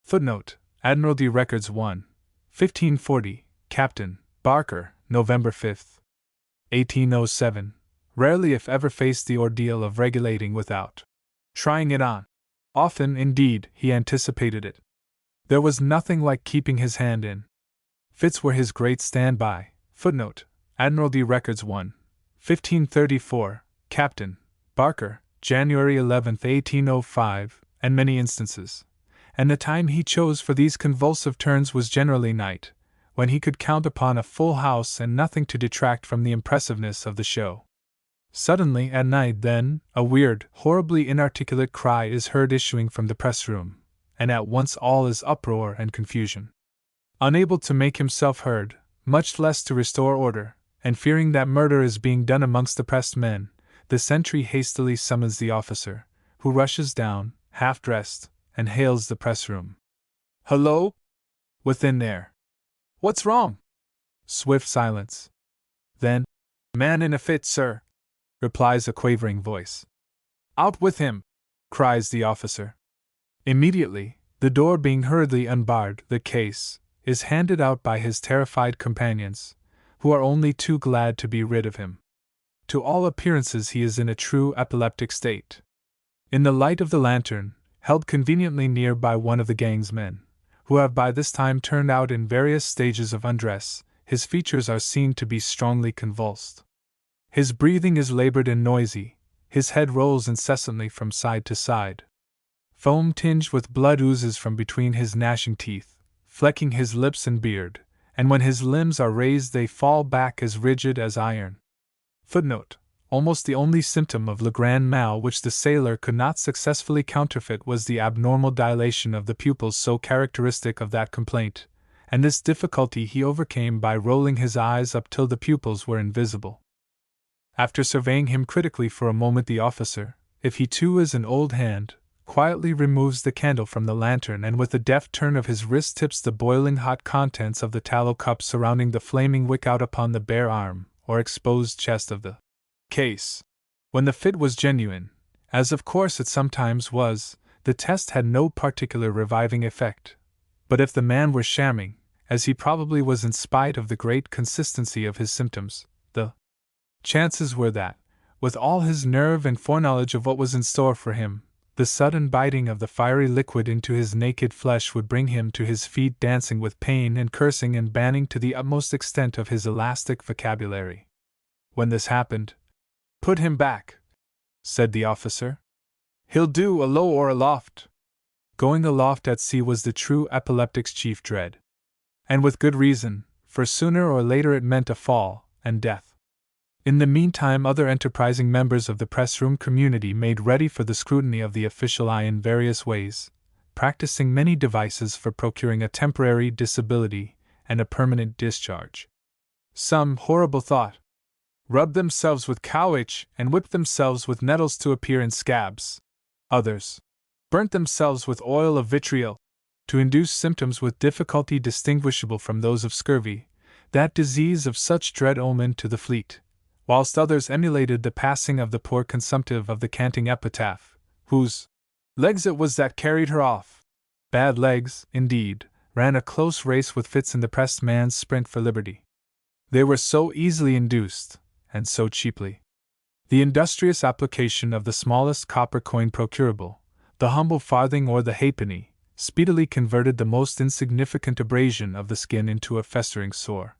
Footnote: Admiralty Records 1, 1540, Captain Barker, November 5, 1807, rarely if ever faced the ordeal of regulating without trying it on. Often, indeed, he anticipated it. There was nothing like keeping his hand in. Fits were his great stand-by. Footnote: Admiralty Records 1, 1534, Captain Barker, January 11, 1805, and many instances. And the time he chose for these convulsive turns was generally night, when he could count upon a full house and nothing to detract from the impressiveness of the show. Suddenly at night then, a weird, horribly inarticulate cry is heard issuing from the press-room, and at once all is uproar and confusion. Unable to make himself heard, much less to restore order, and fearing that murder is being done amongst the pressed men, the sentry hastily summons the officer, who rushes down, half-dressed, and hails the press-room. "Hullo! Within there! What's wrong?" Swift silence. Then, "Man in a fit, sir," replies a quavering voice. "Out with him!" cries the officer. Immediately, the door being hurriedly unbarred, the case is handed out by his terrified companions, who are only too glad to be rid of him. To all appearances he is in a true epileptic state. In the light of the lantern, held conveniently near by one of the gang's men, who have by this time turned out in various stages of undress, his features are seen to be strongly convulsed. His breathing is labored and noisy, his head rolls incessantly from side to side. Foam tinged with blood oozes from between his gnashing teeth, flecking his lips and beard, and when his limbs are raised they fall back as rigid as iron. Footnote: almost the only symptom of le grand mal which the sailor could not successfully counterfeit was the abnormal dilation of the pupils so characteristic of that complaint, and this difficulty he overcame by rolling his eyes up till the pupils were invisible. After surveying him critically for a moment, the officer, if he too is an old hand, quietly removes the candle from the lantern and with a deft turn of his wrist tips the boiling hot contents of the tallow cup surrounding the flaming wick out upon the bare arm or exposed chest of the case. When the fit was genuine, as of course it sometimes was, the test had no particular reviving effect. But if the man were shamming, as he probably was in spite of the great consistency of his symptoms, the chances were that, with all his nerve and foreknowledge of what was in store for him, the sudden biting of the fiery liquid into his naked flesh would bring him to his feet dancing with pain and cursing and banning to the utmost extent of his elastic vocabulary. When this happened, "Put him back," said the officer. "He'll do alow or aloft." Going aloft at sea was the true epileptic's chief dread. And with good reason, for sooner or later it meant a fall and death. In the meantime, other enterprising members of the press-room community made ready for the scrutiny of the official eye in various ways, practicing many devices for procuring a temporary disability and a permanent discharge. Some, horrible thought, rubbed themselves with cowhage and whipped themselves with nettles to appear in scabs. Others burnt themselves with oil of vitriol to induce symptoms with difficulty distinguishable from those of scurvy, that disease of such dread omen to the fleet, whilst others emulated the passing of the poor consumptive of the canting epitaph, whose legs it was that carried her off. Bad legs, indeed, ran a close race with fits in the pressed man's sprint for liberty. They were so easily induced, and so cheaply. The industrious application of the smallest copper coin procurable, the humble farthing or the halfpenny, speedily converted the most insignificant abrasion of the skin into a festering sore.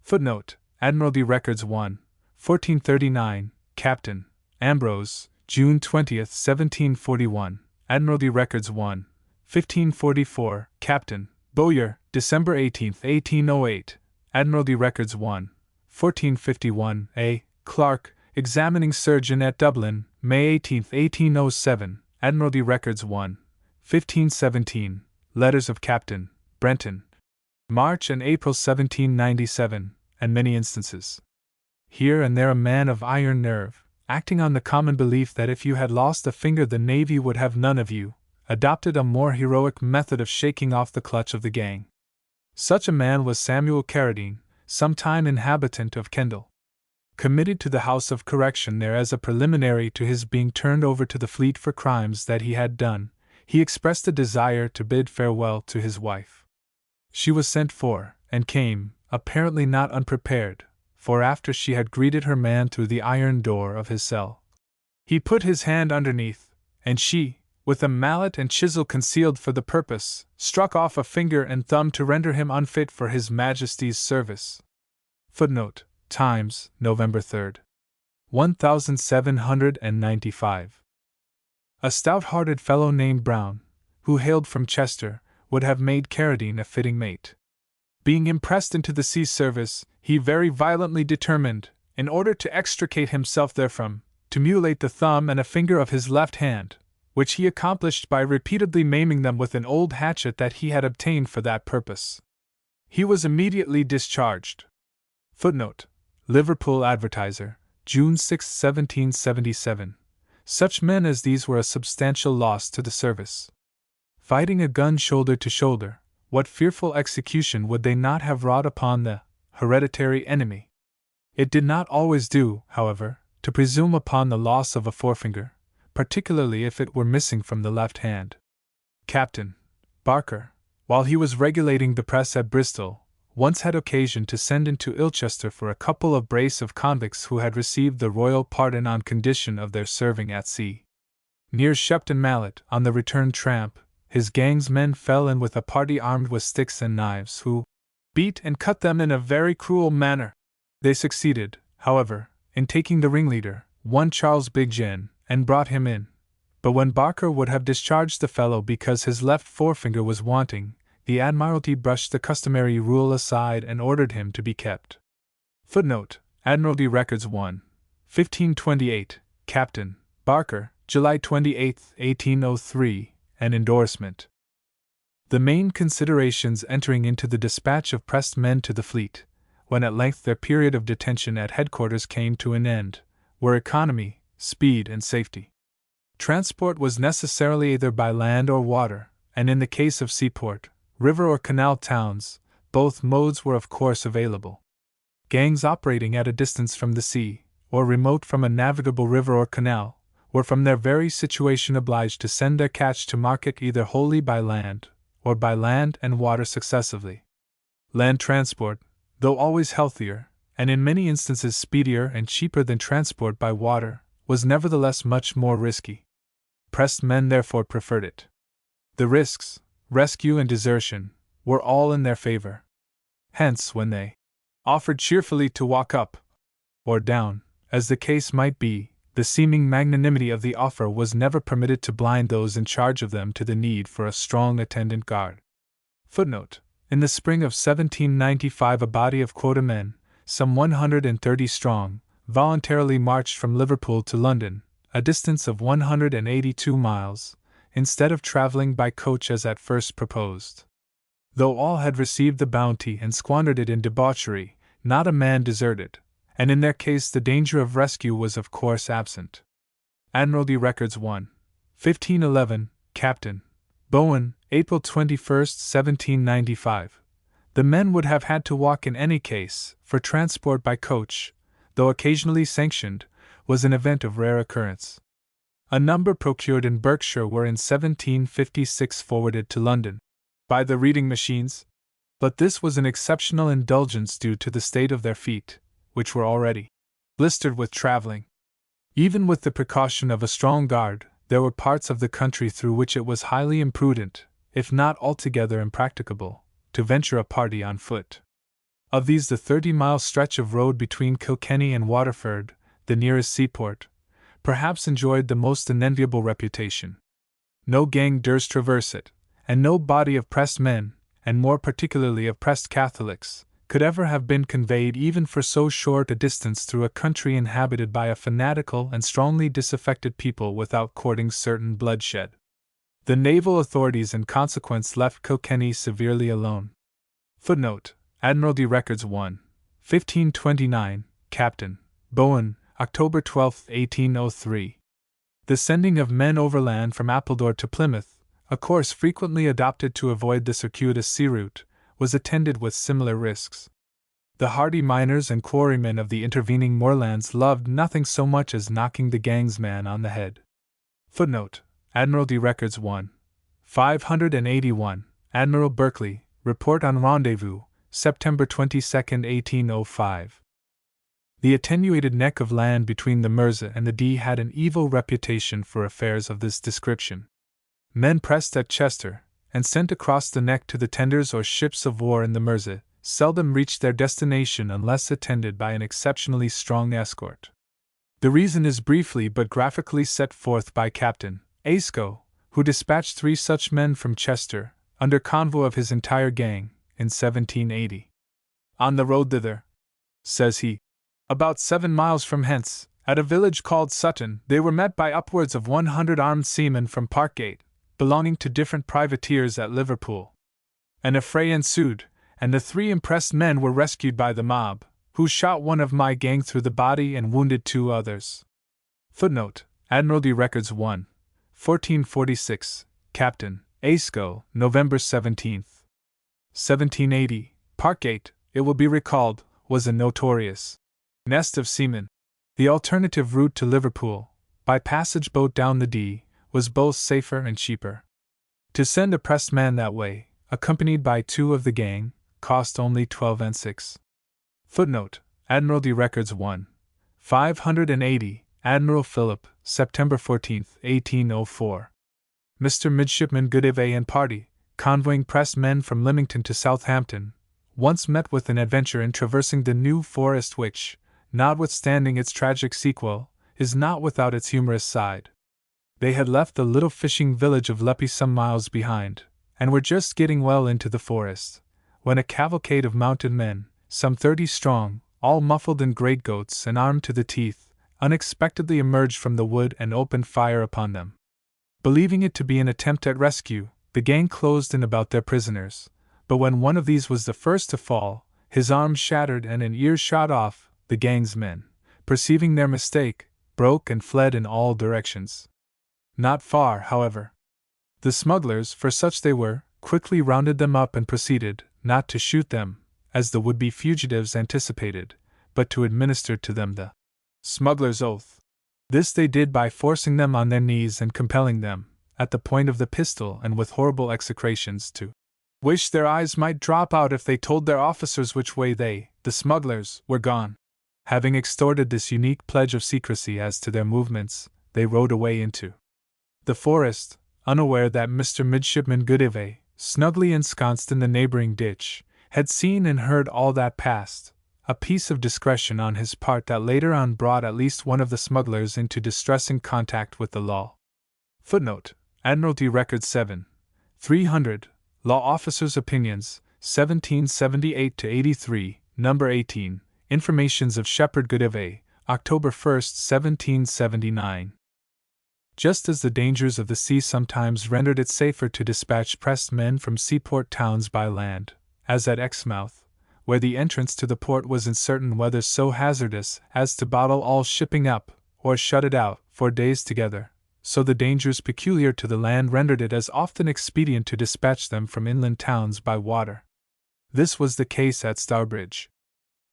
Footnote: Admiralty Records 1, 1439, Captain Ambrose, June 20th, 1741. Admiralty Records 1, 1544, Captain Bowyer, December 18th, 1808. Admiralty Records 1, 1451, A. Clark, Examining Surgeon at Dublin, May 18th, 1807. Admiralty Records 1, 1517. Letters of Captain Brenton, March and April 1797, and many instances. Here and there a man of iron nerve, acting on the common belief that if you had lost a finger the Navy would have none of you, adopted a more heroic method of shaking off the clutch of the gang. Such a man was Samuel Carradine, sometime inhabitant of Kendal. Committed to the House of Correction there as a preliminary to his being turned over to the fleet for crimes that he had done, he expressed a desire to bid farewell to his wife. She was sent for, and came, apparently not unprepared, for after she had greeted her man through the iron door of his cell, he put his hand underneath, and she, with a mallet and chisel concealed for the purpose, struck off a finger and thumb to render him unfit for His Majesty's service. Footnote: Times, November 3rd. 1795. A stout-hearted fellow named Brown, who hailed from Chester, would have made Carradine a fitting mate. Being impressed into the sea service, he very violently determined, in order to extricate himself therefrom, to mutilate the thumb and a finger of his left hand, which he accomplished by repeatedly maiming them with an old hatchet that he had obtained for that purpose. He was immediately discharged. Footnote: Liverpool Advertiser, June 6, 1777. Such men as these were a substantial loss to the service. Fighting a gun shoulder to shoulder, what fearful execution would they not have wrought upon the hereditary enemy? It did not always do, however, to presume upon the loss of a forefinger, particularly if it were missing from the left hand. Captain Barker, while he was regulating the press at Bristol, once had occasion to send into Ilchester for a couple of brace of convicts who had received the royal pardon on condition of their serving at sea. Near Shepton Mallet, on the return tramp, his gang's men fell in with a party armed with sticks and knives, who beat and cut them in a very cruel manner. They succeeded, however, in taking the ringleader, one Charles Biggen, and brought him in. But when Barker would have discharged the fellow because his left forefinger was wanting, the Admiralty brushed the customary rule aside and ordered him to be kept. Footnote: Admiralty Records 1, 1528, Captain Barker, July 28, 1803, an endorsement. The main considerations entering into the dispatch of pressed men to the fleet, when at length their period of detention at headquarters came to an end, were economy, speed, and safety. Transport was necessarily either by land or water, and in the case of seaport, river or canal towns, both modes were of course available. Gangs operating at a distance from the sea, or remote from a navigable river or canal, were from their very situation obliged to send their catch to market either wholly by land, or by land and water successively. Land transport, though always healthier, and in many instances speedier and cheaper than transport by water, was nevertheless much more risky. Pressed men therefore preferred it. The risks, rescue and desertion, were all in their favor. Hence, when they offered cheerfully to walk up or down, as the case might be, the seeming magnanimity of the offer was never permitted to blind those in charge of them to the need for a strong attendant guard. Footnote: In the spring of 1795 a body of quota men, some 130 strong, voluntarily marched from Liverpool to London, a distance of 182 miles, instead of travelling by coach as at first proposed. Though all had received the bounty and squandered it in debauchery, not a man deserted, and in their case the danger of rescue was of course absent. Admiralty Records 1, 1511, Captain Bowen, April 21, 1795. The men would have had to walk in any case, for transport by coach, though occasionally sanctioned, was an event of rare occurrence. A number procured in Berkshire were in 1756 forwarded to London by the reading machines, but this was an exceptional indulgence due to the state of their feet, which were already blistered with traveling. Even with the precaution of a strong guard, there were parts of the country through which it was highly imprudent, if not altogether impracticable, to venture a party on foot. Of these the 30-mile stretch of road between Kilkenny and Waterford, the nearest seaport, perhaps enjoyed the most unenviable reputation. No gang durst traverse it, and no body of pressed men, and more particularly of pressed Catholics, could ever have been conveyed even for so short a distance through a country inhabited by a fanatical and strongly disaffected people without courting certain bloodshed. The naval authorities in consequence left Kilkenny severely alone. Footnote: Admiralty Records 1, 1529, Captain Bowen, October 12, 1803. The sending of men overland from Appledore to Plymouth, a course frequently adopted to avoid the circuitous sea route, was attended with similar risks. The hardy miners and quarrymen of the intervening moorlands loved nothing so much as knocking the gang's man on the head. Footnote: Admiralty Records 1, 581, Admiral Berkeley, Report on Rendezvous, September 22, 1805. The attenuated neck of land between the Mersey and the Dee had an evil reputation for affairs of this description. Men pressed at Chester, and sent across the neck to the tenders or ships of war in the Mersey, seldom reached their destination unless attended by an exceptionally strong escort. The reason is briefly but graphically set forth by Captain Ayscough, who dispatched 3 such men from Chester, under convoy of his entire gang, in 1780. On the road thither, says he, about 7 miles from hence, at a village called Sutton, they were met by upwards of 100 armed seamen from Parkgate, belonging to different privateers at Liverpool. An affray ensued, and the 3 impressed men were rescued by the mob, who shot one of my gang through the body and wounded 2 others. Footnote: Admiralty Records 1, 1446, Captain Ayscough, November 17, 1780. Parkgate, it will be recalled, was a notorious nest of seamen. The alternative route to Liverpool, by passage boat down the Dee, was both safer and cheaper. To send a pressed man that way, accompanied by 2 of the gang, cost only 12 and 6. Footnote: Admiralty Records 1, 580, Admiral Philip, September 14, 1804. Mr. Midshipman Goodave and party, convoying pressed men from Lymington to Southampton, once met with an adventure in traversing the New Forest which, notwithstanding its tragic sequel, is not without its humorous side. They had left the little fishing village of Leppey some miles behind, and were just getting well into the forest, when a cavalcade of mounted men, some 30 strong, all muffled in greatcoats and armed to the teeth, unexpectedly emerged from the wood and opened fire upon them. Believing it to be an attempt at rescue, the gang closed in about their prisoners, but when one of these was the first to fall, his arm shattered and an ear shot off. The gang's men, perceiving their mistake, broke and fled in all directions. Not far, however. The smugglers, for such they were, quickly rounded them up and proceeded, not to shoot them, as the would-be fugitives anticipated, but to administer to them the smuggler's oath. This they did by forcing them on their knees and compelling them, at the point of the pistol and with horrible execrations, to wish their eyes might drop out if they told their officers which way they, the smugglers, were gone. Having extorted this unique pledge of secrecy as to their movements, they rode away into the forest, unaware that Mr. Midshipman Goodivay, snugly ensconced in the neighboring ditch, had seen and heard all that passed, a piece of discretion on his part that later on brought at least one of the smugglers into distressing contact with the law. Footnote: Admiralty Record 7. 300, Law Officers' Opinions, 1778-83, Number 18, Informations of Shepherd Goodivay, October 1, 1779. Just as the dangers of the sea sometimes rendered it safer to dispatch pressed men from seaport towns by land, as at Exmouth, where the entrance to the port was in certain weather so hazardous as to bottle all shipping up, or shut it out, for days together, so the dangers peculiar to the land rendered it as often expedient to dispatch them from inland towns by water. This was the case at Stourbridge.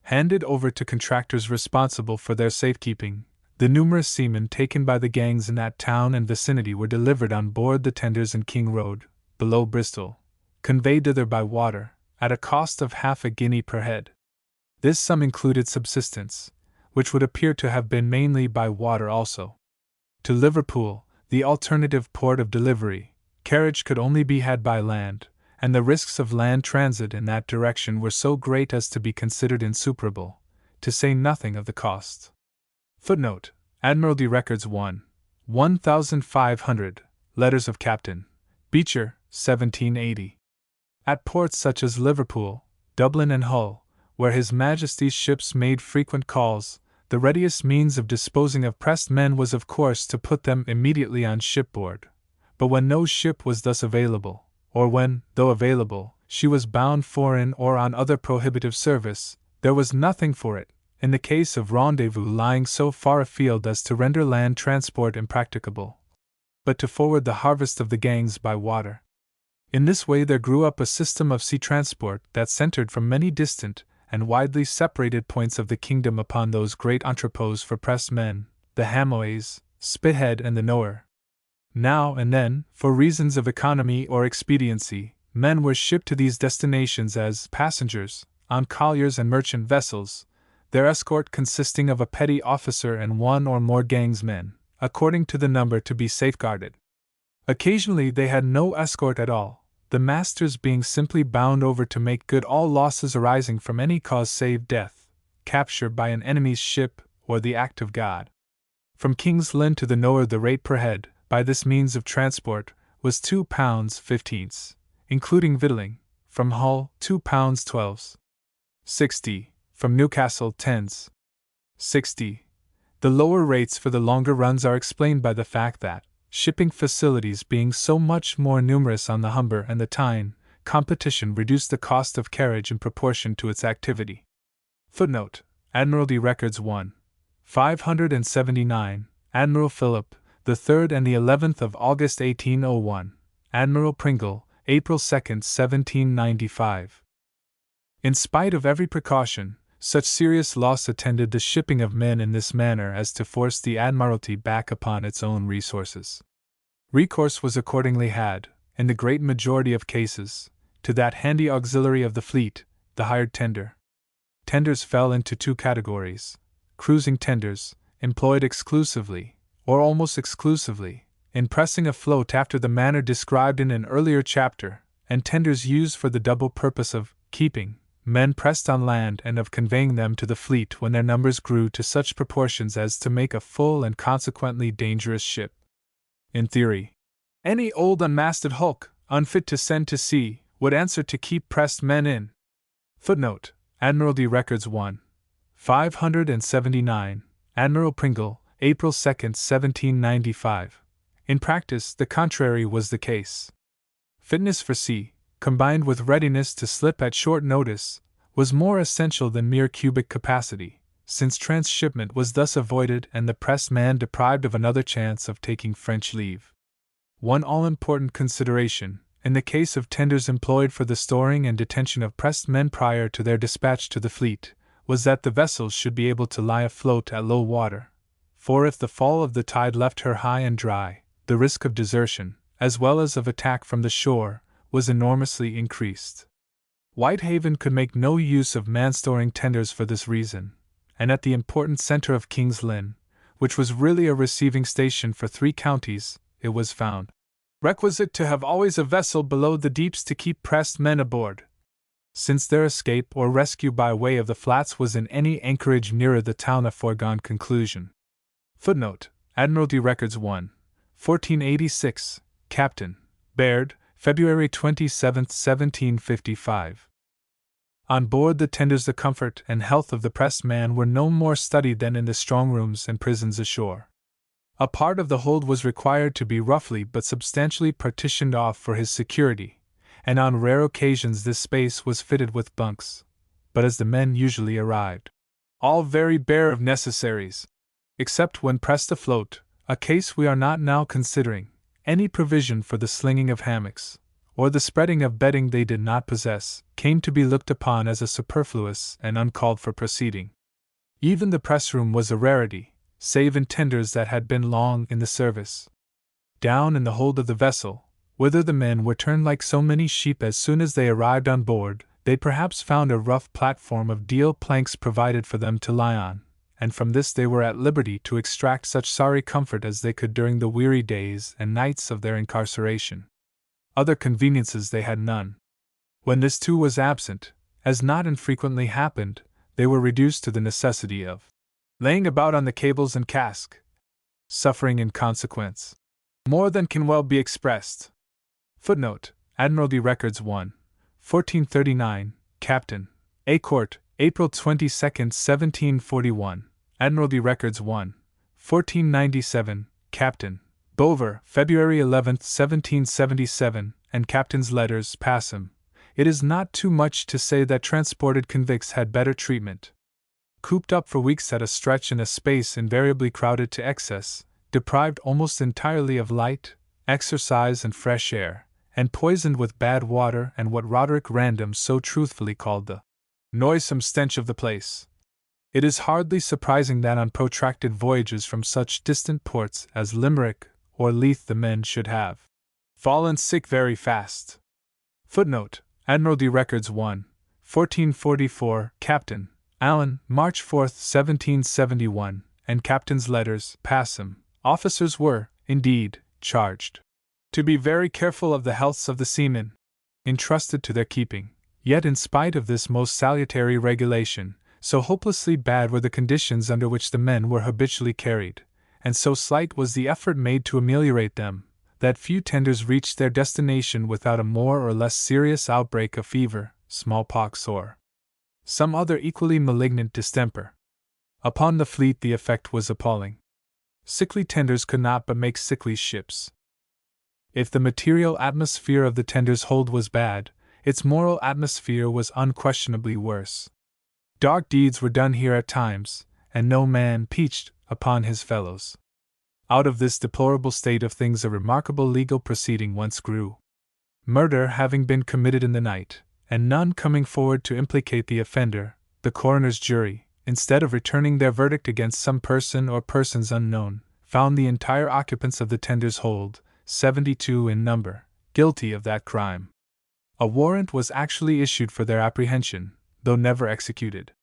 Handed over to contractors responsible for their safekeeping, the numerous seamen taken by the gangs in that town and vicinity were delivered on board the tenders in King Road, below Bristol, conveyed thither by water, at a cost of half a guinea per head. This sum included subsistence, which would appear to have been mainly by water also. To Liverpool, the alternative port of delivery, carriage could only be had by land, and the risks of land transit in that direction were so great as to be considered insuperable, to say nothing of the cost. Footnote: Admiralty Records 1. 1500, Letters of Captain Beecher, 1780. At ports such as Liverpool, Dublin and Hull, where His Majesty's ships made frequent calls, the readiest means of disposing of pressed men was of course to put them immediately on shipboard, but when no ship was thus available, or when, though available, she was bound foreign or on other prohibitive service, there was nothing for it, in the case of rendezvous lying so far afield as to render land transport impracticable, but to forward the harvest of the gangs by water. In this way there grew up a system of sea transport that centered from many distant and widely separated points of the kingdom upon those great entrepôts for pressed men, the Hamoaze, Spithead and the Nowhere. Now and then, for reasons of economy or expediency, men were shipped to these destinations as passengers, on colliers and merchant vessels, their escort consisting of a petty officer and one or more gang's men, according to the number to be safeguarded. Occasionally they had no escort at all, the masters being simply bound over to make good all losses arising from any cause save death, capture by an enemy's ship, or the act of God. From King's Lynn to the Nowhere the rate per head, by this means of transport, was £2.15, including victualling, from Hull £2.12. 60, from Newcastle 10s. 60. The lower rates for the longer runs are explained by the fact that, shipping facilities being so much more numerous on the Humber and the Tyne, competition reduced the cost of carriage in proportion to its activity. Footnote: Admiralty Records 1. 579, Admiral Philip, the 3rd and the 11th of August 1801, Admiral Pringle, April 2, 1795. In spite of every precaution, such serious loss attended the shipping of men in this manner as to force the Admiralty back upon its own resources. Recourse was accordingly had, in the great majority of cases, to that handy auxiliary of the fleet, the hired tender. Tenders fell into two categories: cruising tenders, employed exclusively, or almost exclusively, in pressing afloat after the manner described in an earlier chapter, and tenders used for the double purpose of keeping men pressed on land and of conveying them to the fleet when their numbers grew to such proportions as to make a full and consequently dangerous ship. In theory, any old unmasted hulk, unfit to send to sea, would answer to keep pressed men in. Footnote: Admiralty Records 1. 579, Admiral Pringle, April 2, 1795. In practice, the contrary was the case. Fitness for sea, combined with readiness to slip at short notice, was more essential than mere cubic capacity, since transshipment was thus avoided and the pressed man deprived of another chance of taking French leave. One all-important consideration, in the case of tenders employed for the storing and detention of pressed men prior to their dispatch to the fleet, was that the vessels should be able to lie afloat at low water, for if the fall of the tide left her high and dry, the risk of desertion, as well as of attack from the shore, was enormously increased. Whitehaven could make no use of man-storing tenders for this reason, and at the important center of King's Lynn, which was really a receiving station for 3 counties, it was found requisite to have always a vessel below the deeps to keep pressed men aboard, since their escape or rescue by way of the flats was in any anchorage nearer the town a foregone conclusion. Footnote: Admiralty Records 1. 1486, Captain Baird, February 27, 1755. On board the tenders the comfort and health of the pressed man were no more studied than in the strong rooms and prisons ashore. A part of the hold was required to be roughly but substantially partitioned off for his security, and on rare occasions this space was fitted with bunks, but as the men usually arrived, all very bare of necessaries, except when pressed afloat, a case we are not now considering, any provision for the slinging of hammocks, or the spreading of bedding they did not possess, came to be looked upon as a superfluous and uncalled for proceeding. Even the press room was a rarity, save in tenders that had been long in the service. Down in the hold of the vessel, whither the men were turned like so many sheep as soon as they arrived on board, they perhaps found a rough platform of deal planks provided for them to lie on, and from this they were at liberty to extract such sorry comfort as they could during the weary days and nights of their incarceration. Other conveniences they had none. When this too was absent, as not infrequently happened, they were reduced to the necessity of laying about on the cables and cask, suffering in consequence more than can well be expressed. Footnote: Admiralty Records 1. 1439, Captain A. Court, April 22, 1741. Admiralty Records 1. 1497, Captain Bover, February 11, 1777, and Captain's Letters, Passam. It is not too much to say that transported convicts had better treatment. Cooped up for weeks at a stretch in a space invariably crowded to excess, deprived almost entirely of light, exercise, and fresh air, and poisoned with bad water and what Roderick Random so truthfully called the noisome stench of the place. It is hardly surprising that on protracted voyages from such distant ports as Limerick or Leith the men should have fallen sick very fast. Footnote: Admiralty Records 1. 1444, Captain Allen, March 4, 1771, and Captain's Letters, Passam. Officers were, indeed, charged to be very careful of the healths of the seamen entrusted to their keeping, yet in spite of this most salutary regulation, so hopelessly bad were the conditions under which the men were habitually carried, and so slight was the effort made to ameliorate them, that few tenders reached their destination without a more or less serious outbreak of fever, smallpox, or some other equally malignant distemper. Upon the fleet the effect was appalling. Sickly tenders could not but make sickly ships. If the material atmosphere of the tender's hold was bad, its moral atmosphere was unquestionably worse. Dark deeds were done here at times, and no man peached upon his fellows. Out of this deplorable state of things a remarkable legal proceeding once grew. Murder having been committed in the night, and none coming forward to implicate the offender, the coroner's jury, instead of returning their verdict against some person or persons unknown, found the entire occupants of the tender's hold, 72 in number, guilty of that crime. A warrant was actually issued for their apprehension, though never executed.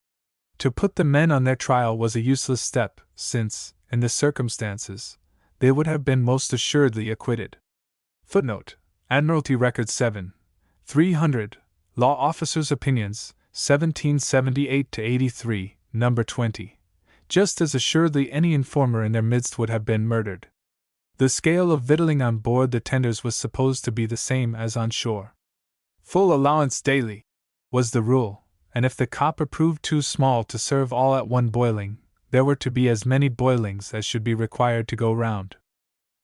To put the men on their trial was a useless step, since, in the circumstances, they would have been most assuredly acquitted. Footnote: Admiralty Records 7. 300, Law Officers' Opinions, 1778-83, number 20. Just as assuredly any informer in their midst would have been murdered. The scale of victualling on board the tenders was supposed to be the same as on shore. Full allowance daily was the rule, and if the copper proved too small to serve all at one boiling, there were to be as many boilings as should be required to go round.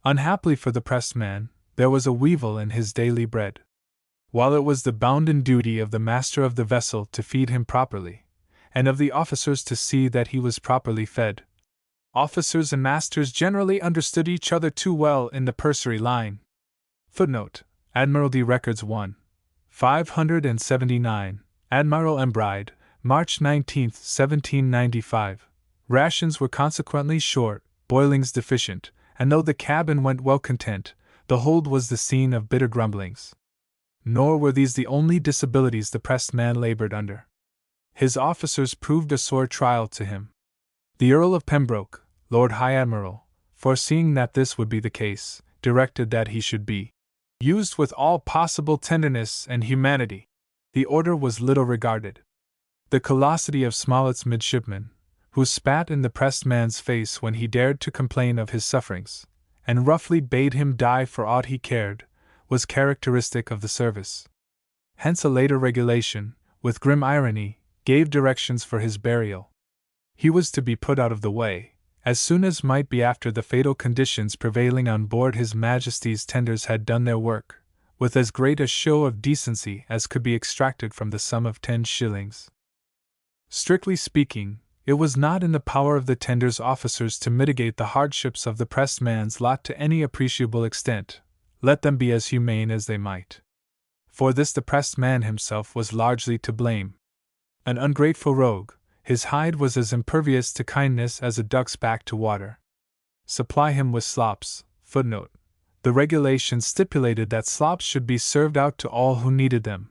Unhappily for the pressed man, there was a weevil in his daily bread. While it was the bounden duty of the master of the vessel to feed him properly, and of the officers to see that he was properly fed, officers and masters generally understood each other too well in the pursery line. Footnote: Admiralty Records 1. 579, Admiral Embride, March 19, 1795. Rations were consequently short, boilings deficient, and though the cabin went well content, the hold was the scene of bitter grumblings. Nor were these the only disabilities the pressed man labored under. His officers proved a sore trial to him. The Earl of Pembroke, Lord High Admiral, foreseeing that this would be the case, directed that he should be used with all possible tenderness and humanity. The order was little regarded. The callosity of Smollett's midshipman, who spat in the pressed man's face when he dared to complain of his sufferings, and roughly bade him die for aught he cared, was characteristic of the service. Hence a later regulation, with grim irony, gave directions for his burial. He was to be put out of the way, as soon as might be after the fatal conditions prevailing on board His Majesty's tenders had done their work, with as great a show of decency as could be extracted from the sum of 10 shillings. Strictly speaking, it was not in the power of the tender's officers to mitigate the hardships of the pressed man's lot to any appreciable extent, let them be as humane as they might. For this the pressed man himself was largely to blame. An ungrateful rogue, his hide was as impervious to kindness as a duck's back to water. Supply him with slops. Footnote: The regulations stipulated that slops should be served out to all who needed them,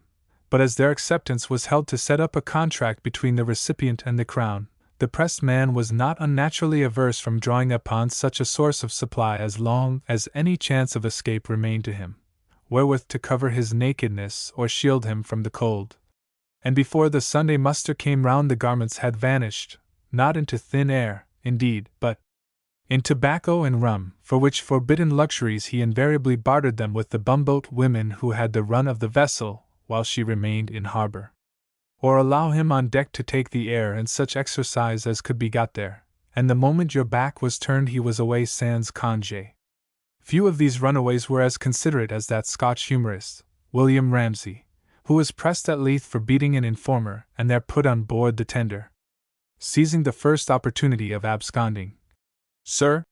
but as their acceptance was held to set up a contract between the recipient and the Crown, the pressed man was not unnaturally averse from drawing upon such a source of supply as long as any chance of escape remained to him, wherewith to cover his nakedness or shield him from the cold. And before the Sunday muster came round the garments had vanished, not into thin air, indeed, but in tobacco and rum, for which forbidden luxuries he invariably bartered them with the bumboat women who had the run of the vessel while she remained in harbor. Or allow him on deck to take the air and such exercise as could be got there, and the moment your back was turned he was away sans congé. Few of these runaways were as considerate as that Scotch humorist, William Ramsay, who was pressed at Leith for beating an informer and there put on board the tender. Seizing the first opportunity of absconding, "Sir,"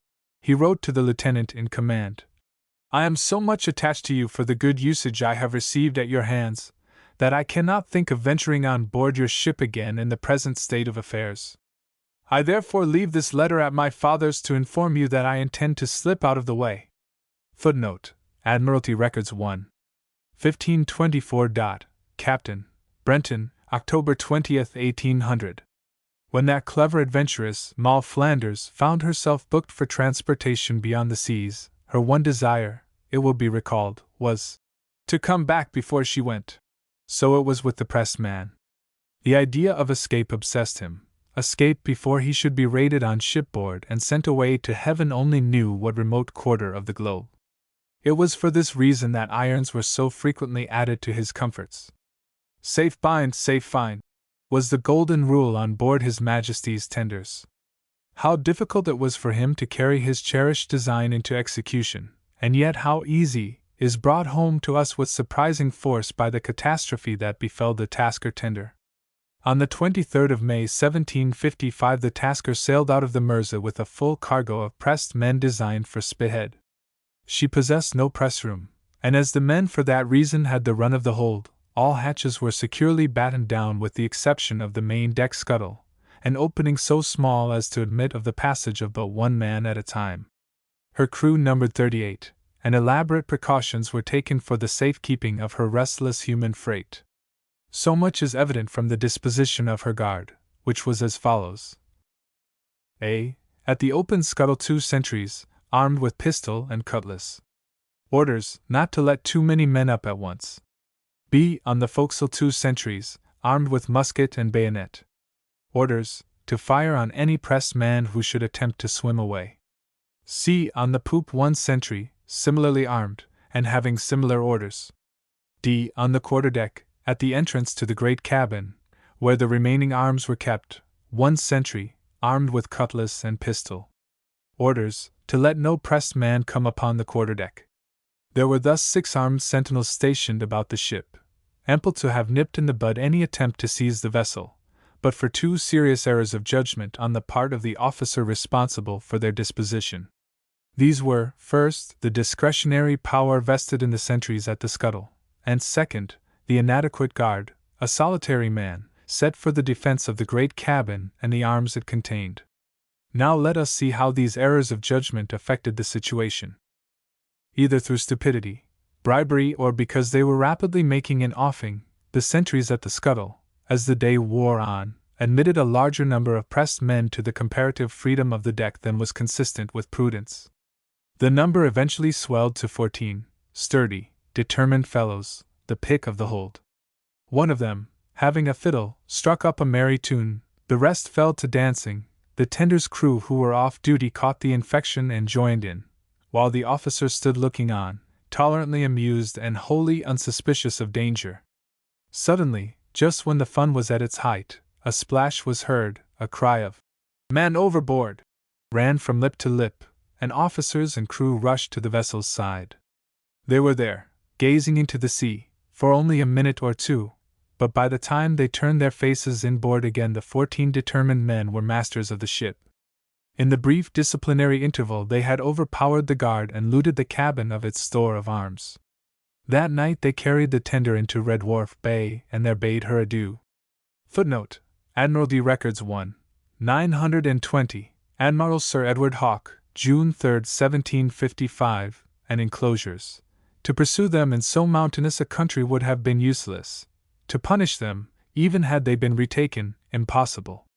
he wrote to the lieutenant in command, "I am so much attached to you for the good usage I have received at your hands, that I cannot think of venturing on board your ship again in the present state of affairs. I therefore leave this letter at my father's to inform you that I intend to slip out of the way." Footnote: Admiralty Records 1. 1524. Captain Brenton, October 20, 1800. When that clever adventuress, Moll Flanders, found herself booked for transportation beyond the seas, her one desire, it will be recalled, was to come back before she went. So it was with the pressed man. The idea of escape obsessed him, escape before he should be raided on shipboard and sent away to heaven only knew what remote quarter of the globe. It was for this reason that irons were so frequently added to his comforts. "Safe bind, safe fine," was the golden rule on board His Majesty's tenders. How difficult it was for him to carry his cherished design into execution, and yet how easy, is brought home to us with surprising force by the catastrophe that befell the Tasker tender. On the 23rd of May 1755 the Tasker sailed out of the Mersey with a full cargo of pressed men designed for Spithead. She possessed no press room, and as the men for that reason had the run of the hold, all hatches were securely battened down with the exception of the main deck scuttle, an opening so small as to admit of the passage of but one man at a time. Her crew numbered 38, and elaborate precautions were taken for the safekeeping of her restless human freight. So much is evident from the disposition of her guard, which was as follows: A. At the open scuttle 2 sentries, armed with pistol and cutlass. Orders not to let too many men up at once. B. On the forecastle 2 sentries, armed with musket and bayonet. Orders to fire on any pressed man who should attempt to swim away. C. On the poop 1 sentry, similarly armed, and having similar orders. D. On the quarterdeck, at the entrance to the great cabin, where the remaining arms were kept, 1 sentry, armed with cutlass and pistol. Orders, to let no pressed man come upon the quarterdeck. There were thus 6 armed sentinels stationed about the ship, ample to have nipped in the bud any attempt to seize the vessel, but for 2 serious errors of judgment on the part of the officer responsible for their disposition. These were, first, the discretionary power vested in the sentries at the scuttle, and second, the inadequate guard, a solitary man, set for the defense of the great cabin and the arms it contained. Now let us see how these errors of judgment affected the situation. Either through stupidity, bribery, or because they were rapidly making an offing, the sentries at the scuttle, as the day wore on, admitted a larger number of pressed men to the comparative freedom of the deck than was consistent with prudence. The number eventually swelled to 14, sturdy, determined fellows, the pick of the hold. One of them, having a fiddle, struck up a merry tune, the rest fell to dancing, the tender's crew who were off duty caught the infection and joined in, while the officers stood looking on, tolerantly amused and wholly unsuspicious of danger. Suddenly, just when the fun was at its height, a splash was heard, a cry of "Man overboard!" ran from lip to lip, and officers and crew rushed to the vessel's side. They were there, gazing into the sea, for only a minute or two, but by the time they turned their faces inboard again the 14 determined men were masters of the ship. In the brief disciplinary interval they had overpowered the guard and looted the cabin of its store of arms. That night they carried the tender into Red Wharf Bay and there bade her adieu. Footnote: Admiralty Records 1, 920, Admiral Sir Edward Hawke, June 3, 1755, and enclosures. To pursue them in so mountainous a country would have been useless. To punish them, even had they been retaken, impossible.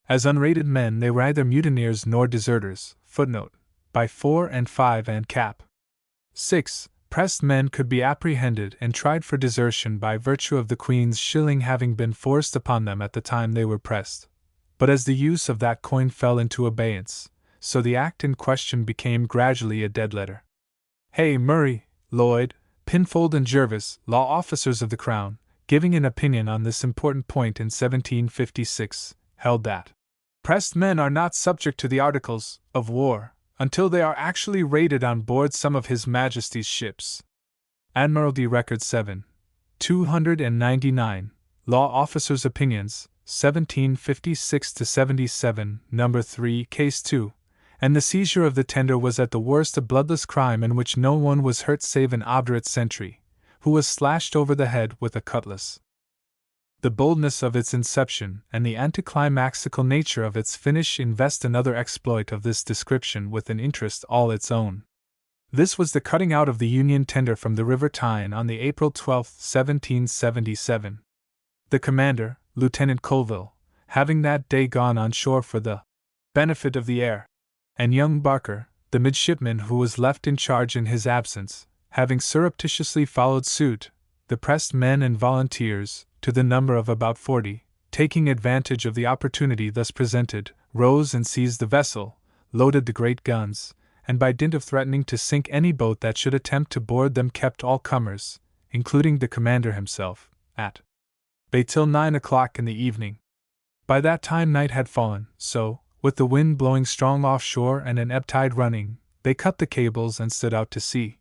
As unrated men they were neither mutineers nor deserters. Footnote: by 4 and 5 and cap. 6. Pressed men could be apprehended and tried for desertion by virtue of the Queen's shilling having been forced upon them at the time they were pressed. But as the use of that coin fell into abeyance, so the act in question became gradually a dead letter. Hay, Murray, Lloyd, Pinfold and Jervis, law officers of the Crown, giving an opinion on this important point in 1756, held that pressed men are not subject to the Articles of War until they are actually rated on board some of His Majesty's ships. Admiralty Record 7, 299, Law Officers' Opinions, 1756-77, No. 3, Case 2, and the seizure of the tender was at the worst a bloodless crime in which no one was hurt save an obdurate sentry, who was slashed over the head with a cutlass. The boldness of its inception and the anticlimaxical nature of its finish invest another exploit of this description with an interest all its own. This was the cutting out of the Union tender from the River Tyne on the April 12, 1777. The commander, Lieutenant Colville, having that day gone on shore for the benefit of the air, and young Barker, the midshipman who was left in charge in his absence, having surreptitiously followed suit, the pressed men and volunteers, to the number of about 40, taking advantage of the opportunity thus presented, rose and seized the vessel, loaded the great guns, and by dint of threatening to sink any boat that should attempt to board them kept all comers, including the commander himself, at bay till 9 o'clock in the evening. By that time night had fallen, so, with the wind blowing strong offshore and an ebb tide running, they cut the cables and stood out to sea.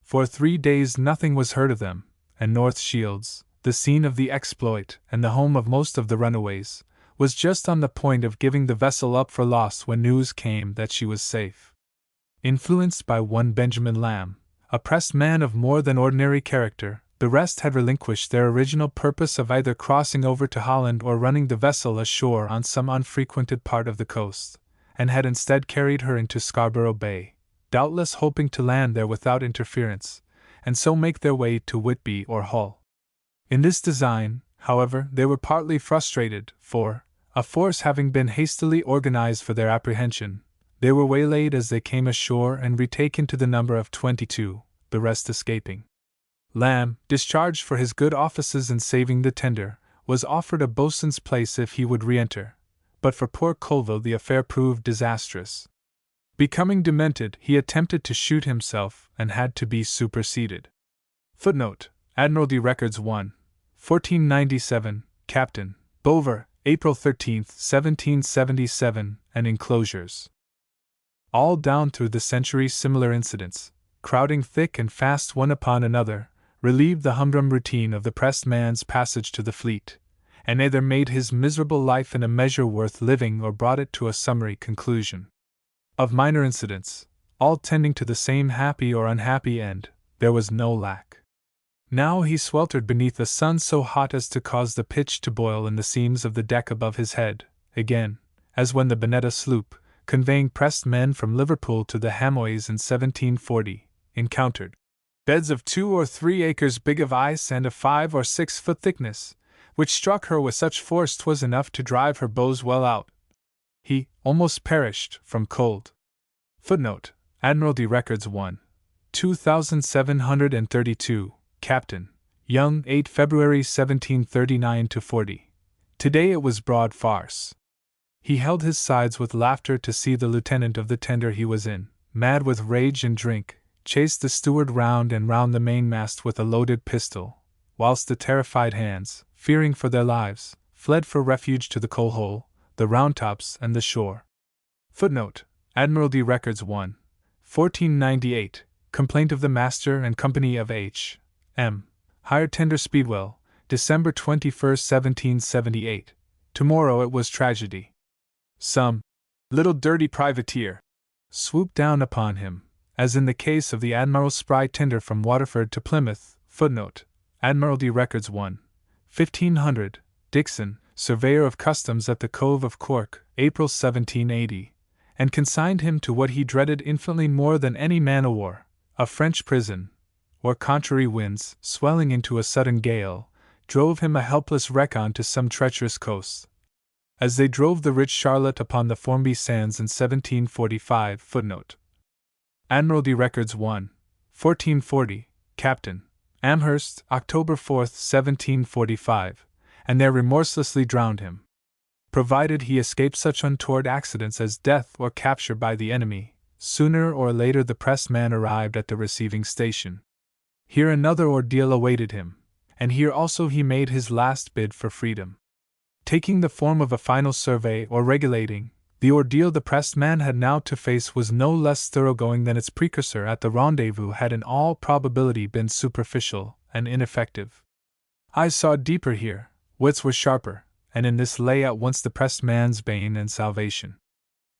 For 3 days nothing was heard of them, and North Shields, the scene of the exploit and the home of most of the runaways, was just on the point of giving the vessel up for lost when news came that she was safe. Influenced by one Benjamin Lamb, a pressed man of more than ordinary character, the rest had relinquished their original purpose of either crossing over to Holland or running the vessel ashore on some unfrequented part of the coast, and had instead carried her into Scarborough Bay, doubtless hoping to land there without interference, and so make their way to Whitby or Hull. In this design, however, they were partly frustrated, for, a force having been hastily organized for their apprehension, they were waylaid as they came ashore and retaken to the number of 22, the rest escaping. Lamb, discharged for his good offices in saving the tender, was offered a boatswain's place if he would re-enter, but for poor Colville the affair proved disastrous. Becoming demented, he attempted to shoot himself and had to be superseded. Footnote: Admiralty Records 1, 1497, Captain Bover, April 13, 1777, and enclosures. All down through the centuries, similar incidents, crowding thick and fast one upon another, relieved the humdrum routine of the pressed man's passage to the fleet, and either made his miserable life in a measure worth living or brought it to a summary conclusion. Of minor incidents, all tending to the same happy or unhappy end, there was no lack. Now he sweltered beneath a sun so hot as to cause the pitch to boil in the seams of the deck above his head, again, as when the Bonetta sloop, conveying pressed men from Liverpool to the Hamoys in 1740, encountered beds of 2 or 3 acres big of ice and of 5 or 6 foot thickness, which struck her with such force 'twas enough to drive her bows well out. He almost perished from cold. Footnote: Admiralty Records 1, 2732, Captain Young, 8 February 1739-40. Today it was broad farce. He held his sides with laughter to see the lieutenant of the tender he was in, mad with rage and drink, chased the steward round and round the mainmast with a loaded pistol, whilst the terrified hands, fearing for their lives, fled for refuge to the coal-hole, the roundtops, and the shore. Footnote: Admiralty Records 1, 1498, Complaint of the Master and Company of H. M. Higher Tender Speedwell, December 21, 1778. Tomorrow it was tragedy. Some little dirty privateer swooped down upon him, as in the case of the Admiral's spry tender from Waterford to Plymouth. Footnote: Admiralty Records 1, 1500, Dixon, Surveyor of Customs at the Cove of Cork, April 1780, and consigned him to what he dreaded infinitely more than any man-o'-war, a French prison, or contrary winds, swelling into a sudden gale, drove him a helpless wreck on to some treacherous coast. As they drove the rich Charlotte upon the Formby sands in 1745. Footnote: Admiralty Records 1, 1440, Captain Amherst, October 4, 1745, and there remorselessly drowned him. Provided he escaped such untoward accidents as death or capture by the enemy, sooner or later the pressed man arrived at the receiving station. Here another ordeal awaited him, and here also he made his last bid for freedom. Taking the form of a final survey or regulating, the ordeal the pressed man had now to face was no less thoroughgoing than its precursor at the rendezvous had in all probability been superficial and ineffective. Eyes saw deeper here, wits were sharper, and in this lay at once the pressed man's bane and salvation.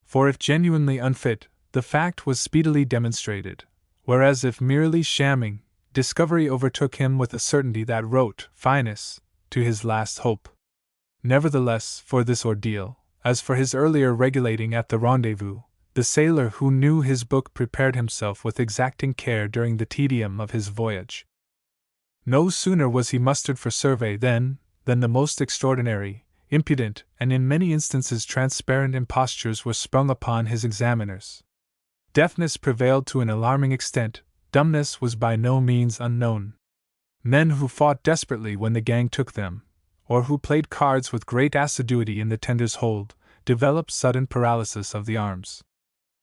For if genuinely unfit, the fact was speedily demonstrated, whereas if merely shamming, discovery overtook him with a certainty that wrote fineness to his last hope. Nevertheless, for this ordeal, as for his earlier regulating at the rendezvous, the sailor who knew his book prepared himself with exacting care during the tedium of his voyage. No sooner was he mustered for survey than the most extraordinary, impudent, and in many instances transparent impostures were sprung upon his examiners. Deafness prevailed to an alarming extent, dumbness was by no means unknown. Men who fought desperately when the gang took them, or who played cards with great assiduity in the tender's hold, developed sudden paralysis of the arms.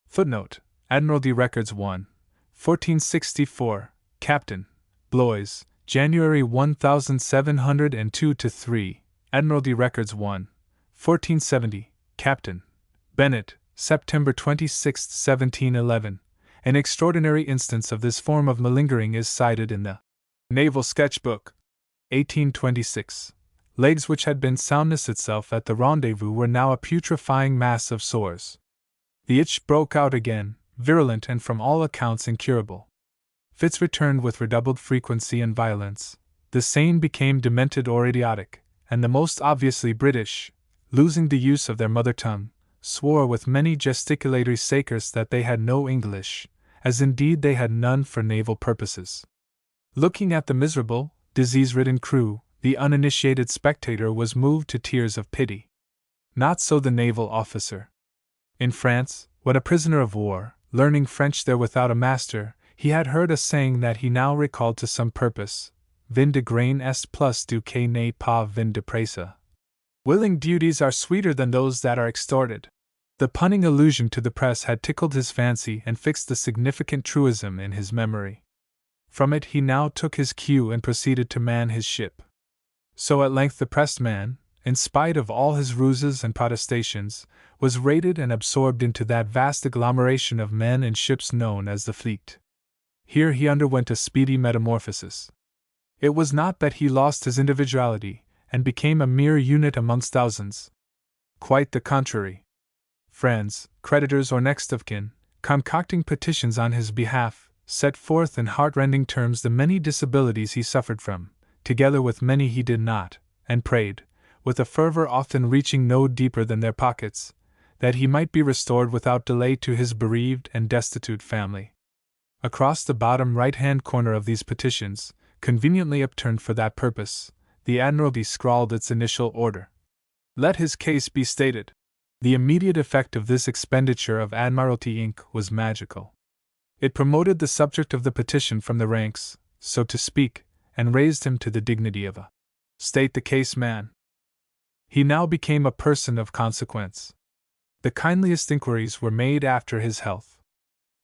Footnote: Admiralty Records 1, 1464, Captain Blois, January 1702-3, Admiralty Records 1, 1470, Captain Bennett, September 26, 1711. An extraordinary instance of this form of malingering is cited in the Naval Sketchbook, 1826. Legs which had been soundness itself at the rendezvous were now a putrefying mass of sores. The itch broke out again, virulent and from all accounts incurable. Fits returned with redoubled frequency and violence. The sane became demented or idiotic, and the most obviously British, losing the use of their mother tongue, swore with many gesticulatory sakers that they had no English, as indeed they had none for naval purposes. Looking at the miserable, disease-ridden crew, the uninitiated spectator was moved to tears of pity. Not so the naval officer. In France, when a prisoner of war, learning French there without a master, he had heard a saying that he now recalled to some purpose: vin de grain est plus doux que n'est pas vin de presse. Willing duties are sweeter than those that are extorted. The punning allusion to the press had tickled his fancy and fixed the significant truism in his memory. From it he now took his cue and proceeded to man his ship. So at length the pressed man, in spite of all his ruses and protestations, was raided and absorbed into that vast agglomeration of men and ships known as the fleet. Here he underwent a speedy metamorphosis. It was not that he lost his individuality and became a mere unit amongst thousands. Quite the contrary. Friends, creditors, or next of kin, concocting petitions on his behalf, set forth in heart-rending terms the many disabilities he suffered from, together with many he did not, and prayed, with a fervor often reaching no deeper than their pockets, that he might be restored without delay to his bereaved and destitute family. Across the bottom right-hand corner of these petitions, conveniently upturned for that purpose, the Admiralty scrawled its initial order. Let his case be stated. The immediate effect of this expenditure of Admiralty ink was magical. It promoted the subject of the petition from the ranks, so to speak, and raised him to the dignity of a state the case man. He now became a person of consequence. The kindliest inquiries were made after his health.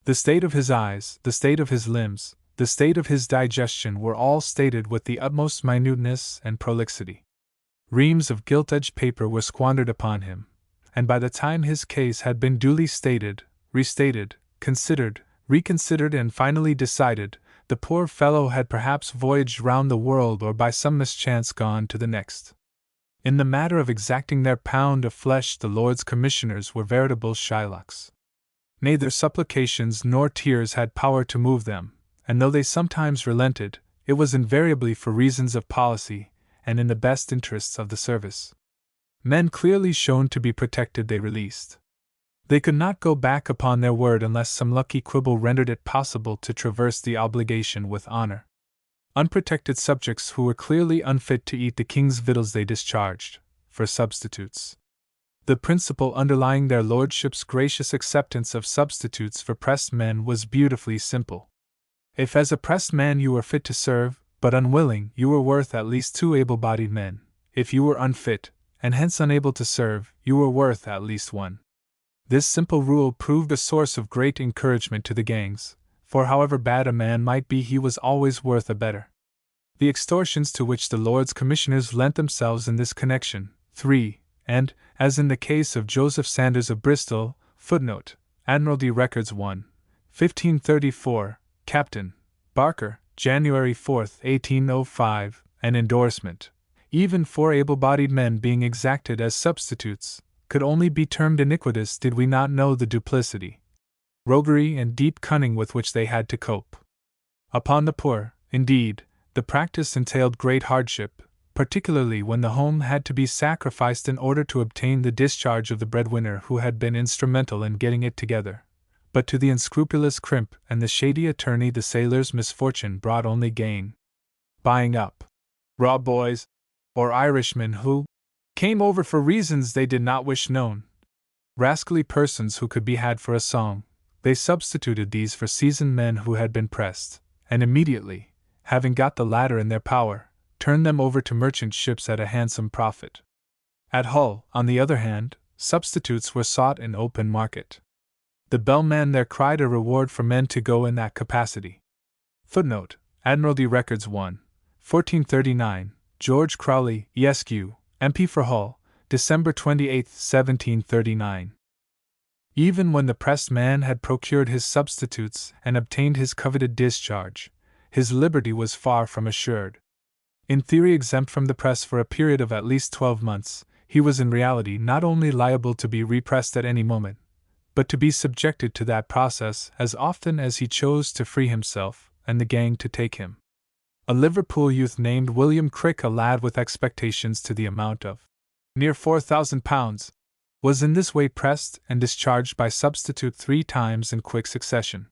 The state of his eyes, the state of his limbs, the state of his digestion were all stated with the utmost minuteness and prolixity. Reams of gilt-edged paper were squandered upon him, and by the time his case had been duly stated, restated, considered, reconsidered, and finally decided, the poor fellow had perhaps voyaged round the world or by some mischance gone to the next. In the matter of exacting their pound of flesh, the Lords Commissioners were veritable Shylocks. Neither supplications nor tears had power to move them, and though they sometimes relented, it was invariably for reasons of policy, and in the best interests of the service. Men clearly shown to be protected they released. They could not go back upon their word unless some lucky quibble rendered it possible to traverse the obligation with honor. Unprotected subjects who were clearly unfit to eat the king's victuals they discharged, for substitutes. The principle underlying their lordships' gracious acceptance of substitutes for pressed men was beautifully simple. If as a pressed man you were fit to serve, but unwilling, you were worth at least 2 able-bodied men. If you were unfit, and hence unable to serve, you were worth at least 1. This simple rule proved a source of great encouragement to the gangs, for however bad a man might be he was always worth a better. The extortions to which the Lords Commissioners lent themselves in this connection, 3, and, as in the case of Joseph Sanders of Bristol, footnote, Admiralty Records 1, 1534, Captain Barker, January 4, 1805, an endorsement, even 4 able-bodied men being exacted as substitutes, could only be termed iniquitous did we not know the duplicity, roguery, and deep cunning with which they had to cope. Upon the poor, indeed, the practice entailed great hardship, particularly when the home had to be sacrificed in order to obtain the discharge of the breadwinner who had been instrumental in getting it together. But to the unscrupulous crimp and the shady attorney the sailor's misfortune brought only gain. Buying up raw boys, or Irishmen who came over for reasons they did not wish known, rascally persons who could be had for a song, they substituted these for seasoned men who had been pressed, and immediately, having got the latter in their power, turned them over to merchant ships at a handsome profit. At Hull, on the other hand, substitutes were sought in open market. The bellman there cried a reward for men to go in that capacity. Footnote, Admiralty Records 1, 1439, George Crowley, Esq., MP for Hull, December 28, 1739. Even when the pressed man had procured his substitutes and obtained his coveted discharge, his liberty was far from assured. In theory exempt from the press for a period of at least 12 months, he was in reality not only liable to be repressed at any moment, but to be subjected to that process as often as he chose to free himself, and the gang to take him. A Liverpool youth named William Crick, a lad with expectations to the amount of near £4,000, was in this way pressed and discharged by substitute 3 times in quick succession.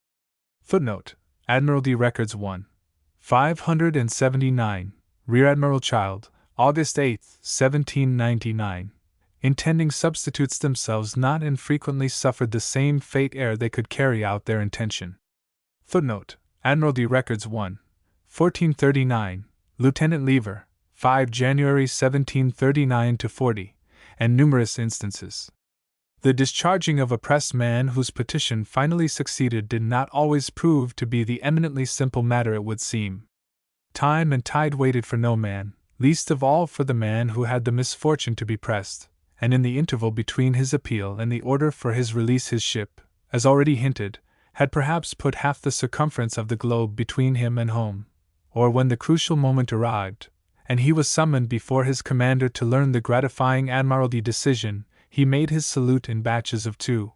Footnote, Admiralty Records 1, 579, Rear Admiral Child, August 8, 1799. Intending substitutes themselves not infrequently suffered the same fate ere they could carry out their intention. Footnote, Admiralty Records 1, 1439, Lieutenant Lever, 5 January 1739-40, and numerous instances. The discharging of a pressed man whose petition finally succeeded did not always prove to be the eminently simple matter it would seem. Time and tide waited for no man, least of all for the man who had the misfortune to be pressed, and in the interval between his appeal and the order for his release his ship, as already hinted, had perhaps put half the circumference of the globe between him and home, or when the crucial moment arrived, and he was summoned before his commander to learn the gratifying Admiralty decision, he made his salute in batches of 2,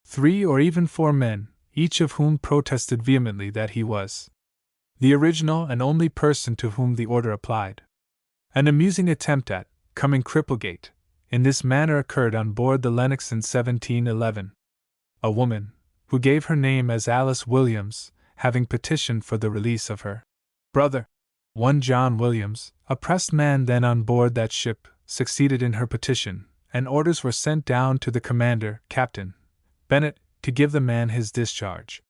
3, or even 4 men, each of whom protested vehemently that he was the original and only person to whom the order applied. An amusing attempt at coming Cripplegate in this manner occurred on board the Lennox in 1711. A woman, who gave her name as Alice Williams, having petitioned for the release of her brother, one John Williams, a pressed man then on board that ship, succeeded in her petition, and orders were sent down to the commander, Captain Bennet, to give the man his discharge.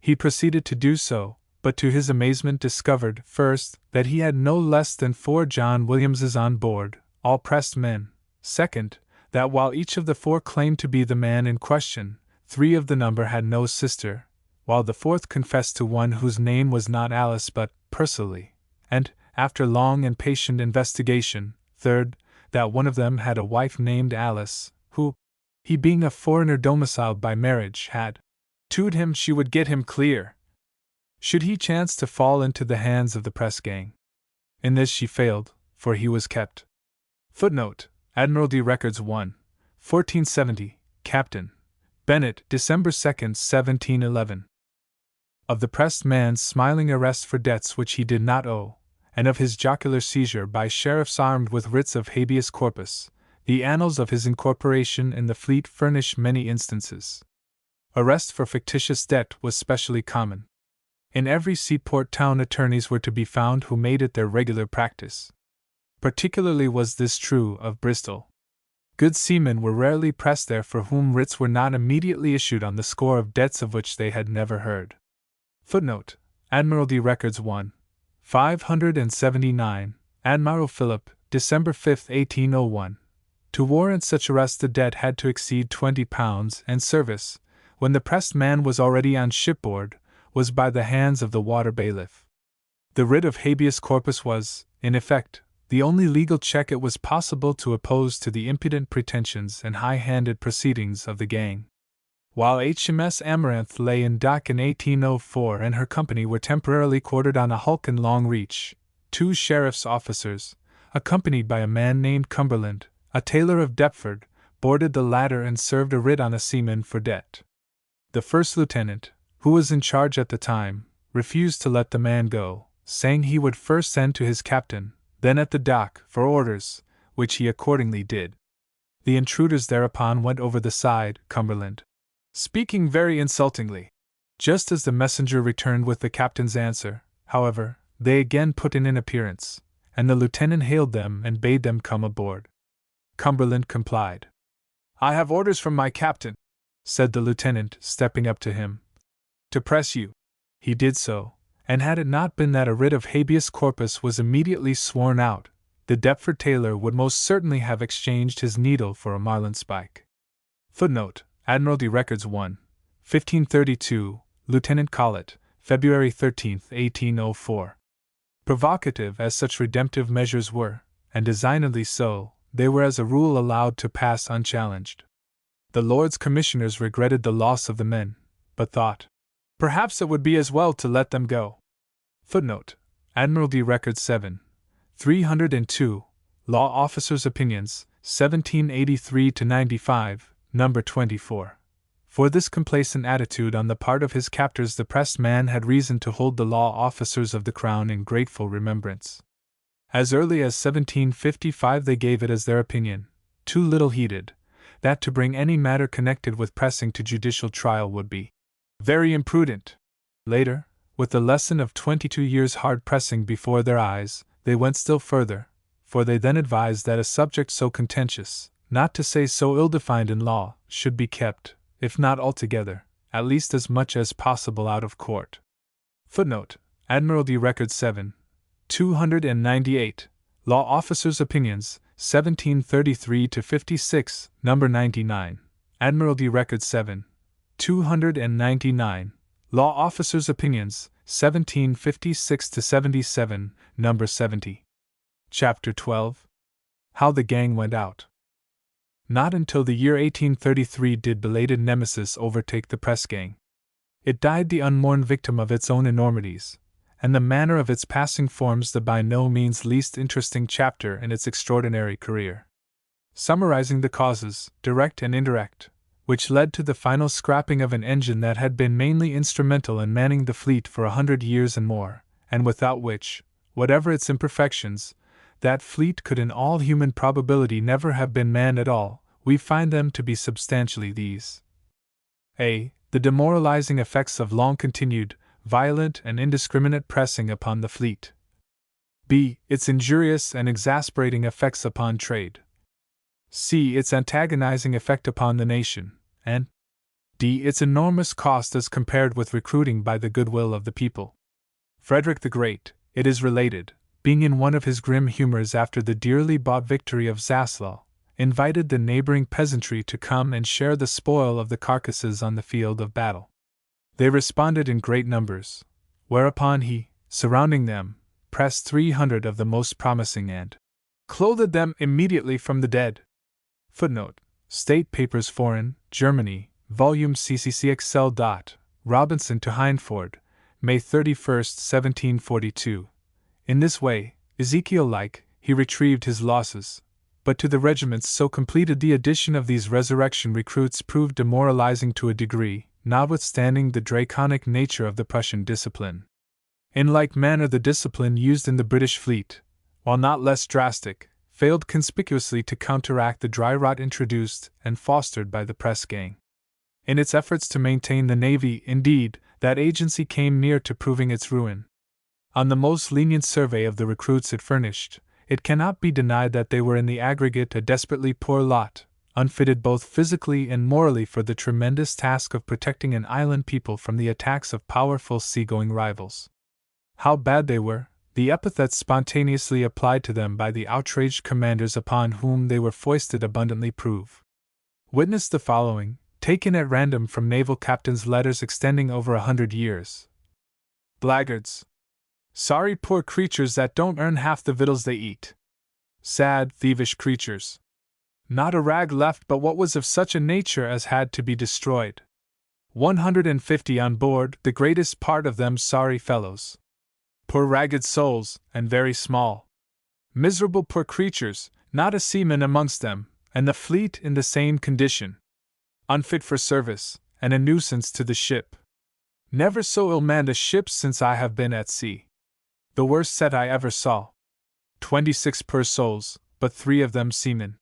He proceeded to do so, but to his amazement discovered, first, that he had no less than 4 John Williamses on board, all pressed men; second, that while each of the 4 claimed to be the man in question, 3 of the number had no sister, while the 4th confessed to one whose name was not Alice but Pursley, and, after long and patient investigation, third, that one of them had a wife named Alice, who, he being a foreigner domiciled by marriage, had told him she would get him clear, should he chance to fall into the hands of the press-gang. In this she failed, for he was kept. Footnote: Admiralty Records 1, 1470, Captain Bennet, December 2, 1711. Of the pressed man's smiling arrest for debts which he did not owe, and of his jocular seizure by sheriffs armed with writs of habeas corpus, the annals of his incorporation in the fleet furnish many instances. Arrest for fictitious debt was specially common. In every seaport town attorneys were to be found who made it their regular practice. Particularly was this true of Bristol. Good seamen were rarely pressed there for whom writs were not immediately issued on the score of debts of which they had never heard. Footnote: Admiralty Records 1, 579, Admiral Philip, December 5, 1801. To warrant such arrest the debt had to exceed £20, and service, when the pressed man was already on shipboard, was by the hands of the water bailiff. The writ of habeas corpus was, in effect, the only legal check it was possible to oppose to the impudent pretensions and high-handed proceedings of the gang. While HMS Amaranth lay in dock in 1804 and her company were temporarily quartered on a hulk in Long Reach, 2 sheriff's officers, accompanied by a man named Cumberland, a tailor of Deptford, boarded the latter and served a writ on a seaman for debt. The first lieutenant, who was in charge at the time, refused to let the man go, saying he would first send to his captain, then at the dock, for orders, which he accordingly did. The intruders thereupon went over the side, Cumberland speaking very insultingly. Just as the messenger returned with the captain's answer, however, they again put in an appearance, and the lieutenant hailed them and bade them come aboard. Cumberland complied. "I have orders from my captain," said the lieutenant, stepping up to him, "to press you." He did so, and had it not been that a writ of habeas corpus was immediately sworn out, the Deptford tailor would most certainly have exchanged his needle for a marlinspike. Footnote: Admiralty Records 1, 1532, Lieutenant Collett, February 13, 1804. Provocative as such redemptive measures were, and designedly so, they were as a rule allowed to pass unchallenged. The Lords Commissioners regretted the loss of the men, but thought, perhaps it would be as well to let them go. Footnote: Admiralty Records 7, 302, Law Officers' Opinions, 1783-95, Number 24. For this complacent attitude on the part of his captors the pressed man had reason to hold the law officers of the Crown in grateful remembrance. As early as 1755 they gave it as their opinion, too little heeded, that to bring any matter connected with pressing to judicial trial would be very imprudent. Later, with the lesson of 22 years' hard pressing before their eyes, they went still further, for they then advised that a subject so contentious, not to say so ill-defined in law, should be kept, if not altogether, at least as much as possible out of court. Footnote: Admiralty Records 7, 298, Law Officers' Opinions, 1733-56, Number 99, Admiralty Record 7, 299, Law Officers' Opinions, 1756-77, number 70. Chapter 12. How the Gang Went Out. Not until the year 1833 did belated nemesis overtake the press-gang. It died the unmourned victim of its own enormities, and the manner of its passing forms the by no means least interesting chapter in its extraordinary career. Summarizing the causes, direct and indirect, which led to the final scrapping of an engine that had been mainly instrumental in manning the fleet for 100 years and more, and without which, whatever its imperfections, that fleet could in all human probability never have been manned at all, we find them to be substantially these. A. The demoralizing effects of long-continued, violent and indiscriminate pressing upon the fleet. B. Its injurious and exasperating effects upon trade. C. Its antagonizing effect upon the nation, and D. Its enormous cost as compared with recruiting by the goodwill of the people. Frederick the Great, it is related, being in one of his grim humors after the dearly bought victory of Zaslau, invited the neighboring peasantry to come and share the spoil of the carcasses on the field of battle. They responded in great numbers, whereupon he, surrounding them, pressed 300 of the most promising and clothed them immediately from the dead. Footnote: State Papers Foreign, Germany, Volume CCCXL. Robinson to Hindford, May 31, 1742. In this way, Ezekiel-like, he retrieved his losses, but to the regiments so completed the addition of these resurrection recruits proved demoralizing to a degree, notwithstanding the draconic nature of the Prussian discipline. In like manner the discipline used in the British fleet, while not less drastic, failed conspicuously to counteract the dry rot introduced and fostered by the press-gang. In its efforts to maintain the navy, indeed, that agency came near to proving its ruin. On the most lenient survey of the recruits it furnished, it cannot be denied that they were in the aggregate a desperately poor lot, unfitted both physically and morally for the tremendous task of protecting an island people from the attacks of powerful sea-going rivals. How bad they were, the epithets spontaneously applied to them by the outraged commanders upon whom they were foisted abundantly prove. Witness the following, taken at random from naval captains' letters extending over 100 years. Blackguards! Sorry poor creatures that don't earn half the victuals they eat. Sad, thievish creatures. Not a rag left but what was of such a nature as had to be destroyed. 150 on board, the greatest part of them sorry fellows. Poor ragged souls, and very small. Miserable poor creatures, not a seaman amongst them, and the fleet in the same condition. Unfit for service, and a nuisance to the ship. Never so ill-manned a ship since I have been at sea. The worst set I ever saw. 26 poor souls, but 3 of them seamen.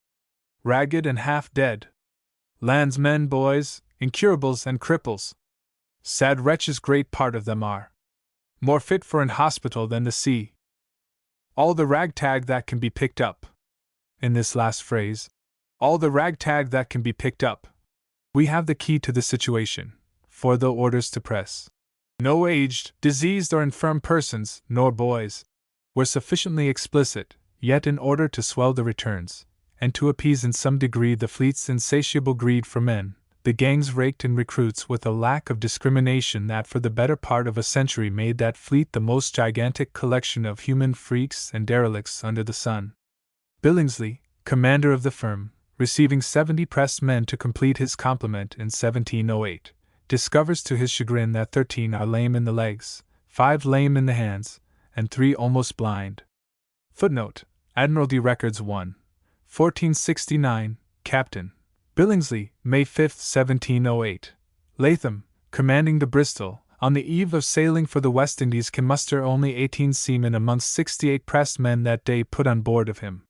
Ragged and half dead. Landsmen, boys, incurables and cripples. Sad wretches great part of them are. More fit for an hospital than the sea. All the ragtag that can be picked up. In this last phrase, all the ragtag that can be picked up. We have the key to the situation, for the orders to press no aged, diseased or infirm persons, nor boys, were sufficiently explicit, yet in order to swell the returns, and to appease in some degree the fleet's insatiable greed for men, the gangs raked in recruits with a lack of discrimination that for the better part of a century made that fleet the most gigantic collection of human freaks and derelicts under the sun. Billingsley, commander of the firm, receiving 70 pressed men to complete his complement in 1708, discovers to his chagrin that 13 are lame in the legs, 5 lame in the hands, and 3 almost blind. Footnote: Admiralty Records 1, 1469, Captain Billingsley, May 5, 1708. Latham, commanding the Bristol, on the eve of sailing for the West Indies, can muster only 18 seamen amongst 68 pressed men that day put on board of him.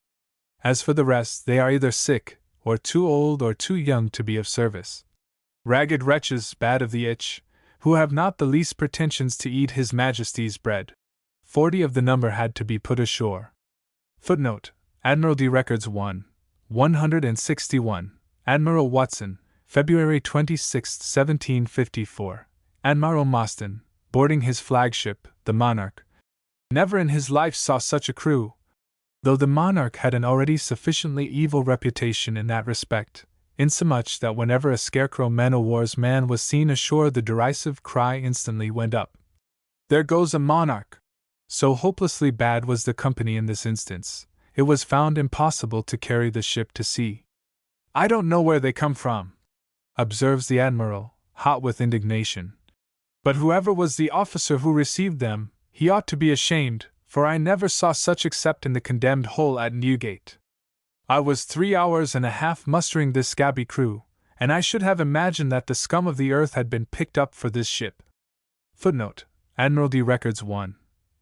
As for the rest, they are either sick, or too old or too young to be of service. Ragged wretches, bad of the itch, who have not the least pretensions to eat His Majesty's bread. 40 of the number had to be put ashore. Footnote: Admiralty Records 1, 161. Admiral Watson, February 26, 1754. Admiral Mostyn, boarding his flagship, the Monarch, never in his life saw such a crew. Though the Monarch had an already sufficiently evil reputation in that respect, insomuch that whenever a scarecrow man-o'-war's man was seen ashore, the derisive cry instantly went up, "There goes a monarch!" So hopelessly bad was the company in this instance, it was found impossible to carry the ship to sea. "I don't know where they come from," observes the admiral, hot with indignation, "but whoever was the officer who received them, he ought to be ashamed, for I never saw such except in the condemned hole at Newgate. I was 3 hours and a half mustering this scabby crew, and I should have imagined that the scum of the earth had been picked up for this ship." Footnote: Admiralty Records 1.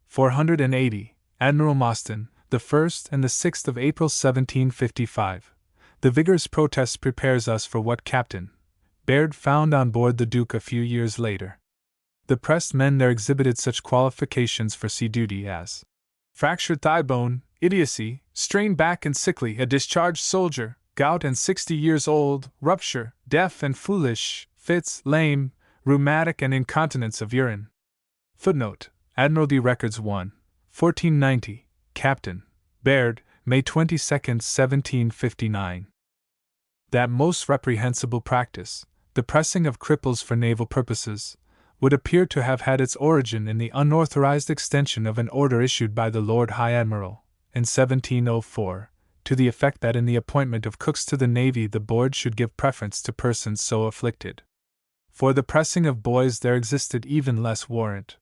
480, Admiral Mostyn, the 1st and the 6th of April 1755. The vigorous protest prepares us for what Captain Baird found on board the Duke a few years later. The pressed men there exhibited such qualifications for sea duty as fractured thigh bone, idiocy, strained back and sickly, a discharged soldier, gout and 60 years old, rupture, deaf and foolish, fits, lame, rheumatic and incontinence of urine. Footnote: Admiralty Records 1, 1490, Captain Baird, May 22, 1759. That most reprehensible practice, the pressing of cripples for naval purposes, would appear to have had its origin in the unauthorized extension of an order issued by the Lord High Admiral, in 1704, to the effect that in the appointment of cooks to the Navy the Board should give preference to persons so afflicted. For the pressing of boys there existed even less warrant.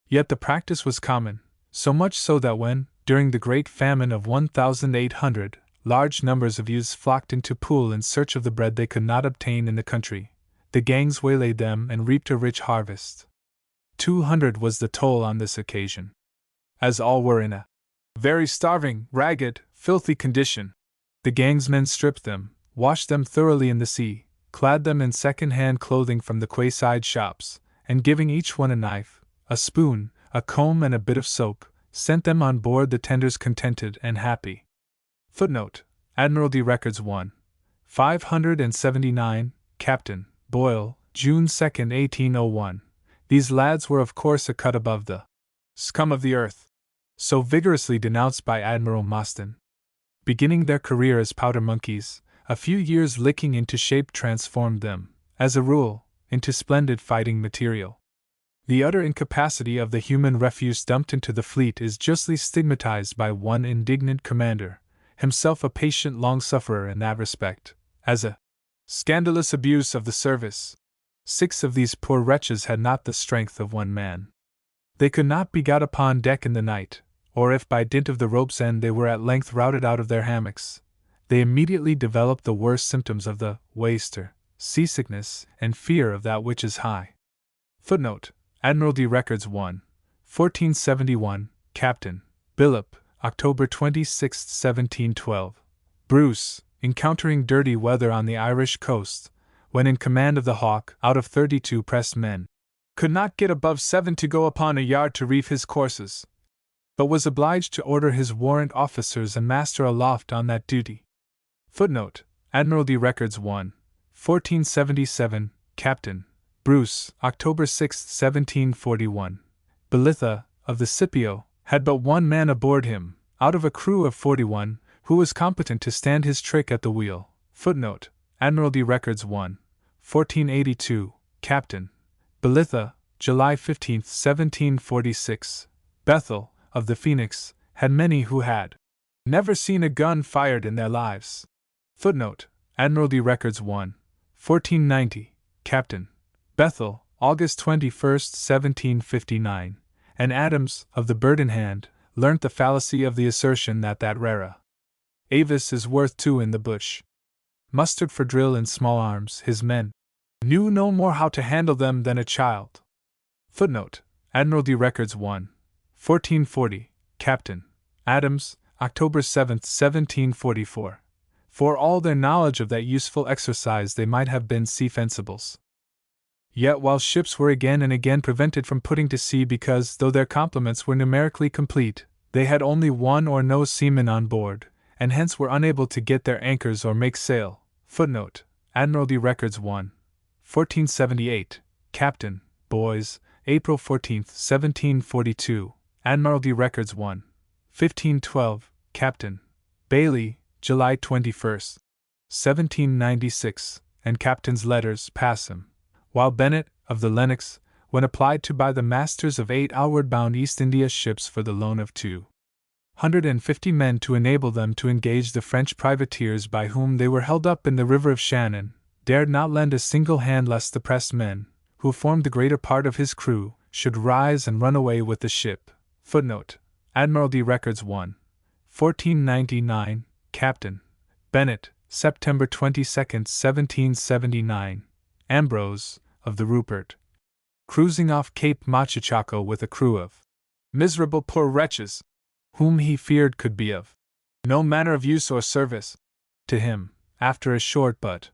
Yet the practice was common, so much so that when, during the great famine of 1800, large numbers of youths flocked into Poole in search of the bread they could not obtain in the country, the gangs waylaid them and reaped a rich harvest. 200 was the toll on this occasion. As all were in a very starving, ragged, filthy condition, the gangsmen stripped them, washed them thoroughly in the sea, clad them in second-hand clothing from the quayside shops, and giving each one a knife, a spoon, a comb and a bit of soap, sent them on board the tenders contented and happy. Footnote: Admiralty Records 1. 579, Captain Boyle, June 2, 1801. These lads were of course a cut above the scum of the earth, so vigorously denounced by Admiral Mostyn. Beginning their career as powder monkeys, a few years licking into shape transformed them, as a rule, into splendid fighting material. The utter incapacity of the human refuse dumped into the fleet is justly stigmatized by one indignant commander, himself a patient long-sufferer in that respect, as a scandalous abuse of the service. 6 of these poor wretches had not the strength of one man. They could not be got upon deck in the night, or if by dint of the rope's end they were at length routed out of their hammocks, they immediately developed the worst symptoms of the waster, seasickness, and fear of that which is high. Footnote: Admiralty Records 1, 1471, Captain Billop, October 26, 1712. Bruce, encountering dirty weather on the Irish coast, when in command of the Hawk, out of 32 pressed men, could not get above 7 to go upon a yard to reef his courses, but was obliged to order his warrant officers and master aloft on that duty. Footnote: Admiralty Records 1, 1477, Captain Bruce, October 6, 1741. Belitha, of the Scipio, had but one man aboard him, out of a crew of 41, who was competent to stand his trick at the wheel. Footnote: Admiralty Records 1, 1482, Captain Belitha, July 15, 1746. Bethel, of the Phoenix, had many who had never seen a gun fired in their lives. Footnote: Admiralty Records 1, 1490, Captain Bethel, August 21, 1759, and Adams, of the Bird in Hand, learnt the fallacy of the assertion that rara avis is worth 2 in the bush. Mustered for drill in small arms, his men knew no more how to handle them than a child. Footnote: Admiralty Records 1, 1440, Captain Adams, October 7, 1744. For all their knowledge of that useful exercise they might have been sea fencibles. Yet while ships were again and again prevented from putting to sea because, though their complements were numerically complete, they had only one or no seamen on board, and hence were unable to get their anchors or make sail. Footnote: Admiralty Records 1, 1478, Captain Boys, April 14, 1742. Admiralty Records 1, 1512, Captain Bailey, July 21. 1796, and captain's letters pass him, while Bennett, of the Lennox, when applied to by the masters of 8 outward-bound East India ships for the loan of 250 men to enable them to engage the French privateers by whom they were held up in the river of Shannon, dared not lend a single hand lest the pressed men, who formed the greater part of his crew, should rise and run away with the ship. Footnote: Admiralty Records 1. 1499, Captain Bennett, September 22, 1779. Ambrose, of the Rupert, cruising off Cape Machichaco with a crew of miserable poor wretches, whom he feared could be of no manner of use or service to him, after a short but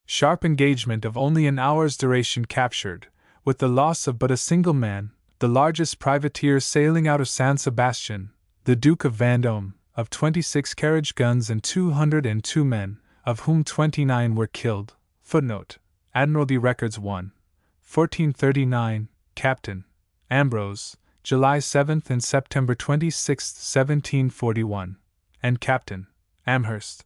sharp engagement of only an hour's duration captured, with the loss of but a single man, the largest privateer sailing out of San Sebastian, the Duke of Vendôme, of 26 carriage guns and 202 men, of whom 29 were killed. Footnote: Admiralty Records 1. 1439, Captain Ambrose, July 7 and September 26, 1741, and Captain Amherst,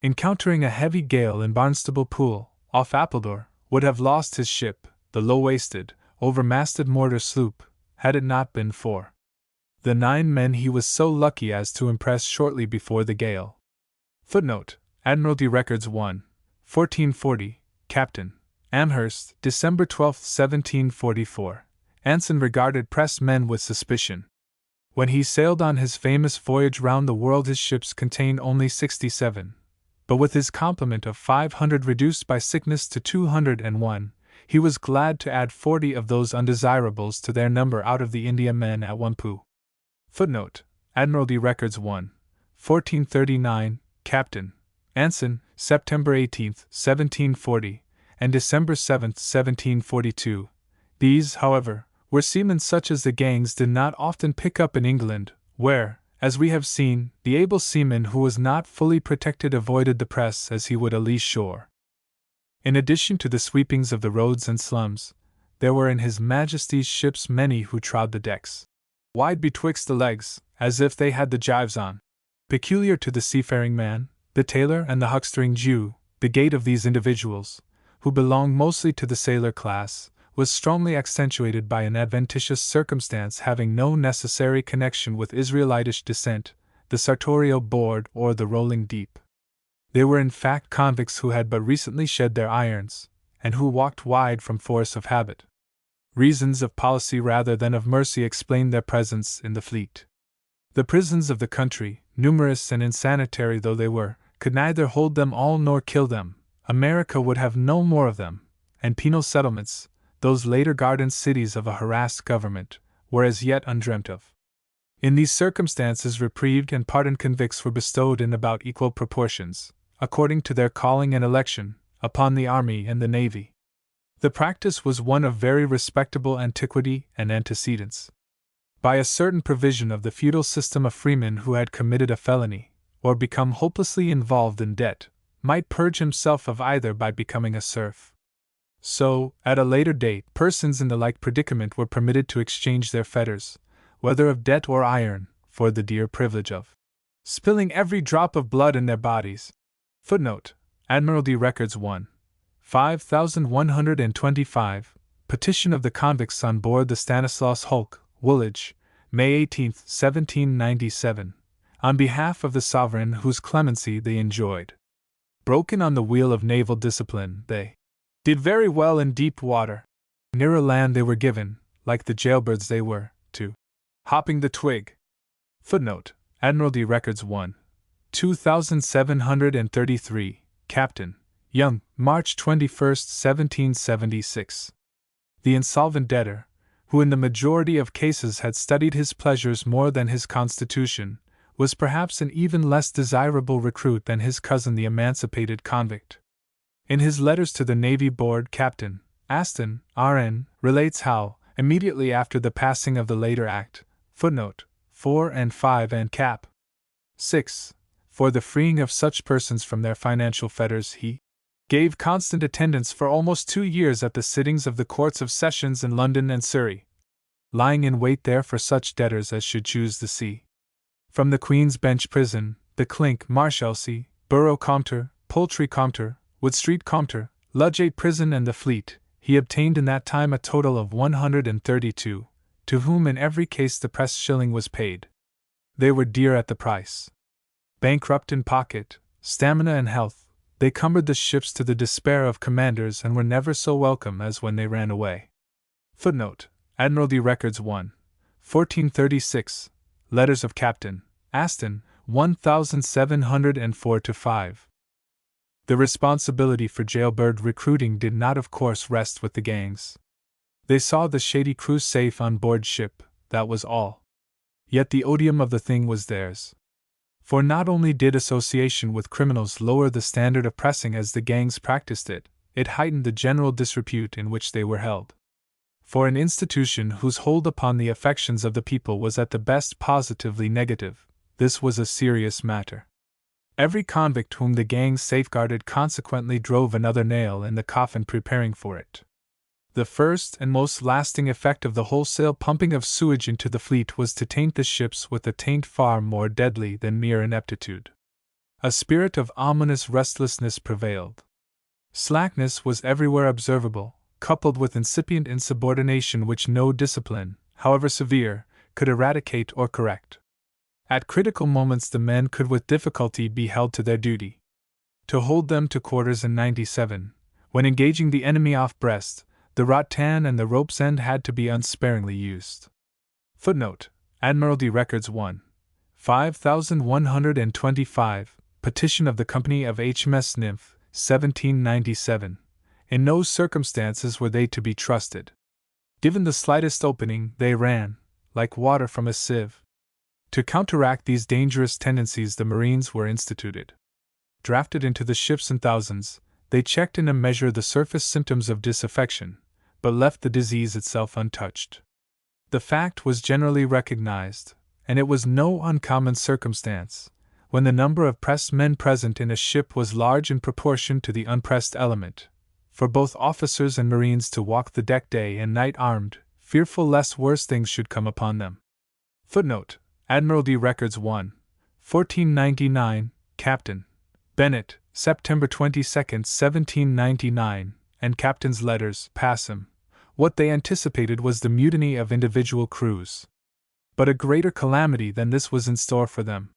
encountering a heavy gale in Barnstable Pool, off Appledore, would have lost his ship, the low-waisted, over-masted mortar sloop, had it not been for the 9 men he was so lucky as to impress shortly before the gale. Footnote: Admiralty Records 1. 1440, Captain Amherst, December 12, 1744. Anson regarded pressed men with suspicion. When he sailed on his famous voyage round the world, his ships contained only 67. But with his complement of 500 reduced by sickness to 201, he was glad to add 40 of those undesirables to their number out of the Indiamen at Wampu. Footnote: Admiralty Records 1. 1439, Captain Anson, September 18, 1740, and December 7, 1742. These, however, were seamen such as the gangs did not often pick up in England, where, as we have seen, the able seaman who was not fully protected avoided the press as he would a lee shore. In addition to the sweepings of the roads and slums, there were in His Majesty's ships many who trod the decks wide betwixt the legs, as if they had the gyves on. Peculiar to the seafaring man, the tailor and the huckstering Jew, the gait of these individuals, who belonged mostly to the sailor class, was strongly accentuated by an adventitious circumstance having no necessary connection with Israelitish descent, the sartorial board or the rolling deep. They were in fact convicts who had but recently shed their irons, and who walked wide from force of habit. Reasons of policy rather than of mercy explained their presence in the fleet. The prisons of the country, numerous and insanitary though they were, could neither hold them all nor kill them. America would have no more of them, and penal settlements, those later garden cities of a harassed government, were as yet undreamt of. In these circumstances, reprieved and pardoned convicts were bestowed in about equal proportions, according to their calling and election, upon the army and the navy. The practice was one of very respectable antiquity and antecedents. By a certain provision of the feudal system, a freeman who had committed a felony, or become hopelessly involved in debt, might purge himself of either by becoming a serf. So, at a later date, persons in the like predicament were permitted to exchange their fetters, whether of debt or iron, for the dear privilege of spilling every drop of blood in their bodies. Footnote: Admiralty Records 1. 5125, Petition of the Convicts on board the Stanislaus Hulk, Woolwich, May 18, 1797, on behalf of the sovereign whose clemency they enjoyed. Broken on the wheel of naval discipline, they did very well in deep water. Nearer land they were given, like the jailbirds they were, to hopping the twig. Footnote: Admiralty Records 1. 2733, Captain Young, March 21, 1776. The insolvent debtor, who in the majority of cases had studied his pleasures more than his constitution, was perhaps an even less desirable recruit than his cousin the emancipated convict. In his letters to the Navy Board, Captain Aston, R.N., relates how, immediately after the passing of the later Act, footnote 4 and 5 and cap. 6, for the freeing of such persons from their financial fetters, he gave constant attendance for almost 2 years at the sittings of the Courts of Sessions in London and Surrey, lying in wait there for such debtors as should choose the sea. From the Queen's Bench Prison, the Clink, Marshalsea, Borough Compter, Poultry Compter, Wood Street Compter, Ludgate Prison and the Fleet, he obtained in that time a total of 132, to whom in every case the press shilling was paid. They were dear at the price. Bankrupt in pocket, stamina and health, they cumbered the ships to the despair of commanders and were never so welcome as when they ran away. Footnote: Admiralty Records 1, 1436, Letters of Captain Aston, 1704-5. The responsibility for jailbird recruiting did not, of course, rest with the gangs. They saw the shady crew safe on board ship, that was all. Yet the odium of the thing was theirs. For not only did association with criminals lower the standard of pressing as the gangs practiced it, it heightened the general disrepute in which they were held. For an institution whose hold upon the affections of the people was at the best positively negative, this was a serious matter. Every convict whom the gangs safeguarded consequently drove another nail in the coffin preparing for it. The first and most lasting effect of the wholesale pumping of sewage into the fleet was to taint the ships with a taint far more deadly than mere ineptitude. A spirit of ominous restlessness prevailed. Slackness was everywhere observable, coupled with incipient insubordination which no discipline, however severe, could eradicate or correct. At critical moments the men could with difficulty be held to their duty. To hold them to quarters in 97, when engaging the enemy off Brest, the rattan and the rope's end had to be unsparingly used. Footnote: Admiralty Records 1, 5125, Petition of the Company of HMS Nymph, 1797. In no circumstances were they to be trusted. Given the slightest opening, they ran, like water from a sieve. To counteract these dangerous tendencies the Marines were instituted. Drafted into the ships in thousands, they checked in a measure the surface symptoms of disaffection, but left the disease itself untouched. The fact was generally recognized, and it was no uncommon circumstance, when the number of pressed men present in a ship was large in proportion to the unpressed element, for both officers and Marines to walk the deck day and night armed, fearful lest worse things should come upon them. Footnote: Admiralty Records 1, 1499, Captain Bennett, September 22, 1799, and Captain's Letters, Passam. What they anticipated was the mutiny of individual crews. But a greater calamity than this was in store for them.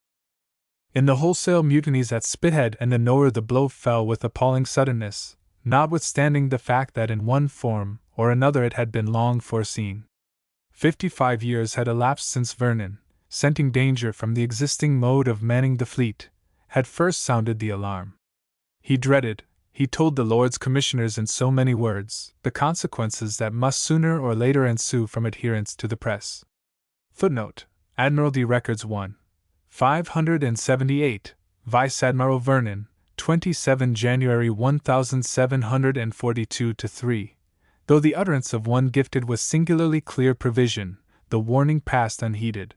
In the wholesale mutinies at Spithead and the Nore the blow fell with appalling suddenness, notwithstanding the fact that in one form or another it had been long foreseen. 55 years had elapsed since Vernon, scenting danger from the existing mode of manning the fleet, had first sounded the alarm. He dreaded, he told the Lords Commissioners in so many words, the consequences that must sooner or later ensue from adherence to the press. Footnote: Admiralty Records 1, 578, Vice Admiral Vernon, 27 January 1742-3. Though the utterance of one gifted with singularly clear prevision, the warning passed unheeded.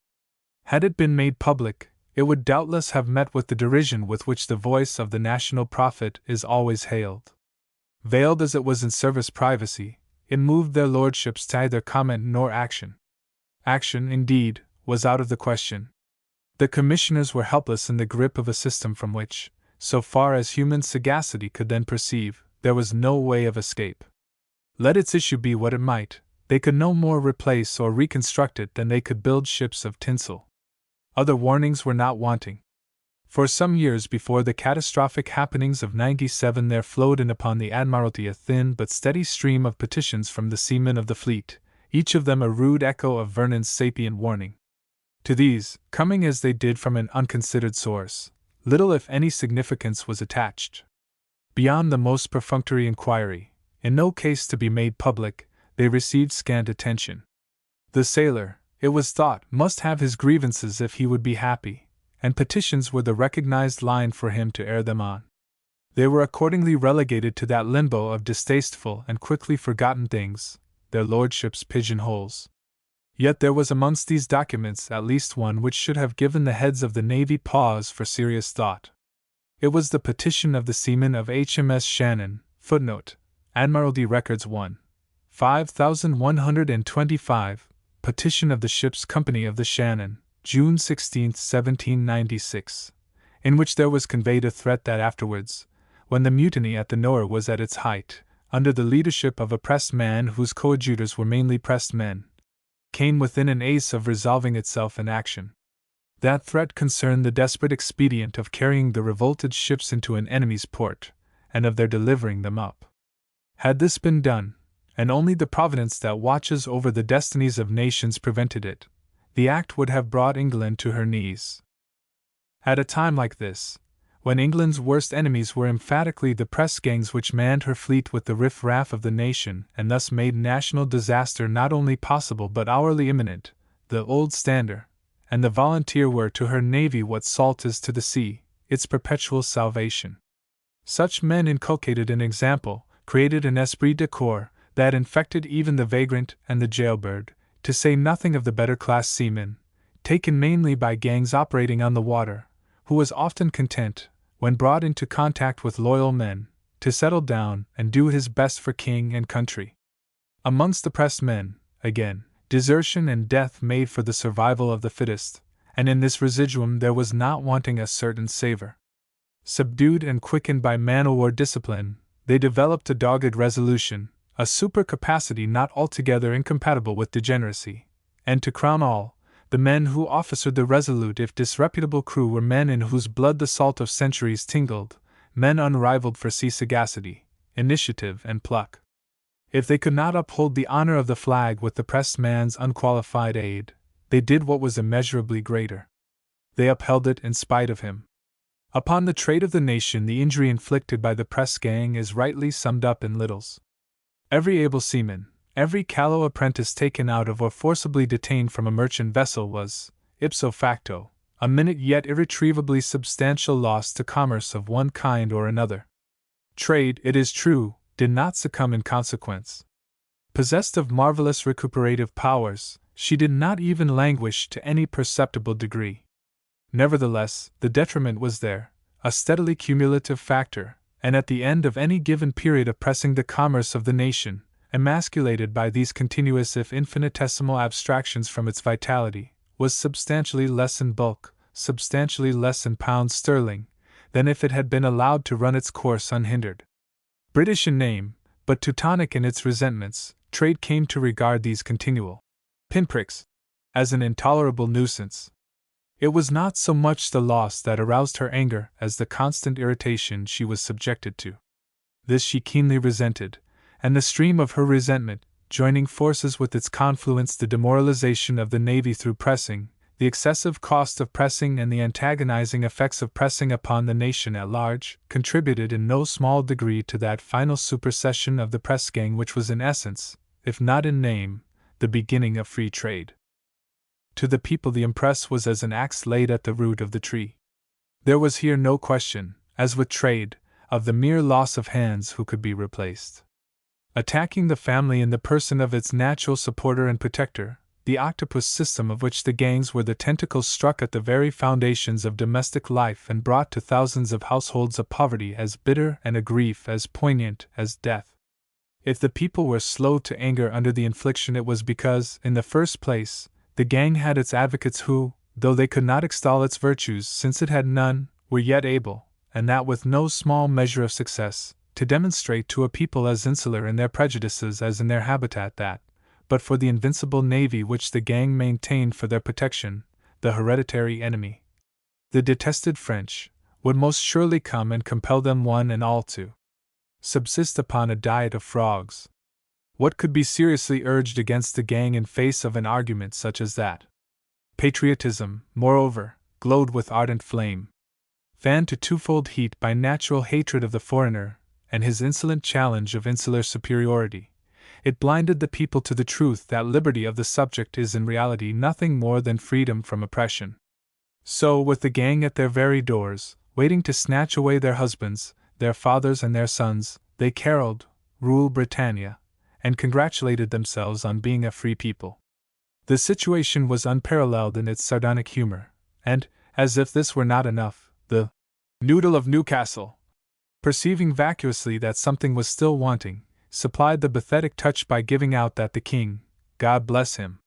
Had it been made public, it would doubtless have met with the derision with which the voice of the national prophet is always hailed. Veiled as it was in service privacy, it moved their lordships to either comment nor action. Action, indeed, was out of the question. The commissioners were helpless in the grip of a system from which, so far as human sagacity could then perceive, there was no way of escape. Let its issue be what it might, they could no more replace or reconstruct it than they could build ships of tinsel. Other warnings were not wanting. For some years before the catastrophic happenings of 97 there flowed in upon the Admiralty a thin but steady stream of petitions from the seamen of the fleet, each of them a rude echo of Vernon's sapient warning. To these, coming as they did from an unconsidered source, little if any significance was attached. Beyond the most perfunctory inquiry, in no case to be made public, they received scant attention. The sailor, it was thought, must have his grievances if he would be happy, and petitions were the recognized line for him to air them on. They were accordingly relegated to that limbo of distasteful and quickly forgotten things, their lordships' pigeonholes. Yet there was amongst these documents at least one which should have given the heads of the Navy pause for serious thought. It was the petition of the seamen of HMS Shannon, footnote, Admiralty Records 1, 5125, petition of the ship's company of the Shannon, June 16, 1796, in which there was conveyed a threat that afterwards, when the mutiny at the Nore was at its height, under the leadership of a pressed man whose coadjutors were mainly pressed men, came within an ace of resolving itself in action. That threat concerned the desperate expedient of carrying the revolted ships into an enemy's port, and of their delivering them up. Had this been done, and only the providence that watches over the destinies of nations prevented it, the act would have brought England to her knees. At a time like this, when England's worst enemies were emphatically the press gangs which manned her fleet with the riff-raff of the nation and thus made national disaster not only possible but hourly imminent, the old stander and the volunteer were to her navy what salt is to the sea, its perpetual salvation. Such men inculcated an example, created an esprit de corps, that infected even the vagrant and the jailbird, to say nothing of the better class seaman, taken mainly by gangs operating on the water, who was often content, when brought into contact with loyal men, to settle down and do his best for king and country. Amongst the pressed men, again, desertion and death made for the survival of the fittest, and in this residuum there was not wanting a certain savor. Subdued and quickened by man-o'-war discipline, they developed a dogged resolution, a supercapacity not altogether incompatible with degeneracy, and to crown all, the men who officered the resolute if disreputable crew were men in whose blood the salt of centuries tingled, men unrivaled for sea sagacity, initiative, and pluck. If they could not uphold the honor of the flag with the pressed man's unqualified aid, they did what was immeasurably greater. They upheld it in spite of him. Upon the trade of the nation, the injury inflicted by the press gang is rightly summed up in littles. Every able seaman, every callow apprentice taken out of or forcibly detained from a merchant vessel was, ipso facto, a minute yet irretrievably substantial loss to commerce of one kind or another. Trade, it is true, did not succumb in consequence. Possessed of marvelous recuperative powers, she did not even languish to any perceptible degree. Nevertheless, the detriment was there, a steadily cumulative factor, and at the end of any given period of pressing the commerce of the nation, emasculated by these continuous if infinitesimal abstractions from its vitality, was substantially less in bulk, substantially less in pounds sterling, than if it had been allowed to run its course unhindered. British in name, but Teutonic in its resentments, trade came to regard these continual pinpricks as an intolerable nuisance. It was not so much the loss that aroused her anger as the constant irritation she was subjected to. This she keenly resented, and the stream of her resentment, joining forces with its confluence the demoralization of the navy through pressing, the excessive cost of pressing and the antagonizing effects of pressing upon the nation at large, contributed in no small degree to that final supersession of the press gang which was in essence, if not in name, the beginning of free trade. To the people the impress was as an axe laid at the root of the tree. There was here no question, as with trade, of the mere loss of hands who could be replaced. Attacking the family in the person of its natural supporter and protector, the octopus system of which the gangs were the tentacles struck at the very foundations of domestic life and brought to thousands of households a poverty as bitter and a grief as poignant as death. If the people were slow to anger under the infliction, it was because, in the first place, the gang had its advocates who, though they could not extol its virtues since it had none, were yet able, and that with no small measure of success, to demonstrate to a people as insular in their prejudices as in their habitat that, but for the invincible navy which the gang maintained for their protection, the hereditary enemy, the detested French, would most surely come and compel them one and all to subsist upon a diet of frogs. What could be seriously urged against the gang in face of an argument such as that? Patriotism, moreover, glowed with ardent flame. Fanned to twofold heat by natural hatred of the foreigner, and his insolent challenge of insular superiority, it blinded the people to the truth that liberty of the subject is in reality nothing more than freedom from oppression. So, with the gang at their very doors, waiting to snatch away their husbands, their fathers and their sons, they caroled, "Rule Britannia," and congratulated themselves on being a free people. The situation was unparalleled in its sardonic humor, and, as if this were not enough, the noodle of Newcastle, perceiving vacuously that something was still wanting, supplied the pathetic touch by giving out that the king, God bless him,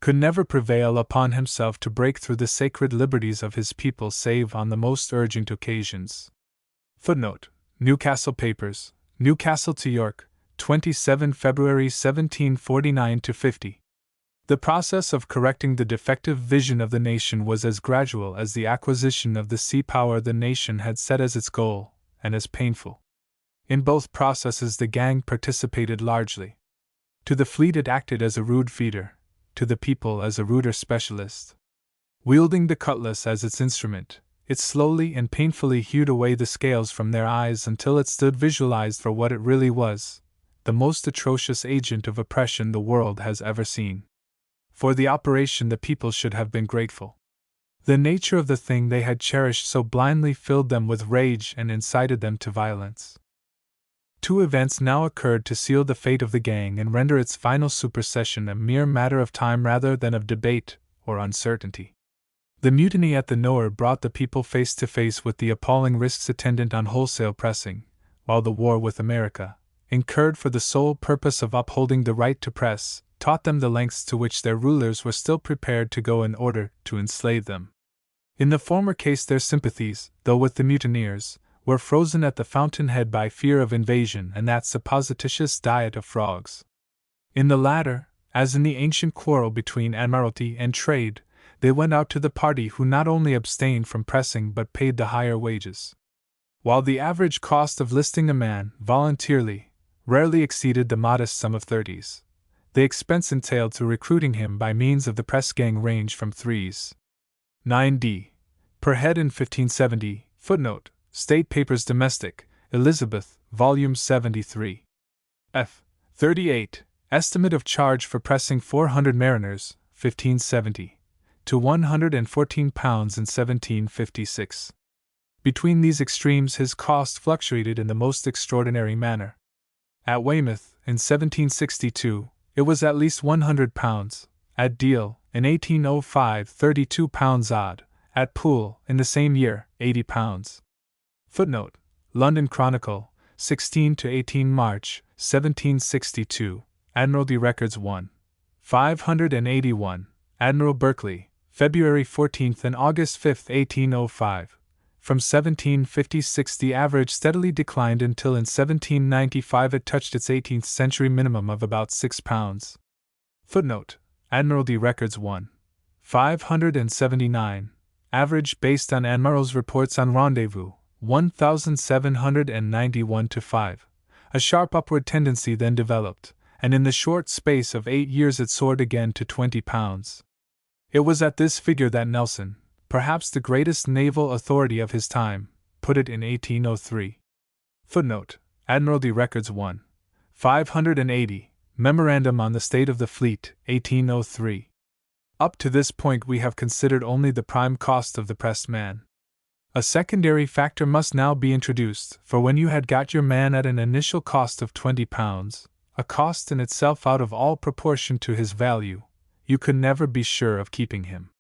could never prevail upon himself to break through the sacred liberties of his people save on the most urgent occasions. Footnote: Newcastle Papers, Newcastle to York, 27 February 1749-50. The process of correcting the defective vision of the nation was as gradual as the acquisition of the sea power the nation had set as its goal, and as painful. In both processes the gang participated largely. To the fleet it acted as a rude feeder, to the people as a ruder specialist. Wielding the cutlass as its instrument, it slowly and painfully hewed away the scales from their eyes until it stood visualized for what it really was, the most atrocious agent of oppression the world has ever seen. For the operation the people should have been grateful. The nature of the thing they had cherished so blindly filled them with rage and incited them to violence. Two events now occurred to seal the fate of the gang and render its final supersession a mere matter of time rather than of debate or uncertainty. The mutiny at the Nore brought the people face to face with the appalling risks attendant on wholesale pressing, while the war with America, incurred for the sole purpose of upholding the right to press, taught them the lengths to which their rulers were still prepared to go in order to enslave them. In the former case their sympathies, though with the mutineers, were frozen at the fountainhead by fear of invasion and that supposititious diet of frogs. In the latter, as in the ancient quarrel between Admiralty and Trade, they went out to the party who not only abstained from pressing but paid the higher wages. While the average cost of listing a man, voluntarily, rarely exceeded the modest sum of 30s, the expense entailed to recruiting him by means of the press-gang ranged from 3s.9d per head in 1570, footnote, State Papers Domestic, Elizabeth, Volume 73. F. 38, Estimate of charge for pressing 400 mariners, 1570, to £114 in 1756. Between these extremes his cost fluctuated in the most extraordinary manner. At Weymouth, in 1762, it was at least £100, at Deal, in 1805 £32 odd, at Poole, in the same year, £80. Footnote, London Chronicle, 16 to 18 March, 1762, Admiralty Records 1. 581, Admiral Berkeley, February 14 and August 5, 1805. From 1756 the average steadily declined until in 1795 it touched its 18th century minimum of about £6. Footnote, Admiralty Records 1. 579, average based on Admiral's reports on rendezvous, 1791 to 5. A sharp upward tendency then developed, and in the short space of 8 years it soared again to £20. It was at this figure that Nelson, perhaps the greatest naval authority of his time, put it in 1803. Footnote, Admiralty Records 1. 580, Memorandum on the State of the Fleet, 1803. Up to this point we have considered only the prime cost of the pressed man. A secondary factor must now be introduced, for when you had got your man at an initial cost of £20, a cost in itself out of all proportion to his value, you could never be sure of keeping him.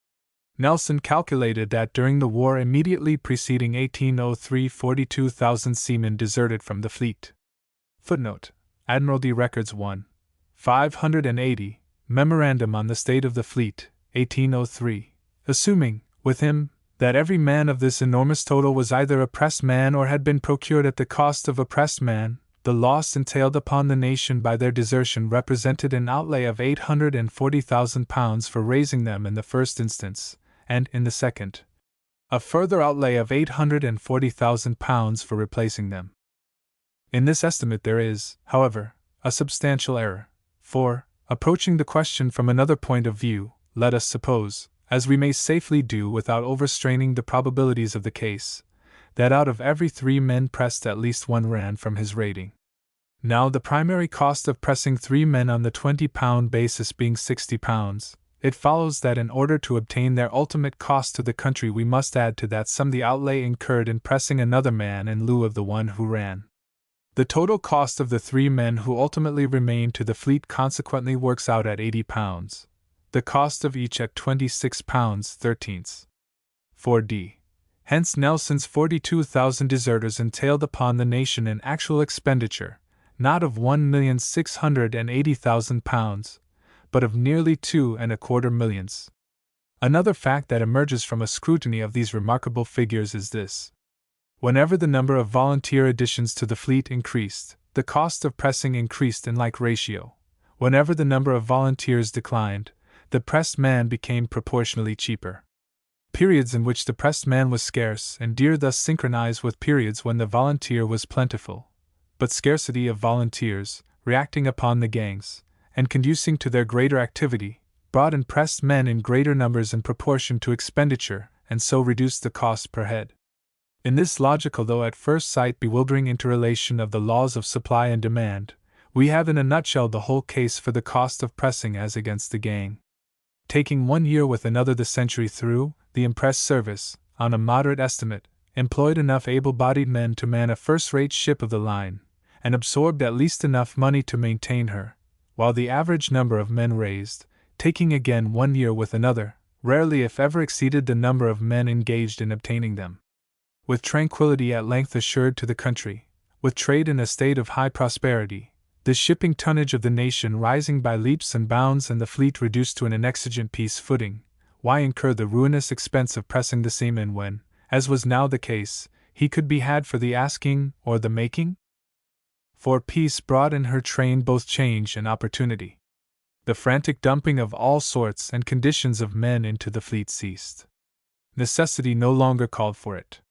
Nelson calculated that during the war immediately preceding 1803 42,000 seamen deserted from the fleet. Footnote, Admiralty Records 1. 580, Memorandum on the State of the Fleet, 1803, assuming, with him, that every man of this enormous total was either a pressed man or had been procured at the cost of a pressed man, the loss entailed upon the nation by their desertion represented an outlay of £840,000 for raising them in the first instance, and, in the second, a further outlay of £840,000 for replacing them. In this estimate there is, however, a substantial error, for, approaching the question from another point of view, let us suppose, as we may safely do without overstraining the probabilities of the case, that out of every 3 men pressed at least 1 ran from his rating. Now the primary cost of pressing 3 men on the £20 basis being £60, it follows that in order to obtain their ultimate cost to the country we must add to that sum the outlay incurred in pressing another man in lieu of the one who ran. The total cost of the 3 men who ultimately remained to the fleet consequently works out at £80, the cost of each at £26 13. 4d. Hence Nelson's 42,000 deserters entailed upon the nation an actual expenditure, not of £1,680,000, but of nearly 2¼ millions. Another fact that emerges from a scrutiny of these remarkable figures is this. Whenever the number of volunteer additions to the fleet increased, the cost of pressing increased in like ratio. Whenever the number of volunteers declined, the pressed man became proportionally cheaper. Periods in which the pressed man was scarce and dear thus synchronized with periods when the volunteer was plentiful. But scarcity of volunteers, reacting upon the gangs, and conducing to their greater activity, brought in pressed men in greater numbers in proportion to expenditure, and so reduced the cost per head. In this logical though at first sight bewildering interrelation of the laws of supply and demand, we have in a nutshell the whole case for the cost of pressing as against the gang. Taking 1 year with another the century through, the impress service, on a moderate estimate, employed enough able-bodied men to man a first-rate ship of the line, and absorbed at least enough money to maintain her, while the average number of men raised, taking again 1 year with another, rarely if ever exceeded the number of men engaged in obtaining them. With tranquility at length assured to the country, with trade in a state of high prosperity, the shipping tonnage of the nation rising by leaps and bounds and the fleet reduced to an inexigent peace footing, why incur the ruinous expense of pressing the seaman when, as was now the case, he could be had for the asking or the making? For peace brought in her train both change and opportunity. The frantic dumping of all sorts and conditions of men into the fleet ceased. Necessity no longer called for it.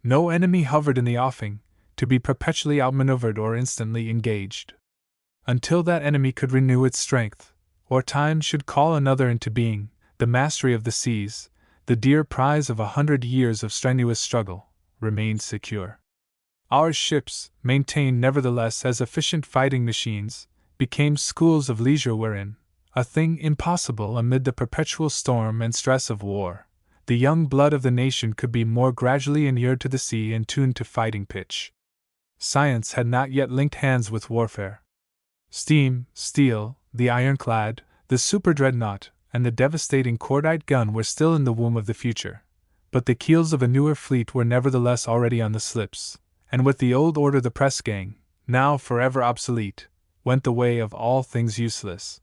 No enemy hovered in the offing, to be perpetually outmaneuvered or instantly engaged. Until that enemy could renew its strength, or time should call another into being, the mastery of the seas, the dear prize of 100 years of strenuous struggle, remained secure. Our ships, maintained nevertheless as efficient fighting machines, became schools of leisure wherein, a thing impossible amid the perpetual storm and stress of war, the young blood of the nation could be more gradually inured to the sea and tuned to fighting pitch. Science had not yet linked hands with warfare. Steam, steel, the ironclad, the super-dreadnought, and the devastating cordite gun were still in the womb of the future, but the keels of a newer fleet were nevertheless already on the slips, and with the old order the press-gang, now forever obsolete, went the way of all things useless.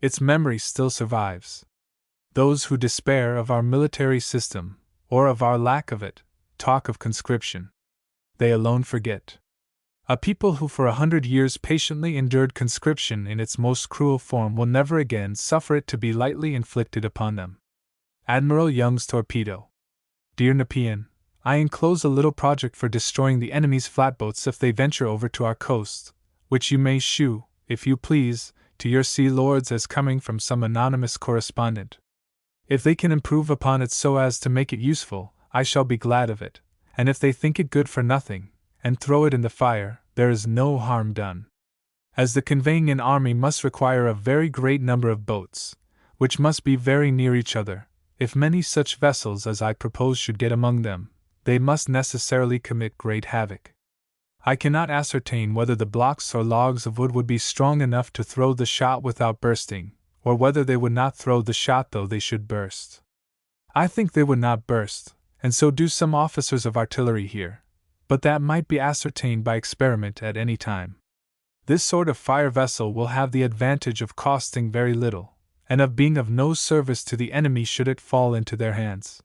Its memory still survives. Those who despair of our military system, or of our lack of it, talk of conscription. They alone forget. A people who for 100 years patiently endured conscription in its most cruel form will never again suffer it to be lightly inflicted upon them. Admiral Young's torpedo. Dear Nepean, I enclose a little project for destroying the enemy's flatboats if they venture over to our coast, which you may shew, if you please, to your sea lords as coming from some anonymous correspondent. If they can improve upon it so as to make it useful, I shall be glad of it, and if they think it good for nothing, and throw it in the fire, there is no harm done. As the conveying an army must require a very great number of boats, which must be very near each other, if many such vessels as I propose should get among them, they must necessarily commit great havoc. I cannot ascertain whether the blocks or logs of wood would be strong enough to throw the shot without bursting, or whether they would not throw the shot though they should burst. I think they would not burst, and so do some officers of artillery here, but that might be ascertained by experiment at any time. This sort of fire vessel will have the advantage of costing very little, and of being of no service to the enemy should it fall into their hands.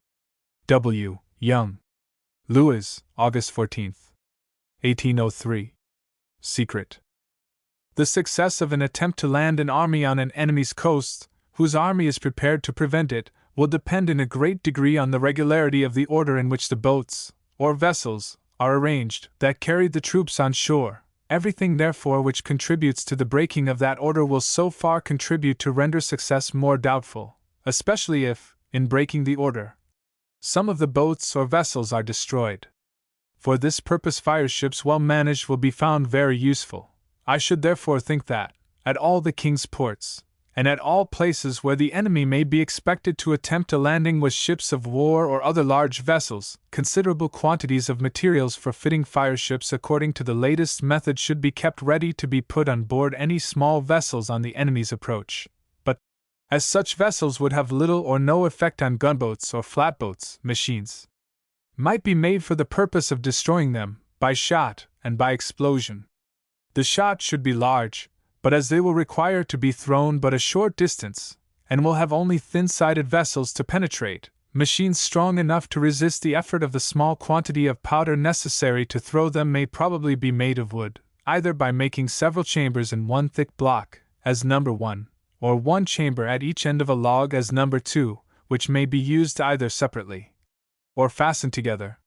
W. Young. Lewis, August 14, 1803. Secret. The success of an attempt to land an army on an enemy's coast, whose army is prepared to prevent it, will depend in a great degree on the regularity of the order in which the boats, or vessels, are arranged that carry the troops on shore. Everything therefore which contributes to the breaking of that order will so far contribute to render success more doubtful, especially if, in breaking the order, some of the boats or vessels are destroyed. For this purpose fireships well managed will be found very useful. I should therefore think that, at all the king's ports, and at all places where the enemy may be expected to attempt a landing with ships of war or other large vessels, considerable quantities of materials for fitting fireships according to the latest method should be kept ready to be put on board any small vessels on the enemy's approach. But, as such vessels would have little or no effect on gunboats or flatboats, machines might be made for the purpose of destroying them, by shot and by explosion. The shot should be large, but as they will require to be thrown but a short distance, and will have only thin-sided vessels to penetrate, machines strong enough to resist the effort of the small quantity of powder necessary to throw them may probably be made of wood, either by making several chambers in one thick block, as number 1, or one chamber at each end of a log as number 2, which may be used either separately or fastened together.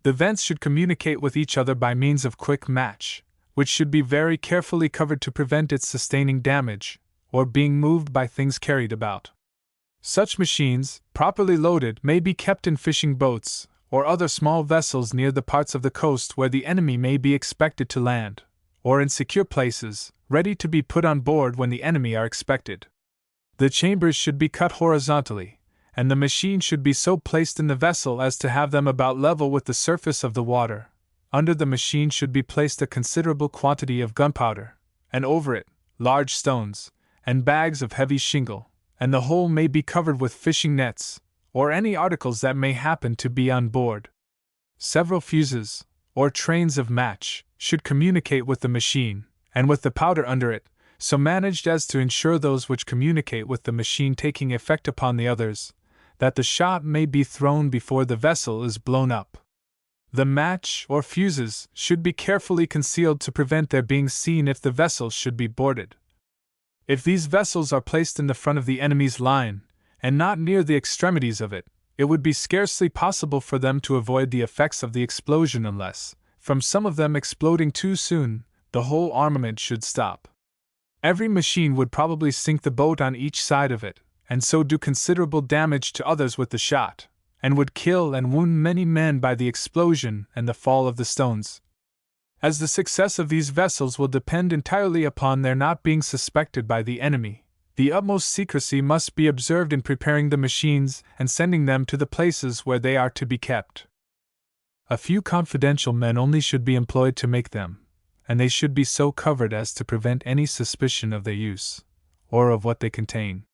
The vents should communicate with each other by means of quick match, which should be very carefully covered to prevent its sustaining damage, or being moved by things carried about. Such machines, properly loaded, may be kept in fishing boats, or other small vessels near the parts of the coast where the enemy may be expected to land, or in secure places, ready to be put on board when the enemy are expected. The chambers should be cut horizontally, and the machine should be so placed in the vessel as to have them about level with the surface of the water. Under the machine should be placed a considerable quantity of gunpowder, and over it, large stones, and bags of heavy shingle, and the whole may be covered with fishing nets, or any articles that may happen to be on board. Several fuses, or trains of match, should communicate with the machine, and with the powder under it, so managed as to ensure those which communicate with the machine taking effect upon the others, that the shot may be thrown before the vessel is blown up. The match or fuses should be carefully concealed to prevent their being seen if the vessel should be boarded. If these vessels are placed in the front of the enemy's line, and not near the extremities of it, it would be scarcely possible for them to avoid the effects of the explosion unless, from some of them exploding too soon, the whole armament should stop. Every machine would probably sink the boat on each side of it, and so do considerable damage to others with the shot, and would kill and wound many men by the explosion and the fall of the stones. As the success of these vessels will depend entirely upon their not being suspected by the enemy, the utmost secrecy must be observed in preparing the machines and sending them to the places where they are to be kept. A few confidential men only should be employed to make them, and they should be so covered as to prevent any suspicion of their use, or of what they contain.